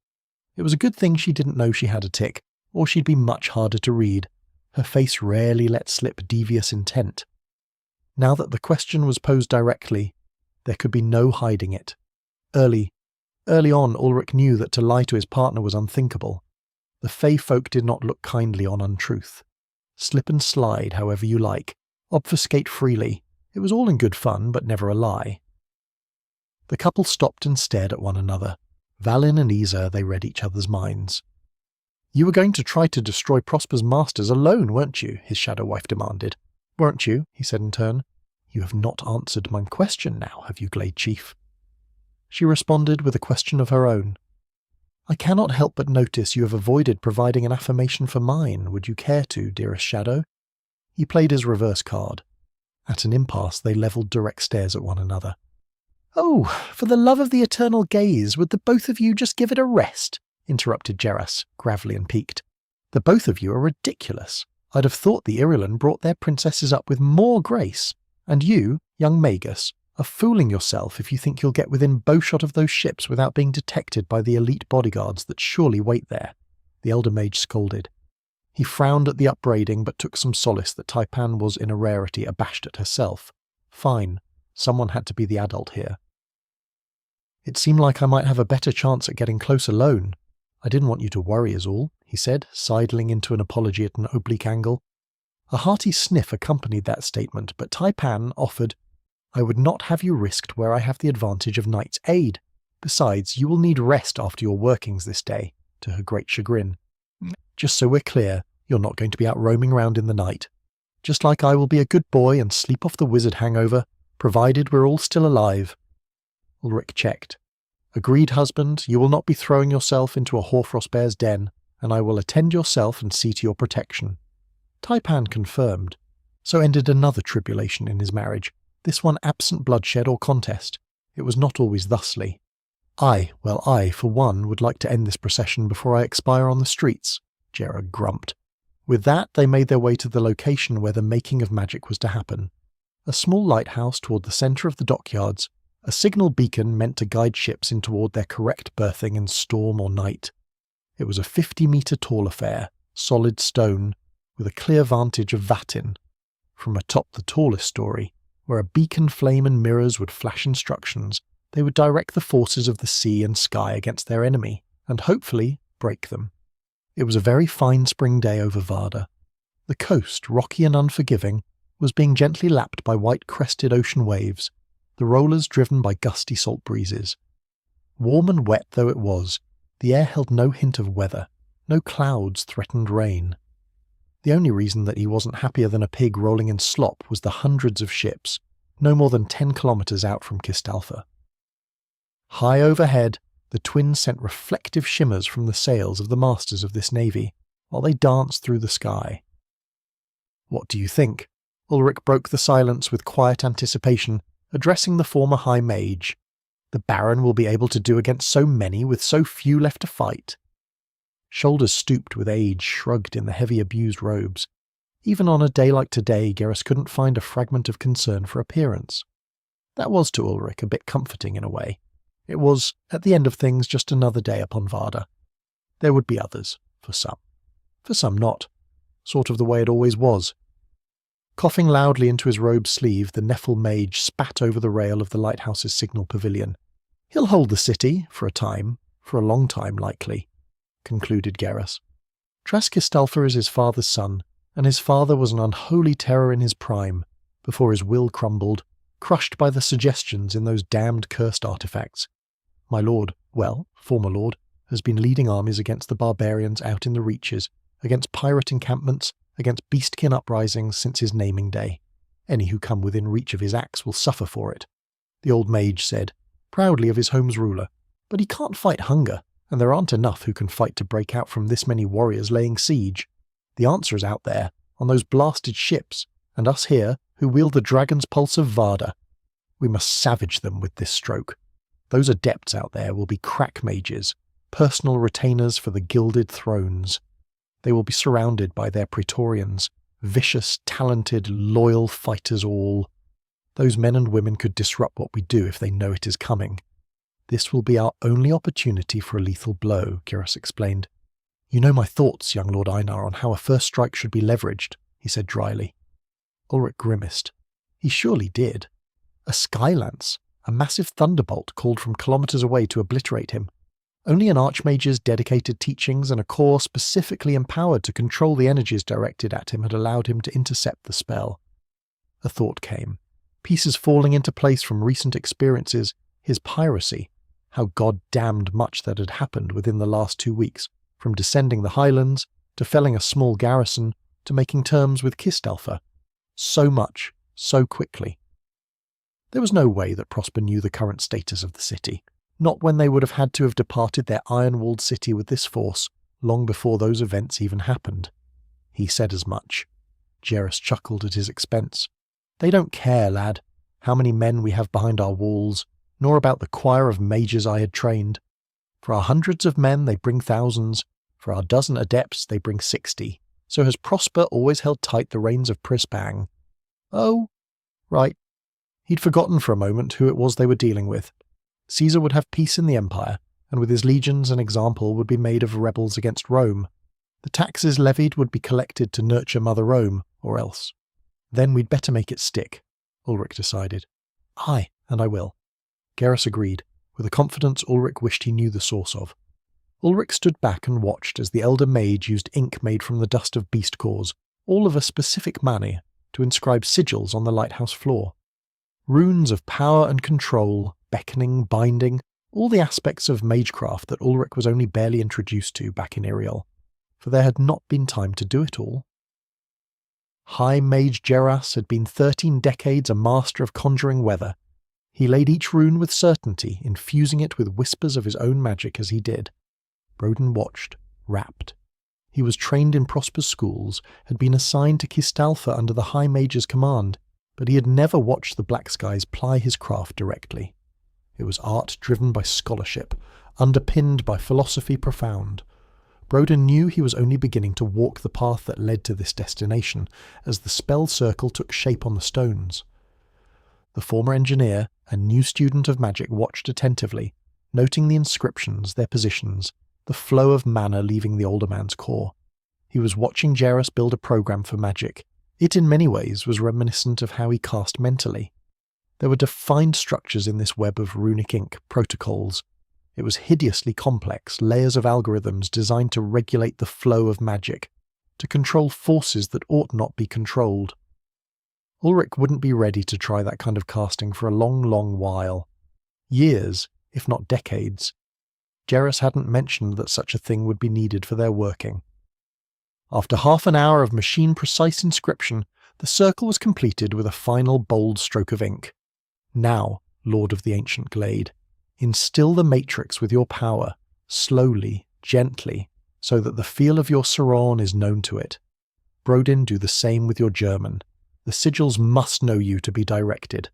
Speaker 1: It was a good thing she didn't know she had a tic, or she'd be much harder to read. Her face rarely let slip devious intent. Now that the question was posed directly, there could be no hiding it. Early on, Ulrich knew that to lie to his partner was unthinkable. The Fey folk did not look kindly on untruth. Slip and slide however you like, obfuscate freely. It was all in good fun, but never a lie. The couple stopped and stared at one another. Valin and Isa, they read each other's minds. "You were going to try to destroy Prosper's masters alone, weren't you?" his shadow wife demanded. "Weren't you?" he said in turn. "You have not answered my question now, have you, Glade Chief?" She responded with a question of her own. "I cannot help but notice you have avoided providing an affirmation for mine. Would you care to, dearest Shadow?" He played his reverse card. At an impasse, they levelled direct stares at one another. "Oh, for the love of the eternal gaze, would the both of you just give it a rest?" interrupted Geras, gravelly and piqued. "The both of you are ridiculous. I'd have thought the Irulan brought their princesses up with more grace. And you, young Magus, are fooling yourself if you think you'll get within bowshot of those ships without being detected by the elite bodyguards that surely wait there," the elder mage scolded. He frowned at the upbraiding but took some solace that Taipan was in a rarity abashed at herself. Fine, someone had to be the adult here. "It seemed like I might have a better chance at getting close alone. I didn't want you to worry is all," he said, sidling into an apology at an oblique angle. A hearty sniff accompanied that statement, but Taipan offered, "I would not have you risked where I have the advantage of Knight's aid. Besides, you will need rest after your workings this day," to her great chagrin. "Just so we're clear, you're not going to be out roaming around in the night. Just like I will be a good boy and sleep off the wizard hangover, provided we're all still alive." Ulrich checked. "Agreed, husband, you will not be throwing yourself into a hoarfrost bear's den, and I will attend yourself and see to your protection." Taipan confirmed. So ended another tribulation in his marriage, this one absent bloodshed or contest. It was not always thusly. I, for one, would like to end this procession before I expire on the streets," Jera grumped. With that, they made their way to the location where the making of magic was to happen. A small lighthouse toward the centre of the dockyards, a signal beacon meant to guide ships in toward their correct berthing in storm or night. It was a 50-metre tall affair, solid stone, with a clear vantage of Vatin. From atop the tallest story, where a beacon flame and mirrors would flash instructions, they would direct the forces of the sea and sky against their enemy, and hopefully break them. It was a very fine spring day over Varda. The coast, rocky and unforgiving, was being gently lapped by white-crested ocean waves, the rollers driven by gusty salt breezes. Warm and wet though it was, the air held no hint of weather, no clouds threatened rain. The only reason that he wasn't happier than a pig rolling in slop was the hundreds of ships, no more than 10 kilometres out from Kistalfa. High overhead, the twins sent reflective shimmers from the sails of the masters of this navy, while they danced through the sky. "What do you think?" Ulrich broke the silence with quiet anticipation, addressing the former high mage. "The Baron will be able to do against so many with so few left to fight." Shoulders stooped with age shrugged in the heavy abused robes. Even on a day like today, Geras couldn't find a fragment of concern for appearance. That was to Ulrich a bit comforting in a way. It was, at the end of things, just another day upon Varda. There would be others, for some. For some not. Sort of the way it always was. Coughing loudly into his robe sleeve, the Nephil mage spat over the rail of the lighthouse's signal pavilion. "He'll hold the city, for a time, for a long time likely," concluded Geras. Traskistalfa is his father's son, and his father was an unholy terror in his prime, before his will crumbled, crushed by the suggestions in those damned cursed artifacts. My lord, former lord, has been leading armies against the barbarians out in the reaches, against pirate encampments, against beastkin uprisings since his naming day. Any who come within reach of his axe will suffer for it, the old mage said, proudly of his home's ruler. But he can't fight hunger, and there aren't enough who can fight to break out from this many warriors laying siege. The answer is out there, on those blasted ships, and us here, who wield the dragon's pulse of Varda. We must savage them with this stroke. Those adepts out there will be crack mages, personal retainers for the gilded thrones. They will be surrounded by their praetorians, vicious, talented, loyal fighters all. Those men and women could disrupt what we do if they know it is coming. This will be our only opportunity for a lethal blow, Kiros explained. You know my thoughts, young Lord Einar, on how a first strike should be leveraged, he said dryly. Ulrich grimaced. He surely did. A skylance, a massive thunderbolt called from kilometres away to obliterate him. Only an archmage's dedicated teachings and a core specifically empowered to control the energies directed at him had allowed him to intercept the spell. A thought came. Pieces falling into place from recent experiences, his piracy, how god-damned much that had happened within the last 2 weeks, from descending the highlands, to felling a small garrison, to making terms with Kistalfa. So much, so quickly. There was no way that Prosper knew the current status of the city, not when they would have had to have departed their iron-walled city with this force, long before those events even happened. He said as much. Jerris chuckled at his expense. They don't care, lad, how many men we have behind our walls, nor about the choir of mages I had trained. For our hundreds of men they bring thousands, for our dozen adepts they bring 60. So has Prosper always held tight the reins of Prispang? Oh, right. He'd forgotten for a moment who it was they were dealing with. Caesar would have peace in the Empire, and with his legions an example would be made of rebels against Rome. The taxes levied would be collected to nurture Mother Rome, or else. Then we'd better make it stick, Ulrich decided. Aye, and I will. Garrus agreed, with a confidence Ulrich wished he knew the source of. Ulrich stood back and watched as the elder mage used ink made from the dust of beast cores, all of a specific mania, to inscribe sigils on the lighthouse floor. Runes of power and control, beckoning, binding, all the aspects of magecraft that Ulrich was only barely introduced to back in Iriel, for there had not been time to do it all. High Mage Geras had been 13 decades a master of conjuring weather. He laid each rune with certainty, infusing it with whispers of his own magic as he did. Broden watched, rapt. He was trained in Prosper's schools, had been assigned to Kistalfa under the High Mage's command, but he had never watched the Black Skies ply his craft directly. It was art driven by scholarship, underpinned by philosophy profound. Broden knew he was only beginning to walk the path that led to this destination, as the spell circle took shape on the stones. The former engineer and new student of magic watched attentively, noting the inscriptions, their positions, the flow of mana leaving the older man's core. He was watching Geras build a program for magic. It in many ways was reminiscent of how he cast mentally. There were defined structures in this web of runic ink, protocols. It was hideously complex, layers of algorithms designed to regulate the flow of magic, to control forces that ought not be controlled. Ulrich wouldn't be ready to try that kind of casting for a long, long while. Years, if not decades. Geras hadn't mentioned that such a thing would be needed for their working. After half an hour of machine-precise inscription, the circle was completed with a final bold stroke of ink. Now, Lord of the Ancient Glade, instill the matrix with your power, slowly, gently, so that the feel of your Saron is known to it. Brodin, do the same with your German. The sigils must know you to be directed.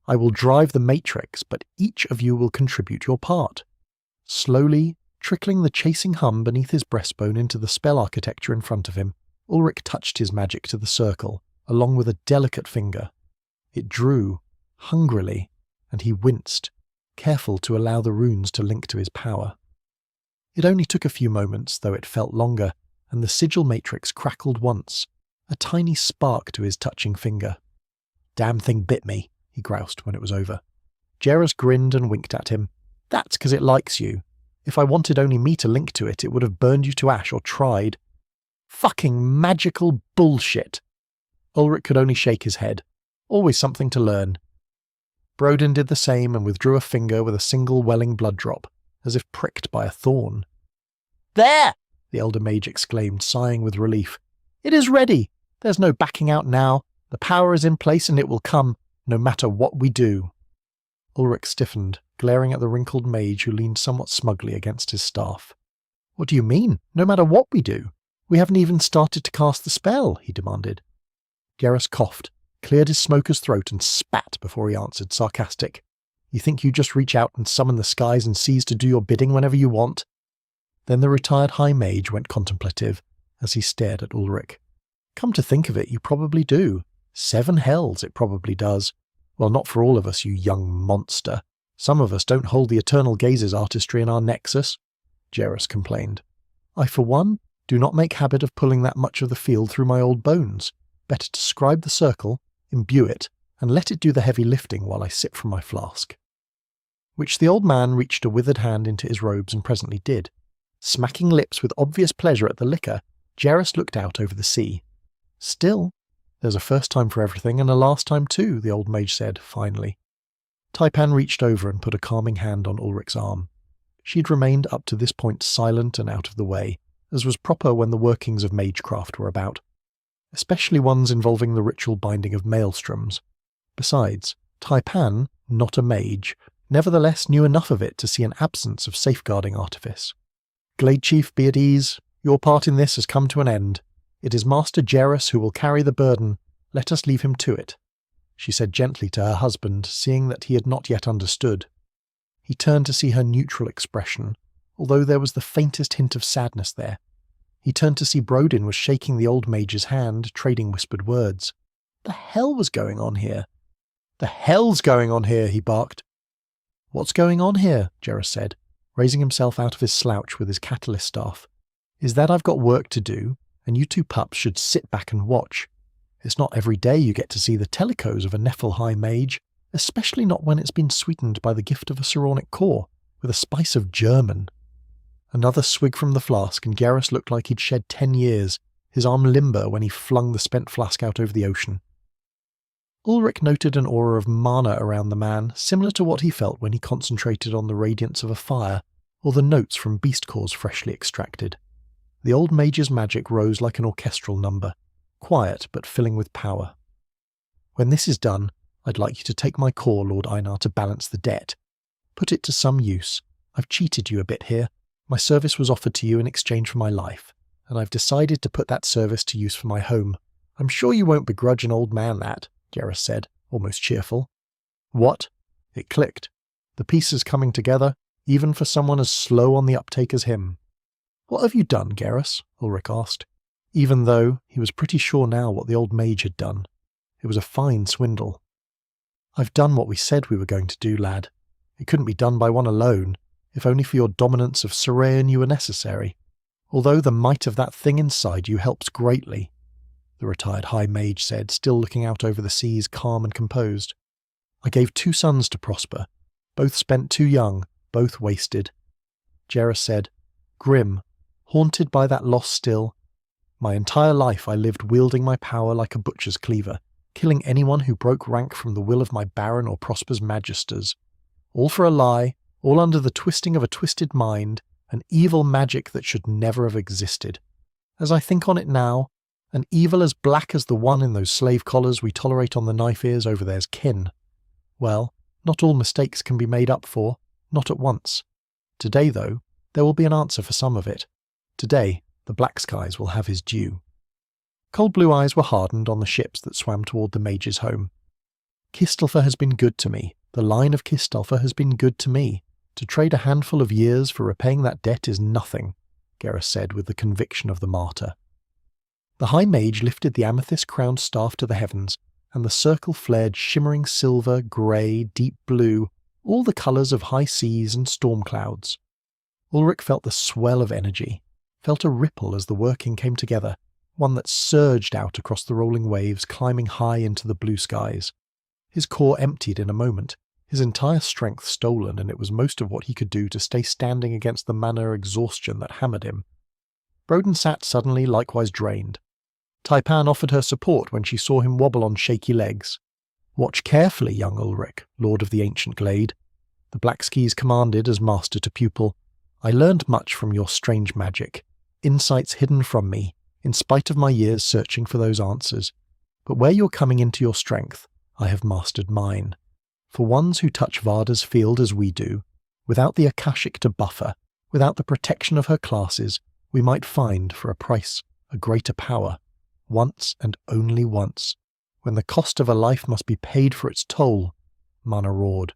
Speaker 1: I will drive the matrix, but each of you will contribute your part. Slowly, trickling the chasing hum beneath his breastbone into the spell architecture in front of him, Ulrich touched his magic to the circle, along with a delicate finger. It drew, hungrily, and he winced, careful to allow the runes to link to his power. It only took a few moments, though it felt longer, and the sigil matrix crackled once, a tiny spark to his touching finger. Damn thing bit me, he groused when it was over. Geras grinned and winked at him. That's 'cause it likes you. If I wanted only me to link to it, it would have burned you to ash or tried. Fucking magical bullshit. Ulrich could only shake his head. Always something to learn. Brodin did the same and withdrew a finger with a single welling blood drop, as if pricked by a thorn. There! The elder mage exclaimed, sighing with relief. It is ready. There's no backing out now. The power is in place and it will come, no matter what we do. Ulrich stiffened, glaring at the wrinkled mage who leaned somewhat smugly against his staff. What do you mean, no matter what we do? We haven't even started to cast the spell, he demanded. Geras coughed, cleared his smoker's throat and spat before he answered, sarcastic. You think you just reach out and summon the skies and seas to do your bidding whenever you want? Then the retired high mage went contemplative as he stared at Ulrich. Come to think of it, you probably do. 7 hells it probably does. Well, not for all of us, you young monster. Some of us don't hold the eternal gazes artistry in our nexus, Jerus complained. I, for one, do not make habit of pulling that much of the field through my old bones. Better to scribe the circle, imbue it, and let it do the heavy lifting while I sip from my flask. Which the old man reached a withered hand into his robes and presently did. Smacking lips with obvious pleasure at the liquor, Jerus looked out over the sea. Still, there's a first time for everything and a last time too, the old mage said, finally. Taipan reached over and put a calming hand on Ulrich's arm. She'd remained up to this point silent and out of the way, as was proper when the workings of magecraft were about, especially ones involving the ritual binding of maelstroms. Besides, Taipan, not a mage, nevertheless knew enough of it to see an absence of safeguarding artifice. Glade Chief, be at ease. Your part in this has come to an end. It is Master Jerus who will carry the burden. Let us leave him to it, she said gently to her husband, seeing that he had not yet understood. He turned to see her neutral expression, although there was the faintest hint of sadness there. He turned to see Brodin was shaking the old mage's hand, trading whispered words. The hell was going on here? The hell's going on here, he barked. What's going on here? Jerus said, raising himself out of his slouch with his catalyst staff. Is that I've got work to do, and you two pups should sit back and watch. It's not every day you get to see the telecos of a Nephil High Mage, especially not when it's been sweetened by the gift of a Saronic core, with a spice of German. Another swig from the flask, and Garrus looked like he'd shed 10 years, his arm limber when he flung the spent flask out over the ocean. Ulrich noted an aura of mana around the man, similar to what he felt when he concentrated on the radiance of a fire, or the notes from beast cores freshly extracted. The old mage's magic rose like an orchestral number, quiet but filling with power. When this is done, I'd like you to take my core, Lord Einar, to balance the debt. Put it to some use. I've cheated you a bit here. My service was offered to you in exchange for my life, and I've decided to put that service to use for my home. I'm sure you won't begrudge an old man that, Garrus said, almost cheerful. What? It clicked. The pieces coming together, even for someone as slow on the uptake as him. What have you done, Garrus? Ulrich asked, even though he was pretty sure now what the old mage had done. It was a fine swindle. I've done what we said we were going to do, lad. It couldn't be done by one alone, if only for your dominance of Seraeon you were necessary, although the might of that thing inside you helps greatly, the retired high mage said, still looking out over the seas, calm and composed. I gave 2 sons to Prosper, both spent too young, both wasted. Jerus said, grim, haunted by that loss still. My entire life I lived wielding my power like a butcher's cleaver, killing anyone who broke rank from the will of my Baron or Prosper's magisters. All for a lie, all under the twisting of a twisted mind, an evil magic that should never have existed. As I think on it now, an evil as black as the one in those slave collars we tolerate on the knife ears over their kin. Well, not all mistakes can be made up for, not at once. Today, though, there will be an answer for some of it. Today, the Black Skies will have his due. Cold blue eyes were hardened on the ships that swam toward the mage's home. Kistelfer has been good to me. The line of Kistelfer has been good to me. To trade a handful of years for repaying that debt is nothing, Garrus said with the conviction of the martyr. The high mage lifted the amethyst-crowned staff to the heavens, and the circle flared shimmering silver, grey, deep blue, all the colours of high seas and storm clouds. Ulrich felt the swell of energy, felt a ripple as the working came together, one that surged out across the rolling waves, climbing high into the blue skies. His core emptied in a moment, his entire strength stolen, and it was most of what he could do to stay standing against the mana exhaustion that hammered him. Brodin sat suddenly likewise drained. Taipan offered her support when she saw him wobble on shaky legs. Watch carefully, young Ulrich, Lord of the Ancient Glade, the Black Skis commanded as master to pupil. I learned much from your strange magic, insights hidden from me, in spite of my years searching for those answers. But where you're coming into your strength, I have mastered mine. For ones who touch Varda's field as we do, without the Akashic to buffer, without the protection of her classes, we might find, for a price, a greater power. Once and only once. When the cost of a life must be paid for its toll, Mana roared,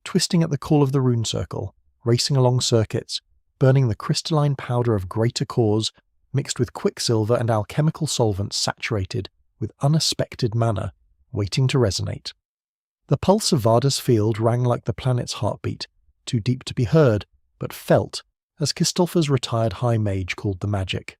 Speaker 1: twisting at the call of the rune circle, racing along circuits, burning the crystalline powder of greater cause, mixed with quicksilver and alchemical solvents saturated with unexpected mana, waiting to resonate. The pulse of Varda's field rang like the planet's heartbeat, too deep to be heard, but felt, as Kistolfa's retired high mage called the magic.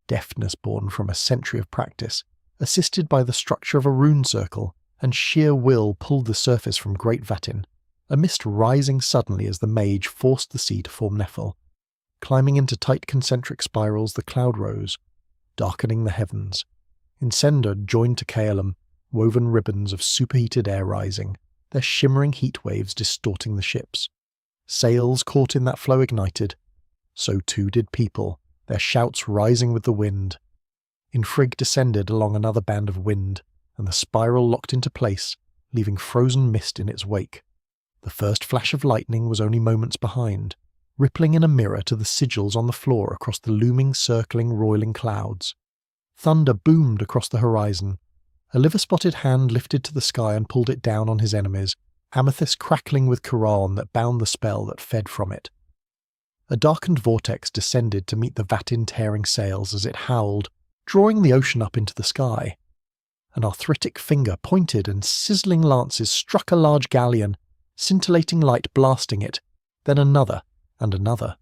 Speaker 1: Deftness born from a century of practice, assisted by the structure of a rune circle, and sheer will pulled the surface from Great Vatin, a mist rising suddenly as the mage forced the sea to form Nephil. Climbing into tight concentric spirals, the cloud rose, darkening the heavens. Incender joined to Kaelum, woven ribbons of superheated air rising, their shimmering heat waves distorting the ships. Sails caught in that flow ignited. So too did people, their shouts rising with the wind. Infrig descended along another band of wind, and the spiral locked into place, leaving frozen mist in its wake. The first flash of lightning was only moments behind, rippling in a mirror to the sigils on the floor across the looming, circling, roiling clouds. Thunder boomed across the horizon. A liver-spotted hand lifted to the sky and pulled it down on his enemies, amethyst crackling with Quran that bound the spell that fed from it. A darkened vortex descended to meet the Vatin tearing sails as it howled, drawing the ocean up into the sky. An arthritic finger pointed and sizzling lances struck a large galleon, scintillating light blasting it, then another and another.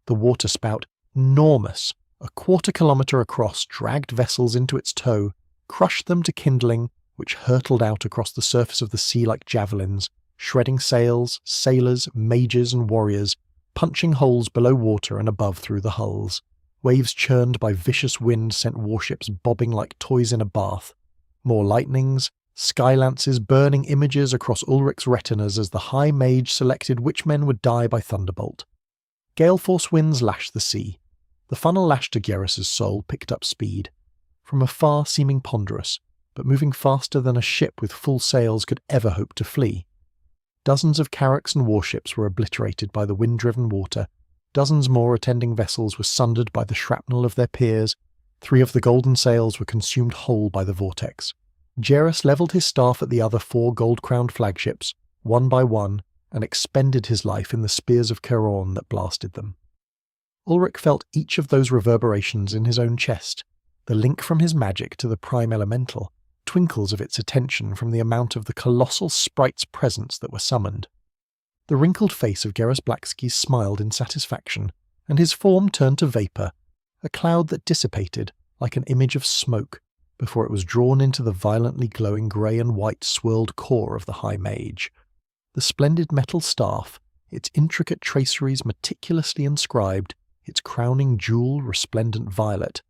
Speaker 1: The waterspout, enormous, a quarter-kilometre across, dragged vessels into its tow, crushed them to kindling, which hurtled out across the surface of the sea like javelins, shredding sails, sailors, mages and warriors, punching holes below water and above through the hulls. Waves churned by vicious wind sent warships bobbing like toys in a bath. More lightnings, skylances burning images across Ulric's retinas as the High Mage selected which men would die by thunderbolt. Gale-force winds lashed the sea. The funnel lashed to Geras's soul picked up speed. From afar seeming ponderous, but moving faster than a ship with full sails could ever hope to flee. Dozens of carracks and warships were obliterated by the wind-driven water. Dozens more attending vessels were sundered by the shrapnel of their peers. 3 of the golden sails were consumed whole by the vortex. Geras levelled his staff at the other 4 gold-crowned flagships, one by one, and expended his life in the spears of Quran that blasted them. Ulric felt each of those reverberations in his own chest, the link from his magic to the prime elemental, twinkles of its attention from the amount of the colossal sprite's presence that were summoned. The wrinkled face of Geras Blackski smiled in satisfaction, and his form turned to vapour, a cloud that dissipated like an image of smoke before it was drawn into the violently glowing grey and white swirled core of the High Mage. The splendid metal staff, its intricate traceries meticulously inscribed, its crowning jewel resplendent violet,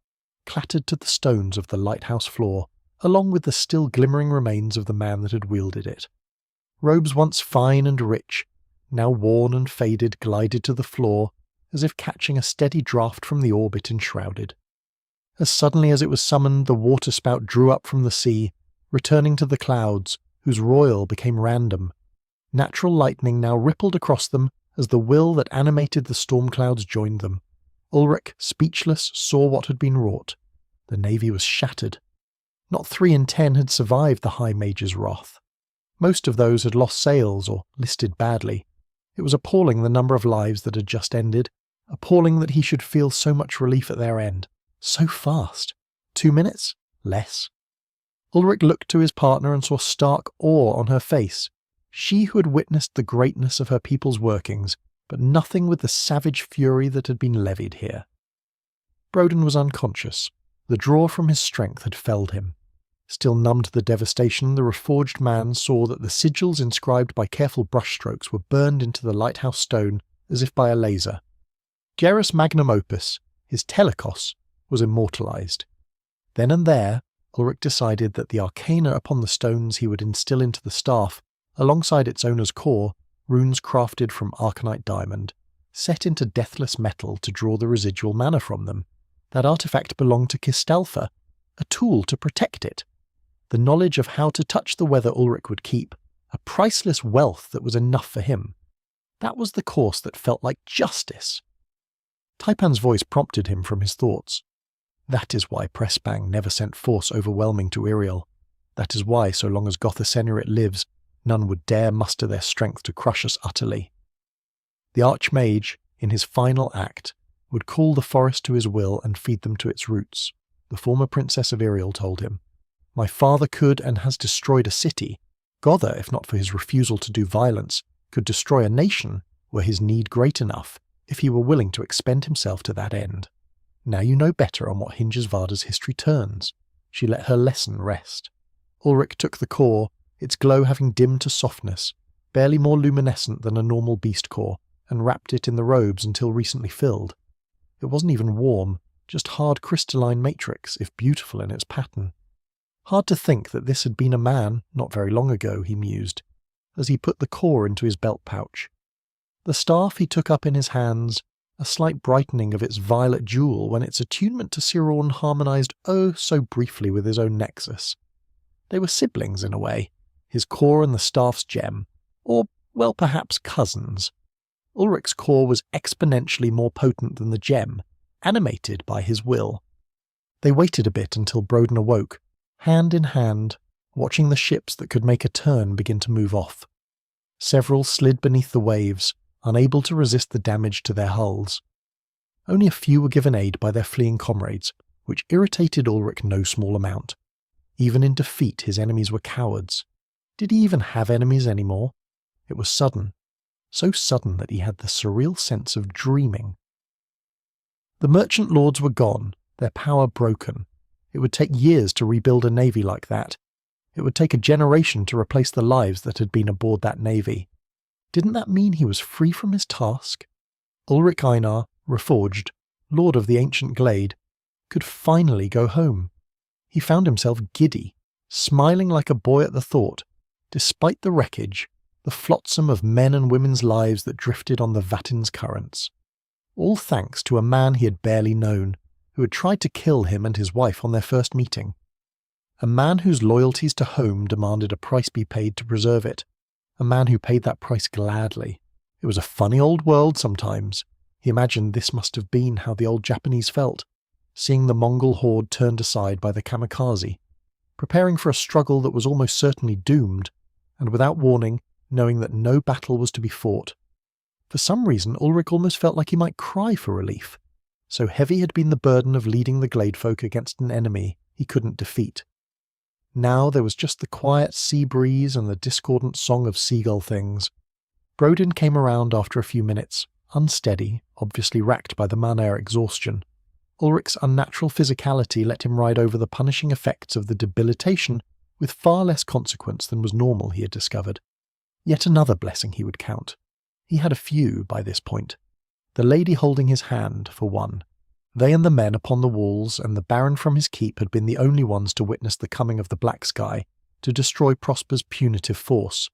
Speaker 1: clattered to the stones of the lighthouse floor, along with the still glimmering remains of the man that had wielded it. Robes once fine and rich, now worn and faded, glided to the floor, as if catching a steady draught from the orbit enshrouded. As suddenly as it was summoned, the waterspout drew up from the sea, returning to the clouds, whose roil became random. Natural lightning now rippled across them as the will that animated the storm clouds joined them. Ulric, speechless, saw what had been wrought. The navy was shattered. Not 3 in 10 had survived the High Mage's wrath. Most of those had lost sails or listed badly. It was appalling the number of lives that had just ended, appalling that he should feel so much relief at their end. So fast. 2 minutes? Less. Ulric looked to his partner and saw stark awe on her face. She who had witnessed the greatness of her people's workings, but nothing with the savage fury that had been levied here. Broden was unconscious. The draw from his strength had felled him. Still numb to the devastation, the Reforged man saw that the sigils inscribed by careful brushstrokes were burned into the lighthouse stone as if by a laser. Geras Magnum Opus, his telecos, was immortalized. Then and there, Ulric decided that the arcana upon the stones he would instill into the staff, alongside its owner's core, runes crafted from arcanite diamond, set into deathless metal to draw the residual mana from them. That artifact belonged to Kistalfa, a tool to protect it. The knowledge of how to touch the weather Ulric would keep, a priceless wealth that was enough for him. That was the course that felt like justice. Taipan's voice prompted him from his thoughts. That is why Pressbang never sent force overwhelming to Iriel. That is why, so long as Gotha Senurit lives, none would dare muster their strength to crush us utterly. The Archmage, in his final act, would call the forest to his will and feed them to its roots, the former Princess of Iriel told him. My father could and has destroyed a city. Gotha, if not for his refusal to do violence, could destroy a nation were his need great enough, if he were willing to expend himself to that end. Now you know better on what hinges Varda's history turns. She let her lesson rest. Ulrich took the core, its glow having dimmed to softness, barely more luminescent than a normal beast core, and wrapped it in the robes until recently filled. It wasn't even warm, just hard crystalline matrix, if beautiful in its pattern. Hard to think that this had been a man not very long ago, he mused, as he put the core into his belt pouch. The staff he took up in his hands, a slight brightening of its violet jewel when its attunement to Sirorn harmonized oh so briefly with his own nexus. They were siblings in a way, his core and the staff's gem, or, well, perhaps cousins. Ulrich's core was exponentially more potent than the gem, animated by his will. They waited a bit until Broden awoke, hand in hand, watching the ships that could make a turn begin to move off. Several slid beneath the waves, unable to resist the damage to their hulls. Only a few were given aid by their fleeing comrades, which irritated Ulrich no small amount. Even in defeat his enemies were cowards. Did he even have enemies anymore? It was sudden. So sudden that he had the surreal sense of dreaming. The merchant lords were gone, their power broken. It would take years to rebuild a navy like that. It would take a generation to replace the lives that had been aboard that navy. Didn't that mean he was free from his task? Ulrich Einar, Reforged, lord of the ancient glade, could finally go home. He found himself giddy, smiling like a boy at the thought, despite the wreckage, the flotsam of men and women's lives that drifted on the Vatin's currents. All thanks to a man he had barely known, who had tried to kill him and his wife on their first meeting. A man whose loyalties to home demanded a price be paid to preserve it. A man who paid that price gladly. It was a funny old world sometimes. He imagined this must have been how the old Japanese felt, seeing the Mongol horde turned aside by the kamikaze, preparing for a struggle that was almost certainly doomed, and without warning, knowing that no battle was to be fought. For some reason, Ulrich almost felt like he might cry for relief. So heavy had been the burden of leading the glade folk against an enemy he couldn't defeat. Now there was just the quiet sea breeze and the discordant song of seagull things. Broden came around after a few minutes, unsteady, obviously racked by the man-air exhaustion. Ulrich's unnatural physicality let him ride over the punishing effects of the debilitation with far less consequence than was normal, he had discovered. Yet another blessing he would count. He had a few by this point. The lady holding his hand, for one. They and the men upon the walls and the Baron from his keep had been the only ones to witness the coming of the Black Sky, to destroy Prosper's punitive force.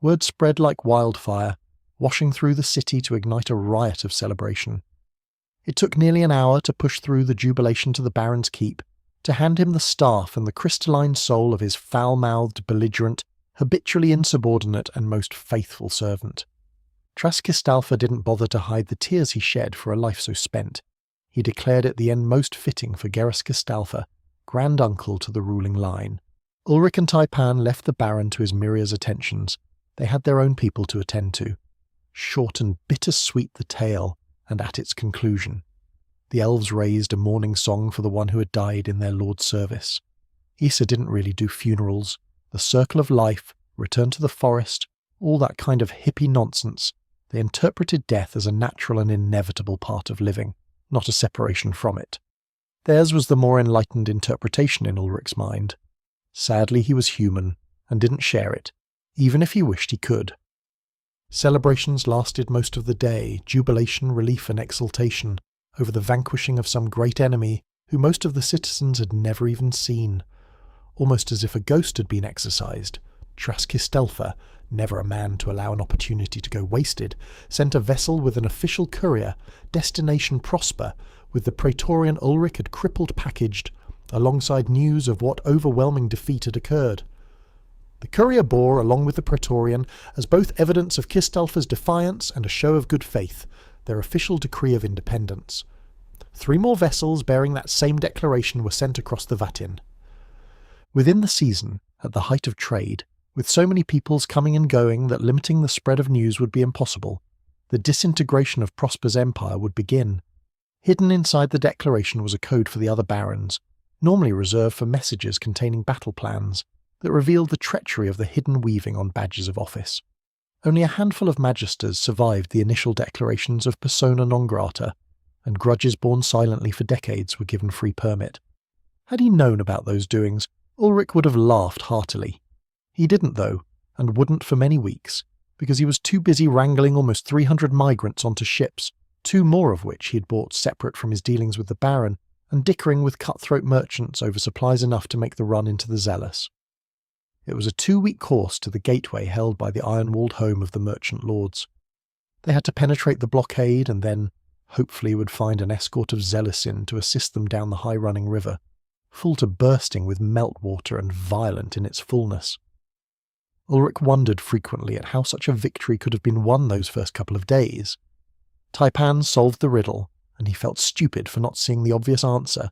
Speaker 1: Word spread like wildfire, washing through the city to ignite a riot of celebration. It took nearly an hour to push through the jubilation to the Baron's keep, to hand him the staff and the crystalline soul of his foul-mouthed, belligerent, habitually insubordinate and most faithful servant. Traskistalfa didn't bother to hide the tears he shed for a life so spent. He declared it the end most fitting for Geraskistalfa, grand uncle to the ruling line. Ulrich and Taipan left the Baron to his Miria's attentions. They had their own people to attend to. Short and bitter-sweet the tale, and at its conclusion. The elves raised a mourning song for the one who had died in their lord's service. Issa didn't really do funerals. The circle of life, return to the forest, all that kind of hippie nonsense. They interpreted death as a natural and inevitable part of living, not a separation from it. Theirs was the more enlightened interpretation in Ulrich's mind. Sadly, he was human, and didn't share it, even if he wished he could. Celebrations lasted most of the day, jubilation, relief and exultation, over the vanquishing of some great enemy who most of the citizens had never even seen. Almost as if a ghost had been exorcised, Traskistalfa, never a man to allow an opportunity to go wasted, sent a vessel with an official courier, destination Prosper, with the Praetorian Ulrich had crippled packaged, alongside news of what overwhelming defeat had occurred. The courier bore, along with the Praetorian, as both evidence of Kistalfa's defiance and a show of good faith, their official decree of independence. 3 more vessels bearing that same declaration were sent across the Vatin. Within the season, at the height of trade, with so many peoples coming and going that limiting the spread of news would be impossible, the disintegration of Prosper's empire would begin. Hidden inside the declaration was a code for the other barons, normally reserved for messages containing battle plans, that revealed the treachery of the hidden weaving on badges of office. Only a handful of magisters survived the initial declarations of persona non grata, and grudges borne silently for decades were given free permit. Had he known about those doings, Ulrich would have laughed heartily. He didn't, though, and wouldn't for many weeks, because he was too busy wrangling almost 300 migrants onto ships, 2 more of which he had bought separate from his dealings with the Baron, and dickering with cutthroat merchants over supplies enough to make the run into the Zealous. It was a 2-week course to the gateway held by the iron-walled home of the merchant lords. They had to penetrate the blockade and then, hopefully, would find an escort of Zealosin to assist them down the high-running river, full to bursting with meltwater and violent in its fullness. Ulrich wondered frequently at how such a victory could have been won those first couple of days. Taipan solved the riddle, and he felt stupid for not seeing the obvious answer.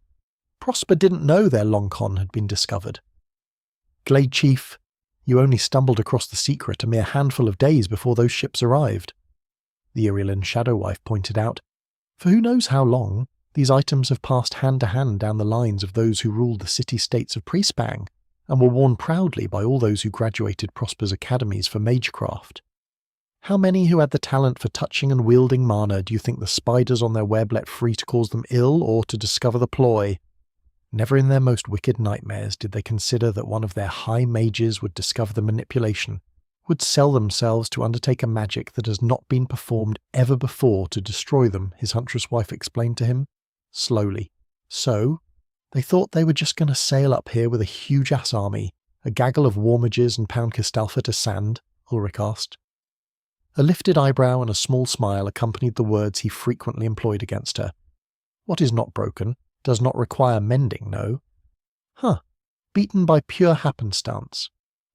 Speaker 1: Prosper didn't know their long con had been discovered. Glade Chief, you only stumbled across the secret a mere handful of days before those ships arrived. The Irilan Shadowwife pointed out, for who knows how long, these items have passed hand to hand down the lines of those who ruled the city-states of Prispang, and were worn proudly by all those who graduated Prosper's academies for magecraft. How many who had the talent for touching and wielding mana do you think the spiders on their web let free to cause them ill or to discover the ploy? Never in their most wicked nightmares did they consider that one of their high mages would discover the manipulation, would sell themselves to undertake a magic that has not been performed ever before to destroy them, his huntress wife explained to him, slowly. So, they thought they were just going to sail up here with a huge-ass army, a gaggle of warmages and pound Kistalfa to sand, Ulrich asked. A lifted eyebrow and a small smile accompanied the words he frequently employed against her. What is not broken does not require mending, no? Beaten by pure happenstance.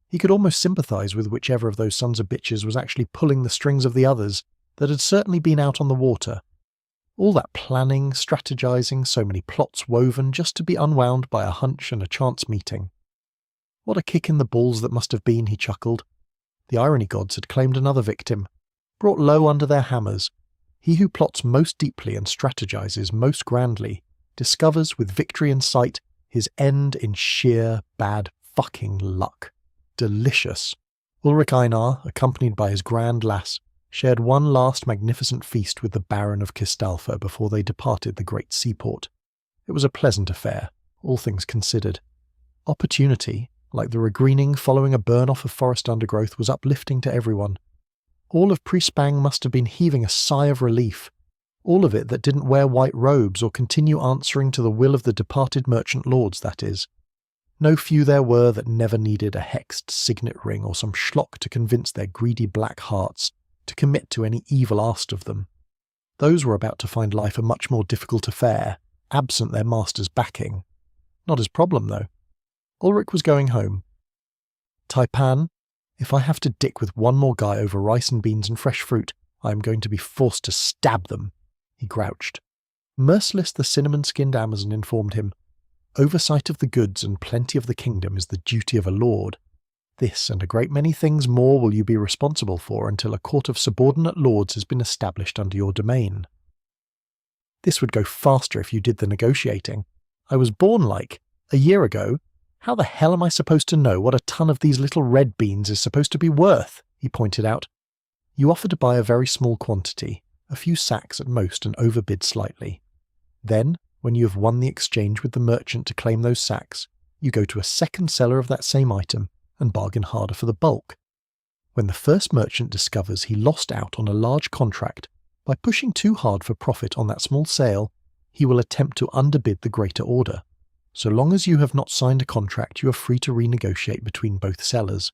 Speaker 1: He could almost sympathise with whichever of those sons of bitches was actually pulling the strings of the others that had certainly been out on the water. All that planning, strategising, so many plots woven just to be unwound by a hunch and a chance meeting. What a kick in the balls that must have been, he chuckled. The irony gods had claimed another victim, brought low under their hammers. He who plots most deeply and strategises most grandly discovers, with victory in sight, his end in sheer bad fucking luck. Delicious. Ulrich Einar, accompanied by his grand lass, shared one last magnificent feast with the Baron of Kistalfa before they departed the great seaport. It was a pleasant affair, all things considered. Opportunity, like the regreening following a burn-off of forest undergrowth, was uplifting to everyone. All of Prispang must have been heaving a sigh of relief. All of it that didn't wear white robes or continue answering to the will of the departed merchant lords, that is. No few there were that never needed a hexed signet ring or some schlock to convince their greedy black hearts to commit to any evil asked of them. Those were about to find life a much more difficult affair, absent their master's backing. Not his problem, though. Ulrich was going home. Taipan, if I have to dick with one more guy over rice and beans and fresh fruit, I am going to be forced to stab them, he grouched. Merciless the cinnamon-skinned Amazon informed him, oversight of the goods and plenty of the kingdom is the duty of a lord. This and a great many things more will you be responsible for until a court of subordinate lords has been established under your domain. This would go faster if you did the negotiating. I was born a year ago. How the hell am I supposed to know what a ton of these little red beans is supposed to be worth? He pointed out. You offer to buy a very small quantity, a few sacks at most, and overbid slightly. Then, when you have won the exchange with the merchant to claim those sacks, you go to a second seller of that same item and bargain harder for the bulk. When the first merchant discovers he lost out on a large contract by pushing too hard for profit on that small sale, he will attempt to underbid the greater order. So long as you have not signed a contract, you are free to renegotiate between both sellers.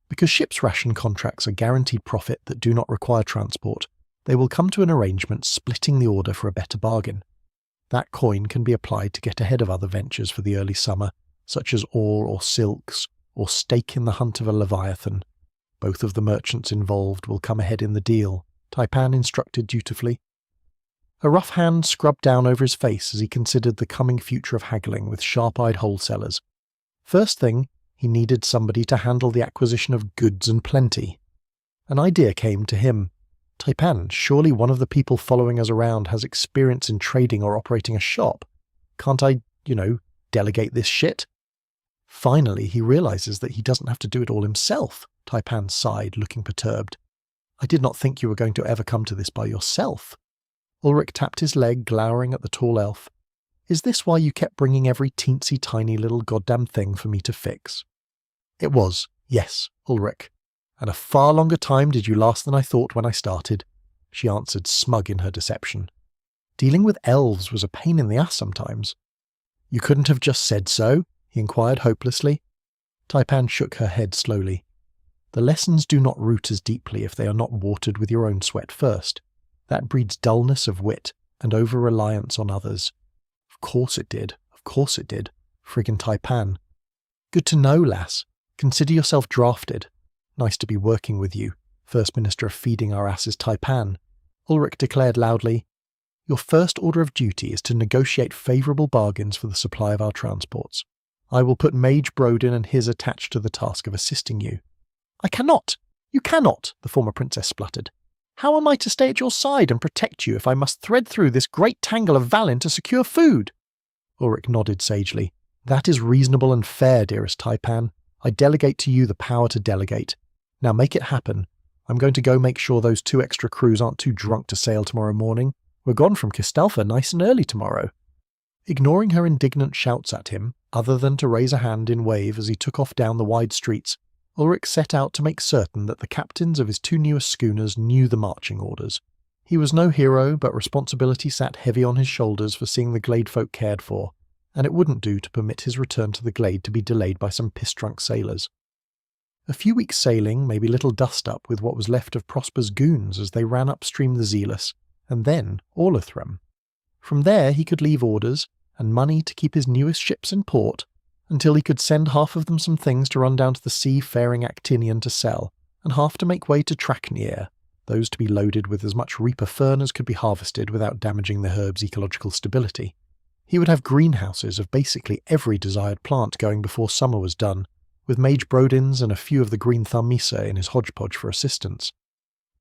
Speaker 1: Because ship's ration contracts are guaranteed profit that do not require transport, they will come to an arrangement splitting the order for a better bargain. That coin can be applied to get ahead of other ventures for the early summer, such as ore or silks, or stake in the hunt of a leviathan. Both of the merchants involved will come ahead in the deal, Taipan instructed dutifully. A rough hand scrubbed down over his face as he considered the coming future of haggling with sharp-eyed wholesalers. First thing, he needed somebody to handle the acquisition of goods and plenty. An idea came to him. Taipan, surely one of the people following us around has experience in trading or operating a shop. Can't I, delegate this shit? Finally, he realizes that he doesn't have to do it all himself. Taipan sighed, looking perturbed. I did not think you were going to ever come to this by yourself. Ulrich tapped his leg, glowering at the tall elf. Is this why you kept bringing every teensy tiny little goddamn thing for me to fix? It was, yes, Ulrich. And a far longer time did you last than I thought when I started, she answered, smug in her deception. Dealing with elves was a pain in the ass sometimes. You couldn't have just said so? He inquired hopelessly. Taipan shook her head slowly. The lessons do not root as deeply if they are not watered with your own sweat first. That breeds dullness of wit and over-reliance on others. Of course it did. Friggin' Taipan. Good to know, lass. Consider yourself drafted. Nice to be working with you, First Minister of Feeding Our Asses Taipan. Ulrich declared loudly, Your first order of duty is to negotiate favourable bargains for the supply of our transports. I will put Mage Brodin and his attached to the task of assisting you. I cannot! You cannot! The former princess spluttered. How am I to stay at your side and protect you if I must thread through this great tangle of Valin to secure food? Ulrich nodded sagely. That is reasonable and fair, dearest Taipan. I delegate to you the power to delegate. Now make it happen. I'm going to go make sure those 2 extra crews aren't too drunk to sail tomorrow morning. We're gone from Kistalfa nice and early tomorrow. Ignoring her indignant shouts at him, other than to raise a hand in wave as he took off down the wide streets, Ulrich set out to make certain that the captains of his 2 newest schooners knew the marching orders. He was no hero, but responsibility sat heavy on his shoulders for seeing the glade folk cared for, and it wouldn't do to permit his return to the glade to be delayed by some piss-drunk sailors. A few weeks' sailing, maybe little dust-up with what was left of Prosper's goons as they ran upstream the Zealous, and then Orlithrum. From there he could leave orders, and money to keep his newest ships in port, until he could send half of them some things to run down to the sea-faring Actinian to sell, and half to make way to Traknir, those to be loaded with as much reaper fern as could be harvested without damaging the herb's ecological stability. He would have greenhouses of basically every desired plant going before summer was done, with Mage Brodins and a few of the green Tharmisa in his hodgepodge for assistance.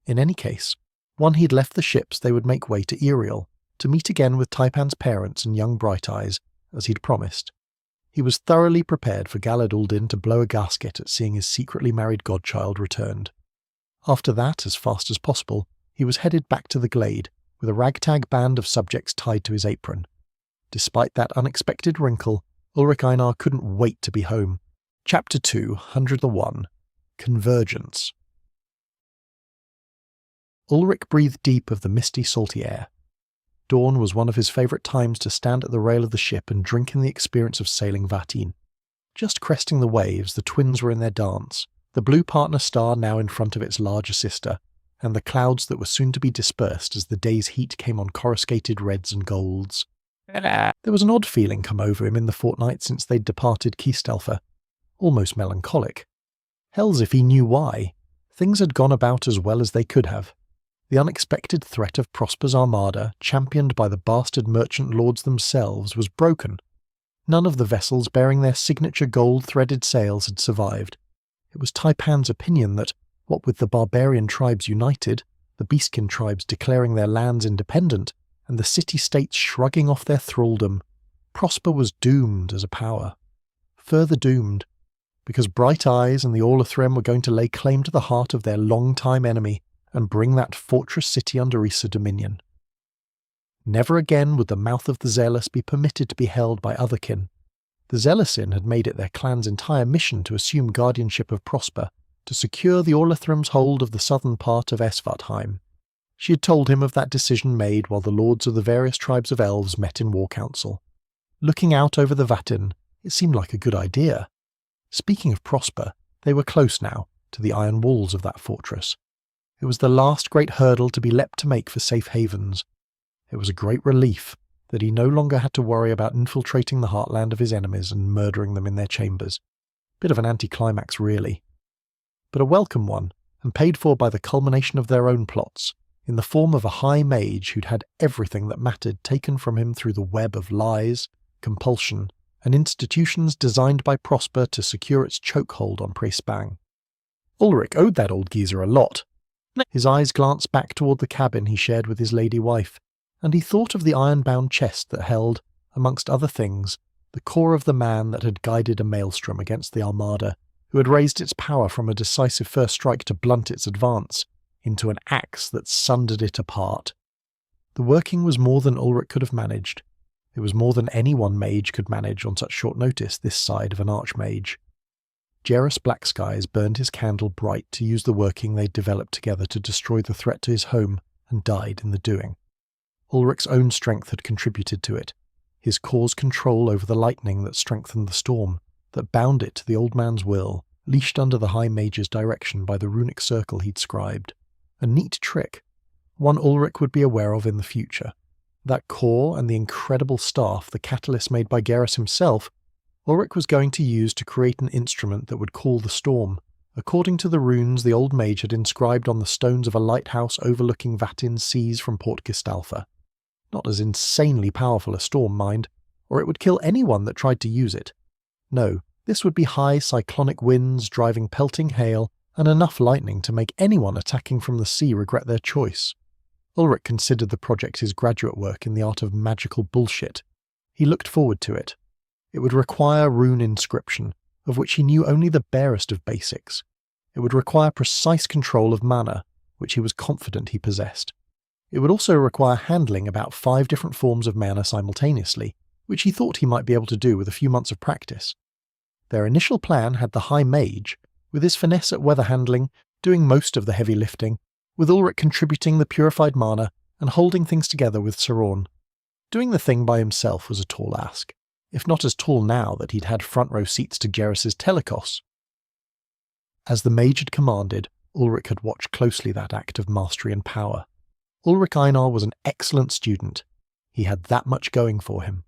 Speaker 1: In any case, when he'd left the ships they would make way to Eriel, to meet again with Taipan's parents and young Bright Eyes, as he'd promised. He was thoroughly prepared for Galad Uldin to blow a gasket at seeing his secretly married godchild returned. After that, as fast as possible, he was headed back to the glade, with a ragtag band of subjects tied to his apron. Despite that unexpected wrinkle, Ulrich Einar couldn't wait to be home. Chapter 2, 101. Convergence. Ulrich breathed deep of the misty, salty air. Dawn was one of his favourite times to stand at the rail of the ship and drink in the experience of sailing Vatin. Just cresting the waves, the twins were in their dance, the blue partner star now in front of its larger sister, and the clouds that were soon to be dispersed as the day's heat came on coruscated reds and golds. There was an odd feeling come over him in the fortnight since they'd departed Kistalfa. Almost melancholic. Hells if he knew why. Things had gone about as well as they could have. The unexpected threat of Prosper's armada, championed by the bastard merchant lords themselves, was broken. None of the vessels bearing their signature gold-threaded sails had survived. It was Taipan's opinion that, what with the barbarian tribes united, the Beastkin tribes declaring their lands independent, and the city-states shrugging off their thraldom, Prosper was doomed as a power. Further doomed, because Bright Eyes and the Orlithrim were going to lay claim to the heart of their long-time enemy and bring that fortress city under Issa dominion. Never again would the mouth of the Zealous be permitted to be held by otherkin. The Zealosin had made it their clan's entire mission to assume guardianship of Prosper, to secure the Orlithrim's hold of the southern part of Esvartheim. She had told him of that decision made while the lords of the various tribes of elves met in war council. Looking out over the Vatin, it seemed like a good idea. Speaking of Prosper, they were close now to the iron walls of that fortress. It was the last great hurdle to be leapt to make for safe havens. It was a great relief that he no longer had to worry about infiltrating the heartland of his enemies and murdering them in their chambers. Bit of an anticlimax, really. But a welcome one, and paid for by the culmination of their own plots, in the form of a high mage who'd had everything that mattered taken from him through the web of lies, compulsion, and institutions designed by Prosper to secure its chokehold on Prespang. Ulrich owed that old geezer a lot. His eyes glanced back toward the cabin he shared with his lady wife, and he thought of the iron-bound chest that held, amongst other things, the core of the man that had guided a maelstrom against the Armada, who had raised its power from a decisive first strike to blunt its advance, into an axe that sundered it apart. The working was more than Ulrich could have managed. It was more than any one mage could manage on such short notice this side of an archmage. Jerus Blackskies burned his candle bright to use the working they'd developed together to destroy the threat to his home, and died in the doing. Ulrich's own strength had contributed to it. His core's control over the lightning that strengthened the storm, that bound it to the old man's will, leashed under the High Mage's direction by the runic circle he'd scribed. A neat trick, one Ulrich would be aware of in the future. That core and the incredible staff, the catalyst made by Garrus himself, Ulrich was going to use to create an instrument that would call the storm, according to the runes the old mage had inscribed on the stones of a lighthouse overlooking Vatin's seas from Port Gistalfa. Not as insanely powerful a storm, mind, or it would kill anyone that tried to use it. No, this would be high cyclonic winds driving pelting hail and enough lightning to make anyone attacking from the sea regret their choice. Ulrich considered the project his graduate work in the art of magical bullshit. He looked forward to it. It would require rune inscription, of which he knew only the barest of basics. It would require precise control of mana, which he was confident he possessed. It would also require handling about 5 different forms of mana simultaneously, which he thought he might be able to do with a few months of practice. Their initial plan had the High Mage, with his finesse at weather handling, doing most of the heavy lifting, with Ulrich contributing the purified mana and holding things together with Sauron. Doing the thing by himself was a tall ask, if not as tall now that he'd had front-row seats to Geras's telecos. As the mage had commanded, Ulrich had watched closely that act of mastery and power. Ulrich Einar was an excellent student. He had that much going for him.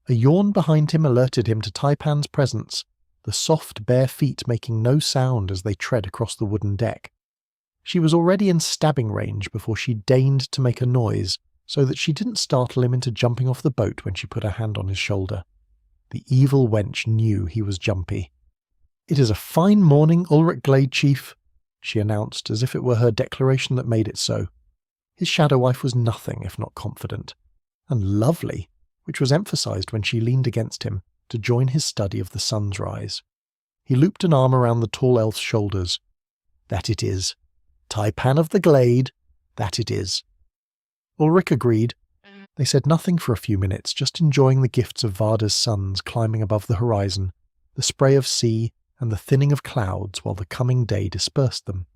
Speaker 1: A yawn behind him alerted him to Taipan's presence, the soft, bare feet making no sound as they tread across the wooden deck. She was already in stabbing range before she deigned to make a noise, so that she didn't startle him into jumping off the boat when she put her hand on his shoulder. The evil wench knew he was jumpy. "It is a fine morning, Ulrich Glade Chief," she announced, as if it were her declaration that made it so. His shadow wife was nothing if not confident. And lovely, which was emphasized when she leaned against him to join his study of the sun's rise. He looped an arm around the tall elf's shoulders. "That it is. Taipan of the Glade, that it is." Ulrich agreed. They said nothing for a few minutes, just enjoying the gifts of Varda's suns climbing above the horizon, the spray of sea, and the thinning of clouds while the coming day dispersed them.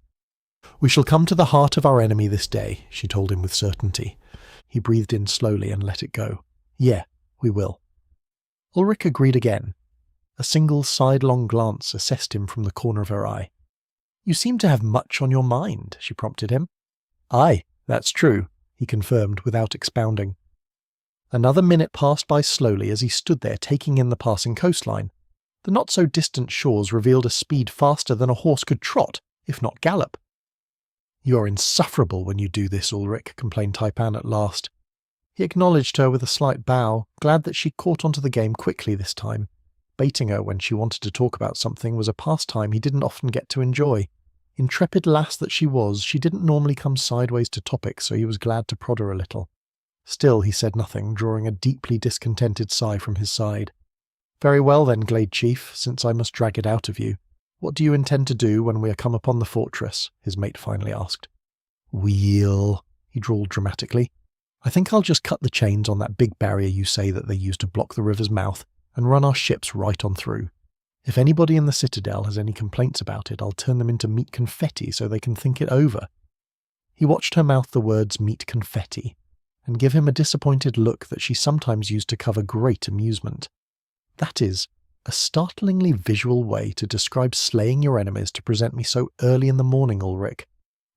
Speaker 1: "We shall come to the heart of our enemy this day," she told him with certainty. He breathed in slowly and let it go. "Yeah, we will." Ulrich agreed again. A single sidelong glance assessed him from the corner of her eye. "You seem to have much on your mind," she prompted him. "Aye, that's true," he confirmed without expounding. Another minute passed by slowly as he stood there taking in the passing coastline. The not-so-distant shores revealed a speed faster than a horse could trot, if not gallop. "You are insufferable when you do this, Ulrich," complained Taipan at last. He acknowledged her with a slight bow, glad that she caught onto the game quickly this time. Baiting her when she wanted to talk about something was a pastime he didn't often get to enjoy. Intrepid lass that she was, she didn't normally come sideways to topics, so he was glad to prod her a little. Still he said nothing, drawing a deeply discontented sigh from his side. "Very well then, Glade Chief, since I must drag it out of you. What do you intend to do when we are come upon the fortress?" his mate finally asked. "We'll," he drawled dramatically. "I think I'll just cut the chains on that big barrier you say that they use to block the river's mouth, and run our ships right on through. If anybody in the Citadel has any complaints about it, I'll turn them into meat confetti so they can think it over." He watched her mouth the words meat confetti, and give him a disappointed look that she sometimes used to cover great amusement. That is, a startlingly visual way to describe slaying your enemies to present me so early in the morning, Ulrich.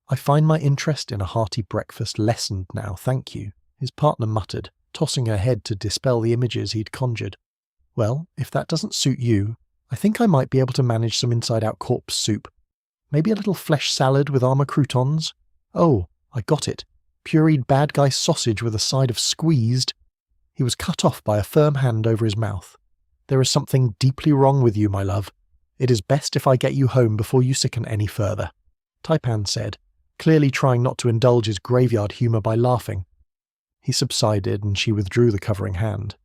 Speaker 1: "I find my interest in a hearty breakfast lessened now, thank you," his partner muttered, tossing her head to dispel the images he'd conjured. "Well, if that doesn't suit you, I think I might be able to manage some inside-out corpse soup. Maybe a little flesh salad with armor croutons? Oh, I got it. Pureed bad guy sausage with a side of squeezed." He was cut off by a firm hand over his mouth. "There is something deeply wrong with you, my love. It is best if I get you home before you sicken any further," Taipan said, clearly trying not to indulge his graveyard humour by laughing. He subsided and she withdrew the covering hand.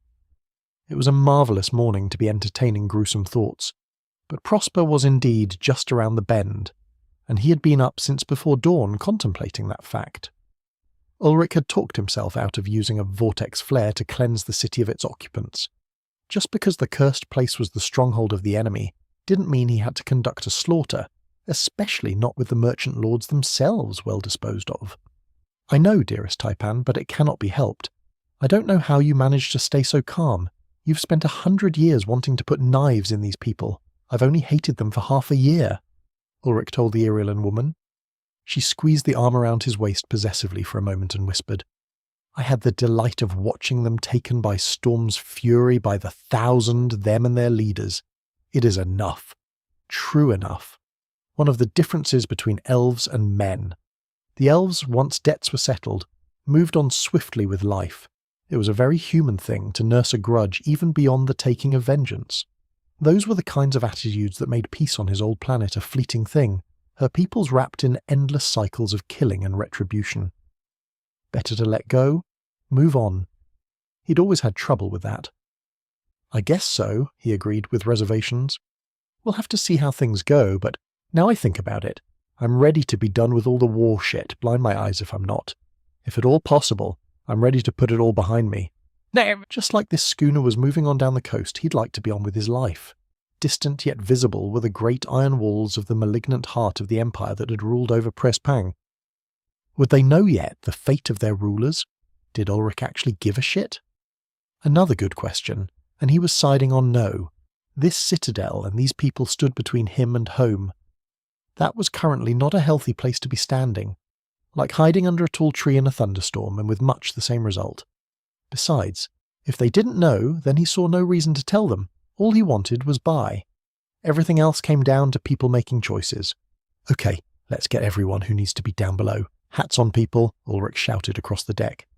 Speaker 1: It was a marvellous morning to be entertaining gruesome thoughts, but Prosper was indeed just around the bend, and he had been up since before dawn contemplating that fact. Ulrich had talked himself out of using a vortex flare to cleanse the city of its occupants. Just because the cursed place was the stronghold of the enemy didn't mean he had to conduct a slaughter, especially not with the merchant lords themselves well disposed of. "I know, dearest Taipan, but it cannot be helped. I don't know how you managed to stay so calm. You've spent 100 years wanting to put knives in these people. I've only hated them for half a year," Ulrich told the Irillan woman. She squeezed the arm around his waist possessively for a moment and whispered, "I had the delight of watching them taken by Storm's fury by the 1,000, them and their leaders. It is enough. True enough. One of the differences between elves and men. The elves, once debts were settled, moved on swiftly with life. It was a very human thing to nurse a grudge even beyond the taking of vengeance. Those were the kinds of attitudes that made peace on his old planet a fleeting thing, her peoples wrapped in endless cycles of killing and retribution. Better to let go, move on. He'd always had trouble with that. "I guess so," he agreed with reservations. "We'll have to see how things go, but now I think about it, I'm ready to be done with all the war shit, blind my eyes if I'm not. If at all possible, I'm ready to put it all behind me. Just like this schooner was moving on down the coast, he'd like to be on with his life. Distant yet visible were the great iron walls of the malignant heart of the empire that had ruled over Prespang. Would they know yet the fate of their rulers? Did Ulrich actually give a shit? Another good question, and he was siding on no. This citadel and these people stood between him and home. That was currently not a healthy place to be standing, like hiding under a tall tree in a thunderstorm, and with much the same result. Besides, if they didn't know, then he saw no reason to tell them. All he wanted was buy. Everything else came down to people making choices. "Okay, let's get everyone who needs to be down below. Hats on, people," Ulrich shouted across the deck.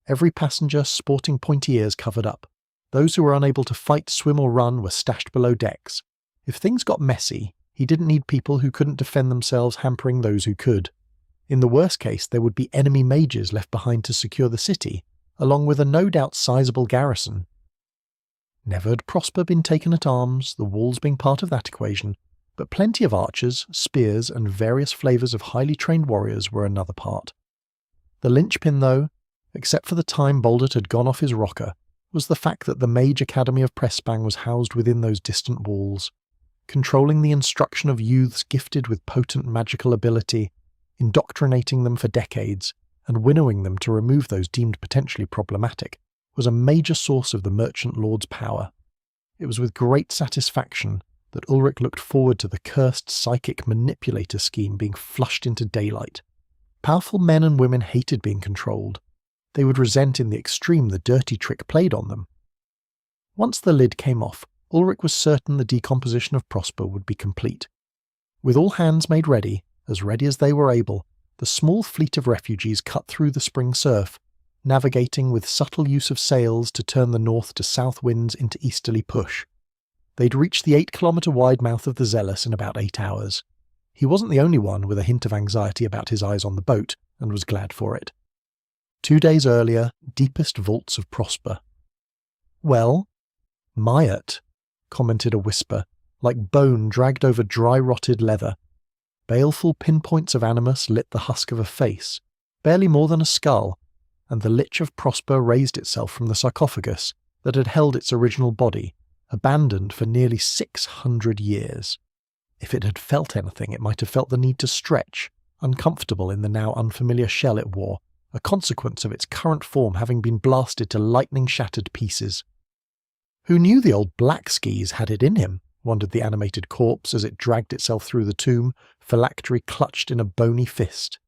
Speaker 1: Every passenger sporting pointy ears covered up. Those who were unable to fight, swim or run were stashed below decks. If things got messy, he didn't need people who couldn't defend themselves hampering those who could. In the worst case, there would be enemy mages left behind to secure the city, along with a no doubt sizable garrison. Never had Prosper been taken at arms, the walls being part of that equation, but plenty of archers, spears, and various flavours of highly trained warriors were another part. The linchpin, though, except for the time Boldert had gone off his rocker, was the fact that the Mage Academy of Prespang was housed within those distant walls, controlling the instruction of youths gifted with potent magical ability, indoctrinating them for decades, and winnowing them to remove those deemed potentially problematic, was a major source of the merchant lord's power. It was with great satisfaction that Ulrich looked forward to the cursed psychic manipulator scheme being flushed into daylight. Powerful men and women hated being controlled. They would resent in the extreme the dirty trick played on them. Once the lid came off, Ulrich was certain the decomposition of Prosper would be complete. With all hands made ready as they were able, the small fleet of refugees cut through the spring surf, navigating with subtle use of sails to turn the north to south winds into easterly push. They'd reached the 8-kilometre-wide mouth of the Zealous in about 8 hours. He wasn't the only one with a hint of anxiety about his eyes on the boat, and was glad for it. 2 days earlier, deepest vaults of Prosper. "Well, Myatt," commented a whisper, like bone dragged over dry-rotted leather. Baleful pinpoints of animus lit the husk of a face, barely more than a skull, and the Lich of Prosper raised itself from the sarcophagus that had held its original body, abandoned for nearly 600 years. If it had felt anything, it might have felt the need to stretch, uncomfortable in the now unfamiliar shell it wore, a consequence of its current form having been blasted to lightning-shattered pieces. Who knew the old black skis had it in him, wondered the animated corpse as it dragged itself through the tomb, phylactery clutched in a bony fist.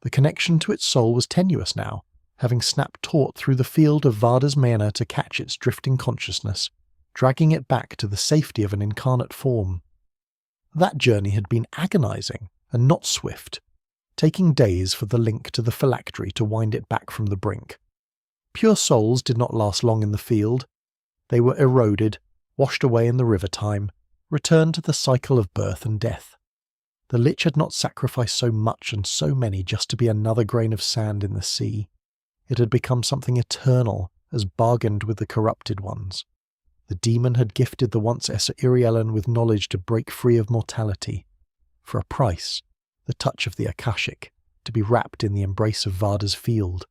Speaker 1: The connection to its soul was tenuous now, having snapped taut through the field of Varda's mana to catch its drifting consciousness, dragging it back to the safety of an incarnate form. That journey had been agonizing and not swift, taking days for the link to the phylactery to wind it back from the brink. Pure souls did not last long in the field. They were eroded, washed away in the river time, returned to the cycle of birth and death. The Lich had not sacrificed so much and so many just to be another grain of sand in the sea. It had become something eternal, as bargained with the corrupted ones. The demon had gifted the once Iriellen with knowledge to break free of mortality. For a price, the touch of the Akashic, to be wrapped in the embrace of Varda's field.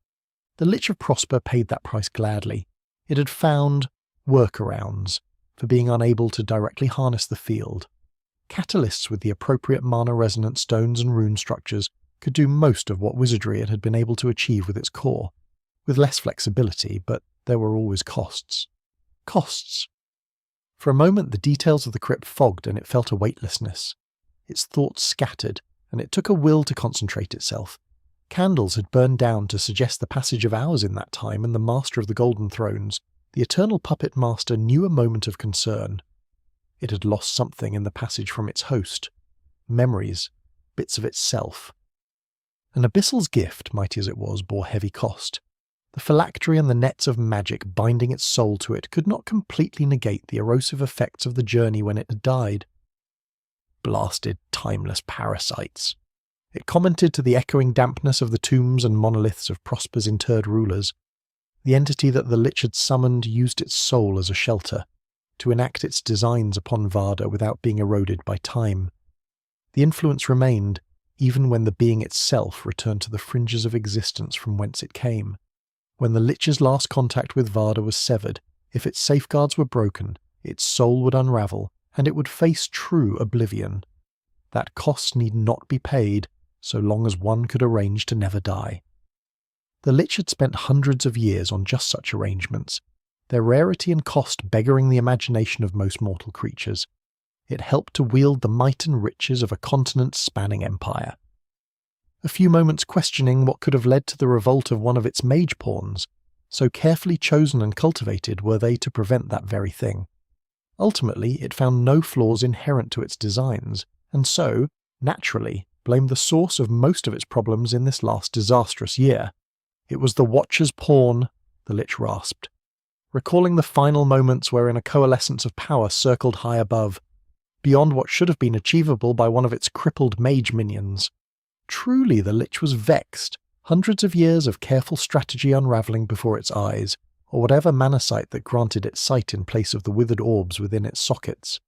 Speaker 1: The Lich of Prosper paid that price gladly. It had found workarounds for being unable to directly harness the field. Catalysts with the appropriate mana-resonant stones and rune structures could do most of what wizardry it had been able to achieve with its core, with less flexibility, but there were always costs. Costs. For a moment the details of the crypt fogged and it felt a weightlessness. Its thoughts scattered, and it took a will to concentrate itself. Candles had burned down to suggest the passage of hours in that time, and the Master of the Golden Thrones, the eternal puppet master, knew a moment of concern. It had lost something in the passage from its host. Memories, bits of itself. An abyssal's gift, mighty as it was, bore heavy cost. The phylactery and the nets of magic binding its soul to it could not completely negate the erosive effects of the journey when it had died. Blasted, timeless parasites. It commented to the echoing dampness of the tombs and monoliths of Prosper's interred rulers. The entity that the Lich had summoned used its soul as a shelter, to enact its designs upon Varda without being eroded by time. The influence remained, even when the being itself returned to the fringes of existence from whence it came. When the Lich's last contact with Varda was severed, if its safeguards were broken, its soul would unravel, and it would face true oblivion. That cost need not be paid, so long as one could arrange to never die. The Lich had spent hundreds of years on just such arrangements, their rarity and cost beggaring the imagination of most mortal creatures. It helped to wield the might and riches of a continent-spanning empire. A few moments questioning what could have led to the revolt of one of its mage pawns, so carefully chosen and cultivated were they to prevent that very thing. Ultimately, it found no flaws inherent to its designs, and so, naturally, blamed the source of most of its problems in this last disastrous year. It was the Watcher's pawn, the Lich rasped, recalling the final moments wherein a coalescence of power circled high above, beyond what should have been achievable by one of its crippled mage minions. Truly the Lich was vexed, hundreds of years of careful strategy unravelling before its eyes, or whatever manasight that granted it sight in place of the withered orbs within its sockets.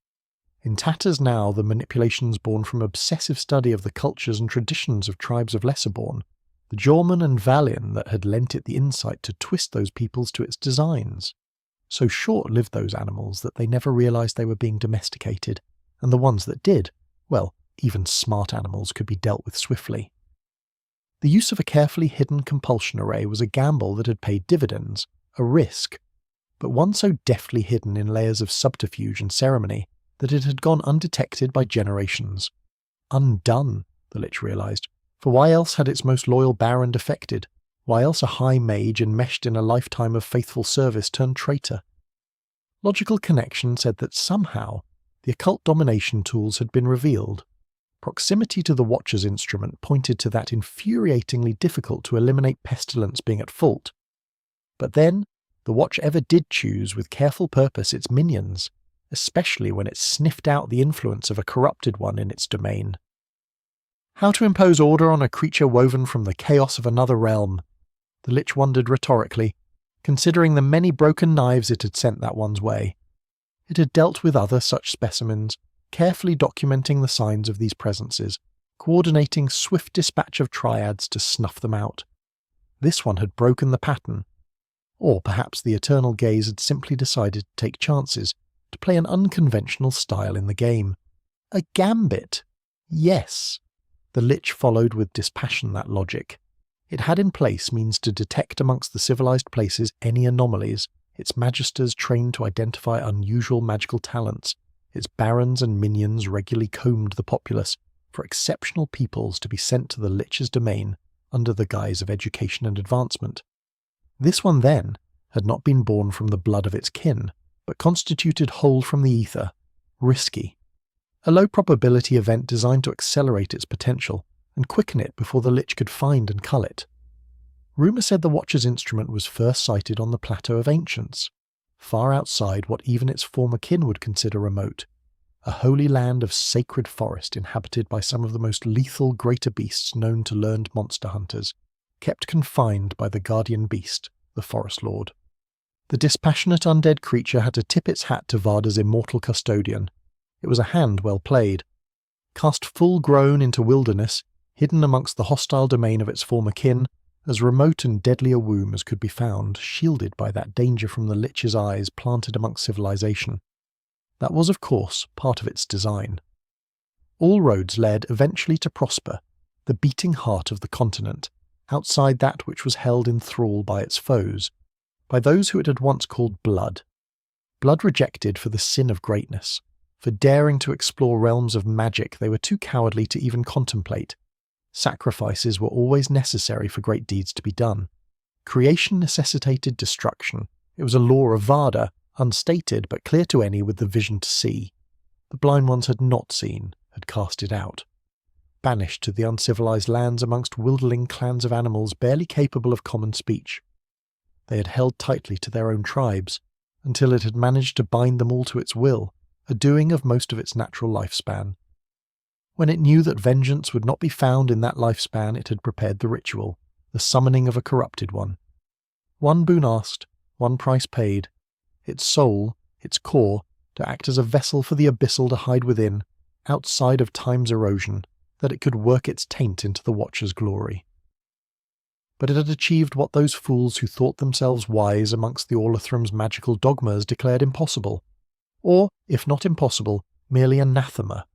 Speaker 1: In tatters now the manipulations born from obsessive study of the cultures and traditions of tribes of Lesserborn, the Jorman and Valian that had lent it the insight to twist those peoples to its designs. So short-lived those animals that they never realised they were being domesticated, and the ones that did, well, even smart animals could be dealt with swiftly. The use of a carefully hidden compulsion array was a gamble that had paid dividends, a risk, but one so deftly hidden in layers of subterfuge and ceremony that it had gone undetected by generations. Undone, the Lich realised, for why else had its most loyal baron defected? Why else a high mage enmeshed in a lifetime of faithful service turned traitor? Logical connection said that somehow the occult domination tools had been revealed. Proximity to the Watcher's instrument pointed to that infuriatingly difficult to eliminate pestilence being at fault. But then, the Watch ever did choose with careful purpose its minions, especially when it sniffed out the influence of a corrupted one in its domain. How to impose order on a creature woven from the chaos of another realm? The Lich wondered rhetorically, considering the many broken knives it had sent that one's way. It had dealt with other such specimens, carefully documenting the signs of these presences, coordinating swift dispatch of triads to snuff them out. This one had broken the pattern. Or perhaps the Eternal Gaze had simply decided to take chances, to play an unconventional style in the game. A gambit! Yes! The Lich followed with dispassion that logic. It had in place means to detect amongst the civilized places any anomalies, its magisters trained to identify unusual magical talents, its barons and minions regularly combed the populace for exceptional peoples to be sent to the Lich's domain under the guise of education and advancement. This one, then, had not been born from the blood of its kin, but constituted whole from the ether, risky. A low-probability event designed to accelerate its potential and quicken it before the Lich could find and cull it. Rumour said the Watcher's instrument was first sighted on the Plateau of Ancients, far outside what even its former kin would consider remote, a holy land of sacred forest inhabited by some of the most lethal greater beasts known to learned monster hunters, kept confined by the guardian beast, the Forest Lord. The dispassionate undead creature had to tip its hat to Varda's immortal custodian. It was a hand well played. Cast full-grown into wilderness, hidden amongst the hostile domain of its former kin, as remote and deadly a womb as could be found, shielded by that danger from the Lich's eyes planted amongst civilization. That was, of course, part of its design. All roads led eventually to Prosper, the beating heart of the continent, outside that which was held in thrall by its foes, by those who it had once called blood. Blood rejected for the sin of greatness, for daring to explore realms of magic they were too cowardly to even contemplate. Sacrifices were always necessary for great deeds to be done. Creation necessitated destruction. It was a law of Varda, unstated but clear to any with the vision to see. The blind ones had not seen, had cast it out. Banished to the uncivilized lands amongst wildling clans of animals barely capable of common speech. They had held tightly to their own tribes, until it had managed to bind them all to its will, a doing of most of its natural lifespan. When it knew that vengeance would not be found in that lifespan, it had prepared the ritual, the summoning of a corrupted one. One boon asked, one price paid, its soul, its core, to act as a vessel for the abyssal to hide within, outside of time's erosion, that it could work its taint into the Watcher's glory. But it had achieved what those fools who thought themselves wise amongst the Orlithram's magical dogmas declared impossible, or, if not impossible, merely anathema.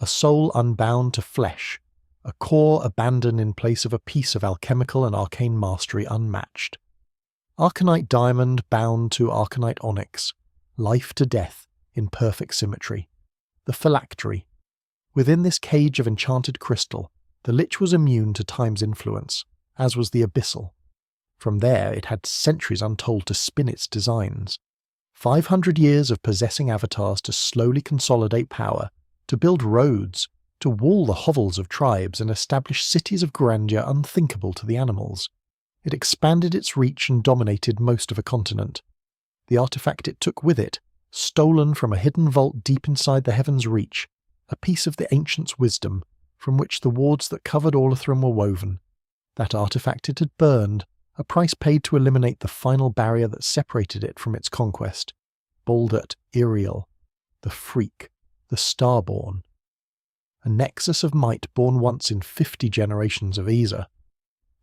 Speaker 1: A soul unbound to flesh, a core abandoned in place of a piece of alchemical and arcane mastery unmatched. Arcanite diamond bound to arcanite onyx, life to death in perfect symmetry. The phylactery. Within this cage of enchanted crystal, the Lich was immune to time's influence, as was the abyssal. From there it had centuries untold to spin its designs. 500 years of possessing avatars to slowly consolidate power, to build roads, to wall the hovels of tribes and establish cities of grandeur unthinkable to the animals. It expanded its reach and dominated most of a continent. The artifact it took with it, stolen from a hidden vault deep inside the heaven's reach, a piece of the ancients' wisdom, from which the wards that covered Orlithram were woven. That artifact it had burned, a price paid to eliminate the final barrier that separated it from its conquest. Baldurt Iriel, the freak, the starborn. A nexus of might born once in 50 generations of Isa.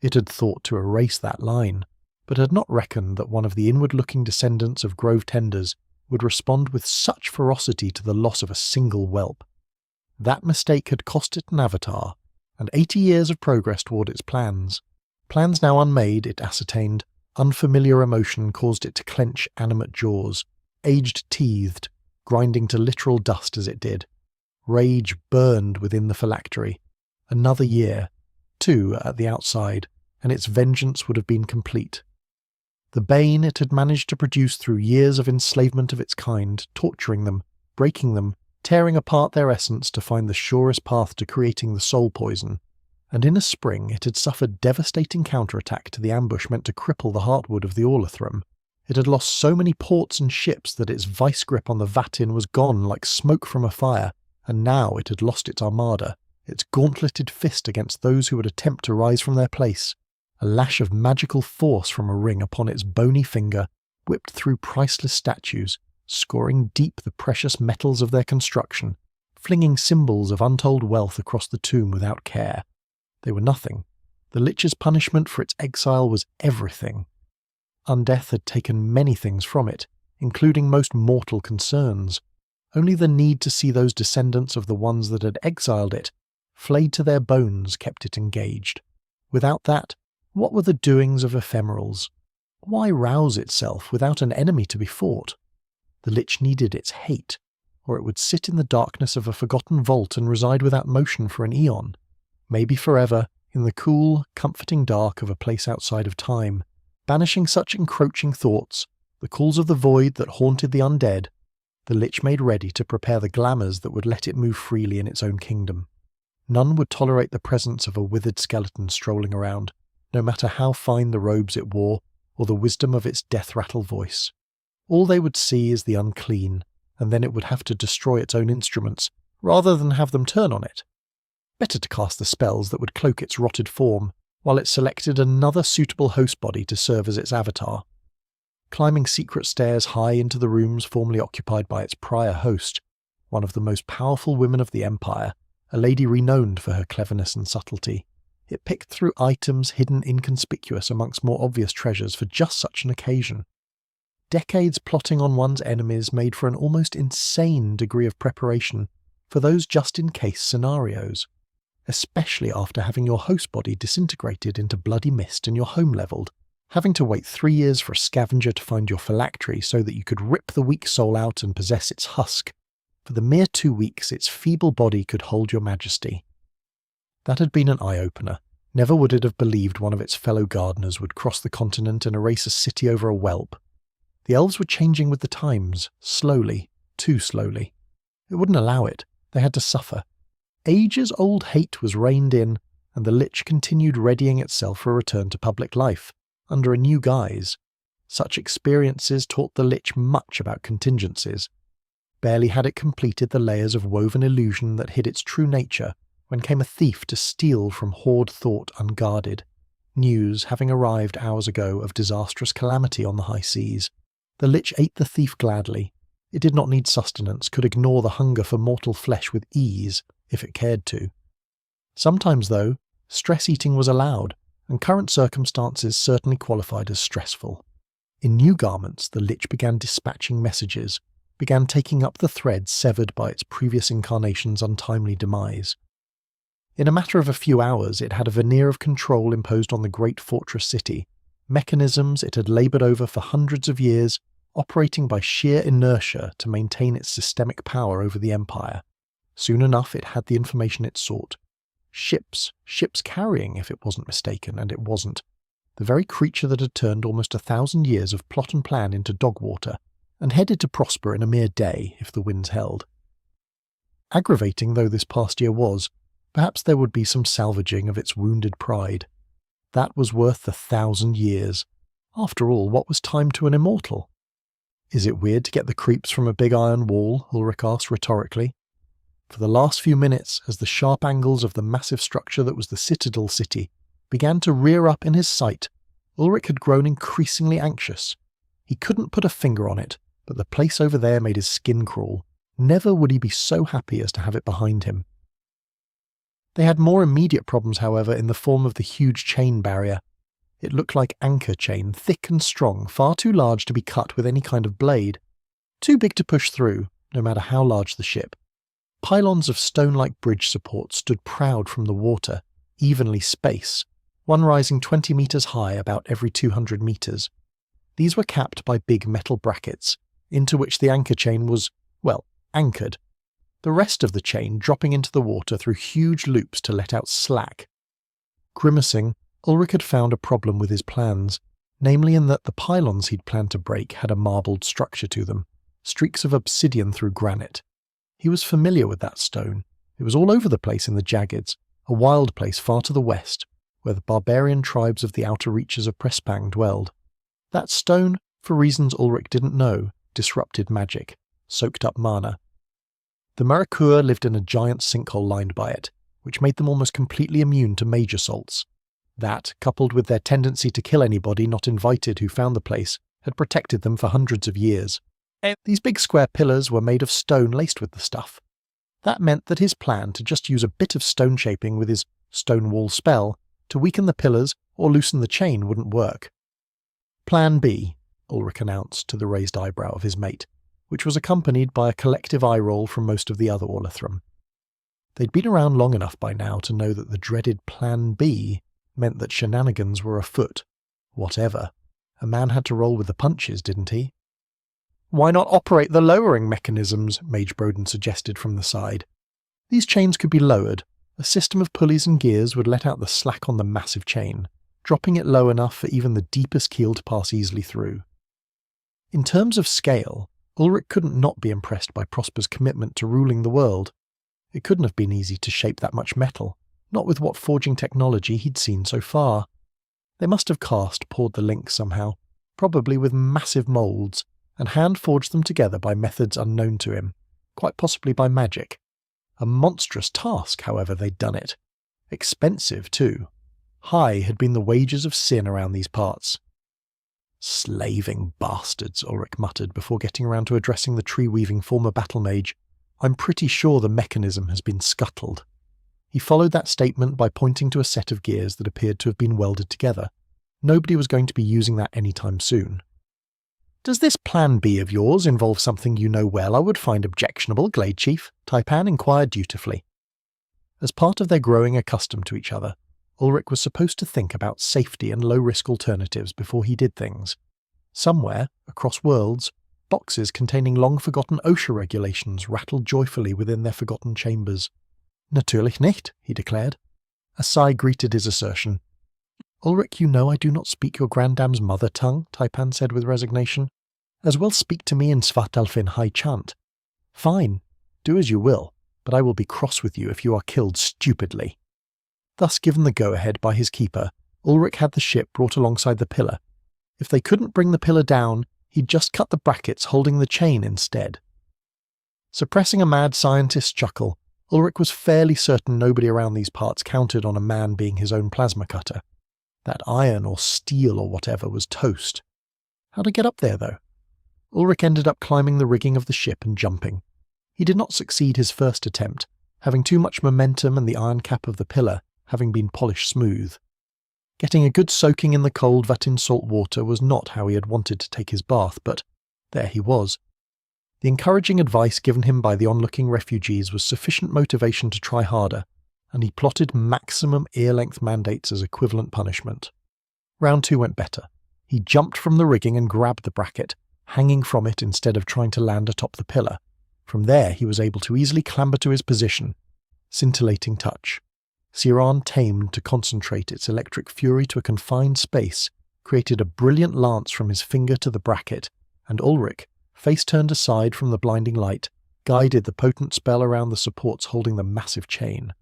Speaker 1: It had thought to erase that line, but had not reckoned that one of the inward-looking descendants of Grove Tenders would respond with such ferocity to the loss of a single whelp. That mistake had cost it an avatar, and 80 years of progress toward its plans. Plans now unmade, it ascertained. Unfamiliar emotion caused it to clench animate jaws, aged teethed, grinding to literal dust as it did. Rage burned within the phylactery. Another year, 2 at the outside, and its vengeance would have been complete. The bane it had managed to produce through years of enslavement of its kind, torturing them, breaking them, tearing apart their essence to find the surest path to creating the soul poison. And in a spring it had suffered devastating counterattack to the ambush meant to cripple the heartwood of the Orlithram. It had lost so many ports and ships that its vice grip on the Vatin was gone like smoke from a fire, and now it had lost its armada, its gauntleted fist against those who would attempt to rise from their place. A lash of magical force from a ring upon its bony finger whipped through priceless statues, scoring deep the precious metals of their construction, flinging symbols of untold wealth across the tomb without care. They were nothing. The Lich's punishment for its exile was everything. Undeath had taken many things from it, including most mortal concerns. Only the need to see those descendants of the ones that had exiled it, flayed to their bones, kept it engaged. Without that, what were the doings of ephemerals? Why rouse itself without an enemy to be fought? The Lich needed its hate, or it would sit in the darkness of a forgotten vault and reside without motion for an eon, maybe forever, in the cool, comforting dark of a place outside of time, banishing such encroaching thoughts, the calls of the void that haunted the undead. The Lich made ready to prepare the glamours that would let it move freely in its own kingdom. None would tolerate the presence of a withered skeleton strolling around. no matter how fine the robes it wore or the wisdom of its death-rattle voice. All they would see is the unclean, and then it would have to destroy its own instruments, rather than have them turn on it. Better to cast the spells that would cloak its rotted form, while it selected another suitable host body to serve as its avatar. Climbing secret stairs high into the rooms formerly occupied by its prior host, one of the most powerful women of the Empire, a lady renowned for her cleverness and subtlety, it picked through items hidden inconspicuous amongst more obvious treasures for just such an occasion. Decades plotting on one's enemies made for an almost insane degree of preparation for those just-in-case scenarios, especially after having your host body disintegrated into bloody mist and your home levelled, having to wait 3 years for a scavenger to find your phylactery so that you could rip the weak soul out and possess its husk. For the mere 2 weeks its feeble body could hold your majesty. That had been an eye-opener. Never would it have believed one of its fellow gardeners would cross the continent and erase a city over a whelp. The elves were changing with the times, slowly, too slowly. It wouldn't allow it. They had to suffer. Ages-old hate was reined in, and the Lich continued readying itself for a return to public life, under a new guise. Such experiences taught the Lich much about contingencies. Barely had it completed the layers of woven illusion that hid its true nature, when came a thief to steal from Horde thought unguarded. News having arrived hours ago of disastrous calamity on the high seas. The Lich ate the thief gladly. It did not need sustenance, could ignore the hunger for mortal flesh with ease, if it cared to. Sometimes, though, stress eating was allowed, and current circumstances certainly qualified as stressful. In new garments, the Lich began dispatching messages, began taking up the thread severed by its previous incarnation's untimely demise. In a matter of a few hours, it had a veneer of control imposed on the great fortress city, mechanisms it had laboured over for hundreds of years, operating by sheer inertia to maintain its systemic power over the Empire. Soon enough it had the information it sought. Ships carrying, if it wasn't mistaken, and it wasn't. The very creature that had turned almost 1,000 years of plot and plan into dog water, and headed to prosper in a mere day if the winds held. Aggravating though this past year was, perhaps there would be some salvaging of its wounded pride. That was worth 1,000 years. After all, what was time to an immortal? Is it weird to get the creeps from a big iron wall? Ulrich asked rhetorically. For the last few minutes, as the sharp angles of the massive structure that was the Citadel City began to rear up in his sight, Ulrich had grown increasingly anxious. He couldn't put a finger on it, but the place over there made his skin crawl. Never would he be so happy as to have it behind him. They had more immediate problems, however, in the form of the huge chain barrier. It looked like anchor chain, thick and strong, far too large to be cut with any kind of blade. Too big to push through, no matter how large the ship. Pylons of stone-like bridge support stood proud from the water, evenly spaced, one rising 20 metres high about every 200 metres. These were capped by big metal brackets, into which the anchor chain was, well, anchored. The rest of the chain dropping into the water through huge loops to let out slack. Grimacing, Ulrich had found a problem with his plans, namely in that the pylons he'd planned to break had a marbled structure to them, streaks of obsidian through granite. He was familiar with that stone. It was all over the place in the Jaggeds, a wild place far to the west, where the barbarian tribes of the outer reaches of Prespang dwelled. That stone, for reasons Ulrich didn't know, disrupted magic, soaked up mana. The Marakur lived in a giant sinkhole lined by it, which made them almost completely immune to mage assaults. That, coupled with their tendency to kill anybody not invited who found the place, had protected them for hundreds of years. These big square pillars were made of stone laced with the stuff. That meant that his plan to just use a bit of stone shaping with his stone wall spell to weaken the pillars or loosen the chain wouldn't work. Plan B, Ulrich announced to the raised eyebrow of his mate, which was accompanied by a collective eye roll from most of the other Orlithrum. They'd been around long enough by now to know that the dreaded Plan B meant that shenanigans were afoot. Whatever. A man had to roll with the punches, didn't he? Why not operate the lowering mechanisms, Mage Broden suggested from the side. These chains could be lowered. A system of pulleys and gears would let out the slack on the massive chain, dropping it low enough for even the deepest keel to pass easily through. In terms of scale, Ulrich couldn't not be impressed by Prosper's commitment to ruling the world. It couldn't have been easy to shape that much metal, not with what forging technology he'd seen so far. They must have poured the links somehow, probably with massive moulds, and hand-forged them together by methods unknown to him, quite possibly by magic. A monstrous task, however, they'd done it. Expensive, too. High had been the wages of sin around these parts. "Slaving bastards," Ulrich muttered before getting around to addressing the tree-weaving former battle mage. "I'm pretty sure the mechanism has been scuttled." He followed that statement by pointing to a set of gears that appeared to have been welded together. Nobody was going to be using that anytime soon. "Does this plan B of yours involve something you know well I would find objectionable, Glade Chief?" Taipan inquired dutifully. As part of their growing accustomed to each other, Ulrich was supposed to think about safety and low-risk alternatives before he did things. Somewhere, across worlds, boxes containing long-forgotten OSHA regulations rattled joyfully within their forgotten chambers. "Natürlich nicht," he declared. A sigh greeted his assertion. "Ulrich, you know I do not speak your grandam's mother tongue," Taipan said with resignation. "As well speak to me in Svartalfin High Chant. Fine, do as you will, but I will be cross with you if you are killed stupidly." Thus given the go-ahead by his keeper, Ulrich had the ship brought alongside the pillar. If they couldn't bring the pillar down, he'd just cut the brackets holding the chain instead. Suppressing a mad scientist's chuckle, Ulrich was fairly certain nobody around these parts counted on a man being his own plasma cutter. That iron or steel or whatever was toast. How to get up there, though? Ulrich ended up climbing the rigging of the ship and jumping. He did not succeed his first attempt, having too much momentum and the iron cap of the pillar having been polished smooth. Getting a good soaking in the cold Vatin salt water was not how he had wanted to take his bath, but there he was. The encouraging advice given him by the onlooking refugees was sufficient motivation to try harder, and he plotted maximum ear-length mandates as equivalent punishment. Round 2 went better. He jumped from the rigging and grabbed the bracket, hanging from it instead of trying to land atop the pillar. From there he was able to easily clamber to his position. Scintillating touch. Siran tamed to concentrate its electric fury to a confined space, created a brilliant lance from his finger to the bracket, and Ulrich, face turned aside from the blinding light, guided the potent spell around the supports holding the massive chain.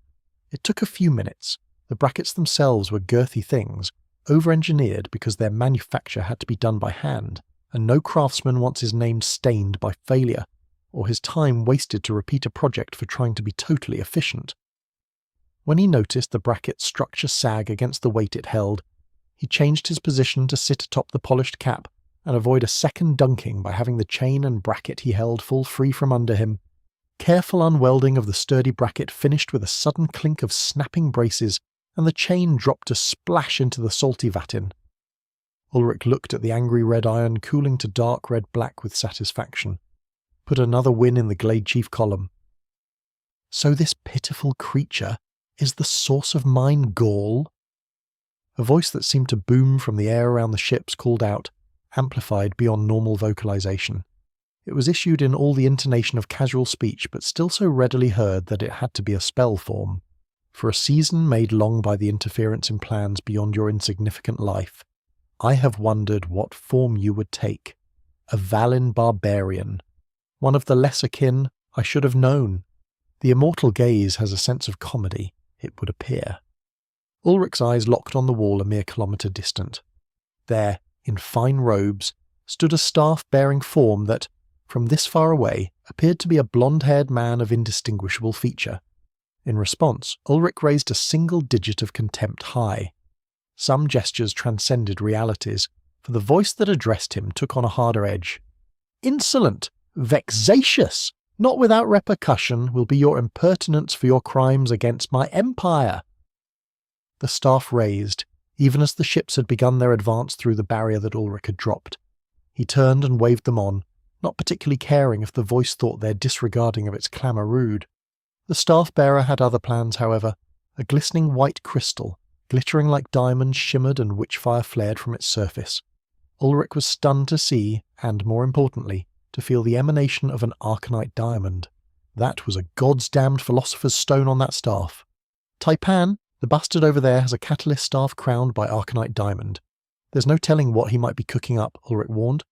Speaker 1: It took a few minutes. The brackets themselves were girthy things, over-engineered because their manufacture had to be done by hand, and no craftsman wants his name stained by failure, or his time wasted to repeat a project for trying to be totally efficient. When he noticed the bracket's structure sag against the weight it held, he changed his position to sit atop the polished cap and avoid a second dunking by having the chain and bracket he held fall free from under him. Careful unwelding of the sturdy bracket finished with a sudden clink of snapping braces, and the chain dropped to splash into the salty Vatin. Ulrich looked at the angry red iron cooling to dark red-black with satisfaction. Put another win in the Glade Chief column. "So this pitiful creature is the source of mine gall?" A voice that seemed to boom from the air around the ships called out, amplified beyond normal vocalization. It was issued in all the intonation of casual speech, but still so readily heard that it had to be a spell form. For a season made long by the interference in plans beyond your insignificant life, I have wondered what form you would take. A Valin barbarian. One of the lesser kin I should have known. The immortal gaze has a sense of comedy, it would appear. Ulrich's eyes locked on the wall a mere kilometre distant. There, in fine robes, stood a staff-bearing form that, from this far away, appeared to be a blonde-haired man of indistinguishable feature. In response, Ulrich raised a single digit of contempt high. Some gestures transcended realities, for the voice that addressed him took on a harder edge. "Insolent! Vexatious! Not without repercussion will be your impertinence for your crimes against my empire." The staff raised, even as the ships had begun their advance through the barrier that Ulrich had dropped. He turned and waved them on, not particularly caring if the voice thought their disregarding of its clamour rude. The staff-bearer had other plans, however. A glistening white crystal, glittering like diamonds, shimmered and witchfire flared from its surface. Ulrich was stunned to see, and more importantly, to feel the emanation of an arcanite diamond. That was a god's damned philosopher's stone on that staff. "Taipan, the bastard over there has a catalyst staff crowned by arcanite diamond. There's no telling what he might be cooking up," Ulrich warned.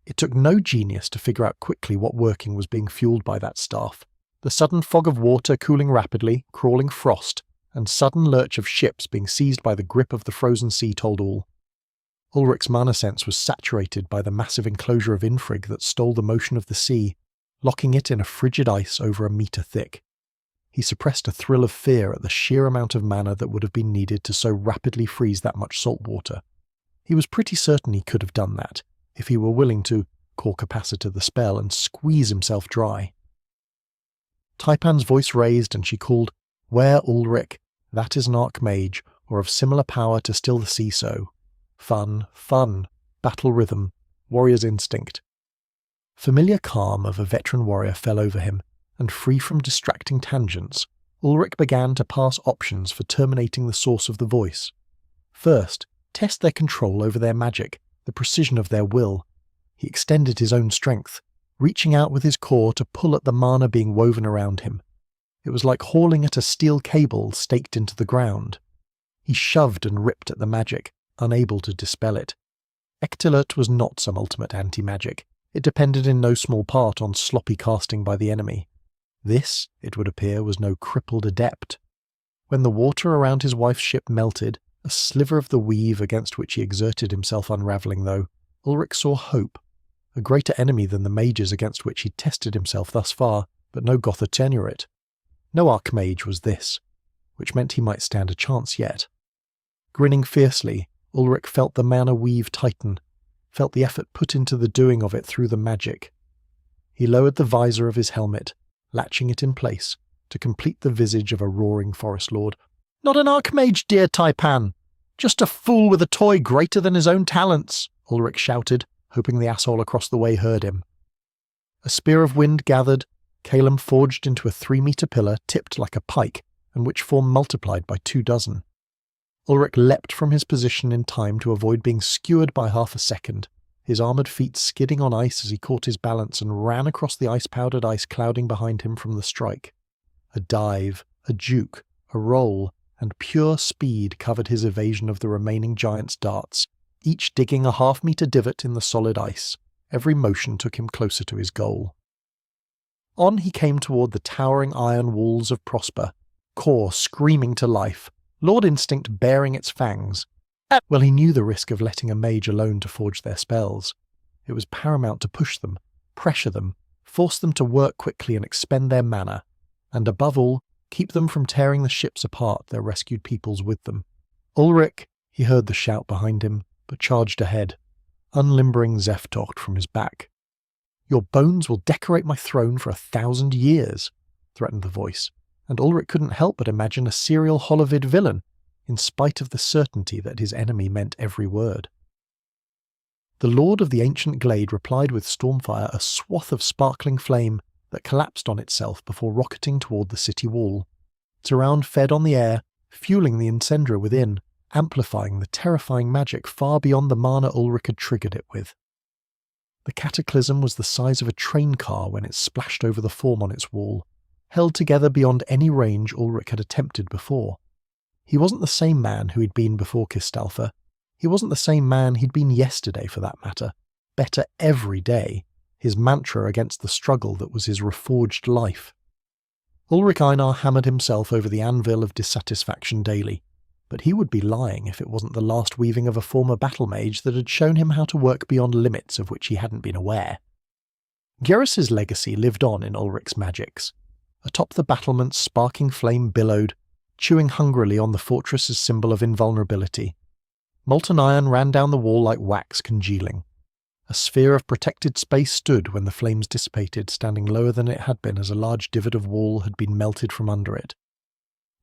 Speaker 1: It took no genius to figure out quickly what working was being fueled by that staff. The sudden fog of water cooling rapidly, crawling frost, and sudden lurch of ships being seized by the grip of the frozen sea told all. Ulrich's mana sense was saturated by the massive enclosure of Infrig that stole the motion of the sea, locking it in a frigid ice over a metre thick. He suppressed a thrill of fear at the sheer amount of mana that would have been needed to so rapidly freeze that much salt water. He was pretty certain he could have done that, if he were willing to core capacitor the spell and squeeze himself dry. Taipan's voice raised and she called, "Where Ulrich? That is an archmage, or of similar power to still the sea so. Fun, fun, battle rhythm, warrior's instinct." Familiar calm of a veteran warrior fell over him, and free from distracting tangents, Ulrich began to pass options for terminating the source of the voice. First, test their control over their magic, the precision of their will. He extended his own strength, reaching out with his core to pull at the mana being woven around him. It was like hauling at a steel cable staked into the ground. He shoved and ripped at the magic, unable to dispel it. Ectilert was not some ultimate anti-magic. It depended in no small part on sloppy casting by the enemy. This, it would appear, was no crippled adept. When the water around his wife's ship melted, a sliver of the weave against which he exerted himself unravelling though, Ulrich saw hope. A greater enemy than the mages against which he'd tested himself thus far, but no Gotha Tenurit. No archmage was this, which meant he might stand a chance yet. Grinning fiercely, Ulrich felt the mana weave tighten, felt the effort put into the doing of it through the magic. He lowered the visor of his helmet, latching it in place, to complete the visage of a roaring forest lord. "Not an archmage, dear Taipan! Just a fool with a toy greater than his own talents!" Ulrich shouted, hoping the asshole across the way heard him. A spear of wind gathered, Calum forged into a 3-metre pillar tipped like a pike, and which form multiplied by 24. Ulrich leapt from his position in time to avoid being skewered by half a second, his armoured feet skidding on ice as he caught his balance and ran across the ice-powdered ice clouding behind him from the strike. A dive, a juke, a roll, and pure speed covered his evasion of the remaining giant's darts, each digging a half-metre divot in the solid ice. Every motion took him closer to his goal. On he came toward the towering iron walls of Prosper, core screaming to life, Lord Instinct baring its fangs. Well, he knew the risk of letting a mage alone to forge their spells. It was paramount to push them, pressure them, force them to work quickly and expend their mana, and above all, keep them from tearing the ships apart, their rescued peoples with them. "Ulrich!" He heard the shout behind him, but charged ahead, unlimbering Zeftocht from his back. "Your bones will decorate my throne for 1,000 years, threatened the voice, and Ulrich couldn't help but imagine a serial Holovid villain, in spite of the certainty that his enemy meant every word. The Lord of the Ancient Glade replied with Stormfire, a swath of sparkling flame that collapsed on itself before rocketing toward the city wall. Its round fed on the air, fueling the incendiary within, amplifying the terrifying magic far beyond the mana Ulrich had triggered it with. The cataclysm was the size of a train car when it splashed over the form on its wall, held together beyond any range Ulrich had attempted before. He wasn't the same man who he'd been before Kistalfa. He wasn't the same man he'd been yesterday, for that matter. Better every day, his mantra against the struggle that was his reforged life. Ulrich Einar hammered himself over the anvil of dissatisfaction daily, but he would be lying if it wasn't the last weaving of a former battle mage that had shown him how to work beyond limits of which he hadn't been aware. Geras's legacy lived on in Ulrich's magics. Atop the battlement's sparking flame billowed, chewing hungrily on the fortress's symbol of invulnerability. Molten iron ran down the wall like wax congealing. A sphere of protected space stood when the flames dissipated, standing lower than it had been as a large divot of wall had been melted from under it.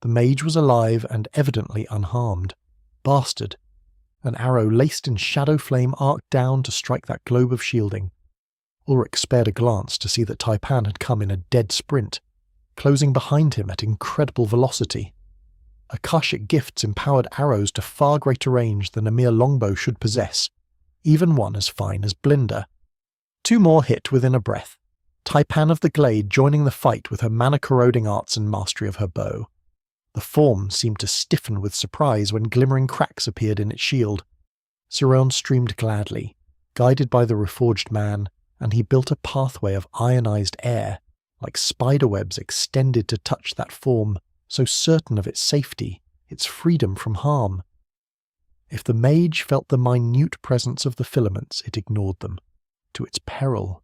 Speaker 1: The mage was alive and evidently unharmed. Bastard! An arrow laced in shadow flame arced down to strike that globe of shielding. Ulrich spared a glance to see that Taipan had come in a dead sprint, closing behind him at incredible velocity. Akashic gifts empowered arrows to far greater range than a mere longbow should possess, even one as fine as Blinder. 2 more hit within a breath, Taipan of the Glade joining the fight with her mana-corroding arts and mastery of her bow. The form seemed to stiffen with surprise when glimmering cracks appeared in its shield. Siron streamed gladly, guided by the reforged man, and he built a pathway of ionized air, like spiderwebs extended to touch that form, so certain of its safety, its freedom from harm. If the mage felt the minute presence of the filaments, it ignored them. To its peril.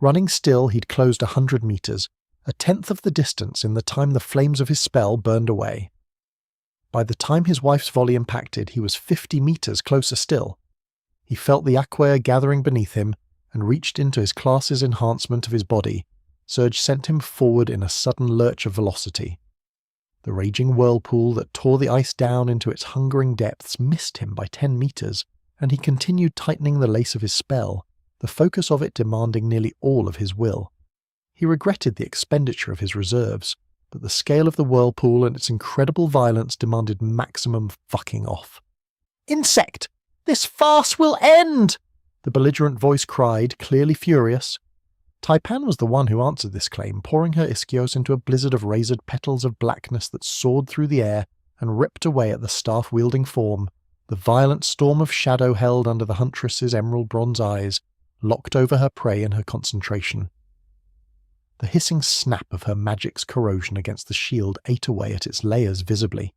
Speaker 1: Running still, he'd closed 100 meters, a tenth of the distance in the time the flames of his spell burned away. By the time his wife's volley impacted, he was 50 meters closer still. He felt the aqua gathering beneath him and reached into his class's enhancement of his body. Surge sent him forward in a sudden lurch of velocity. The raging whirlpool that tore the ice down into its hungering depths missed him by 10 meters, and he continued tightening the lace of his spell, the focus of it demanding nearly all of his will. He regretted the expenditure of his reserves, but the scale of the whirlpool and its incredible violence demanded maximum fucking off. "Insect! This farce will end!" the belligerent voice cried, clearly furious. Taipan was the one who answered this claim, pouring her ischios into a blizzard of razored petals of blackness that soared through the air and ripped away at the staff-wielding form, the violent storm of shadow held under the huntress's emerald bronze eyes, locked over her prey in her concentration. The hissing snap of her magic's corrosion against the shield ate away at its layers visibly.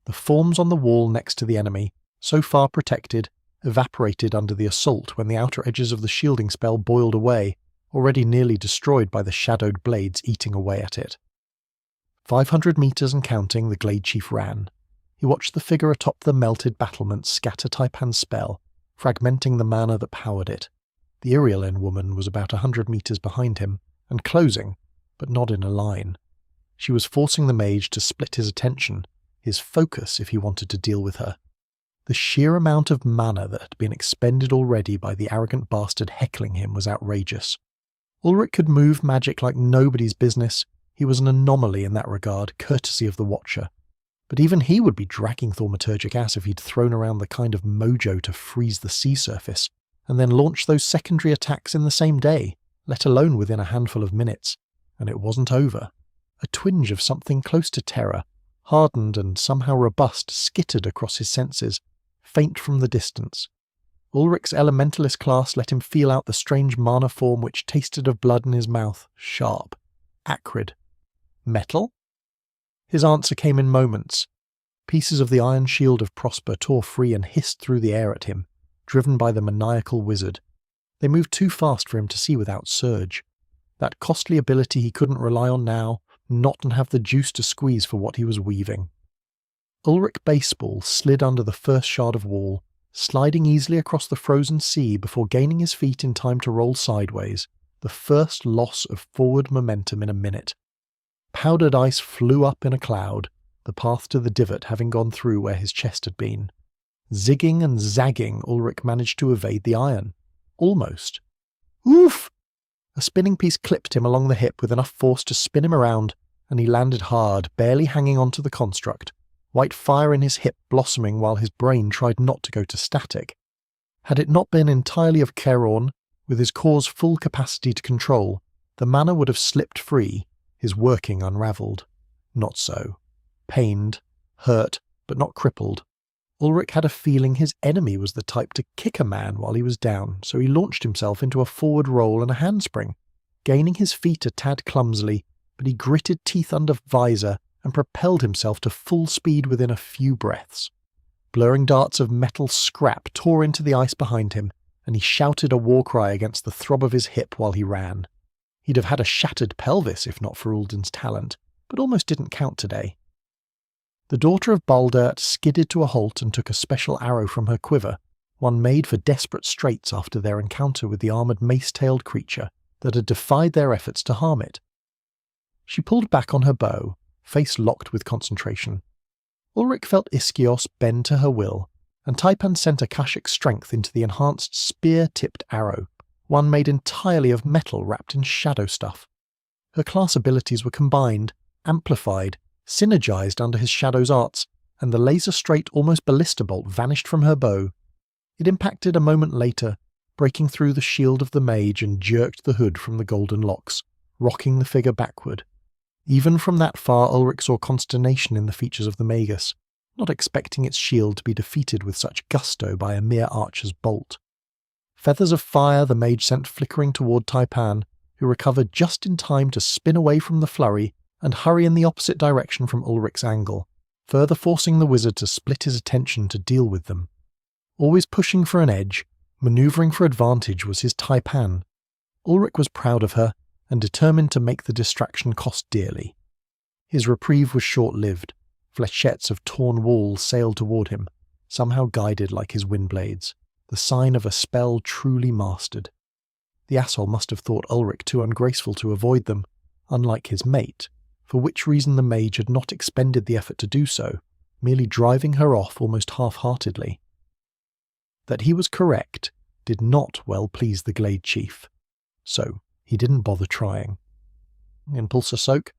Speaker 1: The forms on the wall next to the enemy, so far protected, evaporated under the assault when the outer edges of the shielding spell boiled away, already nearly destroyed by the shadowed blades eating away at it. 500 meters and counting, the Glade Chief ran. He watched the figure atop the melted battlements scatter Taipan's spell, fragmenting the mana that powered it. The Irielen woman was about 100 meters behind him, and closing, but not in a line. She was forcing the mage to split his attention, his focus if he wanted to deal with her. The sheer amount of mana that had been expended already by the arrogant bastard heckling him was outrageous. Ulrich could move magic like nobody's business. He was an anomaly in that regard, courtesy of the Watcher. But even he would be dragging thaumaturgic ass if he'd thrown around the kind of mojo to freeze the sea surface, and then launch those secondary attacks in the same day, let alone within a handful of minutes. And it wasn't over. A twinge of something close to terror, hardened and somehow robust, skittered across his senses, faint from the distance. Ulrich's elementalist class let him feel out the strange mana form which tasted of blood in his mouth, sharp, acrid. Metal? His answer came in moments. Pieces of the iron shield of Prosper tore free and hissed through the air at him, driven by the maniacal wizard. They moved too fast for him to see without Surge. That costly ability he couldn't rely on now, not and have the juice to squeeze for what he was weaving. Ulrich Baseball slid under the first shard of wall, sliding easily across the frozen sea before gaining his feet in time to roll sideways, the first loss of forward momentum in a minute. Powdered ice flew up in a cloud, the path to the divot having gone through where his chest had been. Zigging and zagging, Ulrich managed to evade the iron. Almost. Oof! A spinning piece clipped him along the hip with enough force to spin him around, and he landed hard, barely hanging onto the construct, white fire in his hip blossoming while his brain tried not to go to static. Had it not been entirely of Charon, with his core's full capacity to control, the mana would have slipped free, his working unravelled. Not so. Pained, hurt, but not crippled. Ulrich had a feeling his enemy was the type to kick a man while he was down, so he launched himself into a forward roll and a handspring, gaining his feet a tad clumsily, but he gritted teeth under visor and propelled himself to full speed within a few breaths. Blurring darts of metal scrap tore into the ice behind him, and he shouted a war cry against the throb of his hip while he ran. He'd have had a shattered pelvis if not for Ulden's talent, but almost didn't count today. The daughter of Baldert skidded to a halt and took a special arrow from her quiver, one made for desperate straits after their encounter with the armoured mace-tailed creature that had defied their efforts to harm it. She pulled back on her bow, face locked with concentration. Ulrich felt Ischios bend to her will, and Taipan sent Akashic strength into the enhanced spear-tipped arrow, one made entirely of metal wrapped in shadow stuff. Her class abilities were combined, amplified, synergized under his shadow's arts, and the laser-straight, almost ballista bolt vanished from her bow. It impacted a moment later, breaking through the shield of the mage and jerked the hood from the golden locks, rocking the figure backward. Even from that far, Ulrich saw consternation in the features of the magus, not expecting its shield to be defeated with such gusto by a mere archer's bolt. Feathers of fire the mage sent flickering toward Taipan, who recovered just in time to spin away from the flurry and hurry in the opposite direction from Ulrich's angle, further forcing the wizard to split his attention to deal with them. Always pushing for an edge, manoeuvring for advantage was his taipan. Ulrich was proud of her and determined to make the distraction cost dearly. His reprieve was short-lived. Flechettes of torn wool sailed toward him, somehow guided like his windblades, the sign of a spell truly mastered. The asshole must have thought Ulrich too ungraceful to avoid them, unlike his mate, for which reason the mage had not expended the effort to do so, merely driving her off almost half-heartedly. That he was correct did not well please the Glade Chief, so he didn't bother trying. Impulse soak?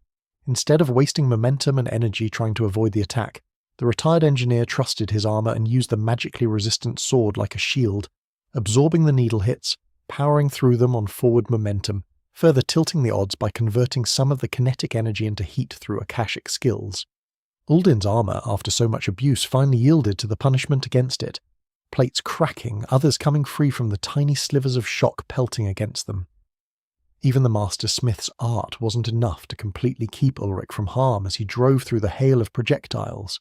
Speaker 1: Instead of wasting momentum and energy trying to avoid the attack, the retired engineer trusted his armor and used the magically resistant sword like a shield, absorbing the needle hits, powering through them on forward momentum, further tilting the odds by converting some of the kinetic energy into heat through Akashic skills. Uldin's armor, after so much abuse, finally yielded to the punishment against it, plates cracking, others coming free from the tiny slivers of shock pelting against them. Even the Master Smith's art wasn't enough to completely keep Ulrich from harm as he drove through the hail of projectiles.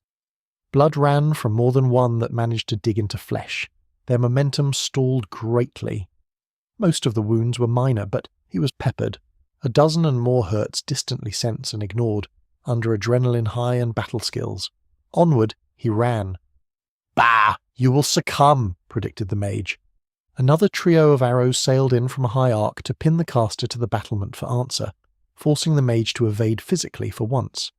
Speaker 1: Blood ran from more than one that managed to dig into flesh. Their momentum stalled greatly. Most of the wounds were minor, but he was peppered. A dozen and more hurts distantly sensed and ignored, under adrenaline high and battle skills. Onward, he ran. "Bah! You will succumb," predicted the mage. Another trio of arrows sailed in from a high arc to pin the caster to the battlement for answer, forcing the mage to evade physically for once.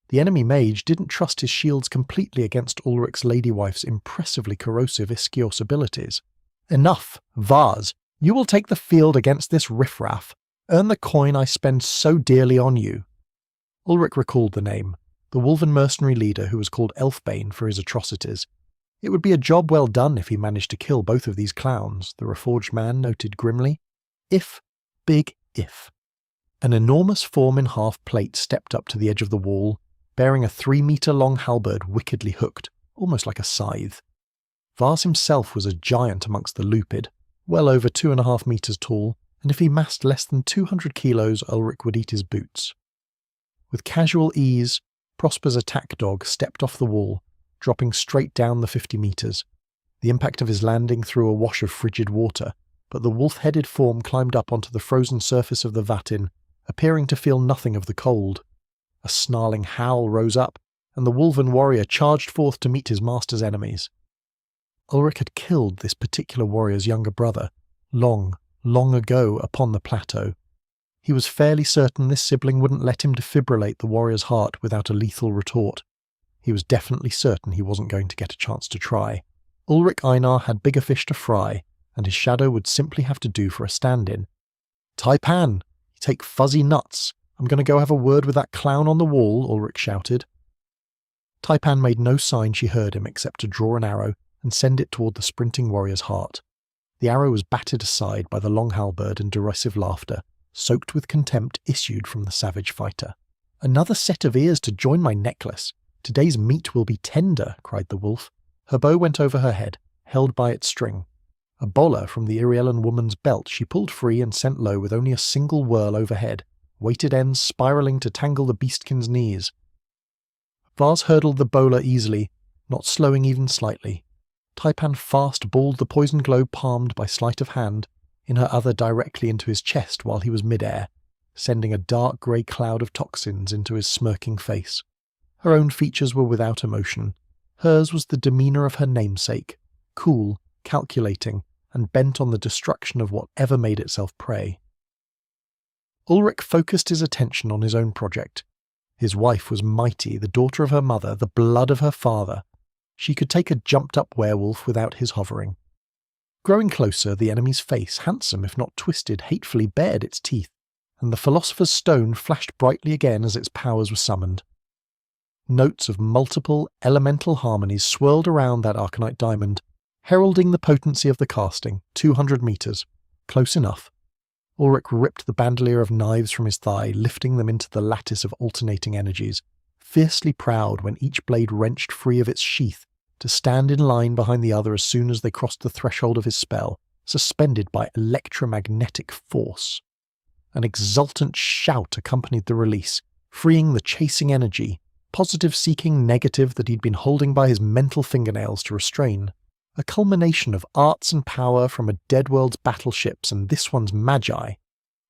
Speaker 1: The enemy mage didn't trust his shields completely against Ulrich's ladywife's impressively corrosive Iskios abilities. "Enough, Vars! You will take the field against this riffraff. Earn the coin I spend so dearly on you." Ulrich recalled the name, the Wolven mercenary leader who was called Elfbane for his atrocities. It would be a job well done if he managed to kill both of these clowns, the Reforged man noted grimly. If, big if. An enormous form in half plate stepped up to the edge of the wall, bearing a 3-meter-long halberd wickedly hooked, almost like a scythe. Vars himself was a giant amongst the lupid, well over 2.5 meters tall, and if he massed less than 200 kilos, Ulrich would eat his boots. With casual ease, Prosper's attack dog stepped off the wall, dropping straight down the 50 meters. The impact of his landing threw a wash of frigid water, but the wolf-headed form climbed up onto the frozen surface of the Vatin, appearing to feel nothing of the cold. A snarling howl rose up, and the Wolven warrior charged forth to meet his master's enemies. Ulrich had killed this particular warrior's younger brother, long ago upon the plateau. He was fairly certain this sibling wouldn't let him defibrillate the warrior's heart without a lethal retort. He was definitely certain he wasn't going to get a chance to try. Ulrich Einar had bigger fish to fry, and his shadow would simply have to do for a stand-in. "Taipan! You take fuzzy nuts! I'm going to go have a word with that clown on the wall," Ulrich shouted. Taipan made no sign she heard him except to draw an arrow and send it toward the sprinting warrior's heart. The arrow was batted aside by the long halberd and derisive laughter, soaked with contempt issued from the savage fighter. "Another set of ears to join my necklace! Today's meat will be tender," cried the wolf. Her bow went over her head, held by its string. A bola from the Iriellan woman's belt she pulled free and sent low with only a single whirl overhead, weighted ends spiralling to tangle the beastkin's knees. Vars hurdled the bola easily, not slowing even slightly. Taipan fast balled the poison globe palmed by sleight of hand, in her other directly into his chest while he was mid-air, sending a dark grey cloud of toxins into his smirking face. Her own features were without emotion. Hers was the demeanour of her namesake, cool, calculating, and bent on the destruction of whatever made itself prey. Ulrich focused his attention on his own project. His wife was mighty, the daughter of her mother, the blood of her father. She could take a jumped-up werewolf without his hovering. Growing closer, the enemy's face, handsome if not twisted, hatefully bared its teeth, and the Philosopher's Stone flashed brightly again as its powers were summoned. Notes of multiple, elemental harmonies swirled around that arcanite diamond, heralding the potency of the casting, 200 meters. Close enough. Ulrich ripped the bandolier of knives from his thigh, lifting them into the lattice of alternating energies, fiercely proud when each blade wrenched free of its sheath, to stand in line behind the other as soon as they crossed the threshold of his spell, suspended by electromagnetic force. An exultant shout accompanied the release, freeing the chasing energy, positive seeking negative that he'd been holding by his mental fingernails to restrain. a culmination of arts and power from a dead world's battleships and this one's magi.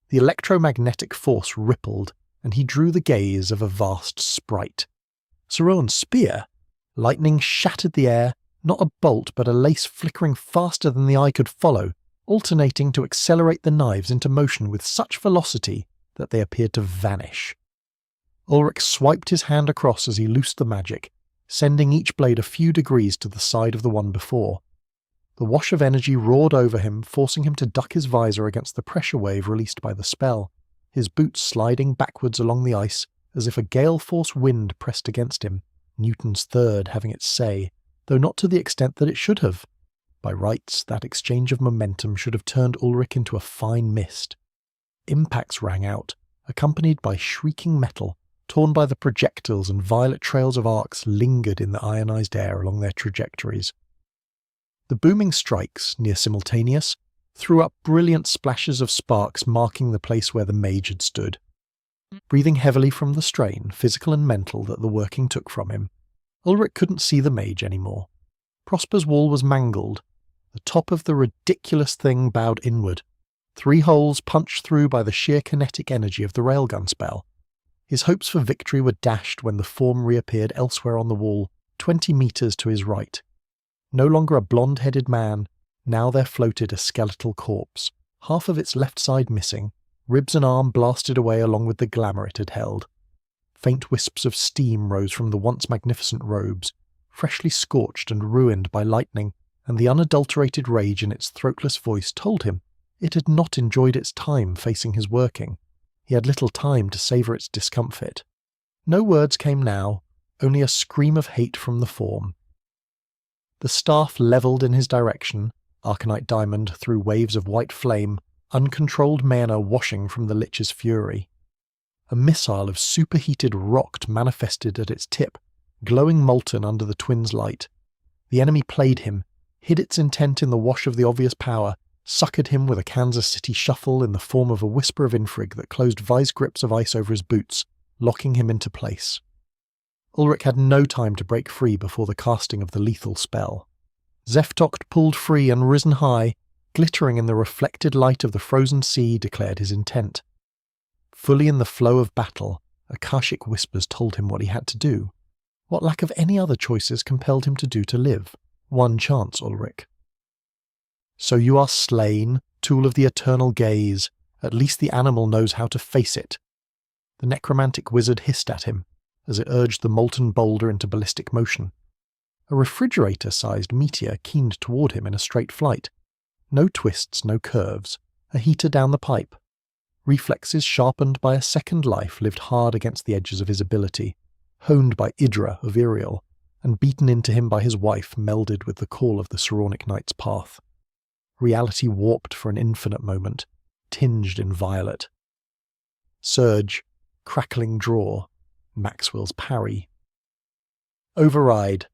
Speaker 1: The electromagnetic force rippled, and he drew the gaze of a vast sprite. Saron's spear? Lightning shattered the air, not a bolt but a lace flickering faster than the eye could follow, alternating to accelerate the knives into motion with such velocity that they appeared to vanish. Ulrich swiped his hand across as he loosed the magic, sending each blade a few degrees to the side of the one before. The wash of energy roared over him, forcing him to duck his visor against the pressure wave released by the spell, his boots sliding backwards along the ice as if a gale-force wind pressed against him, Newton's third having its say, though not to the extent that it should have. By rights, that exchange of momentum should have turned Ulrich into a fine mist. Impacts rang out, accompanied by shrieking metal, torn by the projectiles, and violet trails of arcs lingered in the ionized air along their trajectories. The booming strikes, near simultaneous, threw up brilliant splashes of sparks marking the place where the mage had stood. Breathing heavily from the strain, physical and mental, that the working took from him, Ulrich couldn't see the mage anymore. Prosper's wall was mangled. The top of the ridiculous thing bowed inward, 3 holes punched through by the sheer kinetic energy of the railgun spell. His hopes for victory were dashed when the form reappeared elsewhere on the wall, 20 meters to his right. No longer a blonde-headed man, now there floated a skeletal corpse, half of its left side missing, ribs and arm blasted away along with the glamour it had held. Faint wisps of steam rose from the once magnificent robes, freshly scorched and ruined by lightning, and the unadulterated rage in its throatless voice told him it had not enjoyed its time facing his working. He had little time to savour its discomfit. No words came now, only a scream of hate from the form. The staff levelled in his direction, Arcanite diamond through waves of white flame, uncontrolled mana washing from the Lich's fury. A missile of superheated rock manifested at its tip, glowing molten under the twins' light. The enemy played him, hid its intent in the wash of the obvious power, suckered him with a Kansas City shuffle in the form of a whisper of infrig that closed vice grips of ice over his boots, locking him into place. Ulrich had no time to break free before the casting of the lethal spell. Zeftocht pulled free and risen high, glittering in the reflected light of the frozen sea, declared his intent. Fully in the flow of battle, Akashic whispers told him what he had to do. What lack of any other choices compelled him to do to live? One chance, Ulrich. So you are slain, tool of the eternal gaze. At least the animal knows how to face it. The necromantic wizard hissed at him, as it urged the molten boulder into ballistic motion. A refrigerator-sized meteor keened toward him in a straight flight. No twists, no curves. A heater down the pipe. Reflexes sharpened by a second life lived hard against the edges of his ability, honed by Idra of Iriel, and beaten into him by his wife melded with the call of the Saronic Knight's path. Reality warped for an infinite moment, tinged in violet. Surge, crackling draw, Maxwell's parry. Override.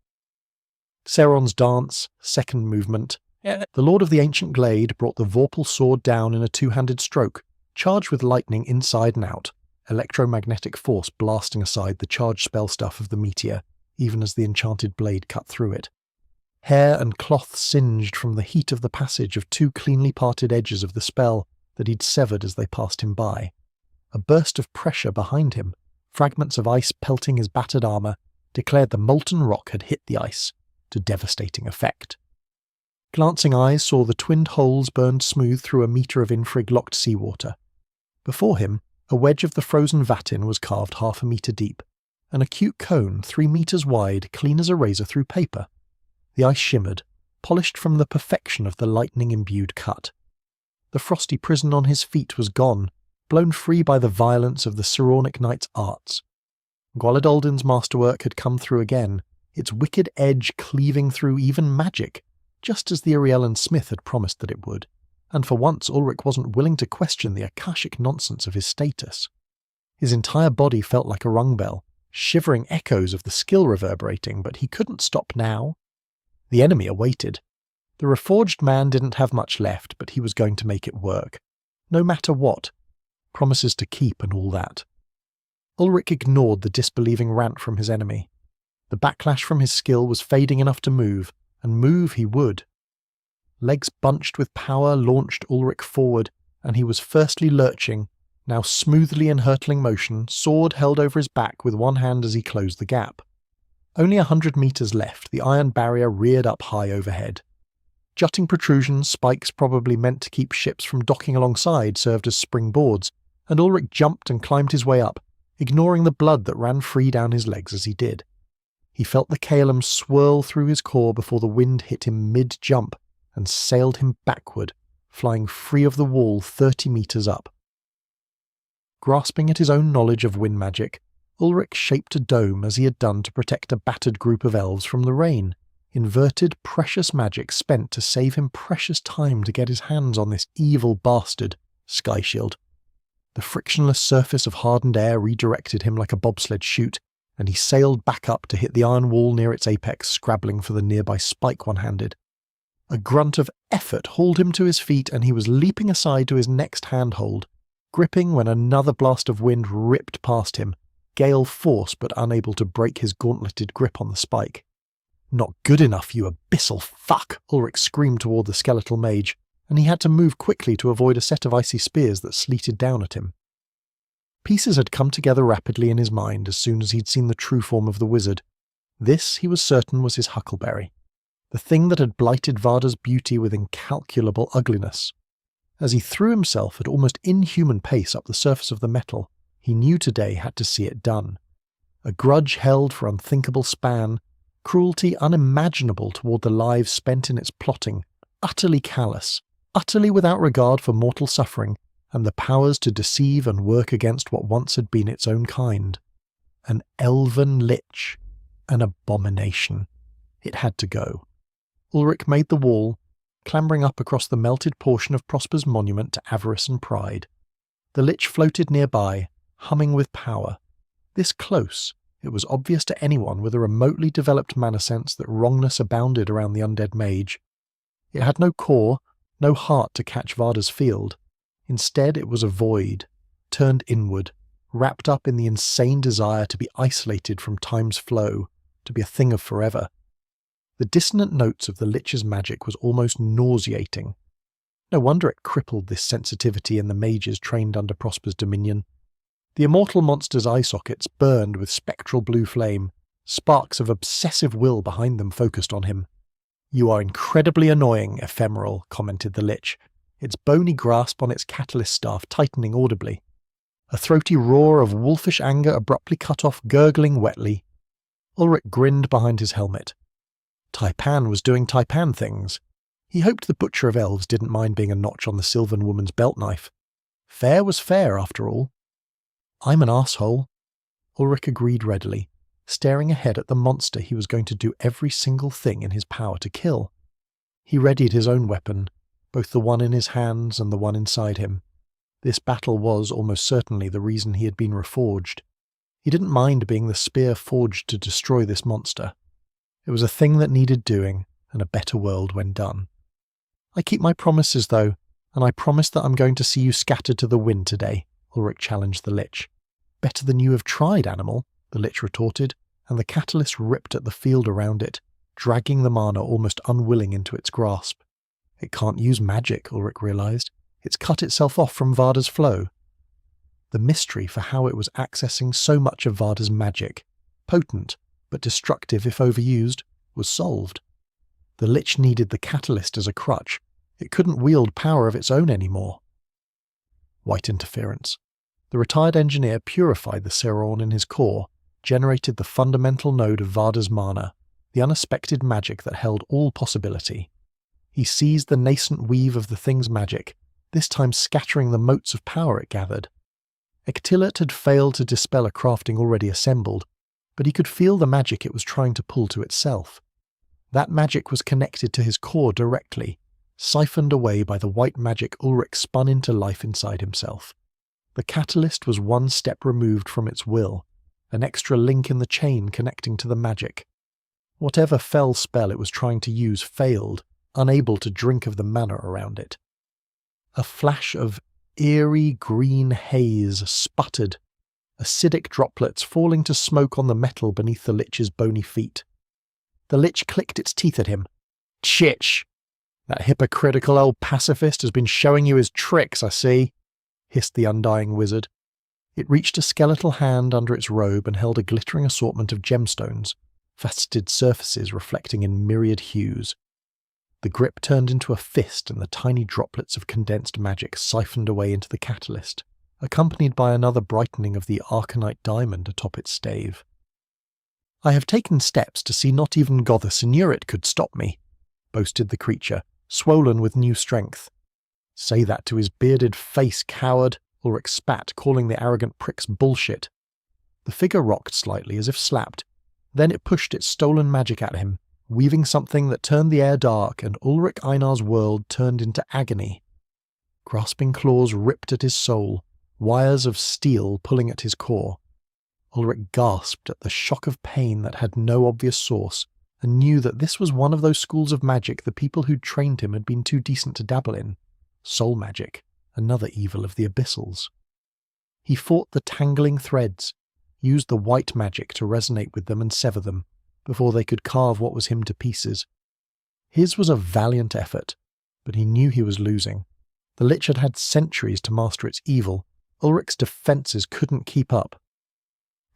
Speaker 1: Seron's dance, second movement. The Lord of the Ancient Glade brought the Vorpal sword down in a 2-handed stroke, charged with lightning inside and out, electromagnetic force blasting aside the charged spell stuff of the meteor, even as the enchanted blade cut through it. Hair and cloth singed from the heat of the passage of 2 cleanly parted edges of the spell that he'd severed as they passed him by. A burst of pressure behind him, fragments of ice pelting his battered armour, declared the molten rock had hit the ice, to devastating effect. Glancing eyes saw the twinned holes burned smooth through a metre of infrig-locked seawater. Before him, a wedge of the frozen vatin was carved 1/2 metre deep, an acute cone 3 metres wide, clean as a razor through paper. The ice shimmered, polished from the perfection of the lightning-imbued cut. The frosty prison on his feet was gone, blown free by the violence of the Saronic Knight's arts. Gwalladolden's masterwork had come through again, its wicked edge cleaving through even magic, just as the Ariellan smith had promised that it would, and for once Ulrich wasn't willing to question the Akashic nonsense of his status. His entire body felt like a rung bell, shivering echoes of the skill reverberating, but he couldn't stop now. The enemy awaited. The Reforged man didn't have much left, but he was going to make it work. No matter what. Promises to keep and all that. Ulrich ignored the disbelieving rant from his enemy. The backlash from his skill was fading enough to move, and move he would. Legs bunched with power launched Ulrich forward, and he was firstly lurching, now smoothly in hurtling motion, sword held over his back with one hand as he closed the gap. Only 100 meters left, the iron barrier reared up high overhead. Jutting protrusions, spikes probably meant to keep ships from docking alongside, served as springboards, and Ulrich jumped and climbed his way up, ignoring the blood that ran free down his legs as he did. He felt the Calum swirl through his core before the wind hit him mid-jump and sailed him backward, flying free of the wall 30 meters up. Grasping at his own knowledge of wind magic, Ulrich shaped a dome as he had done to protect a battered group of elves from the rain. Inverted, precious magic spent to save him precious time to get his hands on this evil bastard, Sky Shield. The frictionless surface of hardened air redirected him like a bobsled chute, and he sailed back up to hit the iron wall near its apex, scrabbling for the nearby spike one-handed. A grunt of effort hauled him to his feet, and he was leaping aside to his next handhold, gripping when another blast of wind ripped past him, gale force but unable to break his gauntleted grip on the spike. "Not good enough, you abyssal fuck!" Ulrich screamed toward the skeletal mage, and he had to move quickly to avoid a set of icy spears that sleeted down at him. Pieces had come together rapidly in his mind as soon as he'd seen the true form of the wizard. This, he was certain, was his huckleberry, the thing that had blighted Varda's beauty with incalculable ugliness. As he threw himself at almost inhuman pace up the surface of the metal, he knew today had to see it done. A grudge held for unthinkable span, cruelty unimaginable toward the lives spent in its plotting, utterly callous, utterly without regard for mortal suffering, and the powers to deceive and work against what once had been its own kind. An elven lich. An abomination. It had to go. Ulrich made the wall, clambering up across the melted portion of Prosper's monument to avarice and pride. The lich floated nearby, humming with power. This close, it was obvious to anyone with a remotely developed manner sense that wrongness abounded around the undead mage. It had no core, no heart to catch Varda's field. Instead, it was a void, turned inward, wrapped up in the insane desire to be isolated from time's flow, to be a thing of forever. The dissonant notes of the lich's magic was almost nauseating. No wonder it crippled this sensitivity in the mages trained under Prosper's dominion. The immortal monster's eye sockets burned with spectral blue flame, sparks of obsessive will behind them focused on him. "You are incredibly annoying, ephemeral," commented the lich, its bony grasp on its catalyst staff tightening audibly. A throaty roar of wolfish anger abruptly cut off, gurgling wetly. Ulrich grinned behind his helmet. Taipan was doing Taipan things. He hoped the Butcher of Elves didn't mind being a notch on the Sylvan woman's belt knife. Fair was fair, after all. "I'm an arsehole," Ulrich agreed readily, staring ahead at the monster he was going to do every single thing in his power to kill. He readied his own weapon, both the one in his hands and the one inside him. This battle was almost certainly the reason he had been reforged. He didn't mind being the spear forged to destroy this monster. It was a thing that needed doing, and a better world when done. "I keep my promises, though, and I promise that I'm going to see you scattered to the wind today," Ulrich challenged the lich. "Better than you have tried, animal," the lich retorted, and the catalyst ripped at the field around it, dragging the mana almost unwilling into its grasp. It can't use magic, Ulrich realized. It's cut itself off from Varda's flow. The mystery for how it was accessing so much of Varda's magic, potent but destructive if overused, was solved. The lich needed the catalyst as a crutch. It couldn't wield power of its own anymore. White interference. The retired engineer purified the Seron in his core, generated the fundamental node of Varda's mana, the unexpected magic that held all possibility. He seized the nascent weave of the thing's magic, this time scattering the motes of power it gathered. Ectilit had failed to dispel a crafting already assembled, but he could feel the magic it was trying to pull to itself. That magic was connected to his core directly, siphoned away by the white magic Ulrich spun into life inside himself. The catalyst was one step removed from its will, an extra link in the chain connecting to the magic. Whatever fell spell it was trying to use failed, unable to drink of the mana around it. A flash of eerie green haze sputtered, acidic droplets falling to smoke on the metal beneath the lich's bony feet. The lich clicked its teeth at him, Chich! That hypocritical old pacifist has been showing you his tricks, I see," hissed the undying wizard. It reached a skeletal hand under its robe and held a glittering assortment of gemstones, faceted surfaces reflecting in myriad hues. The grip turned into a fist and the tiny droplets of condensed magic siphoned away into the catalyst, accompanied by another brightening of the arcanite diamond atop its stave. "I have taken steps to see not even Gothis and Urit could stop me," boasted the creature, swollen with new strength. "Say that to his bearded face, coward," Ulrich spat, calling the arrogant pricks bullshit. The figure rocked slightly as if slapped. Then it pushed its stolen magic at him, weaving something that turned the air dark, and Ulrich Einar's world turned into agony. Grasping claws ripped at his soul, wires of steel pulling at his core. Ulrich gasped at the shock of pain that had no obvious source, and knew that this was one of those schools of magic the people who'd trained him had been too decent to dabble in. Soul magic, another evil of the abyssals. He fought the tangling threads, used the white magic to resonate with them and sever them, before they could carve what was him to pieces. His was a valiant effort, but he knew he was losing. The Lich had had centuries to master its evil. Ulrich's defences couldn't keep up.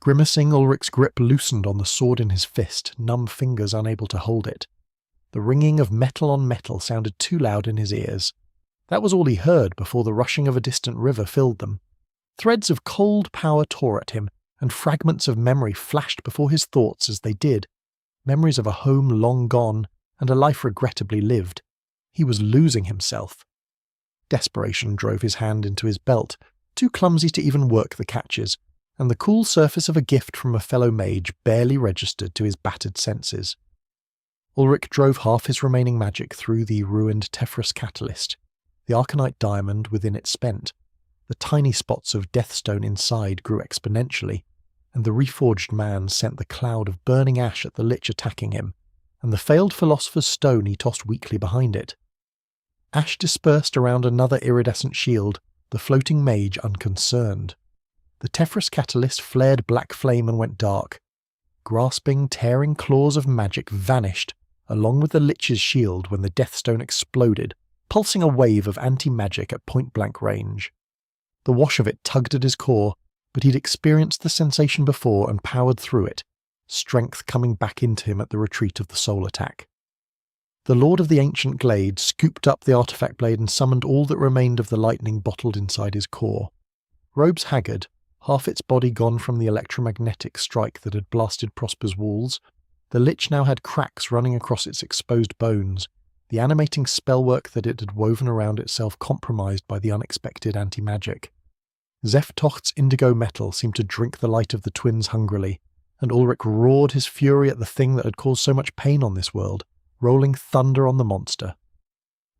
Speaker 1: Grimacing, Ulrich's grip loosened on the sword in his fist, numb fingers unable to hold it. The ringing of metal on metal sounded too loud in his ears. That was all he heard before the rushing of a distant river filled them. Threads of cold power tore at him, and fragments of memory flashed before his thoughts as they did. Memories of a home long gone, and a life regrettably lived. He was losing himself. Desperation drove his hand into his belt, too clumsy to even work the catches, and the cool surface of a gift from a fellow mage barely registered to his battered senses. Ulrich drove half his remaining magic through the ruined Tephrus catalyst. The arcanite diamond within it spent. The tiny spots of deathstone inside grew exponentially, and the reforged man sent the cloud of burning ash at the Lich attacking him, and the failed philosopher's stone he tossed weakly behind it. Ash dispersed around another iridescent shield, the floating mage unconcerned. The Tephrus catalyst flared black flame and went dark. Grasping, tearing claws of magic vanished, along with the Lich's shield when the Deathstone exploded, pulsing a wave of anti-magic at point-blank range. The wash of it tugged at his core, but he'd experienced the sensation before and powered through it, strength coming back into him at the retreat of the soul attack. The Lord of the Ancient Glade scooped up the artifact blade and summoned all that remained of the lightning bottled inside his core. Robes haggard, half its body gone from the electromagnetic strike that had blasted Prosper's walls, the Lich now had cracks running across its exposed bones, the animating spellwork that it had woven around itself compromised by the unexpected anti-magic. Zeftocht's indigo metal seemed to drink the light of the twins hungrily, and Ulrich roared his fury at the thing that had caused so much pain on this world, rolling thunder on the monster.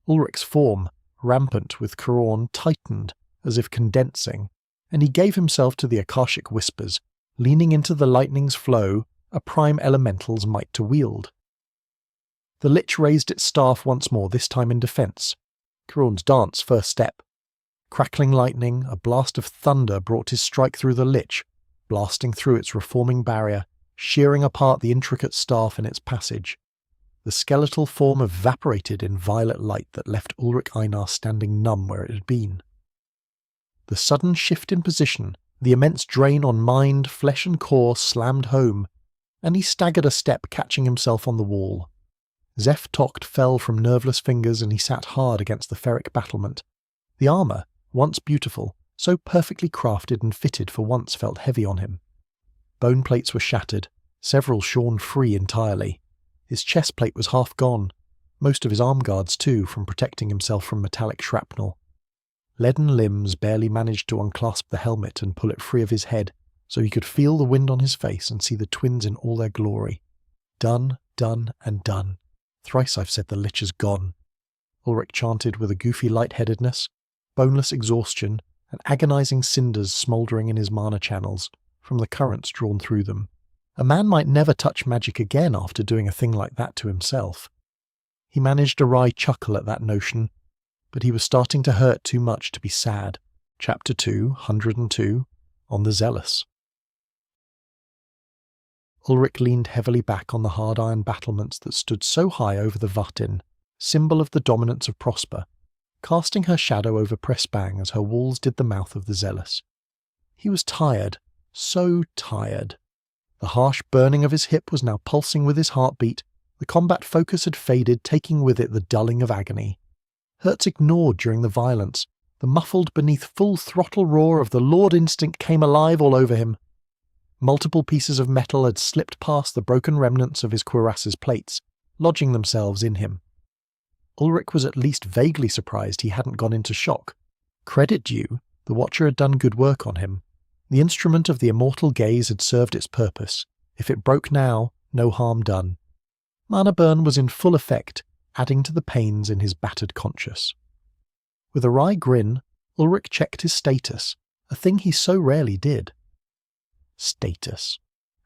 Speaker 1: Ulrich's form, rampant with Khorne, tightened, as if condensing, and he gave himself to the Akashic whispers, leaning into the lightning's flow, a prime elemental's might to wield. The Lich raised its staff once more, this time in defence. Khorne's dance first step. Crackling lightning, a blast of thunder brought his strike through the Lich, blasting through its reforming barrier, shearing apart the intricate staff in its passage. The skeletal form evaporated in violet light that left Ulrich Einar standing numb where it had been. The sudden shift in position, the immense drain on mind, flesh and core slammed home, and he staggered a step, catching himself on the wall. Zeftocht fell from nerveless fingers and he sat hard against the ferric battlement. The armour, once beautiful, so perfectly crafted and fitted for once felt heavy on him. Bone plates were shattered, several shorn free entirely. His chest plate was half gone, most of his arm guards too, from protecting himself from metallic shrapnel. Leaden limbs barely managed to unclasp the helmet and pull it free of his head, so he could feel the wind on his face and see the twins in all their glory. Done, done, and done. Thrice I've said the Lich is gone. Ulrich chanted with a goofy lightheadedness, boneless exhaustion, and agonizing cinders smouldering in his mana channels, from the currents drawn through them. A man might never touch magic again after doing a thing like that to himself. He managed a wry chuckle at that notion, but he was starting to hurt too much to be sad. Chapter 2, 102, on the Zealous. Ulrich leaned heavily back on the hard iron battlements that stood so high over the Vatin, symbol of the dominance of Prosper, casting her shadow over Pressbang as her walls did the mouth of the Zealous. He was tired, so tired. The harsh burning of his hip was now pulsing with his heartbeat. The combat focus had faded, taking with it the dulling of agony. Hertz ignored during the violence. The muffled beneath full throttle roar of the Lord instinct came alive all over him. Multiple pieces of metal had slipped past the broken remnants of his cuirass's plates, lodging themselves in him. Ulrich was at least vaguely surprised he hadn't gone into shock. Credit due, the Watcher had done good work on him. The instrument of the immortal gaze had served its purpose. If it broke now, no harm done. Mana burn was in full effect, adding to the pains in his battered conscience. With a wry grin, Ulrich checked his status, a thing he so rarely did. Status.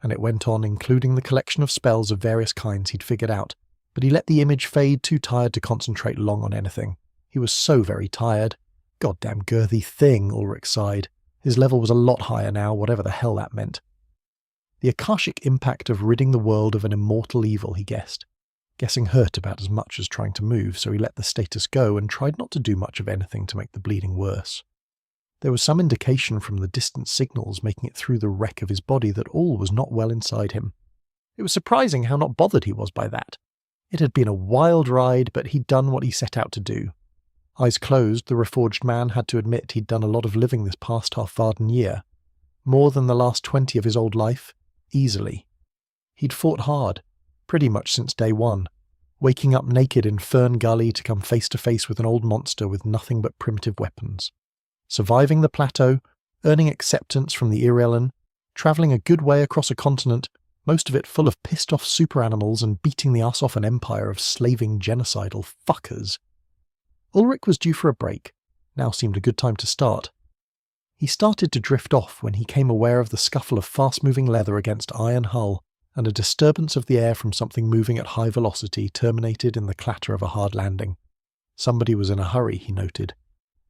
Speaker 1: And it went on, including the collection of spells of various kinds he'd figured out, but he let the image fade, too tired to concentrate long on anything. He was so very tired. Goddamn girthy thing, Ulrich sighed. His level was a lot higher now, whatever the hell that meant. The Akashic impact of ridding the world of an immortal evil, he guessed. Guessing hurt about as much as trying to move, so he let the status go and tried not to do much of anything to make the bleeding worse. There was some indication from the distant signals making it through the wreck of his body that all was not well inside him. It was surprising how not bothered he was by that. It had been a wild ride, but he'd done what he set out to do. Eyes closed, the Reforged man had to admit he'd done a lot of living this past half-Varden year. More than the last 20 of his old life, easily. He'd fought hard, pretty much since day one, waking up naked in Fern Gully to come face to face with an old monster with nothing but primitive weapons. Surviving the plateau, earning acceptance from the Irelen, travelling a good way across a continent, most of it full of pissed-off super-animals and beating the ass off an empire of slaving genocidal fuckers. Ulrich was due for a break. Now seemed a good time to start. He started to drift off when he came aware of the scuffle of fast-moving leather against iron hull, and a disturbance of the air from something moving at high velocity terminated in the clatter of a hard landing. Somebody was in a hurry, he noted.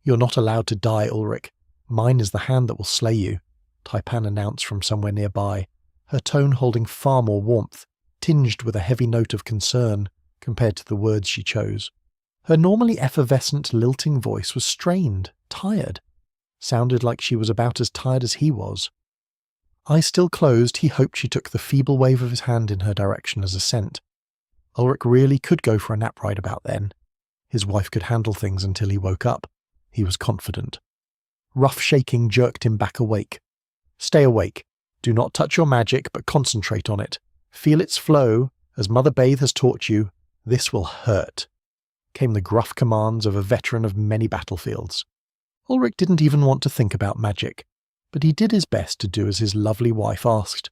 Speaker 1: "You're not allowed to die, Ulrich. Mine is the hand that will slay you," Taipan announced from somewhere nearby, her tone holding far more warmth, tinged with a heavy note of concern, compared to the words she chose. Her normally effervescent, lilting voice was strained, tired. Sounded like she was about as tired as he was. Eyes still closed, he hoped she took the feeble wave of his hand in her direction as assent. Ulrich really could go for a nap right about then. His wife could handle things until he woke up. He was confident. Rough shaking jerked him back awake. "Stay awake. Do not touch your magic, but concentrate on it. Feel its flow, as Mother Bathe has taught you. This will hurt," came the gruff commands of a veteran of many battlefields. Ulrich didn't even want to think about magic, but he did his best to do as his lovely wife asked.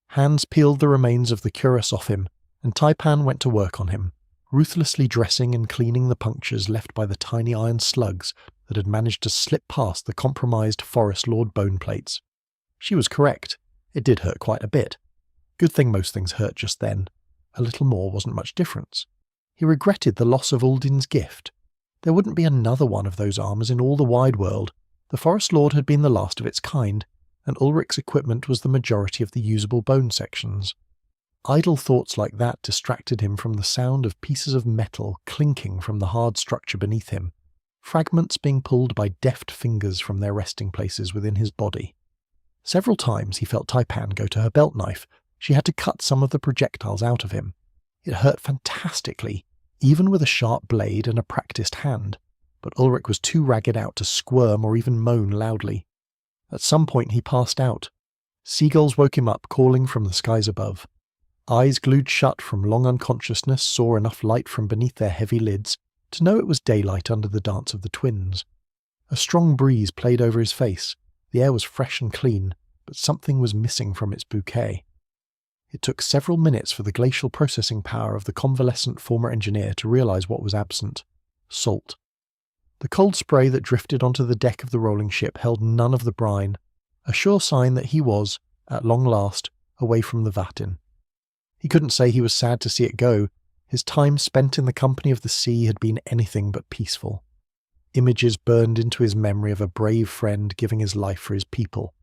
Speaker 1: Hands peeled the remains of the cuirass off him, and Taipan went to work on him, ruthlessly dressing and cleaning the punctures left by the tiny iron slugs that had managed to slip past the compromised Forest Lord bone plates. She was correct. It did hurt quite a bit. Good thing most things hurt just then. A little more wasn't much difference. He regretted the loss of Uldin's gift. There wouldn't be another one of those armours in all the wide world. The Forest Lord had been the last of its kind, and Ulrich's equipment was the majority of the usable bone sections. Idle thoughts like that distracted him from the sound of pieces of metal clinking from the hard structure beneath him, fragments being pulled by deft fingers from their resting places within his body. Several times he felt Taipan go to her belt knife. She had to cut some of the projectiles out of him. It hurt fantastically, even with a sharp blade and a practiced hand, but Ulrich was too ragged out to squirm or even moan loudly. At some point he passed out. Seagulls woke him up, calling from the skies above. Eyes glued shut from long unconsciousness saw enough light from beneath their heavy lids to know it was daylight under the dance of the twins. A strong breeze played over his face. The air was fresh and clean, but something was missing from its bouquet. It took several minutes for the glacial processing power of the convalescent former engineer to realize what was absent. Salt. The cold spray that drifted onto the deck of the rolling ship held none of the brine, a sure sign that he was, at long last, away from the Vatin. He couldn't say he was sad to see it go. His time spent in the company of the sea had been anything but peaceful. Images burned into his memory of a brave friend giving his life for his people,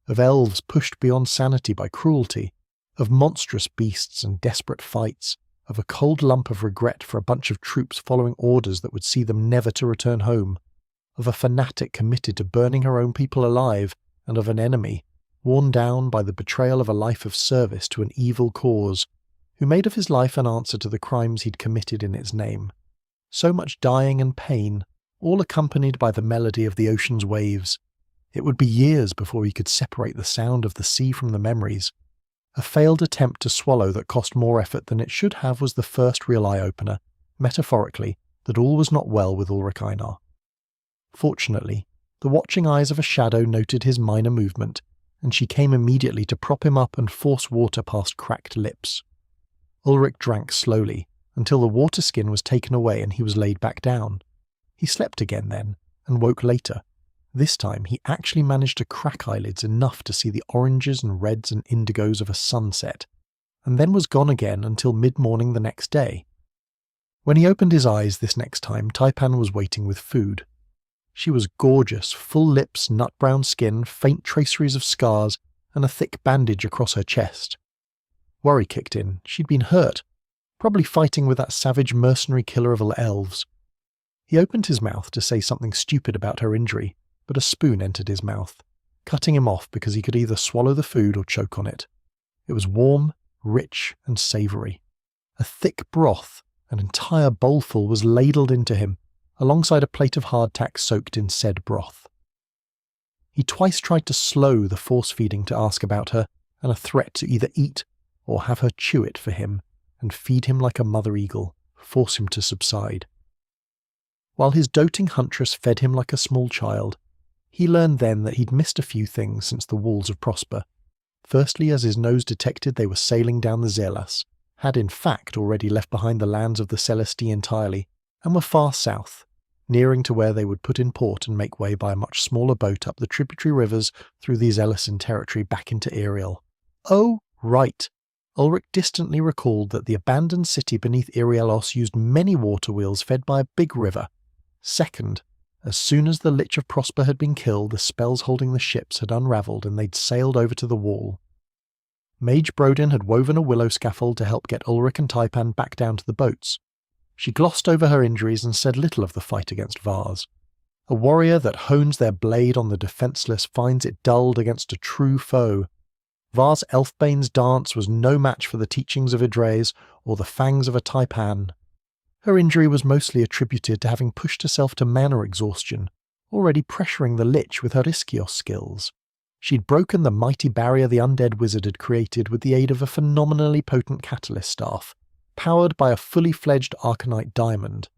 Speaker 1: of elves pushed beyond sanity by cruelty, of monstrous beasts and desperate fights, of a cold lump of regret for a bunch of troops following orders that would see them never to return home, of a fanatic committed to burning her own people alive, and of an enemy, worn down by the betrayal of a life of service to an evil cause, who made of his life an answer to the crimes he'd committed in its name. So much dying and pain, all accompanied by the melody of the ocean's waves. It would be years before he could separate the sound of the sea from the memories. A failed attempt to swallow that cost more effort than it should have was the first real eye-opener, metaphorically, that all was not well with Ulrich Einar. Fortunately, the watching eyes of a shadow noted his minor movement, and she came immediately to prop him up and force water past cracked lips. Ulrich drank slowly, until the water skin was taken away and he was laid back down. He slept again then, and woke later. This time he actually managed to crack eyelids enough to see the oranges and reds and indigos of a sunset, and then was gone again until mid-morning the next day. When he opened his eyes this next time, Taipan was waiting with food. She was gorgeous, full lips, nut-brown skin, faint traceries of scars, and a thick bandage across her chest. Worry kicked in. She'd been hurt, probably fighting with that savage mercenary killer of elves. He opened his mouth to say something stupid about her injury, but a spoon entered his mouth, cutting him off because he could either swallow the food or choke on it. It was warm, rich, and savoury. A thick broth, an entire bowlful, was ladled into him, alongside a plate of hardtack soaked in said broth. He twice tried to slow the force-feeding to ask about her, and a threat to either eat or have her chew it for him, and feed him like a mother eagle, force him to subside. While his doting huntress fed him like a small child, he learned then that he'd missed a few things since the walls of Prosper. Firstly, as his nose detected they were sailing down the Zelas, had in fact already left behind the lands of the Celestine entirely, and were far south, nearing to where they would put in port and make way by a much smaller boat up the tributary rivers through the Zelasin territory back into Iriel. Oh, right! Ulrich distantly recalled that the abandoned city beneath Irielos used many water wheels fed by a big river. Second, as soon as the Lich of Prosper had been killed, the spells holding the ships had unravelled and they'd sailed over to the wall. Mage Brodin had woven a willow scaffold to help get Ulrich and Taipan back down to the boats. She glossed over her injuries and said little of the fight against Vars. A warrior that hones their blade on the defenceless finds it dulled against a true foe. Vars Elfbane's dance was no match for the teachings of Idres or the fangs of a Taipan. Her injury was mostly attributed to having pushed herself to mana exhaustion, already pressuring the Lich with her Iskios skills. She'd broken the mighty barrier the undead wizard had created with the aid of a phenomenally potent catalyst staff, powered by a fully fledged Arcanite diamond.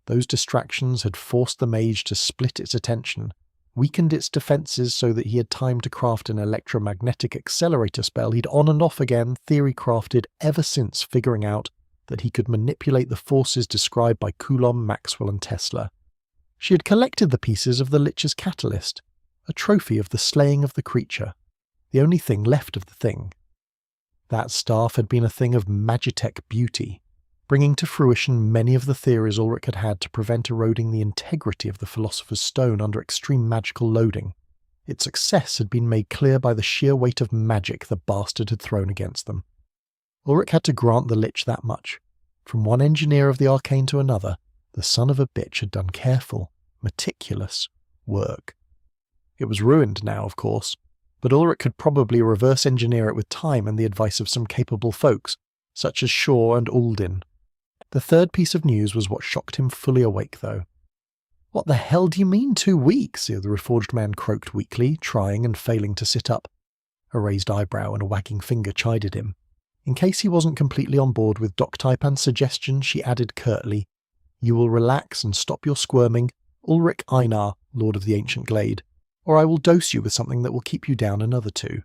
Speaker 1: Those distractions had forced the mage to split its attention, weakened its defences so that he had time to craft an electromagnetic accelerator spell he'd on and off again theory-crafted ever since figuring out that he could manipulate the forces described by Coulomb, Maxwell and Tesla. She had collected the pieces of the Lich's catalyst, a trophy of the slaying of the creature, the only thing left of the thing. That staff had been a thing of magitech beauty, bringing to fruition many of the theories Ulrich had had to prevent eroding the integrity of the Philosopher's Stone under extreme magical loading. Its success had been made clear by the sheer weight of magic the bastard had thrown against them. Ulrich had to grant the Lich that much. From one engineer of the arcane to another, the son of a bitch had done careful, meticulous work. It was ruined now, of course, but Ulrich could probably reverse engineer it with time and the advice of some capable folks, such as Shaw and Aldin. The third piece of news was what shocked him fully awake, though. "What the hell do you mean 2 weeks?" the Reforged man croaked weakly, trying and failing to sit up. A raised eyebrow and a wagging finger chided him. In case he wasn't completely on board with Doc Taipan's suggestion, she added curtly, "You will relax and stop your squirming, Ulrich Einar, Lord of the Ancient Glade, or I will dose you with something that will keep you down another 2.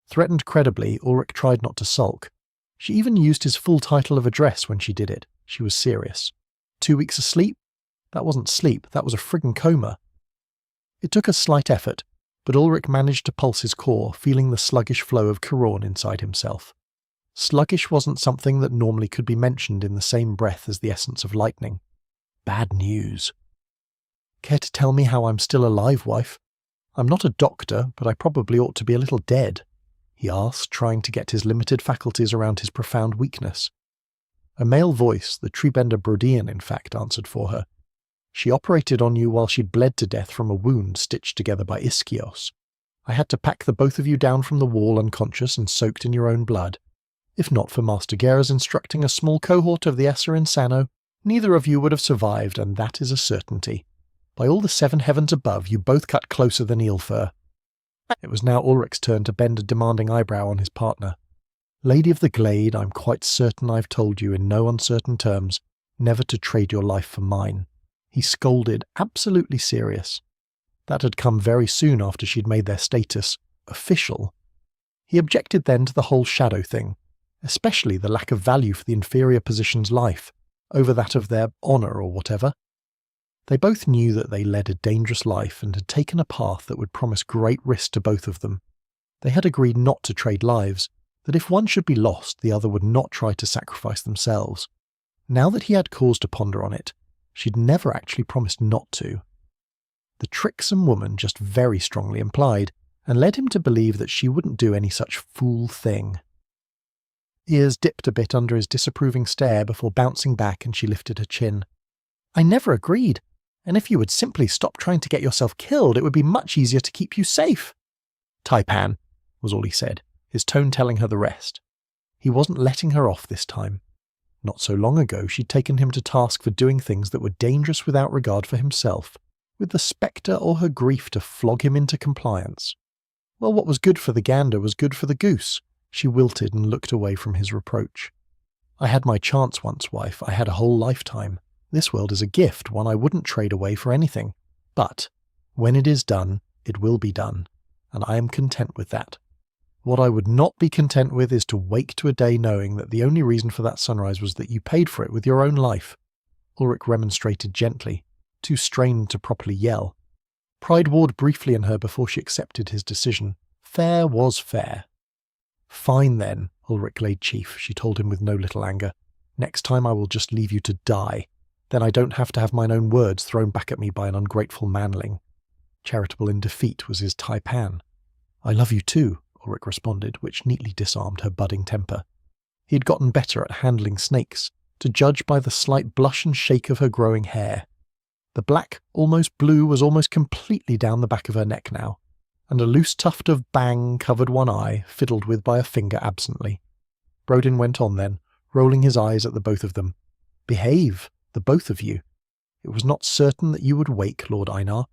Speaker 1: Threatened credibly, Ulrich tried not to sulk. She even used his full title of address when she did it. She was serious. 2 weeks asleep? That wasn't sleep, that was a friggin' coma. It took a slight effort, but Ulrich managed to pulse his core, feeling the sluggish flow of Chiron inside himself. Sluggish wasn't something that normally could be mentioned in the same breath as the essence of lightning. Bad news. "Care to tell me how I'm still alive, wife? I'm not a doctor, but I probably ought to be a little dead." he asked, trying to get his limited faculties around his profound weakness. A male voice, the treebender Brodian in fact, answered for her. She operated on you while she bled to death from a wound stitched together by Iskios. I had to pack the both of you down from the wall unconscious and soaked in your own blood. If not for Master Gera's instructing a small cohort of the Esser Insano, neither of you would have survived, and that is a certainty. By all the 7 heavens above, you both cut closer than Eelfur. It was now Ulrich's turn to bend a demanding eyebrow on his partner. Lady of the Glade, I'm quite certain I've told you in no uncertain terms never to trade your life for mine. He scolded, absolutely serious. That had come very soon after she'd made their status official. He objected then to the whole shadow thing, especially the lack of value for the inferior position's life, over that of their honour or whatever. They both knew that they led a dangerous life and had taken a path that would promise great risk to both of them. They had agreed not to trade lives, that if one should be lost, the other would not try to sacrifice themselves. Now that he had cause to ponder on it, she'd never actually promised not to. The tricksome woman just very strongly implied, and led him to believe that she wouldn't do any such fool thing. Ears dipped a bit under his disapproving stare before bouncing back, and she lifted her chin. I never agreed, and if you would simply stop trying to get yourself killed, it would be much easier to keep you safe. Taipan, was all he said, his tone telling her the rest. He wasn't letting her off this time. Not so long ago she'd taken him to task for doing things that were dangerous without regard for himself, with the spectre or her grief to flog him into compliance. Well, what was good for the gander was good for the goose. She wilted and looked away from his reproach. I had my chance once, wife. I had a whole lifetime. This world is a gift, one I wouldn't trade away for anything. But when it is done, it will be done, and I am content with that. What I would not be content with is to wake to a day knowing that the only reason for that sunrise was that you paid for it with your own life. Ulrich remonstrated gently, too strained to properly yell. Pride warred briefly in her before she accepted his decision. Fair was fair. Fine then, Ulrich laid chief, she told him with no little anger. Next time I will just leave you to die. Then I don't have to have mine own words thrown back at me by an ungrateful manling. Charitable in defeat was his taipan. I love you too, Ulrich responded, which neatly disarmed her budding temper. He had gotten better at handling snakes, to judge by the slight blush and shake of her growing hair. The black, almost blue, was almost completely down the back of her neck now, and a loose tuft of bang covered one eye, fiddled with by a finger absently. Brodin went on then, rolling his eyes at the both of them. Behave, the both of you. It was not certain that you would wake, Lord Einar.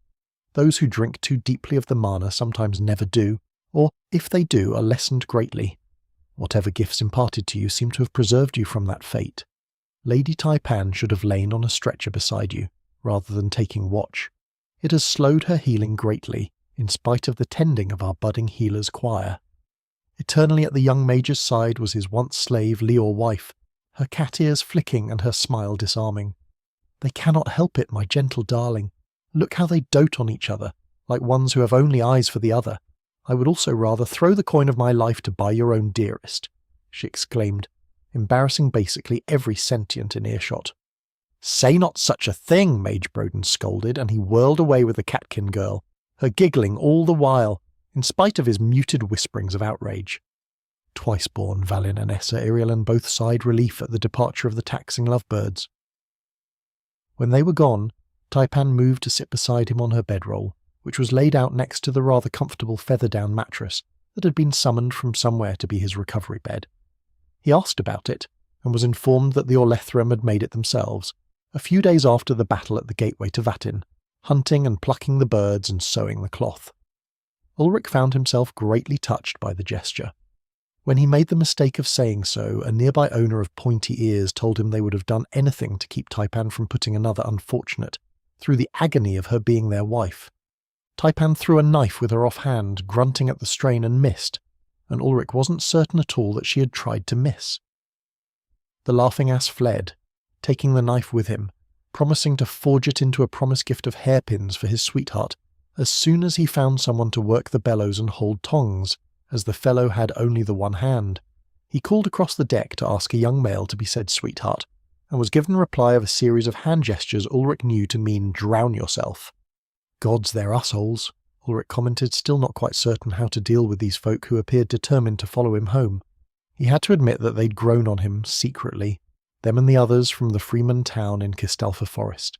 Speaker 1: Those who drink too deeply of the mana sometimes never do, or, if they do, are lessened greatly. Whatever gifts imparted to you seem to have preserved you from that fate. Lady Taipan should have lain on a stretcher beside you, rather than taking watch. It has slowed her healing greatly, in spite of the tending of our budding healer's choir. Eternally at the young mage's side was his once slave Leor wife, her cat ears flicking and her smile disarming. They cannot help it, my gentle darling. Look how they dote on each other, like ones who have only eyes for the other. I would also rather throw the coin of my life to buy your own dearest, she exclaimed, embarrassing basically every sentient in earshot. Say not such a thing, Mage Brodin scolded, and he whirled away with the catkin girl, her giggling all the while, in spite of his muted whisperings of outrage. Twice-born Valin and Essa Irialan both sighed relief at the departure of the taxing lovebirds. When they were gone, Taipan moved to sit beside him on her bedroll, which was laid out next to the rather comfortable feather-down mattress that had been summoned from somewhere to be his recovery bed. He asked about it, and was informed that the Orlethram had made it themselves, a few days after the battle at the gateway to Vatin, hunting and plucking the birds and sewing the cloth. Ulrich found himself greatly touched by the gesture. When he made the mistake of saying so, a nearby owner of pointy ears told him they would have done anything to keep Taipan from putting another unfortunate through the agony of her being their wife. Taipan threw a knife with her offhand, grunting at the strain, and missed, and Ulrich wasn't certain at all that she had tried to miss. The laughing ass fled, taking the knife with him, promising to forge it into a promise gift of hairpins for his sweetheart as soon as he found someone to work the bellows and hold tongs, as the fellow had only the one hand. He called across the deck to ask a young male to be said sweetheart, and was given reply of a series of hand gestures Ulrich knew to mean drown yourself. Gods, they're assholes, Ulrich commented, still not quite certain how to deal with these folk who appeared determined to follow him home. He had to admit that they'd grown on him secretly, them and the others from the Freeman town in Kistalfa Forest.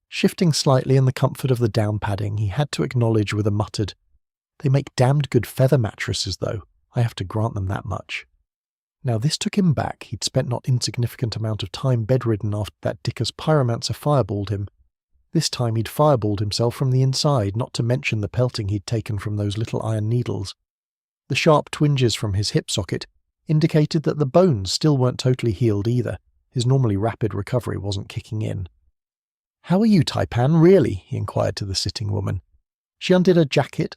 Speaker 1: Shifting slightly in the comfort of the down padding, he had to acknowledge with a muttered, "They make damned good feather mattresses, though. I have to grant them that much." Now this took him back. He'd spent not insignificant amount of time bedridden after that Dickus pyromancer fireballed him. This time he'd fireballed himself from the inside, not to mention the pelting he'd taken from those little iron needles. The sharp twinges from his hip socket indicated that the bones still weren't totally healed either. His normally rapid recovery wasn't kicking in. "How are you, Taipan, really?" he inquired to the sitting woman. She undid a jacket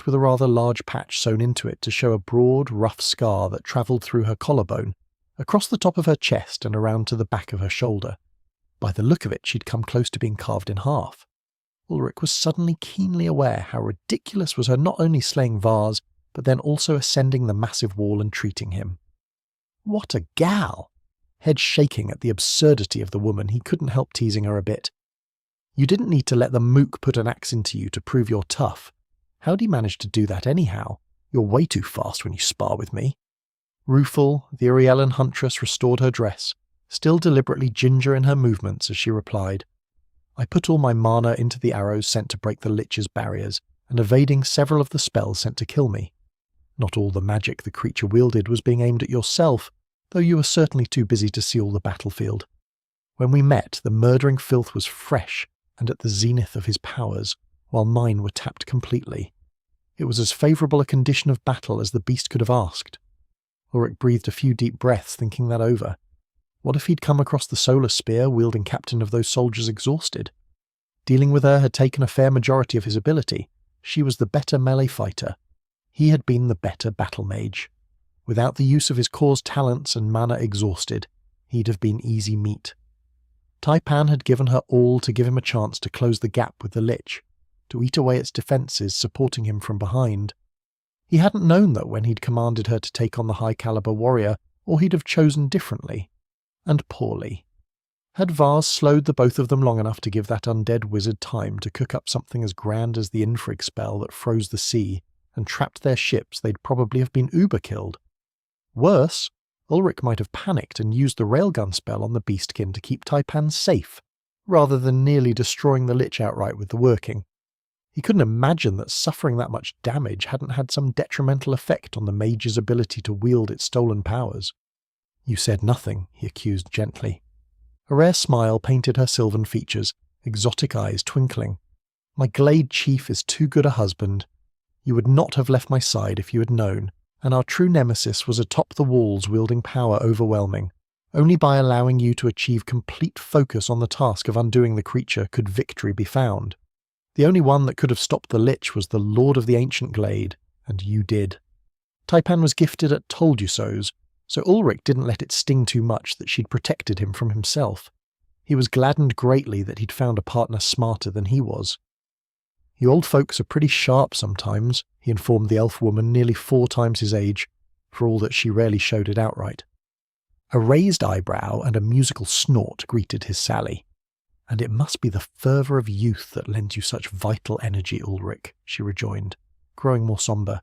Speaker 1: with a rather large patch sewn into it to show a broad, rough scar that travelled through her collarbone, across the top of her chest and around to the back of her shoulder. By the look of it, she'd come close to being carved in half. Ulrich was suddenly keenly aware how ridiculous was her not only slaying Vars, but then also ascending the massive wall and treating him. What a gal! Head shaking at the absurdity of the woman, he couldn't help teasing her a bit. You didn't need to let the mook put an axe into you to prove you're tough. How'd you manage to do that anyhow? You're way too fast when you spar with me. Rueful, the Iriellan huntress restored her dress, still deliberately ginger in her movements as she replied, "I put all my mana into the arrows sent to break the Lich's barriers, and evading several of the spells sent to kill me. Not all the magic the creature wielded was being aimed at yourself, though you were certainly too busy to see all the battlefield. When we met, the murdering filth was fresh, and at the zenith of his powers, while mine were tapped completely. It was as favourable a condition of battle as the beast could have asked." Ulrich breathed a few deep breaths, thinking that over. What if he'd come across the solar spear wielding captain of those soldiers exhausted? Dealing with her had taken a fair majority of his ability. She was the better melee fighter. He had been the better battle mage. Without the use of his core's talents and mana exhausted, he'd have been easy meat. Taipan had given her all to give him a chance to close the gap with the Lich, to eat away its defences, supporting him from behind. He hadn't known that when he'd commanded her to take on the high-caliber warrior, or he'd have chosen differently. And poorly. Had Vars slowed the both of them long enough to give that undead wizard time to cook up something as grand as the Infrig spell that froze the sea and trapped their ships, they'd probably have been uber-killed. Worse, Ulrich might have panicked and used the railgun spell on the beastkin to keep Taipan safe, rather than nearly destroying the Lich outright with the working. He couldn't imagine that suffering that much damage hadn't had some detrimental effect on the mage's ability to wield its stolen powers. "You said nothing," he accused gently. A rare smile painted her sylvan features, exotic eyes twinkling. "My Glade chief is too good a husband. You would not have left my side if you had known, and our true nemesis was atop the walls wielding power overwhelming. Only by allowing you to achieve complete focus on the task of undoing the creature could victory be found. The only one that could have stopped the Lich was the Lord of the Ancient Glade, and you did." Taipan was gifted at told-you-sos, so Ulrich didn't let it sting too much that she'd protected him from himself. He was gladdened greatly that he'd found a partner smarter than he was. "You old folks are pretty sharp sometimes," he informed the elf woman nearly 4 times his age, for all that she rarely showed it outright. A raised eyebrow and a musical snort greeted his sally. "And it must be the fervour of youth that lends you such vital energy, Ulrich," she rejoined, growing more sombre.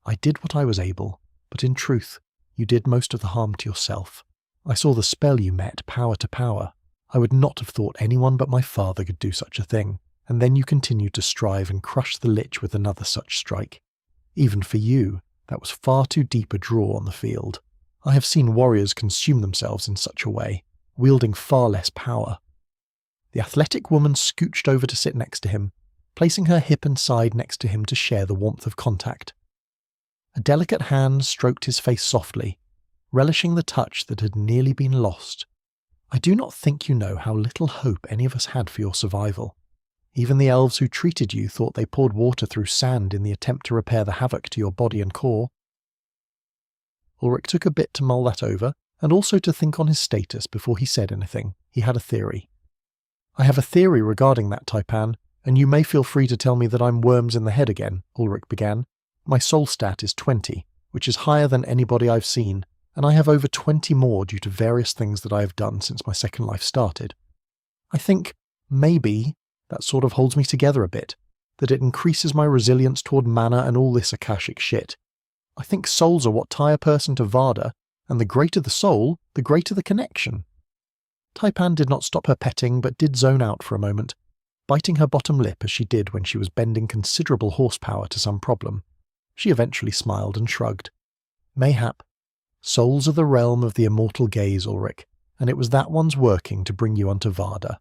Speaker 1: "I did what I was able, but in truth, you did most of the harm to yourself. I saw the spell you met, power to power. I would not have thought anyone but my father could do such a thing, and then you continued to strive and crush the Lich with another such strike. Even for you, that was far too deep a draw on the field. I have seen warriors consume themselves in such a way, wielding far less power." The athletic woman scooched over to sit next to him, placing her hip and side next to him to share the warmth of contact. A delicate hand stroked his face softly, relishing the touch that had nearly been lost. "I do not think you know how little hope any of us had for your survival. Even the elves who treated you thought they poured water through sand in the attempt to repair the havoc to your body and core." Ulrich took a bit to mull that over, and also to think on his status before he said anything. He had a theory. "I have a theory regarding that, Taipan, and you may feel free to tell me that I'm worms in the head again," Ulrich began. "My soul stat is 20, which is higher than anybody I've seen, and I have over 20 more due to various things that I have done since my second life started. I think, maybe, that sort of holds me together a bit. that it increases my resilience toward mana and all this Akashic shit. I think souls are what tie a person to Varda, and the greater the soul, the greater the connection." Taipan did not stop her petting, but did zone out for a moment, biting her bottom lip as she did when she was bending considerable horsepower to some problem. She eventually smiled and shrugged. "Mayhap. Souls are the realm of the immortal gaze, Ulrich, and it was that one's working to bring you unto Varda.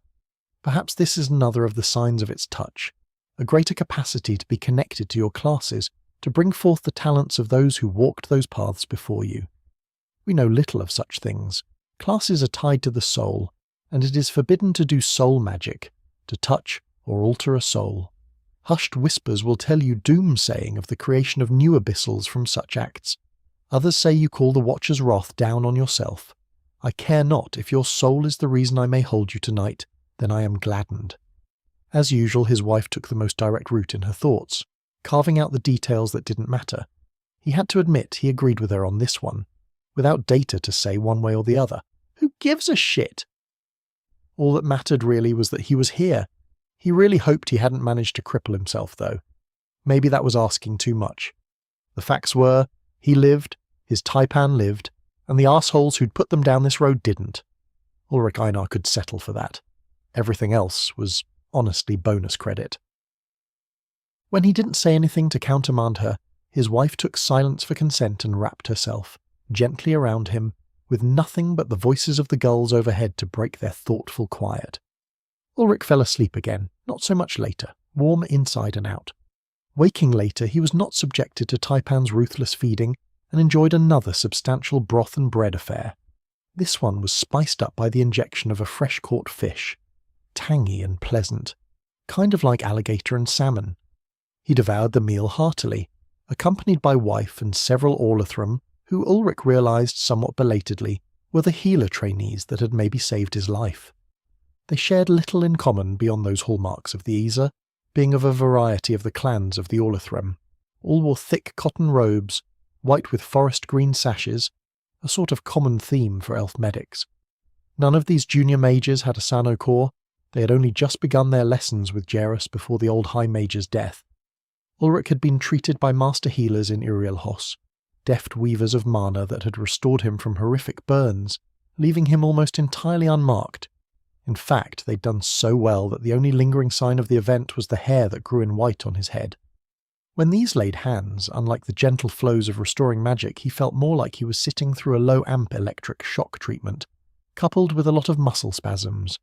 Speaker 1: Perhaps this is another of the signs of its touch, a greater capacity to be connected to your classes, to bring forth the talents of those who walked those paths before you. We know little of such things. Classes are tied to the soul, and it is forbidden to do soul magic, to touch or alter a soul. Hushed whispers will tell you doomsaying of the creation of new abyssals from such acts. Others say you call the Watcher's wrath down on yourself. I care not if your soul is the reason I may hold you tonight, then I am gladdened." As usual, his wife took the most direct route in her thoughts, carving out the details that didn't matter. He had to admit he agreed with her on this one, without data to say one way or the other. Who gives a shit? All that mattered really was that he was here. He really hoped he hadn't managed to cripple himself, though. Maybe that was asking too much. The facts were, he lived, his Taipan lived, and the arseholes who'd put them down this road didn't. Ulrich Einar could settle for that. Everything else was honestly bonus credit. When he didn't say anything to countermand her, his wife took silence for consent and wrapped herself, gently around him, with nothing but the voices of the gulls overhead to break their thoughtful quiet. Ulrich fell asleep again, not so much later, warm inside and out. Waking later, he was not subjected to Taipan's ruthless feeding and enjoyed another substantial broth and bread affair. This one was spiced up by the injection of a fresh-caught fish, tangy and pleasant, kind of like alligator and salmon. He devoured the meal heartily, accompanied by wife and several Orlithrum, who Ulrich realized somewhat belatedly were the healer trainees that had maybe saved his life. They shared little in common beyond those hallmarks of the Isa, being of a variety of the clans of the Orlithrum. All wore thick cotton robes, white with forest green sashes, a sort of common theme for elf medics. None of these junior mages had a Sano core. They had only just begun their lessons with Jerus before the old High Mage's death. Ulrich had been treated by master healers in Urielhos, deft weavers of mana that had restored him from horrific burns, leaving him almost entirely unmarked. In fact, they'd done so well that the only lingering sign of the event was the hair that grew in white on his head. When these laid hands, unlike the gentle flows of restoring magic, he felt more like he was sitting through a low-amp electric shock treatment, coupled with a lot of muscle spasms.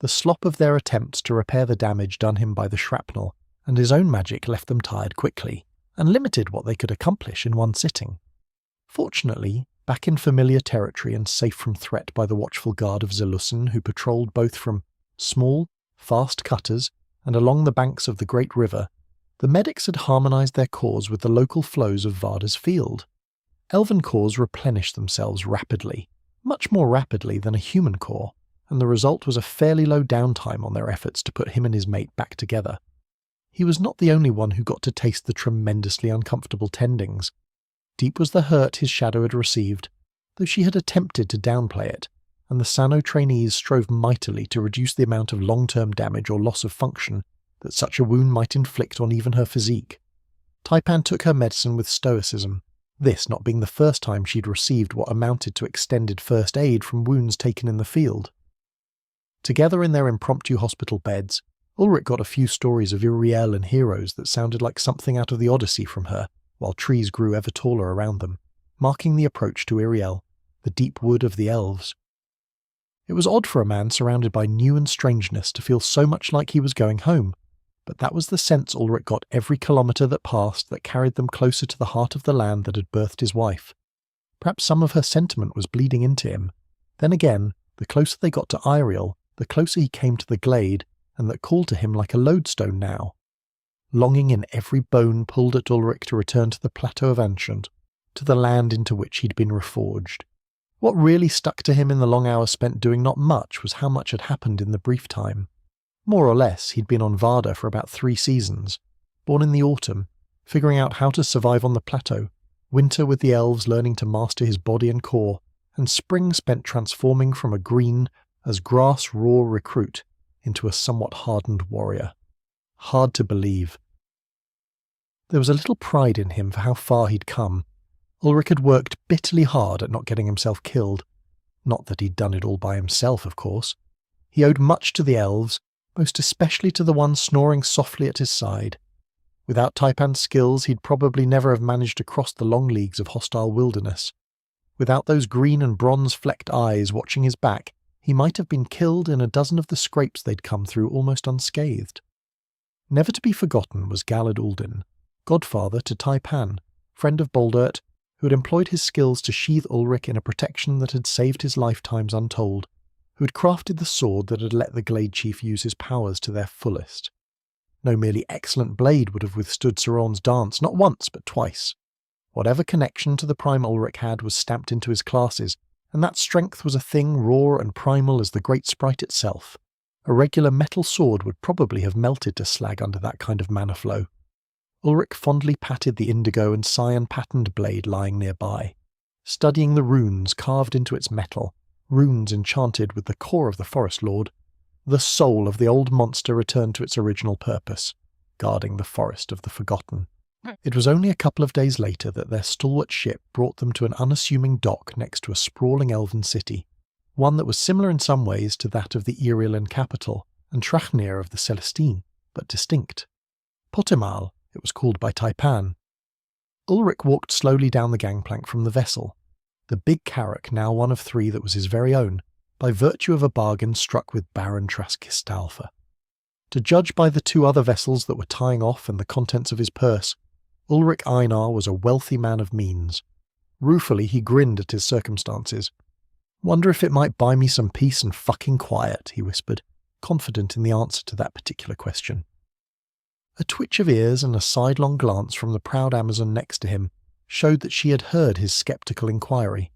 Speaker 1: The slop of their attempts to repair the damage done him by the shrapnel, and his own magic left them tired quickly, and limited what they could accomplish in one sitting. Fortunately, back in familiar territory and safe from threat by the watchful guard of Zelussen, who patrolled both from small, fast cutters and along the banks of the great river, the medics had harmonized their cores with the local flows of Varda's field. Elven cores replenished themselves rapidly, much more rapidly than a human core, and the result was a fairly low downtime on their efforts to put him and his mate back together. He was not the only one who got to taste the tremendously uncomfortable tendings. Deep was the hurt his shadow had received, though she had attempted to downplay it, and the Sano trainees strove mightily to reduce the amount of long-term damage or loss of function that such a wound might inflict on even her physique. Taipan took her medicine with stoicism, this not being the first time she'd received what amounted to extended first aid from wounds taken in the field. Together in their impromptu hospital beds, Ulrich got a few stories of Uriel and heroes that sounded like something out of the Odyssey from her, while trees grew ever taller around them, marking the approach to Iriel, the deep wood of the elves. It was odd for a man surrounded by new and strangeness to feel so much like he was going home, but that was the sense Ulrich got every kilometre that passed that carried them closer to the heart of the land that had birthed his wife. Perhaps some of her sentiment was bleeding into him. Then again, the closer they got to Iriel, the closer he came to the glade, and that called to him like a lodestone now. Longing in every bone pulled at Ulrich to return to the plateau of Ancient, to the land into which he'd been reforged. What really stuck to him in the long hours spent doing not much was how much had happened in the brief time. More or less, he'd been on Varda for about 3 seasons, born in the autumn, figuring out how to survive on the plateau, winter with the elves learning to master his body and core, and spring spent transforming from a green, as grass raw recruit into a somewhat hardened warrior. Hard to believe, There was a little pride in him for how far he'd come. Ulrich had worked bitterly hard at not getting himself killed. Not that he'd done it all by himself, of course. He owed much to the elves, most especially to the one snoring softly at his side. Without Taipan's skills, he'd probably never have managed to cross the long leagues of hostile wilderness. Without those green and bronze-flecked eyes watching his back, he might have been killed in a dozen of the scrapes they'd come through almost unscathed. Never to be forgotten was Galad Uldin, godfather to Taipan, friend of Boldert, who had employed his skills to sheathe Ulrich in a protection that had saved his lifetimes untold, who had crafted the sword that had let the Glade Chief use his powers to their fullest. No merely excellent blade would have withstood Sauron's dance, not once but twice. Whatever connection to the Prime Ulrich had was stamped into his classes, and that strength was a thing raw and primal as the Great Sprite itself. A regular metal sword would probably have melted to slag under that kind of mana flow. Ulrich fondly patted the indigo and cyan-patterned blade lying nearby, studying the runes carved into its metal, runes enchanted with the core of the Forest Lord. The soul of the old monster returned to its original purpose, guarding the Forest of the Forgotten. It was only a couple of days later that their stalwart ship brought them to an unassuming dock next to a sprawling elven city, one that was similar in some ways to that of the Eirilan capital and Trachnir of the Celestine, but distinct. Potemal, it was called by Taipan. Ulrich walked slowly down the gangplank from the vessel, the big carrack now one of three that was his very own, by virtue of a bargain struck with Baron Traskistalfa. To judge by the two other vessels that were tying off and the contents of his purse, Ulrich Einar was a wealthy man of means. Ruefully he grinned at his circumstances. "Wonder if it might buy me some peace and fucking quiet," he whispered, confident in the answer to that particular question. A twitch of ears and a sidelong glance from the proud Amazon next to him showed that she had heard his sceptical inquiry.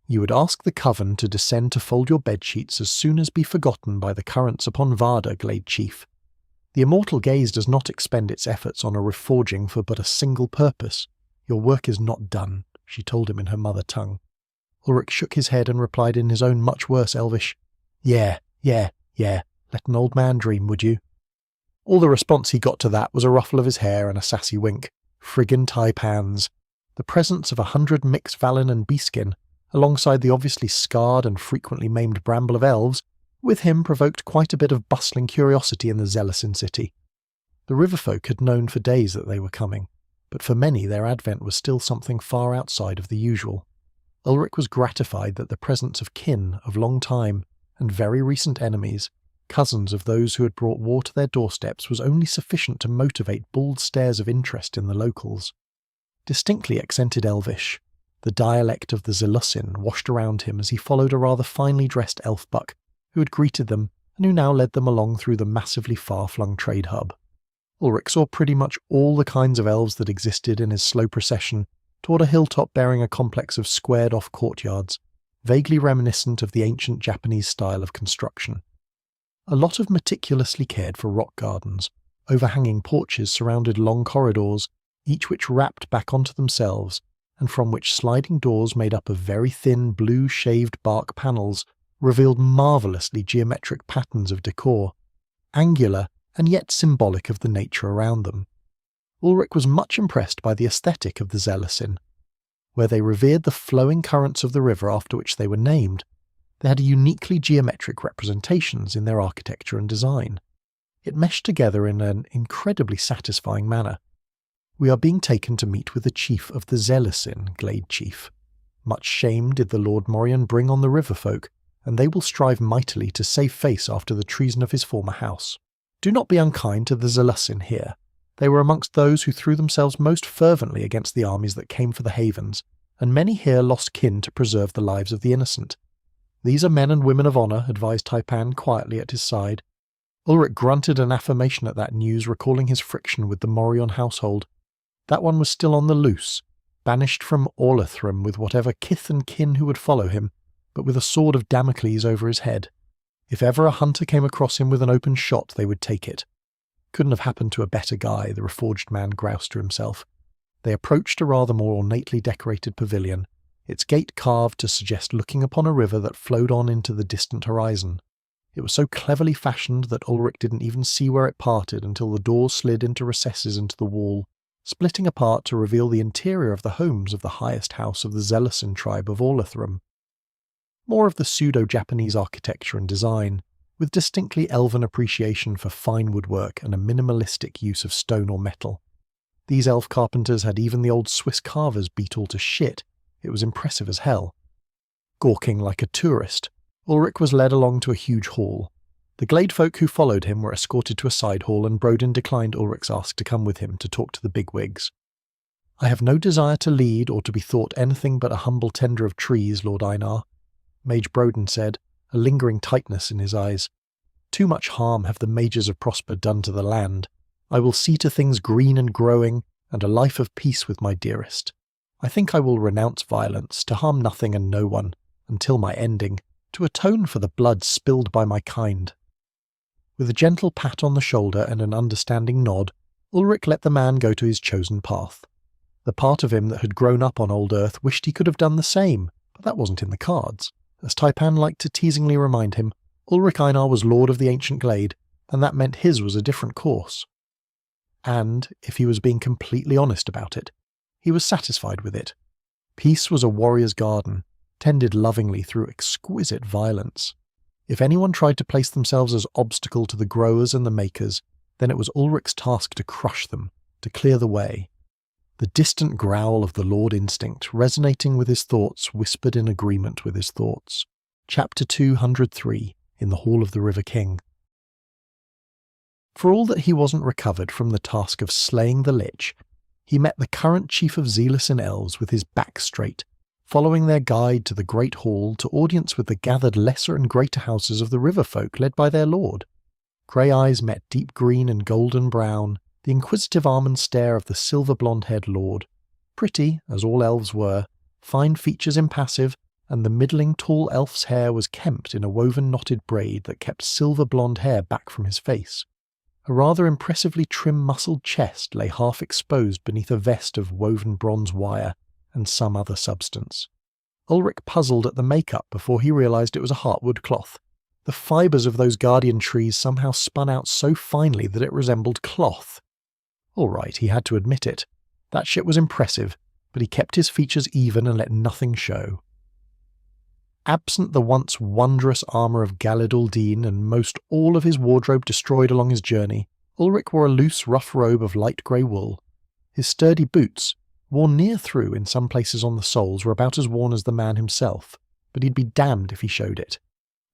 Speaker 1: "You would ask the coven to descend to fold your bedsheets as soon as be forgotten by the currents upon Varda, Glade Chief. The immortal gaze does not expend its efforts on a reforging for but a single purpose. Your work is not done," she told him in her mother tongue. Ulrich shook his head and replied in his own much worse Elvish, Yeah, let an old man dream, would you?" All the response he got to that was a ruffle of his hair and a sassy wink. Friggin' Taipans. The presence of 100 mixed Valen and Beaskin, alongside the obviously scarred and frequently maimed bramble of elves, with him provoked quite a bit of bustling curiosity in the Zelasin city. The riverfolk had known for days that they were coming, but for many their advent was still something far outside of the usual. Ulrich was gratified that the presence of kin of long time and very recent enemies, cousins of those who had brought war to their doorsteps, was only sufficient to motivate bald stares of interest in the locals. Distinctly accented Elvish, the dialect of the Zelussin washed around him as he followed a rather finely dressed elf-buck who had greeted them and who now led them along through the massively far-flung trade hub. Ulrich saw pretty much all the kinds of elves that existed in his slow procession toward a hilltop bearing a complex of squared-off courtyards, vaguely reminiscent of the ancient Japanese style of construction. A lot of meticulously cared-for rock gardens, overhanging porches surrounded long corridors, each which wrapped back onto themselves, and from which sliding doors made up of very thin blue shaved bark panels revealed marvellously geometric patterns of decor, angular and yet symbolic of the nature around them. Ulrich was much impressed by the aesthetic of the Zelasin. Where they revered the flowing currents of the river after which they were named, they had uniquely geometric representations in their architecture and design. It meshed together in an incredibly satisfying manner. "We are being taken to meet with the chief of the Zelasin, Glade Chief. Much shame did the Lord Morion bring on the riverfolk, and they will strive mightily to save face after the treason of his former house. Do not be unkind to the Zelussin here. They were amongst those who threw themselves most fervently against the armies that came for the havens, and many here lost kin to preserve the lives of the innocent. These are men and women of honour," advised Taipan quietly at his side. Ulrich grunted an affirmation at that news, recalling his friction with the Morion household. That one was still on the loose, banished from Orlithram with whatever kith and kin who would follow him, but with a sword of Damocles over his head. If ever a hunter came across him with an open shot, they would take it. Couldn't have happened to a better guy, the Reforged man groused to himself. They approached a rather more ornately decorated pavilion, its gate carved to suggest looking upon a river that flowed on into the distant horizon. It was so cleverly fashioned that Ulrich didn't even see where it parted until the doors slid into recesses into the wall, splitting apart to reveal the interior of the homes of the highest house of the Zelison tribe of Orlithrum. More of the pseudo-Japanese architecture and design, with distinctly elven appreciation for fine woodwork and a minimalistic use of stone or metal. These elf carpenters had even the old Swiss carvers beat all to shit. It was impressive as hell. Gawking like a tourist, Ulrich was led along to a huge hall. The glade folk who followed him were escorted to a side hall, and Brodin declined Ulrich's ask to come with him to talk to the bigwigs. "I have no desire to lead or to be thought anything but a humble tender of trees, Lord Einar," Mage Brodin said, a lingering tightness in his eyes. "Too much harm have the mages of Prosper done to the land. I will see to things green and growing, and a life of peace with my dearest. I think I will renounce violence, to harm nothing and no one, until my ending, to atone for the blood spilled by my kind." With a gentle pat on the shoulder and an understanding nod, Ulrich let the man go to his chosen path. The part of him that had grown up on old Earth wished he could have done the same, but that wasn't in the cards. As Taipan liked to teasingly remind him, Ulrich Einar was lord of the ancient glade, and that meant his was a different course. And, if he was being completely honest about it, he was satisfied with it. Peace was a warrior's garden, tended lovingly through exquisite violence. If anyone tried to place themselves as obstacle to the growers and the makers, then it was Ulrich's task to crush them, to clear the way. The distant growl of the Lord Instinct, resonating with his thoughts, whispered in agreement with his thoughts. Chapter 203, in the Hall of the River King. For all that he wasn't recovered from the task of slaying the Lich, he met the current chief of Zelison elves with his back straight, following their guide to the Great Hall to audience with the gathered lesser and greater houses of the river folk led by their lord. Grey eyes met deep green and golden brown, the inquisitive almond stare of the silver-blonde-haired lord. Pretty, as all elves were, fine features impassive, and the middling tall elf's hair was kempt in a woven knotted braid that kept silver-blonde hair back from his face. A rather impressively trim-muscled chest lay half exposed beneath a vest of woven bronze wire and some other substance. Ulrich puzzled at the makeup before he realised it was a heartwood cloth. The fibres of those guardian trees somehow spun out so finely that it resembled cloth. All right, he had to admit it. That shit was impressive, but he kept his features even and let nothing show. Absent the once wondrous armour of Galid-Aldine and most all of his wardrobe destroyed along his journey, Ulrich wore a loose, rough robe of light grey wool. His sturdy boots, worn near through in some places on the soles, were about as worn as the man himself, but he'd be damned if he showed it.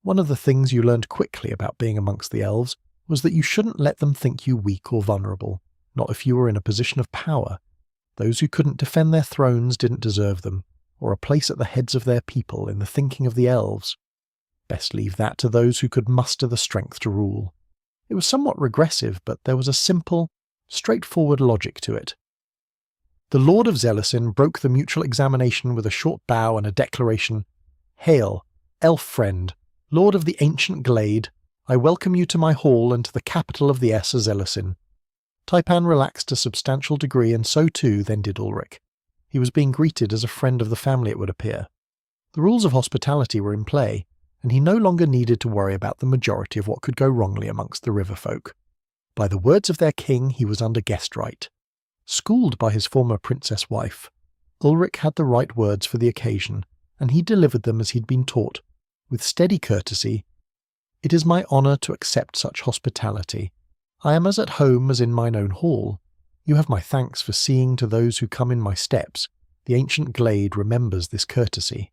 Speaker 1: One of the things you learned quickly about being amongst the elves was that you shouldn't let them think you weak or vulnerable, not if you were in a position of power. Those who couldn't defend their thrones didn't deserve them, or a place at the heads of their people in the thinking of the elves. Best leave that to those who could muster the strength to rule. It was somewhat regressive, but there was a simple, straightforward logic to it. The Lord of Zelison broke the mutual examination with a short bow and a declaration. "Hail, elf friend, Lord of the ancient glade, I welcome you to my hall and to the capital of the Essa Zelison." Taipan relaxed a substantial degree, and so too then did Ulrich. He was being greeted as a friend of the family, it would appear. The rules of hospitality were in play, and he no longer needed to worry about the majority of what could go wrongly amongst the river folk. By the words of their king, he was under guest right. Schooled by his former princess wife, Ulrich had the right words for the occasion, and he delivered them as he'd been taught, with steady courtesy. "It is my honour to accept such hospitality. I am as at home as in mine own hall. You have my thanks for seeing to those who come in my steps. The ancient glade remembers this courtesy."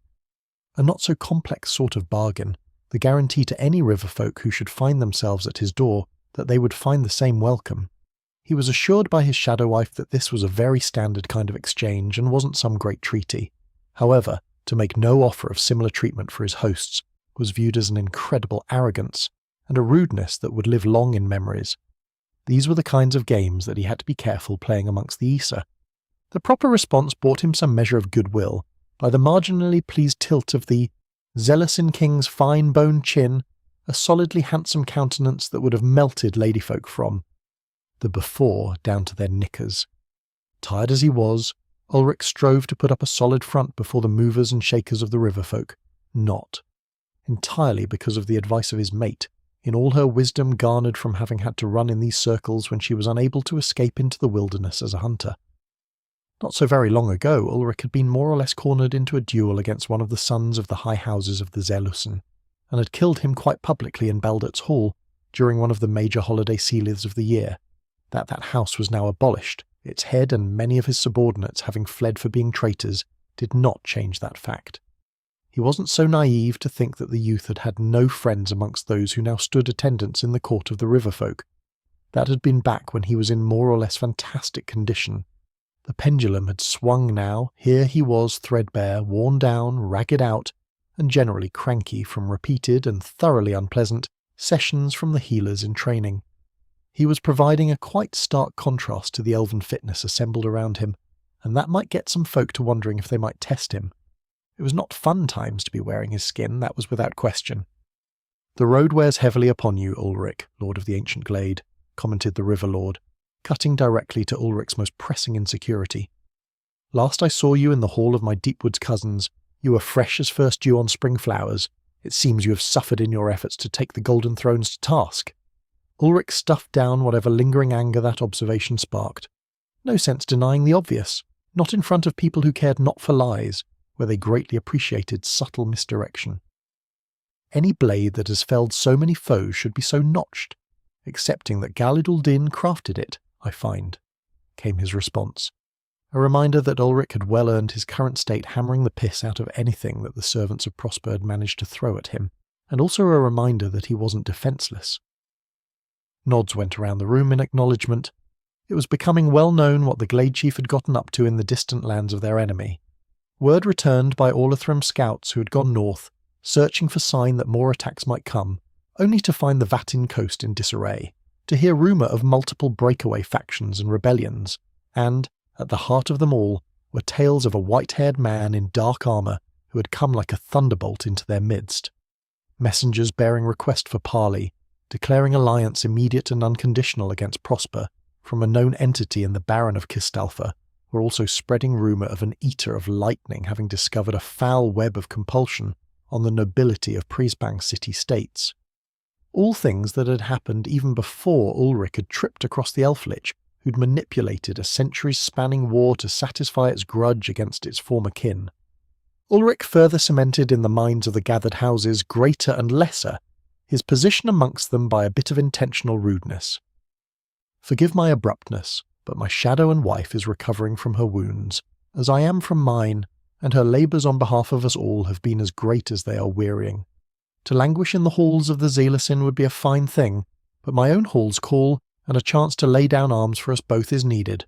Speaker 1: A not-so-complex sort of bargain, the guarantee to any river folk who should find themselves at his door that they would find the same welcome. He was assured by his shadow wife that this was a very standard kind of exchange and wasn't some great treaty. However, to make no offer of similar treatment for his hosts was viewed as an incredible arrogance and a rudeness that would live long in memories. These were the kinds of games that he had to be careful playing amongst the Issa. The proper response brought him some measure of goodwill by the marginally pleased tilt of the Zelison king's fine-boned chin, a solidly handsome countenance that would have melted ladyfolk from the before down to their knickers. Tired as he was, Ulrich strove to put up a solid front before the movers and shakers of the river folk, not. Entirely because of the advice of his mate, in all her wisdom garnered from having had to run in these circles when she was unable to escape into the wilderness as a hunter. Not so very long ago, Ulrich had been more or less cornered into a duel against one of the sons of the high houses of the Zelusen, and had killed him quite publicly in Baldert's Hall during one of the major holiday sealiths of the year. That house was now abolished, its head and many of his subordinates having fled for being traitors, did not change that fact. He wasn't so naive to think that the youth had had no friends amongst those who now stood attendance in the court of the riverfolk. That had been back when he was in more or less fantastic condition. The pendulum had swung now. Here he was, threadbare, worn down, ragged out, and generally cranky from repeated and thoroughly unpleasant sessions from the healers in training. He was providing a quite stark contrast to the elven fitness assembled around him, and that might get some folk to wondering if they might test him. It was not fun times to be wearing his skin, that was without question. "The road wears heavily upon you, Ulrich, Lord of the Ancient Glade," commented the River Lord, cutting directly to Ulrich's most pressing insecurity. "Last I saw you in the hall of my Deepwoods cousins, you were fresh as first dew on spring flowers. It seems you have suffered in your efforts to take the Golden Thrones to task." Ulrich stuffed down whatever lingering anger that observation sparked. No sense denying the obvious, not in front of people who cared not for lies, where they greatly appreciated subtle misdirection. "Any blade that has felled so many foes should be so notched, excepting that Galid Din crafted it, I find," came his response. A reminder that Ulrich had well earned his current state hammering the piss out of anything that the servants of Prosper had managed to throw at him, and also a reminder that he wasn't defenceless. Nods went around the room in acknowledgement. It was becoming well known what the Glade Chief had gotten up to in the distant lands of their enemy. Word returned by Orlathram's scouts who had gone north, searching for sign that more attacks might come, only to find the Vatin coast in disarray, to hear rumour of multiple breakaway factions and rebellions, and, at the heart of them all, were tales of a white-haired man in dark armour who had come like a thunderbolt into their midst. Messengers bearing request for parley, declaring alliance immediate and unconditional against Prosper, from a known entity in the Baron of Kistalfa, were also spreading rumour of an Eater of Lightning having discovered a foul web of compulsion on the nobility of Prisbang city-states. All things that had happened even before Ulrich had tripped across the Elflich, who'd manipulated a centuries-spanning war to satisfy its grudge against its former kin. Ulrich further cemented in the minds of the gathered houses, greater and lesser, his position amongst them by a bit of intentional rudeness. "Forgive my abruptness, but my shadow and wife is recovering from her wounds, as I am from mine, and her labours on behalf of us all have been as great as they are wearying. To languish in the halls of the Zelusin would be a fine thing, but my own halls call, and a chance to lay down arms for us both is needed."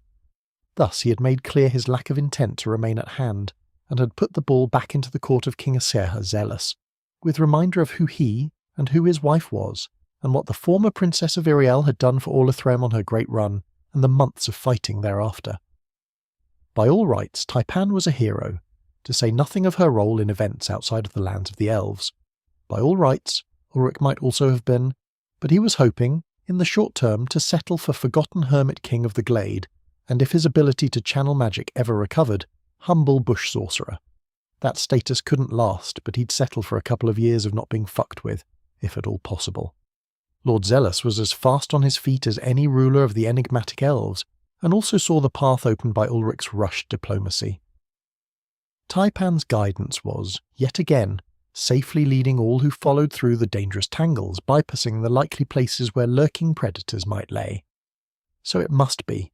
Speaker 1: Thus he had made clear his lack of intent to remain at hand, and had put the ball back into the court of King Aserha Zealous, with reminder of who he and who his wife was, and what the former Princess of Iriel had done for Orlathrem on her great run, and the months of fighting thereafter. By all rights, Taipan was a hero, to say nothing of her role in events outside of the lands of the elves. By all rights, Ulrich might also have been, but he was hoping, in the short term, to settle for forgotten hermit king of the Glade, and if his ability to channel magic ever recovered, humble bush sorcerer. That status couldn't last, but he'd settle for a couple of years of not being fucked with, if at all possible. Lord Zealous was as fast on his feet as any ruler of the enigmatic elves, and also saw the path opened by Ulrich's rushed diplomacy. Taipan's guidance was, yet again, safely leading all who followed through the dangerous tangles, bypassing the likely places where lurking predators might lay. "So it must be,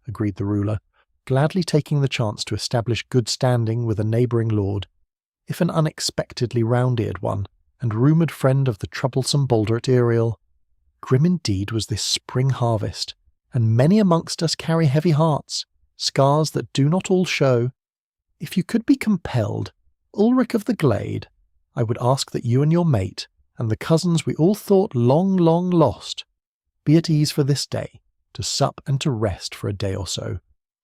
Speaker 1: agreed the ruler, gladly taking the chance to establish good standing with a neighbouring lord, if an unexpectedly round-eared one, and rumoured friend of the troublesome Balder at Iriel. Grim indeed was this spring harvest, and many amongst us carry heavy hearts, scars that do not all show. If you could be compelled, Ulrich of the Glade, I would ask that you and your mate, and the cousins we all thought long, long lost, be at ease for this day, to sup and to rest for a day or so,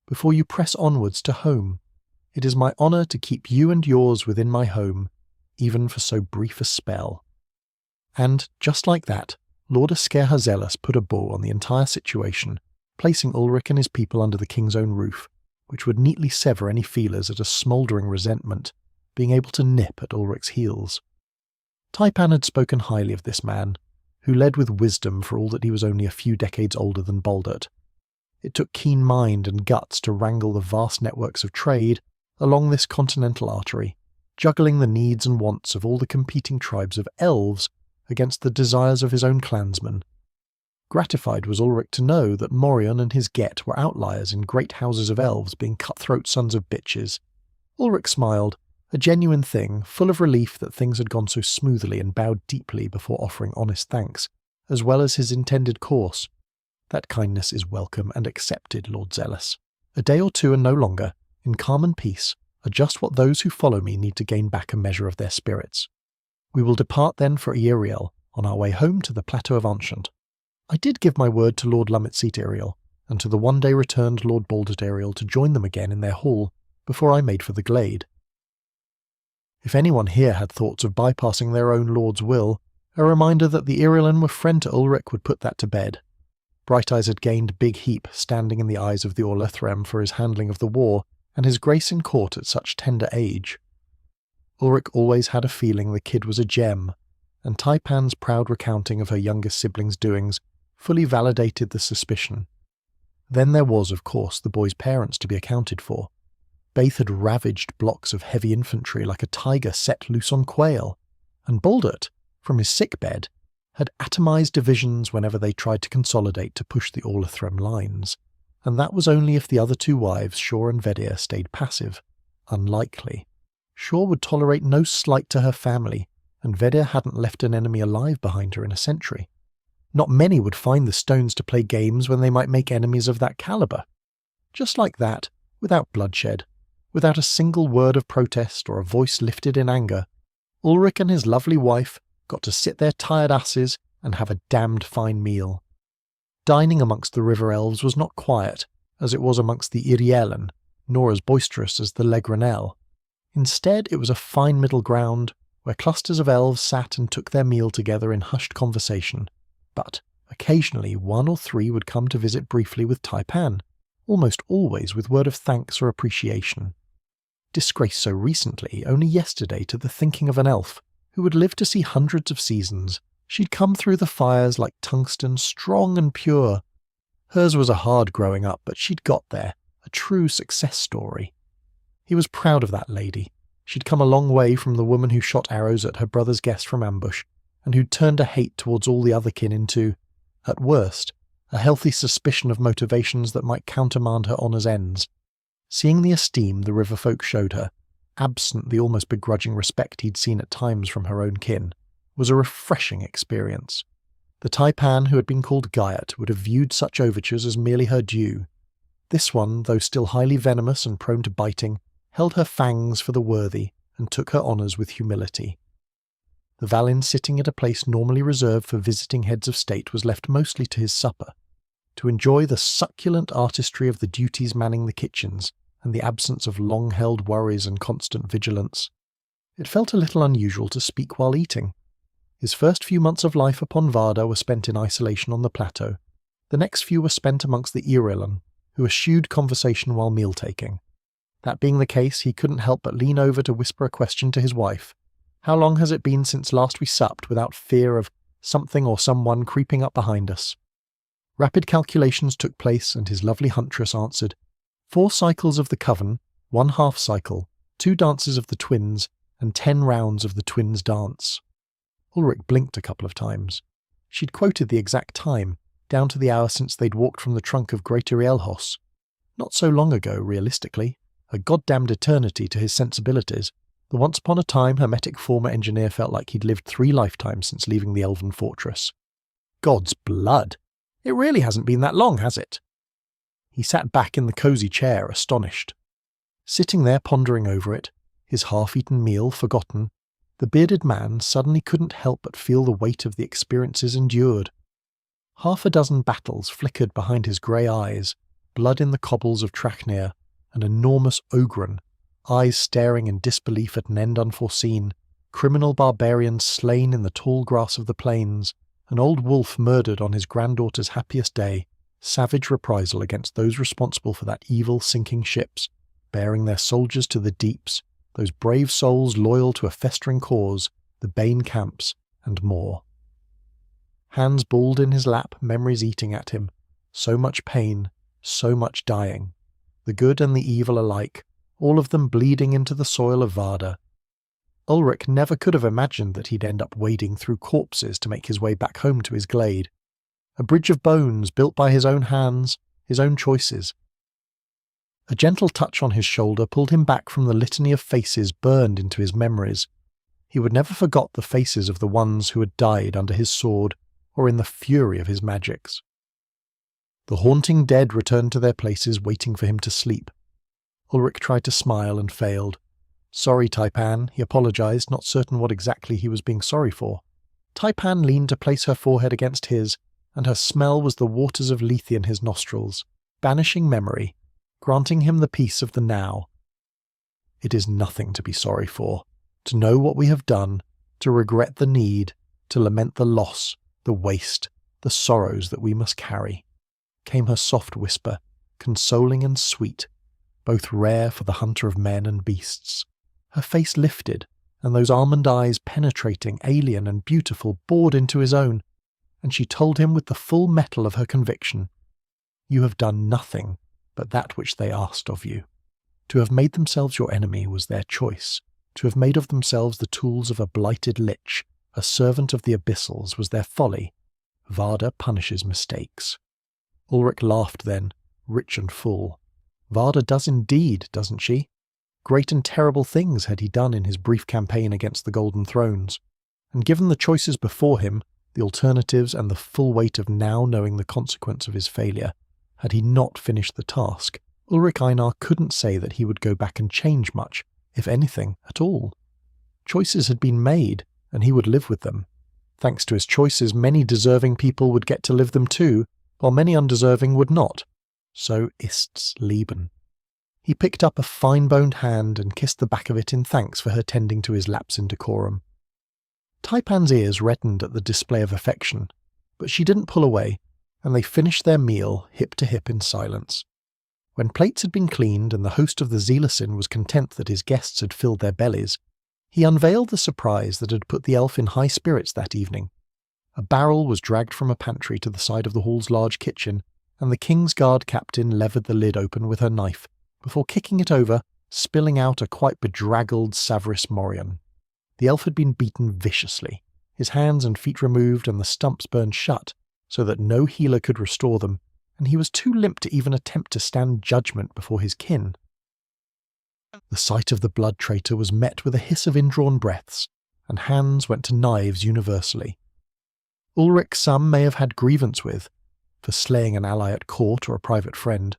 Speaker 1: before you press onwards to home. It is my honour to keep you and yours within my home, even for so brief a spell." And, just like that, Lord Aserha Zealous put a bow on the entire situation, placing Ulrich and his people under the king's own roof, which would neatly sever any feelers at a smouldering resentment, being able to nip at Ulrich's heels. Taipan had spoken highly of this man, who led with wisdom for all that he was only a few decades older than Baldert. It took keen mind and guts to wrangle the vast networks of trade along this continental artery, juggling the needs and wants of all the competing tribes of elves against the desires of his own clansmen. Gratified was Ulrich to know that Morion and his get were outliers in great houses of elves being cutthroat sons of bitches. Ulrich smiled, a genuine thing, full of relief that things had gone so smoothly, and bowed deeply before offering honest thanks, as well as his intended course. That kindness is welcome and accepted, Lord Zealous. A day or two and no longer, in calm and peace, are just what those who follow me need to gain back a measure of their spirits. We will depart then for Iriel, on our way home to the Plateau of Enchant. I did give my word to Lord Lumitseat Iriel, and to the one-day returned Lord Baldert Iriel to join them again in their hall, before I made for the glade. If anyone here had thoughts of bypassing their own lord's will, a reminder that the Irielen were friend to Ulrich would put that to bed. Bright Eyes had gained big heap standing in the eyes of the Orlethrem for his handling of the war and his grace in court at such tender age. Ulrich always had a feeling the kid was a gem, and Taipan's proud recounting of her youngest sibling's doings fully validated the suspicion. Then there was, of course, the boy's parents to be accounted for. Baith had ravaged blocks of heavy infantry like a tiger set loose on quail, and Baldert, from his sickbed, had atomized divisions whenever they tried to consolidate to push the Orlethrem lines, and that was only if the other two wives, Shaw and Vedir, stayed passive. Unlikely. Shaw would tolerate no slight to her family, and Vedir hadn't left an enemy alive behind her in a century. Not many would find the stones to play games when they might make enemies of that caliber. Just like that, without bloodshed, without a single word of protest or a voice lifted in anger, Ulrich and his lovely wife got to sit their tired asses and have a damned fine meal. Dining amongst the river elves was not quiet, as it was amongst the Irielen, nor as boisterous as the Legranel. Instead, it was a fine middle ground, where clusters of elves sat and took their meal together in hushed conversation, but occasionally one or three would come to visit briefly with Taipan, almost always with word of thanks or appreciation. Disgraced so recently, only yesterday, to the thinking of an elf, who would live to see hundreds of seasons, she'd come through the fires like tungsten, strong and pure. Hers was a hard growing up, but she'd got there, a true success story. He was proud of that lady. She'd come a long way from the woman who shot arrows at her brother's guest from ambush, and who'd turned a hate towards all the other kin into, at worst, a healthy suspicion of motivations that might countermand her honour's ends. Seeing the esteem the river folk showed her, absent the almost begrudging respect he'd seen at times from her own kin, was a refreshing experience. The Taipan who had been called Gaiat would have viewed such overtures as merely her due. This one, though still highly venomous and prone to biting, held her fangs for the worthy and took her honours with humility. The Valin sitting at a place normally reserved for visiting heads of state was left mostly to his supper, to enjoy the succulent artistry of the duties manning the kitchens and the absence of long-held worries and constant vigilance. It felt a little unusual to speak while eating. His first few months of life upon Varda were spent in isolation on the plateau. The next few were spent amongst the Irielen, who eschewed conversation while meal-taking. That being the case, he couldn't help but lean over to whisper a question to his wife. How long has it been since last we supped without fear of something or someone creeping up behind us? Rapid calculations took place, and his lovely huntress answered, 4 cycles of the coven, 1 half-cycle, 2 dances of the twins, and 10 rounds of the twins' dance. Ulrich blinked a couple of times. She'd quoted the exact time, down to the hour since they'd walked from the trunk of Great Irielhos. Not so long ago, realistically, a goddamned eternity to his sensibilities. The once upon a time hermetic former engineer felt like he'd lived 3 lifetimes since leaving the elven fortress. God's blood! It really hasn't been that long, has it? He sat back in the cosy chair, astonished. Sitting there pondering over it, his half-eaten meal forgotten, the bearded man suddenly couldn't help but feel the weight of the experiences endured. 6 battles flickered behind his grey eyes, blood in the cobbles of Trachnir, an enormous ogren, eyes staring in disbelief at an end unforeseen, criminal barbarians slain in the tall grass of the plains, an old wolf murdered on his granddaughter's happiest day, savage reprisal against those responsible for that evil sinking ships, bearing their soldiers to the deeps, those brave souls loyal to a festering cause, the Bane camps, and more. Hands balled in his lap, memories eating at him. So much pain, so much dying. The good and the evil alike, all of them bleeding into the soil of Varda. Ulrich never could have imagined that he'd end up wading through corpses to make his way back home to his glade. A bridge of bones built by his own hands, his own choices. A gentle touch on his shoulder pulled him back from the litany of faces burned into his memories. He would never forget the faces of the ones who had died under his sword or in the fury of his magics. The haunting dead returned to their places waiting for him to sleep. Ulrich tried to smile and failed. "Sorry, Taipan," he apologized, not certain what exactly he was being sorry for. Taipan leaned to place her forehead against his, and her smell was the waters of Lethe in his nostrils, banishing memory, granting him the peace of the now. It is nothing to be sorry for, to know what we have done, to regret the need, to lament the loss, the waste, the sorrows that we must carry, came her soft whisper, consoling and sweet, both rare for the hunter of men and beasts. Her face lifted, and those almond eyes, penetrating, alien and beautiful, bored into his own, and she told him with the full metal of her conviction, "You have done nothing but that which they asked of you. To have made themselves your enemy was their choice. To have made of themselves the tools of a blighted lich, a servant of the abyssals, was their folly. Varda punishes mistakes." Ulrich laughed then, rich and full. Varda does indeed, doesn't she? Great and terrible things had he done in his brief campaign against the Golden Thrones, and given the choices before him, the alternatives and the full weight of now knowing the consequence of his failure, had he not finished the task, Ulrich Einar couldn't say that he would go back and change much, if anything, at all. Choices had been made, and he would live with them. Thanks to his choices, many deserving people would get to live them too, while many undeserving would not. So ist's Leben. He picked up a fine-boned hand and kissed the back of it in thanks for her tending to his lapse in decorum. Taipan's ears reddened at the display of affection, but she didn't pull away, and they finished their meal hip to hip in silence. When plates had been cleaned and the host of the Zealasin was content that his guests had filled their bellies, he unveiled the surprise that had put the elf in high spirits that evening. A barrel was dragged from a pantry to the side of the hall's large kitchen, and the King's Guard captain levered the lid open with her knife, before kicking it over, spilling out a quite bedraggled Savris Morion. The elf had been beaten viciously, his hands and feet removed and the stumps burned shut, so that no healer could restore them, and he was too limp to even attempt to stand judgment before his kin. The sight of the blood traitor was met with a hiss of indrawn breaths, and hands went to knives universally. Ulrich some may have had grievance with, for slaying an ally at court or a private friend,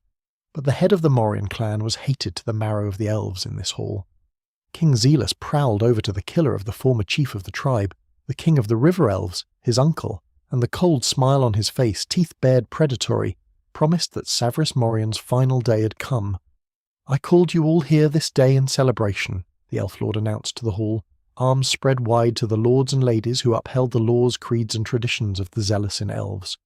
Speaker 1: but the head of the Morion clan was hated to the marrow of the elves in this hall. King Zealous prowled over to the killer of the former chief of the tribe, the king of the river elves, his uncle, and the cold smile on his face, teeth bared predatory, promised that Savris Morion's final day had come. "I called you all here this day in celebration," the elf lord announced to the hall, arms spread wide to the lords and ladies who upheld the laws, creeds and traditions of the Zealasin elves.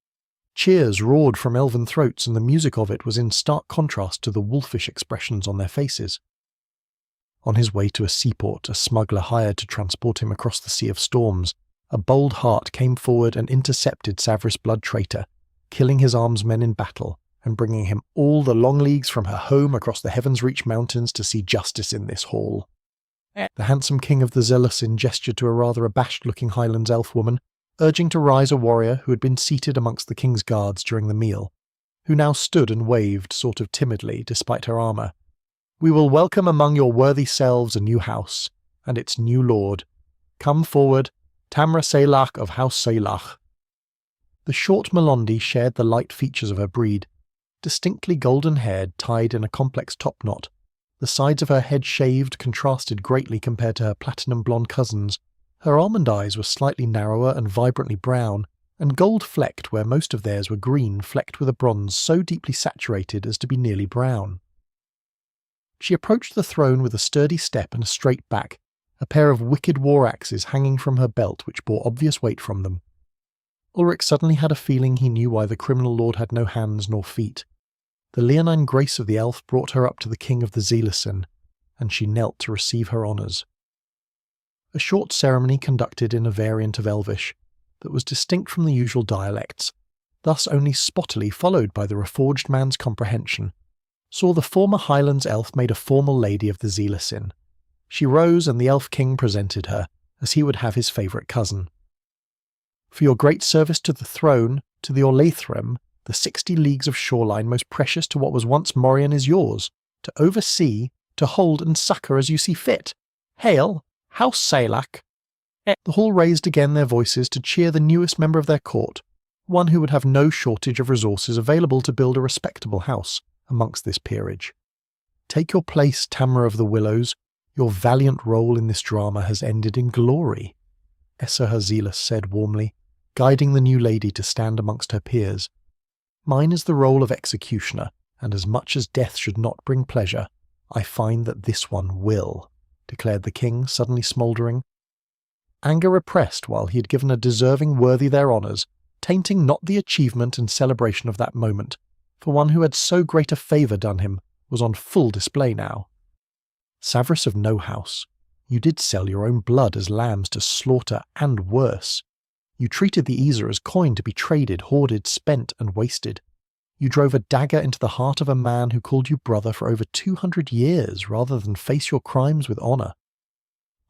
Speaker 1: Cheers roared from elven throats, and the music of it was in stark contrast to the wolfish expressions on their faces. On his way to a seaport a smuggler hired to transport him across the Sea of Storms, a bold heart came forward and intercepted Savris Blood Traitor, killing his armsmen in battle and bringing him all the long leagues from her home across the Heaven's Reach mountains to see justice in this hall. The handsome king of the Zealasin gestured to a rather abashed-looking Highlands elf woman, urging to rise a warrior who had been seated amongst the king's guards during the meal, who now stood and waved sort of timidly despite her armour. "We will welcome among your worthy selves a new house, and its new lord. Come forward, Tamra Seilach of House Seilach." The short Melondi shared the light features of her breed, distinctly golden-haired, tied in a complex topknot. The sides of her head shaved contrasted greatly compared to her platinum-blonde cousins. Her almond eyes were slightly narrower and vibrantly brown, and gold-flecked where most of theirs were green, flecked with a bronze so deeply saturated as to be nearly brown. She approached the throne with a sturdy step and a straight back, a pair of wicked war axes hanging from her belt which bore obvious weight from them. Ulrich suddenly had a feeling he knew why the criminal lord had no hands nor feet. The leonine grace of the elf brought her up to the king of the Zealasin, and she knelt to receive her honours. a short ceremony conducted in a variant of Elvish that was distinct from the usual dialects, thus only spottily followed by the reforged man's comprehension, saw the former Highlands elf made a formal lady of the Zealasin. She rose and the elf king presented her, as he would have his favourite cousin. For your great service to the throne, to the Orlaithrim, the 60 leagues of shoreline most precious to what was once Morian is yours, to oversee, to hold and succour as you see fit. Hail, House Salak! The hall raised again their voices to cheer the newest member of their court, one who would have no shortage of resources available to build a respectable house amongst this peerage. Take your place, Tamra of the Willows. Your valiant role in this drama has ended in glory, Esarhazilas said warmly, guiding the new lady to stand amongst her peers. Mine is the role of executioner, and as much as death should not bring pleasure, I find that this one will, declared the king, suddenly smouldering. Anger repressed while he had given a deserving worthy their honours, tainting not the achievement and celebration of that moment, for one who had so great a favour done him was on full display now. Savras of No House, you did sell your own blood as lambs to slaughter, and worse. You treated the Aesir as coin to be traded, hoarded, spent, and wasted. You drove a dagger into the heart of a man who called you brother for over 200 years rather than face your crimes with honour.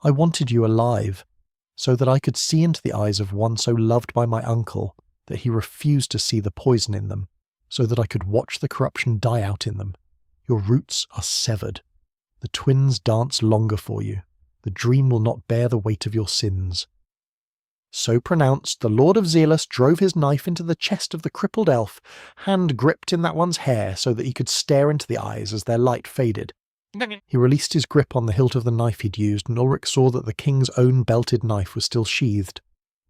Speaker 1: I wanted you alive, so that I could see into the eyes of one so loved by my uncle that he refused to see the poison in them, so that I could watch the corruption die out in them. Your roots are severed. The twins dance longer for you. The dream will not bear the weight of your sins. So pronounced, the Lord of Zealous drove his knife into the chest of the crippled elf, hand gripped in that one's hair so that he could stare into the eyes as their light faded. He released his grip on the hilt of the knife he'd used, and Ulrich saw that the king's own belted knife was still sheathed.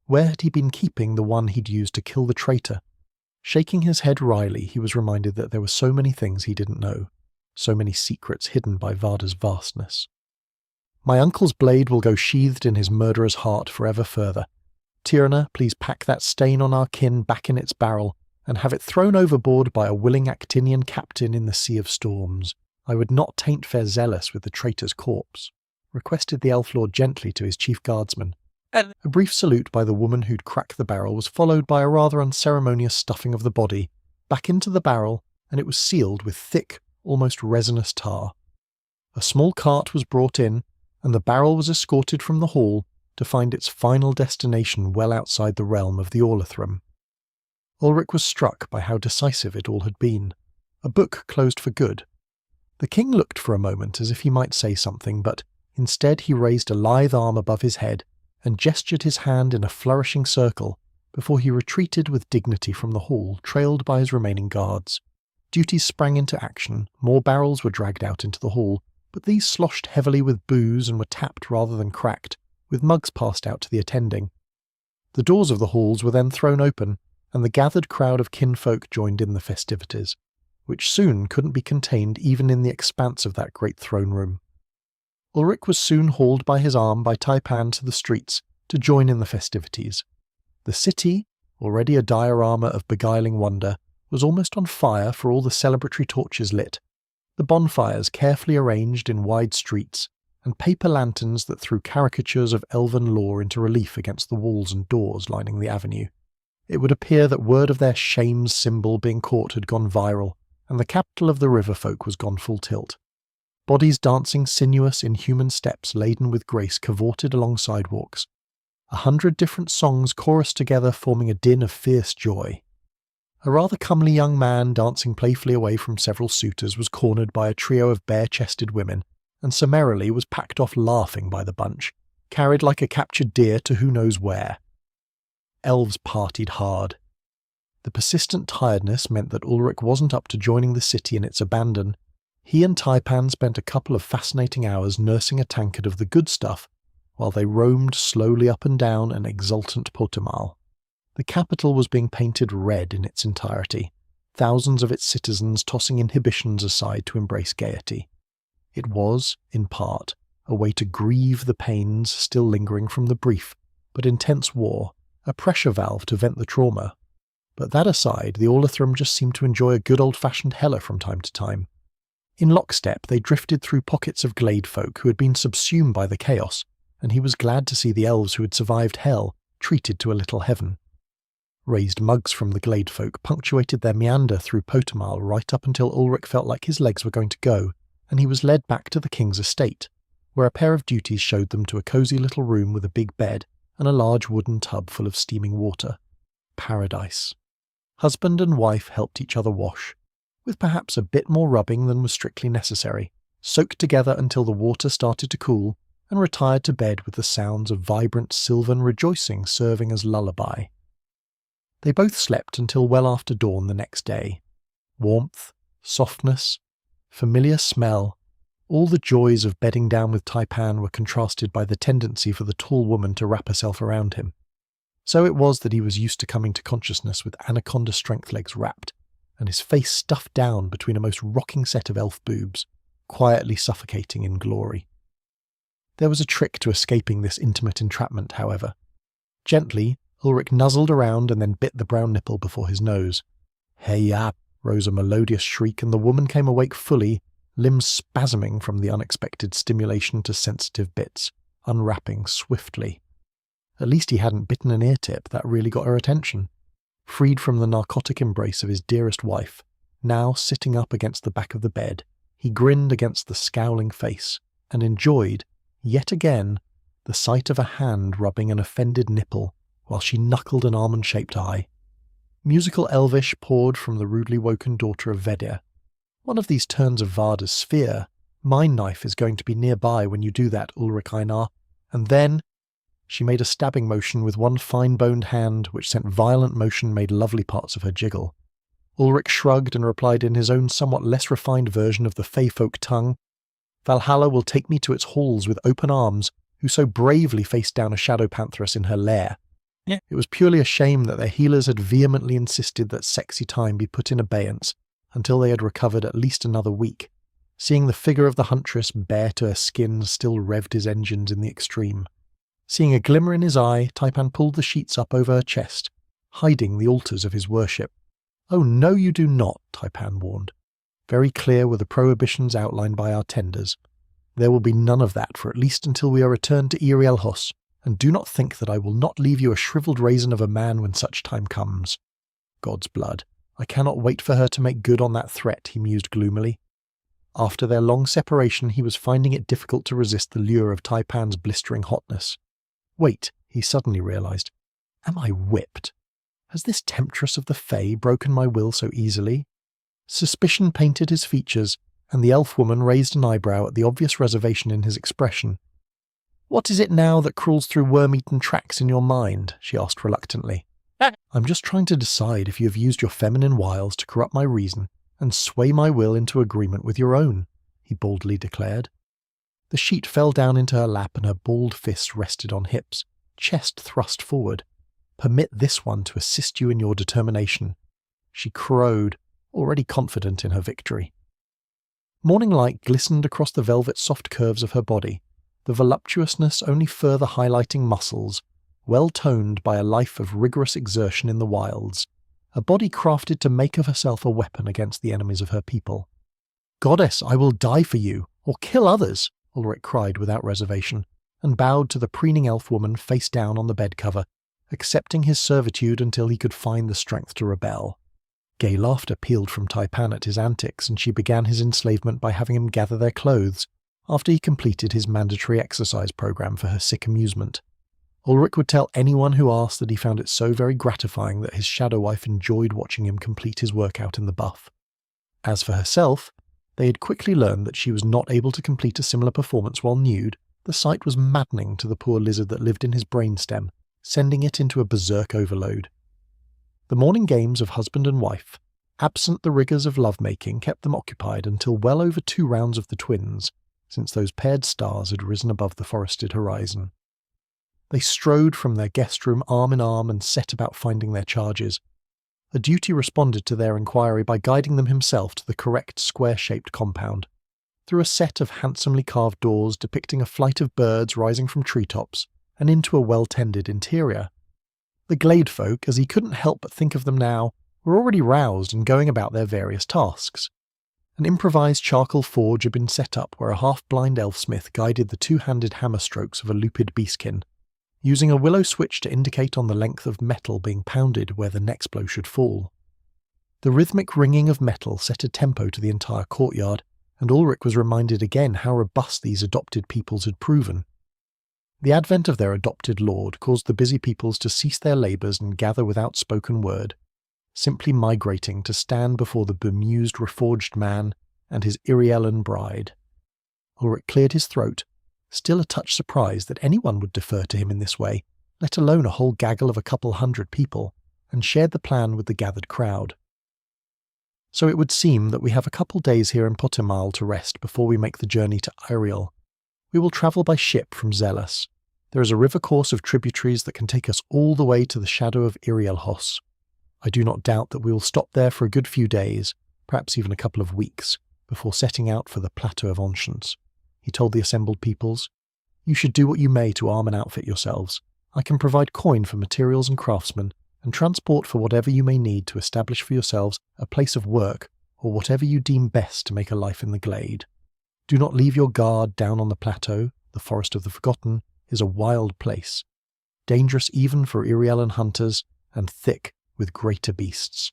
Speaker 1: Where had he been keeping the one he'd used to kill the traitor? Shaking his head wryly, he was reminded that there were so many things he didn't know, so many secrets hidden by Varda's vastness. My uncle's blade will go sheathed in his murderer's heart forever further. Tyrannor, please pack that stain on our kin back in its barrel, and have it thrown overboard by a willing Actinian captain in the Sea of Storms. I would not taint fair Zealous with the traitor's corpse, requested the elf lord gently to his chief guardsman. A brief salute by the woman who'd cracked the barrel was followed by a rather unceremonious stuffing of the body back into the barrel, and it was sealed with thick, almost resinous tar. A small cart was brought in, and the barrel was escorted from the hall to find its final destination well outside the realm of the Orlaithrim. Ulrich was struck by how decisive it all had been. A book closed for good. The king looked for a moment as if he might say something, but instead he raised a lithe arm above his head and gestured his hand in a flourishing circle before he retreated with dignity from the hall, trailed by his remaining guards. Duties sprang into action, more barrels were dragged out into the hall, but these sloshed heavily with booze and were tapped rather than cracked, with mugs passed out to the attending. The doors of the halls were then thrown open, and the gathered crowd of kinfolk joined in the festivities, which soon couldn't be contained even in the expanse of that great throne room. Ulrich was soon hauled by his arm by Taipan to the streets to join in the festivities. The city, already a diorama of beguiling wonder, was almost on fire for all the celebratory torches lit, the bonfires carefully arranged in wide streets, and paper lanterns that threw caricatures of elven lore into relief against the walls and doors lining the avenue. It would appear that word of their shame's symbol being caught had gone viral, and the capital of the river folk was gone full tilt. Bodies dancing sinuous inhuman steps laden with grace cavorted along sidewalks. 100 different songs chorused together, forming a din of fierce joy. A rather comely young man dancing playfully away from several suitors was cornered by a trio of bare-chested women, and summarily was packed off laughing by the bunch, carried like a captured deer to who knows where. Elves partied hard. The persistent tiredness meant that Ulrich wasn't up to joining the city in its abandon. He and Taipan spent a couple of fascinating hours nursing a tankard of the good stuff, while they roamed slowly up and down an exultant Potomal. The capital was being painted red in its entirety, thousands of its citizens tossing inhibitions aside to embrace gaiety. It was, in part, a way to grieve the pains still lingering from the brief but intense war, a pressure valve to vent the trauma. But that aside, the Orlaithrim just seemed to enjoy a good old-fashioned hella from time to time. In lockstep, they drifted through pockets of glade folk who had been subsumed by the chaos, and he was glad to see the elves who had survived hell treated to a little heaven. Raised mugs from the glade folk punctuated their meander through Potamile right up until Ulrich felt like his legs were going to go, and he was led back to the king's estate, where a pair of duties showed them to a cosy little room with a big bed and a large wooden tub full of steaming water. Paradise. Husband and wife helped each other wash, with perhaps a bit more rubbing than was strictly necessary, soaked together until the water started to cool, and retired to bed with the sounds of vibrant sylvan rejoicing serving as lullaby. They both slept until well after dawn the next day. Warmth, softness, familiar smell, all the joys of bedding down with Taipan were contrasted by the tendency for the tall woman to wrap herself around him. So it was that he was used to coming to consciousness with anaconda strength legs wrapped, and his face stuffed down between a most rocking set of elf boobs, quietly suffocating in glory. There was a trick to escaping this intimate entrapment, however. Gently, Ulrich nuzzled around and then bit the brown nipple before his nose. Hey-ya! Rose a melodious shriek, and the woman came awake fully, limbs spasming from the unexpected stimulation to sensitive bits, unwrapping swiftly. At least he hadn't bitten an ear tip, that really got her attention. Freed from the narcotic embrace of his dearest wife, now sitting up against the back of the bed, he grinned against the scowling face, and enjoyed, yet again, the sight of a hand rubbing an offended nipple, while she knuckled an almond-shaped eye. Musical elvish poured from the rudely woken daughter of Vedir. One of these turns of Varda's sphere. My knife is going to be nearby when you do that, Ulrich Einar. And then... She made a stabbing motion with one fine-boned hand, which sent violent motion made lovely parts of her jiggle. Ulrich shrugged and replied in his own somewhat less refined version of the Fey folk tongue. Valhalla will take me to its halls with open arms, who so bravely faced down a shadow pantheress in her lair.
Speaker 2: Yeah.
Speaker 1: It was purely a shame that their healers had vehemently insisted that sexy time be put in abeyance until they had recovered at least another week. Seeing the figure of the huntress bare to her skin still revved his engines in the extreme. Seeing a glimmer in his eye, Taipan pulled the sheets up over her chest, hiding the altars of his worship. "Oh no you do not," Taipan warned. Very clear were the prohibitions outlined by our tenders. There will be none of that for at least until we are returned to Irielhos, and do not think that I will not leave you a shriveled raisin of a man when such time comes. God's blood, I cannot wait for her to make good on that threat, he mused gloomily. After their long separation, he was finding it difficult to resist the lure of Taipan's blistering hotness. Wait, he suddenly realized. Am I whipped? Has this temptress of the Fae broken my will so easily? Suspicion painted his features, and the elf woman raised an eyebrow at the obvious reservation in his expression. What is it now that crawls through worm-eaten tracks in your mind? She asked reluctantly. I'm just trying to decide if you have used your feminine wiles to corrupt my reason and sway my will into agreement with your own, he boldly declared. The sheet fell down into her lap and her balled fists rested on hips, chest thrust forward. Permit this one to assist you in your determination. She crowed, already confident in her victory. Morning light glistened across the velvet soft curves of her body, the voluptuousness only further highlighting muscles, well toned by a life of rigorous exertion in the wilds, a body crafted to make of herself a weapon against the enemies of her people. Goddess, I will die for you, or kill others, Ulrich cried without reservation, and bowed to the preening elf woman face down on the bed cover, accepting his servitude until he could find the strength to rebel. Gay laughter pealed from Taipan at his antics, and she began his enslavement by having him gather their clothes, after he completed his mandatory exercise program for her sick amusement. Ulrich would tell anyone who asked that he found it so very gratifying that his shadow wife enjoyed watching him complete his workout in the buff. As for herself, they had quickly learned that she was not able to complete a similar performance while nude. The sight was maddening to the poor lizard that lived in his brainstem, sending it into a berserk overload. The morning games of husband and wife, absent the rigours of love-making, kept them occupied until well over 2 rounds of the twins, since those paired stars had risen above the forested horizon. They strode from their guest room arm in arm and set about finding their charges. A duty responded to their inquiry by guiding them himself to the correct square-shaped compound, through a set of handsomely carved doors depicting a flight of birds rising from treetops, and into a well-tended interior. The glade folk, as he couldn't help but think of them now, were already roused and going about their various tasks. An improvised charcoal forge had been set up where a half-blind elfsmith guided the two-handed hammer strokes of a lupid beastkin, using a willow switch to indicate on the length of metal being pounded where the next blow should fall. The rhythmic ringing of metal set a tempo to the entire courtyard, and Ulrich was reminded again how robust these adopted peoples had proven. The advent of their adopted lord caused the busy peoples to cease their labours and gather without spoken word, simply migrating to stand before the bemused Reforged man and his Iriellen bride. Ulrich cleared his throat, still a touch surprised that anyone would defer to him in this way, let alone a whole gaggle of a couple hundred people, and shared the plan with the gathered crowd. So it would seem that we have a couple days here in Potimal to rest before we make the journey to Iriel. We will travel by ship from Zealous. There is a river course of tributaries that can take us all the way to the shadow of Irielhos. I do not doubt that we will stop there for a good few days, perhaps even a couple of weeks, before setting out for the Plateau of Ancients. He told the assembled peoples, "You should do what you may to arm and outfit yourselves. I can provide coin for materials and craftsmen, and transport for whatever you may need to establish for yourselves a place of work, or whatever you deem best to make a life in the glade. Do not leave your guard down on the plateau. The Forest of the Forgotten is a wild place, dangerous even for Iriellen hunters, and thick with greater beasts.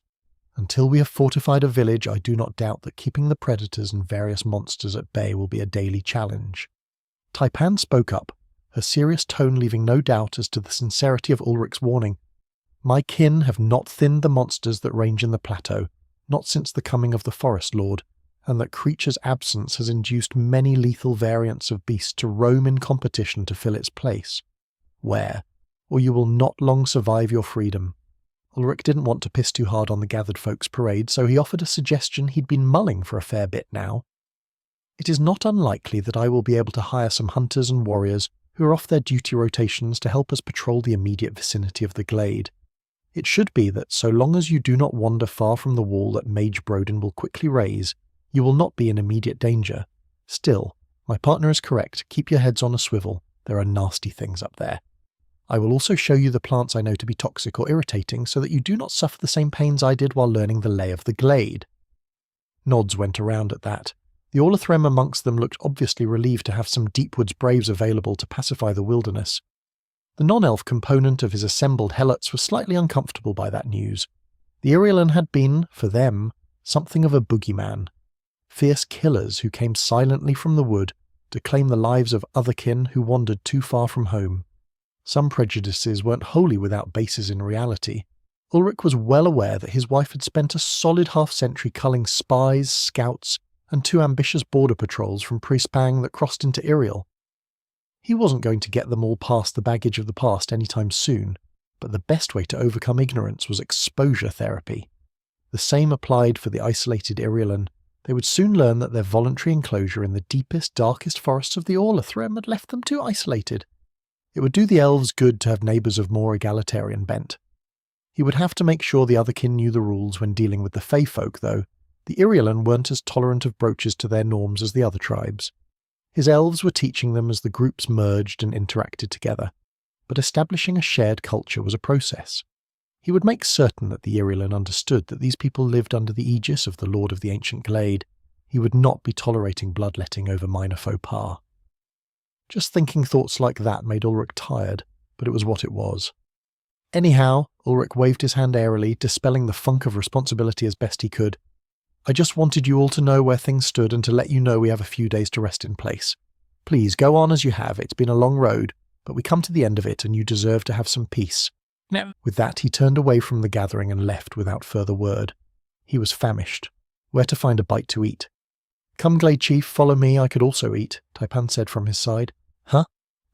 Speaker 1: Until we have fortified a village, I do not doubt that keeping the predators and various monsters at bay will be a daily challenge." Taipan spoke up, her serious tone leaving no doubt as to the sincerity of Ulrich's warning. "My kin have not thinned the monsters that range in the plateau, not since the coming of the Forest Lord, and that creature's absence has induced many lethal variants of beast to roam in competition to fill its place. Wear, or you will not long survive your freedom." Ulrich didn't want to piss too hard on the gathered folks' parade, so he offered a suggestion he'd been mulling for a fair bit now. "It is not unlikely that I will be able to hire some hunters and warriors who are off their duty rotations to help us patrol the immediate vicinity of the glade. It should be that so long as you do not wander far from the wall that Mage Brodin will quickly raise, you will not be in immediate danger. Still, my partner is correct. Keep your heads on a swivel. There are nasty things up there. I will also show you the plants I know to be toxic or irritating so that you do not suffer the same pains I did while learning the lay of the glade." Nods went around at that. The Orlathrem amongst them looked obviously relieved to have some Deepwoods braves available to pacify the wilderness. The non-elf component of his assembled helots was slightly uncomfortable by that news. The Iriellen had been, for them, something of a boogeyman. Fierce killers who came silently from the wood to claim the lives of otherkin who wandered too far from home. Some prejudices weren't wholly without basis in reality. Ulrich was well aware that his wife had spent a solid half-century culling spies, scouts, and 2 ambitious border patrols from Prispang that crossed into Iriel. He wasn't going to get them all past the baggage of the past anytime soon, but the best way to overcome ignorance was exposure therapy. The same applied for the isolated Iriellen. They would soon learn that their voluntary enclosure in the deepest, darkest forests of the Orlathrem had left them too isolated. It would do the elves good to have neighbours of more egalitarian bent. He would have to make sure the otherkin knew the rules when dealing with the Fey folk, though. The Iriellen weren't as tolerant of broaches to their norms as the other tribes. His elves were teaching them as the groups merged and interacted together, but establishing a shared culture was a process. He would make certain that the Iriellen understood that these people lived under the aegis of the Lord of the Ancient Glade. He would not be tolerating bloodletting over minor faux pas. Just thinking thoughts like that made Ulrich tired, but it was what it was. Anyhow, Ulrich waved his hand airily, dispelling the funk of responsibility as best he could. "I just wanted you all to know where things stood and to let you know we have a few days to rest in place. Please, go on as you have. It's been a long road, but we come to the end of it and you deserve to have some peace."
Speaker 2: No.
Speaker 1: With that, he turned away from the gathering and left without further word. He was famished. Where to find a bite to eat? "Come, Glade Chief, follow me. I could also eat," Taipan said from his side. "Huh?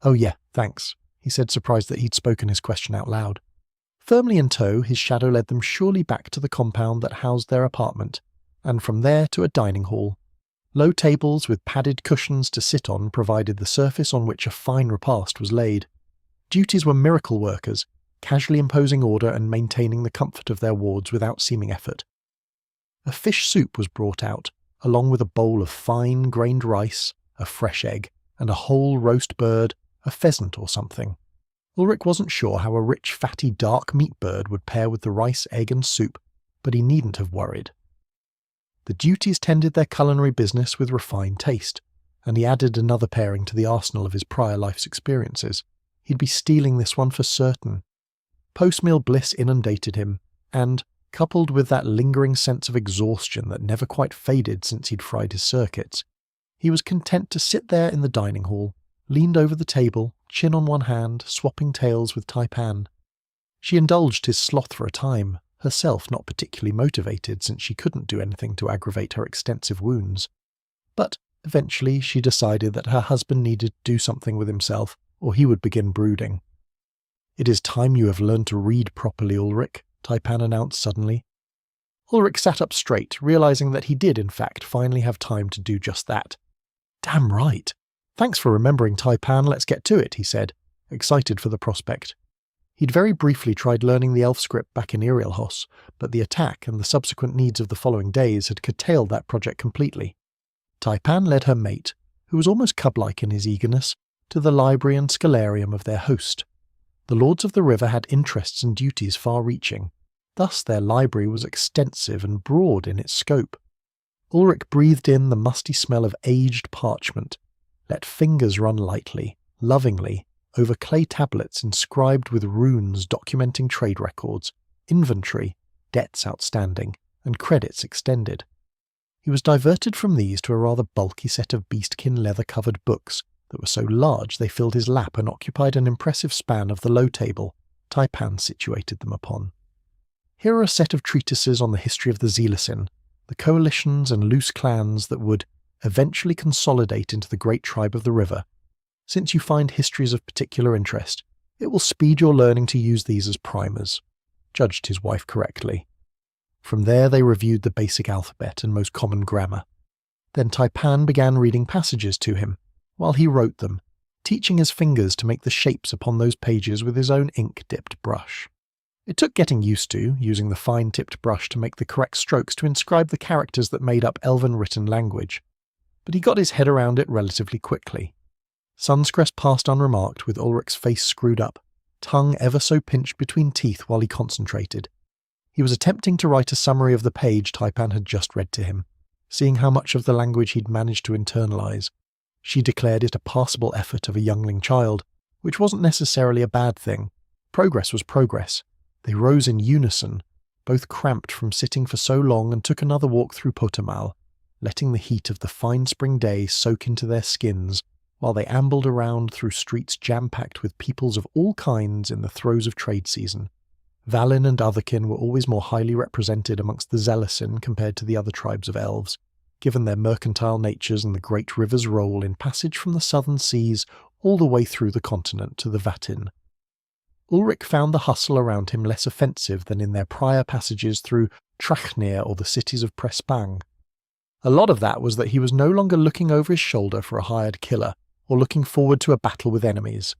Speaker 1: Oh yeah, thanks," he said, surprised that he'd spoken his question out loud. Firmly in tow, his shadow led them surely back to the compound that housed their apartment, and from there to a dining hall. Low tables with padded cushions to sit on provided the surface on which a fine repast was laid. Duties were miracle workers, casually imposing order and maintaining the comfort of their wards without seeming effort. A fish soup was brought out, along with a bowl of fine grained rice, a fresh egg, and a whole roast bird, a pheasant or something. Ulrich wasn't sure how a rich, fatty, dark meat bird would pair with the rice, egg and soup, but he needn't have worried. The duties tended their culinary business with refined taste, and he added another pairing to the arsenal of his prior life's experiences. He'd be stealing this one for certain. Post-meal bliss inundated him, and, coupled with that lingering sense of exhaustion that never quite faded since he'd fried his circuits, he was content to sit there in the dining hall, leaned over the table, chin on one hand, swapping tales with Taipan. She indulged his sloth for a time, herself not particularly motivated since she couldn't do anything to aggravate her extensive wounds. But eventually she decided that her husband needed to do something with himself, or he would begin brooding. "It is time you have learned to read properly, Ulrich," Taipan announced suddenly. Ulrich sat up straight, realizing that he did, in fact, finally have time to do just that. "Damn right. Thanks for remembering, Taipan, let's get to it," he said, excited for the prospect. He'd very briefly tried learning the elf script back in Irielhos, but the attack and the subsequent needs of the following days had curtailed that project completely. Taipan led her mate, who was almost cub-like in his eagerness, to the library and scholarium of their host. The Lords of the River had interests and duties far-reaching, thus their library was extensive and broad in its scope. Ulrich breathed in the musty smell of aged parchment, let fingers run lightly, lovingly, over clay tablets inscribed with runes documenting trade records, inventory, debts outstanding, and credits extended. He was diverted from these to a rather bulky set of beastkin leather-covered books that were so large they filled his lap and occupied an impressive span of the low table Taipan situated them upon. Here are a set of treatises on the history of the Zelasin, the coalitions and loose clans that would eventually consolidate into the great tribe of the river. Since you find histories of particular interest, it will speed your learning to use these as primers, judged his wife correctly. From there they reviewed the basic alphabet and most common grammar. Then Taipan began reading passages to him, while he wrote them, teaching his fingers to make the shapes upon those pages with his own ink-dipped brush. It took getting used to, using the fine-tipped brush to make the correct strokes to inscribe the characters that made up elven written language, but he got his head around it relatively quickly. Sunscrest passed unremarked with Ulrich's face screwed up, tongue ever so pinched between teeth while he concentrated. He was attempting to write a summary of the page Taipan had just read to him, seeing how much of the language he'd managed to internalize. She declared it a passable effort of a youngling child, which wasn't necessarily a bad thing. Progress was progress. They rose in unison, both cramped from sitting for so long, and took another walk through Potamal, letting the heat of the fine spring day soak into their skins, while they ambled around through streets jam-packed with peoples of all kinds in the throes of trade season. Valin and Otherkin were always more highly represented amongst the Zelasin compared to the other tribes of elves, given their mercantile natures and the great river's role in passage from the southern seas all the way through the continent to the Vatin. Ulrich found the hustle around him less offensive than in their prior passages through Trachnir or the cities of Prespang. A lot of that was that he was no longer looking over his shoulder for a hired killer, or looking forward to a battle with enemies.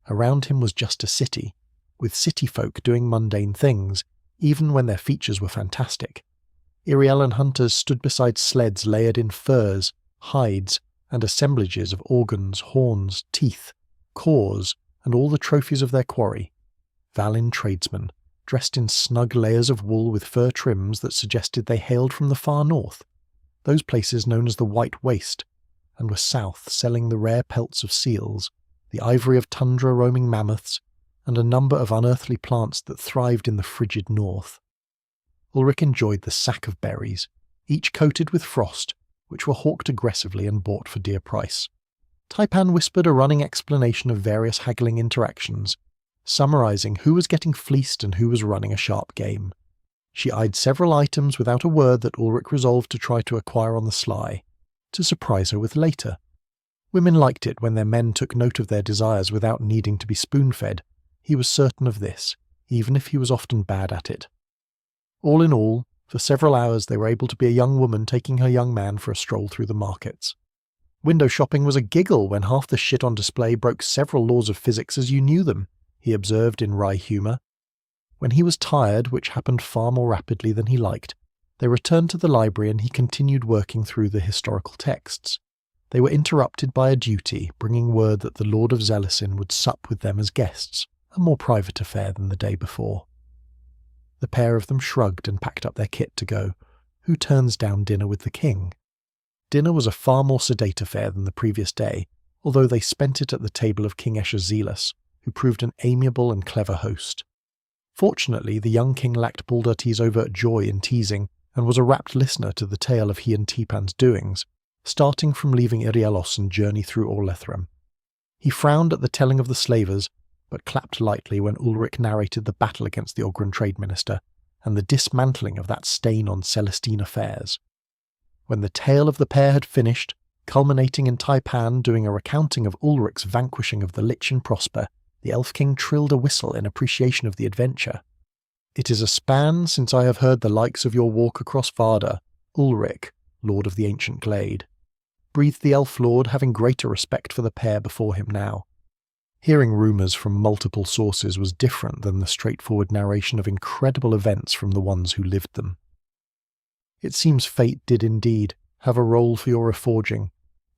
Speaker 1: Around him was just a city, with city folk doing mundane things, even when their features were fantastic. Iriellan hunters stood beside sleds layered in furs, hides, and assemblages of organs, horns, teeth, cores, and all the trophies of their quarry. Valin tradesmen, dressed in snug layers of wool with fur trims that suggested they hailed from the far north, those places known as the White Waste, and were south selling the rare pelts of seals, the ivory of tundra roaming mammoths, and a number of unearthly plants that thrived in the frigid north. Ulrich enjoyed the sack of berries, each coated with frost, which were hawked aggressively and bought for dear price. Taipan whispered a running explanation of various haggling interactions, summarizing who was getting fleeced and who was running a sharp game. She eyed several items without a word that Ulrich resolved to try to acquire on the sly, to surprise her with later. Women liked it when their men took note of their desires without needing to be spoon-fed. He was certain of this, even if he was often bad at it. All in all, for several hours they were able to be a young woman taking her young man for a stroll through the markets. Window shopping was a giggle when half the shit on display broke several laws of physics as you knew them, he observed in wry humour. When he was tired, which happened far more rapidly than he liked, they returned to the library and he continued working through the historical texts. They were interrupted by a duty, bringing word that the Lord of Zelasin would sup with them as guests, a more private affair than the day before. The pair of them shrugged and packed up their kit to go, who turns down dinner with the king? Dinner was a far more sedate affair than the previous day, although they spent it at the table of King Escher Zealous, who proved an amiable and clever host. Fortunately, the young king lacked Baldarti's overt joy in teasing, and was a rapt listener to the tale of he and Tipan's doings, starting from leaving Irielos and journey through Orlethrem. He frowned at the telling of the slavers, but clapped lightly when Ulrich narrated the battle against the Ogren trade minister, and the dismantling of that stain on Celestine affairs. When the tale of the pair had finished, culminating in Taipan doing a recounting of Ulrich's vanquishing of the Lich in Prosper, the Elf King trilled a whistle in appreciation of the adventure. "It is a span since I have heard the likes of your walk across Varda, Ulrich, Lord of the Ancient Glade," breathed the Elf Lord, having greater respect for the pair before him now. Hearing rumours from multiple sources was different than the straightforward narration of incredible events from the ones who lived them. "It seems fate did indeed have a role for your reforging.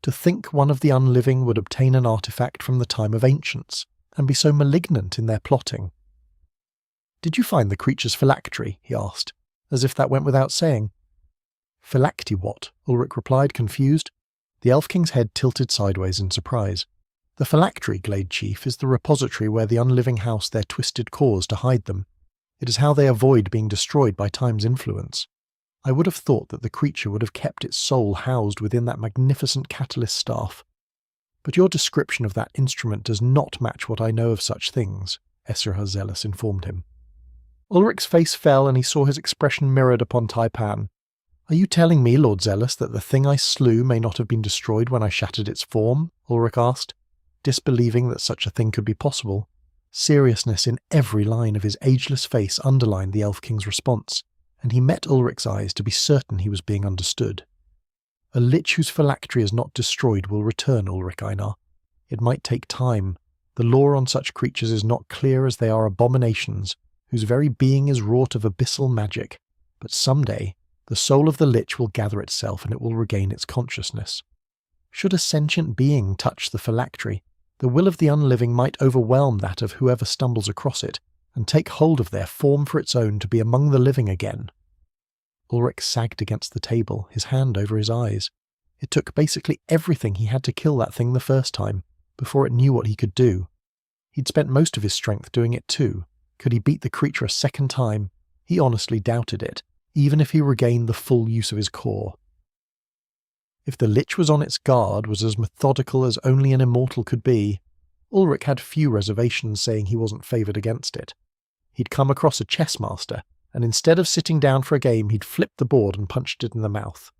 Speaker 1: To think one of the unliving would obtain an artifact from the time of ancients, and be so malignant in their plotting." "Did you find the creature's phylactery?" he asked, as if that went without saying. "Phylactery what?" Ulrich replied, confused. The Elf King's head tilted sideways in surprise. "The phylactery, Glade Chief, is the repository where the unliving house their twisted cause to hide them. It is how they avoid being destroyed by time's influence. I would have thought that the creature would have kept its soul housed within that magnificent catalyst staff. But your description of that instrument does not match what I know of such things," Escher Zealous informed him. Ulrich's face fell and he saw his expression mirrored upon Taipan. "Are you telling me, Lord Zealous, that the thing I slew may not have been destroyed when I shattered its form?" Ulrich asked, disbelieving that such a thing could be possible. Seriousness in every line of his ageless face underlined the Elf King's response, and he met Ulrich's eyes to be certain he was being understood. "A lich whose phylactery is not destroyed will return, Ulrich Einar. It might take time. The law on such creatures is not clear, as they are abominations, whose very being is wrought of abyssal magic, but someday the soul of the lich will gather itself and it will regain its consciousness. Should a sentient being touch the phylactery, the will of the unliving might overwhelm that of whoever stumbles across it, and take hold of their form for its own to be among the living again." Ulrich sagged against the table, his hand over his eyes. It took basically everything he had to kill that thing the first time, before it knew what he could do. He'd spent most of his strength doing it too. Could he beat the creature a second time? He honestly doubted it, even if he regained the full use of his core. If the lich was on its guard, was as methodical as only an immortal could be, Ulrich had few reservations saying he wasn't favoured against it. He'd come across a chess master, and instead of sitting down for a game, he'd flipped the board and punched it in the mouth.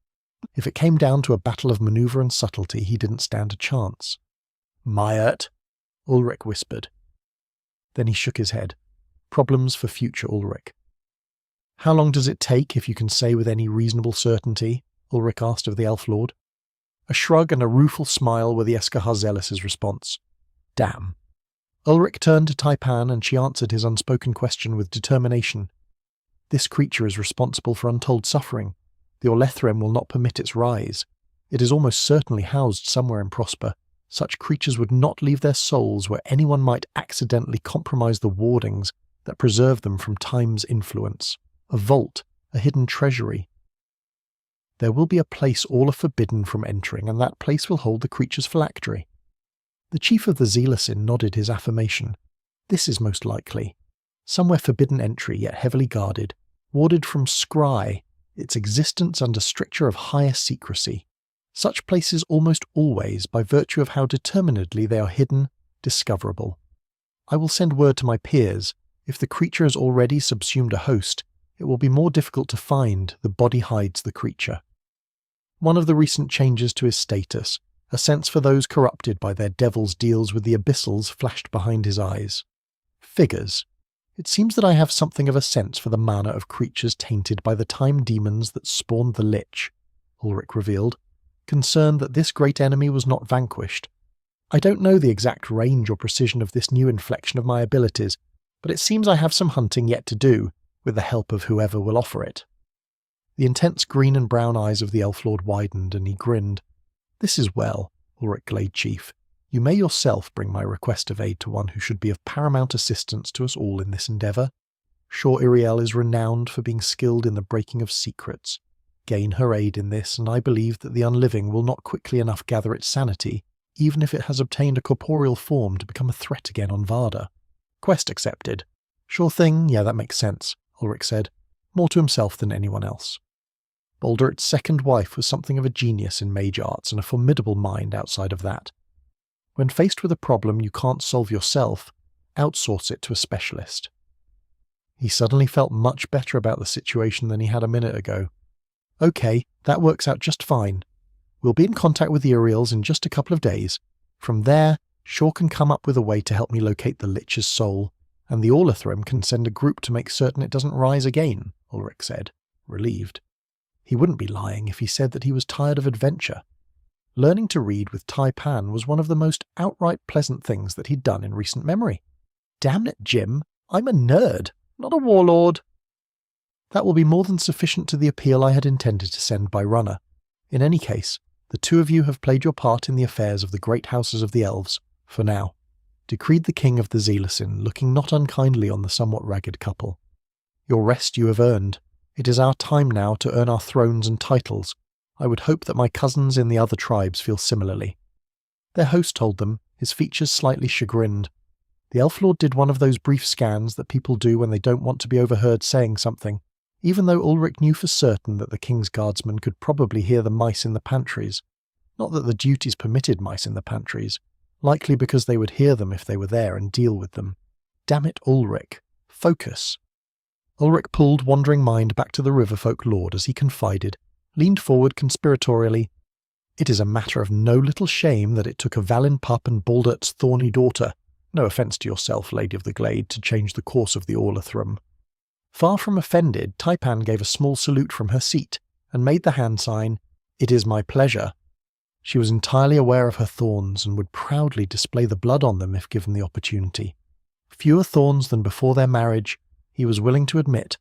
Speaker 1: If it came down to a battle of manoeuvre and subtlety, he didn't stand a chance. "Myert," Ulrich whispered. Then he shook his head. Problems for future Ulrich. "How long does it take, if you can say with any reasonable certainty?" Ulrich asked of the Elf Lord. A shrug and a rueful smile were the Escher Zealous's response. "Damn." Ulrich turned to Taipan and she answered his unspoken question with determination. "This creature is responsible for untold suffering. The Orlethrem will not permit its rise. It is almost certainly housed somewhere in Prosper. Such creatures would not leave their souls where anyone might accidentally compromise the wardings that preserve them from time's influence. A vault, a hidden treasury. There will be a place all are forbidden from entering, and that place will hold the creature's phylactery." The chief of the Zealosin nodded his affirmation. "This is most likely. Somewhere forbidden entry, yet heavily guarded, warded from scry, its existence under stricture of higher secrecy. Such places almost always, by virtue of how determinedly they are hidden, discoverable. I will send word to my peers. If the creature has already subsumed a host, it will be more difficult to find. The body hides the creature." One of the recent changes to his status, a sense for those corrupted by their devil's deals with the abyssals, flashed behind his eyes. "Figures. It seems that I have something of a sense for the manner of creatures tainted by the time demons that spawned the Lich," Ulrich revealed, concerned that this great enemy was not vanquished. "I don't know the exact range or precision of this new inflection of my abilities, but it seems I have some hunting yet to do, with the help of whoever will offer it." The intense green and brown eyes of the Elf Lord widened, and he grinned. "This is well, Ulrich Glade Chief. You may yourself bring my request of aid to one who should be of paramount assistance to us all in this endeavour. Sure Iriel is renowned for being skilled in the breaking of secrets. Gain her aid in this, and I believe that the unliving will not quickly enough gather its sanity, even if it has obtained a corporeal form to become a threat again on Varda. Quest accepted. Sure thing, yeah, that makes sense, Ulrich said, more to himself than anyone else. Baldurit's second wife was something of a genius in mage arts and a formidable mind outside of that. When faced with a problem you can't solve yourself, outsource it to a specialist. He suddenly felt much better about the situation than he had a minute ago. Okay, that works out just fine. We'll be in contact with the Uriels in just a couple of days. From there, Shaw can come up with a way to help me locate the Lich's soul, and the Orlithrum can send a group to make certain it doesn't rise again, Ulrich said, relieved. He wouldn't be lying if he said that he was tired of adventure. Learning to read with Taipan was one of the most outright pleasant things that he'd done in recent memory. Damn it, Jim, I'm a nerd, not a warlord. That will be more than sufficient to the appeal I had intended to send by runner. In any case, the two of you have played your part in the affairs of the great houses of the elves, for now, decreed the king of the Zealosin, looking not unkindly on the somewhat ragged couple. Your rest you have earned. It is our time now to earn our thrones and titles. I would hope that my cousins in the other tribes feel similarly. Their host told them, his features slightly chagrined. The Elf Lord did one of those brief scans that people do when they don't want to be overheard saying something, even though Ulrich knew for certain that the king's guardsmen could probably hear the mice in the pantries. Not that the duties permitted mice in the pantries, likely because they would hear them if they were there and deal with them. Damn it, Ulrich. Focus. Ulrich pulled Wandering Mind back to the Riverfolk Lord as he confided, leaned forward conspiratorially. It is a matter of no little shame that it took a Valin pup and Baldert's thorny daughter, no offence to yourself, Lady of the Glade, to change the course of the Orlithrum. Far from offended, Taipan gave a small salute from her seat, and made the hand sign, "It is my pleasure." She was entirely aware of her thorns, and would proudly display the blood on them if given the opportunity. Fewer thorns than before their marriage, he was willing to admit,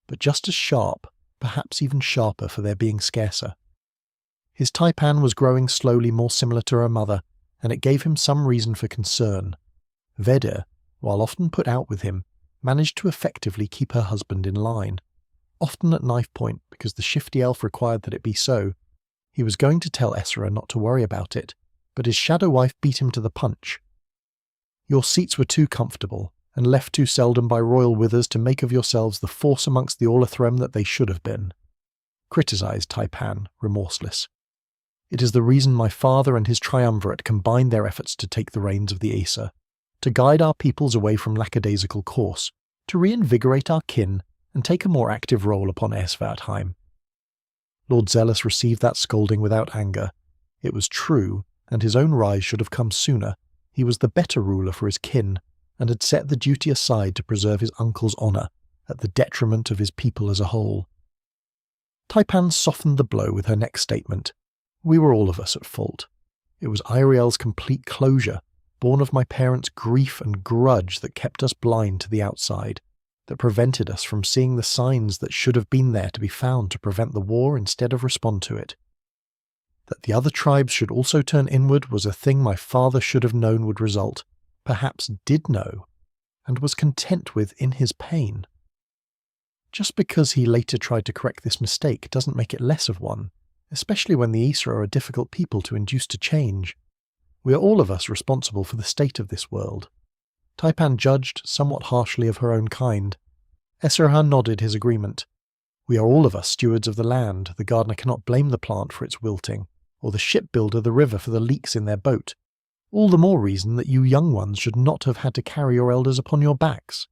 Speaker 1: but just as sharp, perhaps even sharper for their being scarcer. His Taipan was growing slowly more similar to her mother, and it gave him some reason for concern. Vedder, while often put out with him, managed to effectively keep her husband in line, often at knife point because the shifty elf required that it be so. He was going to tell Essra not to worry about it, but his shadow wife beat him to the punch. Your seats were too comfortable, and left too seldom by royal withers to make of yourselves the force amongst the Orlithrum that they should have been. Criticised Taipan, remorseless. It is the reason my father and his triumvirate combined their efforts to take the reins of the Aesir, to guide our peoples away from lackadaisical course, to reinvigorate our kin, and take a more active role upon Esvartheim. Lord Zealous received that scolding without anger. It was true, and his own rise should have come sooner. He was the better ruler for his kin, and had set the duty aside to preserve his uncle's honour, at the detriment of his people as a whole. Taipan softened the blow with her next statement. We were all of us at fault. It was Iriel's complete closure, born of my parents' grief and grudge, that kept us blind to the outside, that prevented us from seeing the signs that should have been there to be found to prevent the war instead of respond to it. That the other tribes should also turn inward was a thing my father should have known would result, perhaps did know, and was content with in his pain. Just because he later tried to correct this mistake doesn't make it less of one, especially when the Aesir are a difficult people to induce to change. We are all of us responsible for the state of this world. Taipan judged somewhat harshly of her own kind. Esserhan nodded his agreement. We are all of us stewards of the land. The gardener cannot blame the plant for its wilting, or the shipbuilder the river for the leaks in their boat. All the more reason that you young ones should not have had to carry your elders upon your backs.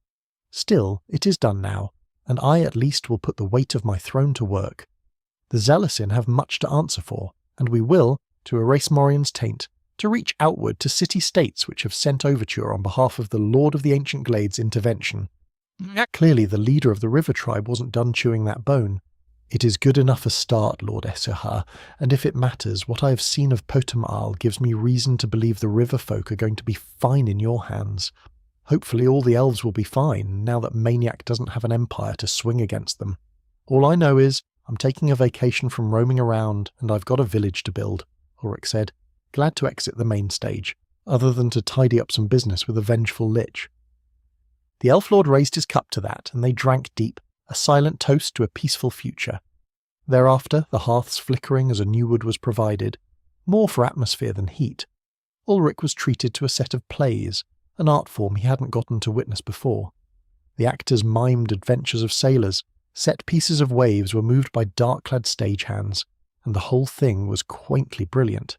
Speaker 1: Still, it is done now, and I at least will put the weight of my throne to work. The Zealosin have much to answer for, and we will, to erase Morian's taint, to reach outward to city-states which have sent overture on behalf of the Lord of the Ancient Glades intervention. Clearly the leader of the river tribe wasn't done chewing that bone. It is good enough a start, Lord Esserha, and if it matters, what I have seen of Potam'al gives me reason to believe the river folk are going to be fine in your hands. Hopefully all the elves will be fine, now that Maniac doesn't have an empire to swing against them. All I know is, I'm taking a vacation from roaming around, and I've got a village to build, Ulrich said, glad to exit the main stage, other than to tidy up some business with a vengeful lich. The Elf Lord raised his cup to that, and they drank deep, a silent toast to a peaceful future. Thereafter, the hearths flickering as a new wood was provided, more for atmosphere than heat, Ulrich was treated to a set of plays, an art form he hadn't gotten to witness before. The actors mimed adventures of sailors, set pieces of waves were moved by dark-clad stagehands, and the whole thing was quaintly brilliant.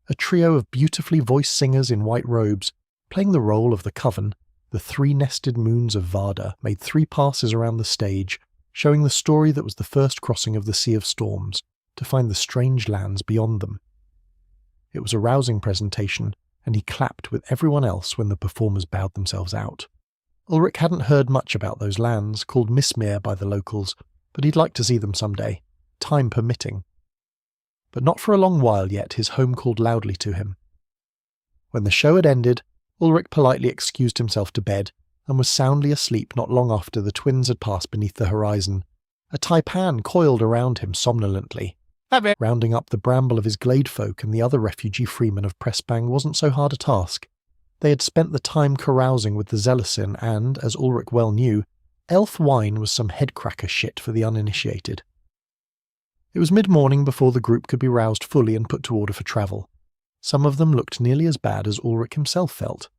Speaker 1: A trio of beautifully voiced singers in white robes, playing the role of the coven, the three nested moons of Varda, made 3 passes around the stage, showing the story that was the first crossing of the Sea of Storms, to find the strange lands beyond them. It was a rousing presentation, and he clapped with everyone else when the performers bowed themselves out. Ulrich hadn't heard much about those lands, called Mismere by the locals, but he'd like to see them someday, time permitting. But not for a long while yet, his home called loudly to him. When the show had ended, Ulrich politely excused himself to bed, and was soundly asleep not long after the twins had passed beneath the horizon. A taipan coiled around him somnolently. Rounding up the bramble of his glade folk and the other refugee freemen of Pressbang wasn't so hard a task. They had spent the time carousing with the Zelesin and, as Ulrich well knew, elf wine was some headcracker shit for the uninitiated. It was mid-morning before the group could be roused fully and put to order for travel. Some of them looked nearly as bad as Ulrich himself felt.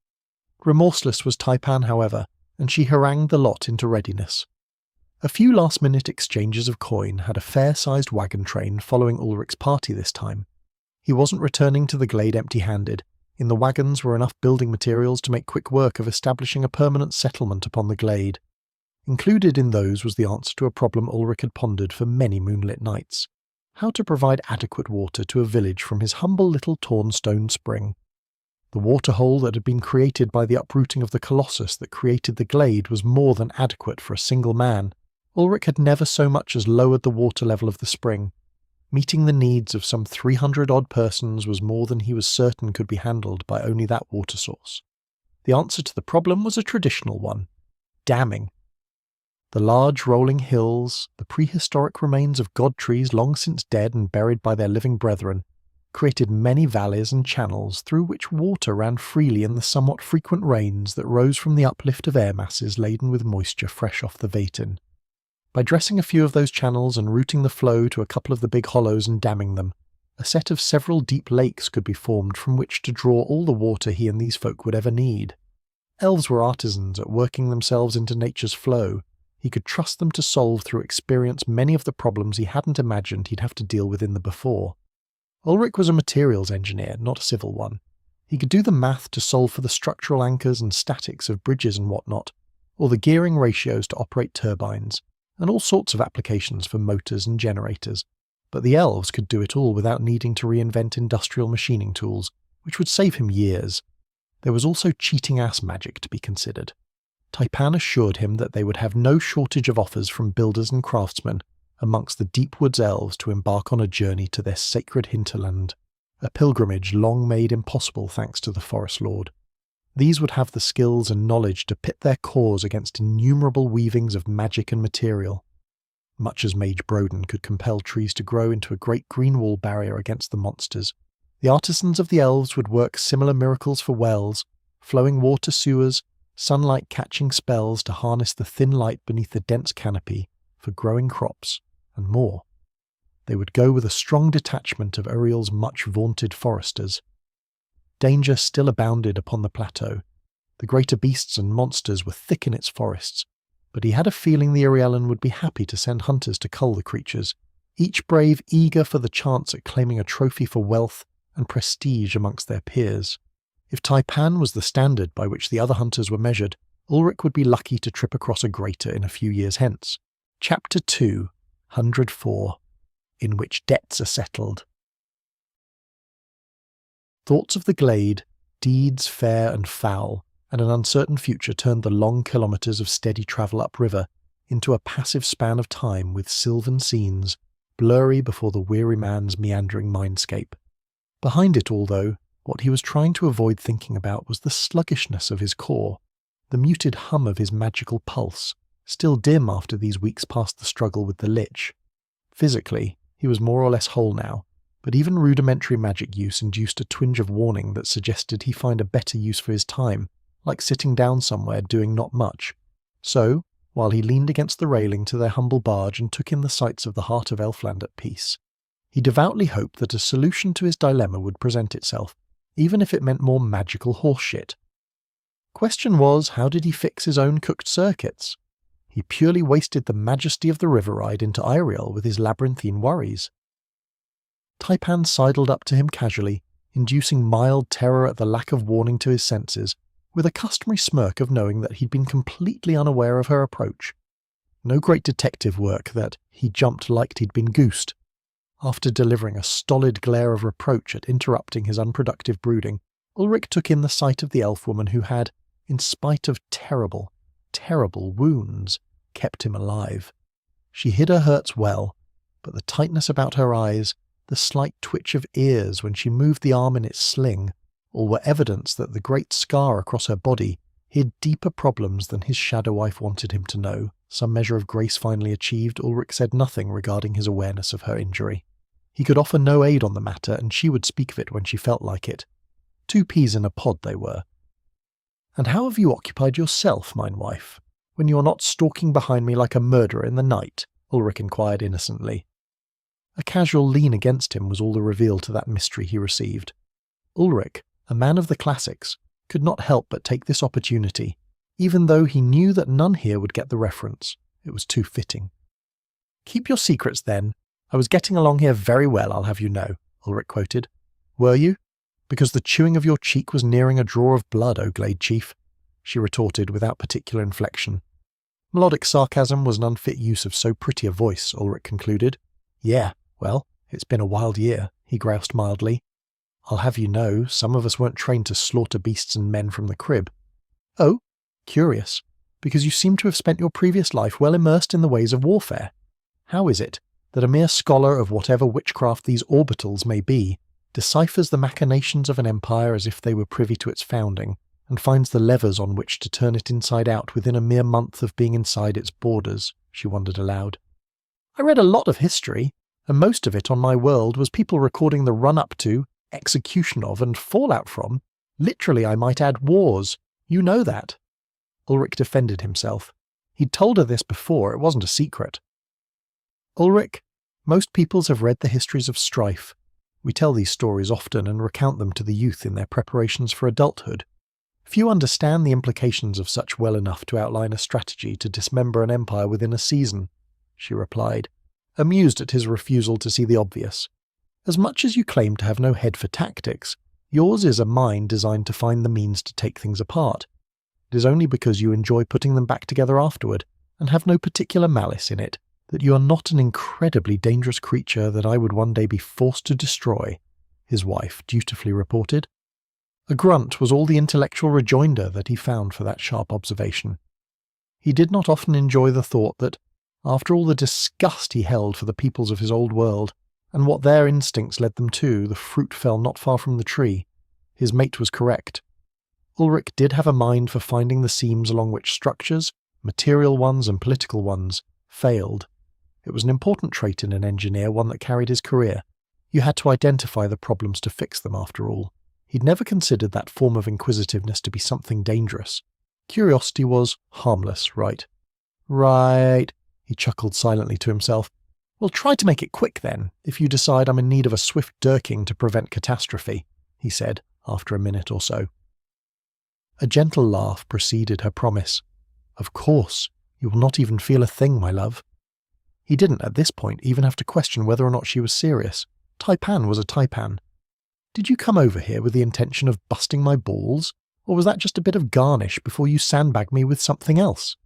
Speaker 1: Remorseless was Taipan, however, and she harangued the lot into readiness. A few last-minute exchanges of coin had a fair-sized wagon train following Ulrich's party this time. He wasn't returning to the glade empty-handed. In the wagons were enough building materials to make quick work of establishing a permanent settlement upon the glade. Included in those was the answer to a problem Ulrich had pondered for many moonlit nights: how to provide adequate water to a village from his humble little torn stone spring. The waterhole that had been created by the uprooting of the colossus that created the glade was more than adequate for a single man. Ulrich had never so much as lowered the water level of the spring. Meeting the needs of some 300-odd persons was more than he was certain could be handled by only that water source. The answer to the problem was a traditional one: damming. The large rolling hills, the prehistoric remains of god trees long since dead and buried by their living brethren, created many valleys and channels through which water ran freely in the somewhat frequent rains that rose from the uplift of air masses laden with moisture fresh off the Vatin. By dressing a few of those channels and routing the flow to a couple of the big hollows and damming them, a set of several deep lakes could be formed from which to draw all the water he and these folk would ever need. Elves were artisans at working themselves into nature's flow. He could trust them to solve through experience many of the problems he hadn't imagined he'd have to deal with in the before. Ulrich was a materials engineer, not a civil one. He could do the math to solve for the structural anchors and statics of bridges and whatnot, or the gearing ratios to operate turbines, and all sorts of applications for motors and generators, but the elves could do it all without needing to reinvent industrial machining tools, which would save him years. There was also cheating-ass magic to be considered. Taipan assured him that they would have no shortage of offers from builders and craftsmen amongst the deep woods elves to embark on a journey to their sacred hinterland, a pilgrimage long made impossible thanks to the Forest Lord. These would have the skills and knowledge to pit their cause against innumerable weavings of magic and material. Much as Mage Broden could compel trees to grow into a great green wall barrier against the monsters, the artisans of the elves would work similar miracles for wells, flowing water sewers, sunlight-catching spells to harness the thin light beneath the dense canopy for growing crops, and more. They would go with a strong detachment of Uriel's much-vaunted foresters. Danger still abounded upon the plateau. The greater beasts and monsters were thick in its forests, but he had a feeling the Uriellan would be happy to send hunters to cull the creatures, each brave eager for the chance at claiming a trophy for wealth and prestige amongst their peers. If Taipan was the standard by which the other hunters were measured, Ulrich would be lucky to trip across a greater in a few years hence. Chapter 2, 104, in which debts are settled. Thoughts of the glade, deeds fair and foul, and an uncertain future turned the long kilometres of steady travel upriver into a passive span of time with sylvan scenes, blurry before the weary man's meandering mindscape. Behind it all, though, what he was trying to avoid thinking about was the sluggishness of his core, the muted hum of his magical pulse, still dim after these weeks past the struggle with the Lich. Physically, he was more or less whole now, but even rudimentary magic use induced a twinge of warning that suggested he find a better use for his time, like sitting down somewhere doing not much. So, while he leaned against the railing to their humble barge and took in the sights of the heart of Elfland at peace. He devoutly hoped that a solution to his dilemma would present itself, even if it meant more magical horseshit. Question was, how did he fix his own cooked circuits? He purely wasted the majesty of the river ride into Iriel with his labyrinthine worries. Taipan sidled up to him casually, inducing mild terror at the lack of warning to his senses, with a customary smirk of knowing that he'd been completely unaware of her approach. No great detective work that he jumped liked he'd been goosed. After delivering a stolid glare of reproach at interrupting his unproductive brooding, Ulrich took in the sight of the elf woman who had, in spite of terrible, terrible wounds, kept him alive. She hid her hurts well, but the tightness about her eyes, the slight twitch of ears when she moved the arm in its sling, all were evidence that the great scar across her body hid deeper problems than his shadow wife wanted him to know. Some measure of grace finally achieved, Ulrich said nothing regarding his awareness of her injury. He could offer no aid on the matter, and she would speak of it when she felt like it. 2 peas in a pod they were. "And how have you occupied yourself, mine wife, when you are not stalking behind me like a murderer in the night?" Ulrich inquired innocently. A casual lean against him was all the reveal to that mystery he received. Ulrich, a man of the classics, could not help but take this opportunity, even though he knew that none here would get the reference. It was too fitting. "Keep your secrets, then. I was getting along here very well, I'll have you know," Ulrich quoted. "Were you? Because the chewing of your cheek was nearing a draw of blood, O Glade Chief," she retorted without particular inflection. Melodic sarcasm was an unfit use of so pretty a voice, Ulrich concluded. "Yeah, well, it's been a wild year," he groused mildly. "I'll have you know, some of us weren't trained to slaughter beasts and men from the crib." "Oh? Curious, because you seem to have spent your previous life well immersed in the ways of warfare. How is it that a mere scholar of whatever witchcraft these orbitals may be deciphers the machinations of an empire as if they were privy to its founding, and finds the levers on which to turn it inside out within a mere month of being inside its borders?" she wondered aloud. "I read a lot of history, and most of it on my world was people recording the run-up to, execution of, and fallout from, literally I might add, wars. You know that." Ulrich defended himself. He'd told her this before, it wasn't a secret. "Ulrich, most peoples have read the histories of strife. We tell these stories often and recount them to the youth in their preparations for adulthood. Few understand the implications of such well enough to outline a strategy to dismember an empire within a season," she replied, amused at his refusal to see the obvious. "As much as you claim to have no head for tactics, yours is a mind designed to find the means to take things apart. It is only because you enjoy putting them back together afterward, and have no particular malice in it, that you are not an incredibly dangerous creature that I would one day be forced to destroy," his wife dutifully reported. A grunt was all the intellectual rejoinder that he found for that sharp observation. He did not often enjoy the thought that, after all the disgust he held for the peoples of his old world, and what their instincts led them to, the fruit fell not far from the tree. His mate was correct. Ulrich did have a mind for finding the seams along which structures, material ones and political ones, failed. It was an important trait in an engineer, one that carried his career. You had to identify the problems to fix them, after all. He'd never considered that form of inquisitiveness to be something dangerous. Curiosity was harmless, right? "Right," he chuckled silently to himself. "Well, try to make it quick then, if you decide I'm in need of a swift dirking to prevent catastrophe," he said, after a minute or so. A gentle laugh preceded her promise. "Of course, you will not even feel a thing, my love." He didn't, at this point, even have to question whether or not she was serious. Taipan was a Taipan. "Did you come over here with the intention of busting my balls, or was that just a bit of garnish before you sandbagged me with something else?"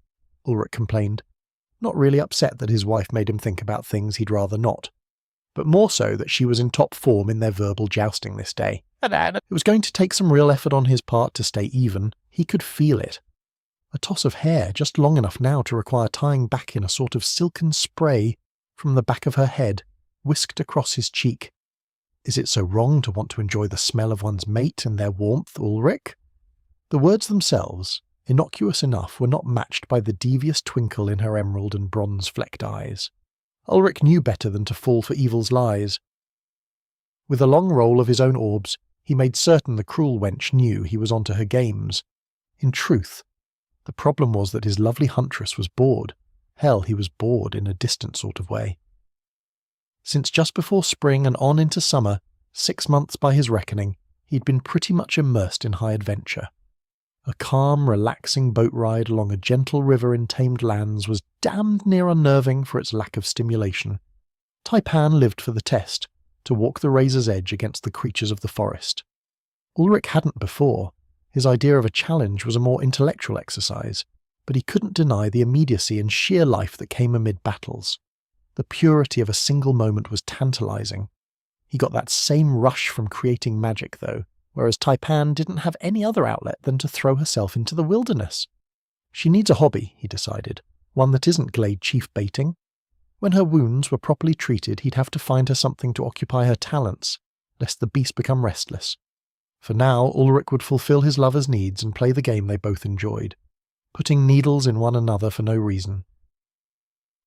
Speaker 1: Ulrich complained, not really upset that his wife made him think about things he'd rather not, but more so that she was in top form in their verbal jousting this day. It was going to take some real effort on his part to stay even. He could feel it. A toss of hair, just long enough now to require tying back in a sort of silken spray from the back of her head, whisked across his cheek. Is it so wrong to want to enjoy the smell of one's mate and their warmth, Ulrich? The words themselves, innocuous enough, were not matched by the devious twinkle in her emerald and bronze-flecked eyes. Ulrich knew better than to fall for evil's lies. With a long roll of his own orbs, he made certain the cruel wench knew he was onto her games. In truth, The problem was that his lovely huntress was bored. Hell, he was bored in a distant sort of way. Since just before spring and on into summer, 6 months by his reckoning, he'd been pretty much immersed in high adventure. A calm, relaxing boat ride along a gentle river in tamed lands was damned near unnerving for its lack of stimulation. Taipan lived for the test, to walk the razor's edge against the creatures of the forest. Ulrich hadn't before. His idea of a challenge was a more intellectual exercise, but he couldn't deny the immediacy and sheer life that came amid battles. The purity of a single moment was tantalizing. He got that same rush from creating magic, though, whereas Taipan didn't have any other outlet than to throw herself into the wilderness. She needs a hobby, he decided, one that isn't glade chief baiting. When her wounds were properly treated, he'd have to find her something to occupy her talents, lest the beast become restless. For now, Ulrich would fulfill his lover's needs and play the game they both enjoyed, putting needles in one another for no reason.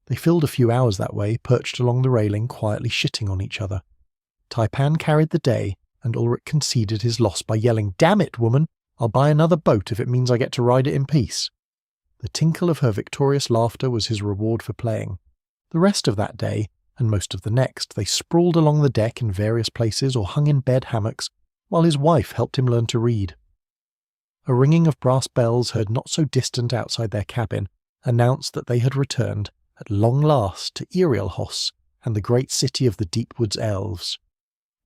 Speaker 1: They filled a few hours that way, perched along the railing, quietly shitting on each other. Taipan carried the day, and Ulrich conceded his loss by yelling, "Damn it, woman! I'll buy another boat if it means I get to ride it in peace." The tinkle of her victorious laughter was his reward for playing. The rest of that day, and most of the next, they sprawled along the deck in various places or hung in bed hammocks, while his wife helped him learn to read. A ringing of brass bells heard not so distant outside their cabin announced that they had returned, at long last, to Erialhos and the great city of the Deepwoods elves.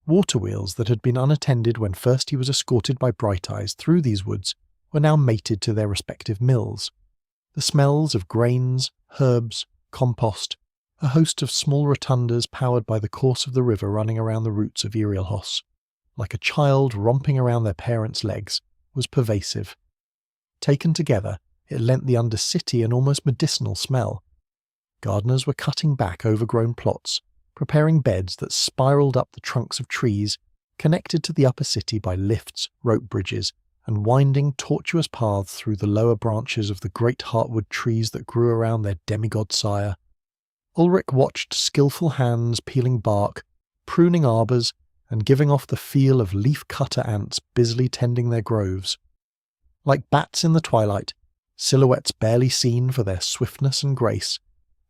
Speaker 1: Water wheels that had been unattended when first he was escorted by Bright Eyes through these woods were now mated to their respective mills. The smells of grains, herbs, compost, a host of small rotundas powered by the course of the river running around the roots of Erialhos, like a child romping around their parents' legs, was pervasive. Taken together, it lent the undercity an almost medicinal smell. Gardeners were cutting back overgrown plots, preparing beds that spiraled up the trunks of trees, connected to the upper city by lifts, rope bridges, and winding tortuous paths through the lower branches of the great heartwood trees that grew around their demigod sire. Ulrich watched skillful hands peeling bark, pruning arbours, and giving off the feel of leaf-cutter ants busily tending their groves. Like bats in the twilight, silhouettes barely seen for their swiftness and grace,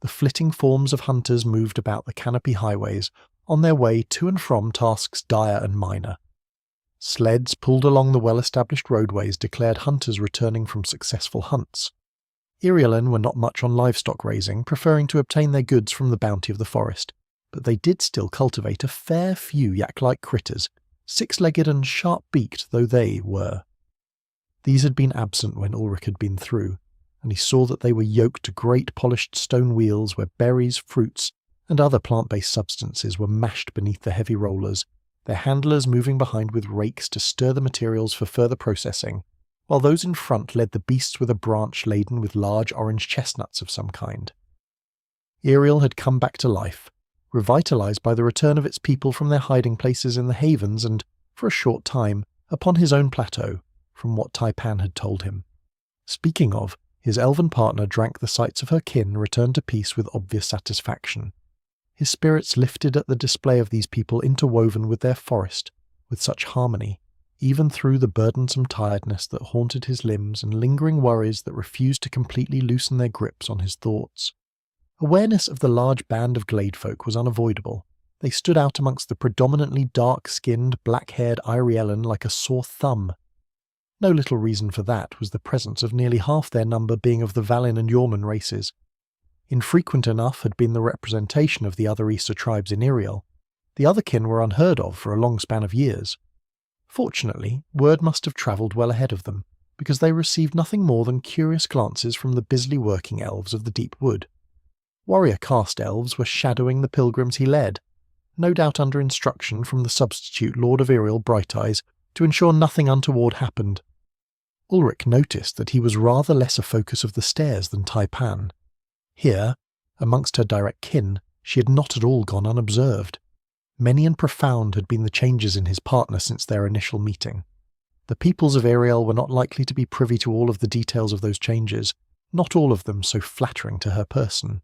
Speaker 1: the flitting forms of hunters moved about the canopy highways on their way to and from tasks dire and minor. Sleds pulled along the well-established roadways declared hunters returning from successful hunts. Irialan were not much on livestock raising, preferring to obtain their goods from the bounty of the forest, but they did still cultivate a fair few yak-like critters, six-legged and sharp-beaked though they were. These had been absent when Ulrich had been through, and he saw that they were yoked to great polished stone wheels where berries, fruits, and other plant-based substances were mashed beneath the heavy rollers, their handlers moving behind with rakes to stir the materials for further processing, while those in front led the beasts with a branch laden with large orange chestnuts of some kind. Erial had come back to life, revitalized by the return of its people from their hiding places in the havens and, for a short time, upon his own plateau, from what Taipan had told him. Speaking of, his elven partner drank the sights of her kin returned to peace with obvious satisfaction. His spirits lifted at the display of these people interwoven with their forest, with such harmony, even through the burdensome tiredness that haunted his limbs and lingering worries that refused to completely loosen their grips on his thoughts. Awareness of the large band of glade folk was unavoidable. They stood out amongst the predominantly dark-skinned, black-haired Iriellan like a sore thumb. No little reason for that was the presence of nearly half their number being of the Valin and Yorman races. Infrequent enough had been the representation of the other Issa tribes in Iriel. The other kin were unheard of for a long span of years. Fortunately, word must have travelled well ahead of them, because they received nothing more than curious glances from the busily working elves of the deep wood. Warrior caste elves were shadowing the pilgrims he led, no doubt under instruction from the substitute Lord of Iriel Bright Eyes to ensure nothing untoward happened. Ulrich noticed that he was rather less a focus of the stairs than Taipan. Here, amongst her direct kin, she had not at all gone unobserved. Many and profound had been the changes in his partner since their initial meeting. The peoples of Ariel were not likely to be privy to all of the details of those changes, not all of them so flattering to her person.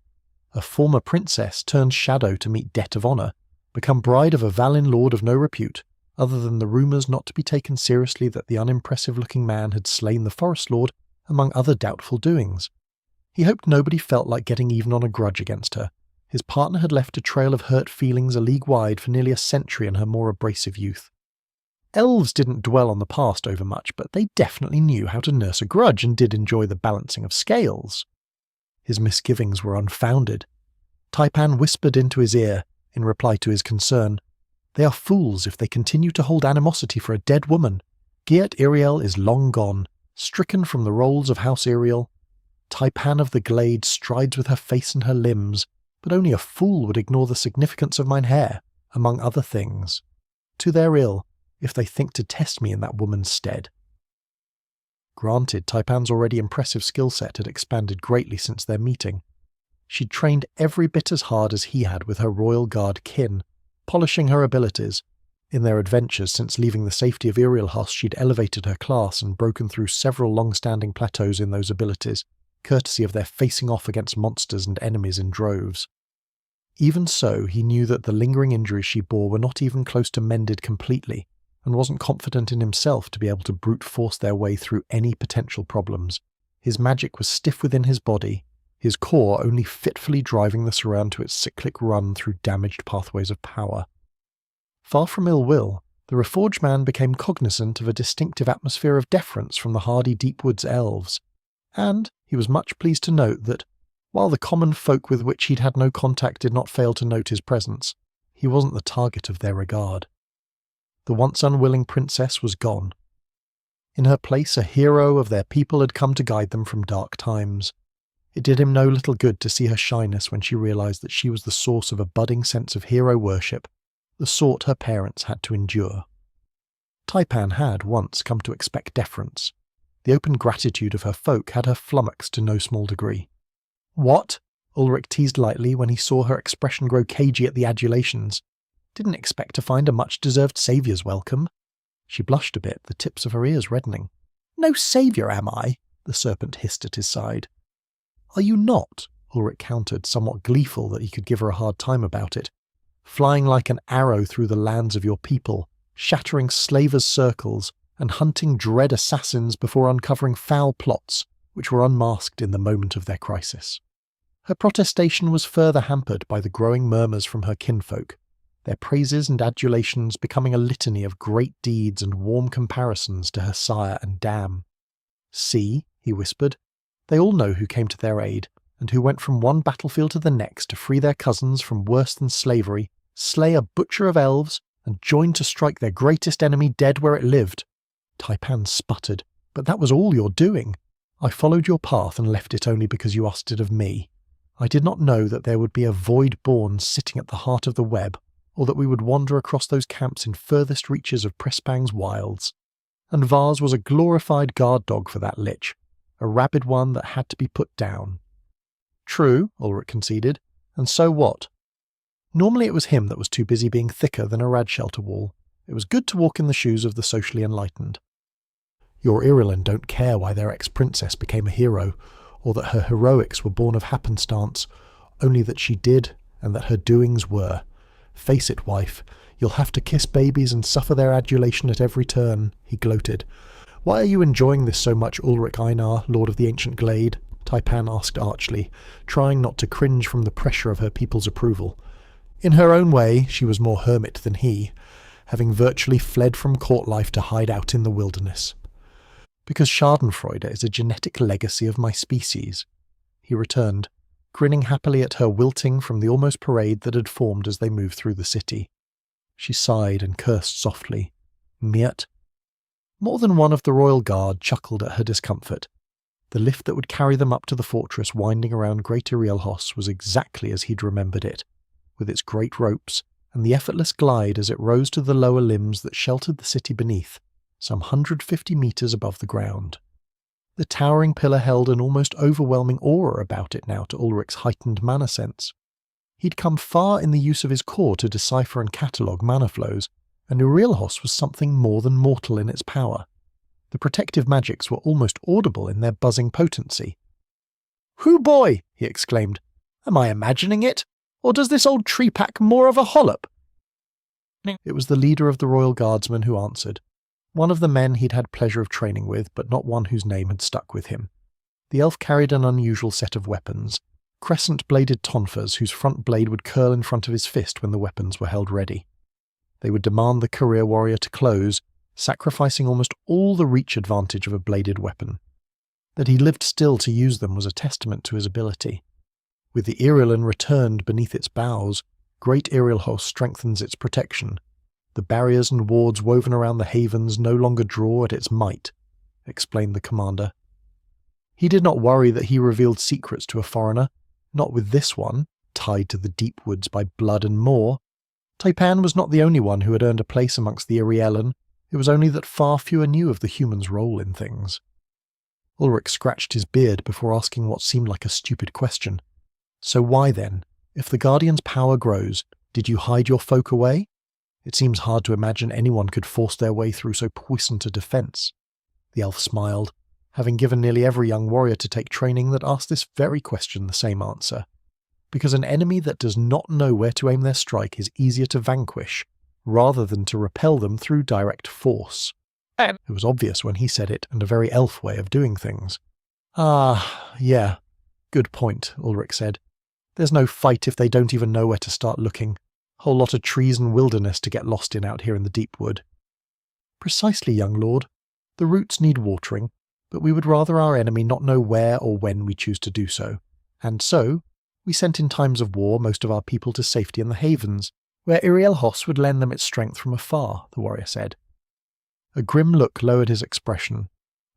Speaker 1: A former princess turned shadow to meet debt of honour, become bride of a Valin lord of no repute, other than the rumours not to be taken seriously that the unimpressive-looking man had slain the forest lord among other doubtful doings. He hoped nobody felt like getting even on a grudge against her. His partner had left a trail of hurt feelings a league wide for nearly a century in her more abrasive youth. Elves didn't dwell on the past overmuch, but they definitely knew how to nurse a grudge and did enjoy the balancing of scales. His misgivings were unfounded. Taipan whispered into his ear, in reply to his concern, "They are fools if they continue to hold animosity for a dead woman. Giat Iriel is long gone, stricken from the rolls of House Iriel. Taipan of the Glade strides with her face and her limbs, but only a fool would ignore the significance of mine hair, among other things. To their ill, if they think to test me in that woman's stead." Granted, Taipan's already impressive skill set had expanded greatly since their meeting. She'd trained every bit as hard as he had with her Royal Guard kin, polishing her abilities. In their adventures since leaving the safety of Irielhos, she'd elevated her class and broken through several long-standing plateaus in those abilities, courtesy of their facing off against monsters and enemies in droves. Even so, he knew that the lingering injuries she bore were not even close to mended completely, and wasn't confident in himself to be able to brute force their way through any potential problems. His magic was stiff within his body, his core only fitfully driving the surround to its cyclic run through damaged pathways of power. Far from ill will, the Reforged man became cognizant of a distinctive atmosphere of deference from the hardy Deepwoods elves, and he was much pleased to note that, while the common folk with which he'd had no contact did not fail to note his presence, he wasn't the target of their regard. The once unwilling princess was gone. In her place, a hero of their people had come to guide them from dark times. It did him no little good to see her shyness when she realized that she was the source of a budding sense of hero worship, the sort her parents had to endure. Taipan had once come to expect deference. The open gratitude of her folk had her flummoxed to no small degree. "What?" Ulrich teased lightly when he saw her expression grow cagey at the adulations. "Didn't expect to find a much-deserved saviour's welcome." She blushed a bit, the tips of her ears reddening. "No saviour, am I?" the serpent hissed at his side. "Are you not?" Ulrich countered, somewhat gleeful that he could give her a hard time about it. "Flying like an arrow through the lands of your people, shattering slavers' circles, and hunting dread assassins before uncovering foul plots, which were unmasked in the moment of their crisis." Her protestation was further hampered by the growing murmurs from her kinfolk, their praises and adulations becoming a litany of great deeds and warm comparisons to her sire and dam. "See," he whispered, "they all know who came to their aid, and who went from one battlefield to the next to free their cousins from worse than slavery, slay a butcher of elves, and join to strike their greatest enemy dead where it lived." Taipan sputtered, "But that was all your doing. I followed your path and left it only because you asked it of me. I did not know that there would be a void born sitting at the heart of the web, or that we would wander across those camps in furthest reaches of Prespang's wilds. And Vars was a glorified guard dog for that lich, a rabid one that had to be put down." "True," Ulrich conceded, "and so what?" Normally it was him that was too busy being thicker than a rad shelter wall. It was good to walk in the shoes of the socially enlightened. "Your Irilin don't care why their ex-princess became a hero, or that her heroics were born of happenstance, only that she did, and that her doings were. Face it, wife, you'll have to kiss babies and suffer their adulation at every turn," he gloated. "Why are you enjoying this so much, Ulrich Einar, Lord of the Ancient Glade?" Taipan asked archly, trying not to cringe from the pressure of her people's approval. In her own way, she was more hermit than he, having virtually fled from court life to hide out in the wilderness. "Because Schadenfreude is a genetic legacy of my species," he returned, grinning happily at her wilting from the almost parade that had formed as they moved through the city. She sighed and cursed softly. "Miet." More than one of the royal guard chuckled at her discomfort. The lift that would carry them up to the fortress winding around Great Irielhos was exactly as he'd remembered it, with its great ropes, and the effortless glide as it rose to the lower limbs that sheltered the city beneath, some 150 metres above the ground. The towering pillar held an almost overwhelming aura about it now to Ulrich's heightened mana sense. He'd come far in the use of his core to decipher and catalogue mana flows, and Irielhos was something more than mortal in its power. The protective magics were almost audible in their buzzing potency. "Hoo boy!" he exclaimed. "Am I imagining it? Or does this old tree pack more of a hollop?" It was the leader of the Royal Guardsmen who answered, one of the men he'd had pleasure of training with, but not one whose name had stuck with him. The elf carried an unusual set of weapons, crescent-bladed tonfas whose front blade would curl in front of his fist when the weapons were held ready. They would demand the career warrior to close, sacrificing almost all the reach advantage of a bladed weapon. That he lived still to use them was a testament to his ability. With the Irilan returned beneath its bows, Great Irialhos strengthens its protection. The barriers and wards woven around the havens no longer draw at its might, explained the commander. He did not worry that he revealed secrets to a foreigner, not with this one, tied to the deep woods by blood and more. Taipan was not the only one who had earned a place amongst the Irielan. It was only that far fewer knew of the human's role in things. Ulrich scratched his beard before asking what seemed like a stupid question. So why then, if the Guardian's power grows, did you hide your folk away? It seems hard to imagine anyone could force their way through so puissant a defence. The elf smiled, having given nearly every young warrior to take training that asked this very question the same answer. Because an enemy that does not know where to aim their strike is easier to vanquish, rather than to repel them through direct force. It was obvious when he said it, and a very elf way of doing things. Ah, yeah, good point, Ulrich said. There's no fight if they don't even know where to start looking. Whole lot of trees and wilderness to get lost in out here in the deep wood. Precisely, young lord. The roots need watering, but we would rather our enemy not know where or when we choose to do so. And so, we sent in times of war most of our people to safety in the havens, where Irielhos would lend them its strength from afar, the warrior said. A grim look lowered his expression.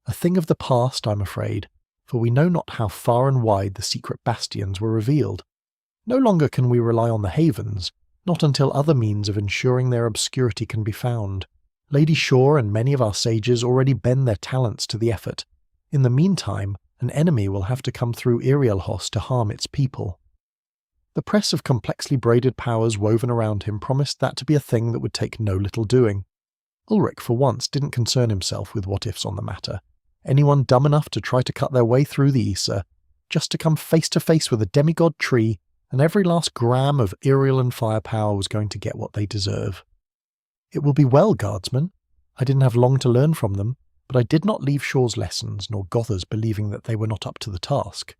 Speaker 1: A thing of the past, I'm afraid, for we know not how far and wide the secret bastions were revealed. No longer can we rely on the havens, not until other means of ensuring their obscurity can be found. Lady Shaw and many of our sages already bend their talents to the effort. In the meantime, an enemy will have to come through Irielhos to harm its people. The press of complexly braided powers woven around him promised that to be a thing that would take no little doing. Ulrich, for once, didn't concern himself with what-ifs on the matter. Anyone dumb enough to try to cut their way through the Issa, just to come face to face with a demigod tree, and every last gram of Irialan firepower was going to get what they deserve. It will be well, guardsmen. I didn't have long to learn from them, but I did not leave Shaw's lessons, nor Gotha's believing that they were not up to the task.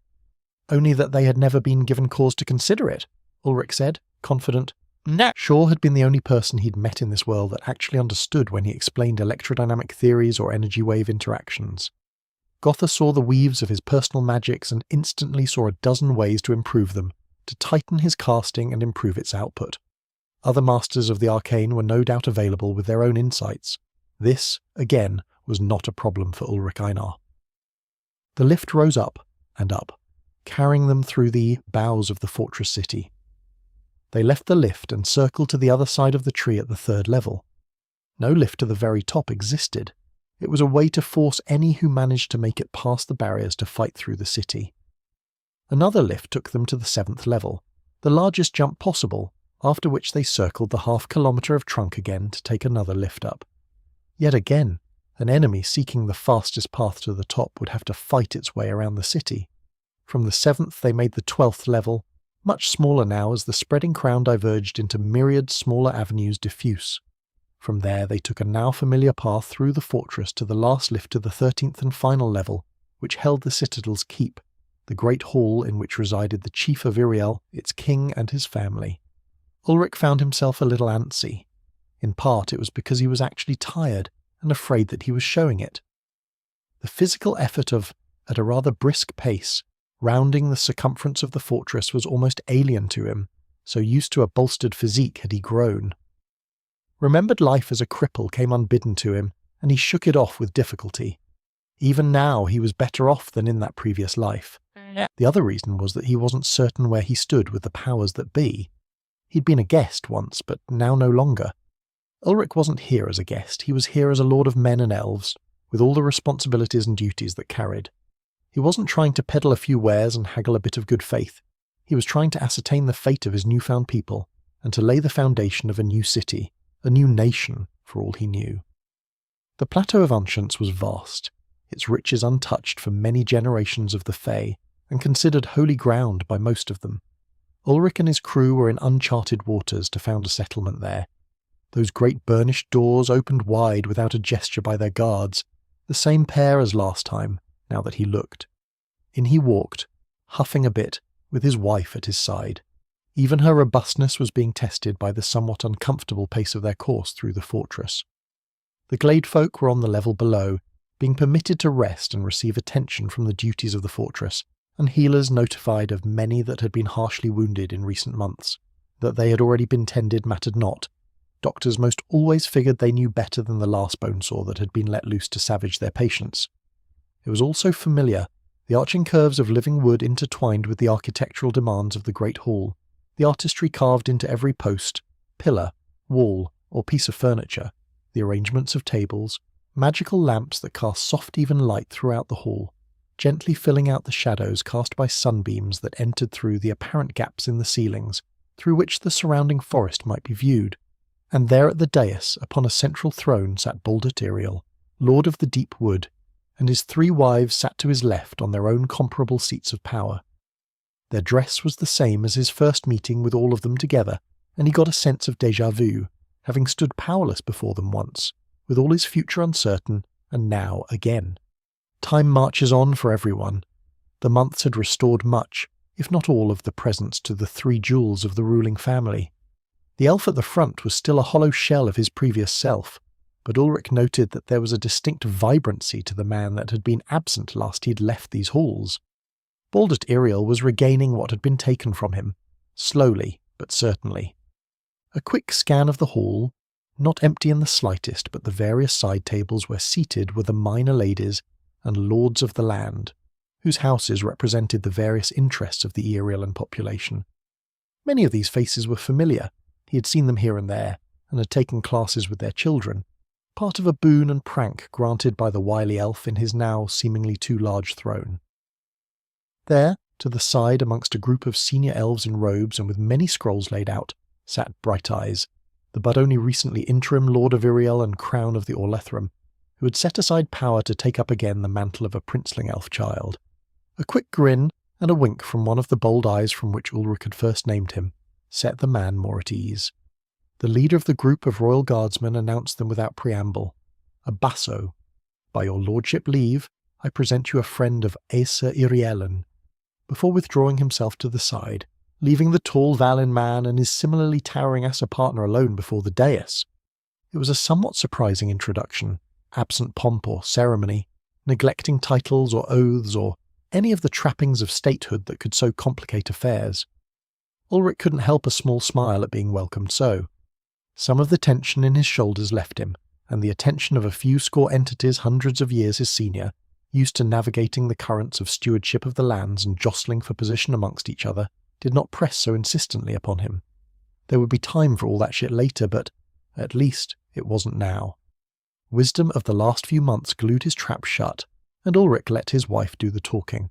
Speaker 1: Only that they had never been given cause to consider it, Ulrich said, confident. No. Shaw had been the only person he'd met in this world that actually understood when he explained electrodynamic theories or energy wave interactions. Gotha saw the weaves of his personal magics and instantly saw a dozen ways to improve them, to tighten his casting and improve its output. Other masters of the arcane were no doubt available with their own insights. This, again, was not a problem for Ulrich Einar. The lift rose up and up, carrying them through the bowels of the fortress city. They left the lift and circled to the other side of the tree at the third level. No lift to the very top existed. It was a way to force any who managed to make it past the barriers to fight through the city. Another lift took them to the 7th level, the largest jump possible, after which they circled the half-kilometre of trunk again to take another lift up. Yet again, an enemy seeking the fastest path to the top would have to fight its way around the city. From the 7th they made the 12th level, much smaller now as the spreading crown diverged into myriad smaller avenues diffuse. From there they took a now familiar path through the fortress to the last lift to the 13th and final level, which held the citadel's keep, the great hall in which resided the chief of Iriel, its king and his family. Ulrich found himself a little antsy. In part it was because he was actually tired and afraid that he was showing it. The physical effort of, at a rather brisk pace, rounding the circumference of the fortress was almost alien to him, so used to a bolstered physique had he grown. Remembered life as a cripple came unbidden to him, and he shook it off with difficulty. Even now he was better off than in that previous life. The other reason was that he wasn't certain where he stood with the powers that be. He'd been a guest once, but now no longer. Ulrich wasn't here as a guest, he was here as a lord of men and elves, with all the responsibilities and duties that carried. He wasn't trying to peddle a few wares and haggle a bit of good faith. He was trying to ascertain the fate of his newfound people, and to lay the foundation of a new city, a new nation, for all he knew. The plateau of Unchance was vast, its riches untouched for many generations of the Fae, and considered holy ground by most of them. Ulrich and his crew were in uncharted waters to found a settlement there. Those great burnished doors opened wide without a gesture by their guards, the same pair as last time, now that he looked. In he walked, huffing a bit, with his wife at his side. Even her robustness was being tested by the somewhat uncomfortable pace of their course through the fortress. The glade folk were on the level below, being permitted to rest and receive attention from the duties of the fortress, and healers notified of many that had been harshly wounded in recent months. That they had already been tended mattered not. Doctors most always figured they knew better than the last bonesaw that had been let loose to savage their patients. It was all so familiar, the arching curves of living wood intertwined with the architectural demands of the great hall, the artistry carved into every post, pillar, wall, or piece of furniture, the arrangements of tables, magical lamps that cast soft even light throughout the hall, gently filling out the shadows cast by sunbeams that entered through the apparent gaps in the ceilings, through which the surrounding forest might be viewed. And there at the dais, upon a central throne, sat Balder Tyriel, lord of the deep wood, and his 3 wives sat to his left on their own comparable seats of power. Their dress was the same as his first meeting with all of them together, and he got a sense of déjà vu, having stood powerless before them once, with all his future uncertain, and now again. Time marches on for everyone. The months had restored much, if not all of the presents to the 3 jewels of the ruling family. The elf at the front was still a hollow shell of his previous self, but Ulrich noted that there was a distinct vibrancy to the man that had been absent last he had left these halls. Balder Tyriel was regaining what had been taken from him, slowly but certainly. A quick scan of the hall, not empty in the slightest, but the various side tables where seated were the minor ladies and lords of the land, whose houses represented the various interests of the Erealan population. Many of these faces were familiar. He had seen them here and there, and had taken classes with their children, part of a boon and prank granted by the wily elf in his now seemingly too large throne. There, to the side amongst a group of senior elves in robes and with many scrolls laid out, sat Bright Eyes, the but only recently interim Lord of Iriel and Crown of the Orlethrum, who had set aside power to take up again the mantle of a princeling elf child. A quick grin and a wink from one of the bold eyes from which Ulrich had first named him set the man more at ease. The leader of the group of royal guardsmen announced them without preamble. A basso. By your lordship leave, I present you a friend of Acer Irielen, before withdrawing himself to the side, leaving the tall Valin man and his similarly towering Acer partner alone before the dais. It was a somewhat surprising introduction, absent pomp or ceremony, neglecting titles or oaths or any of the trappings of statehood that could so complicate affairs. Ulrich couldn't help a small smile at being welcomed so. Some of the tension in his shoulders left him, and the attention of a few score entities hundreds of years his senior, used to navigating the currents of stewardship of the lands and jostling for position amongst each other, did not press so insistently upon him. There would be time for all that shit later, but at least it wasn't now. Wisdom of the last few months glued his trap shut, and Ulrich let his wife do the talking.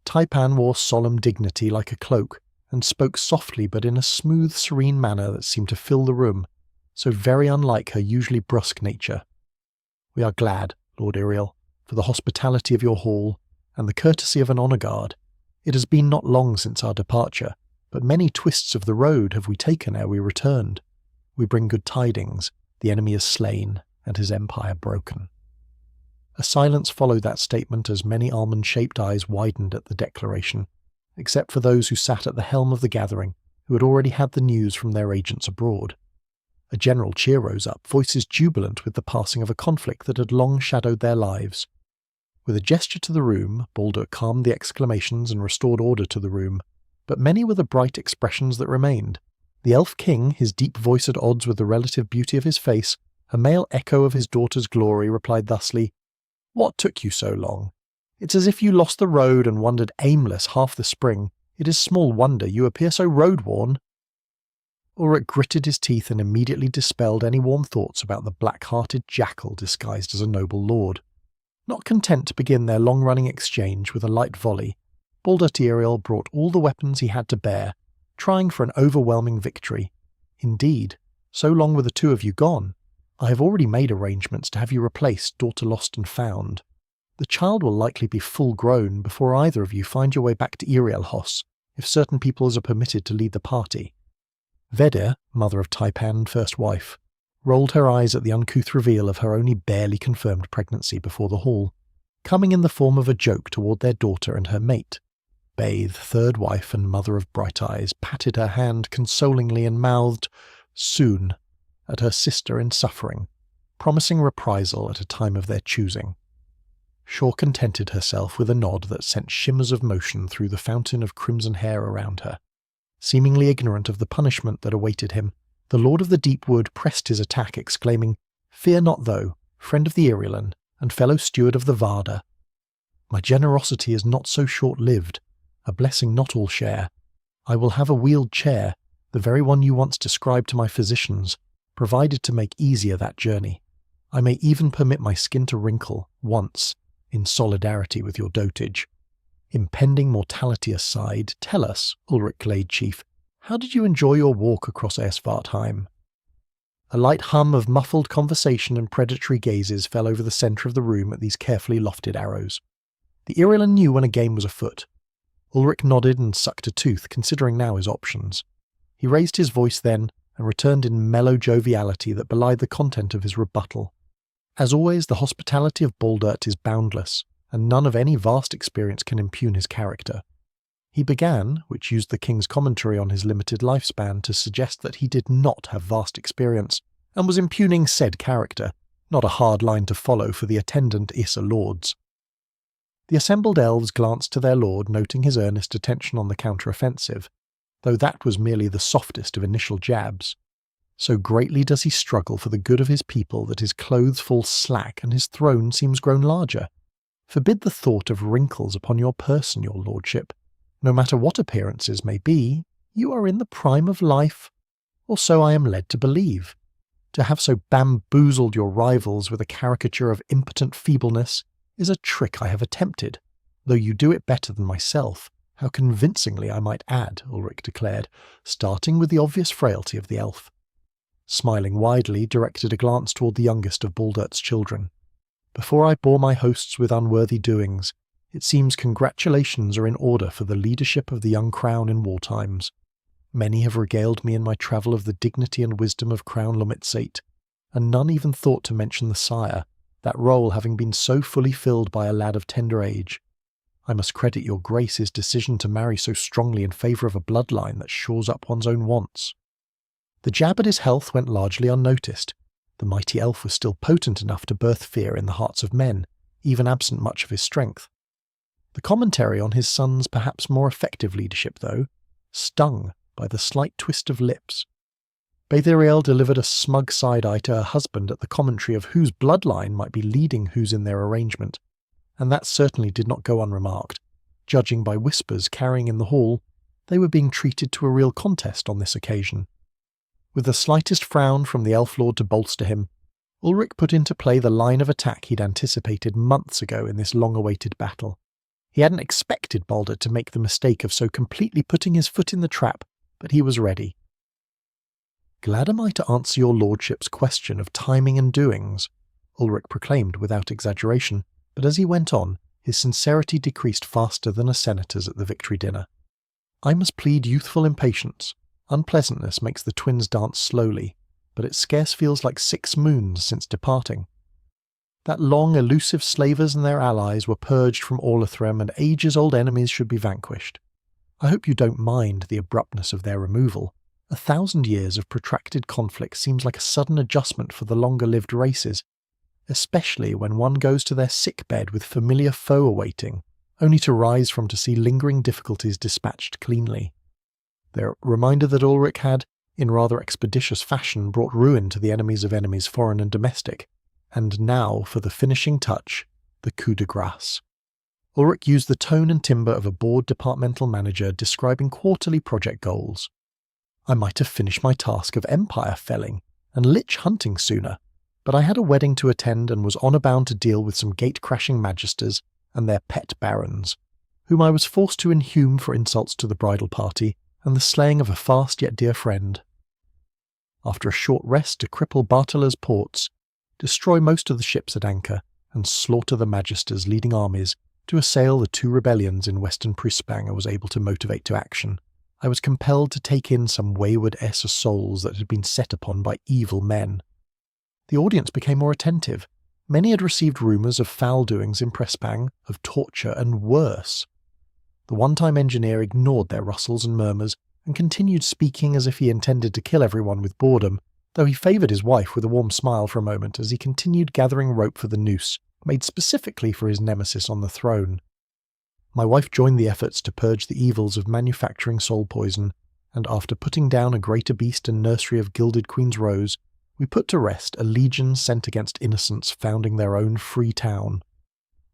Speaker 1: Taipan wore solemn dignity like a cloak, and spoke softly but in a smooth, serene manner that seemed to fill the room, so very unlike her usually brusque nature. We are glad, Lord Iriel, for the hospitality of your hall, and the courtesy of an honour guard. It has been not long since our departure, but many twists of the road have we taken ere we returned. We bring good tidings, the enemy is slain, and his empire broken. A silence followed that statement as many almond-shaped eyes widened at the declaration, except for those who sat at the helm of the gathering, who had already had the news from their agents abroad. A general cheer rose up, voices jubilant with the passing of a conflict that had long shadowed their lives. With a gesture to the room, Balder calmed the exclamations and restored order to the room, but many were the bright expressions that remained. The elf king, his deep voice at odds with the relative beauty of his face, a male echo of his daughter's glory, replied thusly, "What took you so long? It's as if you lost the road and wandered aimless half the spring. It is small wonder you appear so road-worn." Ulrich gritted his teeth and immediately dispelled any warm thoughts about the black-hearted jackal disguised as a noble lord. Not content to begin their long-running exchange with a light volley, Balder Tyriel brought all the weapons he had to bear, trying for an overwhelming victory. Indeed, so long were the 2 of you gone. I have already made arrangements to have you replace daughter lost and found. The child will likely be full-grown before either of you find your way back to Irielhos, if certain peoples are permitted to lead the party. Vedr, mother of Taipan and first wife, rolled her eyes at the uncouth reveal of her only barely confirmed pregnancy before the hall. coming in the form of a joke toward their daughter and her mate. Bathe, third wife and mother of Bright Eyes, patted her hand consolingly and mouthed, "Soon," at her sister in suffering, promising reprisal at a time of their choosing. Shaw contented herself with a nod that sent shimmers of motion through the fountain of crimson hair around her. Seemingly ignorant of the punishment that awaited him, the Lord of the Deep Wood pressed his attack, exclaiming, "Fear not, though, friend of the Irulan, and fellow steward of the Varda. My generosity is not so short-lived, a blessing not all share. I will have a wheeled chair, the very one you once described to my physicians, provided to make easier that journey. I may even permit my skin to wrinkle, once, in solidarity with your dotage. Impending mortality aside, tell us, Ulrich Glade Chief, how did you enjoy your walk across Esvartheim?" A light hum of muffled conversation and predatory gazes fell over the centre of the room at these carefully lofted arrows. The Irulan knew when a game was afoot. Ulrich nodded and sucked a tooth, considering now his options. He raised his voice then, and returned in mellow joviality that belied the content of his rebuttal. As always, the hospitality of Baldurt is boundless, and none of any vast experience can impugn his character. He began, which used the king's commentary on his limited lifespan to suggest that he did not have vast experience, and was impugning said character, not a hard line to follow for the attendant Issa lords. The assembled elves glanced to their lord, noting his earnest attention on the counter-offensive, though that was merely the softest of initial jabs. So greatly does he struggle for the good of his people that his clothes fall slack and his throne seems grown larger. Forbid the thought of wrinkles upon your person, your lordship. No matter what appearances may be, you are in the prime of life, or so I am led to believe. To have so bamboozled your rivals with a caricature of impotent feebleness is a trick I have attempted, though you do it better than myself. How convincingly, I might add, Ulrich declared, starting with the obvious frailty of the elf. Smiling widely, directed a glance toward the youngest of Baldurt's children. Before I bore my hosts with unworthy doings, it seems congratulations are in order for the leadership of the young crown in war times. Many have regaled me in my travel of the dignity and wisdom of Crown Lomitsate, and none even thought to mention the sire, that role having been so fully filled by a lad of tender age. I must credit your grace's decision to marry so strongly in favour of a bloodline that shores up one's own wants. The jab at his health went largely unnoticed. The mighty elf was still potent enough to birth fear in the hearts of men, even absent much of his strength. The commentary on his son's perhaps more effective leadership, though, stung by the slight twist of lips. Baetheriel delivered a smug side-eye to her husband at the commentary of whose bloodline might be leading whose in their arrangement, and that certainly did not go unremarked. Judging by whispers carrying in the hall, they were being treated to a real contest on this occasion. With the slightest frown from the elf lord to bolster him, Ulrich put into play the line of attack he'd anticipated months ago in this long-awaited battle. He hadn't expected Balder to make the mistake of so completely putting his foot in the trap, but he was ready. "Glad am I to answer your lordship's question of timing and doings," Ulrich proclaimed without exaggeration, but as he went on, his sincerity decreased faster than a senator's at the victory dinner. "I must plead youthful impatience. Unpleasantness makes the twins dance slowly, but it scarce feels like 6 moons since departing. That long, elusive slavers and their allies were purged from Orlothrem, and ages-old enemies should be vanquished. I hope you don't mind the abruptness of their removal. 1,000 years of protracted conflict seems like a sudden adjustment for the longer-lived races, especially when one goes to their sick-bed with familiar foe awaiting, only to rise from to see lingering difficulties dispatched cleanly." Their reminder that Ulrich had, in rather expeditious fashion, brought ruin to the enemies of enemies foreign and domestic, and now, for the finishing touch, the coup de grace. Ulrich used the tone and timbre of a bored departmental manager describing quarterly project goals. "I might have finished my task of empire felling and lich hunting sooner, but I had a wedding to attend and was honour bound to deal with some gate-crashing magisters and their pet barons, whom I was forced to inhume for insults to the bridal party and the slaying of a fast yet dear friend. After a short rest to cripple Bartola's ports, destroy most of the ships at anchor, and slaughter the magisters leading armies to assail the 2 rebellions in western Prispang I was able to motivate to action, I was compelled to take in some wayward souls that had been set upon by evil men. The audience became more attentive, Many had received rumours of foul doings in Pressbang, of torture and worse. The one-time engineer ignored their rustles and murmurs and continued speaking as if he intended to kill everyone with boredom, though he favoured his wife with a warm smile for a moment as he continued gathering rope for the noose, made specifically for his nemesis on the throne. My wife joined the efforts to purge the evils of manufacturing soul poison, and after putting down a greater beast and nursery of gilded Queen's Rose, we put to rest a legion sent against innocents founding their own free town.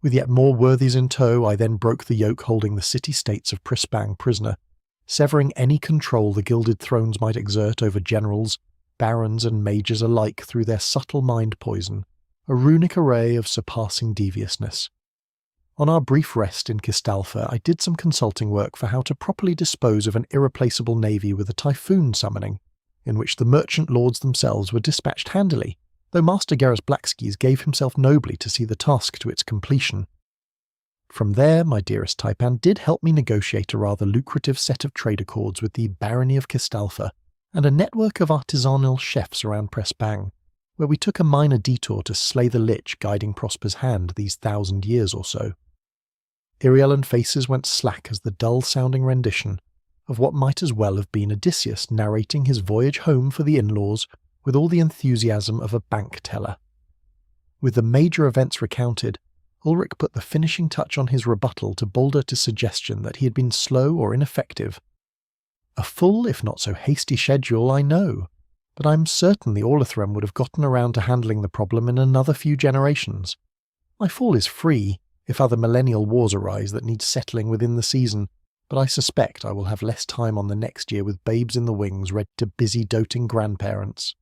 Speaker 1: With yet more worthies in tow, I then broke the yoke holding the city-states of Pressbang prisoner, severing any control the gilded thrones might exert over generals, barons and mages alike through their subtle mind poison, a runic array of surpassing deviousness. On our brief rest in Kistalfa, I did some consulting work for how to properly dispose of an irreplaceable navy with a typhoon summoning, in which the merchant lords themselves were dispatched handily, though Master Garrus Blackskis gave himself nobly to see the task to its completion. From there, my dearest Taipan did help me negotiate a rather lucrative set of trade accords with the Barony of Kistalfa and a network of artisanal chefs around Pressbang, where we took a minor detour to slay the lich guiding Prosper's hand these 1,000 years or so. Iriel faces went slack as the dull-sounding rendition of what might as well have been Odysseus narrating his voyage home for the in-laws with all the enthusiasm of a bank teller. With the major events recounted, Ulrich put the finishing touch on his rebuttal to Balder's suggestion that he had been slow or ineffective. A full, if not so hasty schedule, I know, but I am certain the Orlithrum would have gotten around to handling the problem in another few generations. My fall is free, if other millennial wars arise that need settling within the season, but I suspect I will have less time on the next year with babes in the wings ready to busy doting grandparents.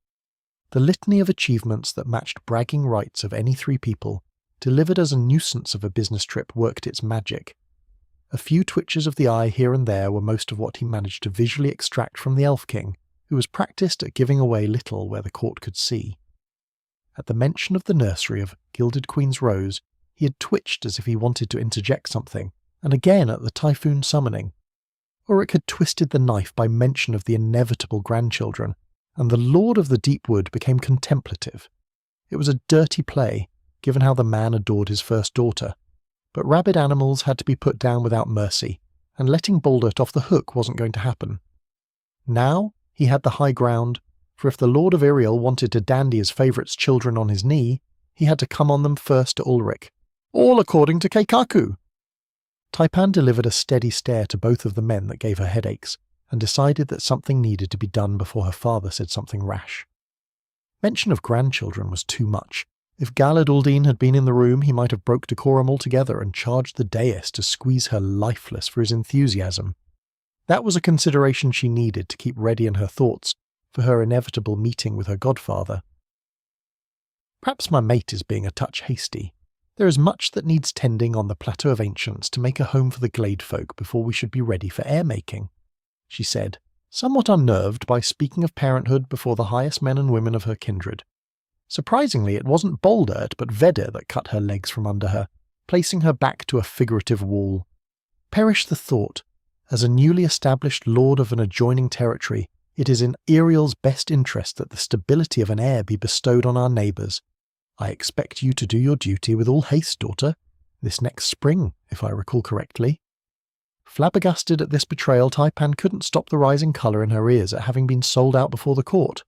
Speaker 1: The litany of achievements that matched bragging rights of any three people, delivered as a nuisance of a business trip, worked its magic. A few twitches of the eye here and there were most of what he managed to visually extract from the Elf King, who was practised at giving away little where the court could see. At the mention of the nursery of Gilded Queen's Rose, he had twitched as if he wanted to interject something, and again at the typhoon summoning. Ulrich had twisted the knife by mention of the inevitable grandchildren, and the Lord of the Deep Wood became contemplative. It was a dirty play, given how the man adored his first daughter, but rabid animals had to be put down without mercy, and letting Baldert off the hook wasn't going to happen. Now he had the high ground, for if the Lord of Iriel wanted to dandy his favourite's children on his knee, he had to come on them first to Ulrich. All according to Keikaku! Taipan delivered a steady stare to both of the men that gave her headaches, and decided that something needed to be done before her father said something rash. Mention of grandchildren was too much. If Galad Aldine had been in the room, he might have broke decorum altogether and charged the dais to squeeze her lifeless for his enthusiasm. That was a consideration she needed to keep ready in her thoughts for her inevitable meeting with her godfather. Perhaps my mate is being a touch hasty. There is much that needs tending on the Plateau of Ancients to make a home for the glade folk before we should be ready for air-making, she said, somewhat unnerved by speaking of parenthood before the highest men and women of her kindred. Surprisingly, it wasn't Baldert but Vedder that cut her legs from under her, placing her back to a figurative wall. Perish the thought. As a newly established lord of an adjoining territory, it is in Iriel's best interest that the stability of an heir be bestowed on our neighbours. I expect you to do your duty with all haste, daughter, this next spring, if I recall correctly. Flabbergasted at this betrayal, Taipan couldn't stop the rising colour in her ears at having been sold out before the court.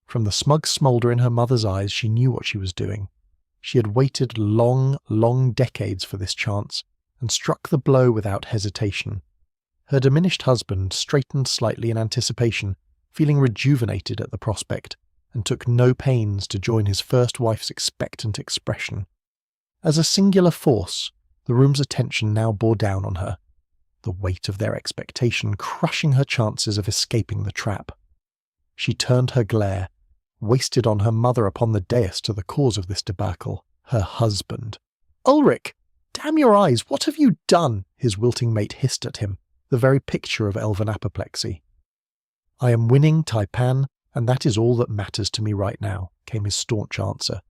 Speaker 1: From the smug smoulder in her mother's eyes, she knew what she was doing. She had waited long, long decades for this chance, and struck the blow without hesitation. Her diminished husband straightened slightly in anticipation, feeling rejuvenated at the prospect, and took no pains to join his first wife's expectant expression. As a singular force, the room's attention now bore down on her, the weight of their expectation crushing her chances of escaping the trap. She turned her glare, wasted on her mother upon the dais to the cause of this debacle, her husband. "Ulrich! Damn your eyes, what have you done?" his wilting mate hissed at him, the very picture of elven apoplexy. "I am winning, Taipan, and that is all that matters to me right now," came his staunch answer,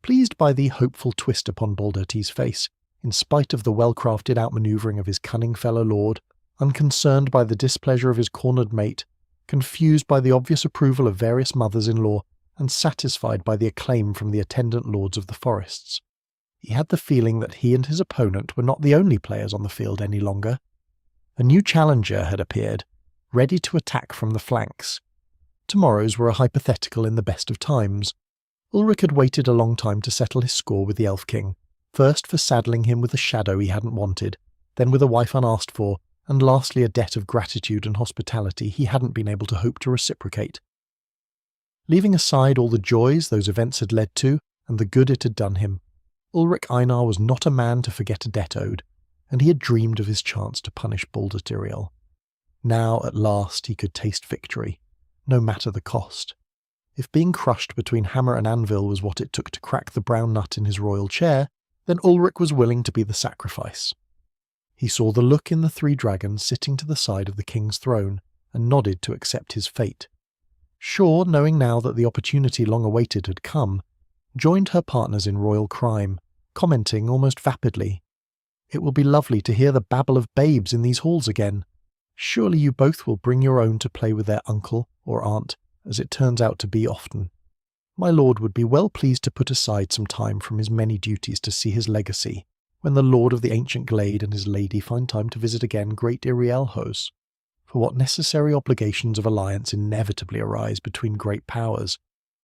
Speaker 1: pleased by the hopeful twist upon Baldert's face, in spite of the well-crafted outmanoeuvring of his cunning fellow lord, unconcerned by the displeasure of his cornered mate, confused by the obvious approval of various mothers-in-law, and satisfied by the acclaim from the attendant lords of the forests. He had the feeling that he and his opponent were not the only players on the field any longer. A new challenger had appeared, ready to attack from the flanks. Tomorrows were a hypothetical in the best of times. Ulrich had waited a long time to settle his score with the Elf King, first for saddling him with a shadow he hadn't wanted, then with a wife unasked for, and lastly a debt of gratitude and hospitality he hadn't been able to hope to reciprocate. Leaving aside all the joys those events had led to, and the good it had done him, Ulrich Einar was not a man to forget a debt owed, and he had dreamed of his chance to punish Balder Tyriel. Now, at last, he could taste victory, no matter the cost. If being crushed between hammer and anvil was what it took to crack the brown nut in his royal chair, then Ulrich was willing to be the sacrifice. He saw the look in the three dragons sitting to the side of the king's throne, and nodded to accept his fate. Shore, knowing now that the opportunity long awaited had come, joined her partners in royal crime, commenting almost vapidly, "It will be lovely to hear the babble of babes in these halls again. Surely you both will bring your own to play with their uncle or aunt, as it turns out to be often. My lord would be well pleased to put aside some time from his many duties to see his legacy, when the lord of the ancient glade and his lady find time to visit again great Irielhos. For what necessary obligations of alliance inevitably arise between great powers.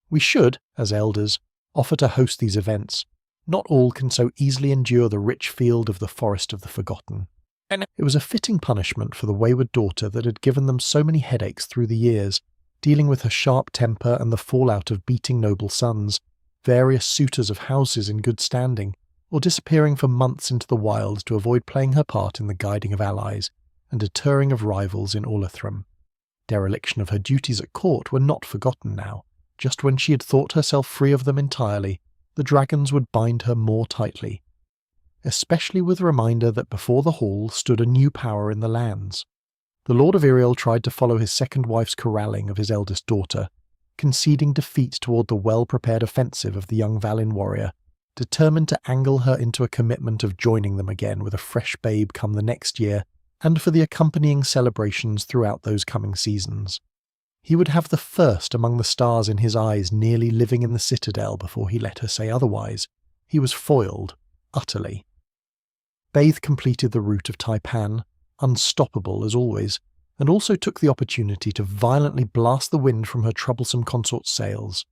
Speaker 1: We should, as elders, offer to host these events. Not all can so easily endure the rich field of the Forest of the Forgotten." It was a fitting punishment for the wayward daughter that had given them so many headaches through the years, dealing with her sharp temper and the fallout of beating noble sons, various suitors of houses in good standing, or disappearing for months into the wilds to avoid playing her part in the guiding of allies and deterring of rivals in Olethram. Dereliction of her duties at court were not forgotten now. Just when she had thought herself free of them entirely, the dragons would bind her more tightly, especially with the reminder that before the hall stood a new power in the lands. The Lord of Iriel tried to follow his second wife's corralling of his eldest daughter, conceding defeat toward the well-prepared offensive of the young Valin warrior, determined to angle her into a commitment of joining them again with a fresh babe come the next year, and for the accompanying celebrations throughout those coming seasons. He would have the first among the stars in his eyes nearly living in the citadel before he let her say otherwise. He was foiled, utterly. Baith completed the route of Taipan, unstoppable as always, and also took the opportunity to violently blast the wind from her troublesome consort's sails.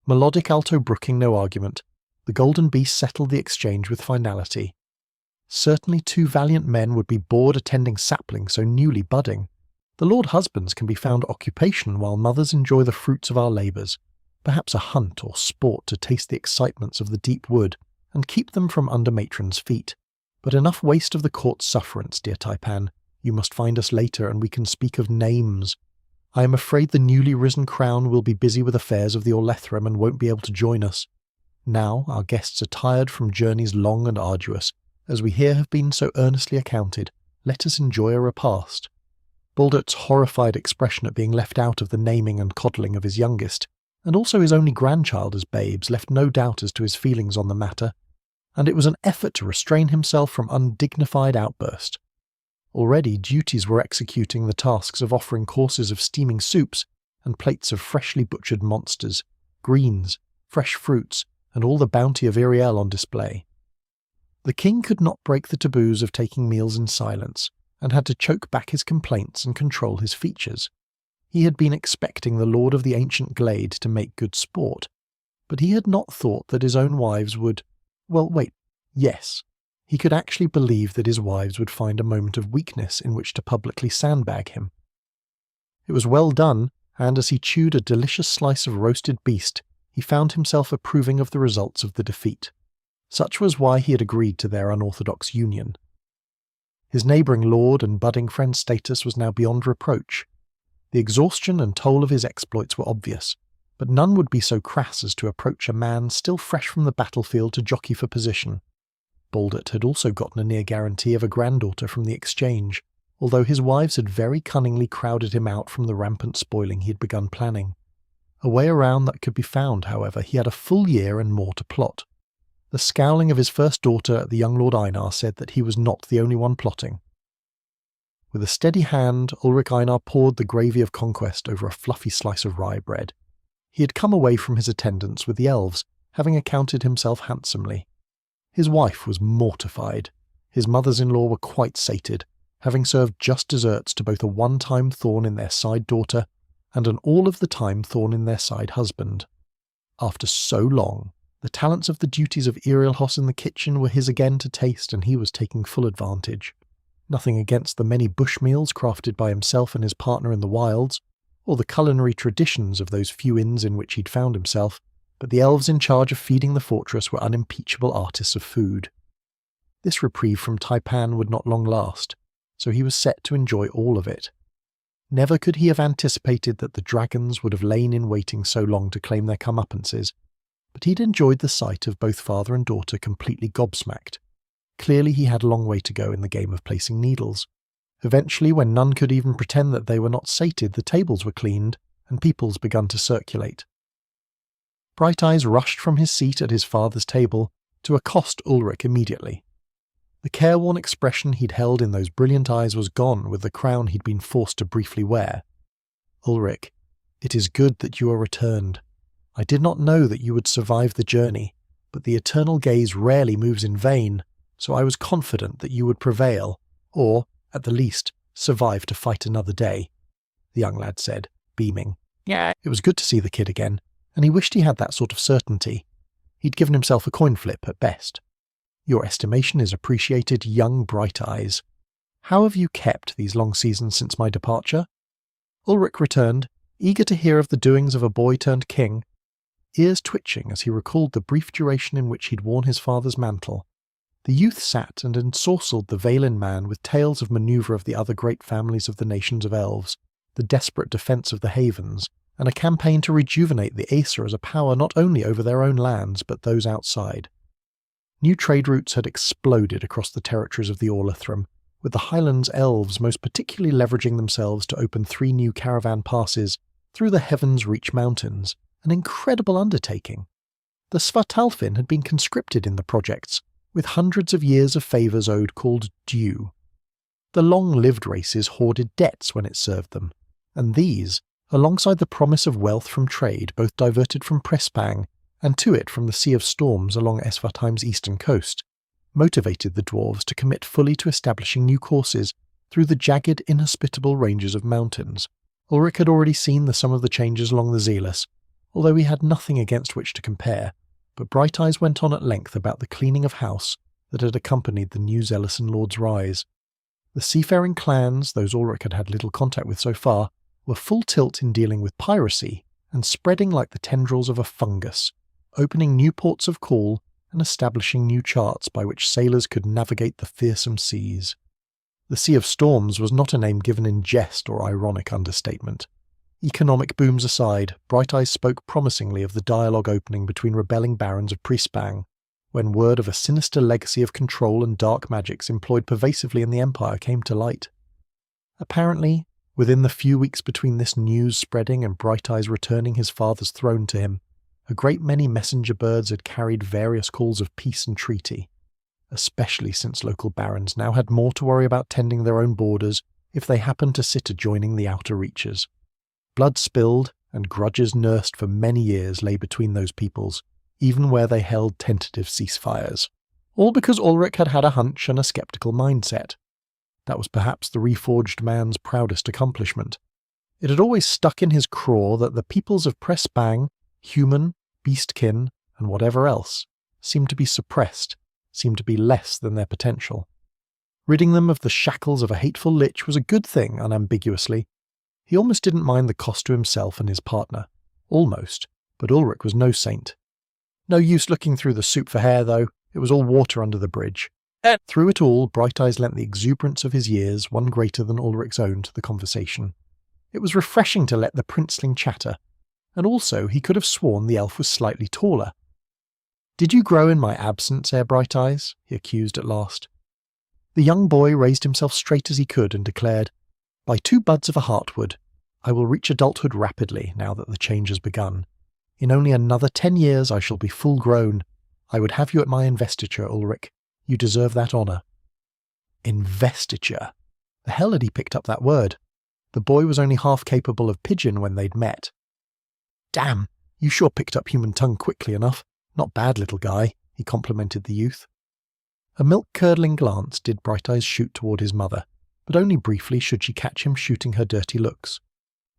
Speaker 1: Melodic alto brooking no argument, the Golden Beast settled the exchange with finality. Certainly 2 valiant men would be bored attending saplings so newly budding. The Lord Husbands can be found occupation while mothers enjoy the fruits of our labours, perhaps a hunt or sport to taste the excitements of the deep wood, and keep them from under matron's feet. But enough waste of the court's sufferance, dear Taipan. You must find us later, and we can speak of names. I am afraid the newly risen crown will be busy with affairs of the Olethram and won't be able to join us. Now our guests are tired from journeys long and arduous, as we here have been so earnestly accounted. Let us enjoy a repast." Baldert's horrified expression at being left out of the naming and coddling of his youngest, and also his only grandchild as babes, left no doubt as to his feelings on the matter, and it was an effort to restrain himself from undignified outburst. Already duties were executing the tasks of offering courses of steaming soups and plates of freshly butchered monsters, greens, fresh fruits, and all the bounty of Iriel on display. The king could not break the taboos of taking meals in silence, and had to choke back his complaints and control his features. He had been expecting the Lord of the Ancient Glade to make good sport, but he had not thought that his own wives would— well, wait, yes. He could actually believe that his wives would find a moment of weakness in which to publicly sandbag him. It was well done, and as he chewed a delicious slice of roasted beast, he found himself approving of the results of the defeat. Such was why he had agreed to their unorthodox union. His neighbouring lord and budding friend's status was now beyond reproach. The exhaustion and toll of his exploits were obvious, but none would be so crass as to approach a man still fresh from the battlefield to jockey for position. Baldert had also gotten a near guarantee of a granddaughter from the exchange, although his wives had very cunningly crowded him out from the rampant spoiling he had begun planning. A way around that could be found, however. He had a full year and more to plot. The scowling of his first daughter at the young Lord Einar said that he was not the only one plotting. With a steady hand, Ulrich Einar poured the gravy of conquest over a fluffy slice of rye bread. He had come away from his attendance with the elves, having accounted himself handsomely. His wife was mortified. His mothers-in-law were quite sated, having served just desserts to both a one-time thorn in their side daughter and an all-of-the-time thorn in their side husband. After so long, the talents of the duties of Irielhos in the kitchen were his again to taste, and he was taking full advantage. Nothing against the many bush meals crafted by himself and his partner in the wilds, or the culinary traditions of those few inns in which he'd found himself, but the elves in charge of feeding the fortress were unimpeachable artists of food. This reprieve from Taipan would not long last, so he was set to enjoy all of it. Never could he have anticipated that the dragons would have lain in waiting so long to claim their comeuppances, but he'd enjoyed the sight of both father and daughter completely gobsmacked. Clearly he had a long way to go in the game of placing needles. Eventually, when none could even pretend that they were not sated, the tables were cleaned, and peoples begun to circulate. Bright Eyes rushed from his seat at his father's table to accost Ulrich immediately. The careworn expression he'd held in those brilliant eyes was gone with the crown he'd been forced to briefly wear. "Ulrich, it is good that you are returned. I did not know that you would survive the journey, but the eternal gaze rarely moves in vain, so I was confident that you would prevail, or, at the least, survive to fight another day," the young lad said, beaming. Yeah, it was good to see the kid again, and he wished he had that sort of certainty. He'd given himself a coin flip at best. "Your estimation is appreciated, young Bright Eyes. How have you kept these long seasons since my departure?" Ulrich returned, eager to hear of the doings of a boy turned king, ears twitching as he recalled the brief duration in which he'd worn his father's mantle. The youth sat and ensorcelled the Valen man with tales of manoeuvre of the other great families of the nations of elves, the desperate defence of the havens, and a campaign to rejuvenate the Aesir as a power not only over their own lands but those outside. New trade routes had exploded across the territories of the Orlithrum, with the Highlands elves most particularly leveraging themselves to open 3 new caravan passes through the Heaven's Reach Mountains, an incredible undertaking. The Svartalfin had been conscripted in the projects, with hundreds of years of favours owed called due. The long-lived races hoarded debts when it served them, and these, alongside the promise of wealth from trade both diverted from Prespang and to it from the Sea of Storms along Esvartheim's eastern coast, motivated the dwarves to commit fully to establishing new courses through the jagged, inhospitable ranges of mountains. Ulrich had already seen some of the changes along the Zealous, although he had nothing against which to compare, but Bright Eyes went on at length about the cleaning of house that had accompanied the new Zealous Lord's rise. The seafaring clans, those Ulrich had had little contact with so far, were full tilt in dealing with piracy and spreading like the tendrils of a fungus, opening new ports of call and establishing new charts by which sailors could navigate the fearsome seas. The Sea of Storms was not a name given in jest or ironic understatement. Economic booms aside, Bright Eyes spoke promisingly of the dialogue opening between rebelling barons of Prespang, when word of a sinister legacy of control and dark magics employed pervasively in the Empire came to light. Apparently, within the few weeks between this news spreading and Bright Eyes returning his father's throne to him, a great many messenger birds had carried various calls of peace and treaty, especially since local barons now had more to worry about tending their own borders if they happened to sit adjoining the outer reaches. Blood spilled and grudges nursed for many years lay between those peoples, even where they held tentative ceasefires. All because Ulrich had had a hunch and a sceptical mindset. That was perhaps the Reforged man's proudest accomplishment. It had always stuck in his craw that the peoples of Prespang, human, beastkin, and whatever else, seemed to be suppressed, seemed to be less than their potential. Ridding them of the shackles of a hateful lich was a good thing, unambiguously. He almost didn't mind the cost to himself and his partner. Almost, but Ulrich was no saint. No use looking through the soup for hair, though. It was all water under the bridge. Through it all, Bright Eyes lent the exuberance of his years, one greater than Ulrich's own, to the conversation. It was refreshing to let the princeling chatter, and also he could have sworn the elf was slightly taller. "Did you grow in my absence, Ere Bright Eyes?" he accused at last. The young boy raised himself straight as he could and declared, "By 2 buds of a heartwood, I will reach adulthood rapidly now that the change has begun. In only another 10 years I shall be full grown. I would have you at my investiture, Ulrich. You deserve that honour." Investiture. The hell had he picked up that word? The boy was only half capable of pidgin when they'd met. Damn, You sure picked up human tongue quickly enough. Not bad, little guy, he complimented the youth. A milk-curdling glance did Bright Eyes shoot toward his mother, but only briefly should she catch him shooting her dirty looks.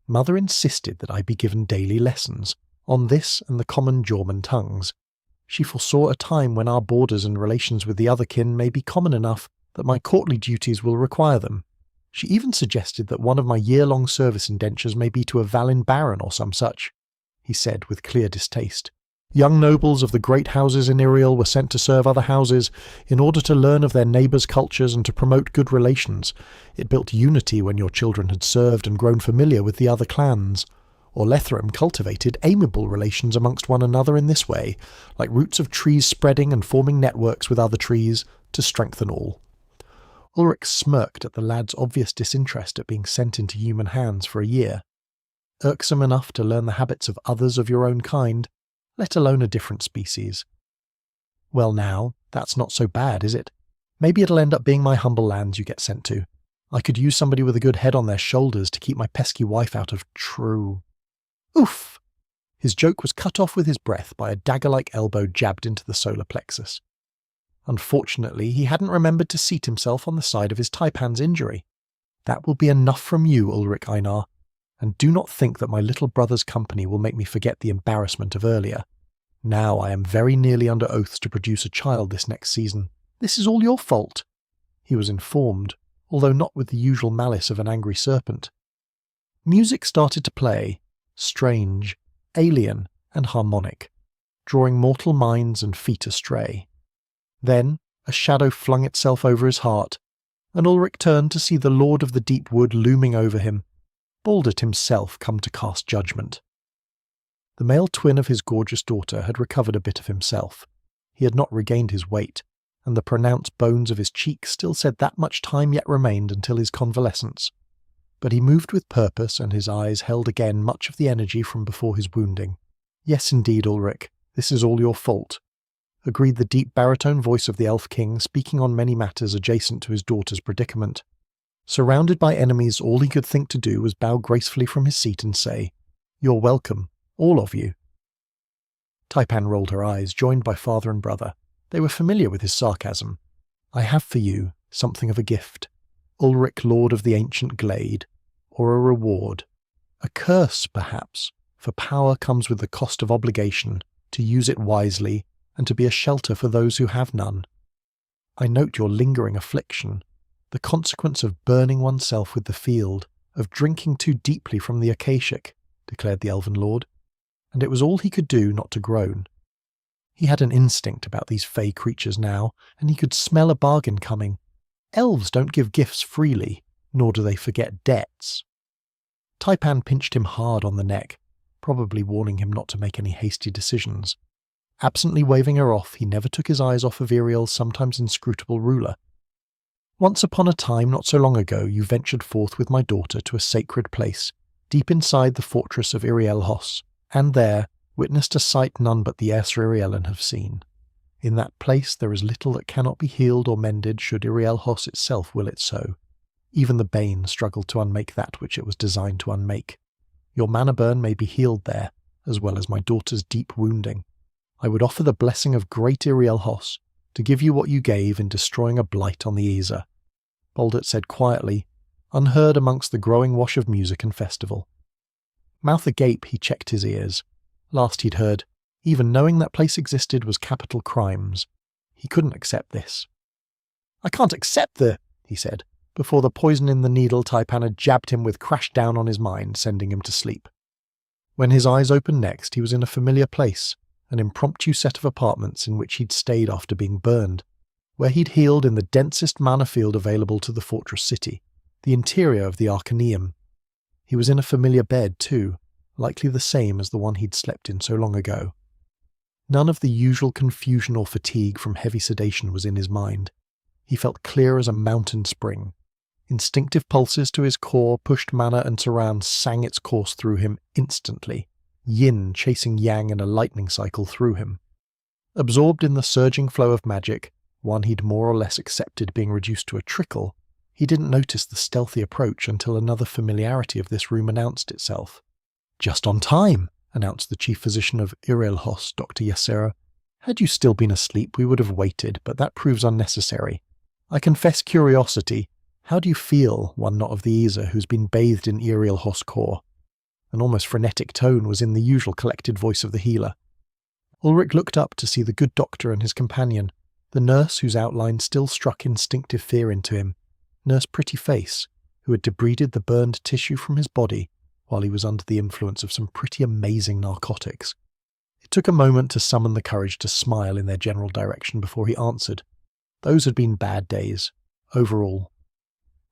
Speaker 1: Mother insisted that I be given daily lessons, on this and the common German tongues. She foresaw a time when our borders and relations with the other kin may be common enough that my courtly duties will require them. She even suggested that one of my year-long service indentures may be to a Valin baron or some such, he said with clear distaste. Young nobles of the great houses in Iriel were sent to serve other houses in order to learn of their neighbours' cultures and to promote good relations. It built unity when your children had served and grown familiar with the other clans. Orlethrum cultivated amiable relations amongst one another in this way, like roots of trees spreading and forming networks with other trees to strengthen all. Ulrich smirked at the lad's obvious disinterest at being sent into human hands for a year. Irksome enough to learn the habits of others of your own kind, let alone a different species. Well now, that's not so bad, is it? Maybe it'll end up being my humble lands you get sent to. I could use somebody with a good head on their shoulders to keep my pesky wife out of true. Oof! His joke was cut off with his breath by a dagger-like elbow jabbed into the solar plexus. Unfortunately, he hadn't remembered to seat himself on the side of his taipan's injury. That will be enough from you, Ulrich Einar, and do not think that my little brother's company will make me forget the embarrassment of earlier. Now I am very nearly under oaths to produce a child this next season. This is all your fault. He was informed, although not with the usual malice of an angry serpent. Music started to play, strange, alien, and harmonic, drawing mortal minds and feet astray. Then a shadow flung itself over his heart, and Ulrich turned to see the Lord of the Deep Wood looming over him, Baldert himself come to cast judgment. The male twin of his gorgeous daughter had recovered a bit of himself. He had not regained his weight, and the pronounced bones of his cheeks still said that much time yet remained until his convalescence. But he moved with purpose, and his eyes held again much of the energy from before his wounding. Yes, indeed, Ulrich, this is all your fault, agreed the deep baritone voice of the Elf King, speaking on many matters adjacent to his daughter's predicament. Surrounded by enemies, all he could think to do was bow gracefully from his seat and say, "You're welcome, all of you." Taipan rolled her eyes, joined by father and brother. They were familiar with his sarcasm. "I have for you something of a gift, Ulrich, Lord of the Ancient Glade, or a reward. A curse, perhaps, for power comes with the cost of obligation, to use it wisely, and to be a shelter for those who have none. I note your lingering affliction, the consequence of burning oneself with the field, of drinking too deeply from the Akashic," declared the Elven Lord, and it was all he could do not to groan. He had an instinct about these fey creatures now, and he could smell a bargain coming. Elves don't give gifts freely, nor do they forget debts. Taipan pinched him hard on the neck, probably warning him not to make any hasty decisions. Absently waving her off, he never took his eyes off of Iriel's sometimes inscrutable ruler. "Once upon a time not so long ago you ventured forth with my daughter to a sacred place, deep inside the fortress of Iriel-Hos, and there witnessed a sight none but the Aesir Irielen have seen. In that place there is little that cannot be healed or mended should Iriel-Hos itself will it so. Even the Bane struggled to unmake that which it was designed to unmake. Your mana burn may be healed there, as well as my daughter's deep wounding. I would offer the blessing of great Iriel-Hos to give you what you gave in destroying a blight on the Aesir," Baldert said quietly, unheard amongst the growing wash of music and festival. Mouth agape, he checked his ears. Last he'd heard, even knowing that place existed was capital crimes. He couldn't accept this. "I can't accept he said, before the poison in the needle Taipan had jabbed him with crashed down on his mind, sending him to sleep. When his eyes opened next, he was in a familiar place, an impromptu set of apartments in which he'd stayed after being burned, where he'd healed in the densest mana field available to the fortress city, the interior of the Arcaneum. He was in a familiar bed, too, likely the same as the one he'd slept in so long ago. None of the usual confusion or fatigue from heavy sedation was in his mind. He felt clear as a mountain spring. Instinctive pulses to his core pushed mana and surround sang its course through him instantly, yin chasing yang in a lightning cycle through him. Absorbed in the surging flow of magic, one he'd more or less accepted being reduced to a trickle, he didn't notice the stealthy approach until another familiarity of this room announced itself. "Just on time," announced the chief physician of Ireilhos, Dr. Yesera. "Had you still been asleep, we would have waited, but that proves unnecessary. I confess curiosity. How do you feel, one not of the Isa, who's been bathed in Ireilhos core?" An almost frenetic tone was in the usual collected voice of the healer. Ulrich looked up to see the good doctor and his companion, the nurse whose outline still struck instinctive fear into him, Nurse Pretty Face, who had debrided the burned tissue from his body while he was under the influence of some pretty amazing narcotics. It took a moment to summon the courage to smile in their general direction before he answered. Those had been bad days, overall.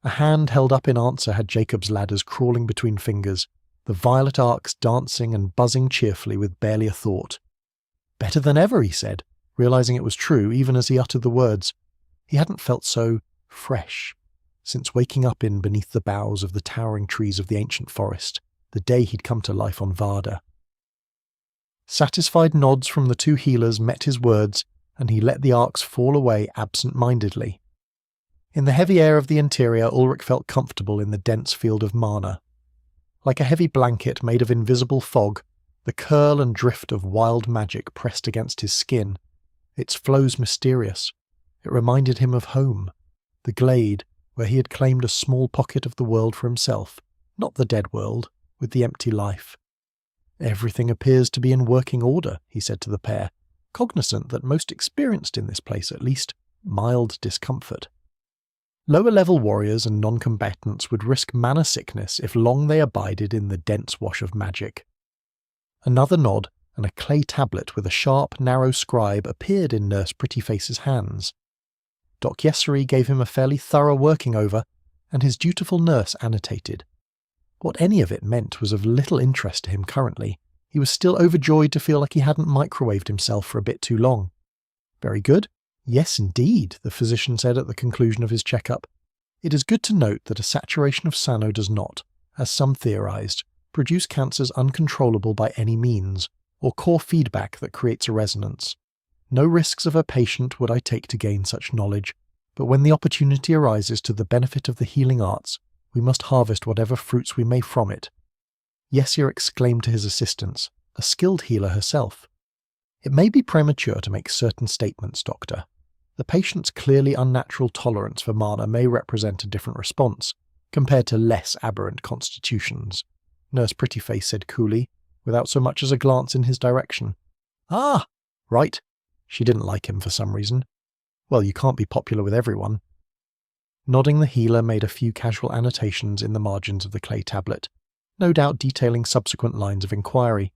Speaker 1: A hand held up in answer had Jacob's ladders crawling between fingers, the violet arcs dancing and buzzing cheerfully with barely a thought. "Better than ever," he said, realizing it was true even as he uttered the words. He hadn't felt so fresh since waking up in beneath the boughs of the towering trees of the ancient forest, the day he'd come to life on Varda. Satisfied nods from the two healers met his words, and he let the arcs fall away absent-mindedly. In the heavy air of the interior, Ulrich felt comfortable in the dense field of mana. Like a heavy blanket made of invisible fog, the curl and drift of wild magic pressed against his skin. Its flows mysterious. It reminded him of home, the glade where he had claimed a small pocket of the world for himself, not the dead world, with the empty life. "Everything appears to be in working order," he said to the pair, cognizant that most experienced in this place at least mild discomfort. Lower-level warriors and non-combatants would risk mana sickness if long they abided in the dense wash of magic. Another nod, and a clay tablet with a sharp, narrow scribe appeared in Nurse Prettyface's hands. Doc Yessery gave him a fairly thorough working over, and his dutiful nurse annotated. What any of it meant was of little interest to him currently. He was still overjoyed to feel like he hadn't microwaved himself for a bit too long. "Very good. Yes, indeed," the physician said at the conclusion of his checkup. "It is good to note that a saturation of Sano does not, as some theorized, produce cancers uncontrollable by any means, or core feedback that creates a resonance. No risks of a patient would I take to gain such knowledge, but when the opportunity arises to the benefit of the healing arts, we must harvest whatever fruits we may from it." Yesir exclaimed to his assistants, a skilled healer herself. "It may be premature to make certain statements, Doctor. The patient's clearly unnatural tolerance for mana may represent a different response, compared to less aberrant constitutions," Nurse Prettyface said coolly, without so much as a glance in his direction. "Ah, right." She didn't like him for some reason. Well, you can't be popular with everyone. Nodding, the healer made a few casual annotations in the margins of the clay tablet, no doubt detailing subsequent lines of inquiry.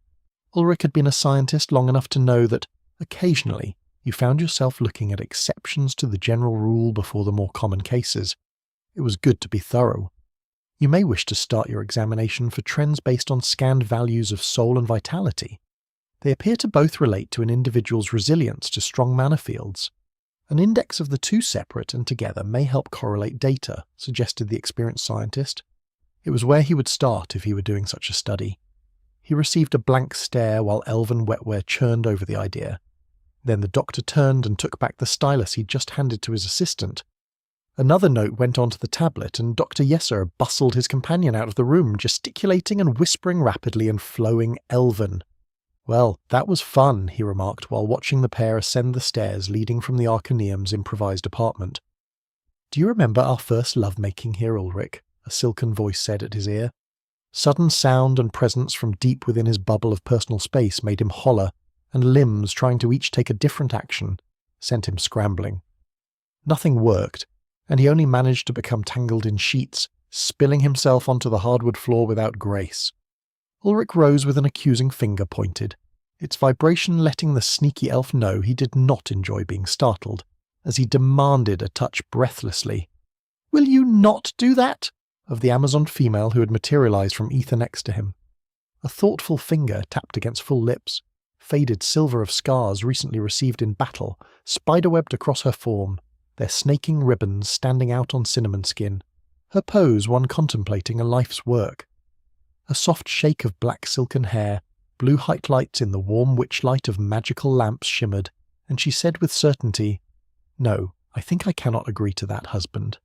Speaker 1: Ulrich had been a scientist long enough to know that, occasionally, you found yourself looking at exceptions to the general rule before the more common cases. It was good to be thorough. You may wish to start your examination for trends based on scanned values of soul and vitality. They appear to both relate to an individual's resilience to strong mana fields. An index of the two separate and together may help correlate data, suggested the experienced scientist. It was where he would start if he were doing such a study. He received a blank stare while Elven Wetware churned over the idea. Then the doctor turned and took back the stylus he'd just handed to his assistant. Another note went onto the tablet, and Dr. Yesser bustled his companion out of the room, gesticulating and whispering rapidly in flowing Elven. "Well, that was fun," he remarked while watching the pair ascend the stairs leading from the Arcaneum's improvised apartment. "Do you remember our first lovemaking here, Ulrich?" a silken voice said at his ear. Sudden sound and presence from deep within his bubble of personal space made him holler, and limbs trying to each take a different action sent him scrambling. Nothing worked, and he only managed to become tangled in sheets, spilling himself onto the hardwood floor without grace. Ulrich rose with an accusing finger pointed, its vibration letting the sneaky elf know he did not enjoy being startled, as he demanded a touch breathlessly. "Will you not do that?" of the Amazon female who had materialized from ether next to him. A thoughtful finger tapped against full lips, faded silver of scars recently received in battle, spiderwebbed across her form, their snaking ribbons standing out on cinnamon skin, her pose one contemplating a life's work. A soft shake of black silken hair, blue height lights in the warm witchlight of magical lamps shimmered, and she said with certainty, "No, I think I cannot agree to that, husband.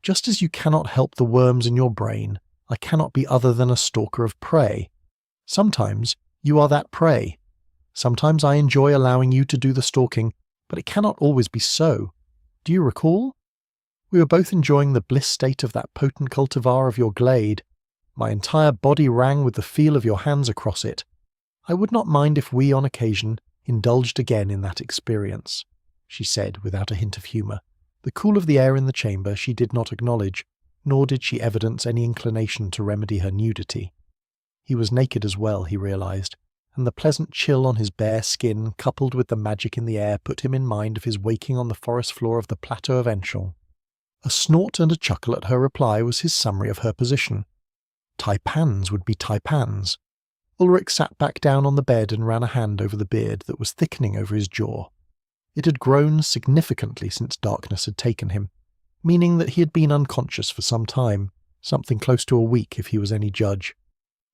Speaker 1: Just as you cannot help the worms in your brain, I cannot be other than a stalker of prey. Sometimes You are that prey. Sometimes I enjoy allowing you to do the stalking, but it cannot always be so. Do you recall? We were both enjoying the bliss state of that potent cultivar of your glade. My entire body rang with the feel of your hands across it. I would not mind if we, on occasion, indulged again in that experience, she said without a hint of humour. The cool of the air in the chamber she did not acknowledge, nor did she evidence any inclination to remedy her nudity. He was naked as well, he realised, and the pleasant chill on his bare skin, coupled with the magic in the air, put him in mind of his waking on the forest floor of the Plateau of Enchel. A snort and a chuckle at her reply was his summary of her position. Taipans would be taipans. Ulrich sat back down on the bed and ran a hand over the beard that was thickening over his jaw. It had grown significantly since darkness had taken him, meaning that he had been unconscious for some time, something close to a week if he was any judge.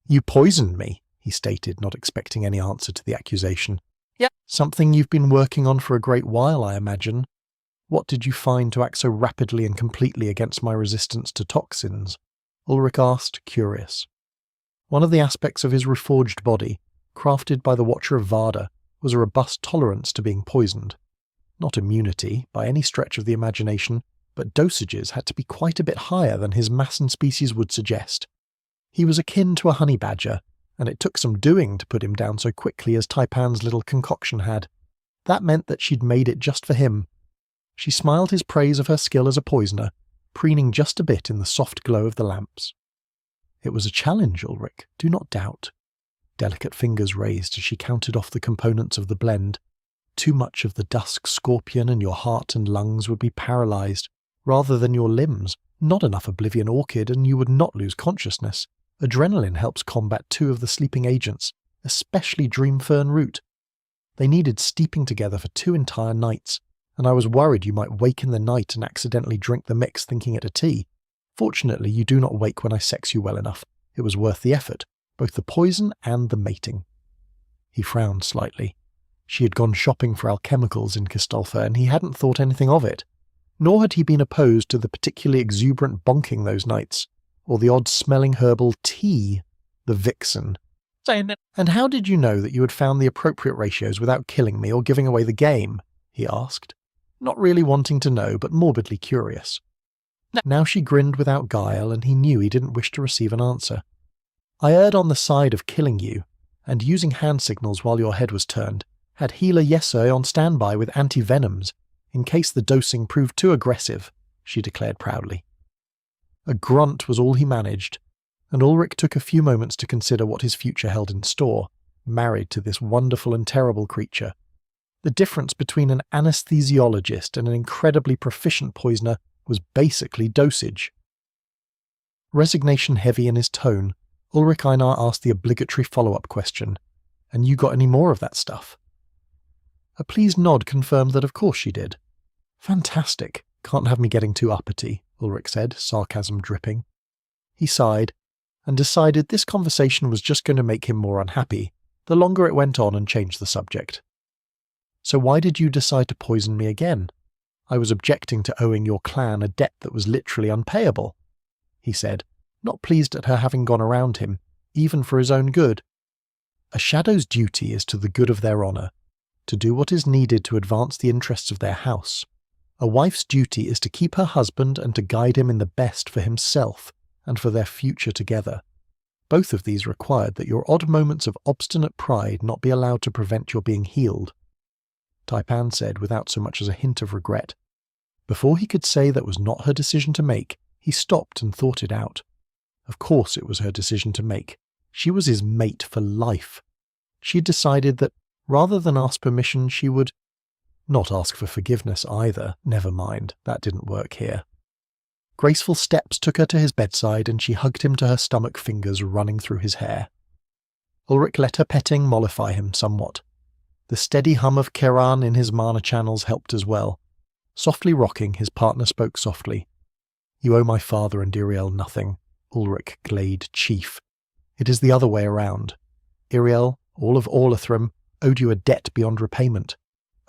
Speaker 1: "You poisoned me," he stated, not expecting any answer to the accusation.
Speaker 2: "Yep."
Speaker 1: "Something you've been working on for a great while, I imagine. What did you find to act so rapidly and completely against my resistance to toxins?" Ulrich asked, curious. One of the aspects of his reforged body, crafted by the Watcher of Varda, was a robust tolerance to being poisoned. Not immunity, by any stretch of the imagination, but dosages had to be quite a bit higher than his mass and species would suggest. He was akin to a honey badger, and it took some doing to put him down so quickly as Taipan's little concoction had. That meant that she'd made it just for him. She smiled his praise of her skill as a poisoner, preening just a bit in the soft glow of the lamps. "It was a challenge, Ulrich, do not doubt." Delicate fingers raised as she counted off the components of the blend. "Too much of the dusk scorpion and your heart and lungs would be paralysed, rather than your limbs. Not enough oblivion orchid and you would not lose consciousness. Adrenaline helps combat 2 of the sleeping agents, especially dreamfern root. They needed steeping together for 2 entire nights, and I was worried you might wake in the night and accidentally drink the mix thinking it a tea. Fortunately, you do not wake when I sex you well enough. It was worth the effort, both the poison and the mating." He frowned slightly. She had gone shopping for alchemicals in Kistolfa, and he hadn't thought anything of it. Nor had he been opposed to the particularly exuberant bonking those nights, or the odd-smelling herbal tea, the vixen. "And how did you know that you had found the appropriate ratios without killing me or giving away the game?" he asked, not really wanting to know, but morbidly curious. Now she grinned without guile, and he knew he didn't wish to receive an answer. "I erred on the side of killing you, and using hand signals while your head was turned, had healer Yesoi on standby with anti-venoms, in case the dosing proved too aggressive," she declared proudly. A grunt was all he managed, and Ulrich took a few moments to consider what his future held in store, married to this wonderful and terrible creature. The difference between an anesthesiologist and an incredibly proficient poisoner was basically dosage. Resignation heavy in his tone, Ulrich Einar asked the obligatory follow-up question, "And you got any more of that stuff?" A pleased nod confirmed that of course she did. "Fantastic. Can't have me getting too uppity," Ulrich said, sarcasm dripping. He sighed, and decided this conversation was just going to make him more unhappy, the longer it went on, and changed the subject. "So why did you decide to poison me again? I was objecting to owing your clan a debt that was literally unpayable," he said, not pleased at her having gone around him, even for his own good. "A shadow's duty is to the good of their honour, to do what is needed to advance the interests of their house. A wife's duty is to keep her husband and to guide him in the best for himself and for their future together. Both of these required that your odd moments of obstinate pride not be allowed to prevent your being healed," Taipan said without so much as a hint of regret. Before he could say that was not her decision to make, he stopped and thought it out. Of course it was her decision to make. She was his mate for life. She had decided that, rather than ask permission, she would not ask for forgiveness either. Never mind, that didn't work here. Graceful steps took her to his bedside, and she hugged him to her stomach, fingers running through his hair. Ulrich let her petting mollify him somewhat. The steady hum of Keran in his mana channels helped as well. Softly rocking, his partner spoke softly. "You owe my father and Iriel nothing," Ulrich Glade Chief. "It is the other way around. Iriel, all of Orlithrim, owed you a debt beyond repayment.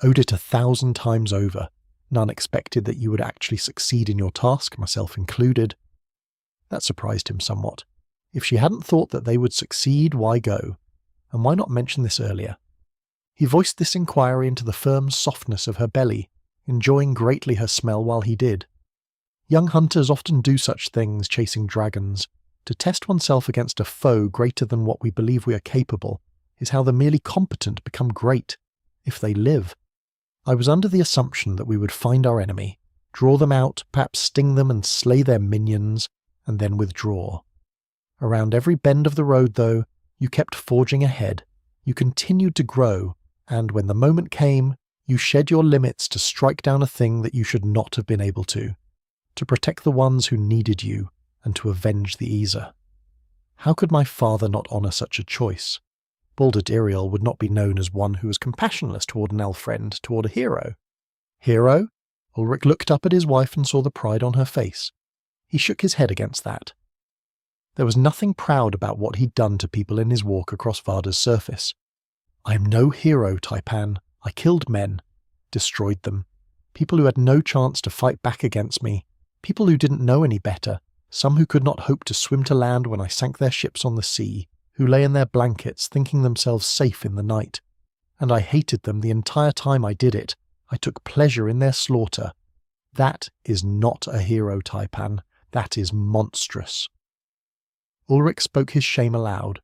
Speaker 1: Owed it 1,000 times over. None expected that you would actually succeed in your task, myself included." That surprised him somewhat. If she hadn't thought that they would succeed, why go? and why not mention this earlier? He voiced this inquiry into the firm softness of her belly, enjoying greatly her smell while he did. Young hunters often do such things chasing dragons. To test oneself against a foe greater than what we believe we are capable is how the merely competent become great, if they live. I was under the assumption that we would find our enemy, draw them out, perhaps sting them and slay their minions, and then withdraw. Around every bend of the road, though, you kept forging ahead. You continued to grow, and when the moment came, you shed your limits to strike down a thing that you should not have been able to protect the ones who needed you, and to avenge the Isa. How could my father not honour such a choice? Baldurt Iriel would not be known as one who was compassionless toward an elf friend, toward a hero. Hero? Ulrich looked up at his wife and saw the pride on her face. He shook his head against that. There was nothing proud about what he'd done to people in his walk across Varda's surface. I am no hero, Taipan. I killed men, destroyed them. People who had no chance to fight back against me. People who didn't know any better. Some who could not hope to swim to land when I sank their ships on the sea, who lay in their blankets thinking themselves safe in the night. And I hated them the entire time I did it. I took pleasure in their slaughter. That is not a hero, Taipan. That is monstrous. Ulrich spoke his shame aloud.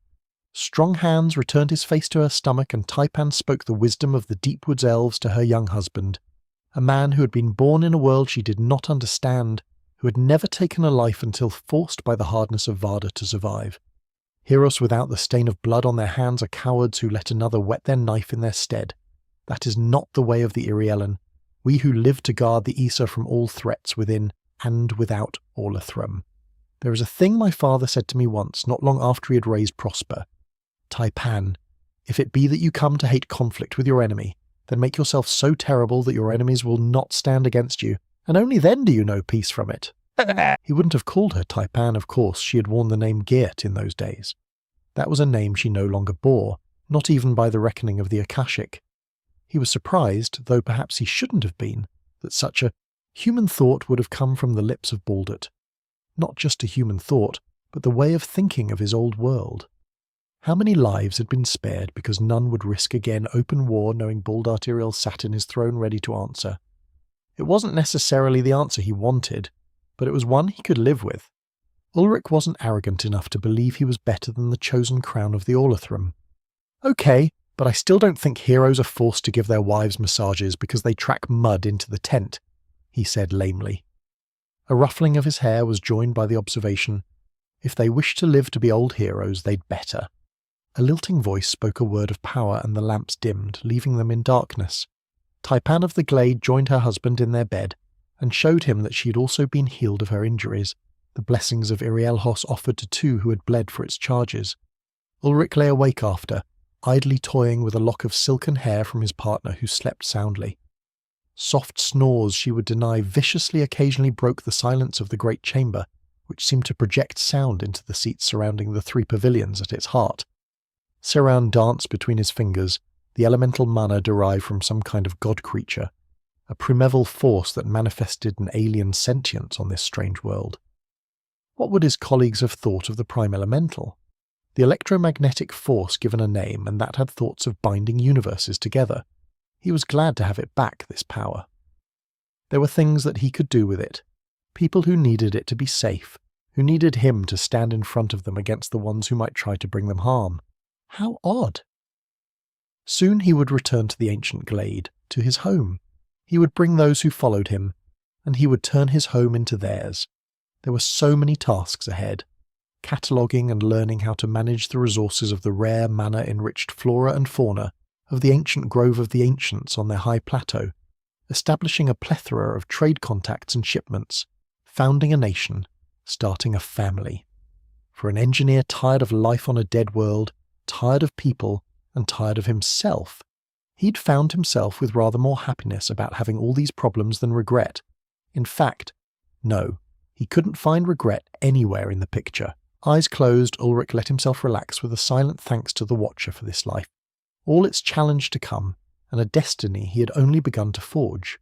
Speaker 1: Strong hands returned his face to her stomach, and Taipan spoke the wisdom of the Deepwoods elves to her young husband, a man who had been born in a world she did not understand, who had never taken a life until forced by the hardness of Varda to survive. Heroes without the stain of blood on their hands are cowards who let another wet their knife in their stead. That is not the way of the Irielen, we who live to guard the Isa from all threats within and without Orlathrum. There is a thing my father said to me once, not long after he had raised Prosper. Taipan, if it be that you come to hate conflict with your enemy, then make yourself so terrible that your enemies will not stand against you, and only then do you know peace from it. He wouldn't have called her Taipan, of course. She had worn the name Geert in those days. That was a name she no longer bore, not even by the reckoning of the Akashic. He was surprised, though perhaps he shouldn't have been, that such a human thought would have come from the lips of Baldurt. Not just a human thought, but the way of thinking of his old world. How many lives had been spared because none would risk again open war knowing Baldurt Iriel sat in his throne ready to answer? It wasn't necessarily the answer he wanted, but it was one he could live with. Ulrich wasn't arrogant enough to believe he was better than the chosen crown of the Orlathrum. Okay, but I still don't think heroes are forced to give their wives massages because they track mud into the tent, he said lamely. A ruffling of his hair was joined by the observation, if they wish to live to be old heroes, they'd better. A lilting voice spoke a word of power and the lamps dimmed, leaving them in darkness. Taipan of the Glade joined her husband in their bed, and showed him that she had also been healed of her injuries, the blessings of Irielhos offered to two who had bled for its charges. Ulrich lay awake after, idly toying with a lock of silken hair from his partner who slept soundly. Soft snores she would deny viciously occasionally broke the silence of the great chamber, which seemed to project sound into the seats surrounding the three pavilions at its heart. Siran danced between his fingers, the elemental mana derived from some kind of god creature, a primeval force that manifested an alien sentience on this strange world. What would his colleagues have thought of the prime elemental? The electromagnetic force given a name, and that had thoughts of binding universes together. He was glad to have it back, this power. There were things that he could do with it. People who needed it to be safe, who needed him to stand in front of them against the ones who might try to bring them harm. How odd! Soon he would return to the ancient glade, to his home. He would bring those who followed him, and he would turn his home into theirs. There were so many tasks ahead. Cataloguing and learning how to manage the resources of the rare mana-enriched flora and fauna of the ancient grove of the ancients on their high plateau, establishing a plethora of trade contacts and shipments, founding a nation, starting a family. For an engineer tired of life on a dead world, tired of people, and tired of himself, he'd found himself with rather more happiness about having all these problems than regret. In fact, no, he couldn't find regret anywhere in the picture. Eyes closed, Ulrich let himself relax with a silent thanks to the Watcher for this life, all its challenge to come, and a destiny he had only begun to forge.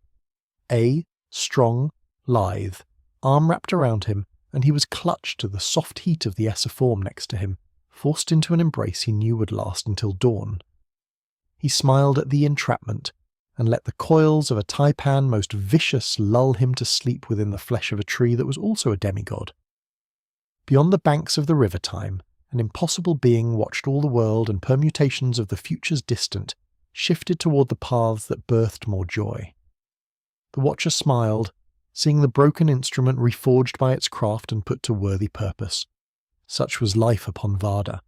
Speaker 1: Strong, lithe, arm wrapped around him, and he was clutched to the soft heat of the Essa form next to him, forced into an embrace he knew would last until dawn. He smiled at the entrapment, and let the coils of a taipan most vicious lull him to sleep within the flesh of a tree that was also a demigod. Beyond the banks of the river time, an impossible being watched all the world and permutations of the futures distant, shifted toward the paths that birthed more joy. The watcher smiled, seeing the broken instrument reforged by its craft and put to worthy purpose. Such was life upon Varda.